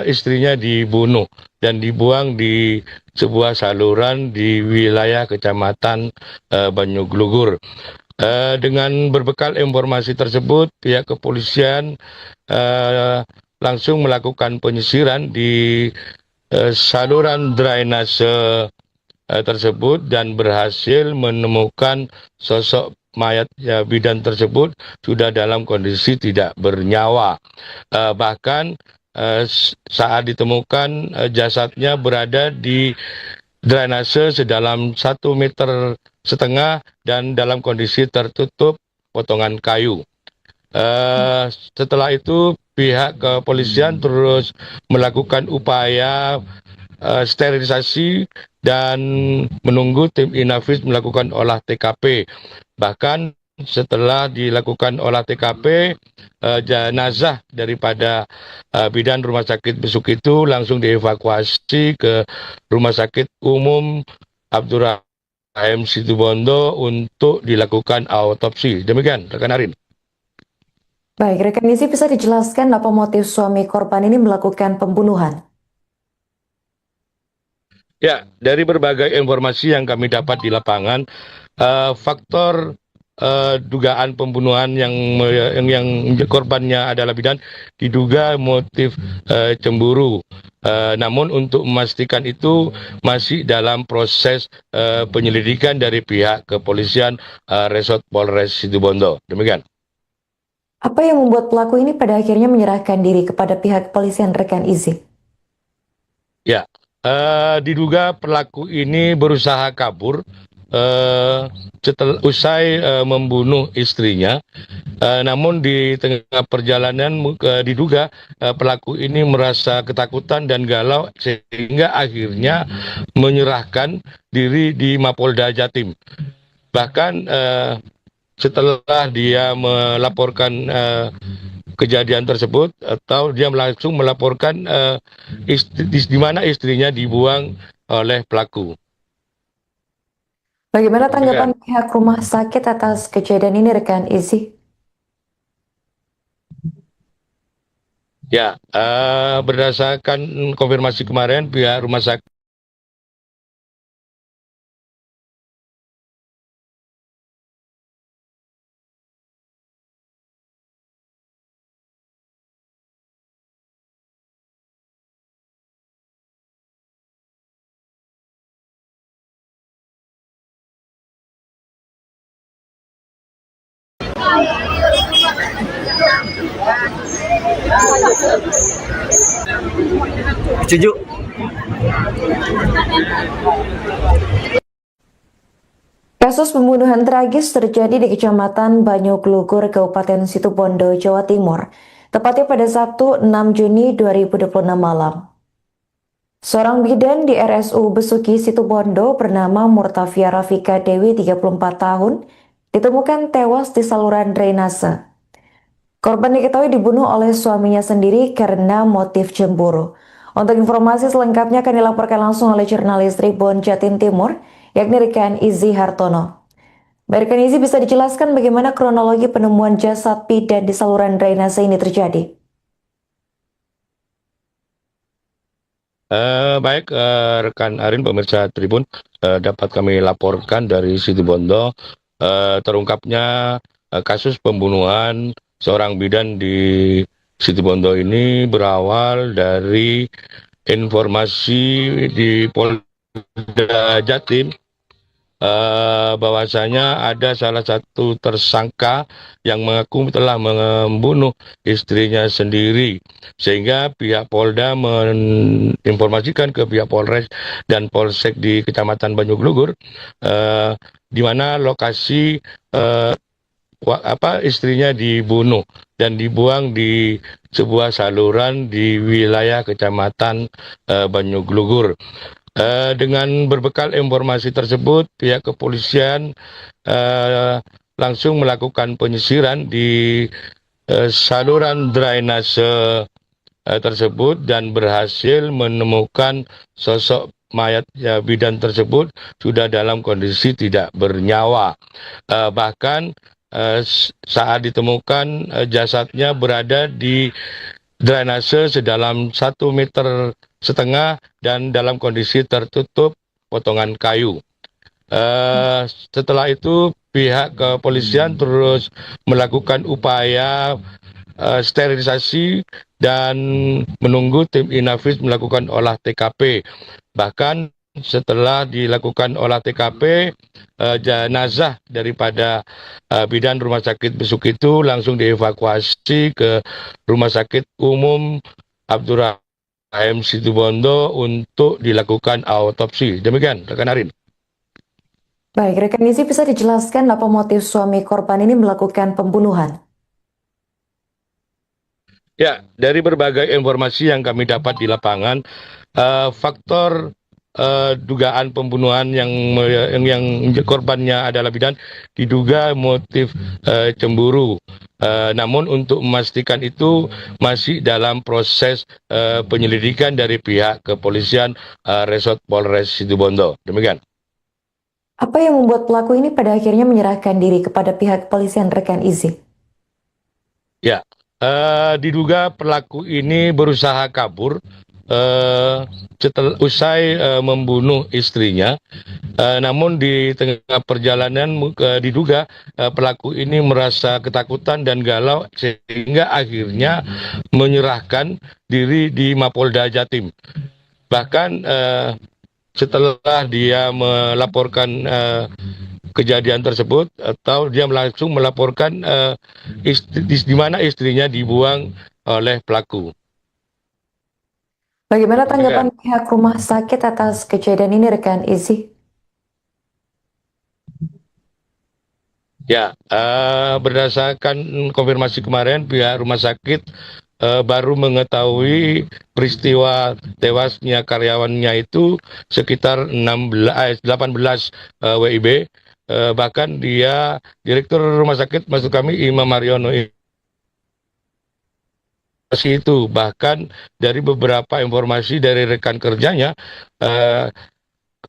istrinya dibunuh dan dibuang di sebuah saluran di wilayah Kecamatan Banyuglugur. Dengan berbekal informasi tersebut, pihak kepolisian langsung melakukan penyisiran di saluran drainase tersebut dan berhasil menemukan sosok mayat bidan tersebut sudah dalam kondisi tidak bernyawa. Bahkan saat ditemukan jasadnya berada di drainase sedalam 1,5 meter dan dalam kondisi tertutup potongan kayu. Setelah itu pihak kepolisian terus melakukan upaya sterilisasi dan menunggu tim Inafis melakukan olah TKP. Bahkan setelah dilakukan olah TKP, jenazah daripada bidan Rumah Sakit Besuk itu langsung dievakuasi ke Rumah Sakit Umum Abdurrahim Situbondo untuk dilakukan autopsi. Demikian, rekan Arin. Baik, rekan Izzy, bisa dijelaskan apa motif suami korban ini melakukan pembunuhan? Ya, dari berbagai informasi yang kami dapat di lapangan, faktor dugaan pembunuhan yang korbannya adalah bidan diduga motif cemburu. Namun untuk memastikan itu masih dalam proses penyelidikan dari pihak kepolisian Resort Polres Situbondo. Demikian. Apa yang membuat pelaku ini pada akhirnya menyerahkan diri kepada pihak kepolisian, rekan Izzy? Ya, diduga pelaku ini berusaha kabur setelah usai membunuh istrinya. Namun di tengah perjalanan diduga pelaku ini merasa ketakutan dan galau sehingga akhirnya menyerahkan diri di Mapolda Jatim. Bahkan setelah dia melaporkan kejadian tersebut, atau dia langsung melaporkan di mana istrinya dibuang oleh pelaku. Bagaimana tanggapan pihak rumah sakit atas kejadian ini, rekan Izzy? Ya, berdasarkan konfirmasi kemarin pihak rumah sakit Setuju. Kasus pembunuhan tragis terjadi di Kecamatan Banyuglugur, Kabupaten Situbondo, Jawa Timur, tepatnya pada Sabtu 6 Juni 2026 malam. Seorang bidan di RSU Besuki Situbondo bernama Murtafia Rafika Dewi 34 tahun ditemukan tewas di saluran drainase. Korban diketahui dibunuh oleh suaminya sendiri karena motif cemburu. Untuk informasi selengkapnya akan dilaporkan langsung oleh jurnalis Tribun Jatim Timur, yakni Rekan Izzy Hartono. Rekan Izzy, bisa dijelaskan bagaimana kronologi penemuan jasad bidan di saluran drainase ini terjadi? Baik, rekan Arin, pemirsa Tribun, dapat kami laporkan dari Situbondo terungkapnya kasus pembunuhan seorang bidan di Situbondo ini berawal dari informasi di Polda Jatim, bahwasanya ada salah satu tersangka yang mengaku telah membunuh istrinya sendiri, sehingga pihak Polda menginformasikan ke pihak Polres dan Polsek di Kecamatan Banyuglugur, di mana lokasi istrinya dibunuh dan dibuang di sebuah saluran di wilayah Kecamatan Banyuglugur. Dengan berbekal informasi tersebut, pihak kepolisian langsung melakukan penyisiran di saluran drainase tersebut dan berhasil menemukan sosok mayat bidan tersebut sudah dalam kondisi tidak bernyawa. Bahkan saat ditemukan jasadnya berada di drainase sedalam 1,5 meter dan dalam kondisi tertutup potongan kayu. Setelah itu pihak kepolisian terus melakukan upaya sterilisasi dan menunggu tim Inavis melakukan olah TKP. Bahkan setelah dilakukan olah TKP, jenazah daripada bidan rumah sakit Besuk itu langsung dievakuasi ke Rumah Sakit Umum Abdurrahim Situbondo untuk dilakukan autopsi. Demikian, rekan Arin. Baik, rekan Izzy, bisa dijelaskan apa motif suami korban ini melakukan pembunuhan? Ya, dari berbagai informasi yang kami dapat di lapangan, faktor dugaan pembunuhan yang korbannya adalah bidan diduga motif cemburu. Namun untuk memastikan itu masih dalam proses penyelidikan dari pihak kepolisian Resort Polres Situbondo. Demikian. Apa yang membuat pelaku ini pada akhirnya menyerahkan diri kepada pihak kepolisian, rekan Izzy? Ya, diduga pelaku ini berusaha kabur setelah usai membunuh istrinya. Namun di tengah perjalanan diduga pelaku ini merasa ketakutan dan galau sehingga akhirnya menyerahkan diri di Mapolda Jatim. Bahkan setelah dia melaporkan kejadian tersebut, atau dia langsung melaporkan di mana istrinya dibuang oleh pelaku. Bagaimana tanggapan pihak rumah sakit atas kejadian ini, rekan Izzy? Ya, berdasarkan konfirmasi kemarin pihak rumah sakit baru mengetahui peristiwa tewasnya karyawannya itu sekitar 18 WIB. Bahkan dia direktur rumah sakit maksud kami Imam Mariono itu, bahkan dari beberapa informasi dari rekan kerjanya,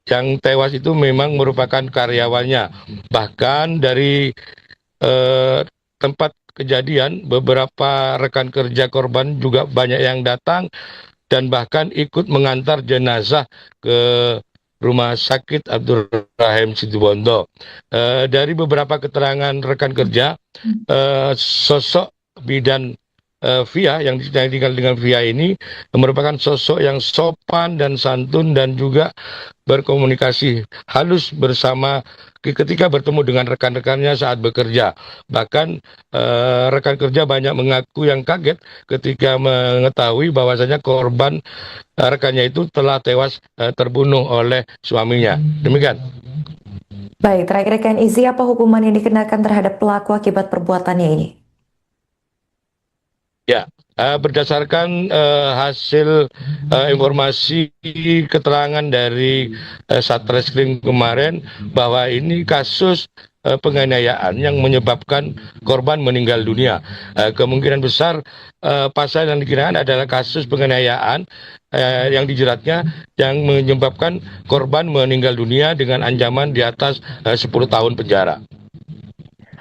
yang tewas itu memang merupakan karyawannya. Bahkan dari tempat kejadian, beberapa rekan kerja korban juga banyak yang datang dan bahkan ikut mengantar jenazah ke Rumah Sakit Abdul Rahim Situbondo. Dari beberapa keterangan rekan kerja, sosok bidan Via yang tinggal dengan Via ini merupakan sosok yang sopan dan santun dan juga berkomunikasi halus bersama ketika bertemu dengan rekan-rekannya saat bekerja. Bahkan rekan kerja banyak mengaku yang kaget ketika mengetahui bahwasanya korban rekannya itu telah tewas terbunuh oleh suaminya. Demikian. Baik, terakhir rekan Izzy, apa hukuman yang dikenakan terhadap pelaku akibat perbuatannya ini? Ya, berdasarkan hasil informasi keterangan dari Satreskrim kemarin bahwa ini kasus penganiayaan yang menyebabkan korban meninggal dunia. Kemungkinan besar pasal yang dikenakan adalah kasus penganiayaan yang dijeratnya yang menyebabkan korban meninggal dunia dengan ancaman di atas 10 tahun penjara.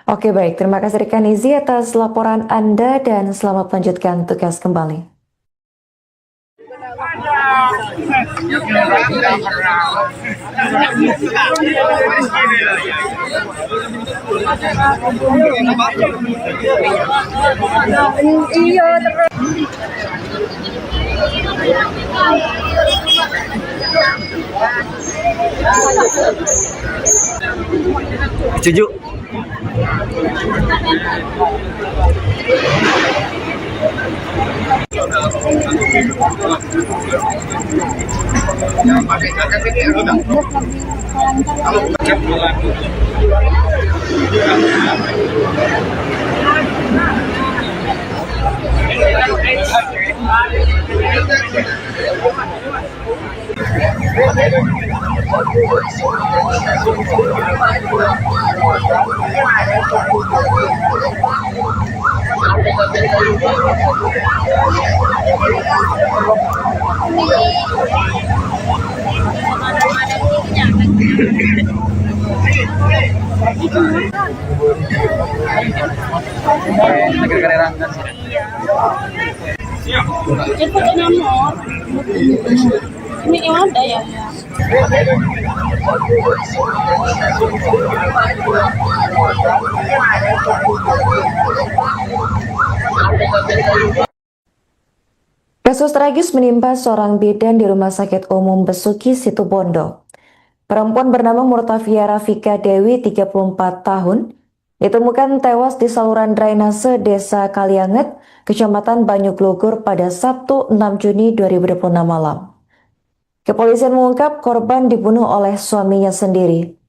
Oke, baik. Terima kasih rekan Izzy atas laporan Anda dan selamat melanjutkan tugas kembali. Setuju. Itu nomor. Ini yang ada ya. Kasus tragis menimpa seorang bidan di Rumah Sakit Umum Besuki Situbondo. Perempuan bernama Murtafia Rafika Dewi, 34 tahun, ditemukan tewas di saluran drainase Desa Kalianget, Kecamatan Banyuglugur pada Sabtu 6 Juni 2026 malam. Kepolisian mengungkap korban dibunuh oleh suaminya sendiri.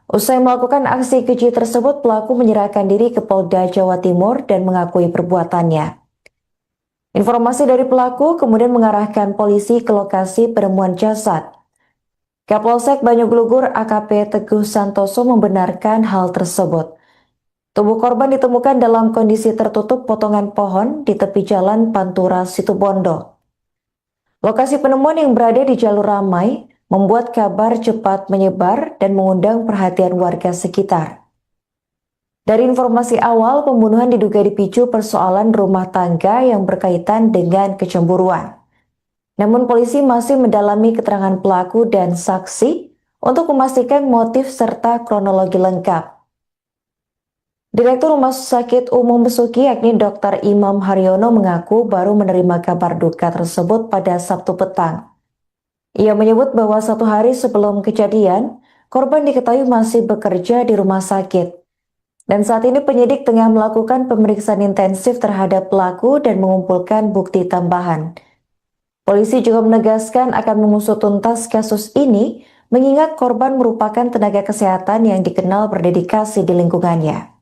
Usai melakukan aksi keji tersebut, pelaku menyerahkan diri ke Polda Jawa Timur dan mengakui perbuatannya. Informasi dari pelaku kemudian mengarahkan polisi ke lokasi penemuan jasad. Kapolsek Banyuglugur AKP Teguh Santoso membenarkan hal tersebut. Tubuh korban ditemukan dalam kondisi tertutup potongan pohon di tepi jalan Pantura Situbondo. Lokasi penemuan yang berada di jalur ramai membuat kabar cepat menyebar dan mengundang perhatian warga sekitar. Dari informasi awal, pembunuhan diduga dipicu persoalan rumah tangga yang berkaitan dengan kecemburuan. Namun polisi masih mendalami keterangan pelaku dan saksi untuk memastikan motif serta kronologi lengkap. Direktur Rumah Sakit Umum Besuki yakni Dr. Imam Haryono mengaku baru menerima kabar duka tersebut pada Sabtu petang. Ia menyebut bahwa 1 hari sebelum kejadian, korban diketahui masih bekerja di rumah sakit. Dan saat ini penyidik tengah melakukan pemeriksaan intensif terhadap pelaku dan mengumpulkan bukti tambahan. Polisi juga menegaskan akan mengusut tuntas kasus ini, mengingat korban merupakan tenaga kesehatan yang dikenal berdedikasi di lingkungannya.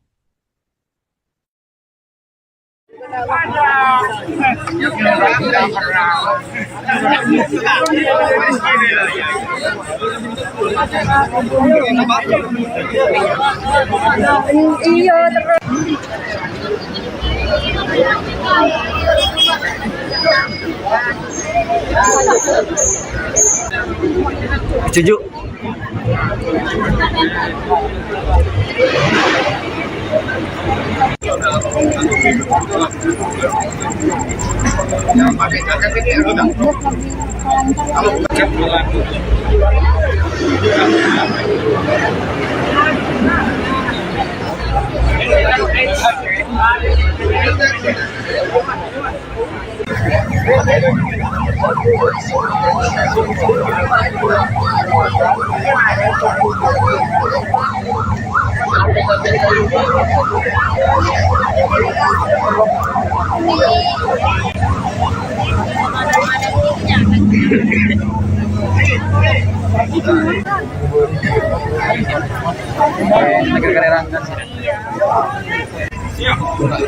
Setuju.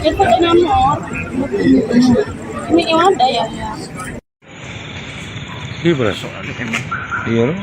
Itu nomor. Ini yang ada ya. Iya berasa. Iya.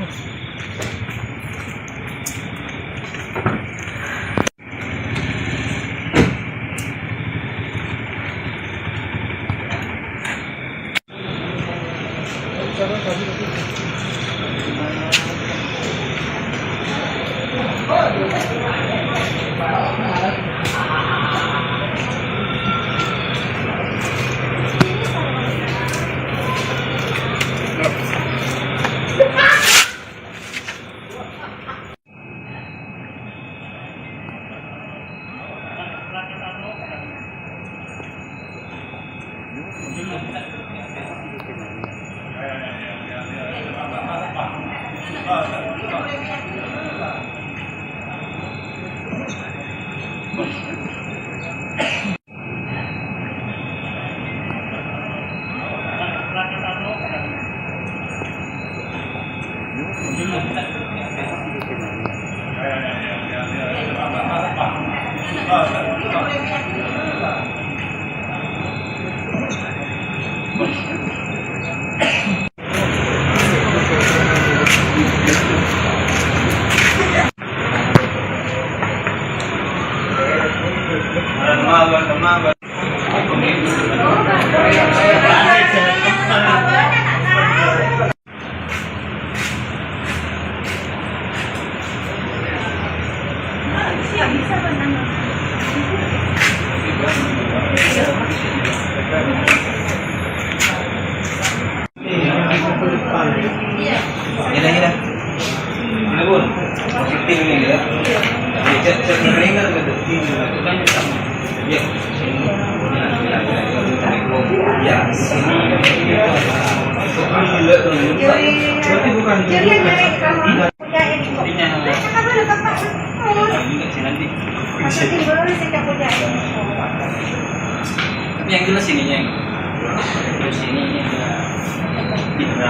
Gila. Ini pun positif ini ya. Cek keringat gitu. Itu kan sama. Ya. Ya. Gila tuh. Berarti bukan tapi yang jelas ininya terus ininya bisa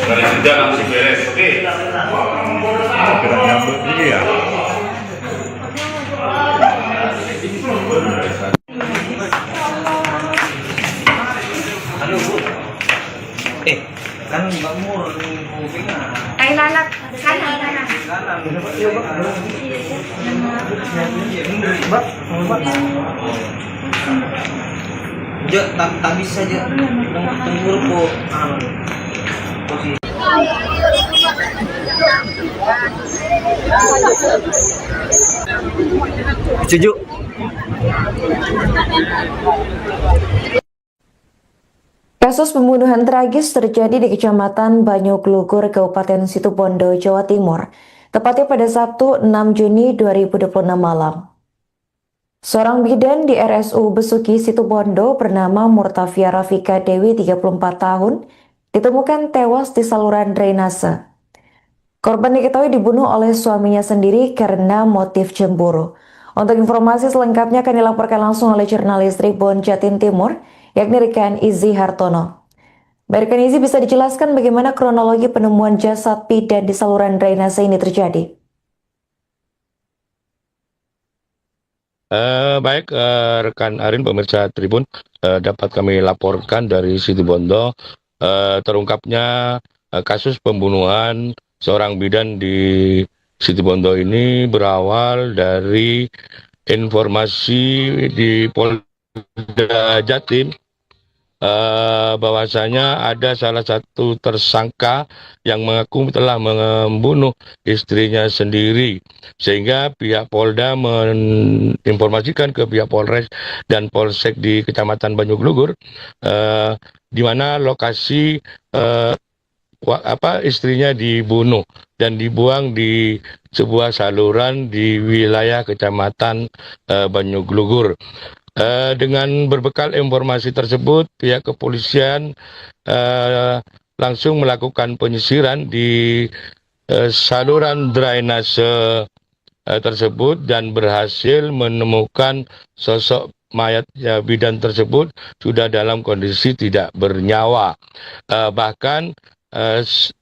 Dari kerja langsung beres. Oke. Kira nyambut ini ya. halo Bu. Kan Mbak Mur kupingnya Kain lalat kanan kanan. Tak bisa aja tunggu po posisi. Setuju. Kasus pembunuhan tragis terjadi di Kecamatan Banyuglugur, Kabupaten Situbondo, Jawa Timur, tepatnya pada Sabtu 6 Juni 2026 malam. Seorang bidan di RSU Besuki Situbondo bernama Murtafia Rafika Dewi 34 tahun ditemukan tewas di saluran drainase. Korban diketahui dibunuh oleh suaminya sendiri karena motif cemburu. Untuk informasi selengkapnya akan dilaporkan langsung oleh jurnalis Tribun Jatim Timur, yakni Rekan Izzy Hartono. Baik, Rekan Izzy, bisa dijelaskan bagaimana kronologi penemuan jasad bidan di saluran drainase ini terjadi? Baik, rekan Arin, pemirsa Tribun, dapat kami laporkan dari Situbondo terungkapnya kasus pembunuhan seorang bidan di Situbondo ini berawal dari informasi di Polda Jatim bahwasanya ada salah satu tersangka yang mengaku telah membunuh istrinya sendiri, sehingga pihak Polda menginformasikan ke pihak Polres dan Polsek di Kecamatan Banyuglugur di mana lokasi istrinya dibunuh dan dibuang di sebuah saluran di wilayah Kecamatan Banyuglugur. Dengan berbekal informasi tersebut, pihak kepolisian langsung melakukan penyisiran di saluran drainase tersebut dan berhasil menemukan sosok mayat bidan tersebut sudah dalam kondisi tidak bernyawa. Bahkan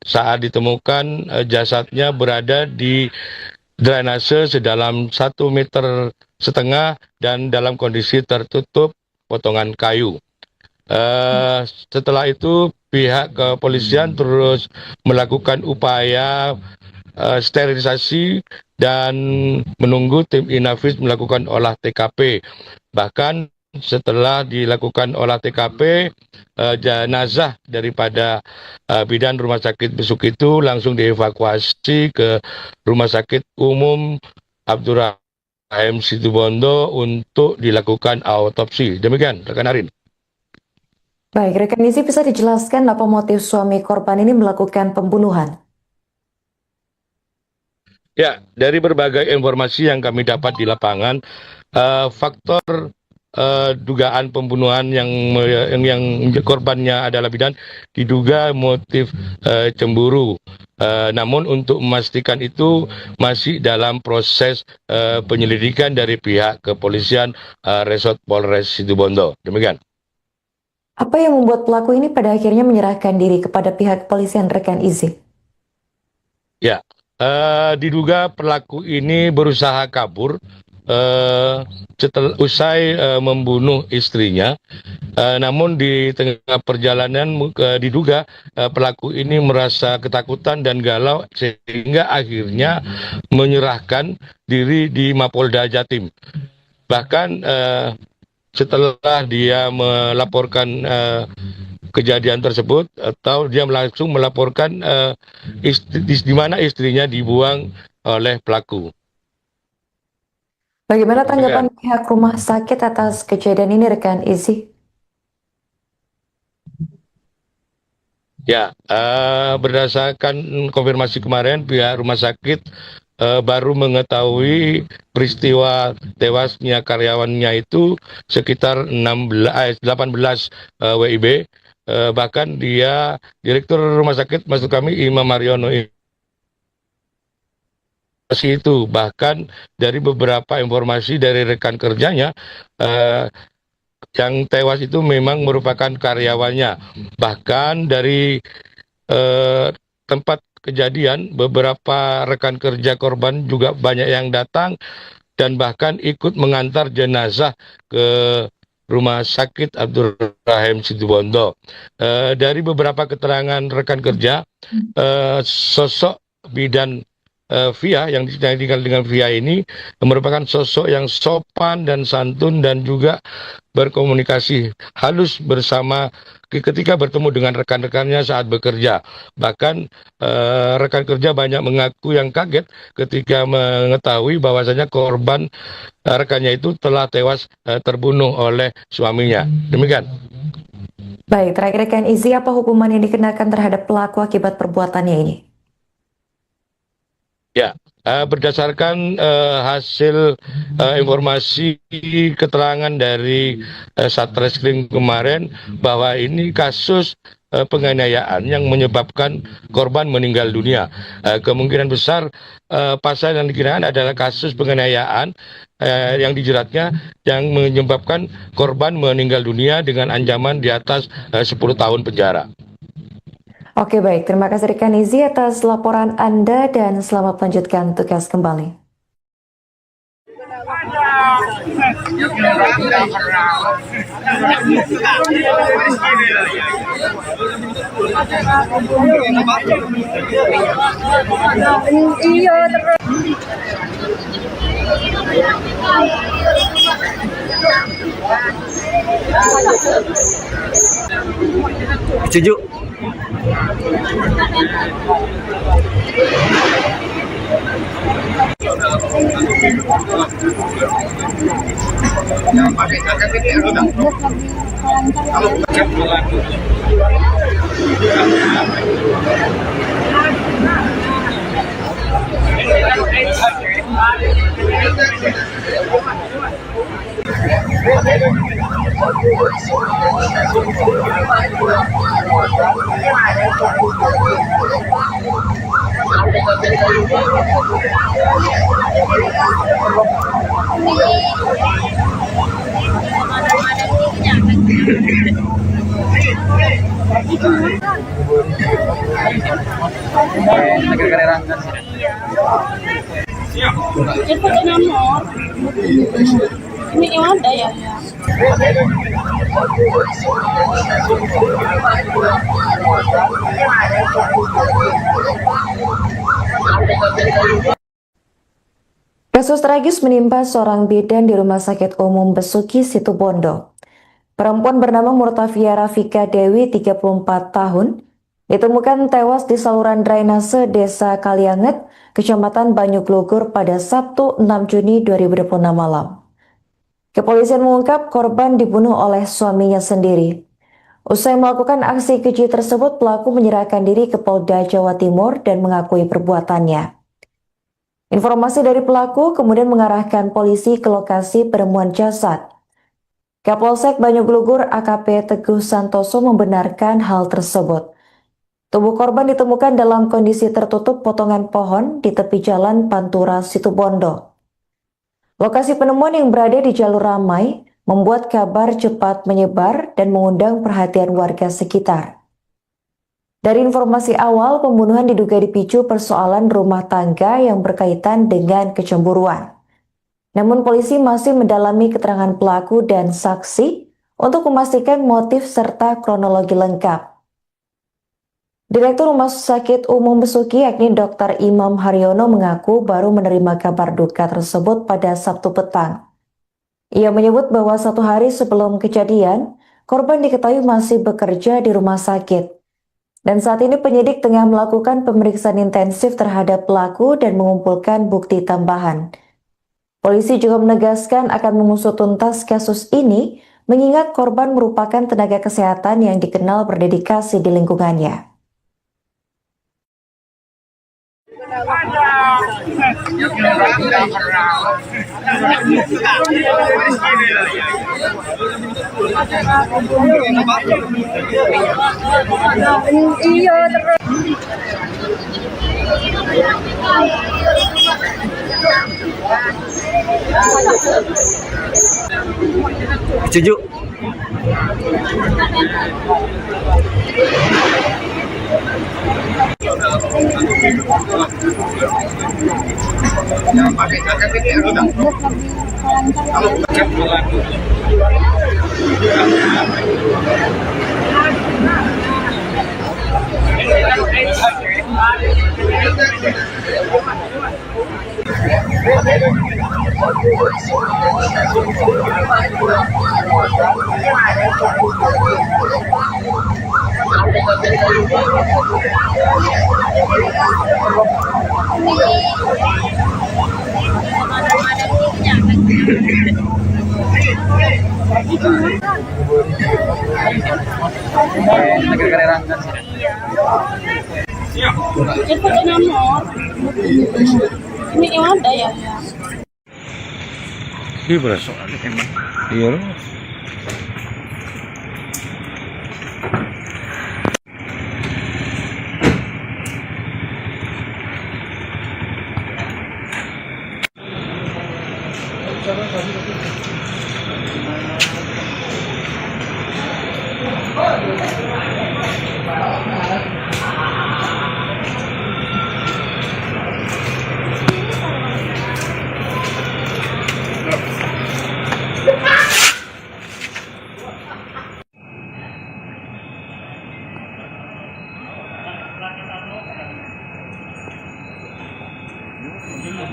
saat ditemukan jasadnya berada di drainase sedalam 1,5 meter dan dalam kondisi tertutup potongan kayu. Setelah itu pihak kepolisian terus melakukan upaya sterilisasi dan menunggu tim Inavis melakukan olah TKP. Bahkan setelah dilakukan olah TKP, jenazah daripada bidan Rumah Sakit Besuk itu langsung dievakuasi ke Rumah Sakit Umum Abdurrahim Situbondo untuk dilakukan autopsi. Demikian, rekan Arin. Baik, rekan Izzy, bisa dijelaskan apa motif suami korban ini melakukan pembunuhan? Ya, dari berbagai informasi yang kami dapat di lapangan, faktor dugaan pembunuhan yang korbannya adalah bidan diduga motif cemburu. Namun untuk memastikan itu masih dalam proses penyelidikan dari pihak kepolisian Resort Polres Situbondo. Demikian. Apa yang membuat pelaku ini pada akhirnya menyerahkan diri kepada pihak kepolisian, rekan Izzy? Ya, diduga pelaku ini berusaha kabur setelah usai membunuh istrinya. Namun di tengah perjalanan diduga pelaku ini merasa ketakutan dan galau sehingga akhirnya menyerahkan diri di Mapolda Jatim. Bahkan setelah dia melaporkan kejadian tersebut, atau dia langsung melaporkan di mana istrinya dibuang oleh pelaku. Bagaimana tanggapan pihak rumah sakit atas kejadian ini, rekan Izzy? Ya, berdasarkan konfirmasi kemarin, pihak rumah sakit baru mengetahui peristiwa tewasnya karyawannya itu sekitar 18 WIB. Bahkan dia, Direktur Rumah Sakit, maksud kami Imam Mariono itu, bahkan dari beberapa informasi dari rekan kerjanya, yang tewas itu memang merupakan karyawannya. Bahkan dari tempat kejadian, beberapa rekan kerja korban juga banyak yang datang dan bahkan ikut mengantar jenazah ke Rumah Sakit Abdurrahim Situbondo. Dari beberapa keterangan rekan kerja, sosok bidan Via yang dikenal dengan Via ini merupakan sosok yang sopan dan santun dan juga berkomunikasi halus bersama ketika bertemu dengan rekan-rekannya saat bekerja. Bahkan rekan kerja banyak mengaku yang kaget ketika mengetahui bahwasanya korban rekannya itu telah tewas terbunuh oleh suaminya. Demikian. Baik, terakhir rekan Izzy, apa hukuman yang dikenakan terhadap pelaku akibat perbuatannya ini? Ya, berdasarkan hasil informasi keterangan dari Satreskrim kemarin bahwa ini kasus penganiayaan yang menyebabkan korban meninggal dunia. Kemungkinan besar pasal yang dikenakan adalah kasus penganiayaan yang dijeratnya yang menyebabkan korban meninggal dunia dengan ancaman di atas 10 tahun penjara. Oke, baik. Terima kasih rekan Izzy atas laporan Anda dan selamat melanjutkan tugas kembali. Iya terus. Setuju. Cepat nomor. Ini yang ada ya. Kasus tragis menimpa seorang bidan di Rumah Sakit Umum Besuki, Situbondo. Perempuan bernama Murtafia Rafika Dewi, 34 tahun, ditemukan tewas di saluran drainase Desa Kalianget, Kecamatan Banyuglugur pada Sabtu 6 Juni 2026 malam. Kepolisian mengungkap korban dibunuh oleh suaminya sendiri. Usai melakukan aksi keji tersebut, pelaku menyerahkan diri ke Polda Jawa Timur dan mengakui perbuatannya. Informasi dari pelaku kemudian mengarahkan polisi ke lokasi penemuan jasad. Kapolsek Banyuglugur AKP Teguh Santoso membenarkan hal tersebut. Tubuh korban ditemukan dalam kondisi tertutup potongan pohon di tepi jalan Pantura, Situbondo. Lokasi penemuan yang berada di jalur ramai membuat kabar cepat menyebar dan mengundang perhatian warga sekitar. Dari informasi awal, pembunuhan diduga dipicu persoalan rumah tangga yang berkaitan dengan kecemburuan. Namun polisi masih mendalami keterangan pelaku dan saksi untuk memastikan motif serta kronologi lengkap. Direktur Rumah Sakit Umum Besuki yakni Dr. Imam Haryono mengaku baru menerima kabar duka tersebut pada Sabtu petang. Ia menyebut bahwa 1 hari sebelum kejadian, korban diketahui masih bekerja di rumah sakit. Dan saat ini penyidik tengah melakukan pemeriksaan intensif terhadap pelaku dan mengumpulkan bukti tambahan. Polisi juga menegaskan akan mengusut tuntas kasus ini, mengingat korban merupakan tenaga kesehatan yang dikenal berdedikasi di lingkungannya. Iya terus. Setuju. Cepat nomor. Ini yang ada ya. Iya berasa. Iya. Gila.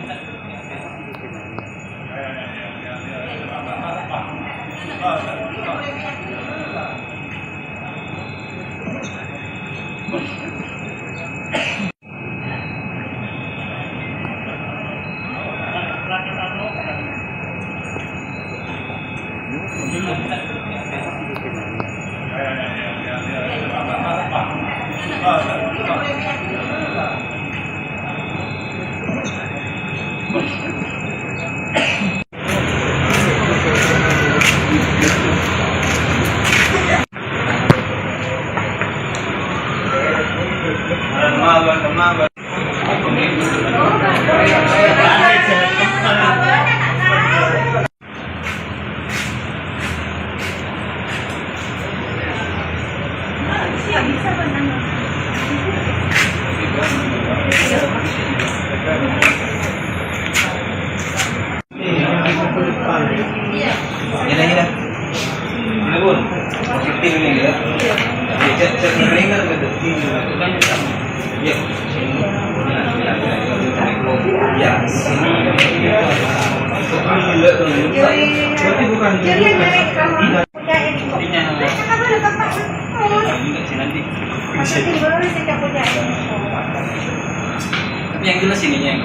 Ini pun positif ini ya. Cek ringan gitu. Ya. Ya, sini. Berarti bukan tapi yang jelas ininya.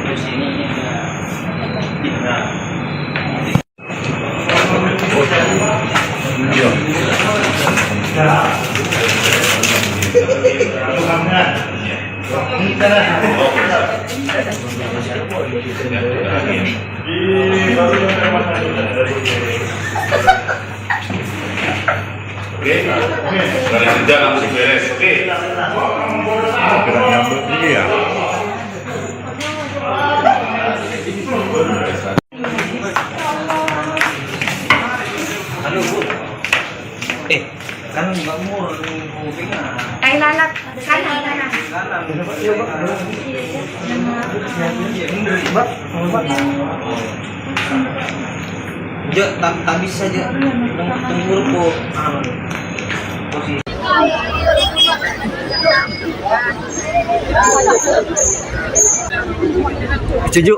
Terus ininya tidak. Oke, kalian kerja langsung beres. Oke. Gerak nyambut ini ya. Halo Bu. Kan Mbak Mur kupingnya. Lalat kanan. Ya, tak bisa aja. Tunggu po. Posisi. Setuju.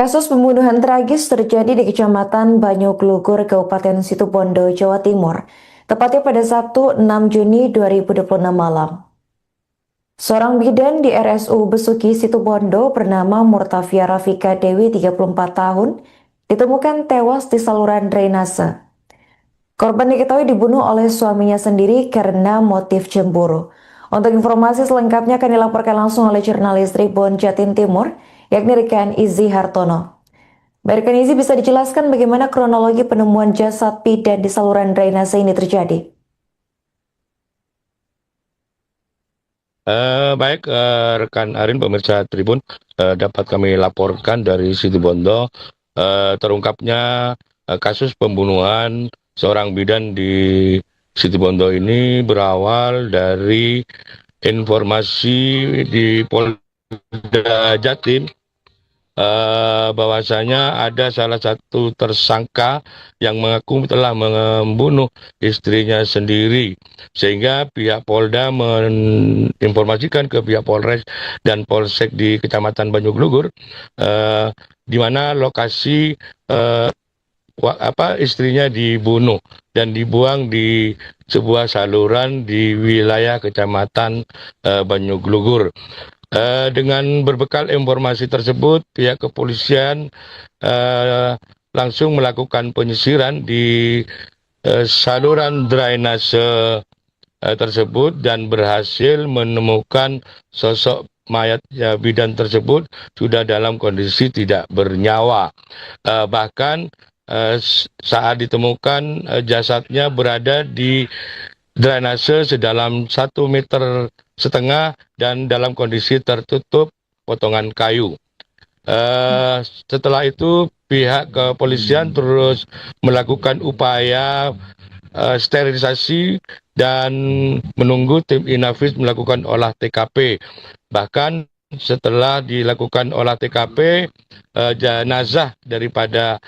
Kasus pembunuhan tragis terjadi di Kecamatan Banyuglugur, Kabupaten Situbondo, Jawa Timur, tepatnya pada Sabtu 6 Juni 2026 malam. Seorang bidan di RSU Besuki, Situbondo bernama Murtafia Rafika Dewi, 34 tahun, ditemukan tewas di saluran drainase. Korban diketahui dibunuh oleh suaminya sendiri karena motif cemburu. Untuk informasi selengkapnya akan dilaporkan langsung oleh jurnalis Tribun Jatim Timur, yakni Rekan Izzy Hartono. Rekan Izzy, bisa dijelaskan bagaimana kronologi penemuan jasad bidan di saluran drainase ini terjadi? Baik, rekan Arin, pemirsa Tribun, dapat kami laporkan dari Situbondo terungkapnya kasus pembunuhan seorang bidan di Situbondo ini berawal dari informasi di Polda Jatim bahwasanya ada salah satu tersangka yang mengaku telah membunuh istrinya sendiri, sehingga pihak Polda menginformasikan ke pihak Polres dan Polsek di Kecamatan Banyuglugur di mana lokasi istrinya dibunuh dan dibuang di sebuah saluran di wilayah Kecamatan Banyuglugur. Dengan berbekal informasi tersebut, pihak kepolisian langsung melakukan penyisiran di saluran drainase tersebut dan berhasil menemukan sosok mayat bidan tersebut sudah dalam kondisi tidak bernyawa. Bahkan saat ditemukan jasadnya berada di drainase sedalam 1,5 meter dan dalam kondisi tertutup potongan kayu. Setelah itu pihak kepolisian terus melakukan upaya sterilisasi dan menunggu tim Inavis melakukan olah TKP. Bahkan setelah dilakukan olah TKP, jenazah daripada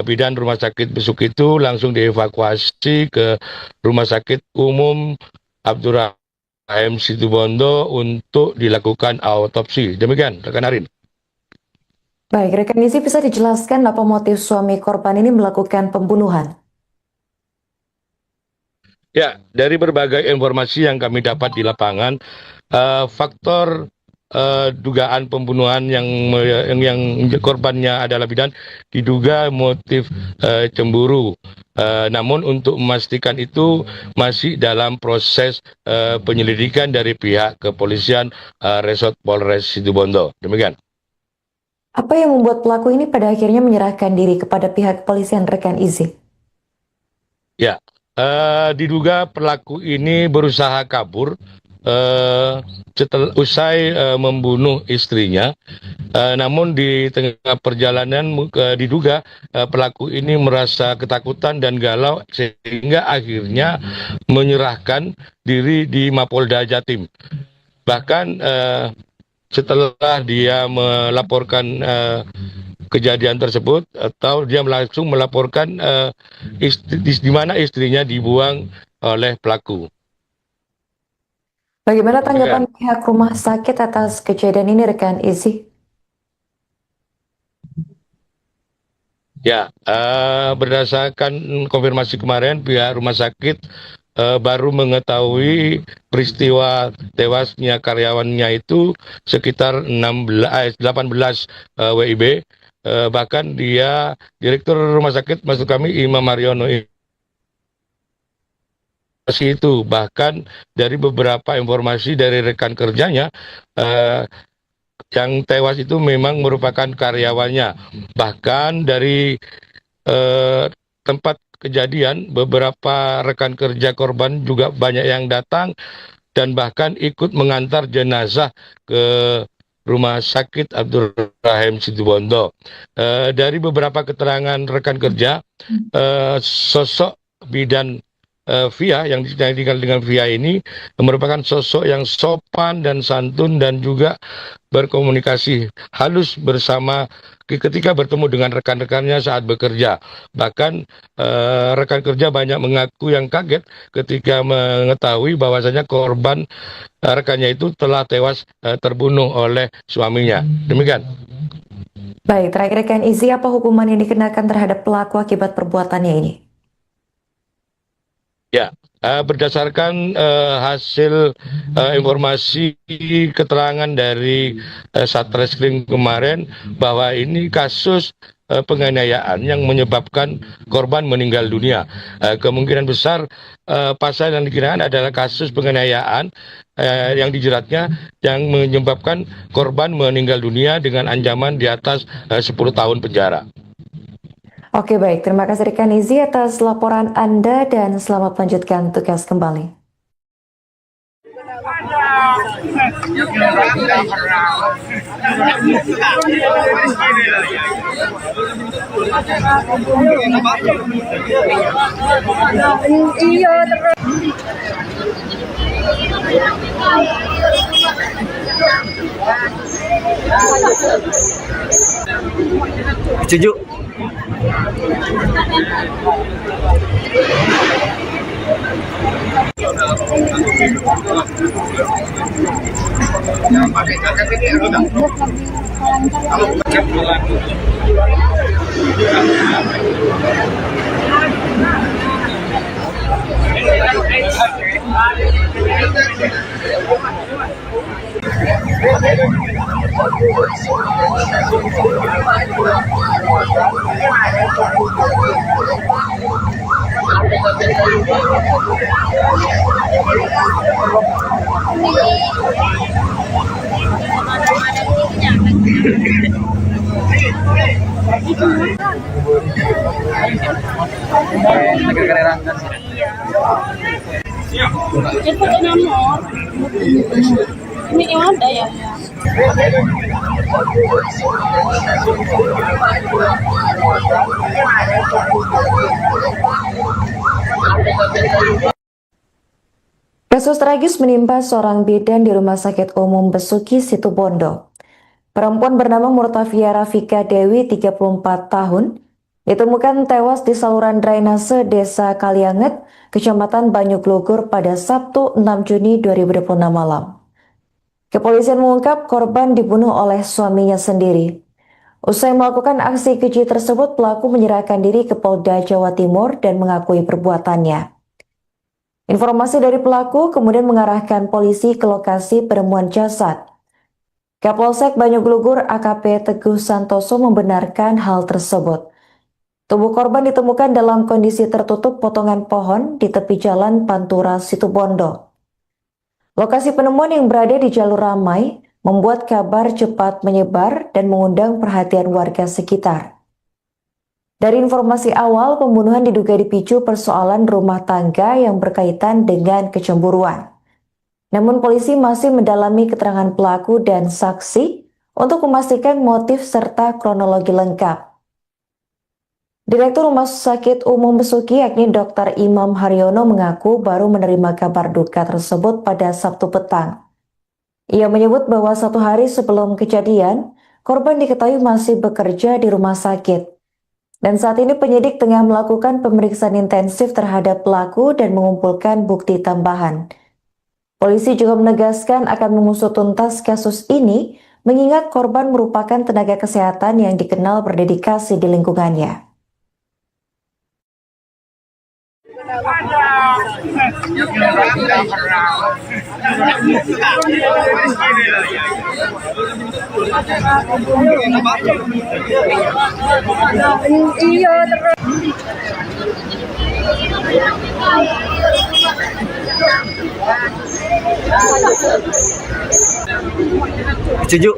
bidan Rumah Sakit Besuk itu langsung dievakuasi ke Rumah Sakit Umum Abdurrahman HM Situbondo untuk dilakukan autopsi. Demikian, rekan Arin. Baik, rekan Izzy bisa dijelaskan apa motif suami korban ini melakukan pembunuhan? Ya, dari berbagai informasi yang kami dapat di lapangan, faktor dugaan pembunuhan yang korbannya adalah bidan diduga motif cemburu. Namun untuk memastikan itu masih dalam proses penyelidikan dari pihak kepolisian Resort Polres Situbondo. Demikian. Apa yang membuat pelaku ini pada akhirnya menyerahkan diri kepada pihak kepolisian, rekan Izzy? Ya, diduga pelaku ini berusaha kabur setelah usai membunuh istrinya. Namun di tengah perjalanan diduga pelaku ini merasa ketakutan dan galau sehingga akhirnya menyerahkan diri di Mapolda Jatim. Bahkan setelah dia melaporkan kejadian tersebut atau dia langsung melaporkan di mana istrinya dibuang oleh pelaku. Bagaimana tanggapan pihak rumah sakit atas kejadian ini, rekan Izzy? Ya, berdasarkan konfirmasi kemarin pihak rumah sakit baru mengetahui peristiwa tewasnya karyawannya itu sekitar 18 WIB. Bahkan dia Direktur Rumah Sakit maksud kami Imam Mariono itu bahkan dari beberapa informasi dari rekan kerjanya yang tewas itu memang merupakan karyawannya. Bahkan dari tempat kejadian beberapa rekan kerja korban juga banyak yang datang dan bahkan ikut mengantar jenazah ke Rumah Sakit Abdul Rahim Situbondo. Dari beberapa keterangan rekan kerja, sosok bidan Via yang dikenal dengan Via ini merupakan sosok yang sopan dan santun dan juga berkomunikasi halus bersama ketika bertemu dengan rekan-rekannya saat bekerja. Bahkan rekan kerja banyak mengaku yang kaget ketika mengetahui bahwasanya korban rekannya itu telah tewas terbunuh oleh suaminya. Demikian. Baik, terakhir rekan Izzy, apa hukuman yang dikenakan terhadap pelaku akibat perbuatannya ini? Ya, berdasarkan hasil informasi keterangan dari Satreskrim kemarin bahwa ini kasus penganiayaan yang menyebabkan korban meninggal dunia. Kemungkinan besar pasal yang dikenakan adalah kasus penganiayaan yang dijeratnya yang menyebabkan korban meninggal dunia dengan ancaman di atas 10 tahun penjara. Oke, baik. Terima kasih rekan Izzy atas laporan Anda dan selamat melanjutkan tugas kembali. Setuju. Itu nomor. Ini yang ada ya? Kasus tragis menimpa seorang bidan di Rumah Sakit Umum Besuki Situbondo. Perempuan bernama Murtafia Rafika Dewi, 34 tahun, ditemukan tewas di saluran drainase Desa Kalianget, Kecamatan Banyuglugur pada Sabtu 6 Juni 2026 malam. Kepolisian mengungkap korban dibunuh oleh suaminya sendiri. Usai melakukan aksi keji tersebut, pelaku menyerahkan diri ke Polda Jawa Timur dan mengakui perbuatannya. Informasi dari pelaku kemudian mengarahkan polisi ke lokasi penemuan jasad. Kapolsek Banyuglugur AKP Teguh Santoso membenarkan hal tersebut. Tubuh korban ditemukan dalam kondisi tertutup potongan pohon di tepi jalan Pantura Situbondo. Lokasi penemuan yang berada di jalur ramai membuat kabar cepat menyebar dan mengundang perhatian warga sekitar. Dari informasi awal, pembunuhan diduga dipicu persoalan rumah tangga yang berkaitan dengan kecemburuan. Namun polisi masih mendalami keterangan pelaku dan saksi untuk memastikan motif serta kronologi lengkap. Direktur Rumah Sakit Umum Besuki yakni Dr. Imam Haryono mengaku baru menerima kabar duka tersebut pada Sabtu petang. Ia menyebut bahwa 1 hari sebelum kejadian, korban diketahui masih bekerja di rumah sakit. Dan saat ini penyidik tengah melakukan pemeriksaan intensif terhadap pelaku dan mengumpulkan bukti tambahan. Polisi juga menegaskan akan mengusut tuntas kasus ini, mengingat korban merupakan tenaga kesehatan yang dikenal berdedikasi di lingkungannya. Setuju.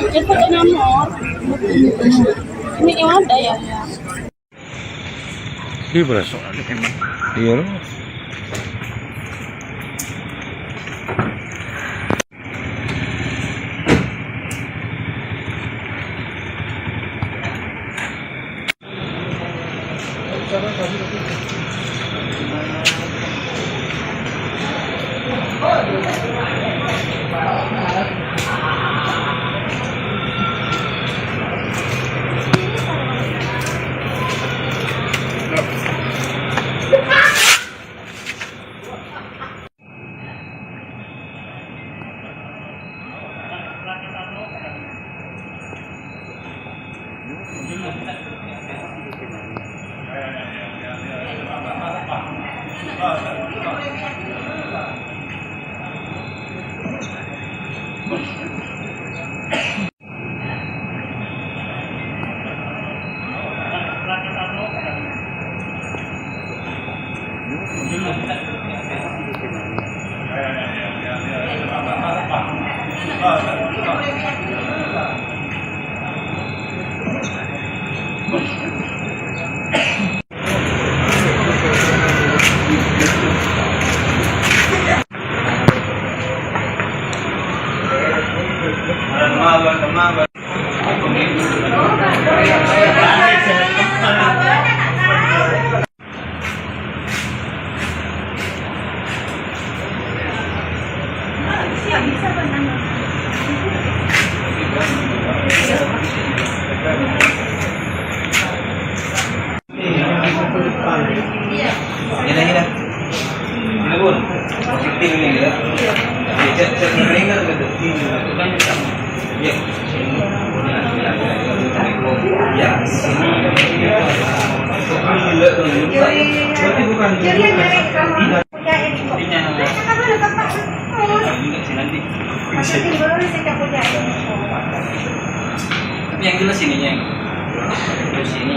Itu nomor. Ini yang ada ya? Iya berasa. Iya. Yang jelas ininya. Terus ini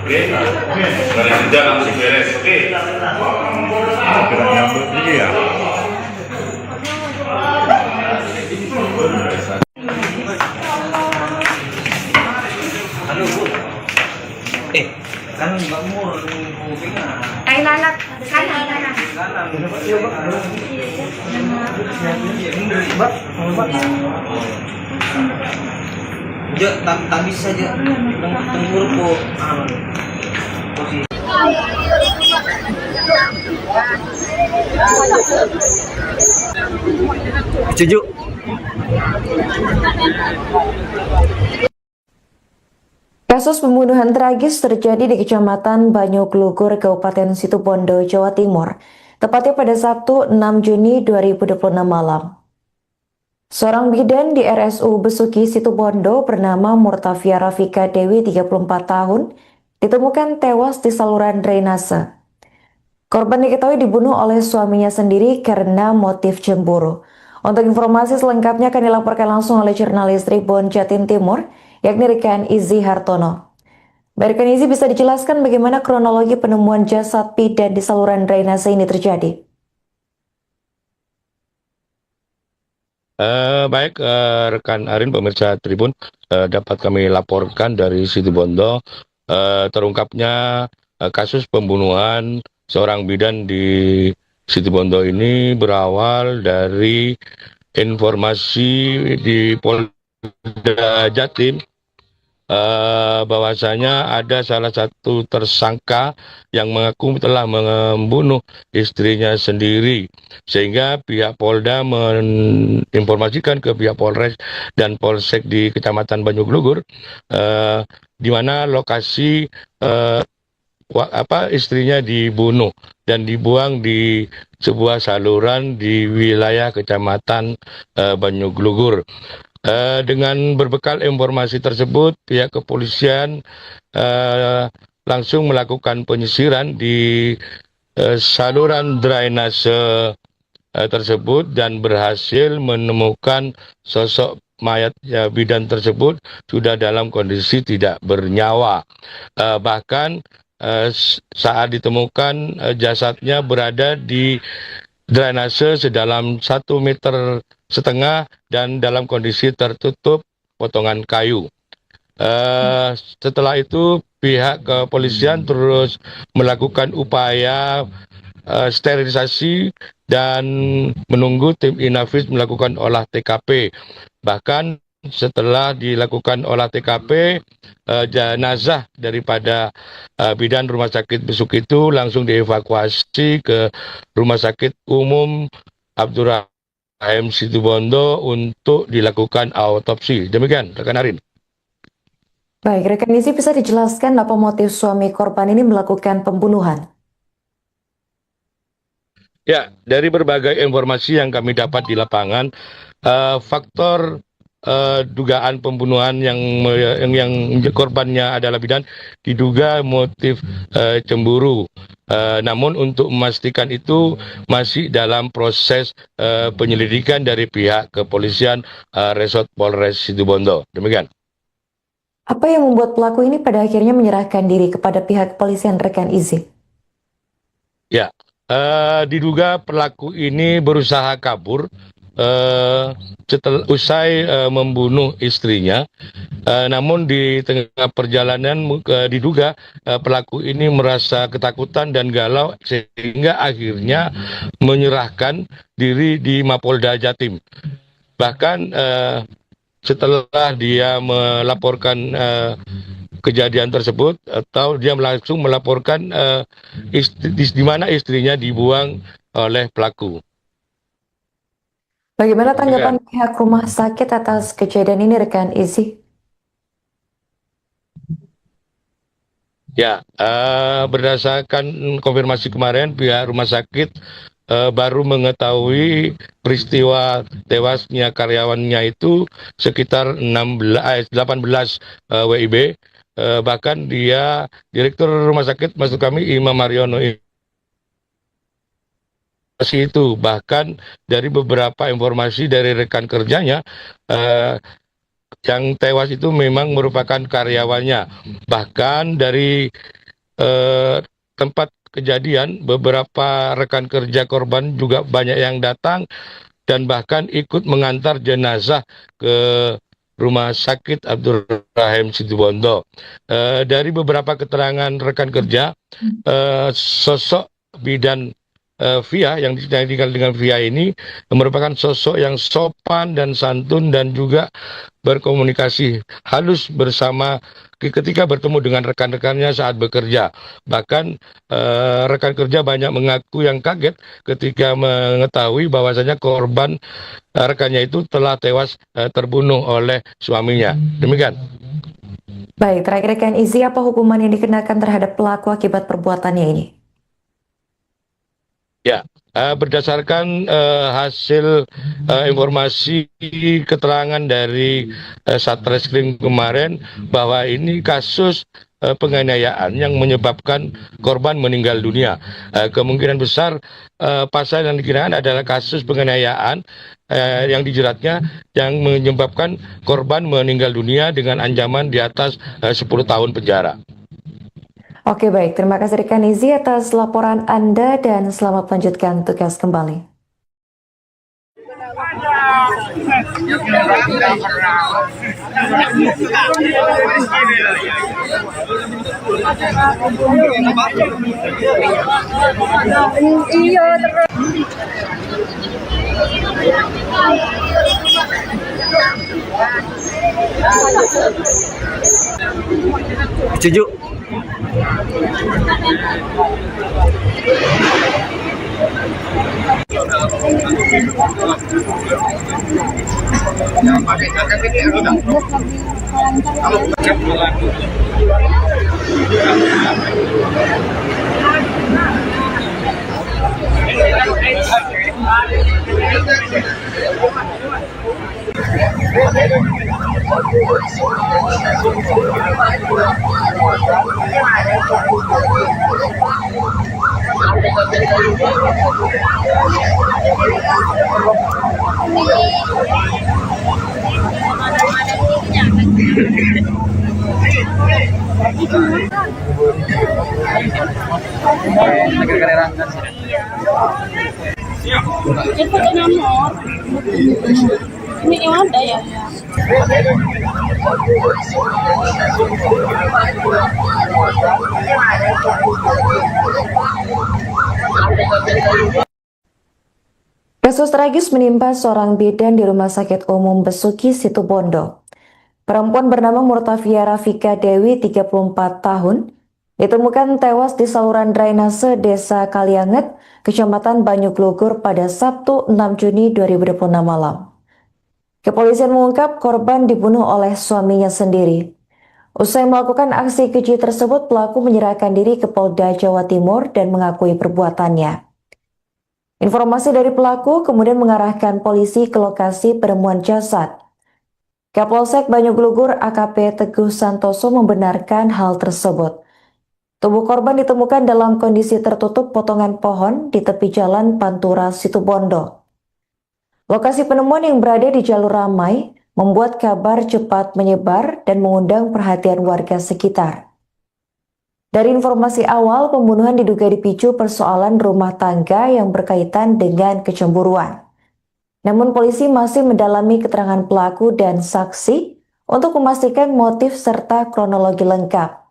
Oke, dari kerja langsung beres. Oke. Gerak nyambut ini ya. halo Bu. Kan Mbak Mur Ay, lalat. Kanan, kanan. Tak bisa aja. Tenggur po. Posisi. Setuju. Kasus pembunuhan tragis terjadi di Kecamatan Banyuglugur, Kabupaten Situbondo, Jawa Timur, tepatnya pada Sabtu 6 Juni 2026 malam. Seorang bidan di RSU Besuki, Situbondo bernama Murtafia Rafika Dewi, 34 tahun, ditemukan tewas di saluran drainase. Korban diketahui dibunuh oleh suaminya sendiri karena motif cemburu. Untuk informasi selengkapnya akan dilaporkan langsung oleh jurnalis Tribun Jatim Timur, yakni rekan Izzy Hartono. Rekan Izzy, bisa dijelaskan bagaimana kronologi penemuan jasad bidan di saluran drainase ini terjadi? Baik, rekan Arin, pemirsa Tribun, dapat kami laporkan dari Situbondo terungkapnya kasus pembunuhan seorang bidan di Situbondo ini berawal dari informasi di Polda Jatim bahwasanya ada salah satu tersangka yang mengaku telah membunuh istrinya sendiri, sehingga pihak Polda menginformasikan ke pihak Polres dan Polsek di Kecamatan Banyuglugur di mana lokasi istrinya dibunuh dan dibuang di sebuah saluran di wilayah Kecamatan Banyuglugur. Dengan berbekal informasi tersebut, pihak kepolisian langsung melakukan penyisiran di saluran drainase tersebut dan berhasil menemukan sosok mayat bidan tersebut sudah dalam kondisi tidak bernyawa. Bahkan saat ditemukan jasadnya berada di drainase sedalam 1,5 meter dan dalam kondisi tertutup potongan kayu. Setelah itu pihak kepolisian terus melakukan upaya sterilisasi dan menunggu tim Inavis melakukan olah TKP. Bahkan setelah dilakukan olah TKP, jenazah daripada bidan Rumah Sakit Besuk itu langsung dievakuasi ke Rumah Sakit Umum Abdurrahim Situbondo untuk dilakukan autopsi. Demikian, rekan Arin. Baik, rekan Izzy, bisa dijelaskan apa motif suami korban ini melakukan pembunuhan? Ya, dari berbagai informasi yang kami dapat di lapangan, faktor dugaan pembunuhan yang korbannya adalah bidan diduga motif cemburu. Namun untuk memastikan itu masih dalam proses penyelidikan dari pihak kepolisian Resort Polres Situbondo. Demikian. Apa yang membuat pelaku ini pada akhirnya menyerahkan diri kepada pihak kepolisian, rekan Izzy? Ya, diduga pelaku ini berusaha kabur setelah usai membunuh istrinya. Namun di tengah perjalanan diduga pelaku ini merasa ketakutan dan galau sehingga akhirnya menyerahkan diri di Mapolda Jatim. Bahkan setelah dia melaporkan kejadian tersebut atau dia langsung melaporkan di mana istrinya dibuang oleh pelaku. Bagaimana tanggapan pihak rumah sakit atas kejadian ini, rekan Izzy? Ya, berdasarkan konfirmasi kemarin, pihak rumah sakit baru mengetahui peristiwa tewasnya karyawannya itu sekitar 18 WIB. Bahkan dia Direktur Rumah Sakit maksud kami Imam Haryono itu bahkan dari beberapa informasi dari rekan kerjanya yang tewas itu memang merupakan karyawannya. Bahkan dari tempat kejadian beberapa rekan kerja korban juga banyak yang datang dan bahkan ikut mengantar jenazah ke Rumah Sakit Abdul Rahim Situbondo. Dari beberapa keterangan rekan kerja, sosok bidan Via yang dikenal dengan Via ini merupakan sosok yang sopan dan santun dan juga berkomunikasi halus bersama ketika bertemu dengan rekan-rekannya saat bekerja. Bahkan rekan kerja banyak mengaku yang kaget ketika mengetahui bahwasanya korban rekannya itu telah tewas terbunuh oleh suaminya. Demikian. Baik, terakhir rekan Izi, apa hukuman yang dikenakan terhadap pelaku akibat perbuatannya ini? Ya, berdasarkan hasil informasi keterangan dari Satreskrim kemarin bahwa ini kasus penganiayaan yang menyebabkan korban meninggal dunia. Kemungkinan besar pasal yang dikenakan adalah kasus penganiayaan yang dijeratnya yang menyebabkan korban meninggal dunia dengan ancaman di atas 10 tahun penjara. Oke, baik. Terima kasih rekan Izi atas laporan Anda dan selamat melanjutkan tugas kembali. Setuju. Itu nomor. Ini yang ada ya. Kasus tragis menimpa seorang bidan di Rumah Sakit Umum Besuki Situbondo. Perempuan bernama Murtafia Rafika Dewi, 34 tahun, ditemukan tewas di saluran drainase Desa Kalianget, Kecamatan Banyuglugur pada Sabtu 6 Juni 2026 malam. Kepolisian mengungkap korban dibunuh oleh suaminya sendiri. Usai melakukan aksi keji tersebut, pelaku menyerahkan diri ke Polda Jawa Timur dan mengakui perbuatannya. Informasi dari pelaku kemudian mengarahkan polisi ke lokasi penemuan jasad. Kapolsek Banyuglugur AKP Teguh Santoso membenarkan hal tersebut. Tubuh korban ditemukan dalam kondisi tertutup potongan pohon di tepi jalan Pantura Situbondo. Lokasi penemuan yang berada di jalur ramai membuat kabar cepat menyebar dan mengundang perhatian warga sekitar. Dari informasi awal, pembunuhan diduga dipicu persoalan rumah tangga yang berkaitan dengan kecemburuan. Namun polisi masih mendalami keterangan pelaku dan saksi untuk memastikan motif serta kronologi lengkap.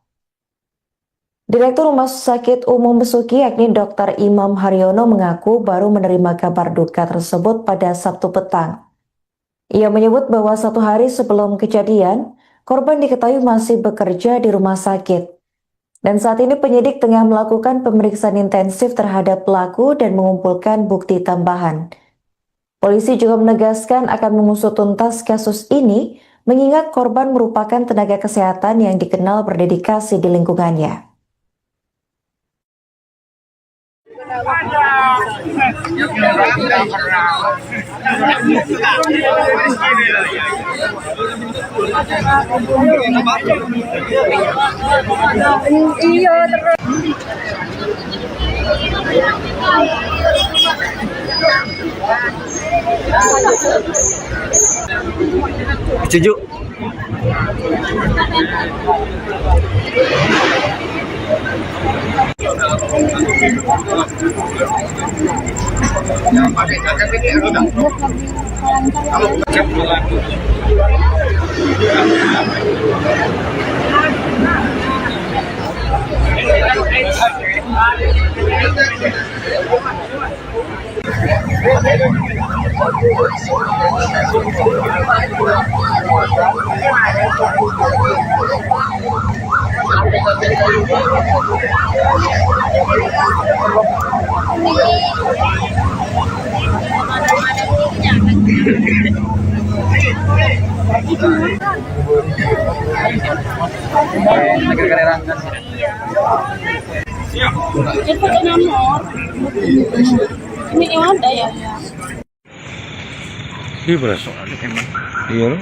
Direktur Rumah Sakit Umum Besuki yakni Dr. Imam Haryono mengaku baru menerima kabar duka tersebut pada Sabtu petang. Ia menyebut bahwa 1 hari sebelum kejadian, korban diketahui masih bekerja di rumah sakit. Dan saat ini penyidik tengah melakukan pemeriksaan intensif terhadap pelaku dan mengumpulkan bukti tambahan. Polisi juga menegaskan akan mengusut tuntas kasus ini, mengingat korban merupakan tenaga kesehatan yang dikenal berdedikasi di lingkungannya. Iya terus. Setuju. Itu nomor. Ini yang ada ya. Iya berasa. Iya loh.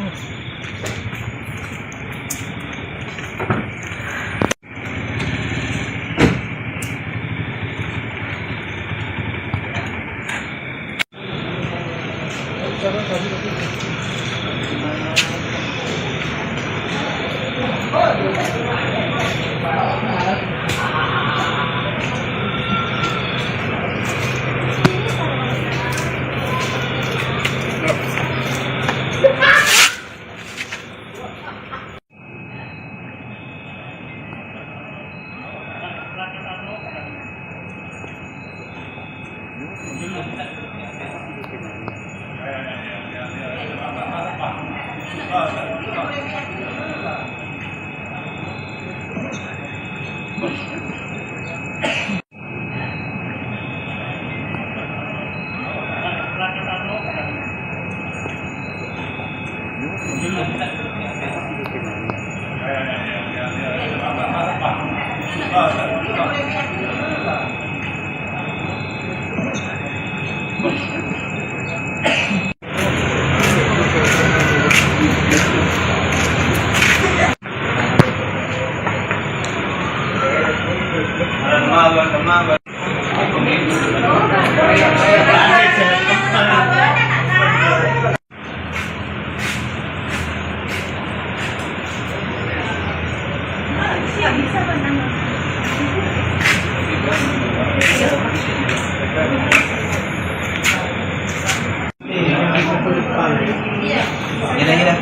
Gila.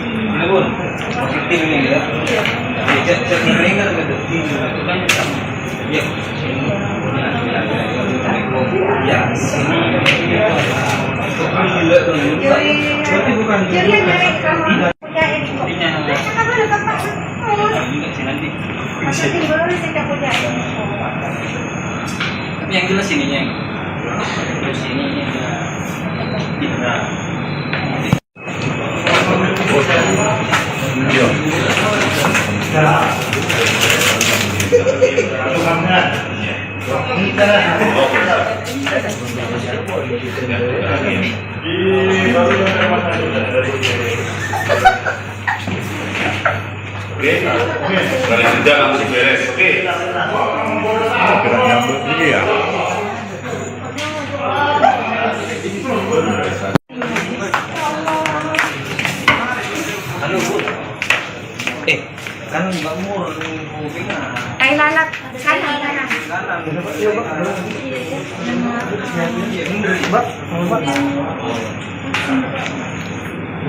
Ini pun positif ini ya. Cek keringat gitu. Itu kan sama. Ya. Ya, sini. Gila tuh. Berarti bukan tapi yang jelas ininya. Terus ininya. Nah. Oke, dari kerja langsung beres. Oke. Gerak nyambut ini ya. Halo Bu. Kan Mbak Mur kupingnya. Ay lalat, kanan.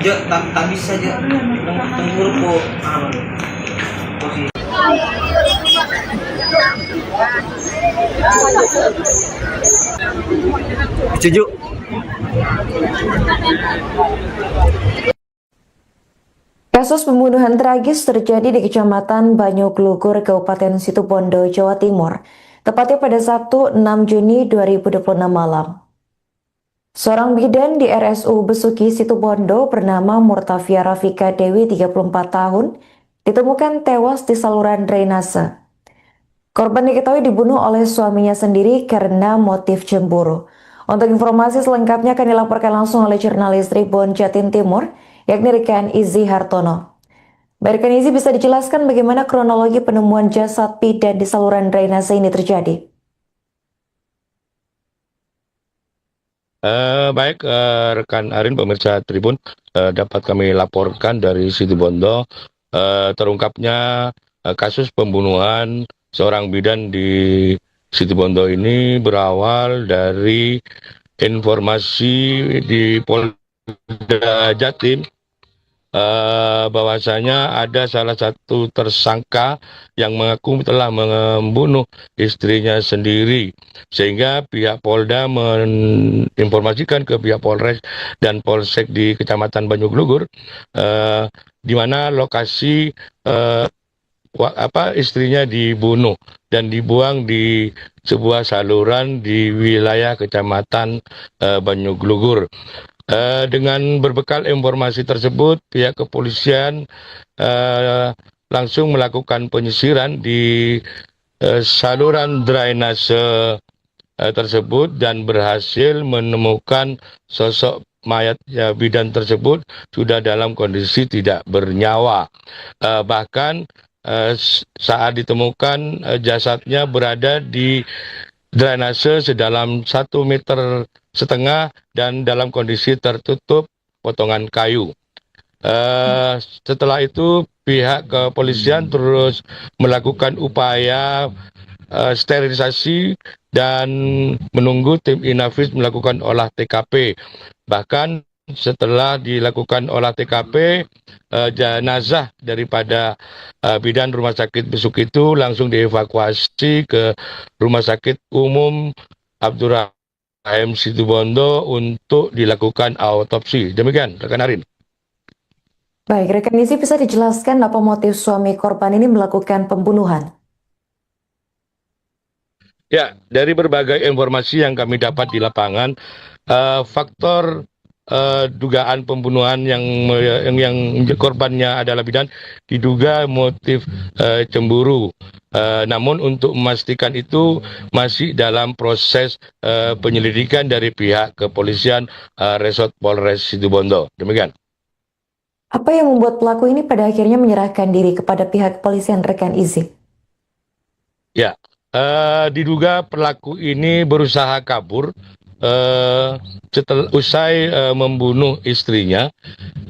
Ya, tak bisa aja. Tunggu po. Posisi. Setuju. Kasus pembunuhan tragis terjadi di Kecamatan Banyuglugur, Kabupaten Situbondo, Jawa Timur, tepatnya pada Sabtu 6 Juni 2026 malam. Seorang bidan di RSU Besuki Situbondo bernama Murtafia Rafika Dewi, 34 tahun, ditemukan tewas di saluran drainase. Korban diketahui dibunuh oleh suaminya sendiri karena motif cemburu. Untuk informasi selengkapnya akan dilaporkan langsung oleh jurnalis Tribun Jatim Timur, yakni Rekan Izzy Hartono. Rekan Izzy, bisa dijelaskan bagaimana kronologi penemuan jasad bidan di saluran drainase ini terjadi? Baik, rekan Arin, pemirsa Tribun, dapat kami laporkan dari Situbondo terungkapnya kasus pembunuhan seorang bidan di Situbondo ini berawal dari informasi di Polda Jatim bahwasanya ada salah satu tersangka yang mengaku telah membunuh istrinya sendiri, sehingga pihak Polda menginformasikan ke pihak Polres dan Polsek di Kecamatan Banyuglugur di mana lokasi istrinya dibunuh dan dibuang di sebuah saluran di wilayah Kecamatan Banyuglugur. Dengan berbekal informasi tersebut, pihak kepolisian langsung melakukan penyisiran di saluran drainase tersebut dan berhasil menemukan sosok mayat bidan tersebut sudah dalam kondisi tidak bernyawa. Bahkan saat ditemukan jasadnya berada di drainase sedalam 1,5 meter dan dalam kondisi tertutup potongan kayu. Setelah itu pihak kepolisian terus melakukan upaya sterilisasi dan menunggu tim Inafis melakukan olah TKP. Bahkan setelah dilakukan olah TKP, jenazah daripada bidan Rumah Sakit Besuk itu langsung dievakuasi ke Rumah Sakit Umum Abdurrahim Situbondo untuk dilakukan autopsi. Demikian, rekan Arin. Baik, rekan Izzy, bisa dijelaskan apa motif suami korban ini melakukan pembunuhan? Ya, dari berbagai informasi yang kami dapat di lapangan, faktor dugaan pembunuhan yang korbannya adalah bidan diduga motif cemburu. Namun untuk memastikan itu masih dalam proses penyelidikan dari pihak kepolisian Resort Polres Situbondo. Demikian. Apa yang membuat pelaku ini pada akhirnya menyerahkan diri kepada pihak kepolisian, rekan Izzy? Ya, diduga pelaku ini berusaha kabur setelah usai membunuh istrinya.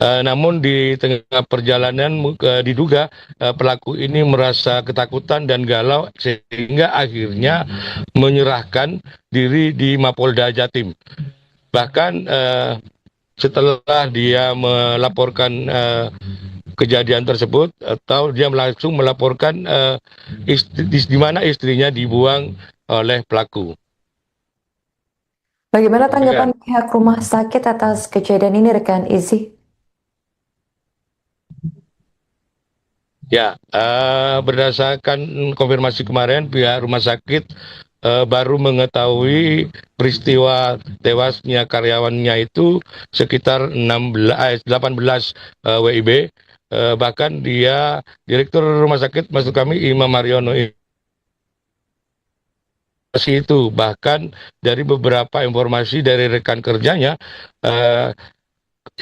Namun di tengah perjalanan diduga pelaku ini merasa ketakutan dan galau sehingga akhirnya menyerahkan diri di Mapolda Jatim. Bahkan setelah dia melaporkan kejadian tersebut atau dia langsung melaporkan di mana istrinya dibuang oleh pelaku. Bagaimana tanggapan pihak rumah sakit atas kejadian ini, rekan Izzy? Ya, berdasarkan konfirmasi kemarin, pihak rumah sakit baru mengetahui peristiwa tewasnya karyawannya itu sekitar 18 WIB. Bahkan dia, Direktur Rumah Sakit, maksud kami Imam Mariono itu, bahkan dari beberapa informasi dari rekan kerjanya,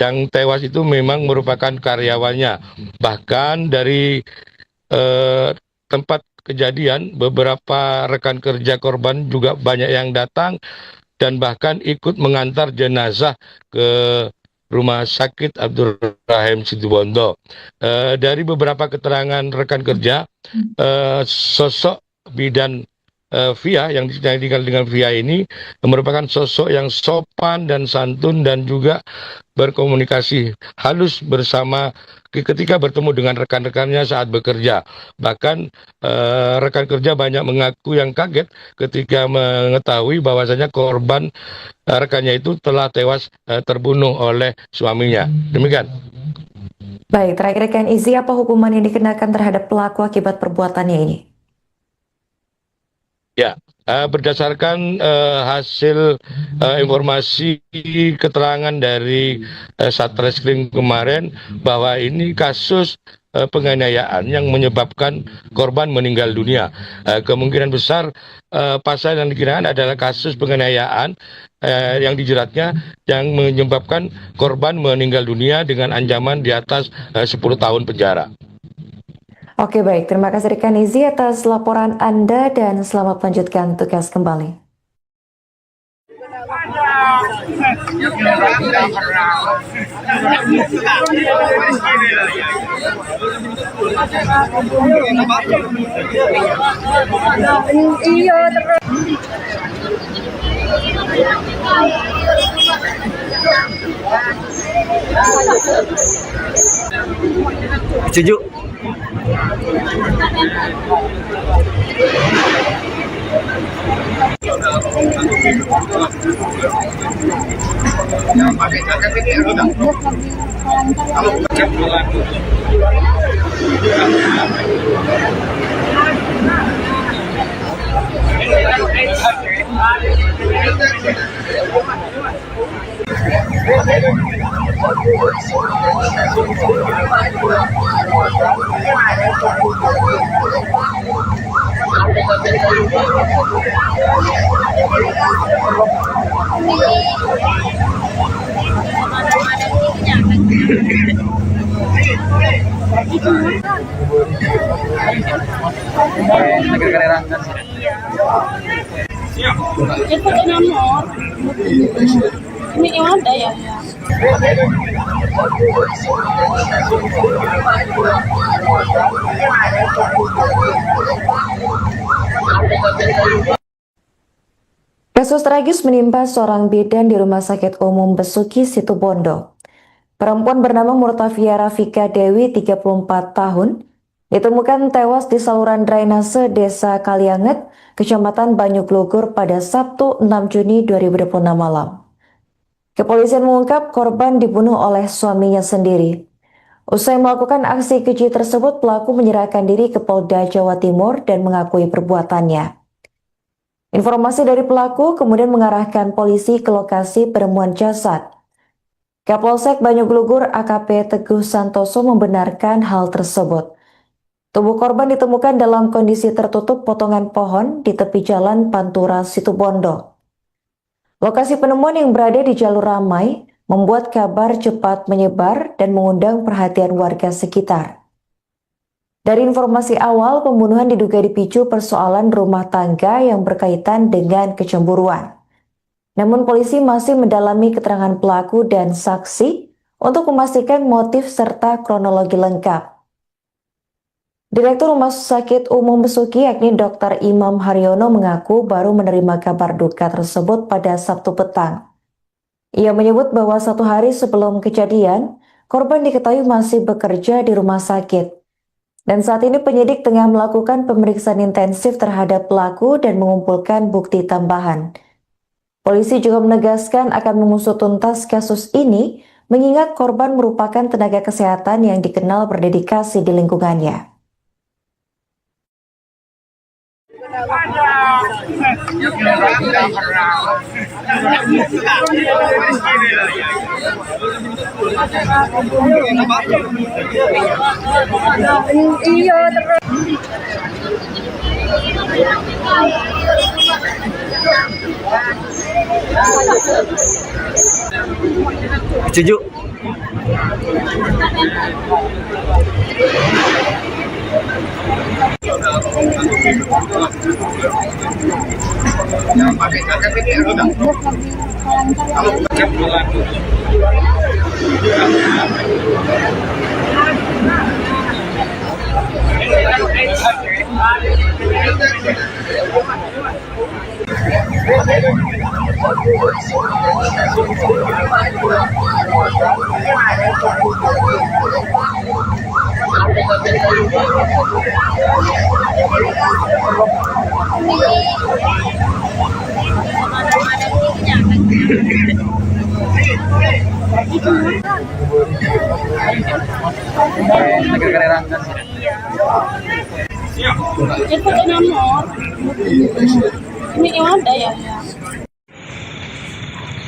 yang tewas itu memang merupakan karyawannya. Bahkan dari tempat kejadian, beberapa rekan kerja korban juga banyak yang datang dan bahkan ikut mengantar jenazah ke Rumah Sakit Abdurrahim Situbondo. Dari beberapa keterangan rekan kerja, sosok bidan Via yang dikenal dengan Via ini merupakan sosok yang sopan dan santun dan juga berkomunikasi halus bersama ketika bertemu dengan rekan-rekannya saat bekerja. Bahkan rekan kerja banyak mengaku yang kaget ketika mengetahui bahwasanya korban rekannya itu telah tewas terbunuh oleh suaminya. Demikian. Baik, terakhir rekan Izzy, apa hukuman yang dikenakan terhadap pelaku akibat perbuatannya ini? Ya, berdasarkan hasil informasi keterangan dari Satreskrim kemarin bahwa ini kasus penganiayaan yang menyebabkan korban meninggal dunia. Kemungkinan besar pasal yang dikenakan adalah kasus penganiayaan yang dijeratnya yang menyebabkan korban meninggal dunia dengan ancaman di atas 10 tahun penjara. Oke baik, terima kasih rekan Izi atas laporan Anda dan selamat melanjutkan tugas kembali. Setuju. Itu nomor. Ini yang ada ya. Kasus tragis menimpa seorang bidan di Rumah Sakit Umum Besuki, Situbondo. Perempuan bernama Murtafia Rafika Dewi, 34 tahun, ditemukan tewas di saluran drainase Desa Kalianget, Kecamatan Banyuglugur pada Sabtu 6 Juni 2026 malam. Kepolisian mengungkap korban dibunuh oleh suaminya sendiri. Usai melakukan aksi keji tersebut, pelaku menyerahkan diri ke Polda Jawa Timur dan mengakui perbuatannya. Informasi dari pelaku kemudian mengarahkan polisi ke lokasi penemuan jasad. Kapolsek Banyuglugur AKP Teguh Santoso membenarkan hal tersebut. Tubuh korban ditemukan dalam kondisi tertutup potongan pohon di tepi jalan Pantura, Situbondo. Lokasi penemuan yang berada di jalur ramai membuat kabar cepat menyebar dan mengundang perhatian warga sekitar. Dari informasi awal, pembunuhan diduga dipicu persoalan rumah tangga yang berkaitan dengan kecemburuan. Namun polisi masih mendalami keterangan pelaku dan saksi untuk memastikan motif serta kronologi lengkap. Direktur Rumah Sakit Umum Besuki yakni Dr. Imam Haryono mengaku baru menerima kabar duka tersebut pada Sabtu petang. Ia menyebut bahwa 1 hari sebelum kejadian, korban diketahui masih bekerja di rumah sakit. Dan saat ini penyidik tengah melakukan pemeriksaan intensif terhadap pelaku dan mengumpulkan bukti tambahan. Polisi juga menegaskan akan mengusut tuntas kasus ini, mengingat korban merupakan tenaga kesehatan yang dikenal berdedikasi di lingkungannya. Setuju. Itu nomor. Ini yang ada ya.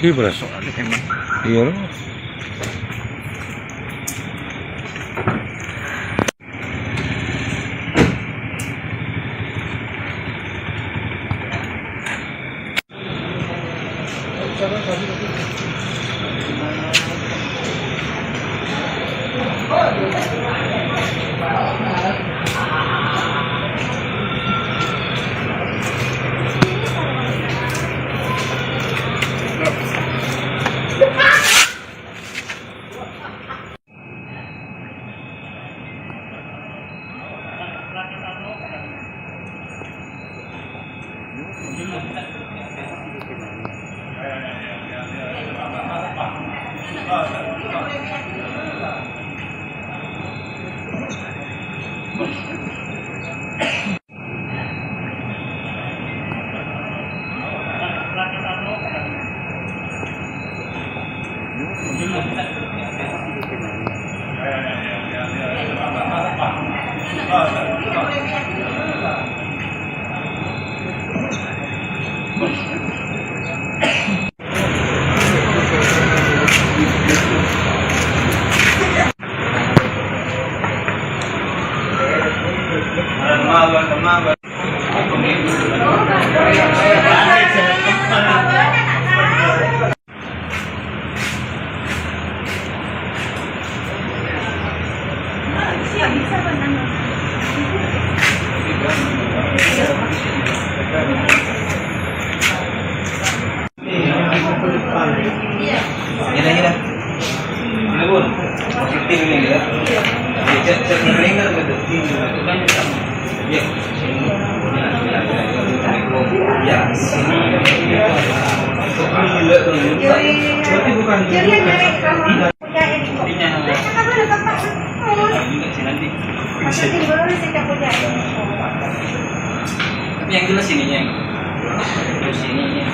Iya berasa. Iya. Gila. Ini pun positif ini ya. Cek ringan gitu. Itu kan sama. Ya. Ya, sini. Berarti bukan tapi yang jelas ininya. Terus ininya.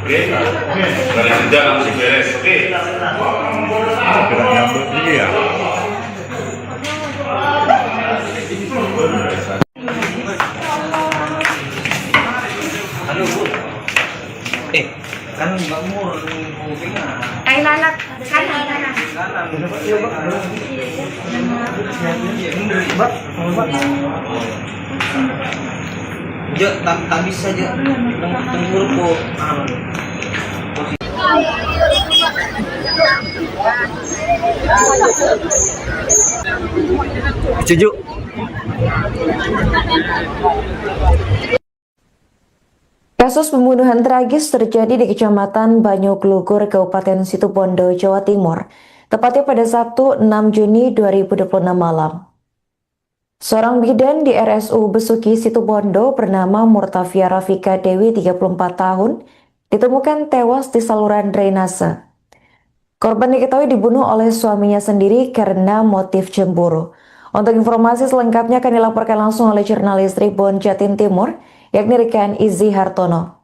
Oke, dari kerja langsung beres. Oke. Gerak nyambut lagi ya. Halo Bu. Kan Mbak Mur kupingnya. Kain anak, kanan. Jo, tak bisa Jo. Tunggu po. Setuju. Kasus pembunuhan tragis terjadi di Kecamatan Banyuglugur, Kabupaten Situbondo, Jawa Timur, tepatnya pada Sabtu 6 Juni 2026 malam. Seorang bidan di RSU Besuki Situbondo bernama Murtafia Rafika Dewi, 34 tahun, ditemukan tewas di saluran drainase. Korban diketahui dibunuh oleh suaminya sendiri karena motif cemburu. Untuk informasi selengkapnya akan dilaporkan langsung oleh jurnalis Tribun Jatim Timur, yakni Rekan Izzy Hartono.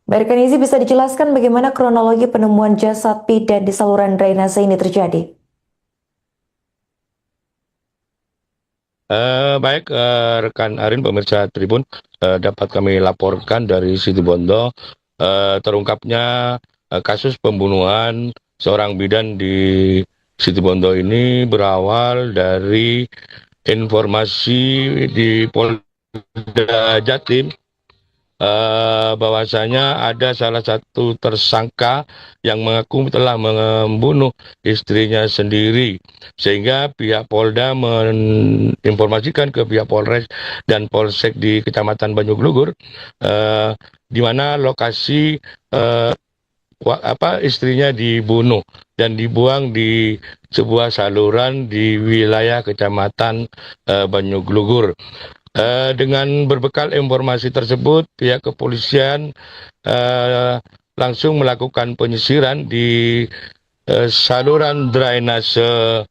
Rekan Izzy, bisa dijelaskan bagaimana kronologi penemuan jasad bidan di saluran drainase ini terjadi? Baik, rekan Arin, pemirsa Tribun, dapat kami laporkan dari Situbondo terungkapnya kasus pembunuhan seorang bidan di Situbondo ini berawal dari informasi di Polda Jatim bahwasanya ada salah satu tersangka yang mengaku telah membunuh istrinya sendiri, sehingga pihak Polda menginformasikan ke pihak Polres dan Polsek di Kecamatan Banyuglugur di mana lokasi istrinya dibunuh dan dibuang di sebuah saluran di wilayah Kecamatan Banyuglugur. Dengan berbekal informasi tersebut, pihak kepolisian langsung melakukan penyisiran di saluran drainase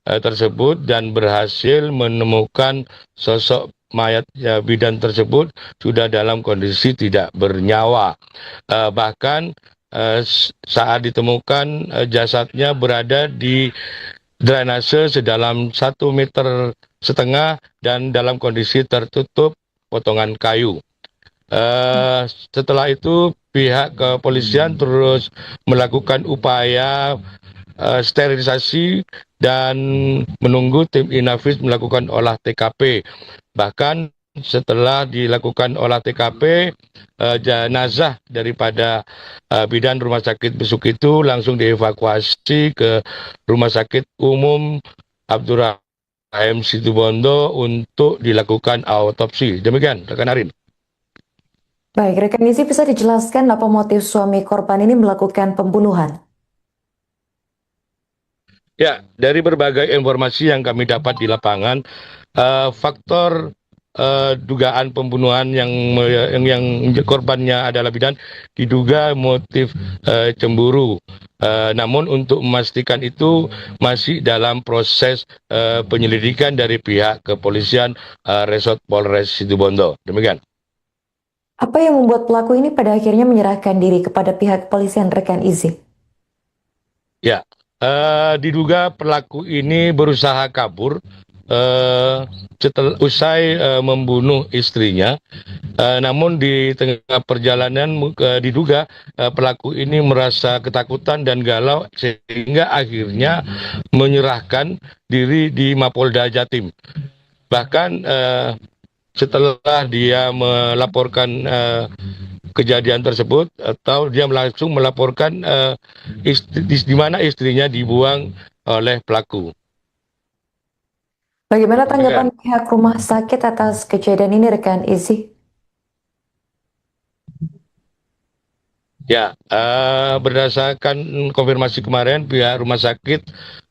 tersebut dan berhasil menemukan sosok mayat bidan tersebut sudah dalam kondisi tidak bernyawa. Bahkan saat ditemukan jasadnya berada di drainase sedalam 1 meter setengah dan dalam kondisi tertutup potongan kayu. Setelah itu pihak kepolisian terus melakukan upaya sterilisasi dan menunggu tim Inafis melakukan olah TKP. Bahkan setelah dilakukan olah TKP, jenazah daripada bidan Rumah Sakit Besuk itu langsung dievakuasi ke Rumah Sakit Umum Abdurrahim Situbondo untuk dilakukan autopsi. Demikian, rekan Arin. Baik, rekan Izzy, bisa dijelaskan apa motif suami korban ini melakukan pembunuhan? Ya, dari berbagai informasi yang kami dapat di lapangan, faktor dugaan pembunuhan yang korbannya adalah bidan diduga motif cemburu. Namun untuk memastikan itu masih dalam proses penyelidikan dari pihak kepolisian Resort Polres Situbondo. Demikian. Apa yang membuat pelaku ini pada akhirnya menyerahkan diri kepada pihak kepolisian, rekan Izzy? Ya, diduga pelaku ini berusaha kabur setelah usai membunuh istrinya. Namun di tengah perjalanan diduga pelaku ini merasa ketakutan dan galau sehingga akhirnya menyerahkan diri di Mapolda Jatim. Bahkan setelah dia melaporkan kejadian tersebut, atau dia langsung melaporkan di mana istrinya dibuang oleh pelaku. Bagaimana tanggapan pihak rumah sakit atas kejadian ini, rekan Izzy? Ya, berdasarkan konfirmasi kemarin, pihak rumah sakit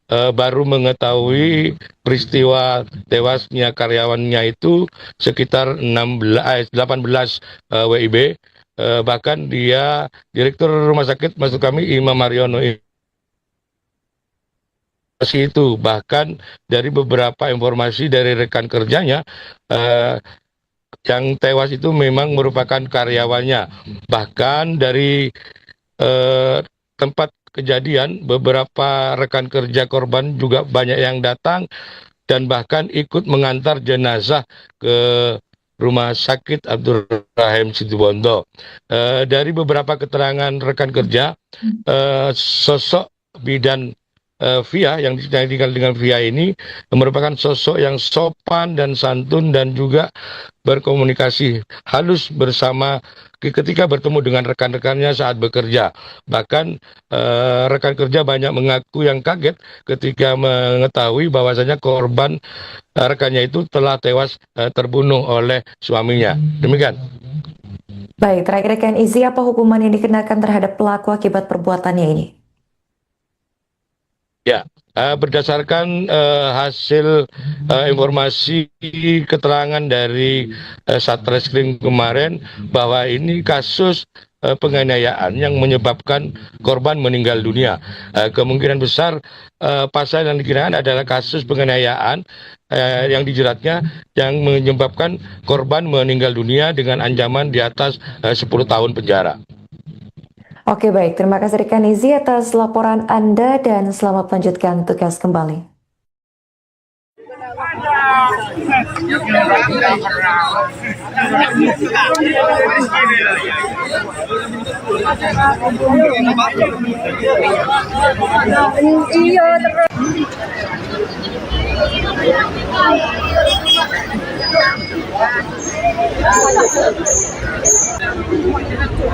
baru mengetahui peristiwa tewasnya karyawannya itu sekitar 18 WIB. Bahkan dia, Direktur Rumah Sakit, maksud kami Imam Mariono itu, bahkan dari beberapa informasi dari rekan kerjanya, yang tewas itu memang merupakan karyawannya. Bahkan dari tempat kejadian, beberapa rekan kerja korban juga banyak yang datang dan bahkan ikut mengantar jenazah ke Rumah Sakit Abdurrahim Situbondo. Dari beberapa keterangan rekan kerja, sosok bidan Via yang dikenal dengan Via ini merupakan sosok yang sopan dan santun dan juga berkomunikasi halus bersama ketika bertemu dengan rekan-rekannya saat bekerja. Bahkan rekan kerja banyak mengaku yang kaget ketika mengetahui bahwasanya korban rekannya itu telah tewas terbunuh oleh suaminya. Demikian. Baik, terakhir rekan Izzy, apa hukuman yang dikenakan terhadap pelaku akibat perbuatannya ini? Ya, berdasarkan hasil informasi keterangan dari Satreskrim kemarin bahwa ini kasus penganiayaan yang menyebabkan korban meninggal dunia. Kemungkinan besar pasal yang dikenakan adalah kasus penganiayaan yang dijeratnya yang menyebabkan korban meninggal dunia dengan ancaman di atas 10 tahun penjara. Oke, baik. Terima kasih rekan Izzy atas laporan Anda dan selamat melanjutkan tugas kembali.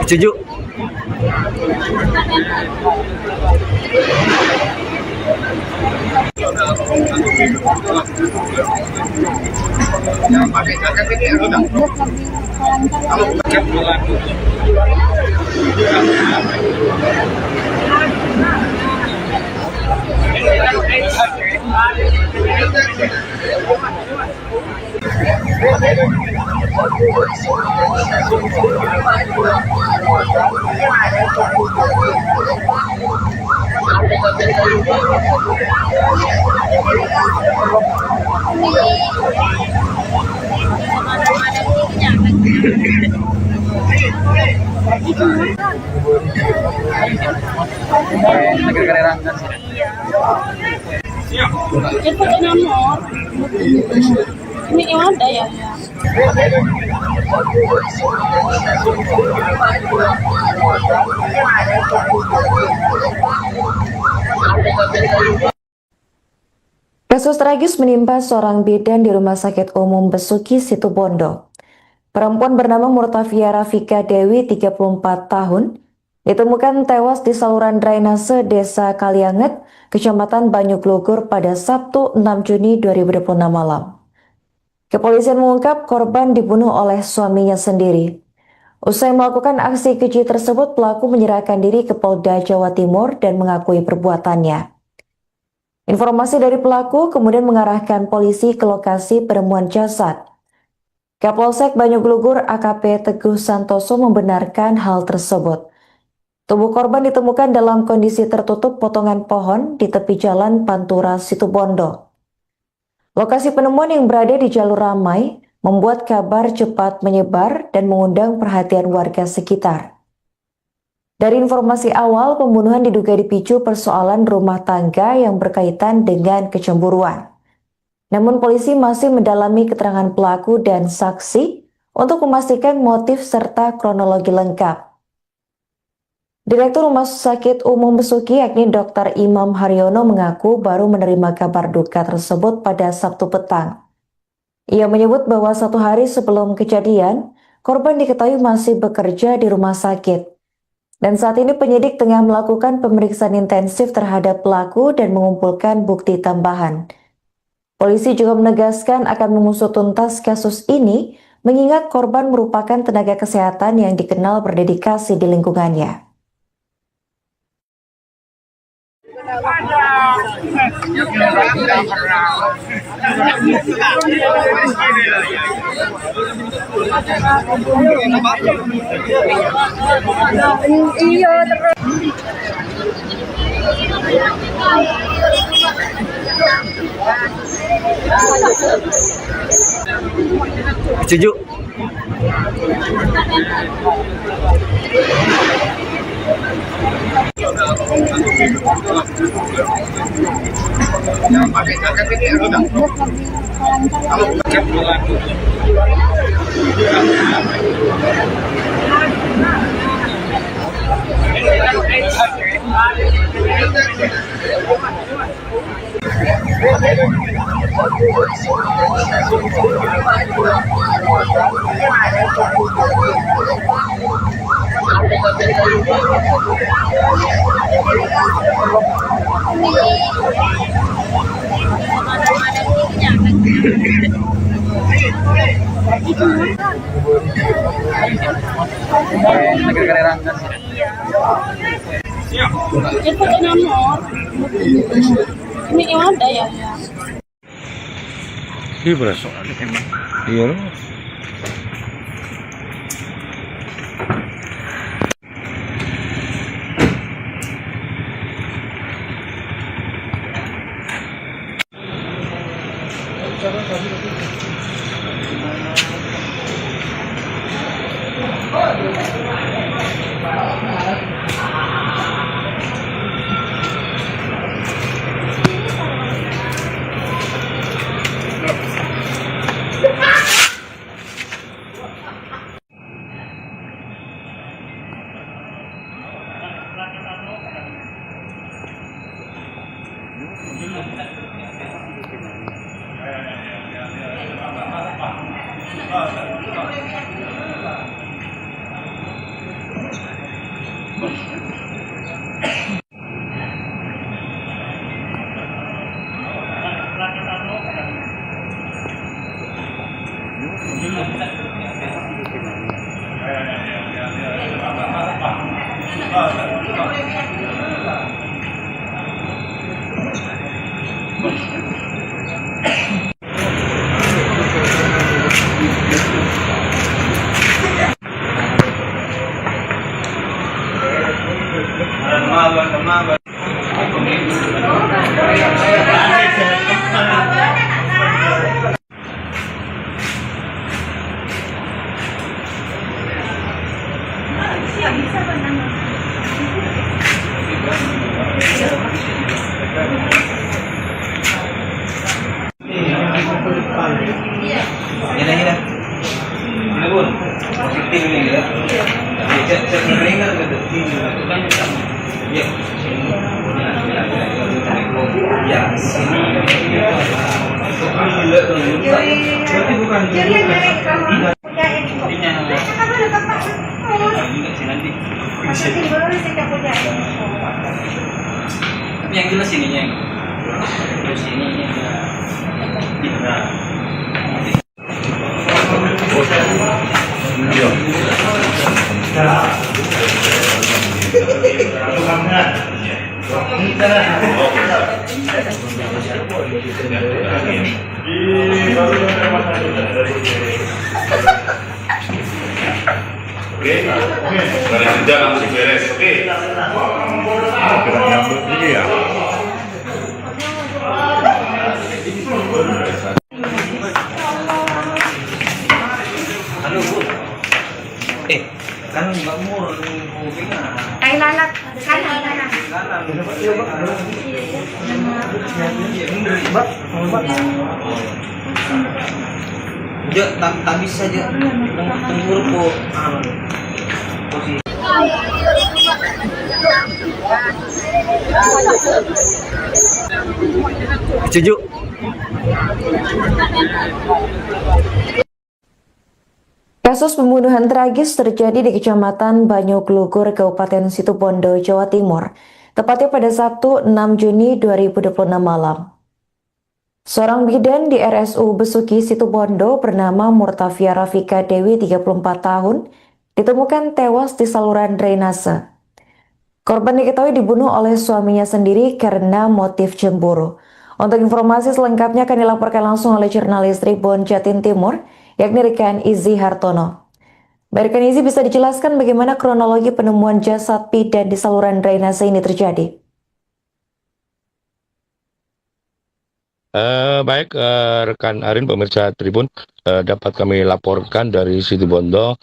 Setuju. Itu nomor. Ini yang ada ya? Kasus tragis menimpa seorang bidan di Rumah Sakit Umum Besuki, Situbondo. Perempuan bernama Murtafia Rafika Dewi, 34 tahun, ditemukan tewas di saluran drainase Desa Kalianget, Kecamatan Banyuglugur pada Sabtu 6 Juni 2026 malam. Kepolisian mengungkap korban dibunuh oleh suaminya sendiri. Usai melakukan aksi keji tersebut, pelaku menyerahkan diri ke Polda Jawa Timur dan mengakui perbuatannya. Informasi dari pelaku kemudian mengarahkan polisi ke lokasi penemuan jasad. Kapolsek Banyuglugur AKP Teguh Santoso membenarkan hal tersebut. Tubuh korban ditemukan dalam kondisi tertutup potongan pohon di tepi jalan Pantura, Situbondo. Lokasi penemuan yang berada di jalur ramai membuat kabar cepat menyebar dan mengundang perhatian warga sekitar. Dari informasi awal, pembunuhan diduga dipicu persoalan rumah tangga yang berkaitan dengan kecemburuan. Namun polisi masih mendalami keterangan pelaku dan saksi untuk memastikan motif serta kronologi lengkap. Direktur Rumah Sakit Umum Besuki yakni Dr. Imam Haryono mengaku baru menerima kabar duka tersebut pada Sabtu petang. Ia menyebut bahwa 1 hari sebelum kejadian, korban diketahui masih bekerja di rumah sakit. Dan saat ini penyidik tengah melakukan pemeriksaan intensif terhadap pelaku dan mengumpulkan bukti tambahan. Polisi juga menegaskan akan mengusut tuntas kasus ini, mengingat korban merupakan tenaga kesehatan yang dikenal berdedikasi di lingkungannya. Setuju. Itu nomor. Ini yang ada ya? Iya berasa. Iya. cek ringan gitu. Itu kan sama. Ya. Ya, sini berarti bukan tapi yang jelas ininya terus ini Oke, dari kerja langsung beres. Oke. Gerak nyambut ini ya. halo Bu kan Mbak Mur hubungan Kain lalat, kanan. ya tak bisa aja tunggu po posisi Setuju. Kasus pembunuhan tragis terjadi di Kecamatan Banyuglugur, Kabupaten Situbondo, Jawa Timur, tepatnya pada Sabtu 6 Juni 2026 malam. Seorang bidan di RSU Besuki Situbondo bernama Murtafia Rafika Dewi, 34 tahun, ditemukan tewas di saluran drainase. Korban diketahui dibunuh oleh suaminya sendiri karena motif cemburu. Untuk informasi selengkapnya akan dilaporkan langsung oleh jurnalis Tribun Jatim Timur, yakni rekan Izzy Hartono. Baik, rekan Izzy, bisa dijelaskan bagaimana kronologi penemuan jasad bidan di saluran drainase ini terjadi? Baik, rekan Arin, pemirsa Tribun, dapat kami laporkan dari Situbondo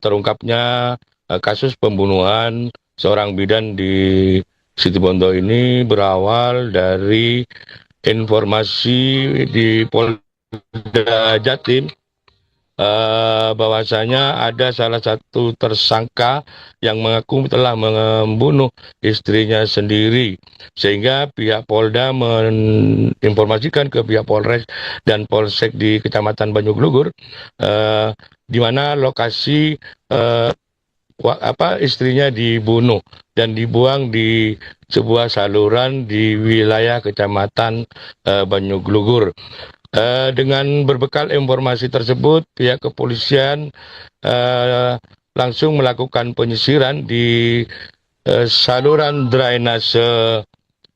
terungkapnya kasus pembunuhan seorang bidan di Situbondo ini berawal dari informasi di Polda Jatim bahwasanya ada salah satu tersangka yang mengaku telah membunuh istrinya sendiri, sehingga pihak Polda menginformasikan ke pihak Polres dan Polsek di Kecamatan Banyuglugur di mana lokasi istrinya dibunuh dan dibuang di sebuah saluran di wilayah Kecamatan Banyuglugur. Dengan berbekal informasi tersebut, pihak kepolisian langsung melakukan penyisiran di saluran drainase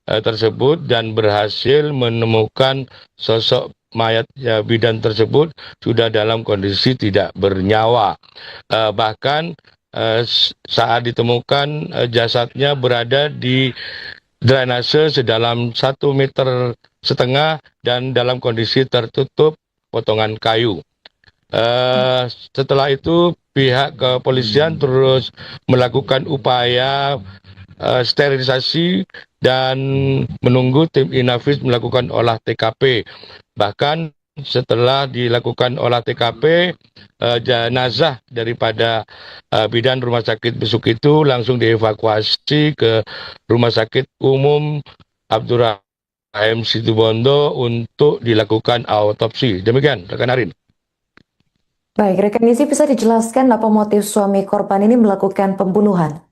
tersebut dan berhasil menemukan sosok mayat bidan tersebut sudah dalam kondisi tidak bernyawa. Bahkan saat ditemukan jasadnya berada di drainase sedalam 1,5 meter dan dalam kondisi tertutup potongan kayu. Setelah itu pihak kepolisian terus melakukan upaya sterilisasi dan menunggu tim Inavis melakukan olah TKP. Bahkan setelah dilakukan olah TKP, jenazah daripada bidan Rumah Sakit Besuk itu langsung dievakuasi ke Rumah Sakit Umum Abdurrahim Situbondo untuk dilakukan autopsi. Demikian, rekan Arin. Baik, rekan Izzy, bisa dijelaskan apa motif suami korban ini melakukan pembunuhan?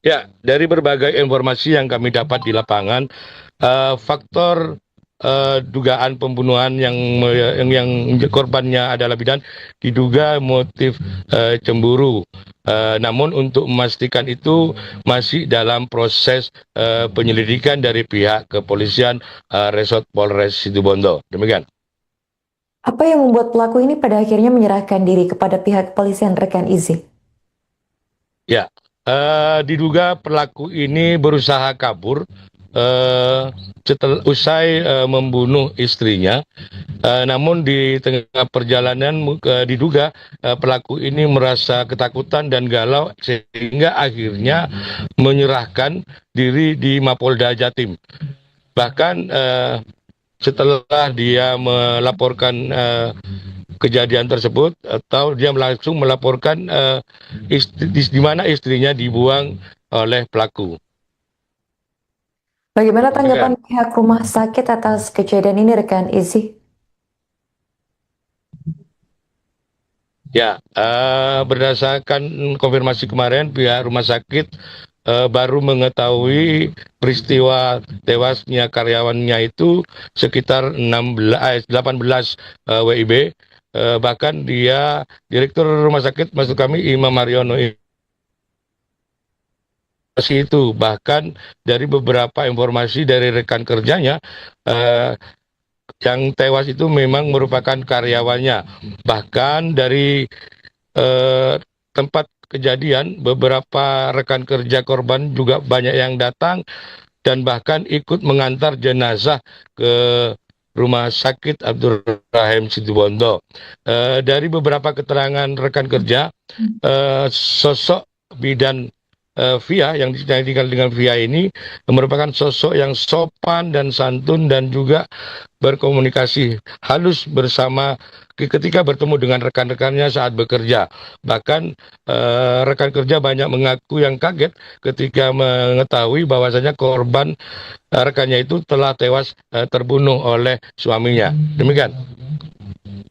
Ya, dari berbagai informasi yang kami dapat di lapangan, faktor dugaan pembunuhan yang korbannya adalah bidan diduga motif cemburu. Namun untuk memastikan itu masih dalam proses penyelidikan dari pihak kepolisian Resort Polres Situbondo. Demikian. Apa yang membuat pelaku ini pada akhirnya menyerahkan diri kepada pihak kepolisian, rekan Izzy? Ya, diduga pelaku ini berusaha kabur setelah usai membunuh istrinya. Namun di tengah perjalanan diduga pelaku ini merasa ketakutan dan galau sehingga akhirnya menyerahkan diri di Mapolda Jatim. Bahkan setelah dia melaporkan kejadian tersebut atau dia langsung melaporkan di mana istrinya dibuang oleh pelaku. Bagaimana tanggapan pihak rumah sakit atas kejadian ini, rekan Izzy? Ya, berdasarkan konfirmasi kemarin, pihak rumah sakit baru mengetahui peristiwa tewasnya karyawannya itu sekitar 18 WIB. Bahkan dia, Direktur Rumah Sakit, maksud kami Imam Haryono itu, bahkan dari beberapa informasi dari rekan kerjanya, yang tewas itu memang merupakan karyawannya. Bahkan dari tempat kejadian, beberapa rekan kerja korban juga banyak yang datang dan bahkan ikut mengantar jenazah ke Rumah Sakit Abdul Rahim Situbondo. Dari beberapa keterangan rekan kerja, sosok bidan Via yang tinggal dengan Via ini merupakan sosok yang sopan dan santun dan juga berkomunikasi halus bersama ketika bertemu dengan rekan-rekannya saat bekerja. Bahkan rekan kerja banyak mengaku yang kaget ketika mengetahui bahwasanya korban rekannya itu telah tewas terbunuh oleh suaminya. Demikian.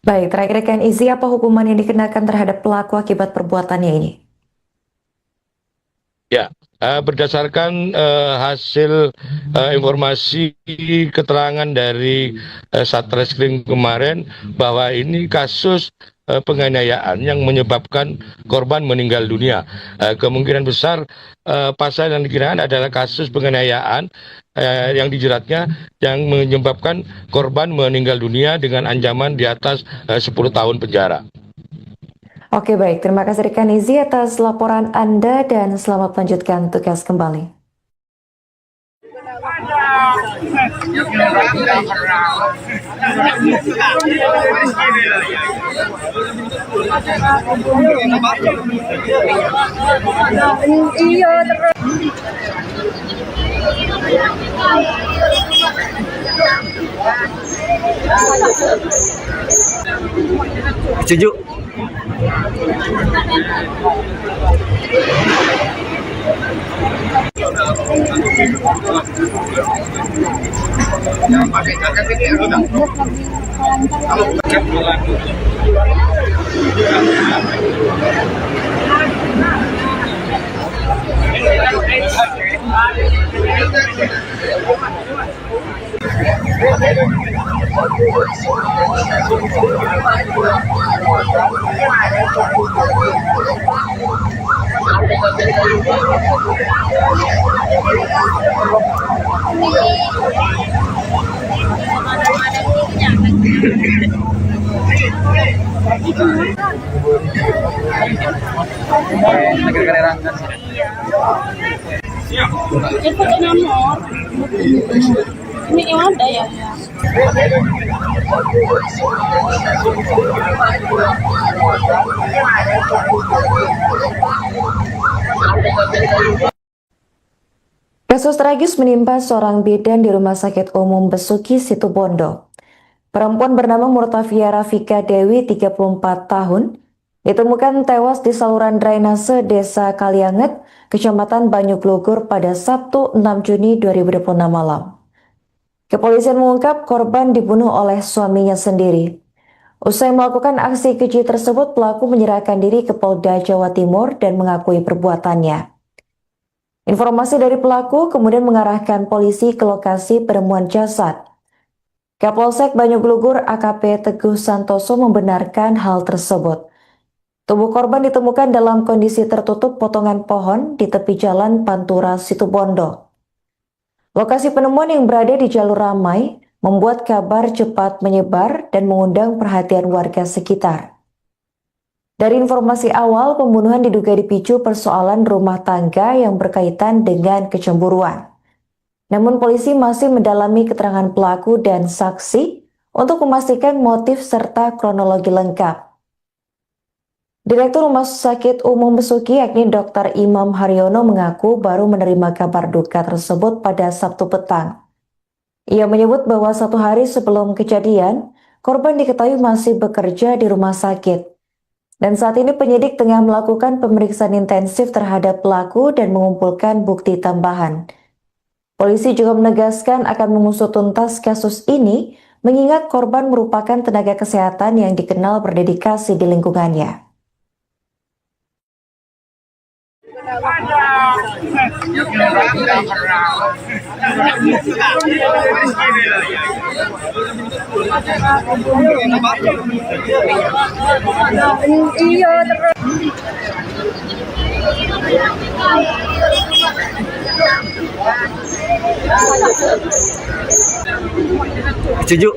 Baik, terakhir rekan Izzy, apa hukuman yang dikenakan terhadap pelaku akibat perbuatannya ini? Ya, berdasarkan hasil informasi keterangan dari Satreskrim kemarin bahwa ini kasus penganiayaan yang menyebabkan korban meninggal dunia. Kemungkinan besar pasal yang dikenakan adalah kasus penganiayaan yang dijeratnya yang menyebabkan korban meninggal dunia dengan ancaman di atas 10 tahun penjara. Oke, baik. Terima kasih rekan Izzy atas laporan Anda dan selamat melanjutkan tugas kembali. Setuju. Ikut nomor. Ini yang ada ya? Kasus tragis menimpa seorang bidan di Rumah Sakit Umum Besuki Situbondo. Perempuan bernama Murtafia Rafika Dewi, 34 tahun, ditemukan tewas di saluran drainase Desa Kalianget, Kecamatan Banyuglugur pada Sabtu 6 Juni 2026 malam. Kepolisian mengungkap korban dibunuh oleh suaminya sendiri. Usai melakukan aksi keji tersebut, pelaku menyerahkan diri ke Polda Jawa Timur dan mengakui perbuatannya. Informasi dari pelaku kemudian mengarahkan polisi ke lokasi penemuan jasad. Kapolsek Banyuglugur AKP Teguh Santoso membenarkan hal tersebut. Tubuh korban ditemukan dalam kondisi tertutup potongan pohon di tepi jalan Pantura Situbondo. Lokasi penemuan yang berada di jalur ramai membuat kabar cepat menyebar dan mengundang perhatian warga sekitar. Dari informasi awal, pembunuhan diduga dipicu persoalan rumah tangga yang berkaitan dengan kecemburuan. Namun polisi masih mendalami keterangan pelaku dan saksi untuk memastikan motif serta kronologi lengkap. Direktur Rumah Sakit Umum Besuki yakni Dr. Imam Haryono mengaku baru menerima kabar duka tersebut pada Sabtu petang. Ia menyebut bahwa 1 hari sebelum kejadian, korban diketahui masih bekerja di rumah sakit. Dan saat ini penyidik tengah melakukan pemeriksaan intensif terhadap pelaku dan mengumpulkan bukti tambahan. Polisi juga menegaskan akan mengusut tuntas kasus ini, mengingat korban merupakan tenaga kesehatan yang dikenal berdedikasi di lingkungannya. Setuju.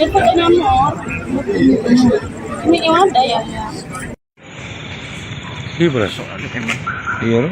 Itu nomor. Ini yang ada ya? Iya berasa. Iya.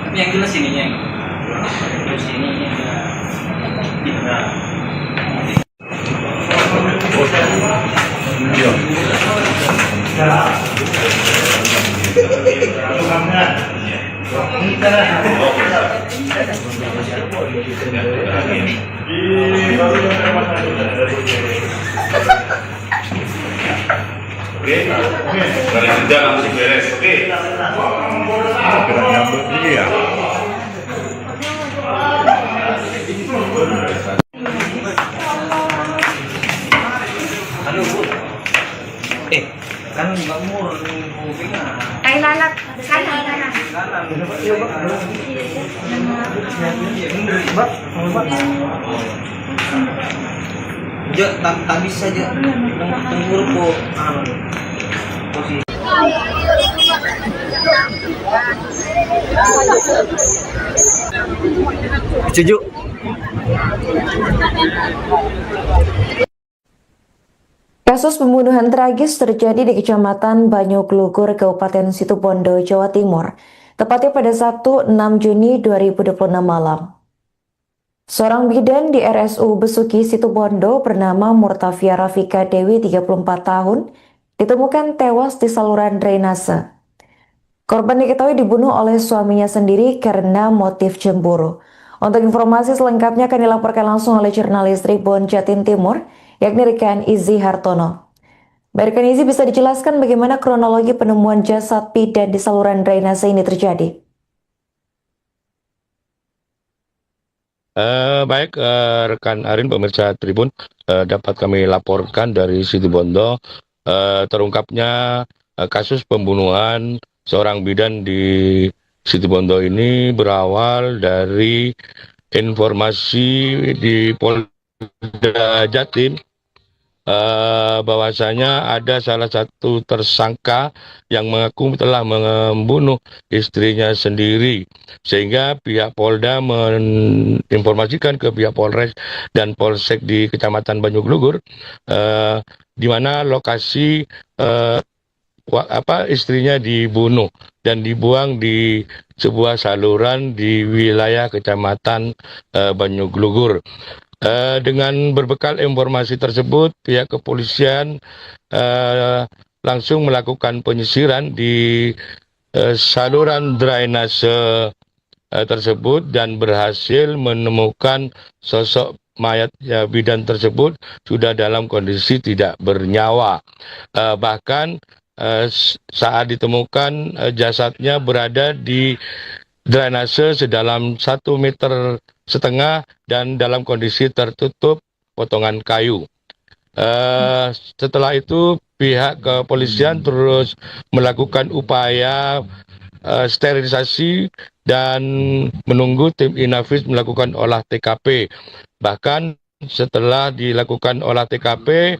Tapi yang jelas ininya, terus ininya Oke, dari kerja langsung beres. Oke. Gerak nyambut ini ya. Halo Bu. Kan Mbak Mur kupingnya. Kayak lalat kanan. Ya, tak bisa aja. Tunggu kok. Posisi. Setuju. Kasus pembunuhan tragis terjadi di Kecamatan Banyuglugur, Kabupaten Situbondo, Jawa Timur, tepatnya pada Sabtu 6 Juni 2026 malam. Seorang bidan di RSU Besuki Situbondo bernama Murtafia Rafika Dewi 34 tahun ditemukan tewas di saluran drainase. Korban diketahui dibunuh oleh suaminya sendiri karena motif cemburu. Untuk informasi selengkapnya akan dilaporkan langsung oleh jurnalis Tribun Jatim Timur, yakni rekan Izzy Hartono. Rekan Izzy, bisa dijelaskan bagaimana kronologi penemuan jasad bidan di saluran drainase ini terjadi? Baik, rekan Arin, pemirsa Tribun, dapat kami laporkan dari Situbondo terungkapnya kasus pembunuhan seorang bidan di Situbondo ini berawal dari informasi di Polda Jatim bahwasanya ada salah satu tersangka yang mengaku telah membunuh istrinya sendiri, sehingga pihak Polda menginformasikan ke pihak Polres dan Polsek di Kecamatan Banyuglugur di mana lokasi istrinya dibunuh dan dibuang di sebuah saluran di wilayah Kecamatan Banyuglugur. Dengan berbekal informasi tersebut, pihak kepolisian langsung melakukan penyisiran di saluran drainase tersebut dan berhasil menemukan sosok mayat bidan tersebut sudah dalam kondisi tidak bernyawa. Bahkan saat ditemukan jasadnya berada di drainase sedalam 1,5 meter dan dalam kondisi tertutup potongan kayu. Setelah itu pihak kepolisian terus melakukan upaya sterilisasi dan menunggu tim Inavis melakukan olah TKP. Bahkan setelah dilakukan olah TKP,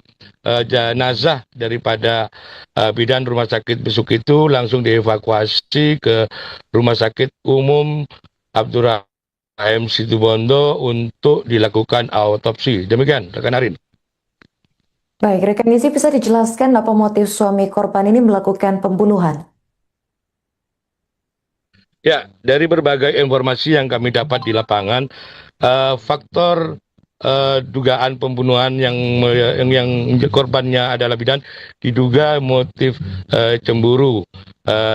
jenazah daripada bidan Rumah Sakit Besuk itu langsung dievakuasi ke Rumah Sakit Umum Abdurrahim Situbondo untuk dilakukan autopsi. Demikian, rekan Arin. Baik, rekan Izzy, bisa dijelaskan apa motif suami korban ini melakukan pembunuhan? Ya, dari berbagai informasi yang kami dapat di lapangan, faktor dugaan pembunuhan yang korbannya adalah bidan diduga motif cemburu.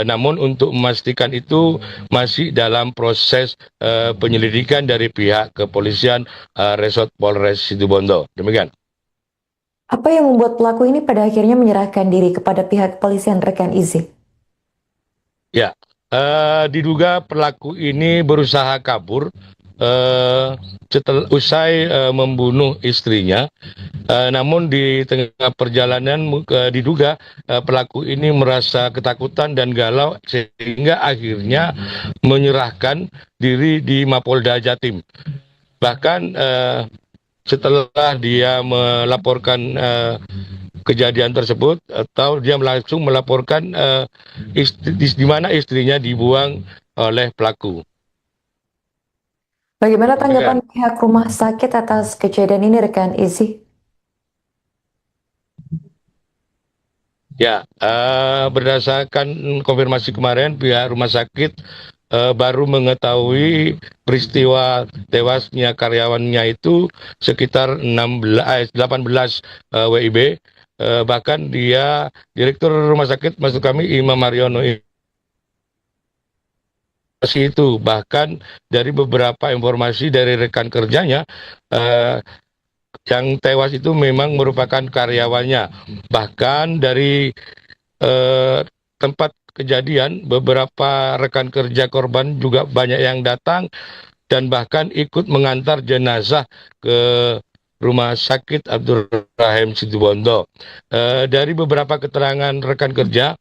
Namun untuk memastikan itu masih dalam proses penyelidikan dari pihak kepolisian Resort Polres Situbondo. Demikian. Apa yang membuat pelaku ini pada akhirnya menyerahkan diri kepada pihak kepolisian, rekan Izzy? Ya, diduga pelaku ini berusaha kabur setelah usai membunuh istrinya. Namun di tengah perjalanan diduga pelaku ini merasa ketakutan dan galau sehingga akhirnya menyerahkan diri di Mapolda Jatim. Bahkan setelah dia melaporkan kejadian tersebut, atau dia langsung melaporkan di mana istrinya dibuang oleh pelaku. Bagaimana tanggapan pihak rumah sakit atas kejadian ini, rekan Izzy? Ya, berdasarkan konfirmasi kemarin, pihak rumah sakit baru mengetahui peristiwa tewasnya karyawannya itu sekitar 18 WIB. Bahkan dia, Direktur Rumah Sakit, maksud kami Imam Mariono itu, bahkan dari beberapa informasi dari rekan kerjanya, yang tewas itu memang merupakan karyawannya. Bahkan dari tempat kejadian, beberapa rekan kerja korban juga banyak yang datang dan bahkan ikut mengantar jenazah ke Rumah Sakit Abdurrahim Situbondo. Dari beberapa keterangan rekan kerja,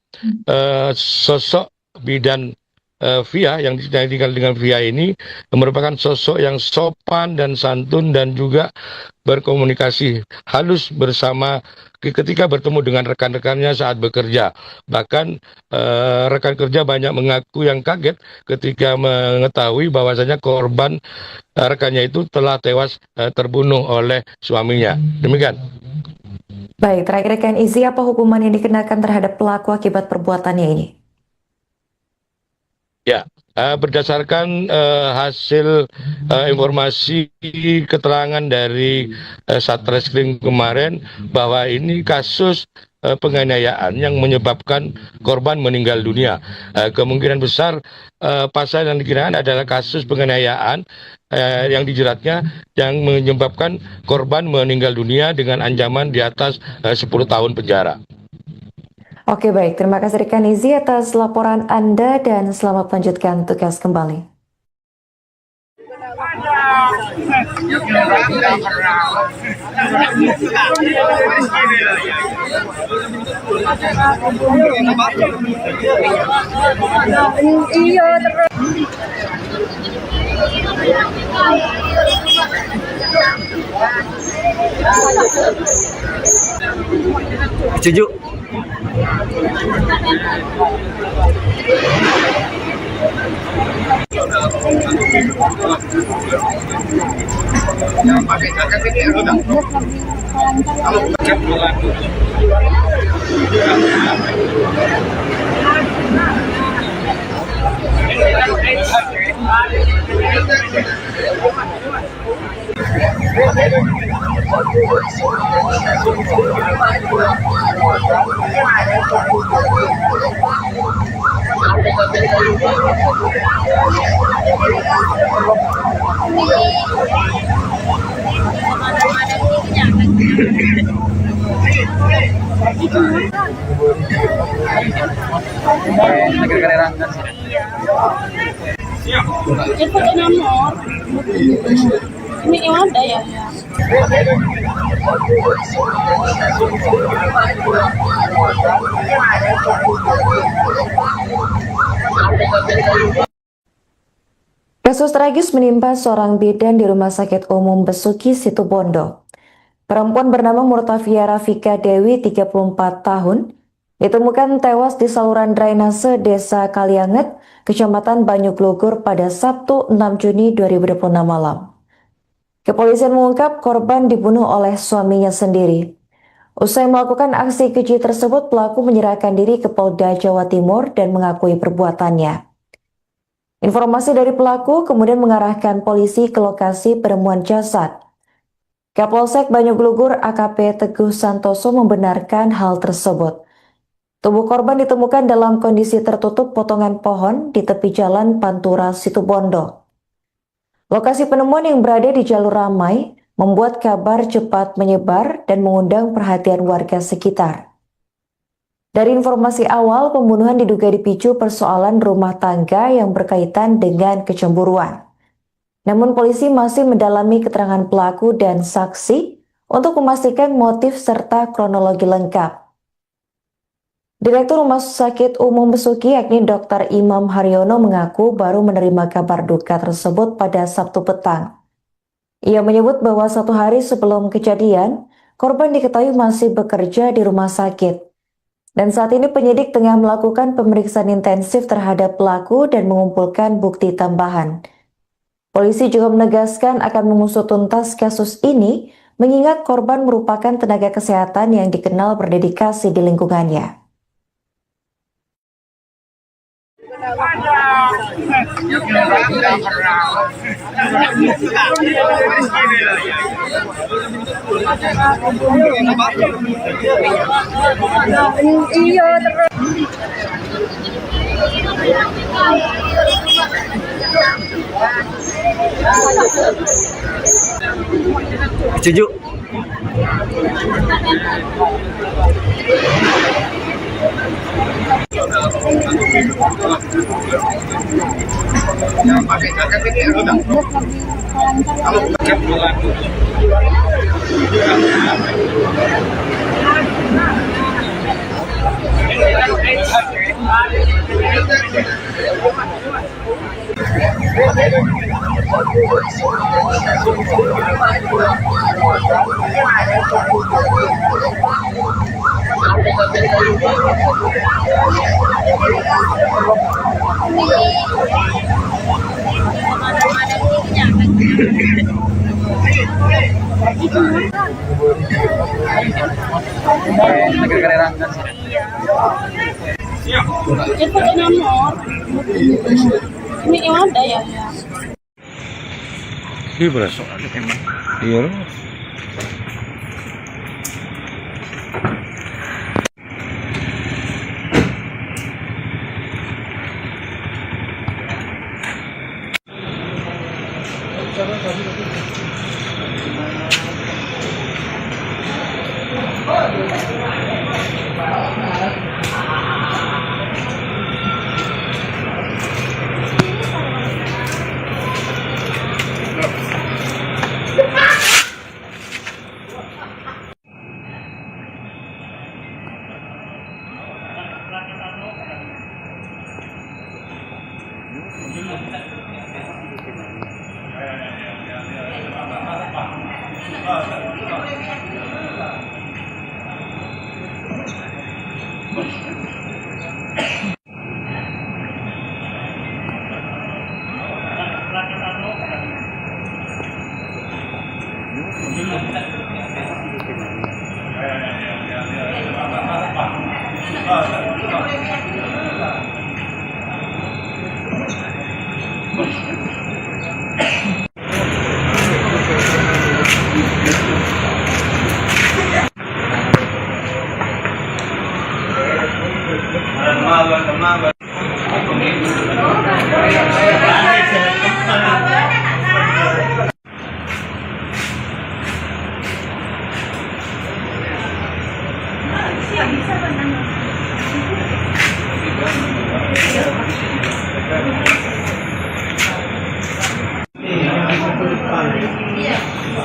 sosok bidan Via yang tinggal dengan Via ini merupakan sosok yang sopan dan santun dan juga berkomunikasi halus bersama ketika bertemu dengan rekan-rekannya saat bekerja. Bahkan rekan kerja banyak mengaku yang kaget ketika mengetahui bahwasanya korban rekannya itu telah tewas terbunuh oleh suaminya. Demikian. Baik, terakhir rekan Izzy, apa hukuman yang dikenakan terhadap pelaku akibat perbuatannya ini? Ya, berdasarkan hasil informasi keterangan dari Satreskrim kemarin bahwa ini kasus penganiayaan yang menyebabkan korban meninggal dunia. Kemungkinan besar pasal yang dikenakan adalah kasus penganiayaan yang dijeratnya yang menyebabkan korban meninggal dunia dengan ancaman di atas 10 tahun penjara. Oke, baik. Terima kasih rekan Izzy atas laporan Anda dan selamat melanjutkan tugas kembali. Setuju. Itu nomor. Ini yang ada ya? Kasus tragis menimpa seorang bidan di Rumah Sakit Umum Besuki, Situbondo. Perempuan bernama Murtafia Rafika Dewi, 34 tahun, ditemukan tewas di saluran drainase Desa Kalianget, Kecamatan Banyuglugur pada Sabtu 6 Juni 2026 malam. Kepolisian mengungkap korban dibunuh oleh suaminya sendiri. Usai melakukan aksi keji tersebut, pelaku menyerahkan diri ke Polda Jawa Timur dan mengakui perbuatannya. Informasi dari pelaku kemudian mengarahkan polisi ke lokasi penemuan jasad. Kapolsek Banyuglugur AKP Teguh Santoso membenarkan hal tersebut. Tubuh korban ditemukan dalam kondisi tertutup potongan pohon di tepi jalan Pantura, Situbondo. Lokasi penemuan yang berada di jalur ramai membuat kabar cepat menyebar dan mengundang perhatian warga sekitar. Dari informasi awal, pembunuhan diduga dipicu persoalan rumah tangga yang berkaitan dengan kecemburuan. Namun polisi masih mendalami keterangan pelaku dan saksi untuk memastikan motif serta kronologi lengkap. Direktur Rumah Sakit Umum Besuki yakni Dr. Imam Haryono mengaku baru menerima kabar duka tersebut pada Sabtu petang. Ia menyebut bahwa 1 hari sebelum kejadian, korban diketahui masih bekerja di rumah sakit. Dan saat ini penyidik tengah melakukan pemeriksaan intensif terhadap pelaku dan mengumpulkan bukti tambahan. Polisi juga menegaskan akan mengusut tuntas kasus ini, mengingat korban merupakan tenaga kesehatan yang dikenal berdedikasi di lingkungannya. Setuju. Itu ada nomor. Ini yang ada ya. Iya berasa. Iya.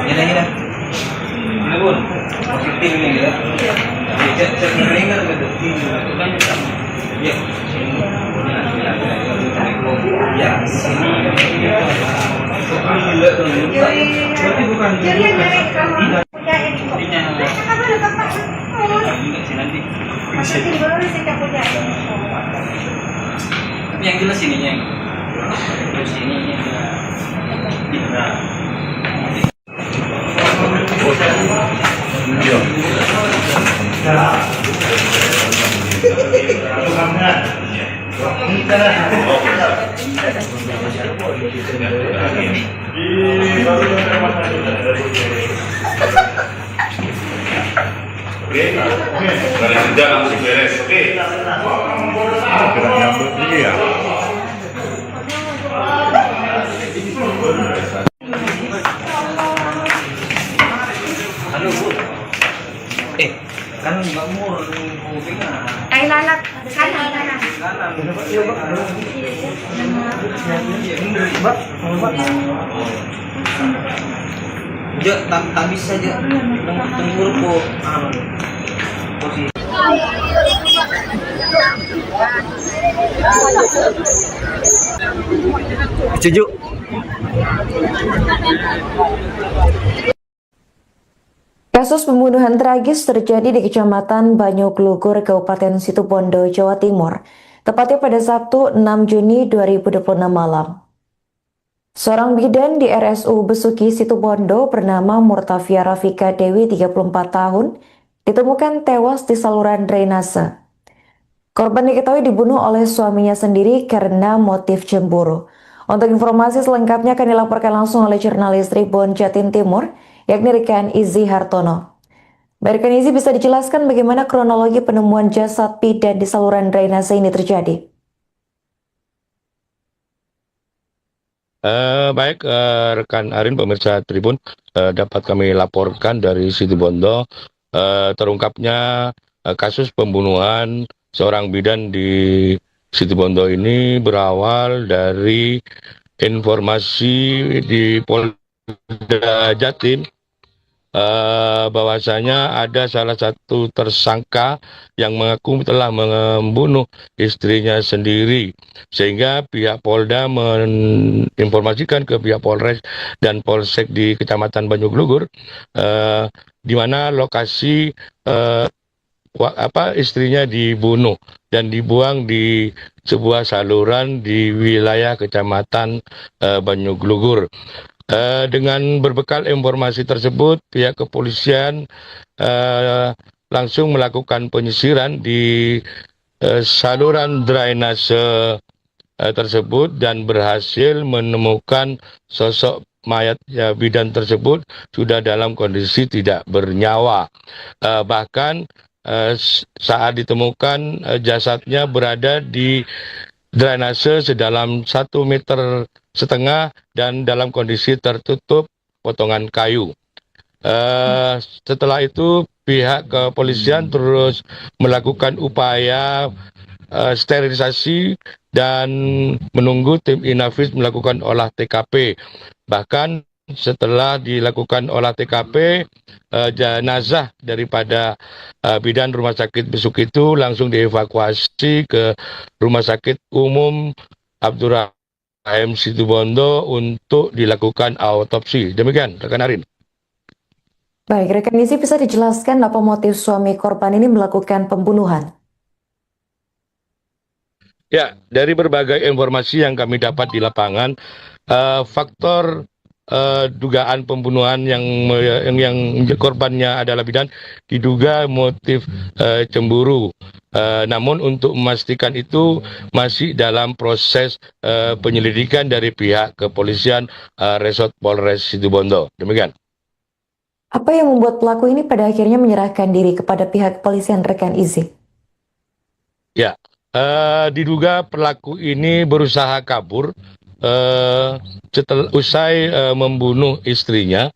Gila. Ini pun positif ini ya. Cek ringan gitu. Ya. Ya, sini. Berarti bukan tapi yang jelas ininya. Terus ininya. Oke, dari kerja langsung beres. Oke. Gerak nyambut ini ya. Halo Bu. Kan Mbak Mur mau pegang. Lalat kanan kanan. Ja, tak bisa aja. Tenggur po. Posisi. Setuju. Kasus pembunuhan tragis terjadi di Kecamatan Banyuglugur, Kabupaten Situbondo, Jawa Timur, tepatnya pada Sabtu 6 Juni 2026 malam. Seorang bidan di RSU Besuki, Situbondo bernama Murtafia Rafika Dewi, 34 tahun, ditemukan tewas di saluran drainase. Korban diketahui dibunuh oleh suaminya sendiri karena motif cemburu. Untuk informasi selengkapnya akan dilaporkan langsung oleh jurnalis Tribun Jatim Timur, yakni Rekan Izzy Hartono. Rekan Izzy, bisa dijelaskan bagaimana kronologi penemuan jasad bidan di saluran drainase ini terjadi? Baik, rekan Arin, pemirsa Tribun, dapat kami laporkan dari Situbondo terungkapnya kasus pembunuhan seorang bidan di Situbondo ini berawal dari informasi di Polda Jatim bahwasanya ada salah satu tersangka yang mengaku telah membunuh istrinya sendiri, sehingga pihak Polda menginformasikan ke pihak Polres dan Polsek di Kecamatan Banyuglugur di mana lokasi istrinya dibunuh dan dibuang di sebuah saluran di wilayah Kecamatan Banyuglugur. Dengan berbekal informasi tersebut, pihak kepolisian langsung melakukan penyisiran di saluran drainase tersebut dan berhasil menemukan sosok mayat bidan tersebut sudah dalam kondisi tidak bernyawa. Bahkan saat ditemukan jasadnya berada di drainase sedalam 1,5 meter dan dalam kondisi tertutup potongan kayu. Setelah itu pihak kepolisian terus melakukan upaya sterilisasi dan menunggu tim Inavis melakukan olah TKP. Bahkan setelah dilakukan olah TKP, jenazah daripada bidan Rumah Sakit Besuk itu langsung dievakuasi ke Rumah Sakit Umum Abdurrahim Situbondo untuk dilakukan autopsi. Demikian, rekan Arin. Baik, rekan Izzy, bisa dijelaskan apa motif suami korban ini melakukan pembunuhan? Ya, dari berbagai informasi yang kami dapat di lapangan, faktor dugaan pembunuhan yang korbannya adalah bidan diduga motif cemburu. Namun untuk memastikan itu masih dalam proses penyelidikan dari pihak kepolisian Resort Polres Situbondo. Demikian. Apa yang membuat pelaku ini pada akhirnya menyerahkan diri kepada pihak kepolisian, rekan Izzy? Ya, diduga pelaku ini berusaha kabur setelah usai membunuh istrinya.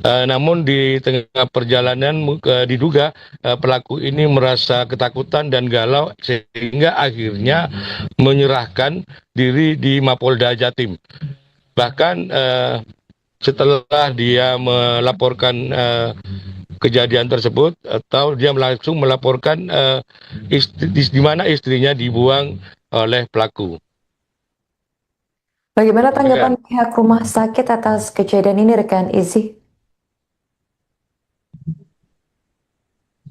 Namun di tengah perjalanan diduga pelaku ini merasa ketakutan dan galau sehingga akhirnya menyerahkan diri di Mapolda Jatim. Bahkan setelah dia melaporkan kejadian tersebut atau dia langsung melaporkan di mana istrinya dibuang oleh pelaku. Bagaimana tanggapan pihak rumah sakit atas kejadian ini, rekan Izzy?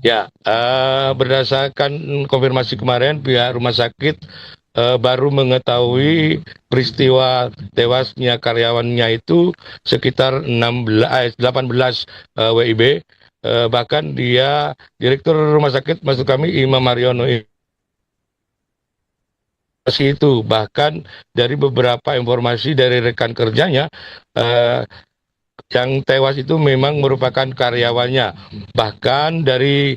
Ya, berdasarkan konfirmasi kemarin, pihak rumah sakit baru mengetahui peristiwa tewasnya karyawannya itu sekitar 18 WIB. Bahkan dia, Direktur Rumah Sakit, maksud kami Imam Mariono itu, bahkan dari beberapa informasi dari rekan kerjanya, yang tewas itu memang merupakan karyawannya. Bahkan dari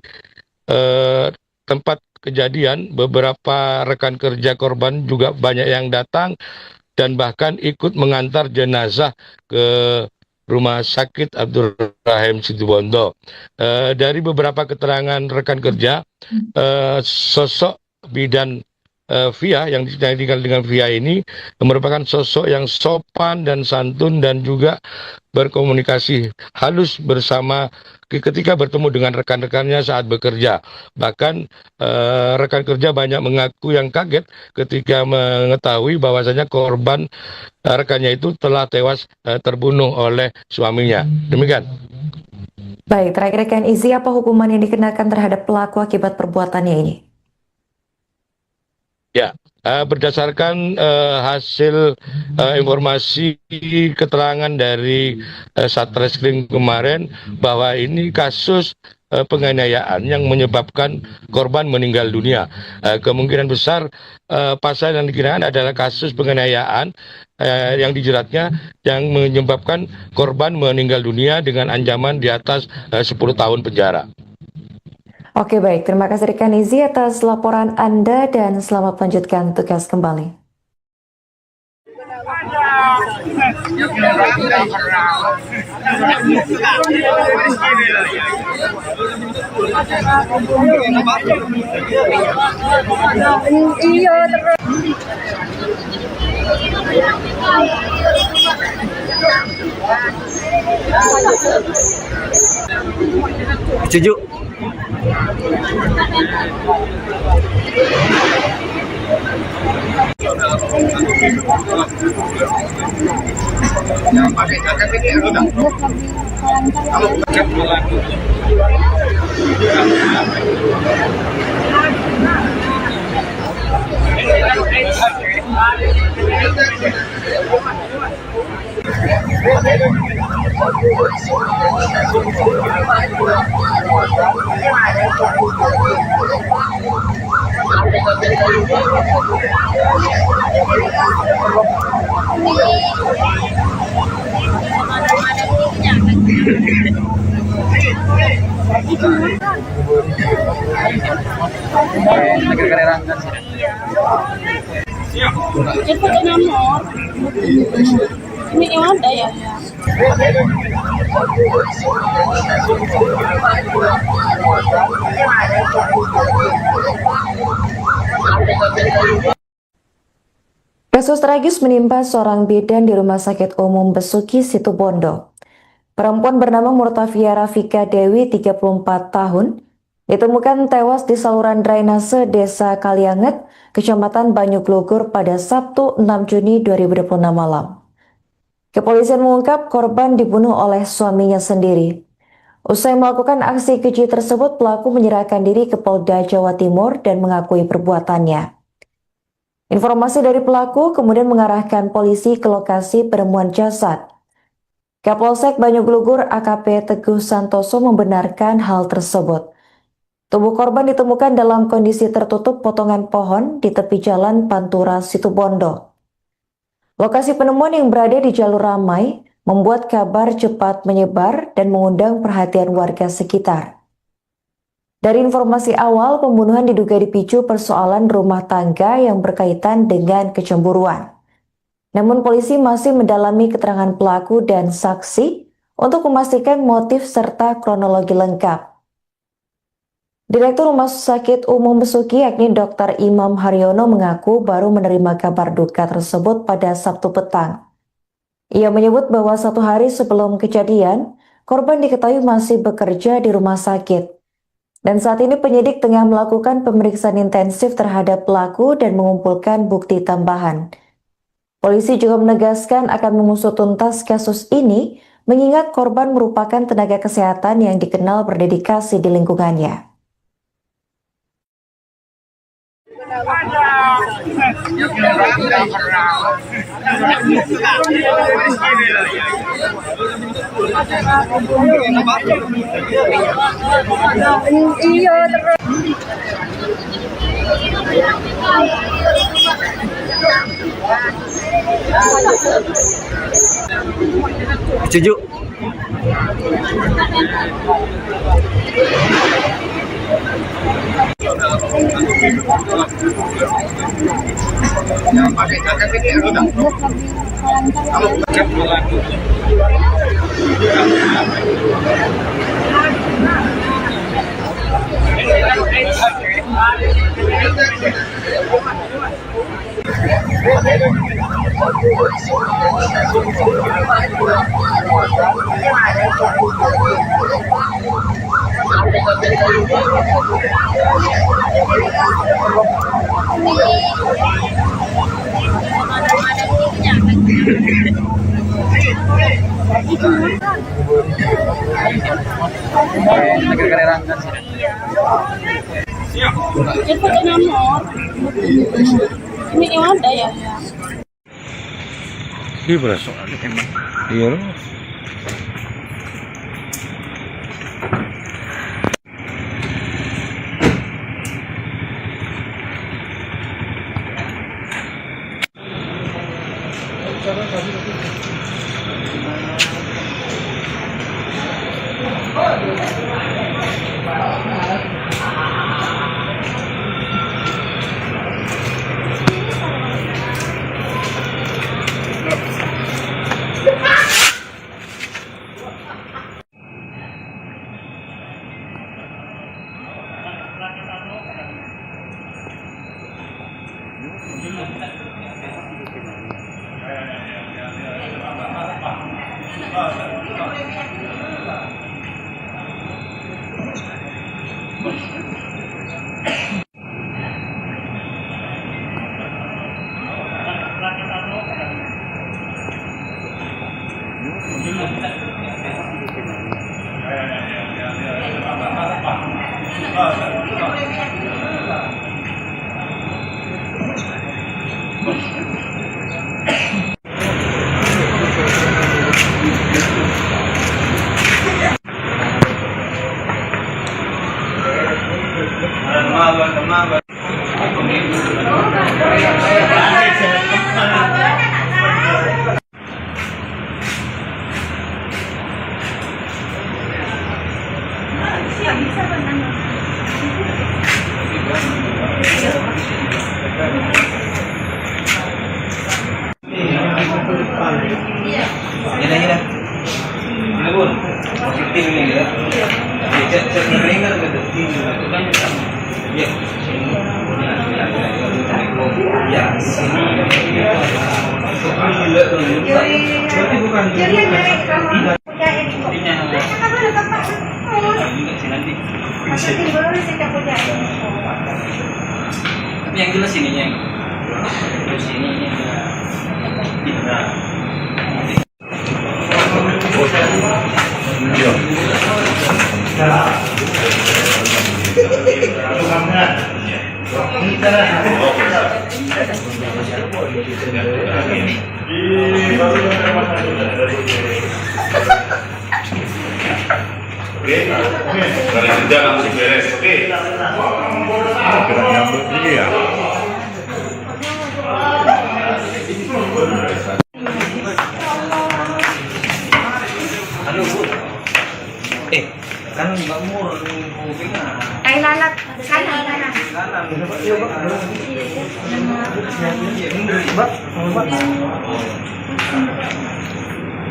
tempat kejadian, beberapa rekan kerja korban juga banyak yang datang dan bahkan ikut mengantar jenazah ke Rumah Sakit Abdurrahim Situbondo. Dari beberapa keterangan rekan kerja, sosok bidan Via yang tinggal dengan Via ini merupakan sosok yang sopan dan santun dan juga berkomunikasi halus bersama ketika bertemu dengan rekan-rekannya saat bekerja. Bahkan rekan kerja banyak mengaku yang kaget ketika mengetahui bahwasanya korban rekannya itu telah tewas terbunuh oleh suaminya. Demikian. Baik, terakhir rekan Izzy, apa hukuman yang dikenakan terhadap pelaku akibat perbuatannya ini? Ya, berdasarkan hasil informasi keterangan dari Satreskrim kemarin bahwa ini kasus penganiayaan yang menyebabkan korban meninggal dunia. Kemungkinan besar pasal yang dikenakan adalah kasus penganiayaan yang dijeratnya yang menyebabkan korban meninggal dunia dengan ancaman di atas 10 tahun penjara. Oke, baik. Terima kasih rekan Izzy atas laporan Anda dan selamat melanjutkan tugas kembali. Setuju. Itu nomor. Ini yang ada ya. Kasus tragis menimpa seorang bidan di Rumah Sakit Umum Besuki, Situbondo. Perempuan bernama Murtafia Rafika Dewi, 34 tahun, ditemukan tewas di saluran drainase Desa Kalianget, Kecamatan Banyuglugur pada Sabtu 6 Juni 2026 malam. Kepolisian mengungkap korban dibunuh oleh suaminya sendiri. Usai melakukan aksi keji tersebut, pelaku menyerahkan diri ke Polda Jawa Timur dan mengakui perbuatannya. Informasi dari pelaku kemudian mengarahkan polisi ke lokasi penemuan jasad. Kapolsek Banyuglugur AKP Teguh Santoso membenarkan hal tersebut. Tubuh korban ditemukan dalam kondisi tertutup potongan pohon di tepi jalan Pantura, Situbondo. Lokasi penemuan yang berada di jalur ramai membuat kabar cepat menyebar dan mengundang perhatian warga sekitar. Dari informasi awal, pembunuhan diduga dipicu persoalan rumah tangga yang berkaitan dengan kecemburuan. Namun polisi masih mendalami keterangan pelaku dan saksi untuk memastikan motif serta kronologi lengkap. Direktur Rumah Sakit Umum Besuki yakni Dr. Imam Haryono mengaku baru menerima kabar duka tersebut pada Sabtu petang. Ia menyebut bahwa 1 hari sebelum kejadian, korban diketahui masih bekerja di rumah sakit. Dan saat ini penyidik tengah melakukan pemeriksaan intensif terhadap pelaku dan mengumpulkan bukti tambahan. Polisi juga menegaskan akan mengusut tuntas kasus ini, mengingat korban merupakan tenaga kesehatan yang dikenal berdedikasi di lingkungannya. Setuju. Itu nomor. Ini yang ada ya. Iya berasa. Iya. Berarti bukan. Tapi yang jelas ininya. Terus ini ada. Oke, dari kerja langsung beres. Oke. Gerak nyambut ini ya. Halo Bu. Kan Mbak Mur ngomongnya. Ay, lalat. Kanan, kanan.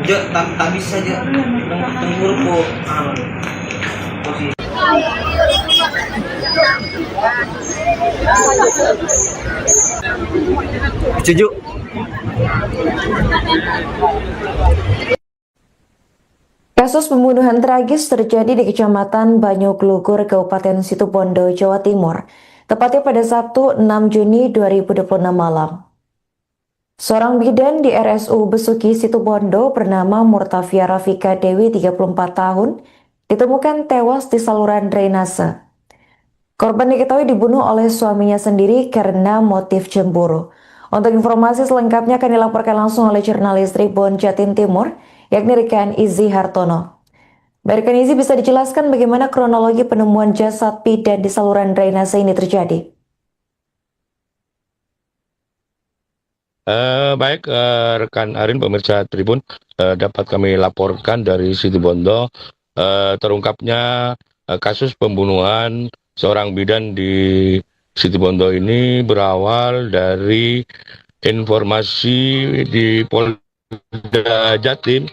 Jo, tak bisa aja. Tunggu po. Posisi. Setuju. Kasus pembunuhan tragis terjadi di Kecamatan Banyuglugur, Kabupaten Situbondo, Jawa Timur, tepatnya pada Sabtu 6 Juni 2026 malam. Seorang bidan di RSU Besuki Situbondo bernama Murtafia Rafika Dewi, 34 tahun, ditemukan tewas di saluran drainase. Korban diketahui dibunuh oleh suaminya sendiri karena motif cemburu. Untuk informasi selengkapnya akan dilaporkan langsung oleh jurnalis Tribun Jatim Timur, yakni Rekan Izzy Hartono. Rekan Izzy, bisa dijelaskan bagaimana kronologi penemuan jasad bidan di saluran drainase ini terjadi? Baik, rekan Arin, pemirsa Tribun, dapat kami laporkan dari Situbondo terungkapnya kasus pembunuhan seorang bidan di Situbondo ini berawal dari informasi di Polda Jatim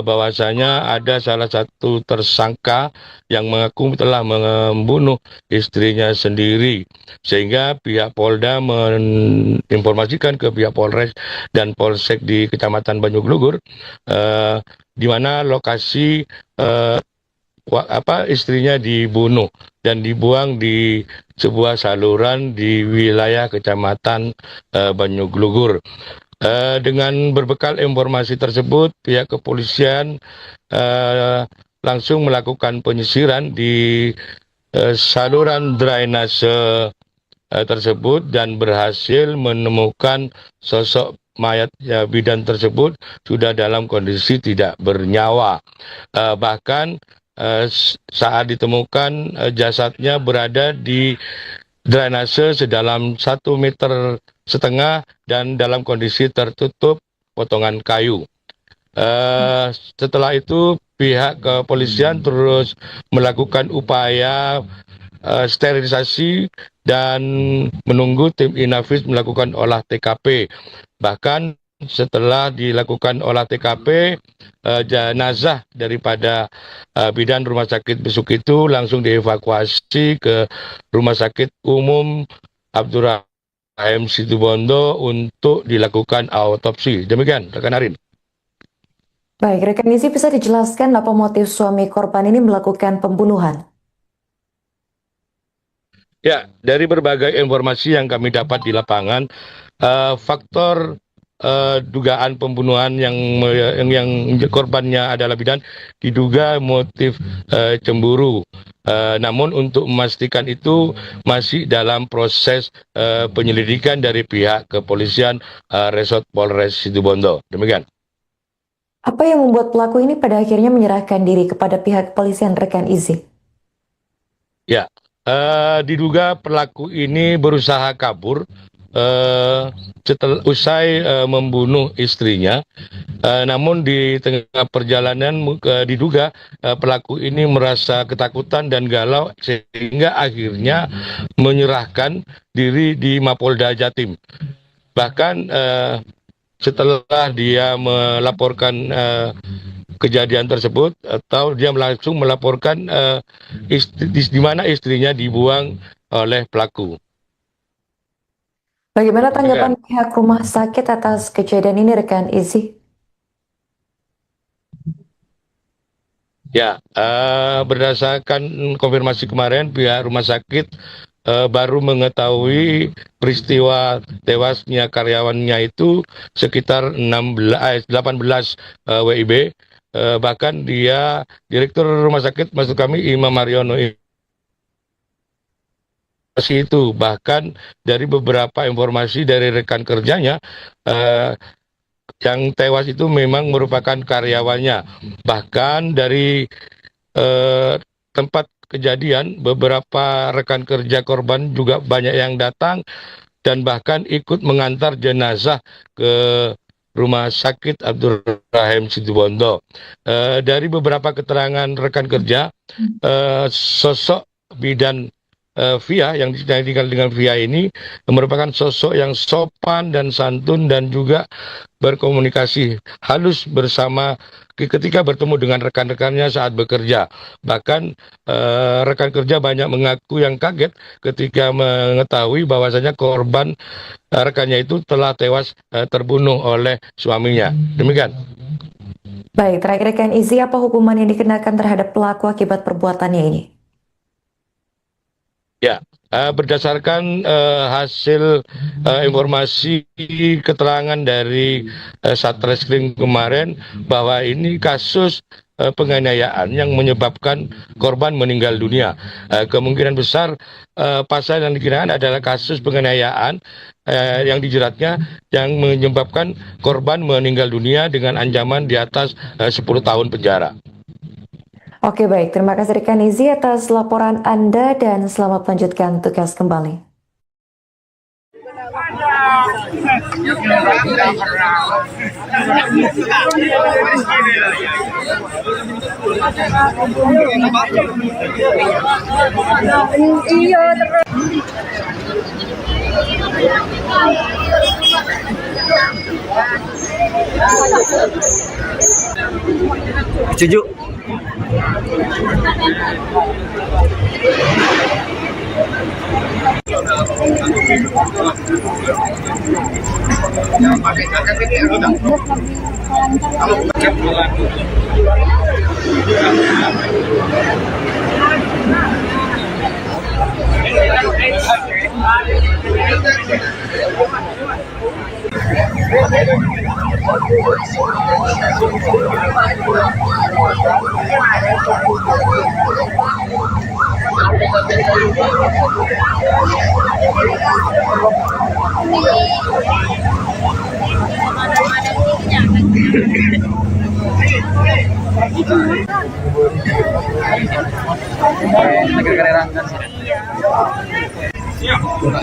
bahwasanya ada salah satu tersangka yang mengaku telah membunuh istrinya sendiri, sehingga pihak Polda menginformasikan ke pihak Polres dan Polsek di Kecamatan Banyuglugur di mana lokasi istrinya dibunuh dan dibuang di sebuah saluran di wilayah Kecamatan Banyuglugur. Dengan berbekal informasi tersebut, pihak kepolisian langsung melakukan penyisiran di saluran drainase tersebut dan berhasil menemukan sosok mayat bidan tersebut sudah dalam kondisi tidak bernyawa. Bahkan saat ditemukan jasadnya berada di drainase sedalam 1,5 meter dan dalam kondisi tertutup potongan kayu. Setelah itu pihak kepolisian terus melakukan upaya sterilisasi dan menunggu tim Inavis melakukan olah TKP. Bahkan setelah dilakukan olah TKP, jenazah daripada bidan Rumah Sakit Besuk itu langsung dievakuasi ke Rumah Sakit Umum Abdurrahim Situbondo untuk dilakukan autopsi. Demikian, rekan Arin. Baik, rekan Izzy, bisa dijelaskan apa motif suami korban ini melakukan pembunuhan? Ya, dari berbagai informasi yang kami dapat di lapangan, faktor dugaan pembunuhan yang korbannya adalah bidan diduga motif cemburu. Namun untuk memastikan itu masih dalam proses penyelidikan dari pihak kepolisian Resort Polres Situbondo. Demikian. Apa yang membuat pelaku ini pada akhirnya menyerahkan diri kepada pihak kepolisian, rekan Izzy? Ya, diduga pelaku ini berusaha kabur setelah usai membunuh istrinya, namun di tengah perjalanan diduga pelaku ini merasa ketakutan dan galau sehingga akhirnya menyerahkan diri di Mapolda Jatim. Bahkan setelah dia melaporkan kejadian tersebut atau dia langsung melaporkan di mana istrinya dibuang oleh pelaku. Bagaimana tanggapan pihak rumah sakit atas kejadian ini, rekan Izzy? Ya, berdasarkan konfirmasi kemarin, pihak rumah sakit baru mengetahui peristiwa tewasnya karyawannya itu sekitar 18 WIB. Bahkan dia, Direktur Rumah Sakit, maksud kami Imam Haryono itu, bahkan dari beberapa informasi dari rekan kerjanya, yang tewas itu memang merupakan karyawannya. Bahkan dari tempat kejadian, beberapa rekan kerja korban juga banyak yang datang dan bahkan ikut mengantar jenazah ke Rumah Sakit Abdurrahim Situbondo. Dari beberapa keterangan rekan kerja, sosok bidan Via yang tinggal dengan Via ini merupakan sosok yang sopan dan santun dan juga berkomunikasi halus bersama ketika bertemu dengan rekan-rekannya saat bekerja. Bahkan rekan kerja banyak mengaku yang kaget ketika mengetahui bahwasanya korban rekannya itu telah tewas terbunuh oleh suaminya. Demikian. Baik, terakhir rekan Izzy, apa hukuman yang dikenakan terhadap pelaku akibat perbuatannya ini? Ya, berdasarkan hasil informasi keterangan dari Satreskrim kemarin bahwa ini kasus penganiayaan yang menyebabkan korban meninggal dunia. Kemungkinan besar pasal yang dikenakan adalah kasus penganiayaan yang dijeratnya yang menyebabkan korban meninggal dunia dengan ancaman di atas 10 tahun penjara. Oke, baik. Terima kasih rekan Izzy atas laporan Anda dan selamat melanjutkan tugas kembali. Setuju.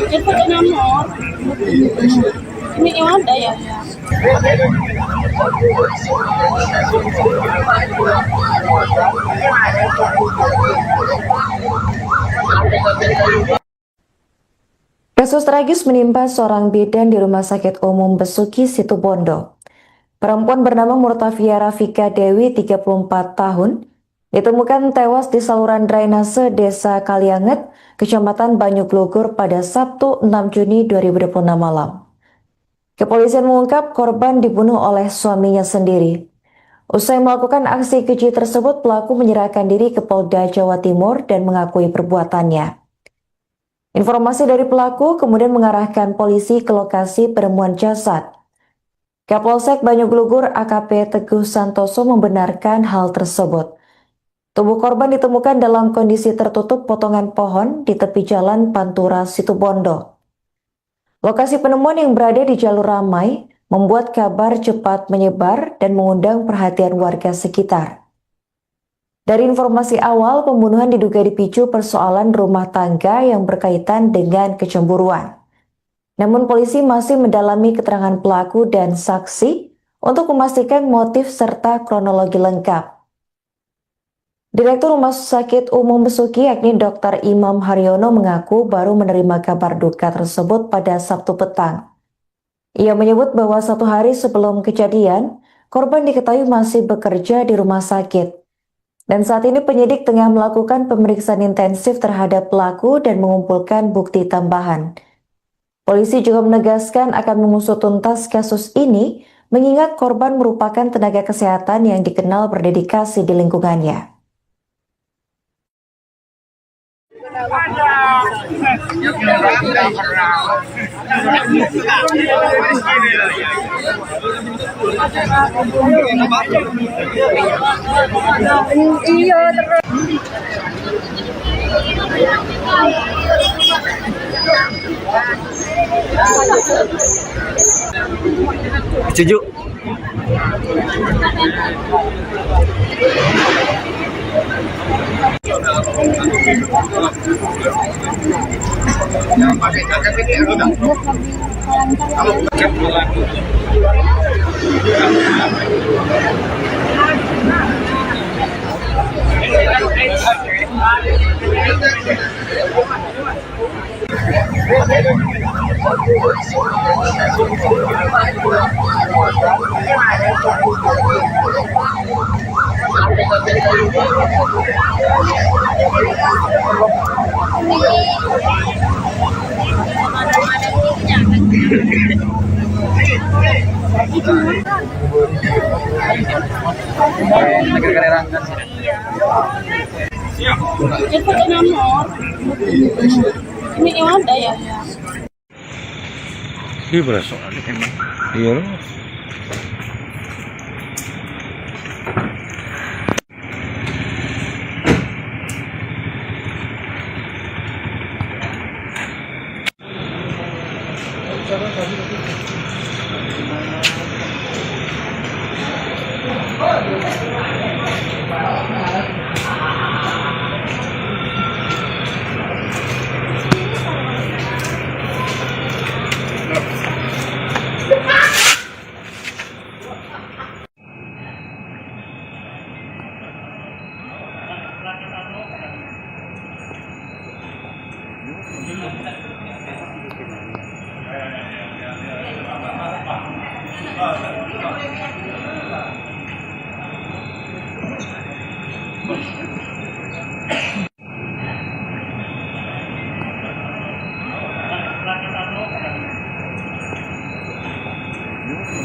Itu nomor. Ini yang ada ya? Kasus tragis menimpa seorang bidan di Rumah Sakit Umum Besuki Situbondo. Perempuan bernama Murtafia Rafika Dewi, 34 tahun, ditemukan tewas di saluran drainase Desa Kalianget, Kecamatan Banyuglugur pada Sabtu 6 Juni 2026 malam. Kepolisian mengungkap korban dibunuh oleh suaminya sendiri. Usai melakukan aksi keji tersebut, pelaku menyerahkan diri ke Polda Jawa Timur dan mengakui perbuatannya. Informasi dari pelaku kemudian mengarahkan polisi ke lokasi penemuan jasad. Kapolsek Banyuglugur AKP Teguh Santoso membenarkan hal tersebut. Tubuh korban ditemukan dalam kondisi tertutup potongan pohon di tepi jalan Pantura Situbondo. Lokasi penemuan yang berada di jalur ramai membuat kabar cepat menyebar dan mengundang perhatian warga sekitar. Dari informasi awal, pembunuhan diduga dipicu persoalan rumah tangga yang berkaitan dengan kecemburuan. Namun polisi masih mendalami keterangan pelaku dan saksi untuk memastikan motif serta kronologi lengkap. Direktur Rumah Sakit Umum Besuki yakni Dr. Imam Haryono mengaku baru menerima kabar duka tersebut pada Sabtu petang. Ia menyebut bahwa 1 hari sebelum kejadian, korban diketahui masih bekerja di rumah sakit. Dan saat ini penyidik tengah melakukan pemeriksaan intensif terhadap pelaku dan mengumpulkan bukti tambahan. Polisi juga menegaskan akan mengusut tuntas kasus ini, mengingat korban merupakan tenaga kesehatan yang dikenal berdedikasi di lingkungannya. Setuju. Itu nomor. Ini yang ada ya? Iya berasa. Iya.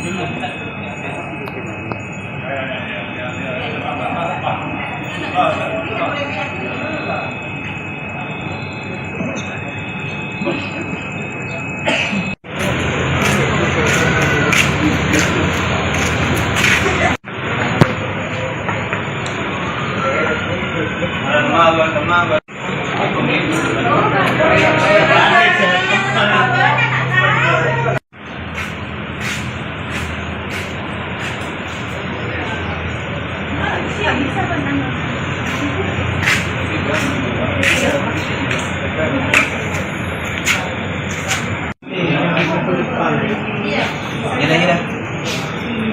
Gila.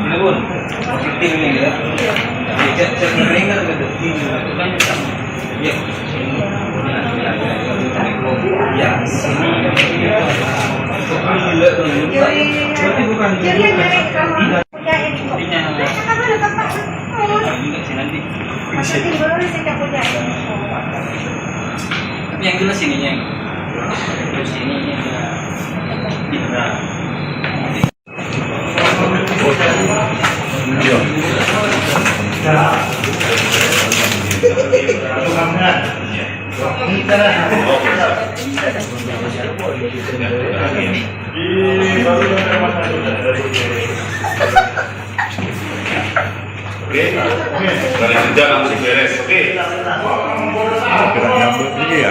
Ini pun positif ini ya. Cek keringat gitu. Itu kan sama. Ya. Ya, sini. Berarti bukan tapi yang jelas ininya. Terus ininya. Oke, dari kerja langsung beres. Oke. Kita nyambut lagi ya.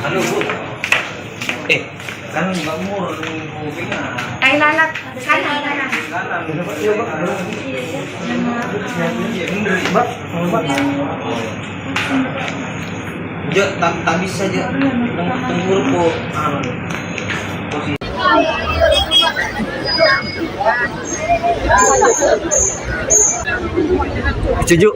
Halo Bu. Kan Mbak Mur kupingnya. Ay lalat. Kanan. Jo, tak bisa Jo. Tunggu po. Setuju.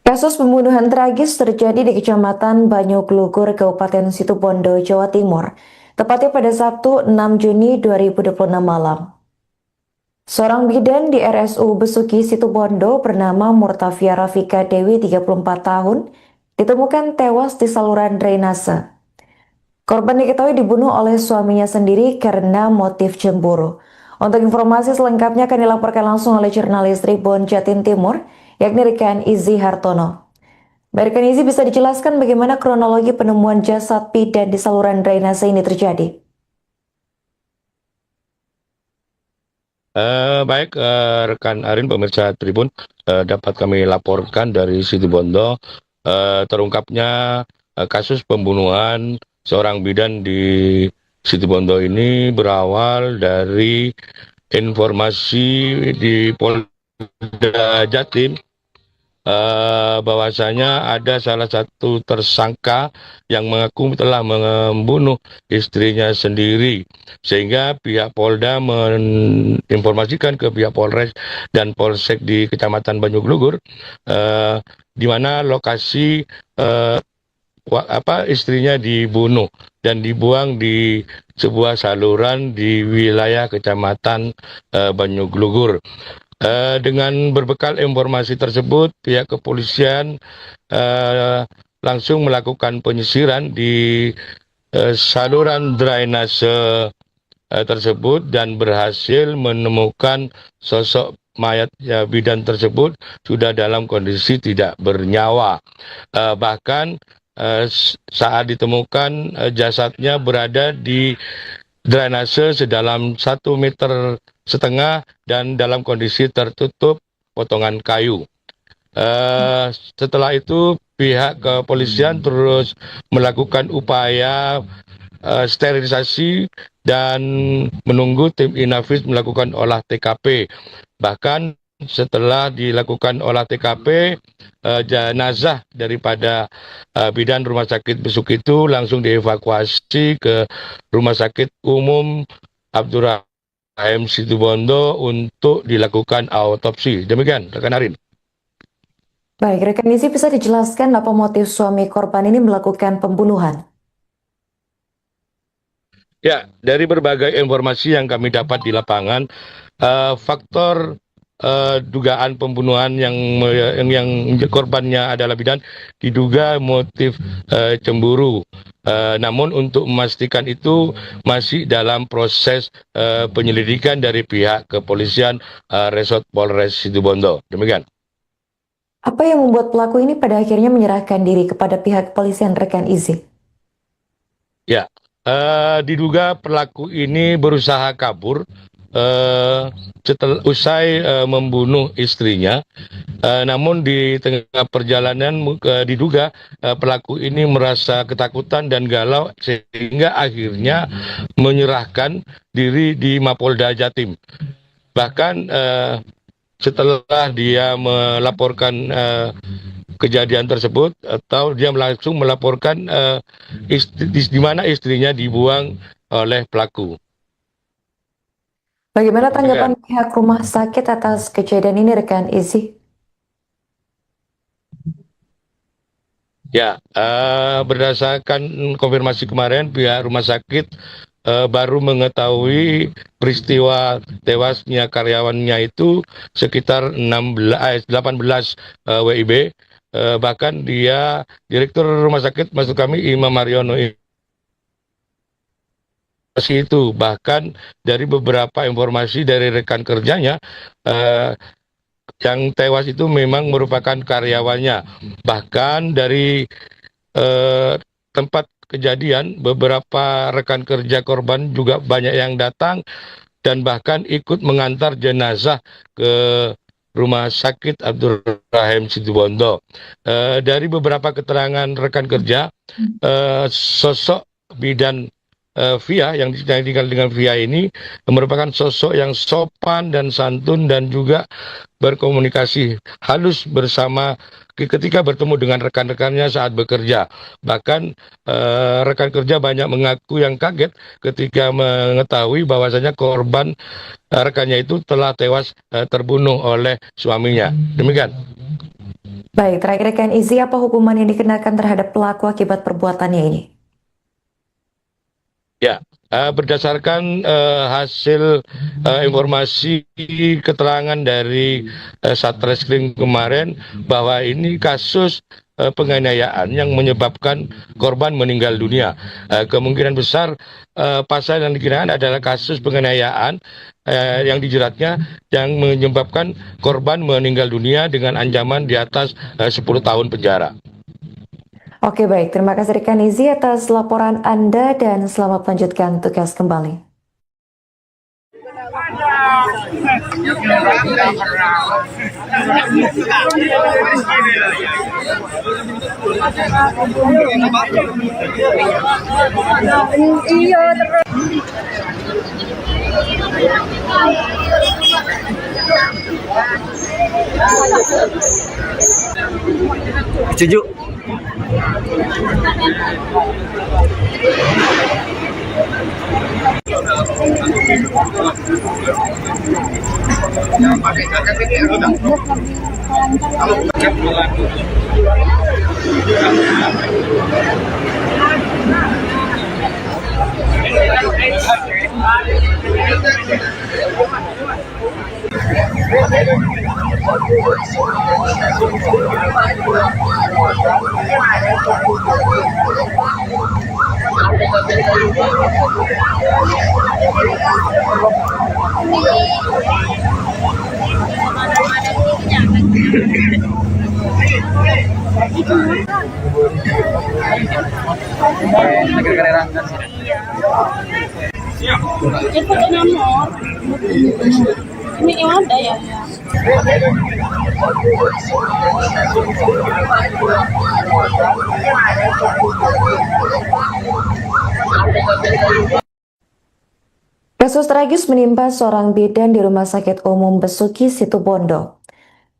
Kasus pembunuhan tragis terjadi di Kecamatan Banyuglugur, Kabupaten Situbondo, Jawa Timur, tepatnya pada Sabtu 6 Juni 2026 malam. Seorang bidan di RSU Besuki Situbondo bernama Murtafia Rafika Dewi 34 tahun ditemukan tewas di saluran drainase. Korban diketahui dibunuh oleh suaminya sendiri karena motif cemburu. Untuk informasi selengkapnya akan dilaporkan langsung oleh jurnalis Tribun Jatim Timur, yakni rekan Izzy Hartono. Rekan Izzy, bisa dijelaskan bagaimana kronologi penemuan jasad bidan di saluran drainase ini terjadi? Baik, rekan Arin, pemirsa Tribun, dapat kami laporkan dari Situbondo terungkapnya kasus pembunuhan seorang bidan di Situbondo ini berawal dari informasi di Polda Jatim bahwasanya ada salah satu tersangka yang mengaku telah membunuh istrinya sendiri, sehingga pihak Polda menginformasikan ke pihak Polres dan Polsek di Kecamatan Banyuglugur di mana lokasi istrinya dibunuh dan dibuang di sebuah saluran di wilayah Kecamatan Banyuglugur. Dengan berbekal informasi tersebut, pihak kepolisian langsung melakukan penyisiran di saluran drainase tersebut dan berhasil menemukan sosok mayat bidan tersebut sudah dalam kondisi tidak bernyawa. Bahkan saat ditemukan jasadnya berada di drainase sedalam 1,5 meter dan dalam kondisi tertutup potongan kayu. Setelah itu pihak kepolisian terus melakukan upaya sterilisasi dan menunggu tim Inavis melakukan olah TKP. Bahkan setelah dilakukan olah TKP, jenazah daripada bidan Rumah Sakit Besuk itu langsung dievakuasi ke Rumah Sakit Umum Abdurrahim Situbondo untuk dilakukan autopsi. Demikian, rekan Arin. Baik, rekan Izzy, bisa dijelaskan apa motif suami korban ini melakukan pembunuhan? Ya, dari berbagai informasi yang kami dapat di lapangan, faktor dugaan pembunuhan yang korbannya adalah bidan diduga motif cemburu. Namun untuk memastikan itu masih dalam proses penyelidikan dari pihak kepolisian Resort Polres Situbondo. Demikian. Apa yang membuat pelaku ini pada akhirnya menyerahkan diri kepada pihak kepolisian, rekan Izzy? Ya, diduga pelaku ini berusaha kabur setelah usai membunuh istrinya. Namun di tengah perjalanan diduga pelaku ini merasa ketakutan dan galau sehingga akhirnya menyerahkan diri di Mapolda Jatim. Bahkan setelah dia melaporkan kejadian tersebut, atau dia langsung melaporkan di mana istrinya dibuang oleh pelaku. Bagaimana tanggapan pihak rumah sakit atas kejadian ini, rekan Izzy? Ya, berdasarkan konfirmasi kemarin, pihak rumah sakit baru mengetahui peristiwa tewasnya karyawannya itu sekitar 18 WIB. Bahkan dia, Direktur Rumah Sakit, maksud kami Imam Mariono itu, bahkan dari beberapa informasi dari rekan kerjanya, yang tewas itu memang merupakan karyawannya. Bahkan dari tempat kejadian, beberapa rekan kerja korban juga banyak yang datang dan bahkan ikut mengantar jenazah ke Rumah Sakit Abdurrahim Situbondo. Dari beberapa keterangan rekan kerja, sosok bidan Via yang tinggal dengan Via ini merupakan sosok yang sopan dan santun dan juga berkomunikasi halus bersama ketika bertemu dengan rekan-rekannya saat bekerja. Bahkan rekan kerja banyak mengaku yang kaget ketika mengetahui bahwasanya korban rekannya itu telah tewas terbunuh oleh suaminya. Demikian. Baik, terakhir rekan Izzy, apa hukuman yang dikenakan terhadap pelaku akibat perbuatannya ini? Ya, Berdasarkan hasil informasi keterangan dari Satreskrim kemarin bahwa ini kasus penganiayaan yang menyebabkan korban meninggal dunia. Kemungkinan besar pasal yang dikenakan adalah kasus penganiayaan yang dijeratnya yang menyebabkan korban meninggal dunia dengan ancaman di atas 10 tahun penjara. Oke baik, terima kasih rekan Izi atas laporan Anda dan selamat melanjutkan tugas kembali. Setuju. Itu nomor. Ini yang ada ya. Kasus tragis menimpa seorang bidan di Rumah Sakit Umum Besuki, Situbondo.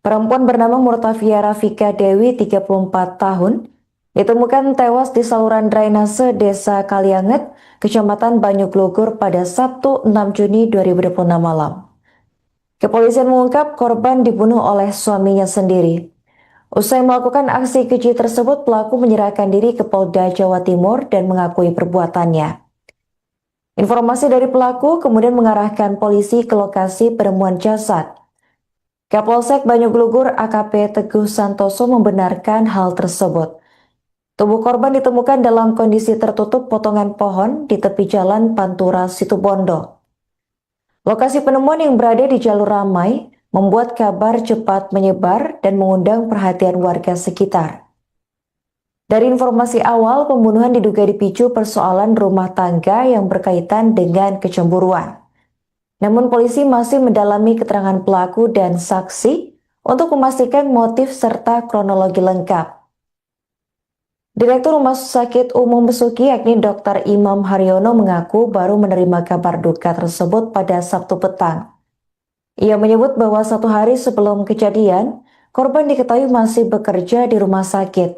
Perempuan bernama Murtafia Rafika Dewi, 34 tahun, ditemukan tewas di saluran drainase Desa Kalianget, Kecamatan Banyuglugur pada Sabtu 6 Juni 2026 malam. Kepolisian mengungkap korban dibunuh oleh suaminya sendiri. Usai melakukan aksi keji tersebut, pelaku menyerahkan diri ke Polda Jawa Timur dan mengakui perbuatannya. Informasi dari pelaku kemudian mengarahkan polisi ke lokasi penemuan jasad. Kapolsek Banyuglugur AKP Teguh Santoso membenarkan hal tersebut. Tubuh korban ditemukan dalam kondisi tertutup potongan pohon di tepi jalan Pantura, Situbondo. Lokasi penemuan yang berada di jalur ramai membuat kabar cepat menyebar dan mengundang perhatian warga sekitar. Dari informasi awal, pembunuhan diduga dipicu persoalan rumah tangga yang berkaitan dengan kecemburuan. Namun polisi masih mendalami keterangan pelaku dan saksi untuk memastikan motif serta kronologi lengkap. Direktur Rumah Sakit Umum Besuki yakni Dr. Imam Haryono mengaku baru menerima kabar duka tersebut pada Sabtu petang. Ia menyebut bahwa 1 hari sebelum kejadian, korban diketahui masih bekerja di rumah sakit.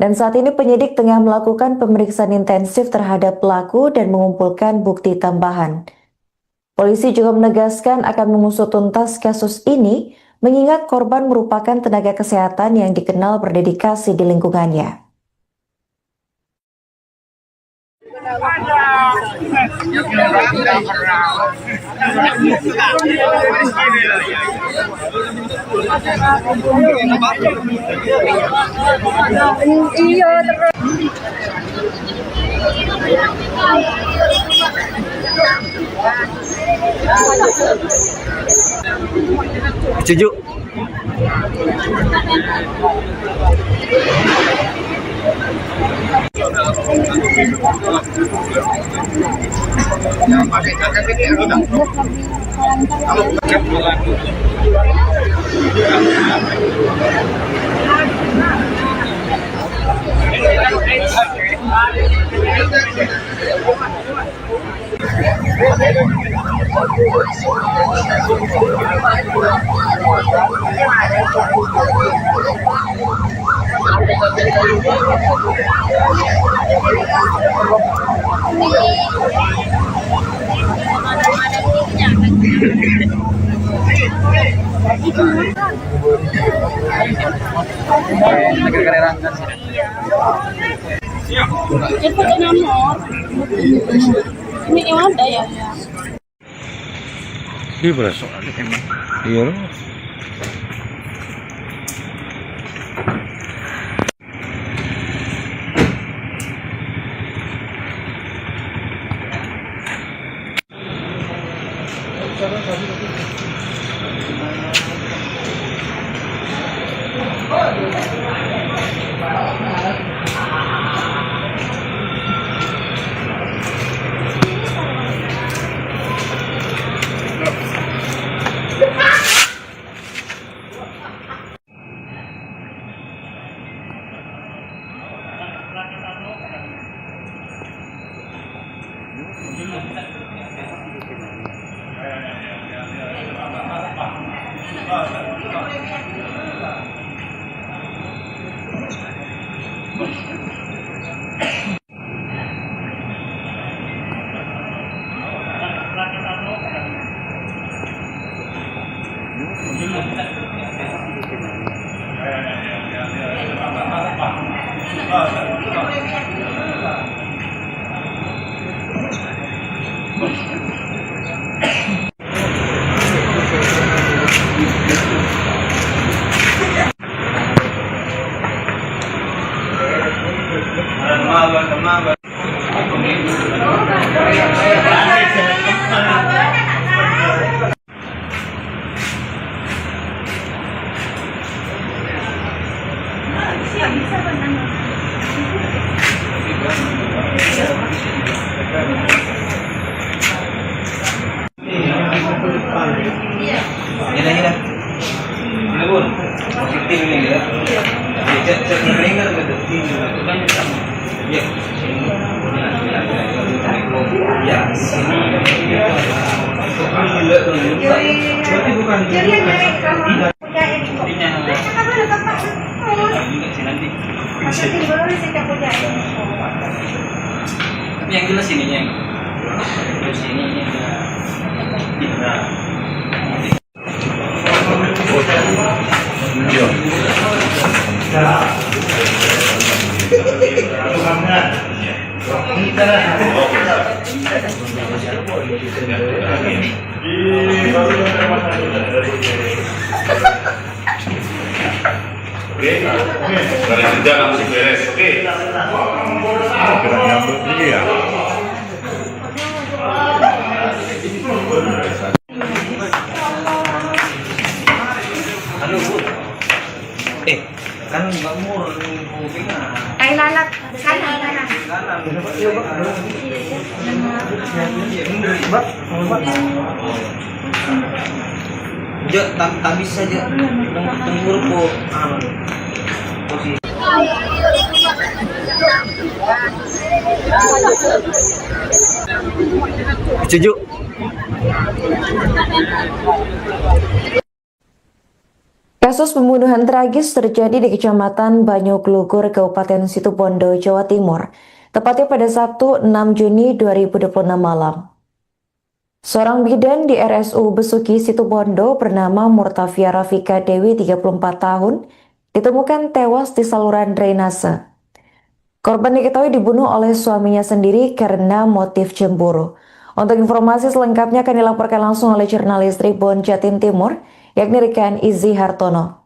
Dan saat ini penyidik tengah melakukan pemeriksaan intensif terhadap pelaku dan mengumpulkan bukti tambahan. Polisi juga menegaskan akan mengusut tuntas kasus ini, mengingat korban merupakan tenaga kesehatan yang dikenal berdedikasi di lingkungannya. Setuju. Itu nomor. Ini yang ada ya? Iya beras. Iya. Gila. Ini pun positif ini ya. Cek ringan gitu. Ya. Ya, sini. Berarti bukan tapi yang jelas ininya. Terus ininya Indra. Oke, dari kerja langsung beres. Oke. Gerak nyambung ini ya. Halo Bu. Kan Mbak Mur ngomongnya. Lalat kanan. Ya, tak bisa aja. Tunggu po. Posisi. Setuju. Kasus pembunuhan tragis terjadi di Kecamatan Banyuglugur, Kabupaten Situbondo, Jawa Timur, tepatnya pada Sabtu 6 Juni 2026 malam. Seorang bidan di RSU Besuki, Situbondo bernama Murtafia Rafika Dewi, 34 tahun, ditemukan tewas di saluran drainase. Korban diketahui dibunuh oleh suaminya sendiri karena motif cemburu. Untuk informasi selengkapnya akan dilaporkan langsung oleh jurnalis Tribun Jatim Timur, yakni Rekan Izzy Hartono.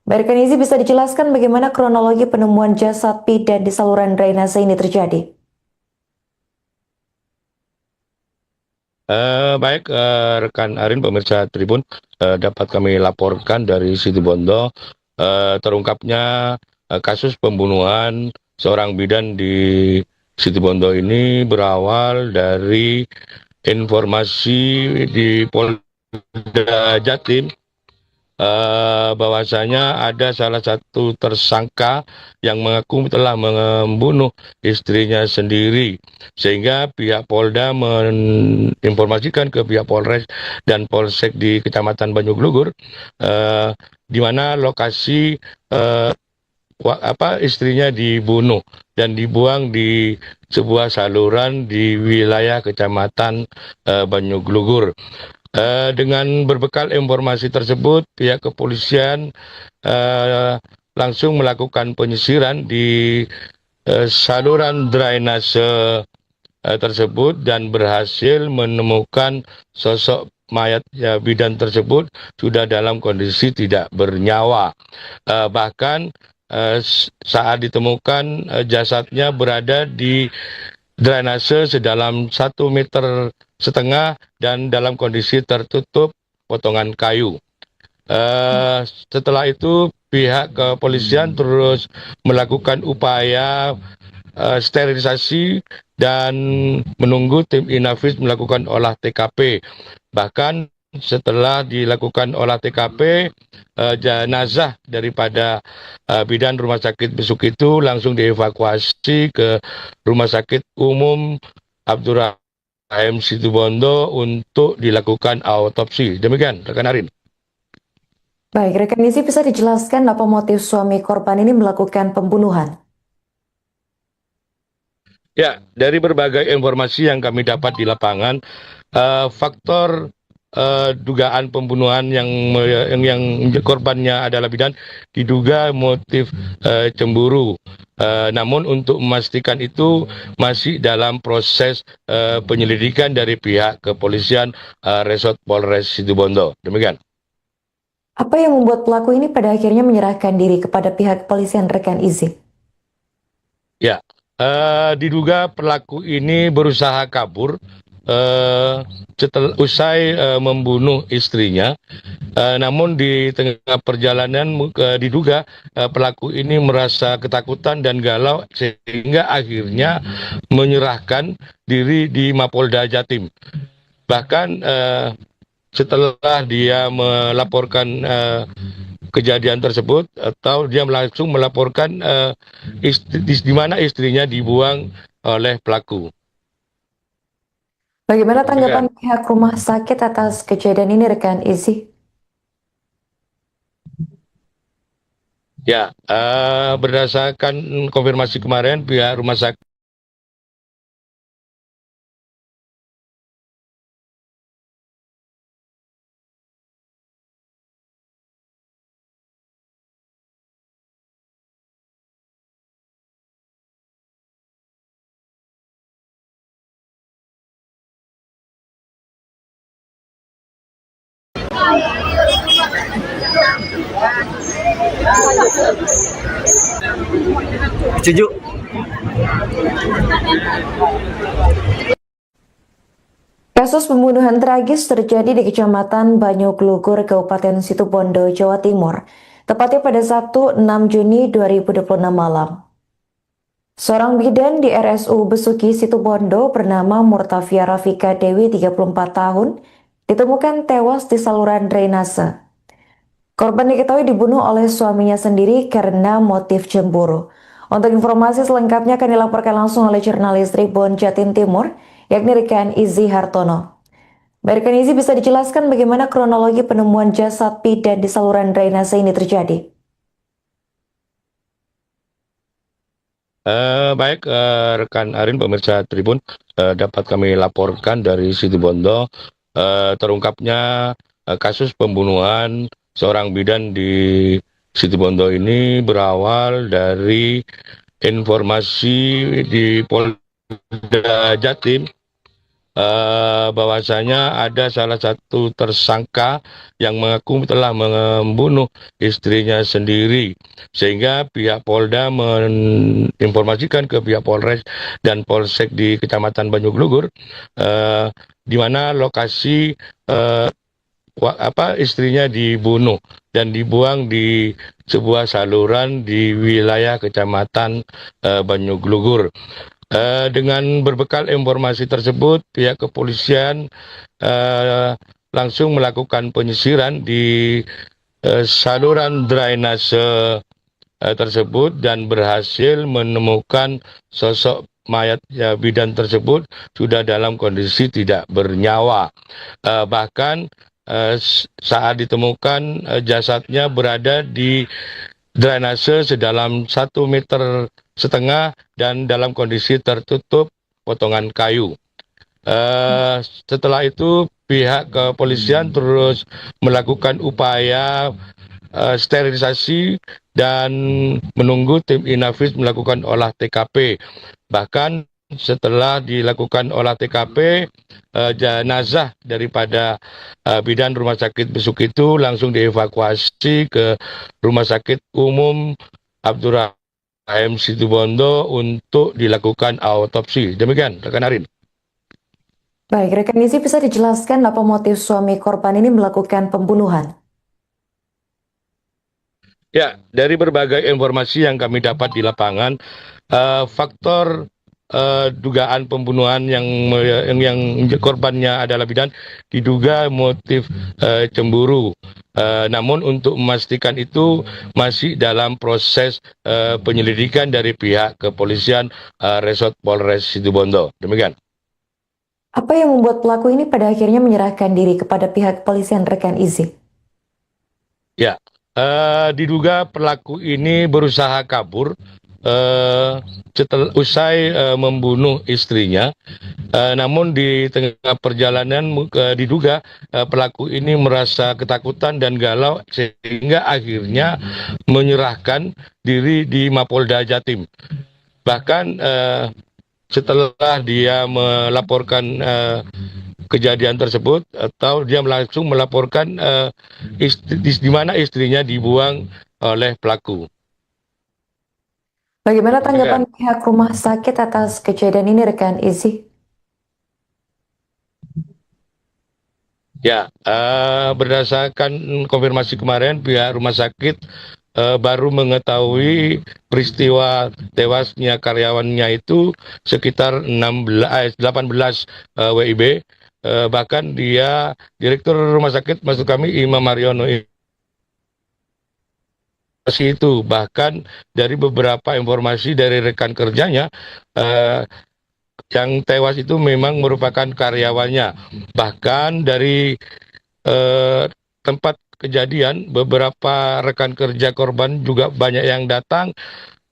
Rekan Izzy, bisa dijelaskan bagaimana kronologi penemuan jasad bidan di saluran drainase ini terjadi? Baik, rekan Arin, pemirsa Tribun, dapat kami laporkan dari Situbondo terungkapnya kasus pembunuhan seorang bidan di Situbondo ini berawal dari informasi di Polda Jatim bahwasanya ada salah satu tersangka yang mengaku telah membunuh istrinya sendiri, sehingga pihak Polda menginformasikan ke pihak Polres dan Polsek di Kecamatan Banyuglugur di mana lokasi istrinya dibunuh dan dibuang di sebuah saluran di wilayah Kecamatan Banyuglugur. Dengan berbekal informasi tersebut, pihak kepolisian langsung melakukan penyisiran di saluran drainase tersebut dan berhasil menemukan sosok mayat bidan tersebut sudah dalam kondisi tidak bernyawa. Bahkan saat ditemukan jasadnya berada di drainase sedalam 1,5 meter dan dalam kondisi tertutup potongan kayu. Setelah itu pihak kepolisian terus melakukan upaya sterilisasi dan menunggu tim Inavis melakukan olah TKP. Bahkan setelah dilakukan olah TKP, jenazah daripada bidan Rumah Sakit Besuk itu langsung dievakuasi ke Rumah Sakit Umum Abdurrahim Situbondo untuk dilakukan autopsi. Demikian, rekan Arin. Baik, rekan Izzy bisa dijelaskan apa motif suami korban ini melakukan pembunuhan? Ya, dari berbagai informasi yang kami dapat di lapangan, faktor dugaan pembunuhan yang korbannya adalah bidan diduga motif cemburu. Namun untuk memastikan itu masih dalam proses penyelidikan dari pihak kepolisian Resort Polres Situbondo. Demikian. Apa yang membuat pelaku ini pada akhirnya menyerahkan diri kepada pihak kepolisian, rekan Izzy? Ya, diduga pelaku ini berusaha kabur setelah usai membunuh istrinya. Namun di tengah perjalanan diduga pelaku ini merasa ketakutan dan galau sehingga akhirnya menyerahkan diri di Mapolda Jatim. Bahkan setelah dia melaporkan kejadian tersebut atau dia langsung melaporkan di mana istrinya dibuang oleh pelaku. Bagaimana tanggapan pihak rumah sakit atas kejadian ini, rekan Izzy? Ya, berdasarkan konfirmasi kemarin pihak rumah sakit Setuju. Kasus pembunuhan tragis terjadi di Kecamatan Banyuglugur, Kabupaten Situbondo, Jawa Timur, tepatnya pada Sabtu 6 Juni 2026 malam. Seorang bidan di RSU Besuki Situbondo bernama Murtafia Rafika Dewi, 34 tahun, ditemukan tewas di saluran drainase. Korban diketahui dibunuh oleh suaminya sendiri karena motif cemburu. Untuk informasi selengkapnya akan dilaporkan langsung oleh jurnalis Tribun Jatim Timur, yakni rekan Izzy Hartono. Baik, rekan Izzy, bisa dijelaskan bagaimana kronologi penemuan jasad bidan di saluran drainase ini terjadi? Baik, rekan Arin, pemirsa Tribun, dapat kami laporkan dari Situbondo terungkapnya kasus pembunuhan seorang bidan di Situbondo ini berawal dari informasi di Polda Jatim bahwasanya ada salah satu tersangka yang mengaku telah membunuh istrinya sendiri, sehingga pihak Polda menginformasikan ke pihak Polres dan Polsek di Kecamatan Banyuglugur di mana lokasi istrinya dibunuh dan dibuang di sebuah saluran di wilayah Kecamatan Banyuglugur. Dengan berbekal informasi tersebut, pihak kepolisian langsung melakukan penyisiran di saluran drainase tersebut dan berhasil menemukan sosok mayat bidan tersebut sudah dalam kondisi tidak bernyawa. Bahkan saat ditemukan jasadnya berada di drainase sedalam 1,5 meter dan dalam kondisi tertutup potongan kayu. Setelah itu pihak kepolisian terus melakukan upaya sterilisasi dan menunggu tim Inavis melakukan olah TKP. Bahkan setelah dilakukan olah TKP, jenazah daripada bidan Rumah Sakit Besuk itu langsung dievakuasi ke Rumah Sakit Umum Abdurrahim Situbondo untuk dilakukan autopsi. Demikian, rekan Arin. Baik, rekan Izzy, bisa dijelaskan apa motif suami korban ini melakukan pembunuhan? Ya, dari berbagai informasi yang kami dapat di lapangan, faktor dugaan pembunuhan yang korbannya adalah bidan diduga motif cemburu. Namun untuk memastikan itu masih dalam proses penyelidikan dari pihak kepolisian Resort Polres Situbondo. Demikian. Apa yang membuat pelaku ini pada akhirnya menyerahkan diri kepada pihak kepolisian, rekan Izzy? Ya, diduga pelaku ini berusaha kabur setelah usai membunuh istrinya. Namun di tengah perjalanan diduga pelaku ini merasa ketakutan dan galau sehingga akhirnya menyerahkan diri di Mapolda Jatim. Bahkan setelah dia melaporkan kejadian tersebut, atau dia langsung melaporkan di mana istrinya dibuang oleh pelaku. Bagaimana tanggapan pihak rumah sakit atas kejadian ini, rekan Izzy? Ya, berdasarkan konfirmasi kemarin, pihak rumah sakit baru mengetahui peristiwa tewasnya karyawannya itu sekitar 18 WIB. Bahkan dia, Direktur Rumah Sakit maksud kami Imam Mariono itu, bahkan dari beberapa informasi dari rekan kerjanya, yang tewas itu memang merupakan karyawannya. Bahkan dari tempat kejadian, beberapa rekan kerja korban juga banyak yang datang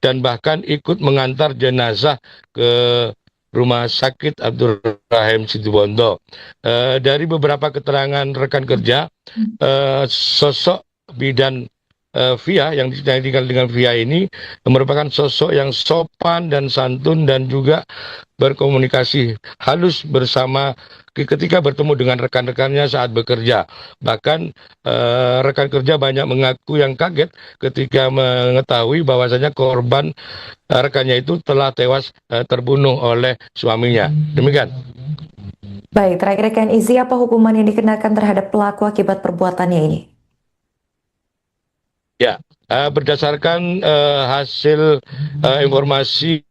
dan bahkan ikut mengantar jenazah ke Rumah Sakit Abdurrahim Situbondo. Dari beberapa keterangan rekan kerja, sosok bidan Via yang tinggal dengan Via ini merupakan sosok yang sopan dan santun dan juga berkomunikasi halus bersama ketika bertemu dengan rekan-rekannya saat bekerja. Bahkan rekan kerja banyak mengaku yang kaget ketika mengetahui bahwasanya korban rekannya itu telah tewas terbunuh oleh suaminya. Demikian. Baik, terakhir rekan Izzy, apa hukuman yang dikenakan terhadap pelaku akibat perbuatannya ini? Ya, berdasarkan hasil informasi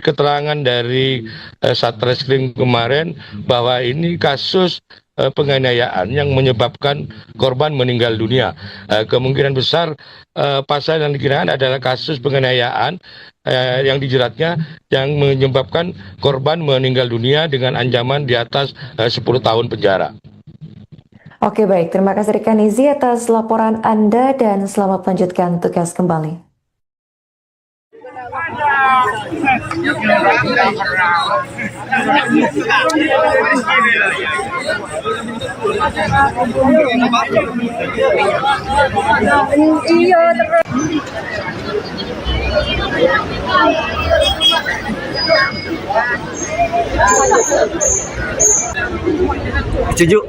keterangan dari Satreskrim kemarin bahwa ini kasus penganiayaan yang menyebabkan korban meninggal dunia. Kemungkinan besar pasal yang dikenakan adalah kasus penganiayaan yang dijeratnya yang menyebabkan korban meninggal dunia dengan ancaman di atas 10 tahun penjara. Oke, baik. Terima kasih rekan Izzy atas laporan Anda dan selamat melanjutkan tugas kembali. Setuju.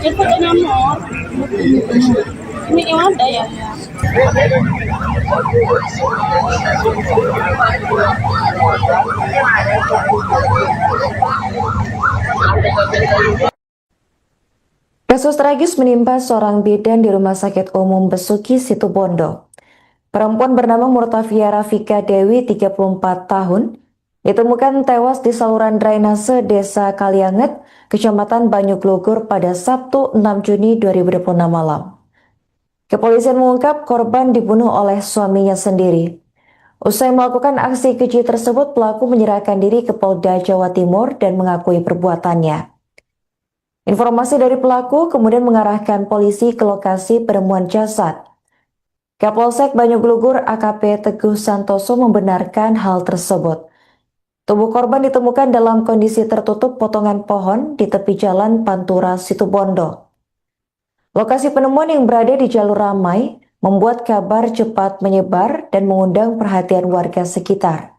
Itu nomor. Ini yang ada ya. Kasus tragis menimpa seorang bidan di Rumah Sakit Umum Besuki, Situbondo. Perempuan bernama Murtafia Rafika Dewi, 34 tahun, ditemukan tewas di saluran drainase Desa Kalianget, Kecamatan Banyuglugur pada Sabtu 6 Juni 2026 malam. Kepolisian mengungkap korban dibunuh oleh suaminya sendiri. Usai melakukan aksi keji tersebut, pelaku menyerahkan diri ke Polda Jawa Timur dan mengakui perbuatannya. Informasi dari pelaku kemudian mengarahkan polisi ke lokasi penemuan jasad. Kapolsek Banyuglugur AKP Teguh Santoso membenarkan hal tersebut. Tubuh korban ditemukan dalam kondisi tertutup potongan pohon di tepi jalan Pantura, Situbondo. Lokasi penemuan yang berada di jalur ramai membuat kabar cepat menyebar dan mengundang perhatian warga sekitar.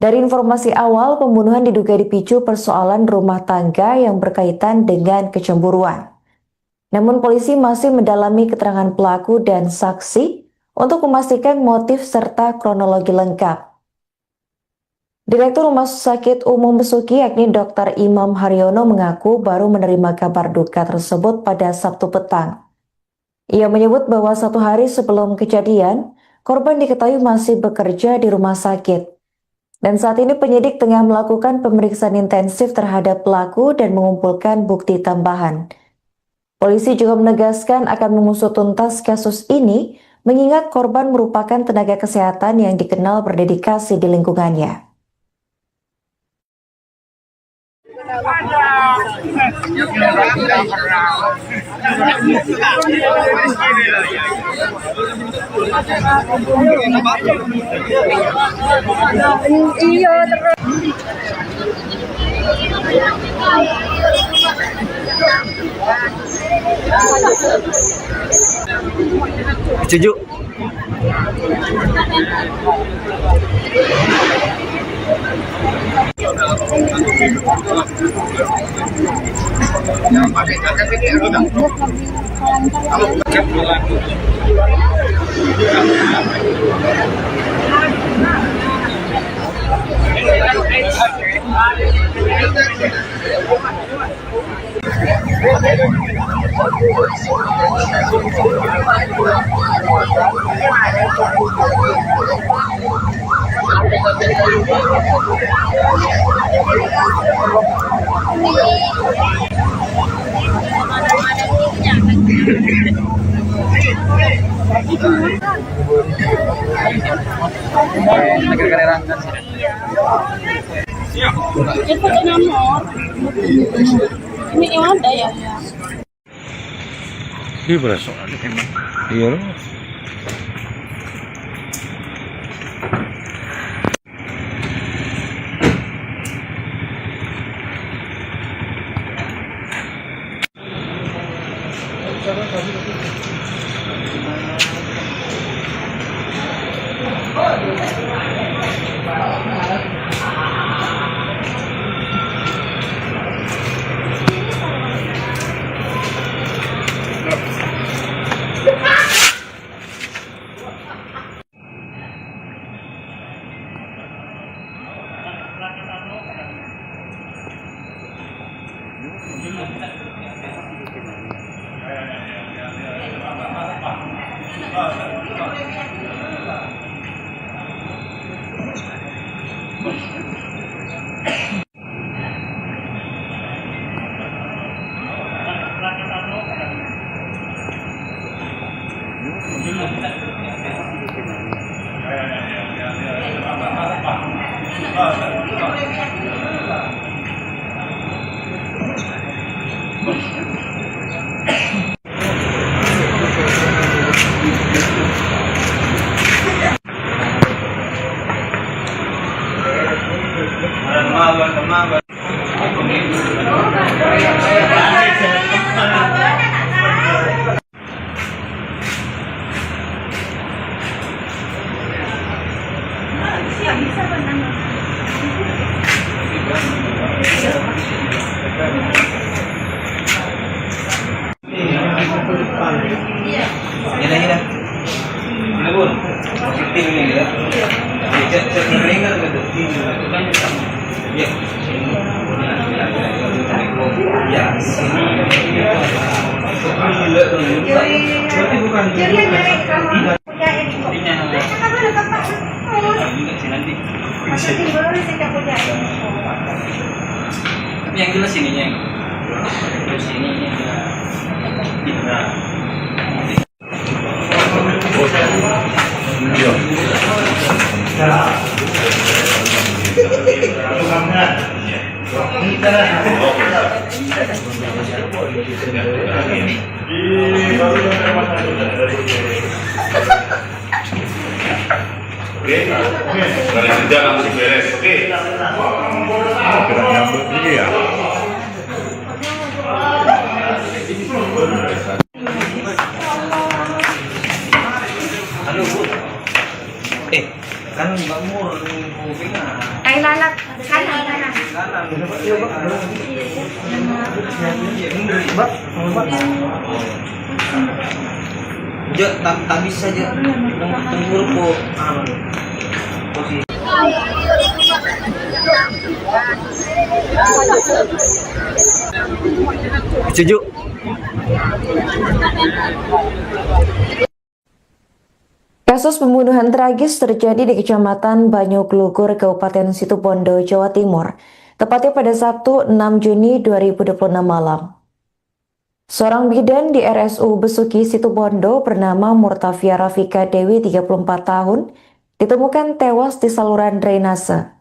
Dari informasi awal, pembunuhan diduga dipicu persoalan rumah tangga yang berkaitan dengan kecemburuan. Namun polisi masih mendalami keterangan pelaku dan saksi untuk memastikan motif serta kronologi lengkap. Direktur Rumah Sakit Umum Besuki yakni Dr. Imam Haryono mengaku baru menerima kabar duka tersebut pada Sabtu petang. Ia menyebut bahwa 1 hari sebelum kejadian, korban diketahui masih bekerja di rumah sakit. Dan saat ini penyidik tengah melakukan pemeriksaan intensif terhadap pelaku dan mengumpulkan bukti tambahan. Polisi juga menegaskan akan mengusut tuntas kasus ini, mengingat korban merupakan tenaga kesehatan yang dikenal berdedikasi di lingkungannya. Setuju. Itu nomor. Ini yang ada ya? Iya berasa. Iya loh. Gila. Ini pun positif ini ya. Cek ringan gitu. Itu kan sama. Ya. Ya. Berarti bukan. Tapi yang jelas ininya. Terus ininya. Oke, dari kerja langsung beres. Oke. Gerak nyambung ini ya. Halo Bu. Kan Mbak Mur kupingnya. Ay, lalat. Kanan. Jo, tak bisa Jo. Tunggu po. Posisi. Setuju. Kasus pembunuhan tragis terjadi di Kecamatan Banyuglugur, Kabupaten Situbondo, Jawa Timur, tepatnya pada Sabtu 6 Juni 2026 malam. Seorang bidan di RSU Besuki Situbondo bernama Murtafia Rafika Dewi, 34 tahun, ditemukan tewas di saluran drainase.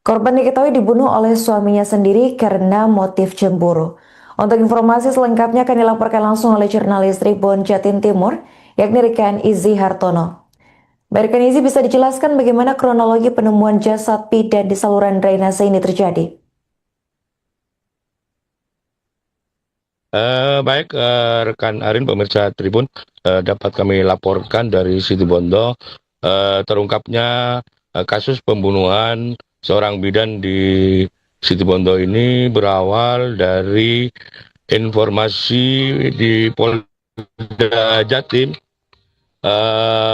Korban diketahui dibunuh oleh suaminya sendiri karena motif cemburu. Untuk informasi selengkapnya akan dilaporkan langsung oleh jurnalis Tribun Jatim Timur, yakni Rekan Izzy Hartono. Rekan Izzy, bisa dijelaskan bagaimana kronologi penemuan jasad bidan di saluran drainase ini terjadi? Baik, rekan Arin, pemirsa Tribun, dapat kami laporkan dari Situbondo terungkapnya kasus pembunuhan seorang bidan di Situbondo ini berawal dari informasi di Polda Jatim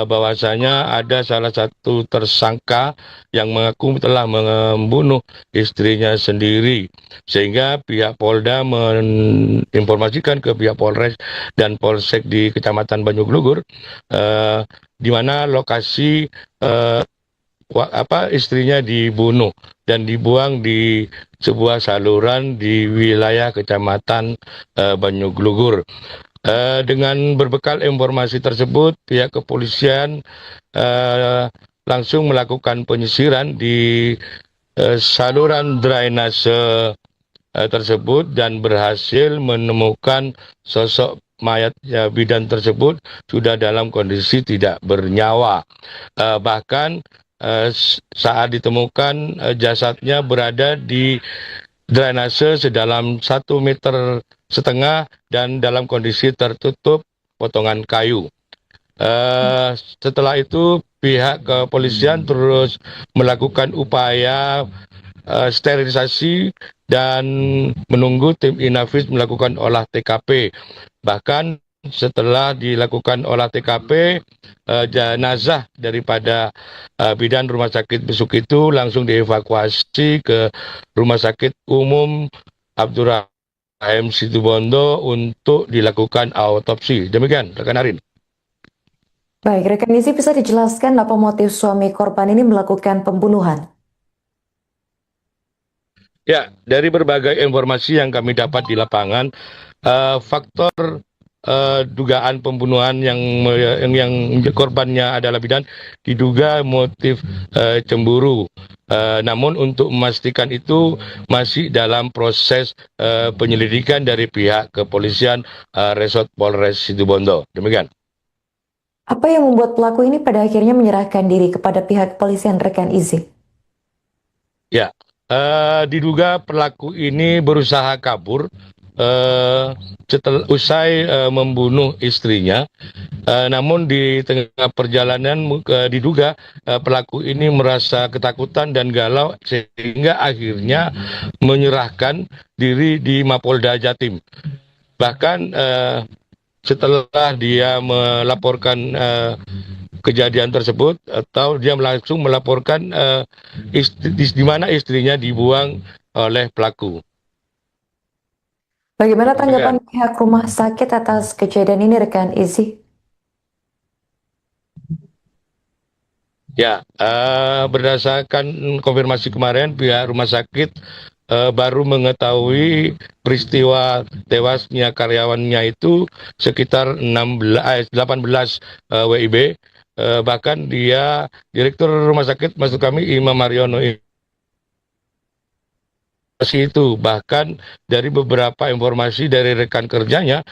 bahwasanya ada salah satu tersangka yang mengaku telah membunuh istrinya sendiri, sehingga pihak Polda menginformasikan ke pihak Polres dan Polsek di Kecamatan Banyuglugur di mana lokasi istrinya dibunuh dan dibuang di sebuah saluran di wilayah Kecamatan Banyuglugur. Dengan berbekal informasi tersebut, pihak kepolisian langsung melakukan penyisiran di saluran drainase tersebut dan berhasil menemukan sosok mayat bidan tersebut sudah dalam kondisi tidak bernyawa. Bahkan saat ditemukan jasadnya berada di drainase sedalam 1,5 meter dan dalam kondisi tertutup potongan kayu. Setelah itu pihak kepolisian terus melakukan upaya sterilisasi dan menunggu tim Inafis melakukan olah TKP. Bahkan setelah dilakukan olah TKP, jenazah daripada bidan Rumah Sakit Besuk itu langsung dievakuasi ke Rumah Sakit Umum Abdurrahim Situbondo untuk dilakukan autopsi. Demikian, rekan Arin. Baik, rekan Izzy, bisa dijelaskan apa motif suami korban ini melakukan pembunuhan? Ya, dari berbagai informasi yang kami dapat di lapangan, faktor dugaan pembunuhan yang korbannya adalah bidan diduga motif cemburu. Namun untuk memastikan itu masih dalam proses penyelidikan dari pihak kepolisian Resort Polres Situbondo. Demikian. Apa yang membuat pelaku ini pada akhirnya menyerahkan diri kepada pihak kepolisian, rekan Izzy? Ya, diduga pelaku ini berusaha kabur setelah usai membunuh istrinya. Namun di tengah perjalanan diduga pelaku ini merasa ketakutan dan galau sehingga akhirnya menyerahkan diri di Mapolda Jatim. Bahkan setelah dia melaporkan kejadian tersebut, atau dia langsung melaporkan di mana istrinya dibuang oleh pelaku. Bagaimana tanggapan pihak rumah sakit atas kejadian ini, rekan Izzy? Ya, berdasarkan konfirmasi kemarin, pihak rumah sakit baru mengetahui peristiwa tewasnya karyawannya itu sekitar 18 WIB. Bahkan dia, Direktur Rumah Sakit, maksud kami Imam Haryono itu, bahkan dari beberapa informasi dari rekan kerjanya,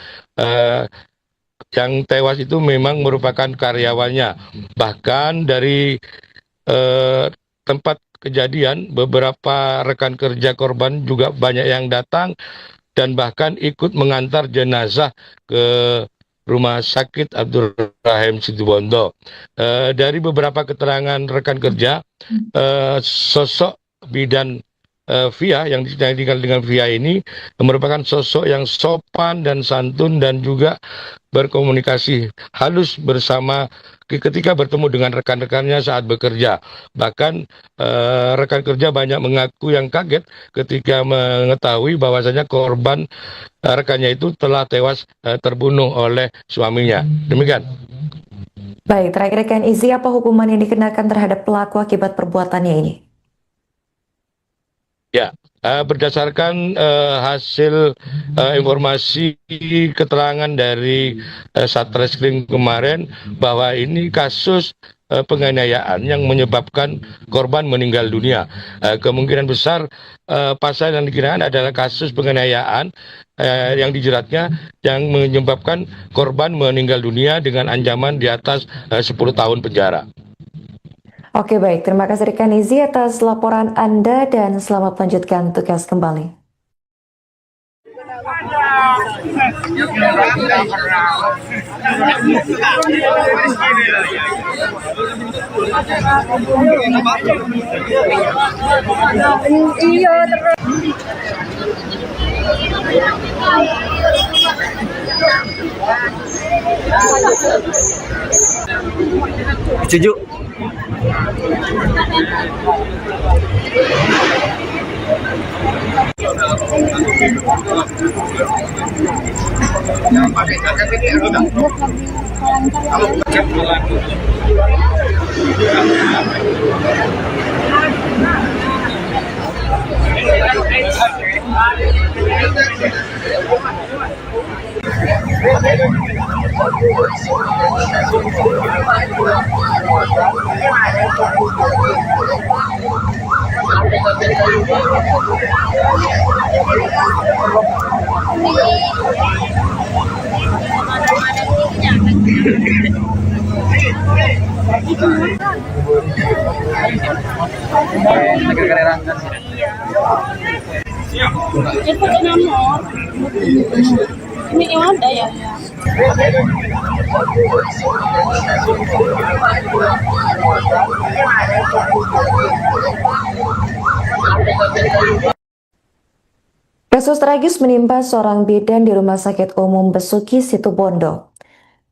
yang tewas itu memang merupakan karyawannya. Bahkan dari tempat kejadian, beberapa rekan kerja korban juga banyak yang datang dan bahkan ikut mengantar jenazah ke Rumah Sakit Abdurrahim Situbondo. Dari beberapa keterangan rekan kerja, sosok bidan Via yang ditinggal dengan Via ini merupakan sosok yang sopan dan santun dan juga berkomunikasi halus bersama ketika bertemu dengan rekan-rekannya saat bekerja. Bahkan rekan kerja banyak mengaku yang kaget ketika mengetahui bahwasanya korban rekannya itu telah tewas terbunuh oleh suaminya. Demikian. Baik, terakhir rekan Izzy, apa hukuman yang dikenakan terhadap pelaku akibat perbuatannya ini? Ya, berdasarkan hasil informasi keterangan dari Satreskrim kemarin bahwa ini kasus penganiayaan yang menyebabkan korban meninggal dunia. Kemungkinan besar pasal yang dikenakan adalah kasus penganiayaan yang dijeratnya yang menyebabkan korban meninggal dunia dengan ancaman di atas 10 tahun penjara. Oke, baik. Terima kasih rekan Izzy atas laporan Anda dan selamat melanjutkan tugas kembali. Setuju. Itu nomor. Ini yang ada ya? Kasus tragis menimpa seorang bidan di Rumah Sakit Umum Besuki Situbondo.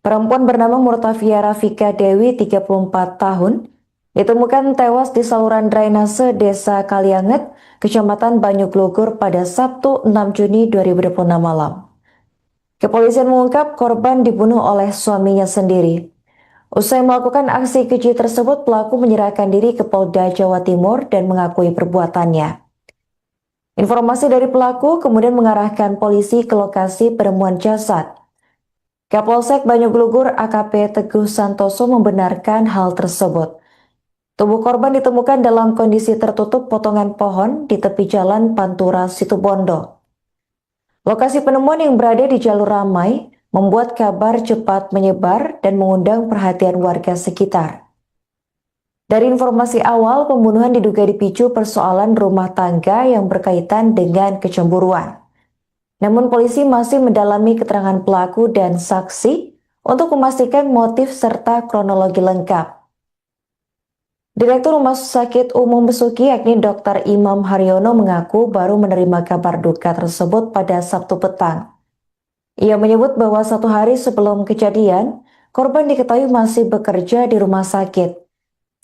Perempuan bernama Murtafia Rafika Dewi, 34 tahun, ditemukan tewas di saluran drainase Desa Kalianget, Kecamatan Banyuglugur pada Sabtu 6 Juni 2026 malam. Kepolisian mengungkap korban dibunuh oleh suaminya sendiri. Usai melakukan aksi keji tersebut, pelaku menyerahkan diri ke Polda Jawa Timur dan mengakui perbuatannya. Informasi dari pelaku kemudian mengarahkan polisi ke lokasi penemuan jasad. Kapolsek Banyuglugur AKP Teguh Santoso membenarkan hal tersebut. Tubuh korban ditemukan dalam kondisi tertutup potongan pohon di tepi jalan Pantura Situbondo. Lokasi penemuan yang berada di jalur ramai membuat kabar cepat menyebar dan mengundang perhatian warga sekitar. Dari informasi awal, pembunuhan diduga dipicu persoalan rumah tangga yang berkaitan dengan kecemburuan. Namun polisi masih mendalami keterangan pelaku dan saksi untuk memastikan motif serta kronologi lengkap. Direktur Rumah Sakit Umum Besuki yakni Dr. Imam Haryono mengaku baru menerima kabar duka tersebut pada Sabtu petang. Ia menyebut bahwa 1 hari sebelum kejadian, korban diketahui masih bekerja di rumah sakit.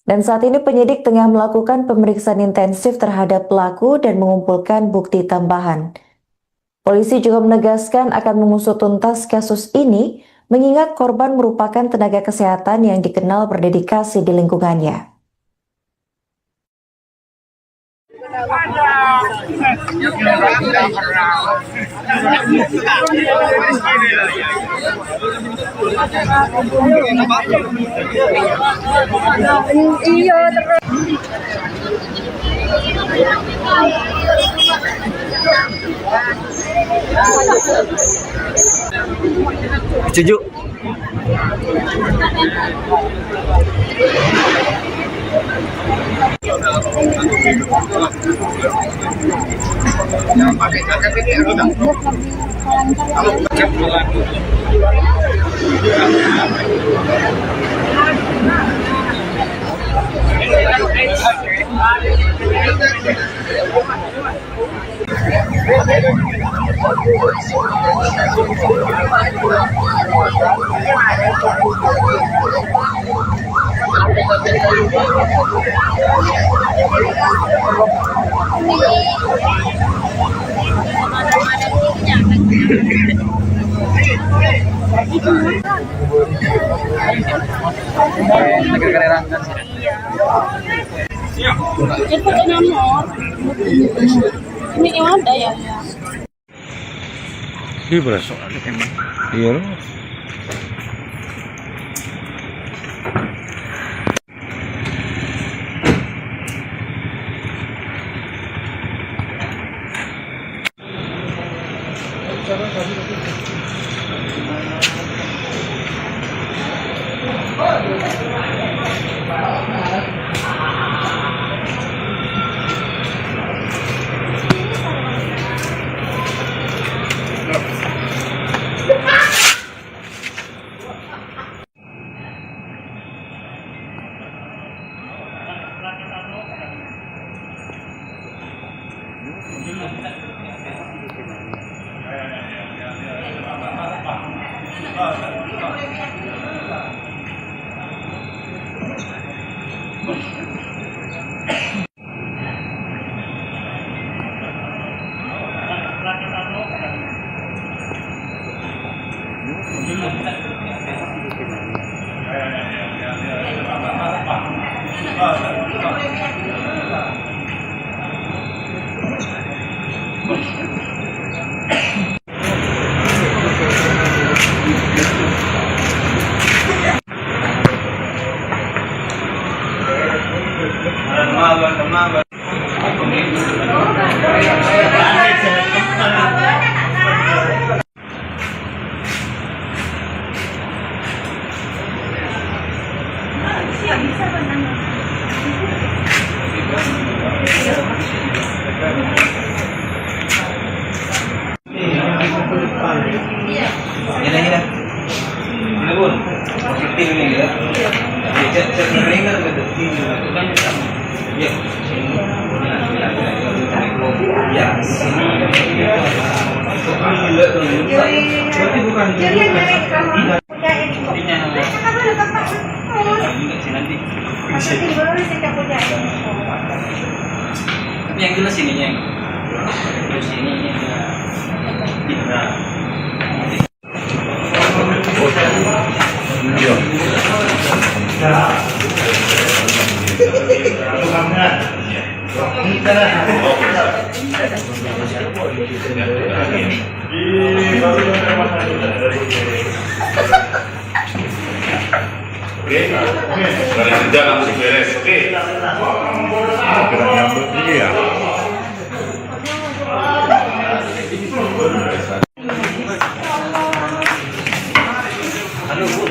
Dan saat ini penyidik tengah melakukan pemeriksaan intensif terhadap pelaku dan mengumpulkan bukti tambahan. Polisi juga menegaskan akan mengusut tuntas kasus ini, mengingat korban merupakan tenaga kesehatan yang dikenal berdedikasi di lingkungannya. Setuju. Itu nomor. Ini yang ada ya? Ini berasa. Iya. Yang jelas ininya. Terus ini. Oke, dari kerja langsung beres. Oke. Gerak nyambut ini ya. Halo Bu.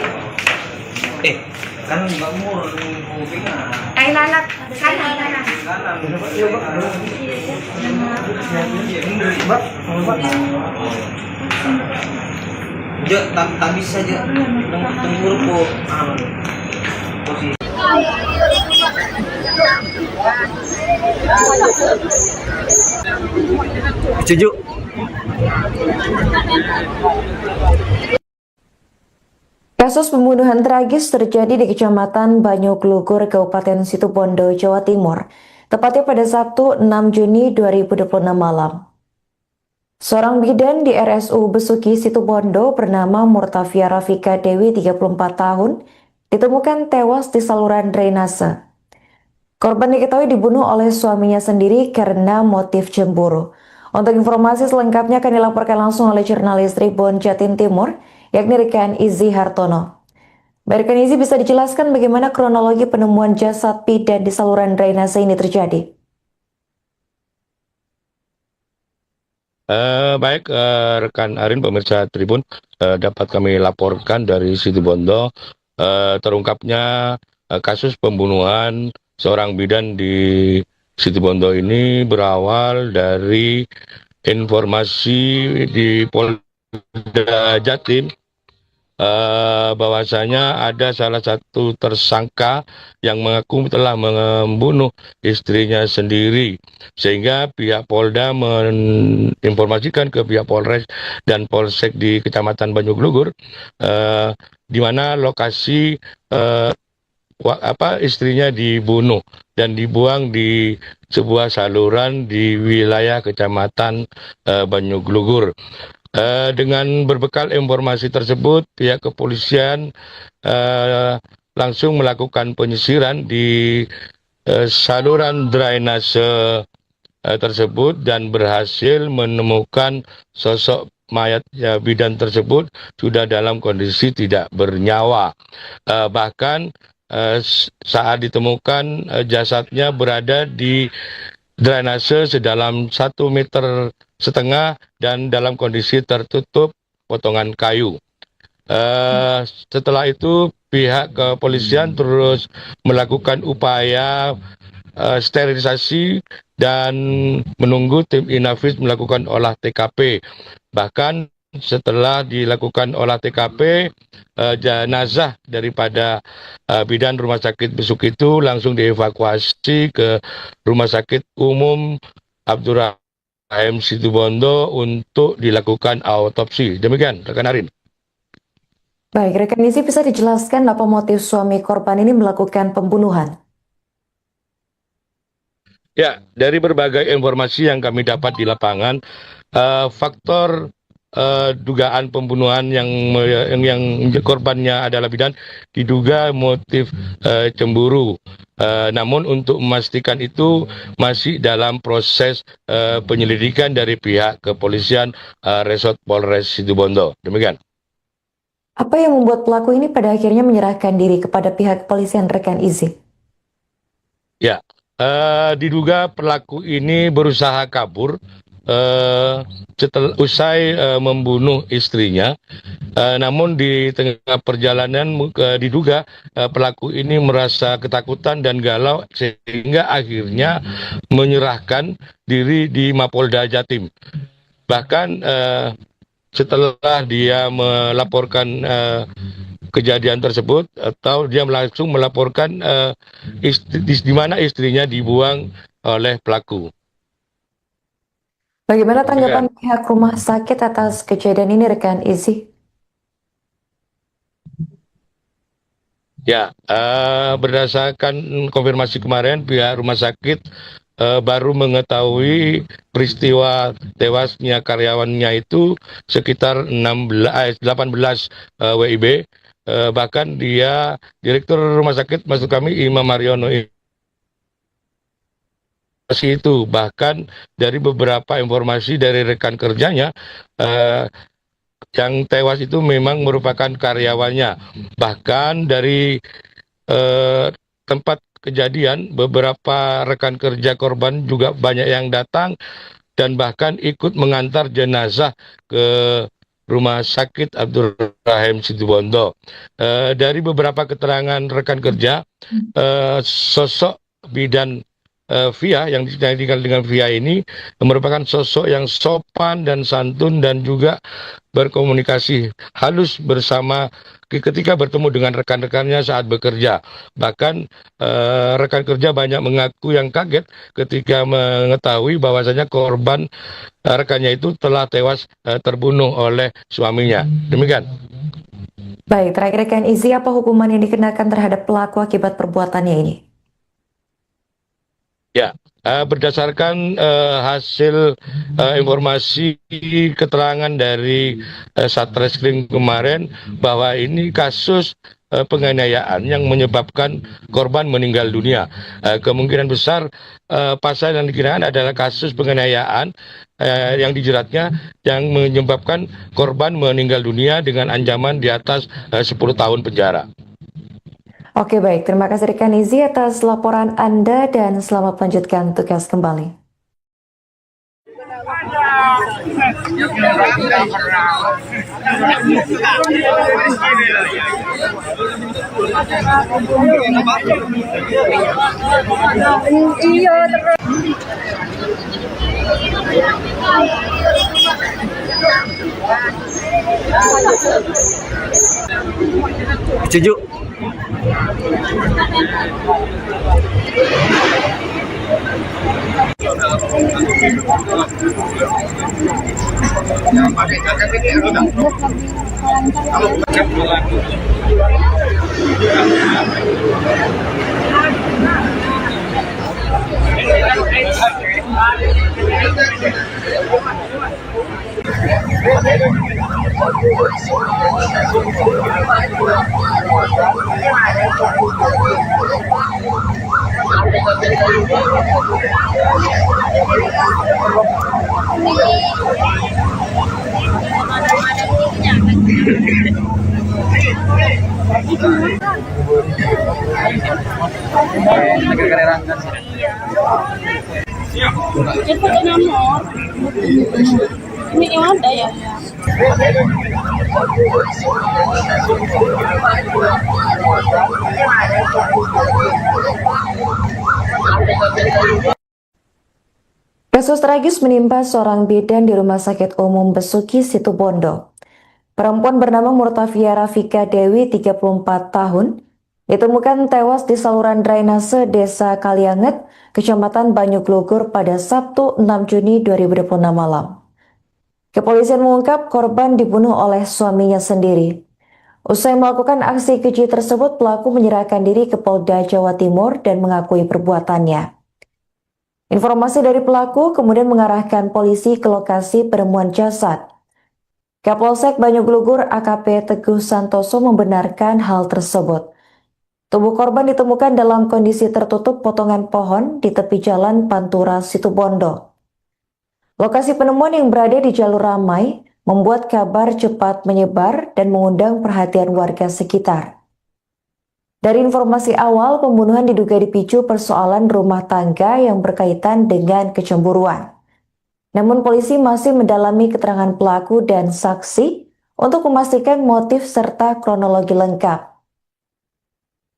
Kan Mbak Mur kupingnya. Kain lalat, kanan. Jo, tak bisa Jo. Tunggu po. Posisi. Setuju. Kasus pembunuhan tragis terjadi di Kecamatan Banyuglugur, Kabupaten Situbondo, Jawa Timur, tepatnya pada Sabtu 6 Juni 2026 malam. Seorang bidan di RSU Besuki Situbondo bernama Murtafia Rafika Dewi 34 tahun ditemukan tewas di saluran drainase. Korban diketahui dibunuh oleh suaminya sendiri karena motif cemburu. Untuk informasi selengkapnya akan dilaporkan langsung oleh jurnalis Tribun Jatim Timur, yakni rekan Izzy Hartono. Rekan Izzy, bisa dijelaskan bagaimana kronologi penemuan jasad bidan di saluran drainase ini terjadi? Baik, rekan Arin, pemirsa Tribun, dapat kami laporkan dari Situbondo terungkapnya kasus pembunuhan seorang bidan di Situbondo ini berawal dari informasi di Polda Jatim bahwasanya ada salah satu tersangka yang mengaku telah membunuh istrinya sendiri, sehingga pihak Polda menginformasikan ke pihak Polres dan Polsek di Kecamatan Banyuglugur di mana lokasi istrinya dibunuh dan dibuang di sebuah saluran di wilayah Kecamatan Banyuglugur. Dengan berbekal informasi tersebut, pihak kepolisian langsung melakukan penyisiran di saluran drainase tersebut dan berhasil menemukan sosok mayat bidan tersebut sudah dalam kondisi tidak bernyawa. Bahkan saat ditemukan jasadnya berada di drainase sedalam 1,5 meter dan dalam kondisi tertutup potongan kayu. Setelah itu pihak kepolisian terus melakukan upaya sterilisasi dan menunggu tim Inafis melakukan olah TKP. Bahkan setelah dilakukan olah TKP, jenazah daripada bidan Rumah Sakit Besuk itu langsung dievakuasi ke Rumah Sakit Umum Abdurrahim Situbondo untuk dilakukan autopsi. Demikian, rekan Arin. Baik, rekan Izzy, bisa dijelaskan apa motif suami korban ini melakukan pembunuhan? Ya, dari berbagai informasi yang kami dapat di lapangan, faktor dugaan pembunuhan yang korbannya adalah bidan diduga motif cemburu. Namun untuk memastikan itu masih dalam proses penyelidikan dari pihak kepolisian Resort Polres Situbondo. Demikian. Apa yang membuat pelaku ini pada akhirnya menyerahkan diri kepada pihak kepolisian, rekan Izzy? Ya, diduga pelaku ini berusaha kabur setelah usai membunuh istrinya, namun di tengah perjalanan diduga pelaku ini merasa ketakutan dan galau sehingga akhirnya menyerahkan diri di Mapolda Jatim. Bahkan setelah dia melaporkan kejadian tersebut atau dia langsung melaporkan di mana istrinya dibuang oleh pelaku. Bagaimana tanggapan pihak rumah sakit atas kejadian ini, rekan Izzy? Ya, berdasarkan konfirmasi kemarin, pihak rumah sakit baru mengetahui peristiwa tewasnya karyawannya itu sekitar 18 WIB. Bahkan dia, Direktur Rumah Sakit, maksud kami Imam Mariono itu, bahkan dari beberapa informasi dari rekan kerjanya, yang tewas itu memang merupakan karyawannya. Bahkan dari tempat kejadian, beberapa rekan kerja korban juga banyak yang datang dan bahkan ikut mengantar jenazah ke Rumah Sakit Abdurrahim Situbondo. Dari beberapa keterangan rekan kerja, sosok bidan Via yang dikenal dengan Via ini merupakan sosok yang sopan dan santun dan juga berkomunikasi halus bersama ketika bertemu dengan rekan-rekannya saat bekerja. Bahkan rekan kerja banyak mengaku yang kaget ketika mengetahui bahwasanya korban rekannya itu telah tewas terbunuh oleh suaminya. Demikian. Baik, terakhir rekan Izzy, apa hukuman yang dikenakan terhadap pelaku akibat perbuatannya ini? Ya, Berdasarkan hasil informasi keterangan dari Satreskrim kemarin bahwa ini kasus penganiayaan yang menyebabkan korban meninggal dunia. Kemungkinan besar pasal yang dikenakan adalah kasus penganiayaan yang dijeratnya yang menyebabkan korban meninggal dunia dengan ancaman di atas 10 tahun penjara. Oke baik, terima kasih rekan Izi atas laporan Anda dan selamat melanjutkan tugas kembali. Setuju. Itu nomor. Ini yang ada ya? Kasus tragis menimpa seorang bidan di Rumah Sakit Umum Besuki, Situbondo. Perempuan bernama Murtafia Rafika Dewi, 34 tahun, ditemukan tewas di saluran drainase Desa Kalianget, Kecamatan Banyuglugur pada Sabtu 6 Juni 2026 malam. Kepolisian mengungkap korban dibunuh oleh suaminya sendiri. Usai melakukan aksi keji tersebut, pelaku menyerahkan diri ke Polda Jawa Timur dan mengakui perbuatannya. Informasi dari pelaku kemudian mengarahkan polisi ke lokasi penemuan jasad. Kapolsek Banyuglugur AKP Teguh Santoso membenarkan hal tersebut. Tubuh korban ditemukan dalam kondisi tertutup potongan pohon di tepi jalan Pantura, Situbondo. Lokasi penemuan yang berada di jalur ramai membuat kabar cepat menyebar dan mengundang perhatian warga sekitar. Dari informasi awal, pembunuhan diduga dipicu persoalan rumah tangga yang berkaitan dengan kecemburuan. Namun polisi masih mendalami keterangan pelaku dan saksi untuk memastikan motif serta kronologi lengkap.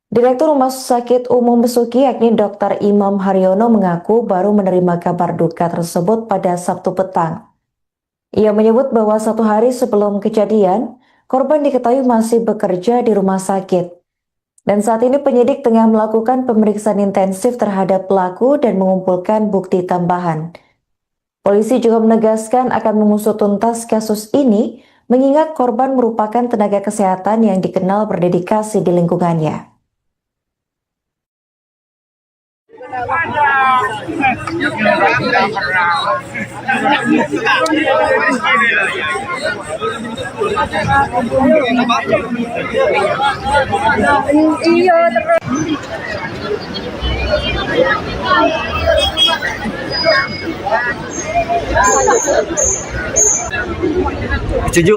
Direktur Rumah Sakit Umum Besuki yakni Dr. Imam Haryono mengaku baru menerima kabar duka tersebut pada Sabtu petang. Ia menyebut bahwa 1 hari sebelum kejadian, korban diketahui masih bekerja di rumah sakit. Dan saat ini penyidik tengah melakukan pemeriksaan intensif terhadap pelaku dan mengumpulkan bukti tambahan. Polisi juga menegaskan akan mengusut tuntas kasus ini, mengingat korban merupakan tenaga kesehatan yang dikenal berdedikasi di lingkungannya. Setuju.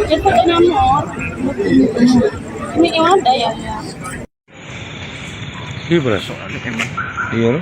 Itu nomor. Ini yang ada ya? Ini berasa emang. Iya.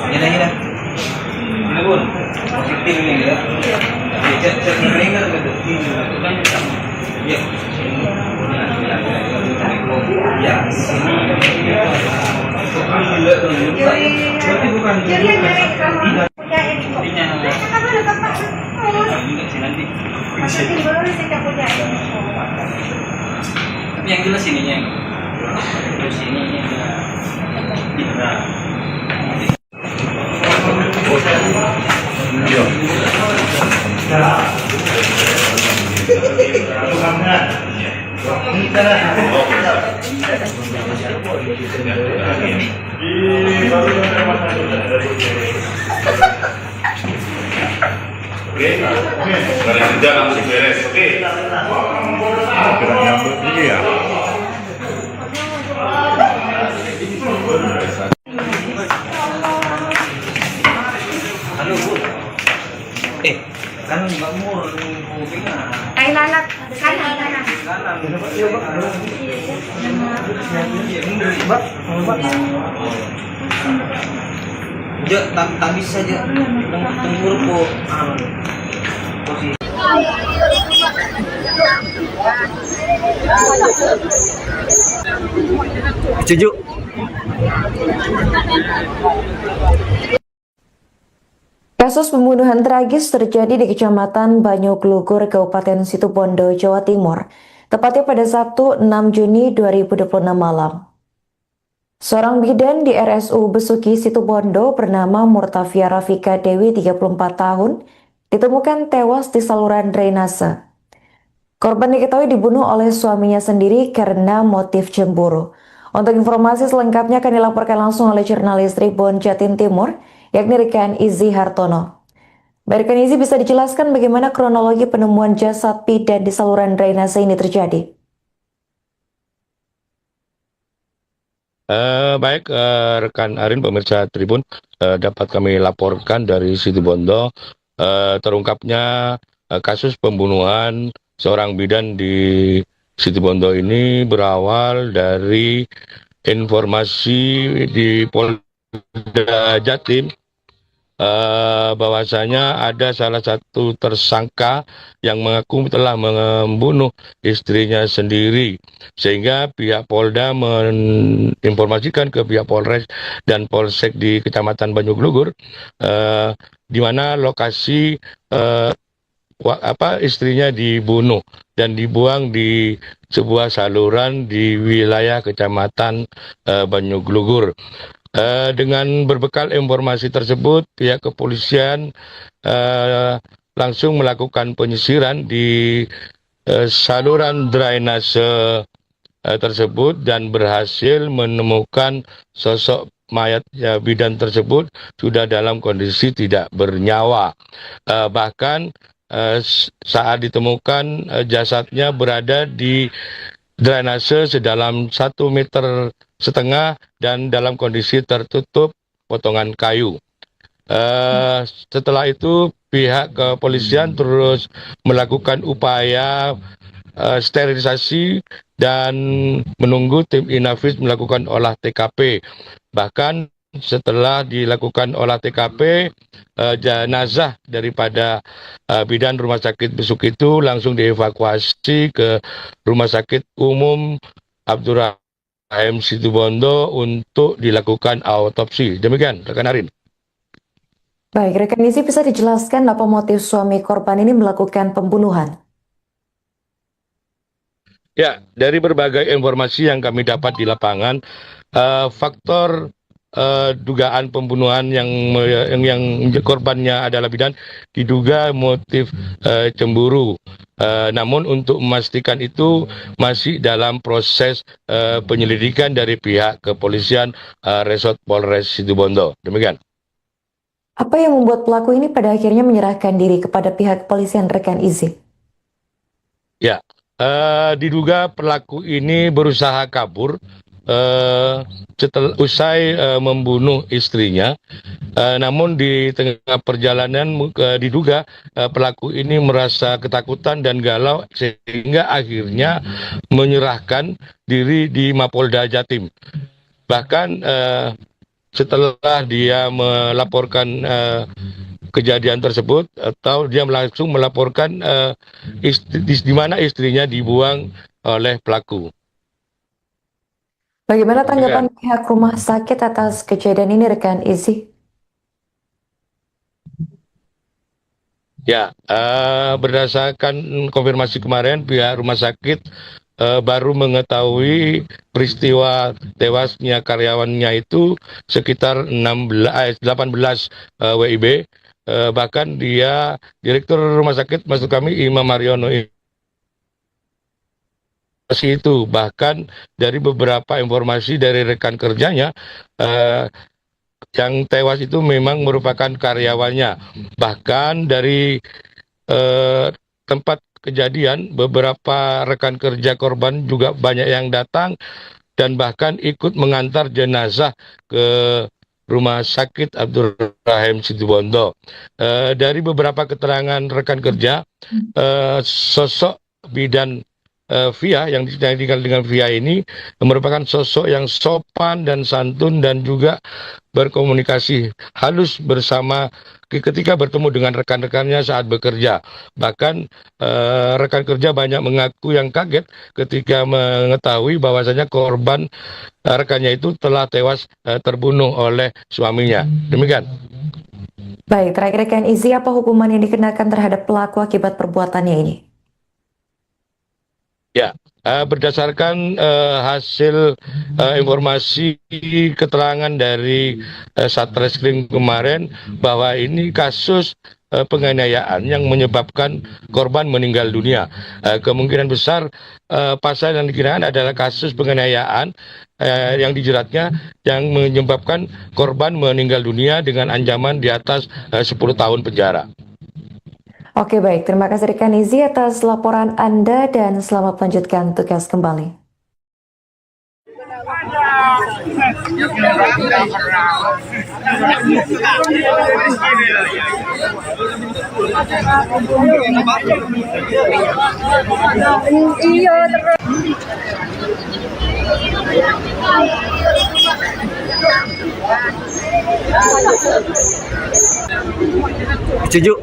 Gila. Ini Bun, positif ini ya. Cek rekening kan gitu. Iya. Ya, sini. Berarti bukan tapi yang jelas ininya. Terus ininya. Oke, dari kerja langsung beres. Oke. Gerak nyambut ini ya. Halo Bu. Kan Mbak Mur kupingnya. Kain lalat, kanan. Ya, tak bisa aja. Tengkur po. Posisi. Setuju. Kasus pembunuhan tragis terjadi di Kecamatan Banyuglugur, Kabupaten Situbondo, Jawa Timur, tepatnya pada Sabtu 6 Juni 2026 malam. Seorang bidan di RSU Besuki Situbondo bernama Murtafia Rafika Dewi, 34 tahun, ditemukan tewas di saluran drainase. Korban diketahui dibunuh oleh suaminya sendiri karena motif cemburu. Untuk informasi selengkapnya akan dilaporkan langsung oleh jurnalis Tribun Jatim Timur, yakni Rekan Izzy Hartono. Rekan Izzy, bisa dijelaskan bagaimana kronologi penemuan jasad bidan di saluran drainase ini terjadi? Baik, rekan Arin, pemirsa Tribun, dapat kami laporkan dari Situbondo terungkapnya kasus pembunuhan seorang bidan di Situbondo ini berawal dari informasi di Polda Jatim bahwasanya ada salah satu tersangka yang mengaku telah membunuh istrinya sendiri, sehingga pihak Polda menginformasikan ke pihak Polres dan Polsek di Kecamatan Banyuglugur di mana lokasi istrinya dibunuh dan dibuang di sebuah saluran di wilayah Kecamatan Banyuglugur. Dengan berbekal informasi tersebut, pihak kepolisian langsung melakukan penyisiran di saluran drainase tersebut dan berhasil menemukan sosok mayat bidan tersebut sudah dalam kondisi tidak bernyawa. Bahkan saat ditemukan jasadnya berada di drainase sedalam 1,5 meter dan dalam kondisi tertutup potongan kayu. Setelah itu pihak kepolisian terus melakukan upaya sterilisasi dan menunggu tim Inafis melakukan olah TKP. Bahkan setelah dilakukan olah TKP, jenazah daripada bidan Rumah Sakit Besuk itu langsung dievakuasi ke Rumah Sakit Umum Abdurrahim Situbondo untuk dilakukan autopsi. Demikian, rekan Arin. Baik, rekan Izzy, bisa dijelaskan apa motif suami korban ini melakukan pembunuhan? Ya, dari berbagai informasi yang kami dapat di lapangan, faktor dugaan pembunuhan yang korbannya adalah bidan diduga motif cemburu. Namun untuk memastikan itu masih dalam proses penyelidikan dari pihak kepolisian Resort Polres Situbondo. Demikian. Apa yang membuat pelaku ini pada akhirnya menyerahkan diri kepada pihak kepolisian, rekan Izzy? Ya, diduga pelaku ini berusaha kabur setelah usai membunuh istrinya. Namun di tengah perjalanan diduga pelaku ini merasa ketakutan dan galau sehingga akhirnya menyerahkan diri di Mapolda Jatim. Bahkan setelah dia melaporkan kejadian tersebut atau dia langsung melaporkan di mana istrinya dibuang oleh pelaku. Bagaimana tanggapan pihak rumah sakit atas kejadian ini, rekan Izzy? Ya, berdasarkan konfirmasi kemarin, pihak rumah sakit baru mengetahui peristiwa tewasnya karyawannya itu sekitar 18 WIB. Bahkan dia, Direktur Rumah Sakit, maksud kami Imam Mariono itu, bahkan dari beberapa informasi dari rekan kerjanya, yang tewas itu memang merupakan karyawannya. Bahkan dari tempat kejadian, beberapa rekan kerja korban juga banyak yang datang dan bahkan ikut mengantar jenazah ke Rumah Sakit Abdurrahim Situbondo. Dari beberapa keterangan rekan kerja, sosok bidan Via yang dikenal dengan Via ini merupakan sosok yang sopan dan santun dan juga berkomunikasi halus bersama ketika bertemu dengan rekan-rekannya saat bekerja. Bahkan rekan kerja banyak mengaku yang kaget ketika mengetahui bahwasanya korban rekannya itu telah tewas terbunuh oleh suaminya. Demikian. Baik, terakhir rekan Izzy, apa hukuman yang dikenakan terhadap pelaku akibat perbuatannya ini? Ya, berdasarkan hasil informasi keterangan dari Satreskrim kemarin bahwa ini kasus penganiayaan yang menyebabkan korban meninggal dunia. Kemungkinan besar pasal yang dikenakan adalah kasus penganiayaan yang dijeratnya yang menyebabkan korban meninggal dunia dengan ancaman di atas 10 tahun penjara. Oke, baik. Terima kasih rekan Izzy atas laporan Anda dan selamat melanjutkan tugas kembali. Setuju.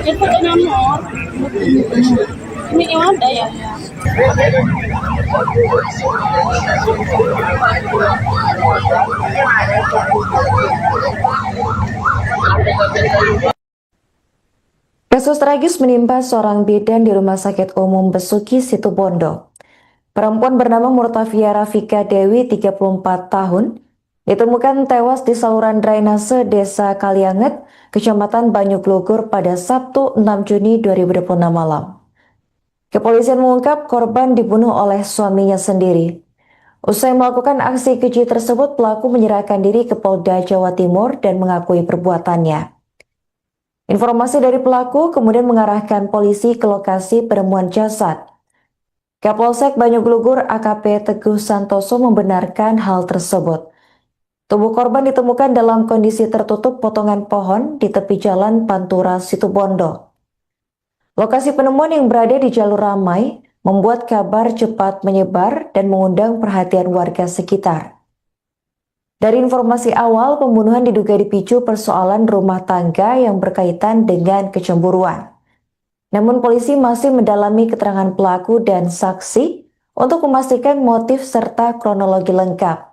Itu nomor. Ini yang ada ya? Kasus tragis menimpa seorang bidan di Rumah Sakit Umum Besuki, Situbondo. Perempuan bernama Murtafia Rafika Dewi, 34 tahun, ditemukan tewas di saluran drainase Desa Kalianget, Kecamatan Banyuglugur pada Sabtu 6 Juni 2026 malam. Kepolisian mengungkap korban dibunuh oleh suaminya sendiri. Usai melakukan aksi keji tersebut, pelaku menyerahkan diri ke Polda Jawa Timur dan mengakui perbuatannya. Informasi dari pelaku kemudian mengarahkan polisi ke lokasi penemuan jasad. Kapolsek Banyuglugur AKP Teguh Santoso membenarkan hal tersebut. Tubuh korban ditemukan dalam kondisi tertutup potongan pohon di tepi jalan Pantura, Situbondo. Lokasi penemuan yang berada di jalur ramai membuat kabar cepat menyebar dan mengundang perhatian warga sekitar. Dari informasi awal, pembunuhan diduga dipicu persoalan rumah tangga yang berkaitan dengan kecemburuan. Namun polisi masih mendalami keterangan pelaku dan saksi untuk memastikan motif serta kronologi lengkap.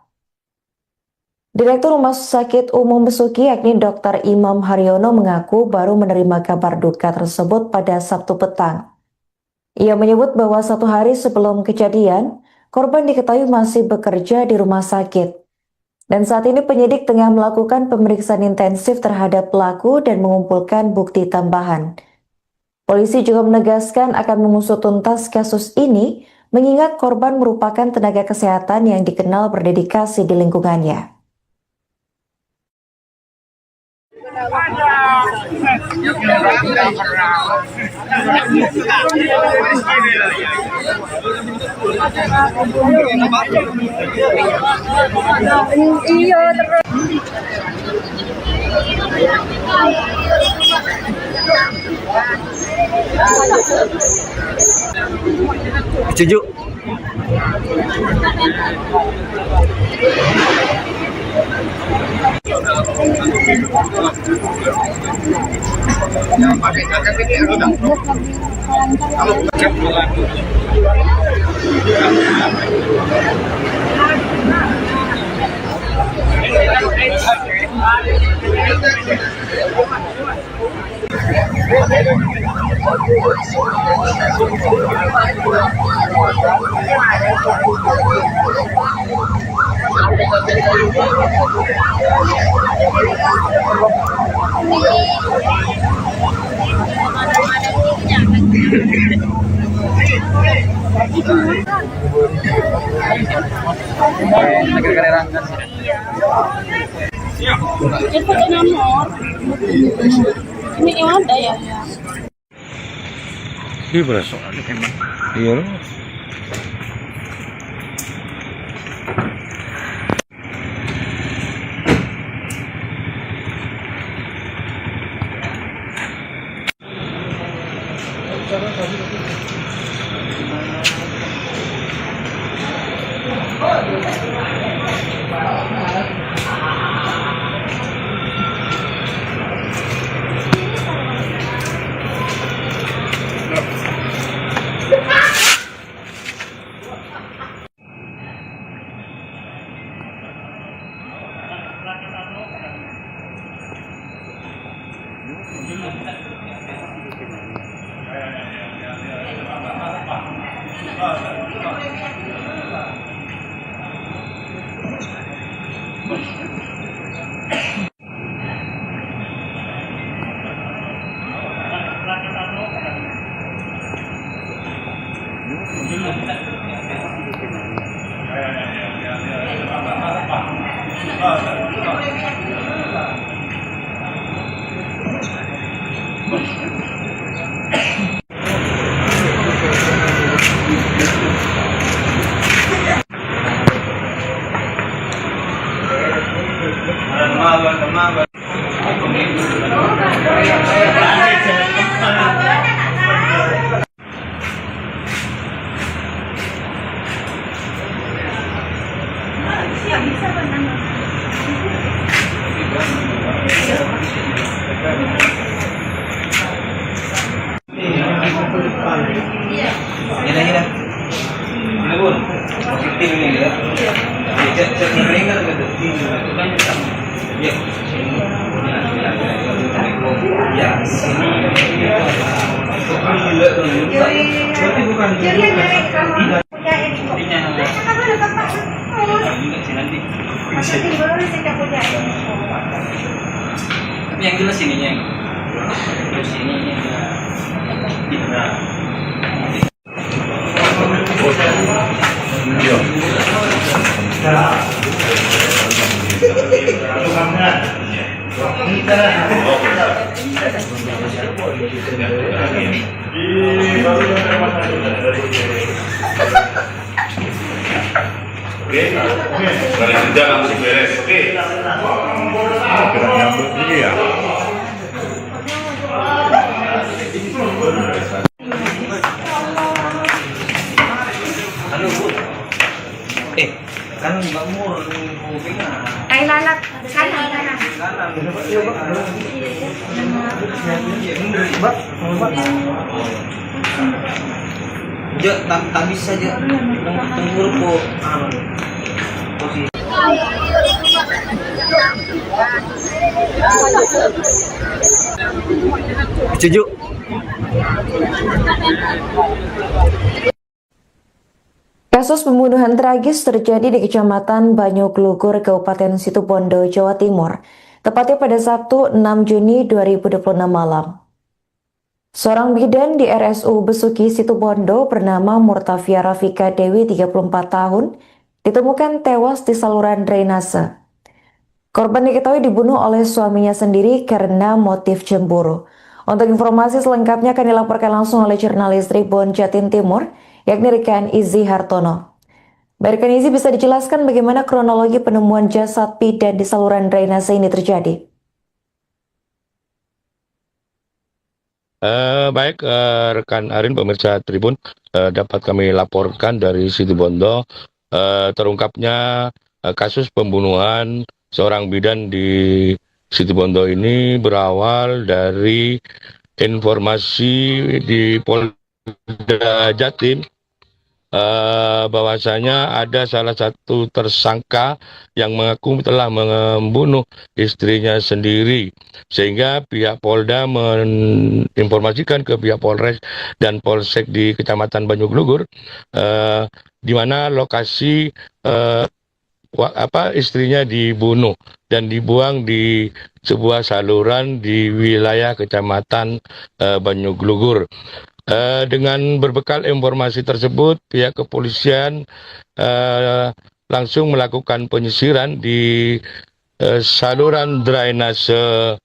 Direktur Rumah Sakit Umum Besuki yakni Dr. Imam Haryono mengaku baru menerima kabar duka tersebut pada Sabtu petang. Ia menyebut bahwa 1 hari sebelum kejadian, korban diketahui masih bekerja di rumah sakit. Dan saat ini penyidik tengah melakukan pemeriksaan intensif terhadap pelaku dan mengumpulkan bukti tambahan. Polisi juga menegaskan akan mengusut tuntas kasus ini, mengingat korban merupakan tenaga kesehatan yang dikenal berdedikasi di lingkungannya. Setuju. Itu nomor. Ini yang ada ya? Ini berasa. Iya. Gila. Ini pun positif ini ya. Cek ringan gitu. Ya. Ya, sini. Berarti bukan tapi yang jelas ininya. Terus ininya. Oke, dari kerja langsung beres. Oke. Gerak nyambut ini ya. Halo Bu. Kan Mbak Mur kupingnya Kain lalat kanan. Ya, tak bisa aja. Tunggu po. Posisi. Setuju. Kasus pembunuhan tragis terjadi di Kecamatan Banyuglugur, Kabupaten Situbondo, Jawa Timur, tepatnya pada Sabtu 6 Juni 2026 malam. Seorang bidan di RSU Besuki Situbondo bernama Murtafia Rafika Dewi 34 tahun ditemukan tewas di saluran drainase. Korban diketahui dibunuh oleh suaminya sendiri karena motif cemburu. Untuk informasi selengkapnya akan dilaporkan langsung oleh jurnalis Tribun Jatim Timur, yakni Rekan Izzy Hartono. Baik, Rekan Izzy, bisa dijelaskan bagaimana kronologi penemuan jasad bidan di saluran drainase ini terjadi? Baik, rekan Arin, pemirsa Tribun, dapat kami laporkan dari Situbondo terungkapnya kasus pembunuhan seorang bidan di Situbondo ini berawal dari informasi di Polda Jatim bahwasanya ada salah satu tersangka yang mengaku telah membunuh istrinya sendiri, sehingga pihak Polda menginformasikan ke pihak Polres dan Polsek di Kecamatan Banyuglugur di mana lokasi istrinya dibunuh dan dibuang di sebuah saluran di wilayah Kecamatan Banyuglugur. Dengan berbekal informasi tersebut, pihak kepolisian langsung melakukan penyisiran di saluran drainase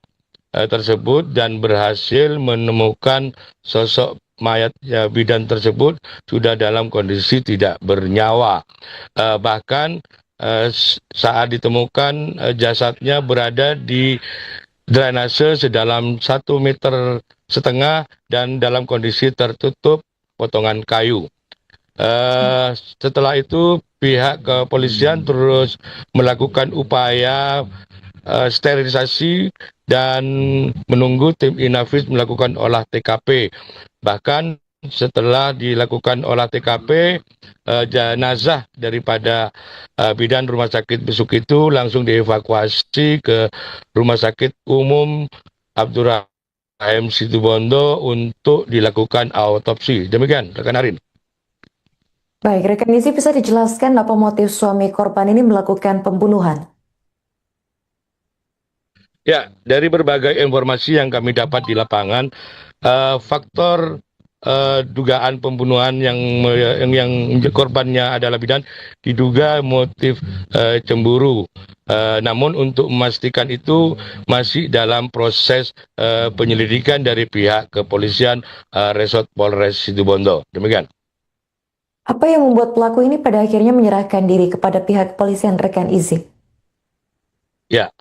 tersebut dan berhasil menemukan sosok mayat bidan tersebut sudah dalam kondisi tidak bernyawa. Bahkan saat ditemukan jasadnya berada di drainase sedalam 1,5 meter dan dalam kondisi tertutup potongan kayu. Setelah itu pihak kepolisian terus melakukan upaya sterilisasi dan menunggu tim Inavis melakukan olah TKP. Bahkan setelah dilakukan olah TKP, jenazah daripada bidan Rumah Sakit Besuk itu langsung dievakuasi ke Rumah Sakit Umum Abdurrahim Situbondo untuk dilakukan autopsi. Demikian, rekan Arin. Baik, rekan Izzy, bisa dijelaskan apa motif suami korban ini melakukan pembunuhan? Ya, dari berbagai informasi yang kami dapat di lapangan, faktor dugaan pembunuhan yang korbannya adalah bidan diduga motif cemburu. Namun untuk memastikan itu masih dalam proses penyelidikan dari pihak kepolisian Resort Polres Situbondo. Demikian. Apa yang membuat pelaku ini pada akhirnya menyerahkan diri kepada pihak kepolisian, rekan Izzy? Ya,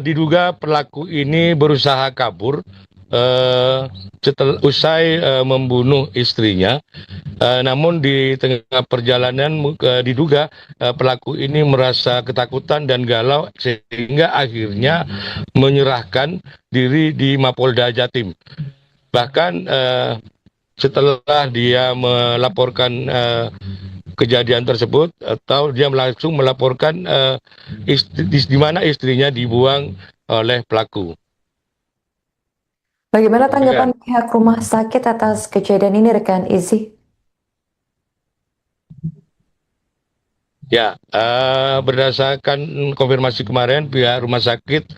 diduga pelaku ini berusaha kabur setelah usai membunuh istrinya. Namun di tengah perjalanan diduga pelaku ini merasa ketakutan dan galau sehingga akhirnya menyerahkan diri di Mapolda Jatim. Bahkan setelah dia melaporkan kejadian tersebut atau dia langsung melaporkan di mana istrinya dibuang oleh pelaku. Bagaimana tanggapan pihak rumah sakit atas kejadian ini, rekan Izzy? Ya, berdasarkan konfirmasi kemarin, pihak rumah sakit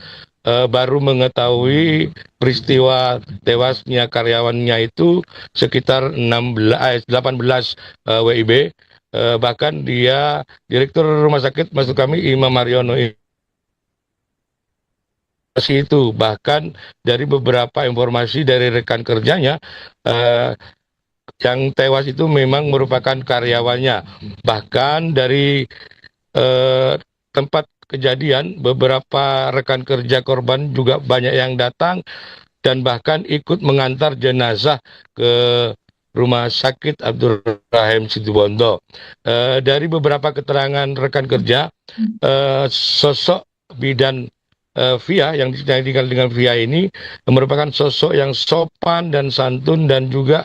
baru mengetahui peristiwa tewasnya karyawannya itu sekitar 18 WIB. Bahkan dia, Direktur Rumah Sakit, maksud kami Imam Mariono itu, bahkan dari beberapa informasi dari rekan kerjanya, yang tewas itu memang merupakan karyawannya. Bahkan dari tempat kejadian, beberapa rekan kerja korban juga banyak yang datang dan bahkan ikut mengantar jenazah ke Rumah Sakit Abdul Rahim Situbondo. Dari beberapa keterangan rekan kerja, sosok bidan Via yang dikenal dengan Via ini merupakan sosok yang sopan dan santun dan juga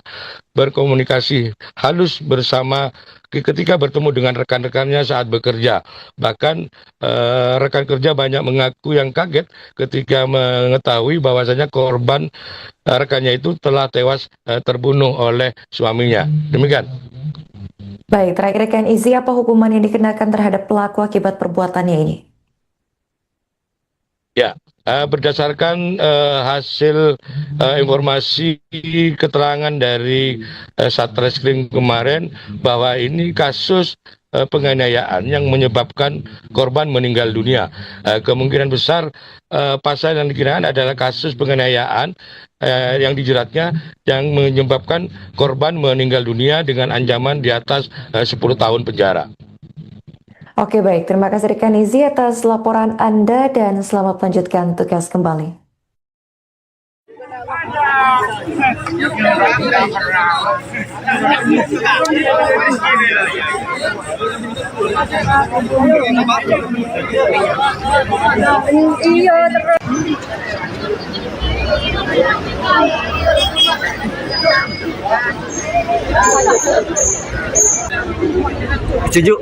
berkomunikasi halus bersama ketika bertemu dengan rekan-rekannya saat bekerja. Bahkan rekan kerja banyak mengaku yang kaget ketika mengetahui bahwasanya korban rekannya itu telah tewas terbunuh oleh suaminya. Demikian. Baik, terakhir rekan Izzy, apa hukuman yang dikenakan terhadap pelaku akibat perbuatannya ini? Ya, berdasarkan hasil informasi keterangan dari Satreskrim kemarin bahwa ini kasus penganiayaan yang menyebabkan korban meninggal dunia. Kemungkinan besar pasal yang dikenakan adalah kasus penganiayaan yang dijeratnya yang menyebabkan korban meninggal dunia dengan ancaman di atas 10 tahun penjara. Oke, baik. Terima kasih rekan Izzy atas laporan Anda dan selamat melanjutkan tugas kembali. Setuju.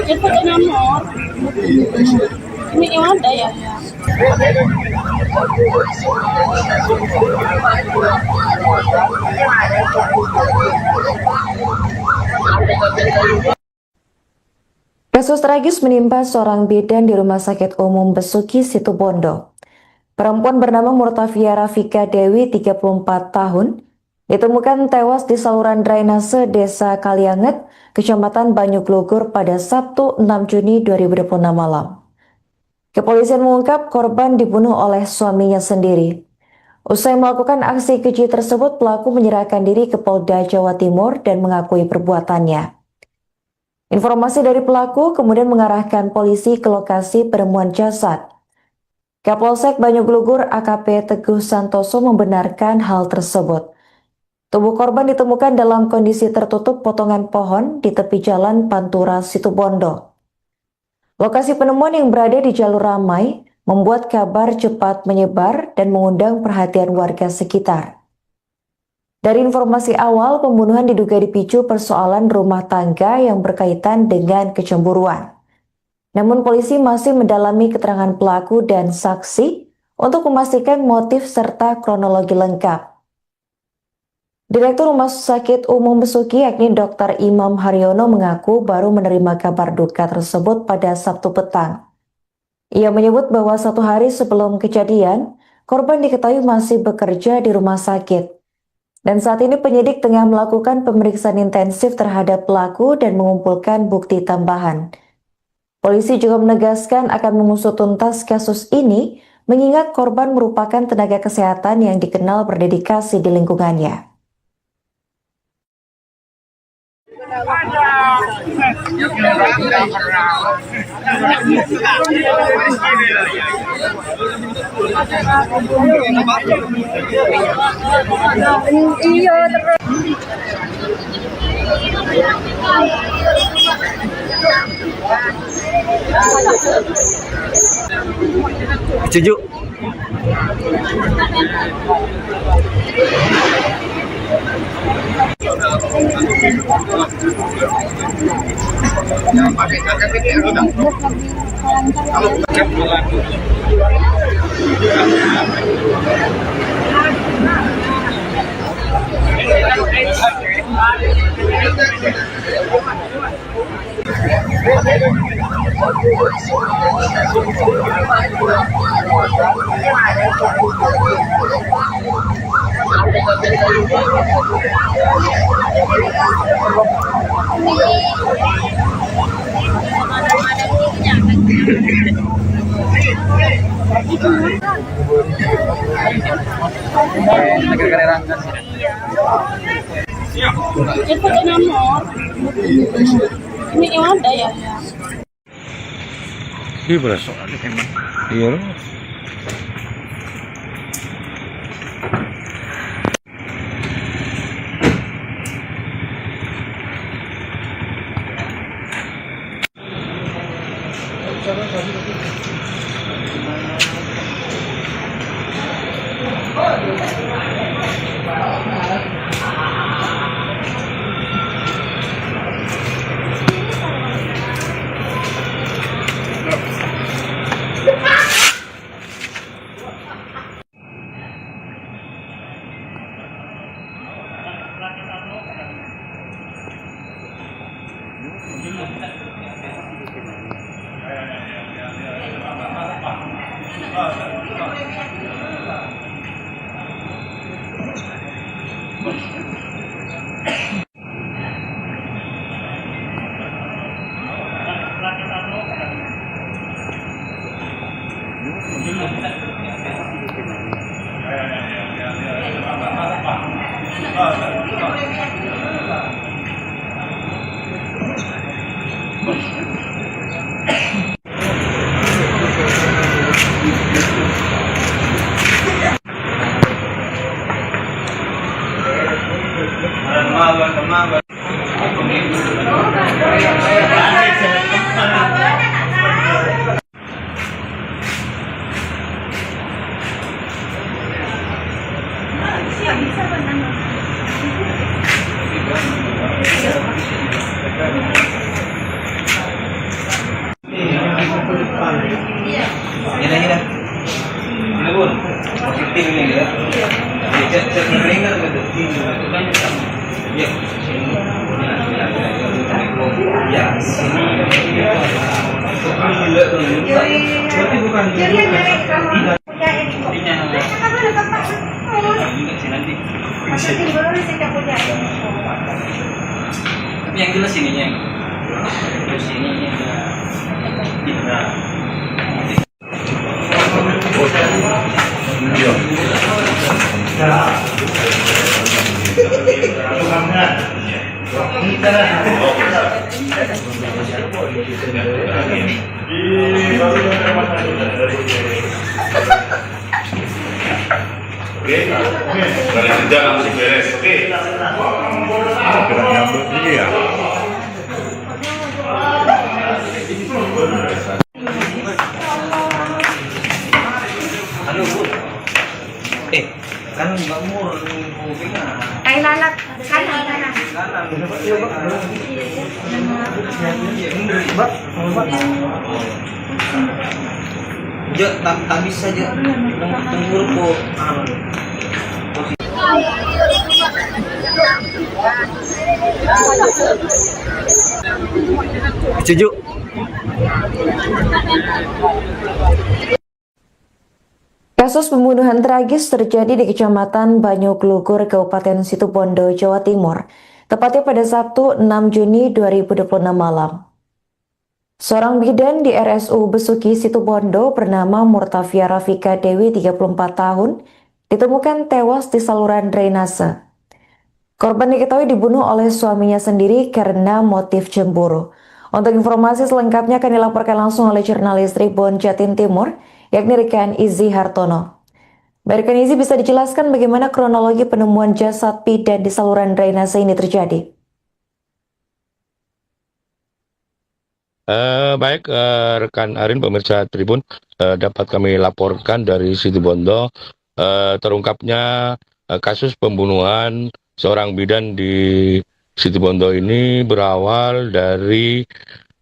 Ikut nomor. Ini yang ada ya? Kasus tragis menimpa seorang bidan di Rumah Sakit Umum Besuki Situbondo. Perempuan bernama Murtafia Rafika Dewi, 34 tahun, ditemukan tewas di saluran drainase Desa Kalianget, Kecamatan Banyuglugur pada Sabtu 6 Juni 2026 malam. Kepolisian mengungkap korban dibunuh oleh suaminya sendiri. Usai melakukan aksi keji tersebut, pelaku menyerahkan diri ke Polda Jawa Timur dan mengakui perbuatannya. Informasi dari pelaku kemudian mengarahkan polisi ke lokasi penemuan jasad. Kapolsek Banyuglugur AKP Teguh Santoso membenarkan hal tersebut. Tubuh korban ditemukan dalam kondisi tertutup potongan pohon di tepi jalan Pantura Situbondo. Lokasi penemuan yang berada di jalur ramai membuat kabar cepat menyebar dan mengundang perhatian warga sekitar. Dari informasi awal, pembunuhan diduga dipicu persoalan rumah tangga yang berkaitan dengan kecemburuan. Namun polisi masih mendalami keterangan pelaku dan saksi untuk memastikan motif serta kronologi lengkap. Direktur Rumah Sakit Umum Besuki yakni Dr. Imam Haryono mengaku baru menerima kabar duka tersebut pada Sabtu petang. Ia menyebut bahwa 1 hari sebelum kejadian, korban diketahui masih bekerja di rumah sakit. Dan saat ini penyidik tengah melakukan pemeriksaan intensif terhadap pelaku dan mengumpulkan bukti tambahan. Polisi juga menegaskan akan mengusut tuntas kasus ini, mengingat korban merupakan tenaga kesehatan yang dikenal berdedikasi di lingkungannya. Setuju. Itu nomor. Ini yang ada ya? Iya berasa. Iya. Tapi yang jelas ininya, terus ininya kita. Oke, dari kerja langsung beres. Oke. Gerak nyambut ini ya. Halo Bu. Kan Mbak Mur, kayak Kayak lalat kanan. Tak bisa aja. Tunggu kok. Setuju. Kasus pembunuhan tragis terjadi di Kecamatan Banyuglugur, Kabupaten Situbondo, Jawa Timur, tepatnya pada Sabtu 6 Juni 2026 malam. Seorang bidan di RSU Besuki Situbondo bernama Murtafia Rafika Dewi, 34 tahun, ditemukan tewas di saluran drainase. Korban diketahui dibunuh oleh suaminya sendiri karena motif cemburu. Untuk informasi selengkapnya akan dilaporkan langsung oleh jurnalis Tribun Jatim Timur, yakni Rekan Izzy Hartono. Rekan Izzy, bisa dijelaskan bagaimana kronologi penemuan jasad bidan di saluran drainase ini terjadi? Baik, rekan Arin, pemirsa Tribun, dapat kami laporkan dari Situbondo terungkapnya kasus pembunuhan seorang bidan di Situbondo ini berawal dari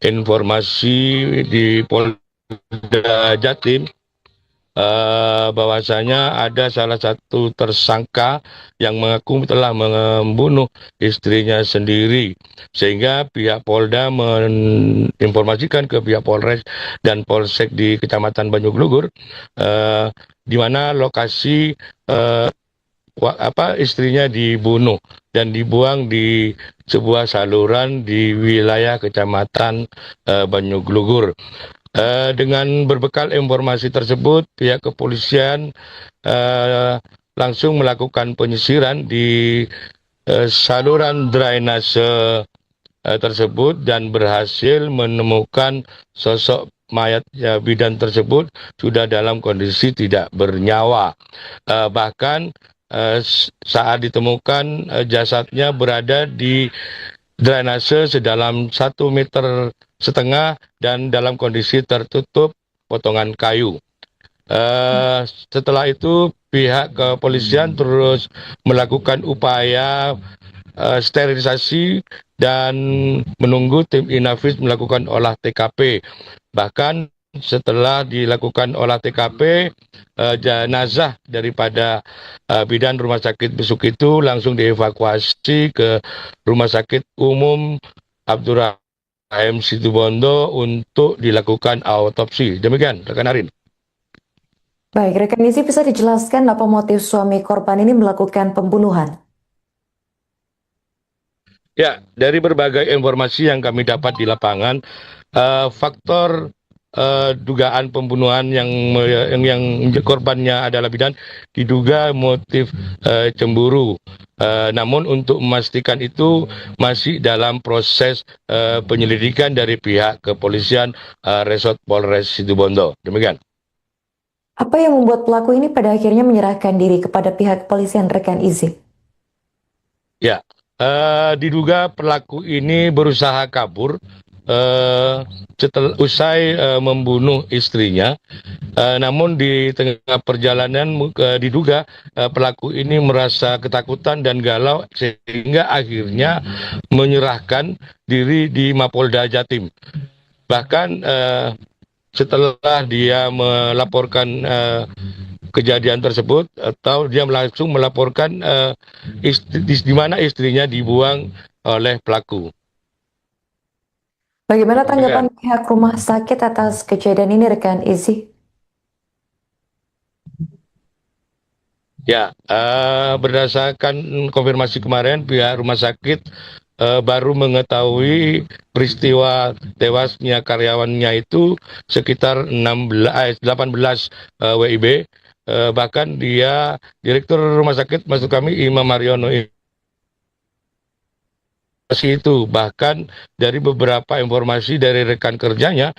informasi di Polda Jatim bahwasanya ada salah satu tersangka yang mengaku telah membunuh istrinya sendiri, sehingga pihak Polda menginformasikan ke pihak Polres dan Polsek di Kecamatan Banyuglugur di mana lokasi istrinya dibunuh dan dibuang di sebuah saluran di wilayah Kecamatan Banyuglugur. Dengan berbekal informasi tersebut, pihak kepolisian langsung melakukan penyisiran di saluran drainase tersebut dan berhasil menemukan sosok mayat bidan tersebut sudah dalam kondisi tidak bernyawa. Bahkan saat ditemukan jasadnya berada di drainase sedalam 1,5 meter dan dalam kondisi tertutup potongan kayu. Setelah itu pihak kepolisian terus melakukan upaya sterilisasi dan menunggu tim Inafis melakukan olah TKP. Bahkan setelah dilakukan olah TKP, jenazah daripada bidan Rumah Sakit Besuk itu langsung dievakuasi ke Rumah Sakit Umum Abdurrahim Situbondo untuk dilakukan autopsi. Demikian, rekan Arin. Baik, rekan Izzy, bisa dijelaskan apa motif suami korban ini melakukan pembunuhan? Ya, dari berbagai informasi yang kami dapat di lapangan, faktor dugaan pembunuhan yang korbannya adalah bidan diduga motif cemburu. Namun untuk memastikan itu masih dalam proses penyelidikan dari pihak kepolisian Resort Polres Situbondo. Demikian. Apa yang membuat pelaku ini pada akhirnya menyerahkan diri kepada pihak kepolisian, rekan Izzy? Ya, diduga pelaku ini berusaha kabur setelah usai membunuh istrinya. Namun di tengah perjalanan diduga pelaku ini merasa ketakutan dan galau sehingga akhirnya menyerahkan diri di Mapolda Jatim. Bahkan setelah dia melaporkan kejadian tersebut, atau dia langsung melaporkan di mana istrinya dibuang oleh pelaku. Bagaimana tanggapan pihak rumah sakit atas kejadian ini, rekan Izzy? Ya, berdasarkan konfirmasi kemarin, pihak rumah sakit baru mengetahui peristiwa tewasnya karyawannya itu sekitar 18 WIB. Bahkan dia, Direktur Rumah Sakit, maksud kami Imam Mariono itu, bahkan dari beberapa informasi dari rekan kerjanya,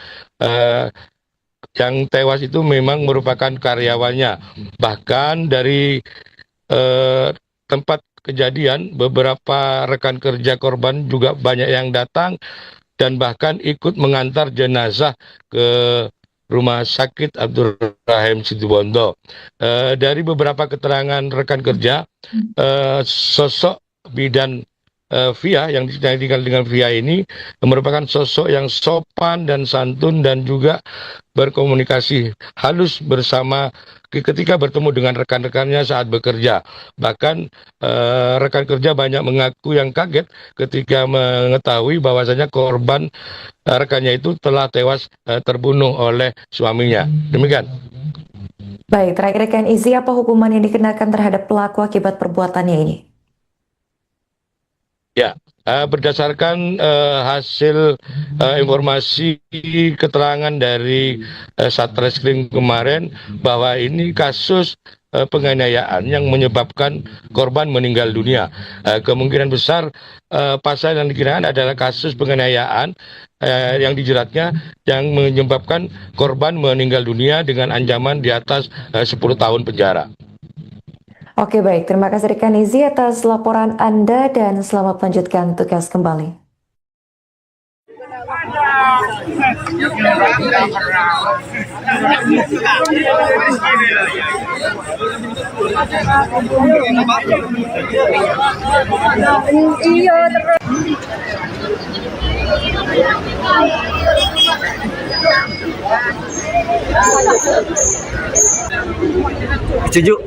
yang tewas itu memang merupakan karyawannya. Bahkan dari tempat kejadian, beberapa rekan kerja korban juga banyak yang datang dan bahkan ikut mengantar jenazah ke Rumah Sakit Abdurrahim Situbondo. Dari beberapa keterangan rekan kerja, sosok bidan Via yang dikenal dengan Via ini merupakan sosok yang sopan dan santun dan juga berkomunikasi halus bersama ketika bertemu dengan rekan-rekannya saat bekerja. Bahkan rekan kerja banyak mengaku yang kaget ketika mengetahui bahwasanya korban rekannya itu telah tewas terbunuh oleh suaminya. Demikian. Baik, terakhir rekan Izi, apa hukuman yang dikenakan terhadap pelaku akibat perbuatannya ini? Ya, berdasarkan hasil informasi keterangan dari Satreskrim kemarin bahwa ini kasus penganiayaan yang menyebabkan korban meninggal dunia. Kemungkinan besar pasal yang dikenakan adalah kasus penganiayaan yang dijeratnya yang menyebabkan korban meninggal dunia dengan ancaman di atas 10 tahun penjara. Oke, baik. Terima kasih rekan Izi atas laporan Anda dan selamat melanjutkan tugas kembali. Setuju.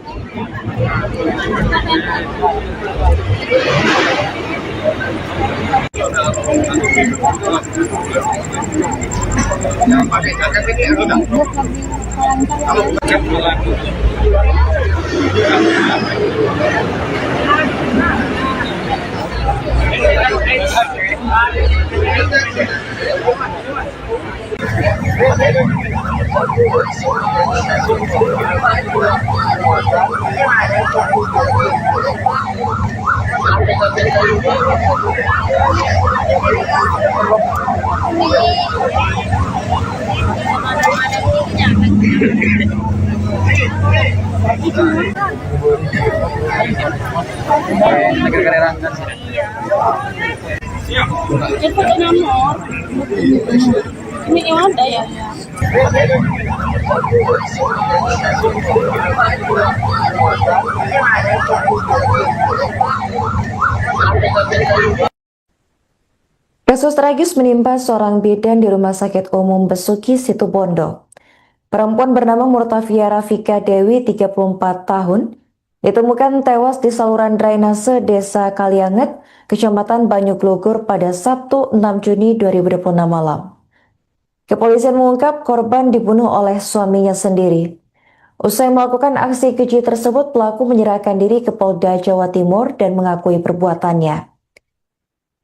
Itu nomor. Ini yang ada ya? Kasus tragis menimpa seorang bidan di Rumah Sakit Umum Besuki, Situbondo. Perempuan bernama Murtafia Rafika Dewi, 34 tahun, ditemukan tewas di saluran drainase Desa Kalianget, Kecamatan Banyuglugur pada Sabtu 6 Juni 2026 malam. Kepolisian mengungkap korban dibunuh oleh suaminya sendiri. Usai melakukan aksi keji tersebut, pelaku menyerahkan diri ke Polda Jawa Timur dan mengakui perbuatannya.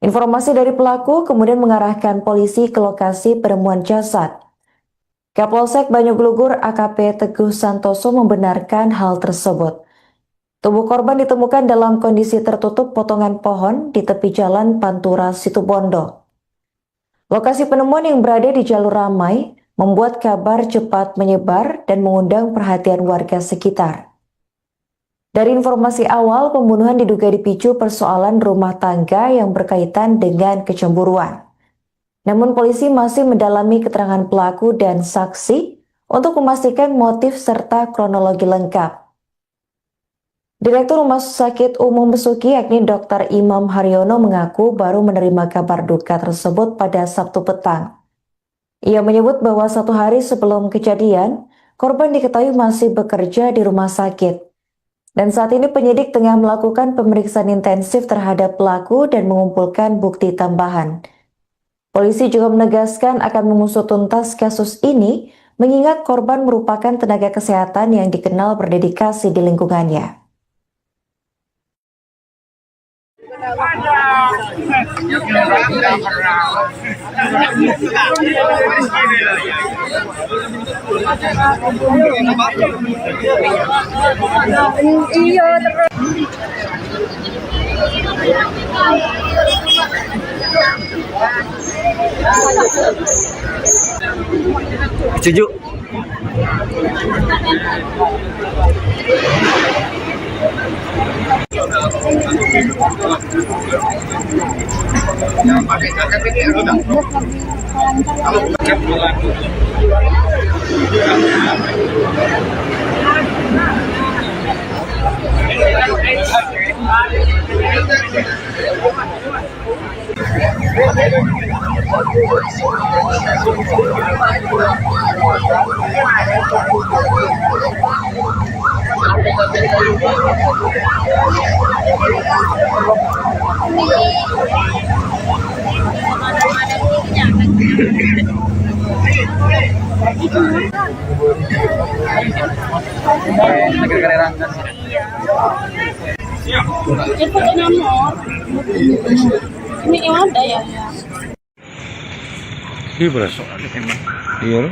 Informasi dari pelaku kemudian mengarahkan polisi ke lokasi penemuan jasad. Kapolsek Banyuglugur AKP Teguh Santoso membenarkan hal tersebut. Tubuh korban ditemukan dalam kondisi tertutup potongan pohon di tepi jalan Pantura, Situbondo. Lokasi penemuan yang berada di jalur ramai membuat kabar cepat menyebar dan mengundang perhatian warga sekitar. Dari informasi awal, pembunuhan diduga dipicu persoalan rumah tangga yang berkaitan dengan kecemburuan. Namun polisi masih mendalami keterangan pelaku dan saksi untuk memastikan motif serta kronologi lengkap. Direktur Rumah Sakit Umum Besuki yakni Dr. Imam Haryono mengaku baru menerima kabar duka tersebut pada Sabtu petang. Ia menyebut bahwa 1 hari sebelum kejadian, korban diketahui masih bekerja di rumah sakit. Dan saat ini penyidik tengah melakukan pemeriksaan intensif terhadap pelaku dan mengumpulkan bukti tambahan. Polisi juga menegaskan akan mengusut tuntas kasus ini, mengingat korban merupakan tenaga kesehatan yang dikenal berdedikasi di lingkungannya. Setuju. Itu nomor. Ini yang ada ya? Ini berasa. Iya.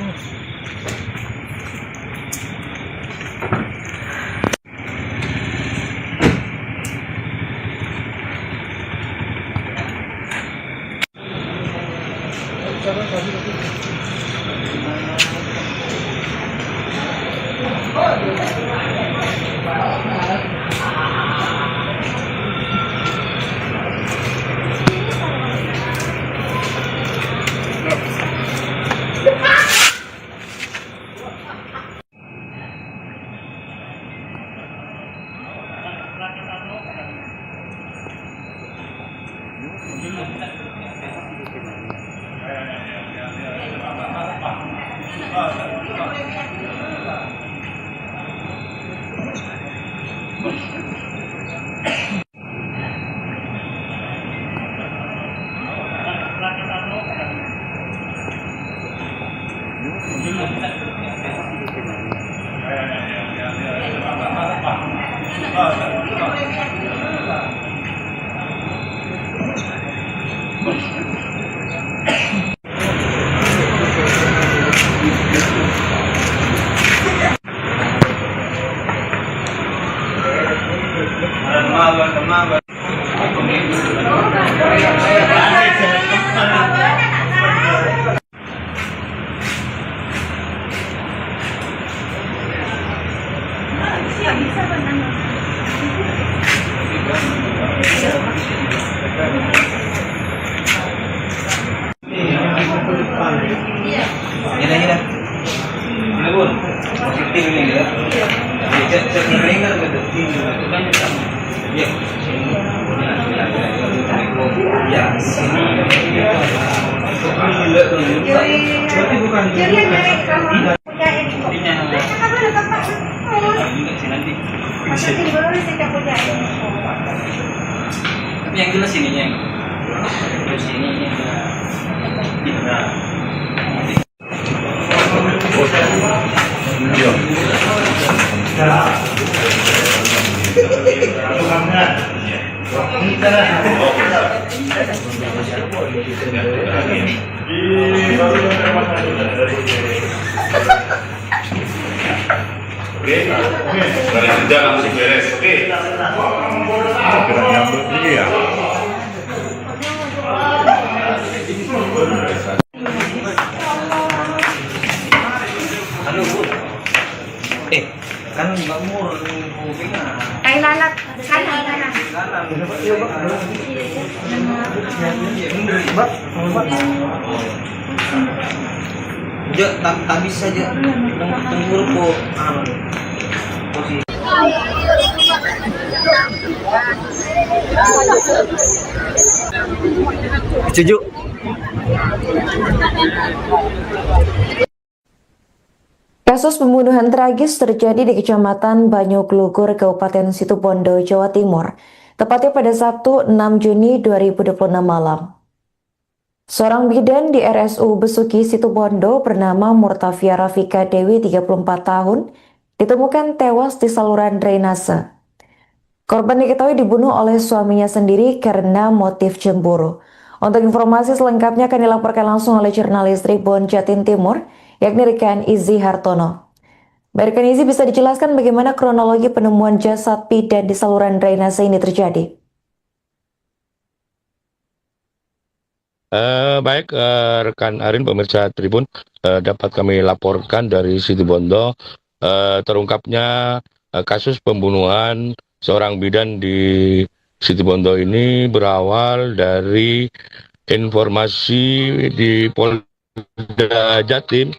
Gila. Ini pun positif ini ya. Cek keringat gitu. Itu kan sama. Ya. Ya. Berarti bukan. Tapi yang jelas ininya. Terus ini. Oke, dari kerja langsung beres. Oke. Gerak nyambut ini ya. Halo Bu. Kan Mbak Mur kupingnya. Kayak lalat, kanan. Ya, tak bisa aja. Tunggu kok. Posisi. Setuju. Kasus pembunuhan tragis terjadi di Kecamatan Banyuglugur, Kabupaten Situbondo, Jawa Timur, tepatnya pada Sabtu 6 Juni 2026 malam. Seorang bidan di RSU Besuki Situbondo bernama Murtafia Rafika Dewi, 34 tahun, ditemukan tewas di saluran drainase. Korban diketahui dibunuh oleh suaminya sendiri karena motif cemburu. Untuk informasi selengkapnya akan dilaporkan langsung oleh jurnalis Tribun Jatim Timur, yakni Rekan Izzy Hartono. Rekan Izzy, bisa dijelaskan bagaimana kronologi penemuan jasad bidan di saluran drainase ini terjadi? Baik, rekan Arin, pemirsa Tribun, dapat kami laporkan dari Situbondo terungkapnya kasus pembunuhan seorang bidan di Situbondo ini berawal dari informasi di Polda Jatim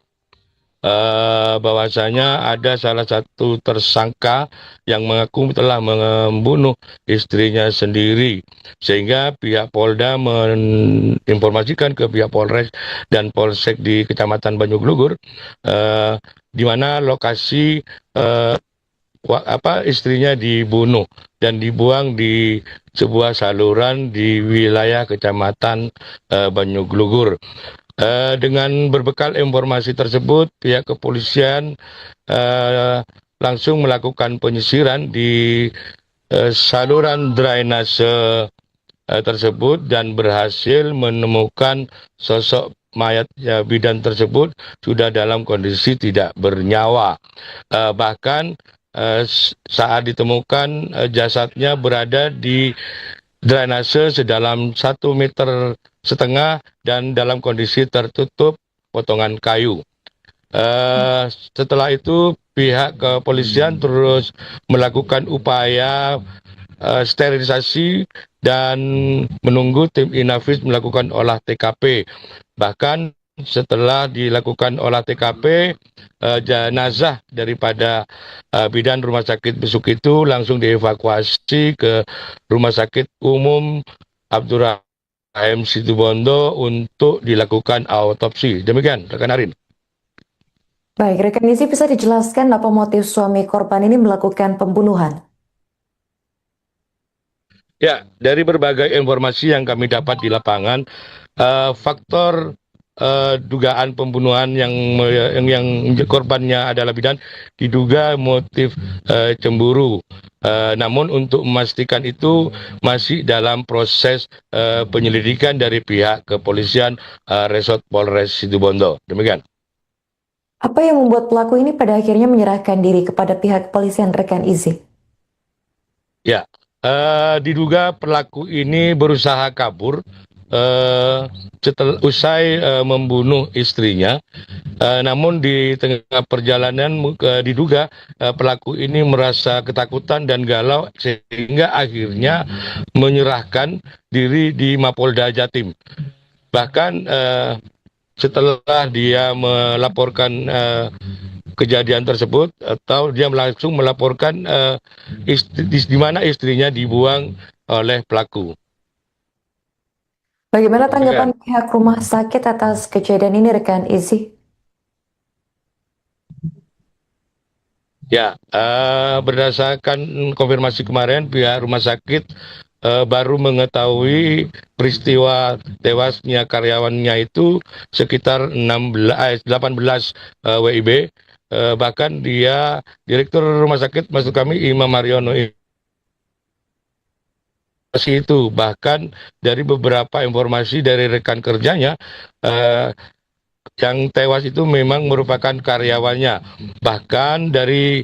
bahwasanya ada salah satu tersangka yang mengaku telah membunuh istrinya sendiri, sehingga pihak Polda menginformasikan ke pihak Polres dan Polsek di Kecamatan Banyuglugur, di mana lokasi istrinya dibunuh dan dibuang di sebuah saluran di wilayah Kecamatan Banyuglugur. Dengan berbekal informasi tersebut, pihak kepolisian langsung melakukan penyisiran di saluran drainase tersebut dan berhasil menemukan sosok mayat bidan tersebut sudah dalam kondisi tidak bernyawa. Bahkan saat ditemukan jasadnya berada di drainase sedalam 1,5 meter dan dalam kondisi tertutup potongan kayu. Setelah itu pihak kepolisian terus melakukan upaya sterilisasi dan menunggu tim Inavis melakukan olah TKP. Bahkan setelah dilakukan olah TKP, jenazah daripada bidan Rumah Sakit Besuk itu langsung dievakuasi ke Rumah Sakit Umum Abdurrahim Situbondo untuk dilakukan autopsi. Demikian, rekan Arin. Baik, rekan Izzy, bisa dijelaskan apa motif suami korban ini melakukan pembunuhan? Ya, dari berbagai informasi yang kami dapat di lapangan, faktor dugaan pembunuhan yang korbannya adalah bidan diduga motif cemburu. Namun untuk memastikan itu masih dalam proses penyelidikan dari pihak kepolisian Resort Polres Situbondo. Demikian. Apa yang membuat pelaku ini pada akhirnya menyerahkan diri kepada pihak kepolisian, rekan Izzy? Ya, diduga pelaku ini berusaha kabur setelah usai membunuh istrinya. Namun di tengah perjalanan diduga pelaku ini merasa ketakutan dan galau sehingga akhirnya menyerahkan diri di Mapolda Jatim. Bahkan setelah dia melaporkan kejadian tersebut, atau dia langsung melaporkan di mana istrinya dibuang oleh pelaku. Bagaimana tanggapan pihak rumah sakit atas kejadian ini, rekan Izzy? Ya, berdasarkan konfirmasi kemarin, pihak rumah sakit baru mengetahui peristiwa tewasnya karyawannya itu sekitar 18 WIB. Bahkan dia, Direktur Rumah Sakit, maksud kami Imam Mariono itu, bahkan dari beberapa informasi dari rekan kerjanya, yang tewas itu memang merupakan karyawannya. Bahkan dari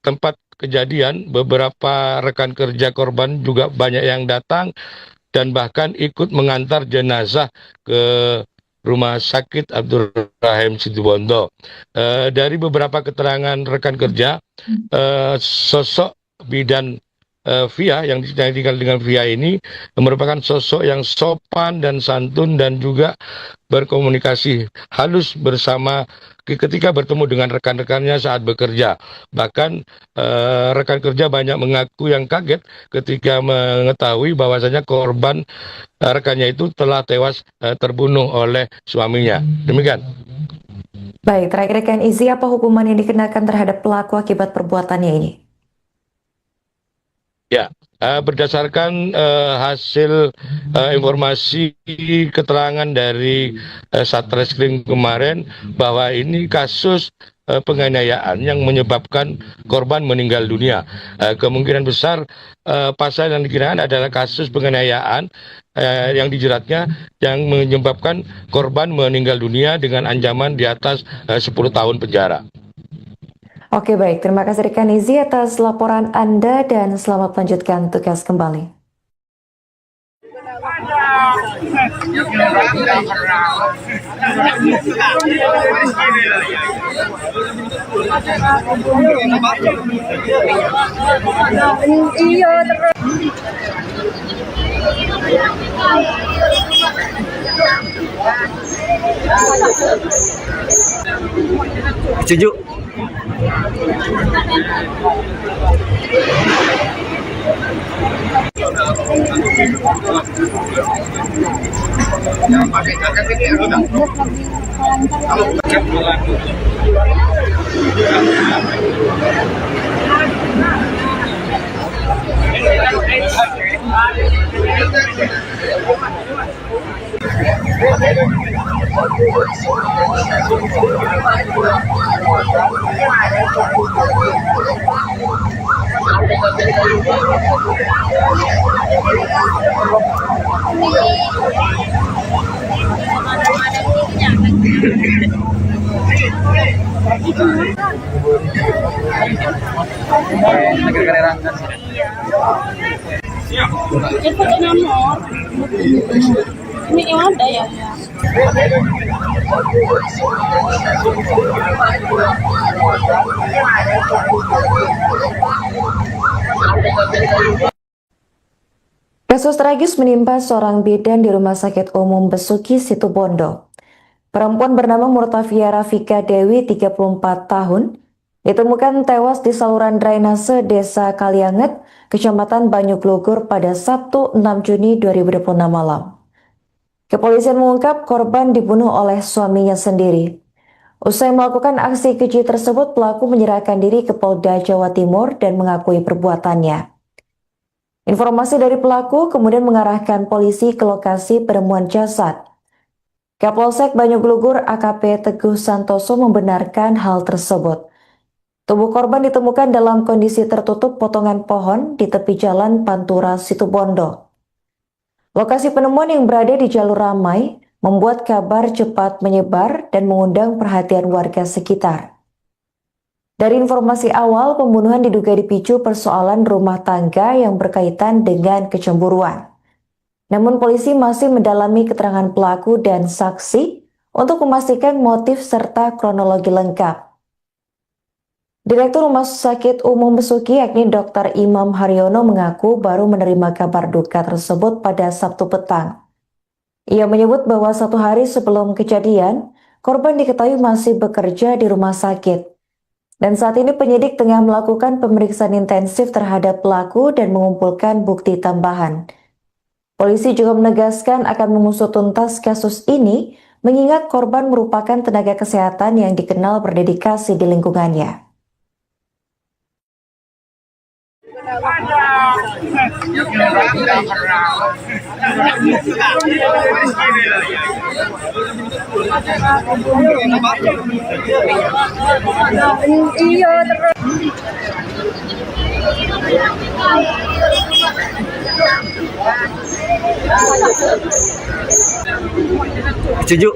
tempat kejadian, beberapa rekan kerja korban juga banyak yang datang dan bahkan ikut mengantar jenazah ke Rumah Sakit Abdurrahim Situbondo. Dari beberapa keterangan rekan kerja, sosok bidan Via yang tinggal dengan Via ini merupakan sosok yang sopan dan santun dan juga berkomunikasi halus bersama ketika bertemu dengan rekan-rekannya saat bekerja. Bahkan rekan kerja banyak mengaku yang kaget ketika mengetahui bahwasanya korban rekannya itu telah tewas terbunuh oleh suaminya. Demikian. Baik, terakhir rekan Izzy, apa hukuman yang dikenakan terhadap pelaku akibat perbuatannya ini? Ya, berdasarkan hasil informasi keterangan dari Satreskrim kemarin bahwa ini kasus penganiayaan yang menyebabkan korban meninggal dunia. Kemungkinan besar pasal yang dikenakan adalah kasus penganiayaan yang dijeratnya yang menyebabkan korban meninggal dunia dengan ancaman di atas 10 tahun penjara. Oke, baik. Terima kasih rekan Izzy atas laporan Anda dan selamat melanjutkan tugas kembali. Iya, Setuju. Itu nomor. Ini yang ada ya. Kasus tragis menimpa seorang bidan di Rumah Sakit Umum Besuki, Situbondo. Perempuan bernama Murtafia Rafika Dewi, 34 tahun, ditemukan tewas di saluran drainase Desa Kalianget, Kecamatan Banyuglugur pada Sabtu 6 Juni 2026 malam. Kepolisian mengungkap korban dibunuh oleh suaminya sendiri. Usai melakukan aksi keji tersebut, pelaku menyerahkan diri ke Polda Jawa Timur dan mengakui perbuatannya. Informasi dari pelaku kemudian mengarahkan polisi ke lokasi penemuan jasad. Kapolsek Banyuglugur AKP Teguh Santoso membenarkan hal tersebut. Tubuh korban ditemukan dalam kondisi tertutup potongan pohon di tepi jalan Pantura, Situbondo. Lokasi penemuan yang berada di jalur ramai membuat kabar cepat menyebar dan mengundang perhatian warga sekitar. Dari informasi awal, pembunuhan diduga dipicu persoalan rumah tangga yang berkaitan dengan kecemburuan. Namun polisi masih mendalami keterangan pelaku dan saksi untuk memastikan motif serta kronologi lengkap. Direktur Rumah Sakit Umum Besuki yakni Dr. Imam Haryono mengaku baru menerima kabar duka tersebut pada Sabtu petang. Ia menyebut bahwa 1 hari sebelum kejadian, korban diketahui masih bekerja di rumah sakit. Dan saat ini penyidik tengah melakukan pemeriksaan intensif terhadap pelaku dan mengumpulkan bukti tambahan. Polisi juga menegaskan akan mengusut tuntas kasus ini, mengingat korban merupakan tenaga kesehatan yang dikenal berdedikasi di lingkungannya. Setuju.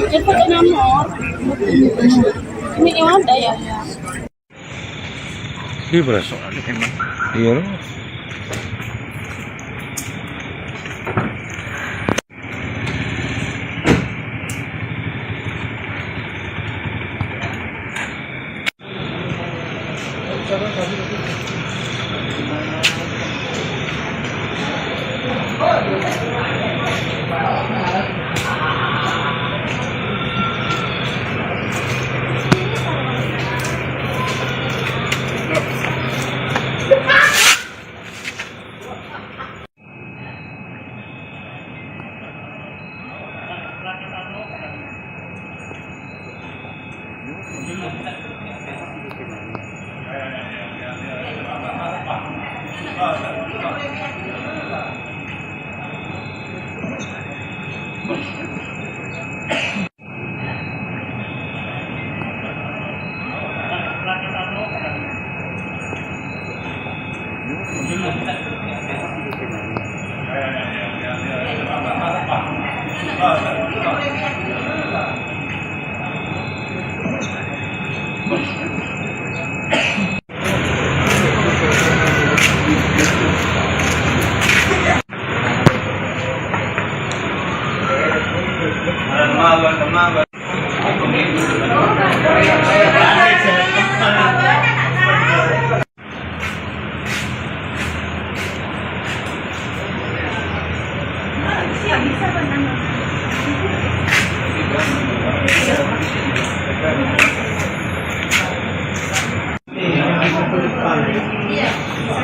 Itu nomor. Ini yang ada ya. Di berasa. Iya.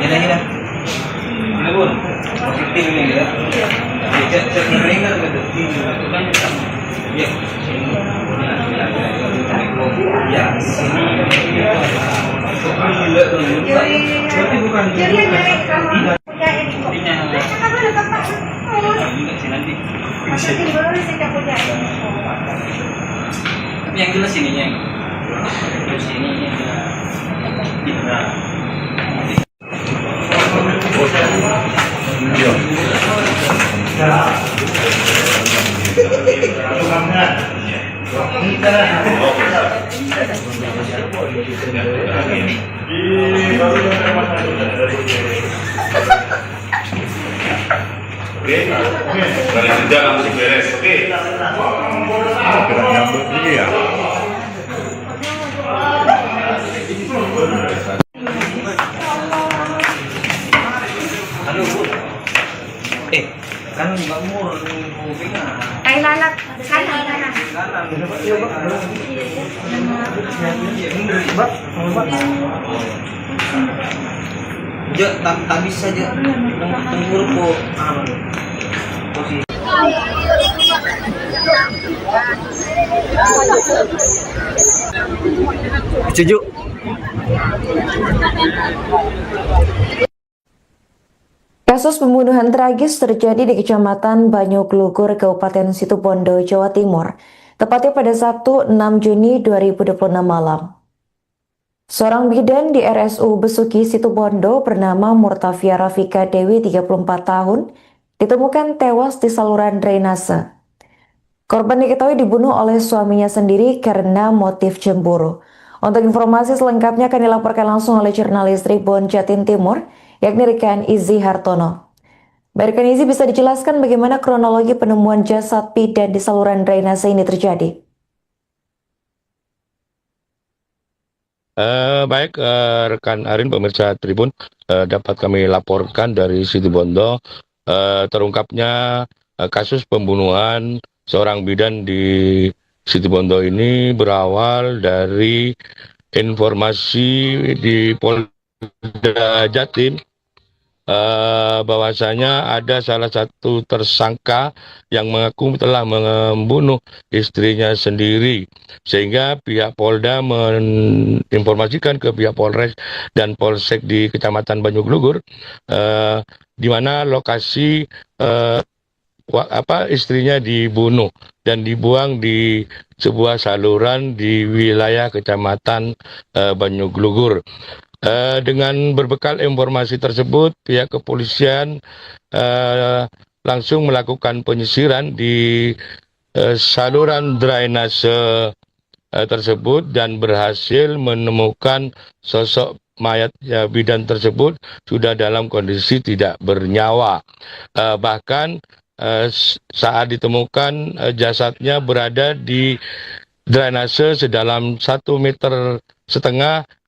Gila. Gila bun, positif ini ya. Cek ringan gitu. Ya. Ya, sini. Gila tuh. Berarti bukan. Tapi yang jelas ininya. Terus ininya. Oke, dari kerja langsung beres. Oke. Gerak nyambung ini ya. Halo Bu. Kan Mbak Mur ngupingnya. Ay lalat, kanan. Ja, tak bisa aja. Tunggu po. Posisi. Setuju. Kasus pembunuhan tragis terjadi di Kecamatan Banyuglugur, Kabupaten Situbondo, Jawa Timur, tepatnya pada Sabtu 6 Juni 2026 malam. Seorang bidan di RSU Besuki Situbondo bernama Murtafia Rafika Dewi, 34 tahun, ditemukan tewas di saluran drainase. Korban diketahui dibunuh oleh suaminya sendiri karena motif cemburu. Untuk informasi selengkapnya akan dilaporkan langsung oleh jurnalis Tribun Jatim Timur, yakni Rekan Izzy Hartono. Baik, Rekan Izzy, bisa dijelaskan bagaimana kronologi penemuan jasad bidan di saluran drainase ini terjadi? Baik, rekan Arin, pemirsa Tribun, dapat kami laporkan dari Situbondo terungkapnya kasus pembunuhan seorang bidan di Situbondo ini berawal dari informasi di Polda Jatim bahwasanya ada salah satu tersangka yang mengaku telah membunuh istrinya sendiri, sehingga pihak Polda menginformasikan ke pihak Polres dan Polsek di Kecamatan Banyuglugur di mana lokasi istrinya dibunuh dan dibuang di sebuah saluran di wilayah Kecamatan Banyuglugur. Dengan berbekal informasi tersebut, pihak kepolisian langsung melakukan penyisiran di saluran drainase tersebut dan berhasil menemukan sosok mayat bidan tersebut sudah dalam kondisi tidak bernyawa. Bahkan saat ditemukan jasadnya berada di drainase sedalam 1,5 meter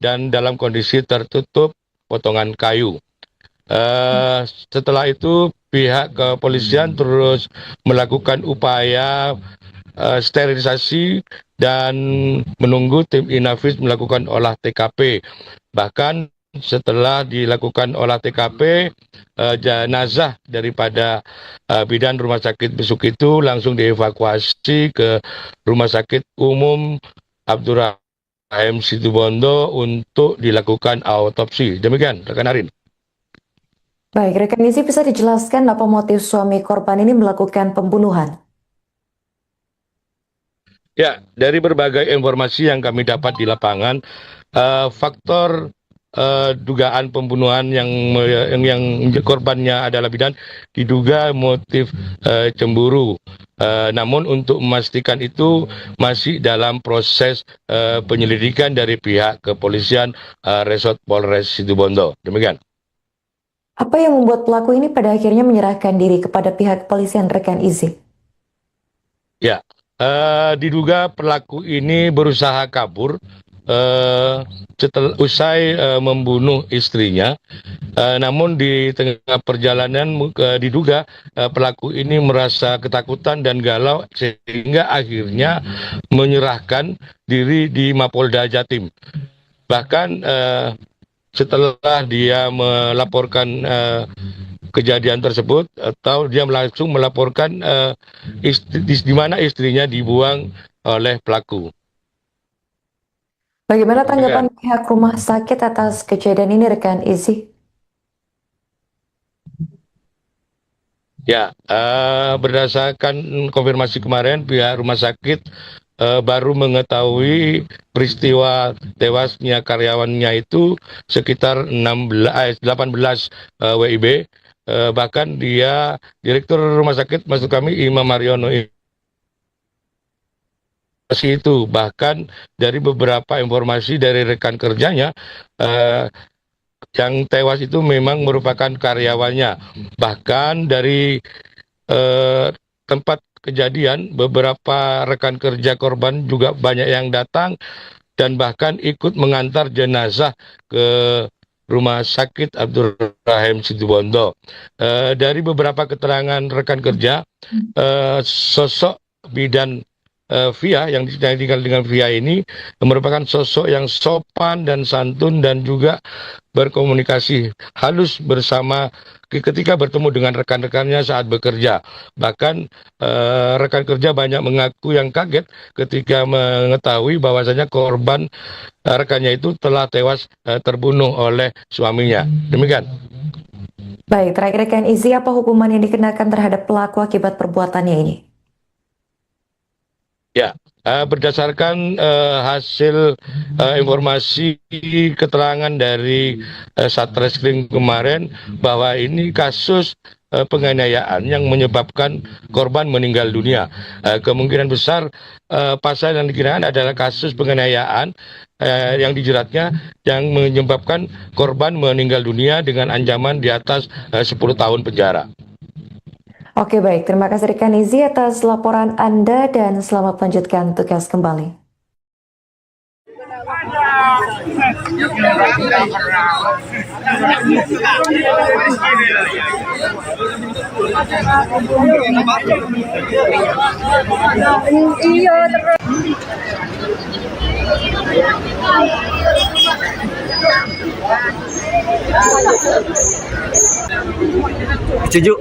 dan dalam kondisi tertutup potongan kayu. Setelah itu pihak kepolisian terus melakukan upaya sterilisasi dan menunggu tim Inafis melakukan olah TKP. Bahkan setelah dilakukan olah TKP, jenazah daripada bidan Rumah Sakit Besuk itu langsung dievakuasi ke Rumah Sakit Umum Abdurrahim Situbondo untuk dilakukan autopsi. Demikian, rekan Arin. Baik, rekan Izzy, bisa dijelaskan apa motif suami korban ini melakukan pembunuhan? Ya, dari berbagai informasi yang kami dapat di lapangan, faktor dugaan pembunuhan yang korbannya adalah bidan, diduga motif cemburu. Namun untuk memastikan itu masih dalam proses penyelidikan dari pihak kepolisian Resort Polres Situbondo. Demikian. Apa yang membuat pelaku ini pada akhirnya menyerahkan diri kepada pihak kepolisian, rekan Izzy? Ya, diduga pelaku ini berusaha kabur setelah usai membunuh istrinya. Namun di tengah perjalanan diduga pelaku ini merasa ketakutan dan galau sehingga akhirnya menyerahkan diri di Mapolda Jatim. Bahkan setelah dia melaporkan kejadian tersebut, atau dia langsung melaporkan di mana istrinya dibuang oleh pelaku. Bagaimana tanggapan pihak rumah sakit atas kejadian ini, rekan Izzy? Ya, berdasarkan konfirmasi kemarin, pihak rumah sakit baru mengetahui peristiwa tewasnya karyawannya itu sekitar 18 WIB. Bahkan dia, Direktur Rumah Sakit maksud kami Imam Mariono itu, bahkan dari beberapa informasi dari rekan kerjanya, yang tewas itu memang merupakan karyawannya. Bahkan dari tempat kejadian, beberapa rekan kerja korban juga banyak yang datang dan bahkan ikut mengantar jenazah ke Rumah Sakit Abdurrahim Situbondo. Dari beberapa keterangan rekan kerja, sosok bidan Via yang tinggal dengan Via ini merupakan sosok yang sopan dan santun dan juga berkomunikasi halus bersama ketika bertemu dengan rekan-rekannya saat bekerja. Bahkan rekan kerja banyak mengaku yang kaget ketika mengetahui bahwasanya korban rekannya itu telah tewas terbunuh oleh suaminya. Demikian. Baik, terakhir rekan Izzy, apa hukuman yang dikenakan terhadap pelaku akibat perbuatannya ini? Ya, berdasarkan hasil informasi keterangan dari Satreskrim kemarin, bahwa ini kasus penganiayaan yang menyebabkan korban meninggal dunia. Kemungkinan besar pasal yang dikenakan adalah kasus penganiayaan yang dijeratnya yang menyebabkan korban meninggal dunia dengan ancaman di atas 10 tahun penjara. Oke, baik. Terima kasih rekan Izzy atas laporan Anda dan selamat melanjutkan tugas kembali. Setuju.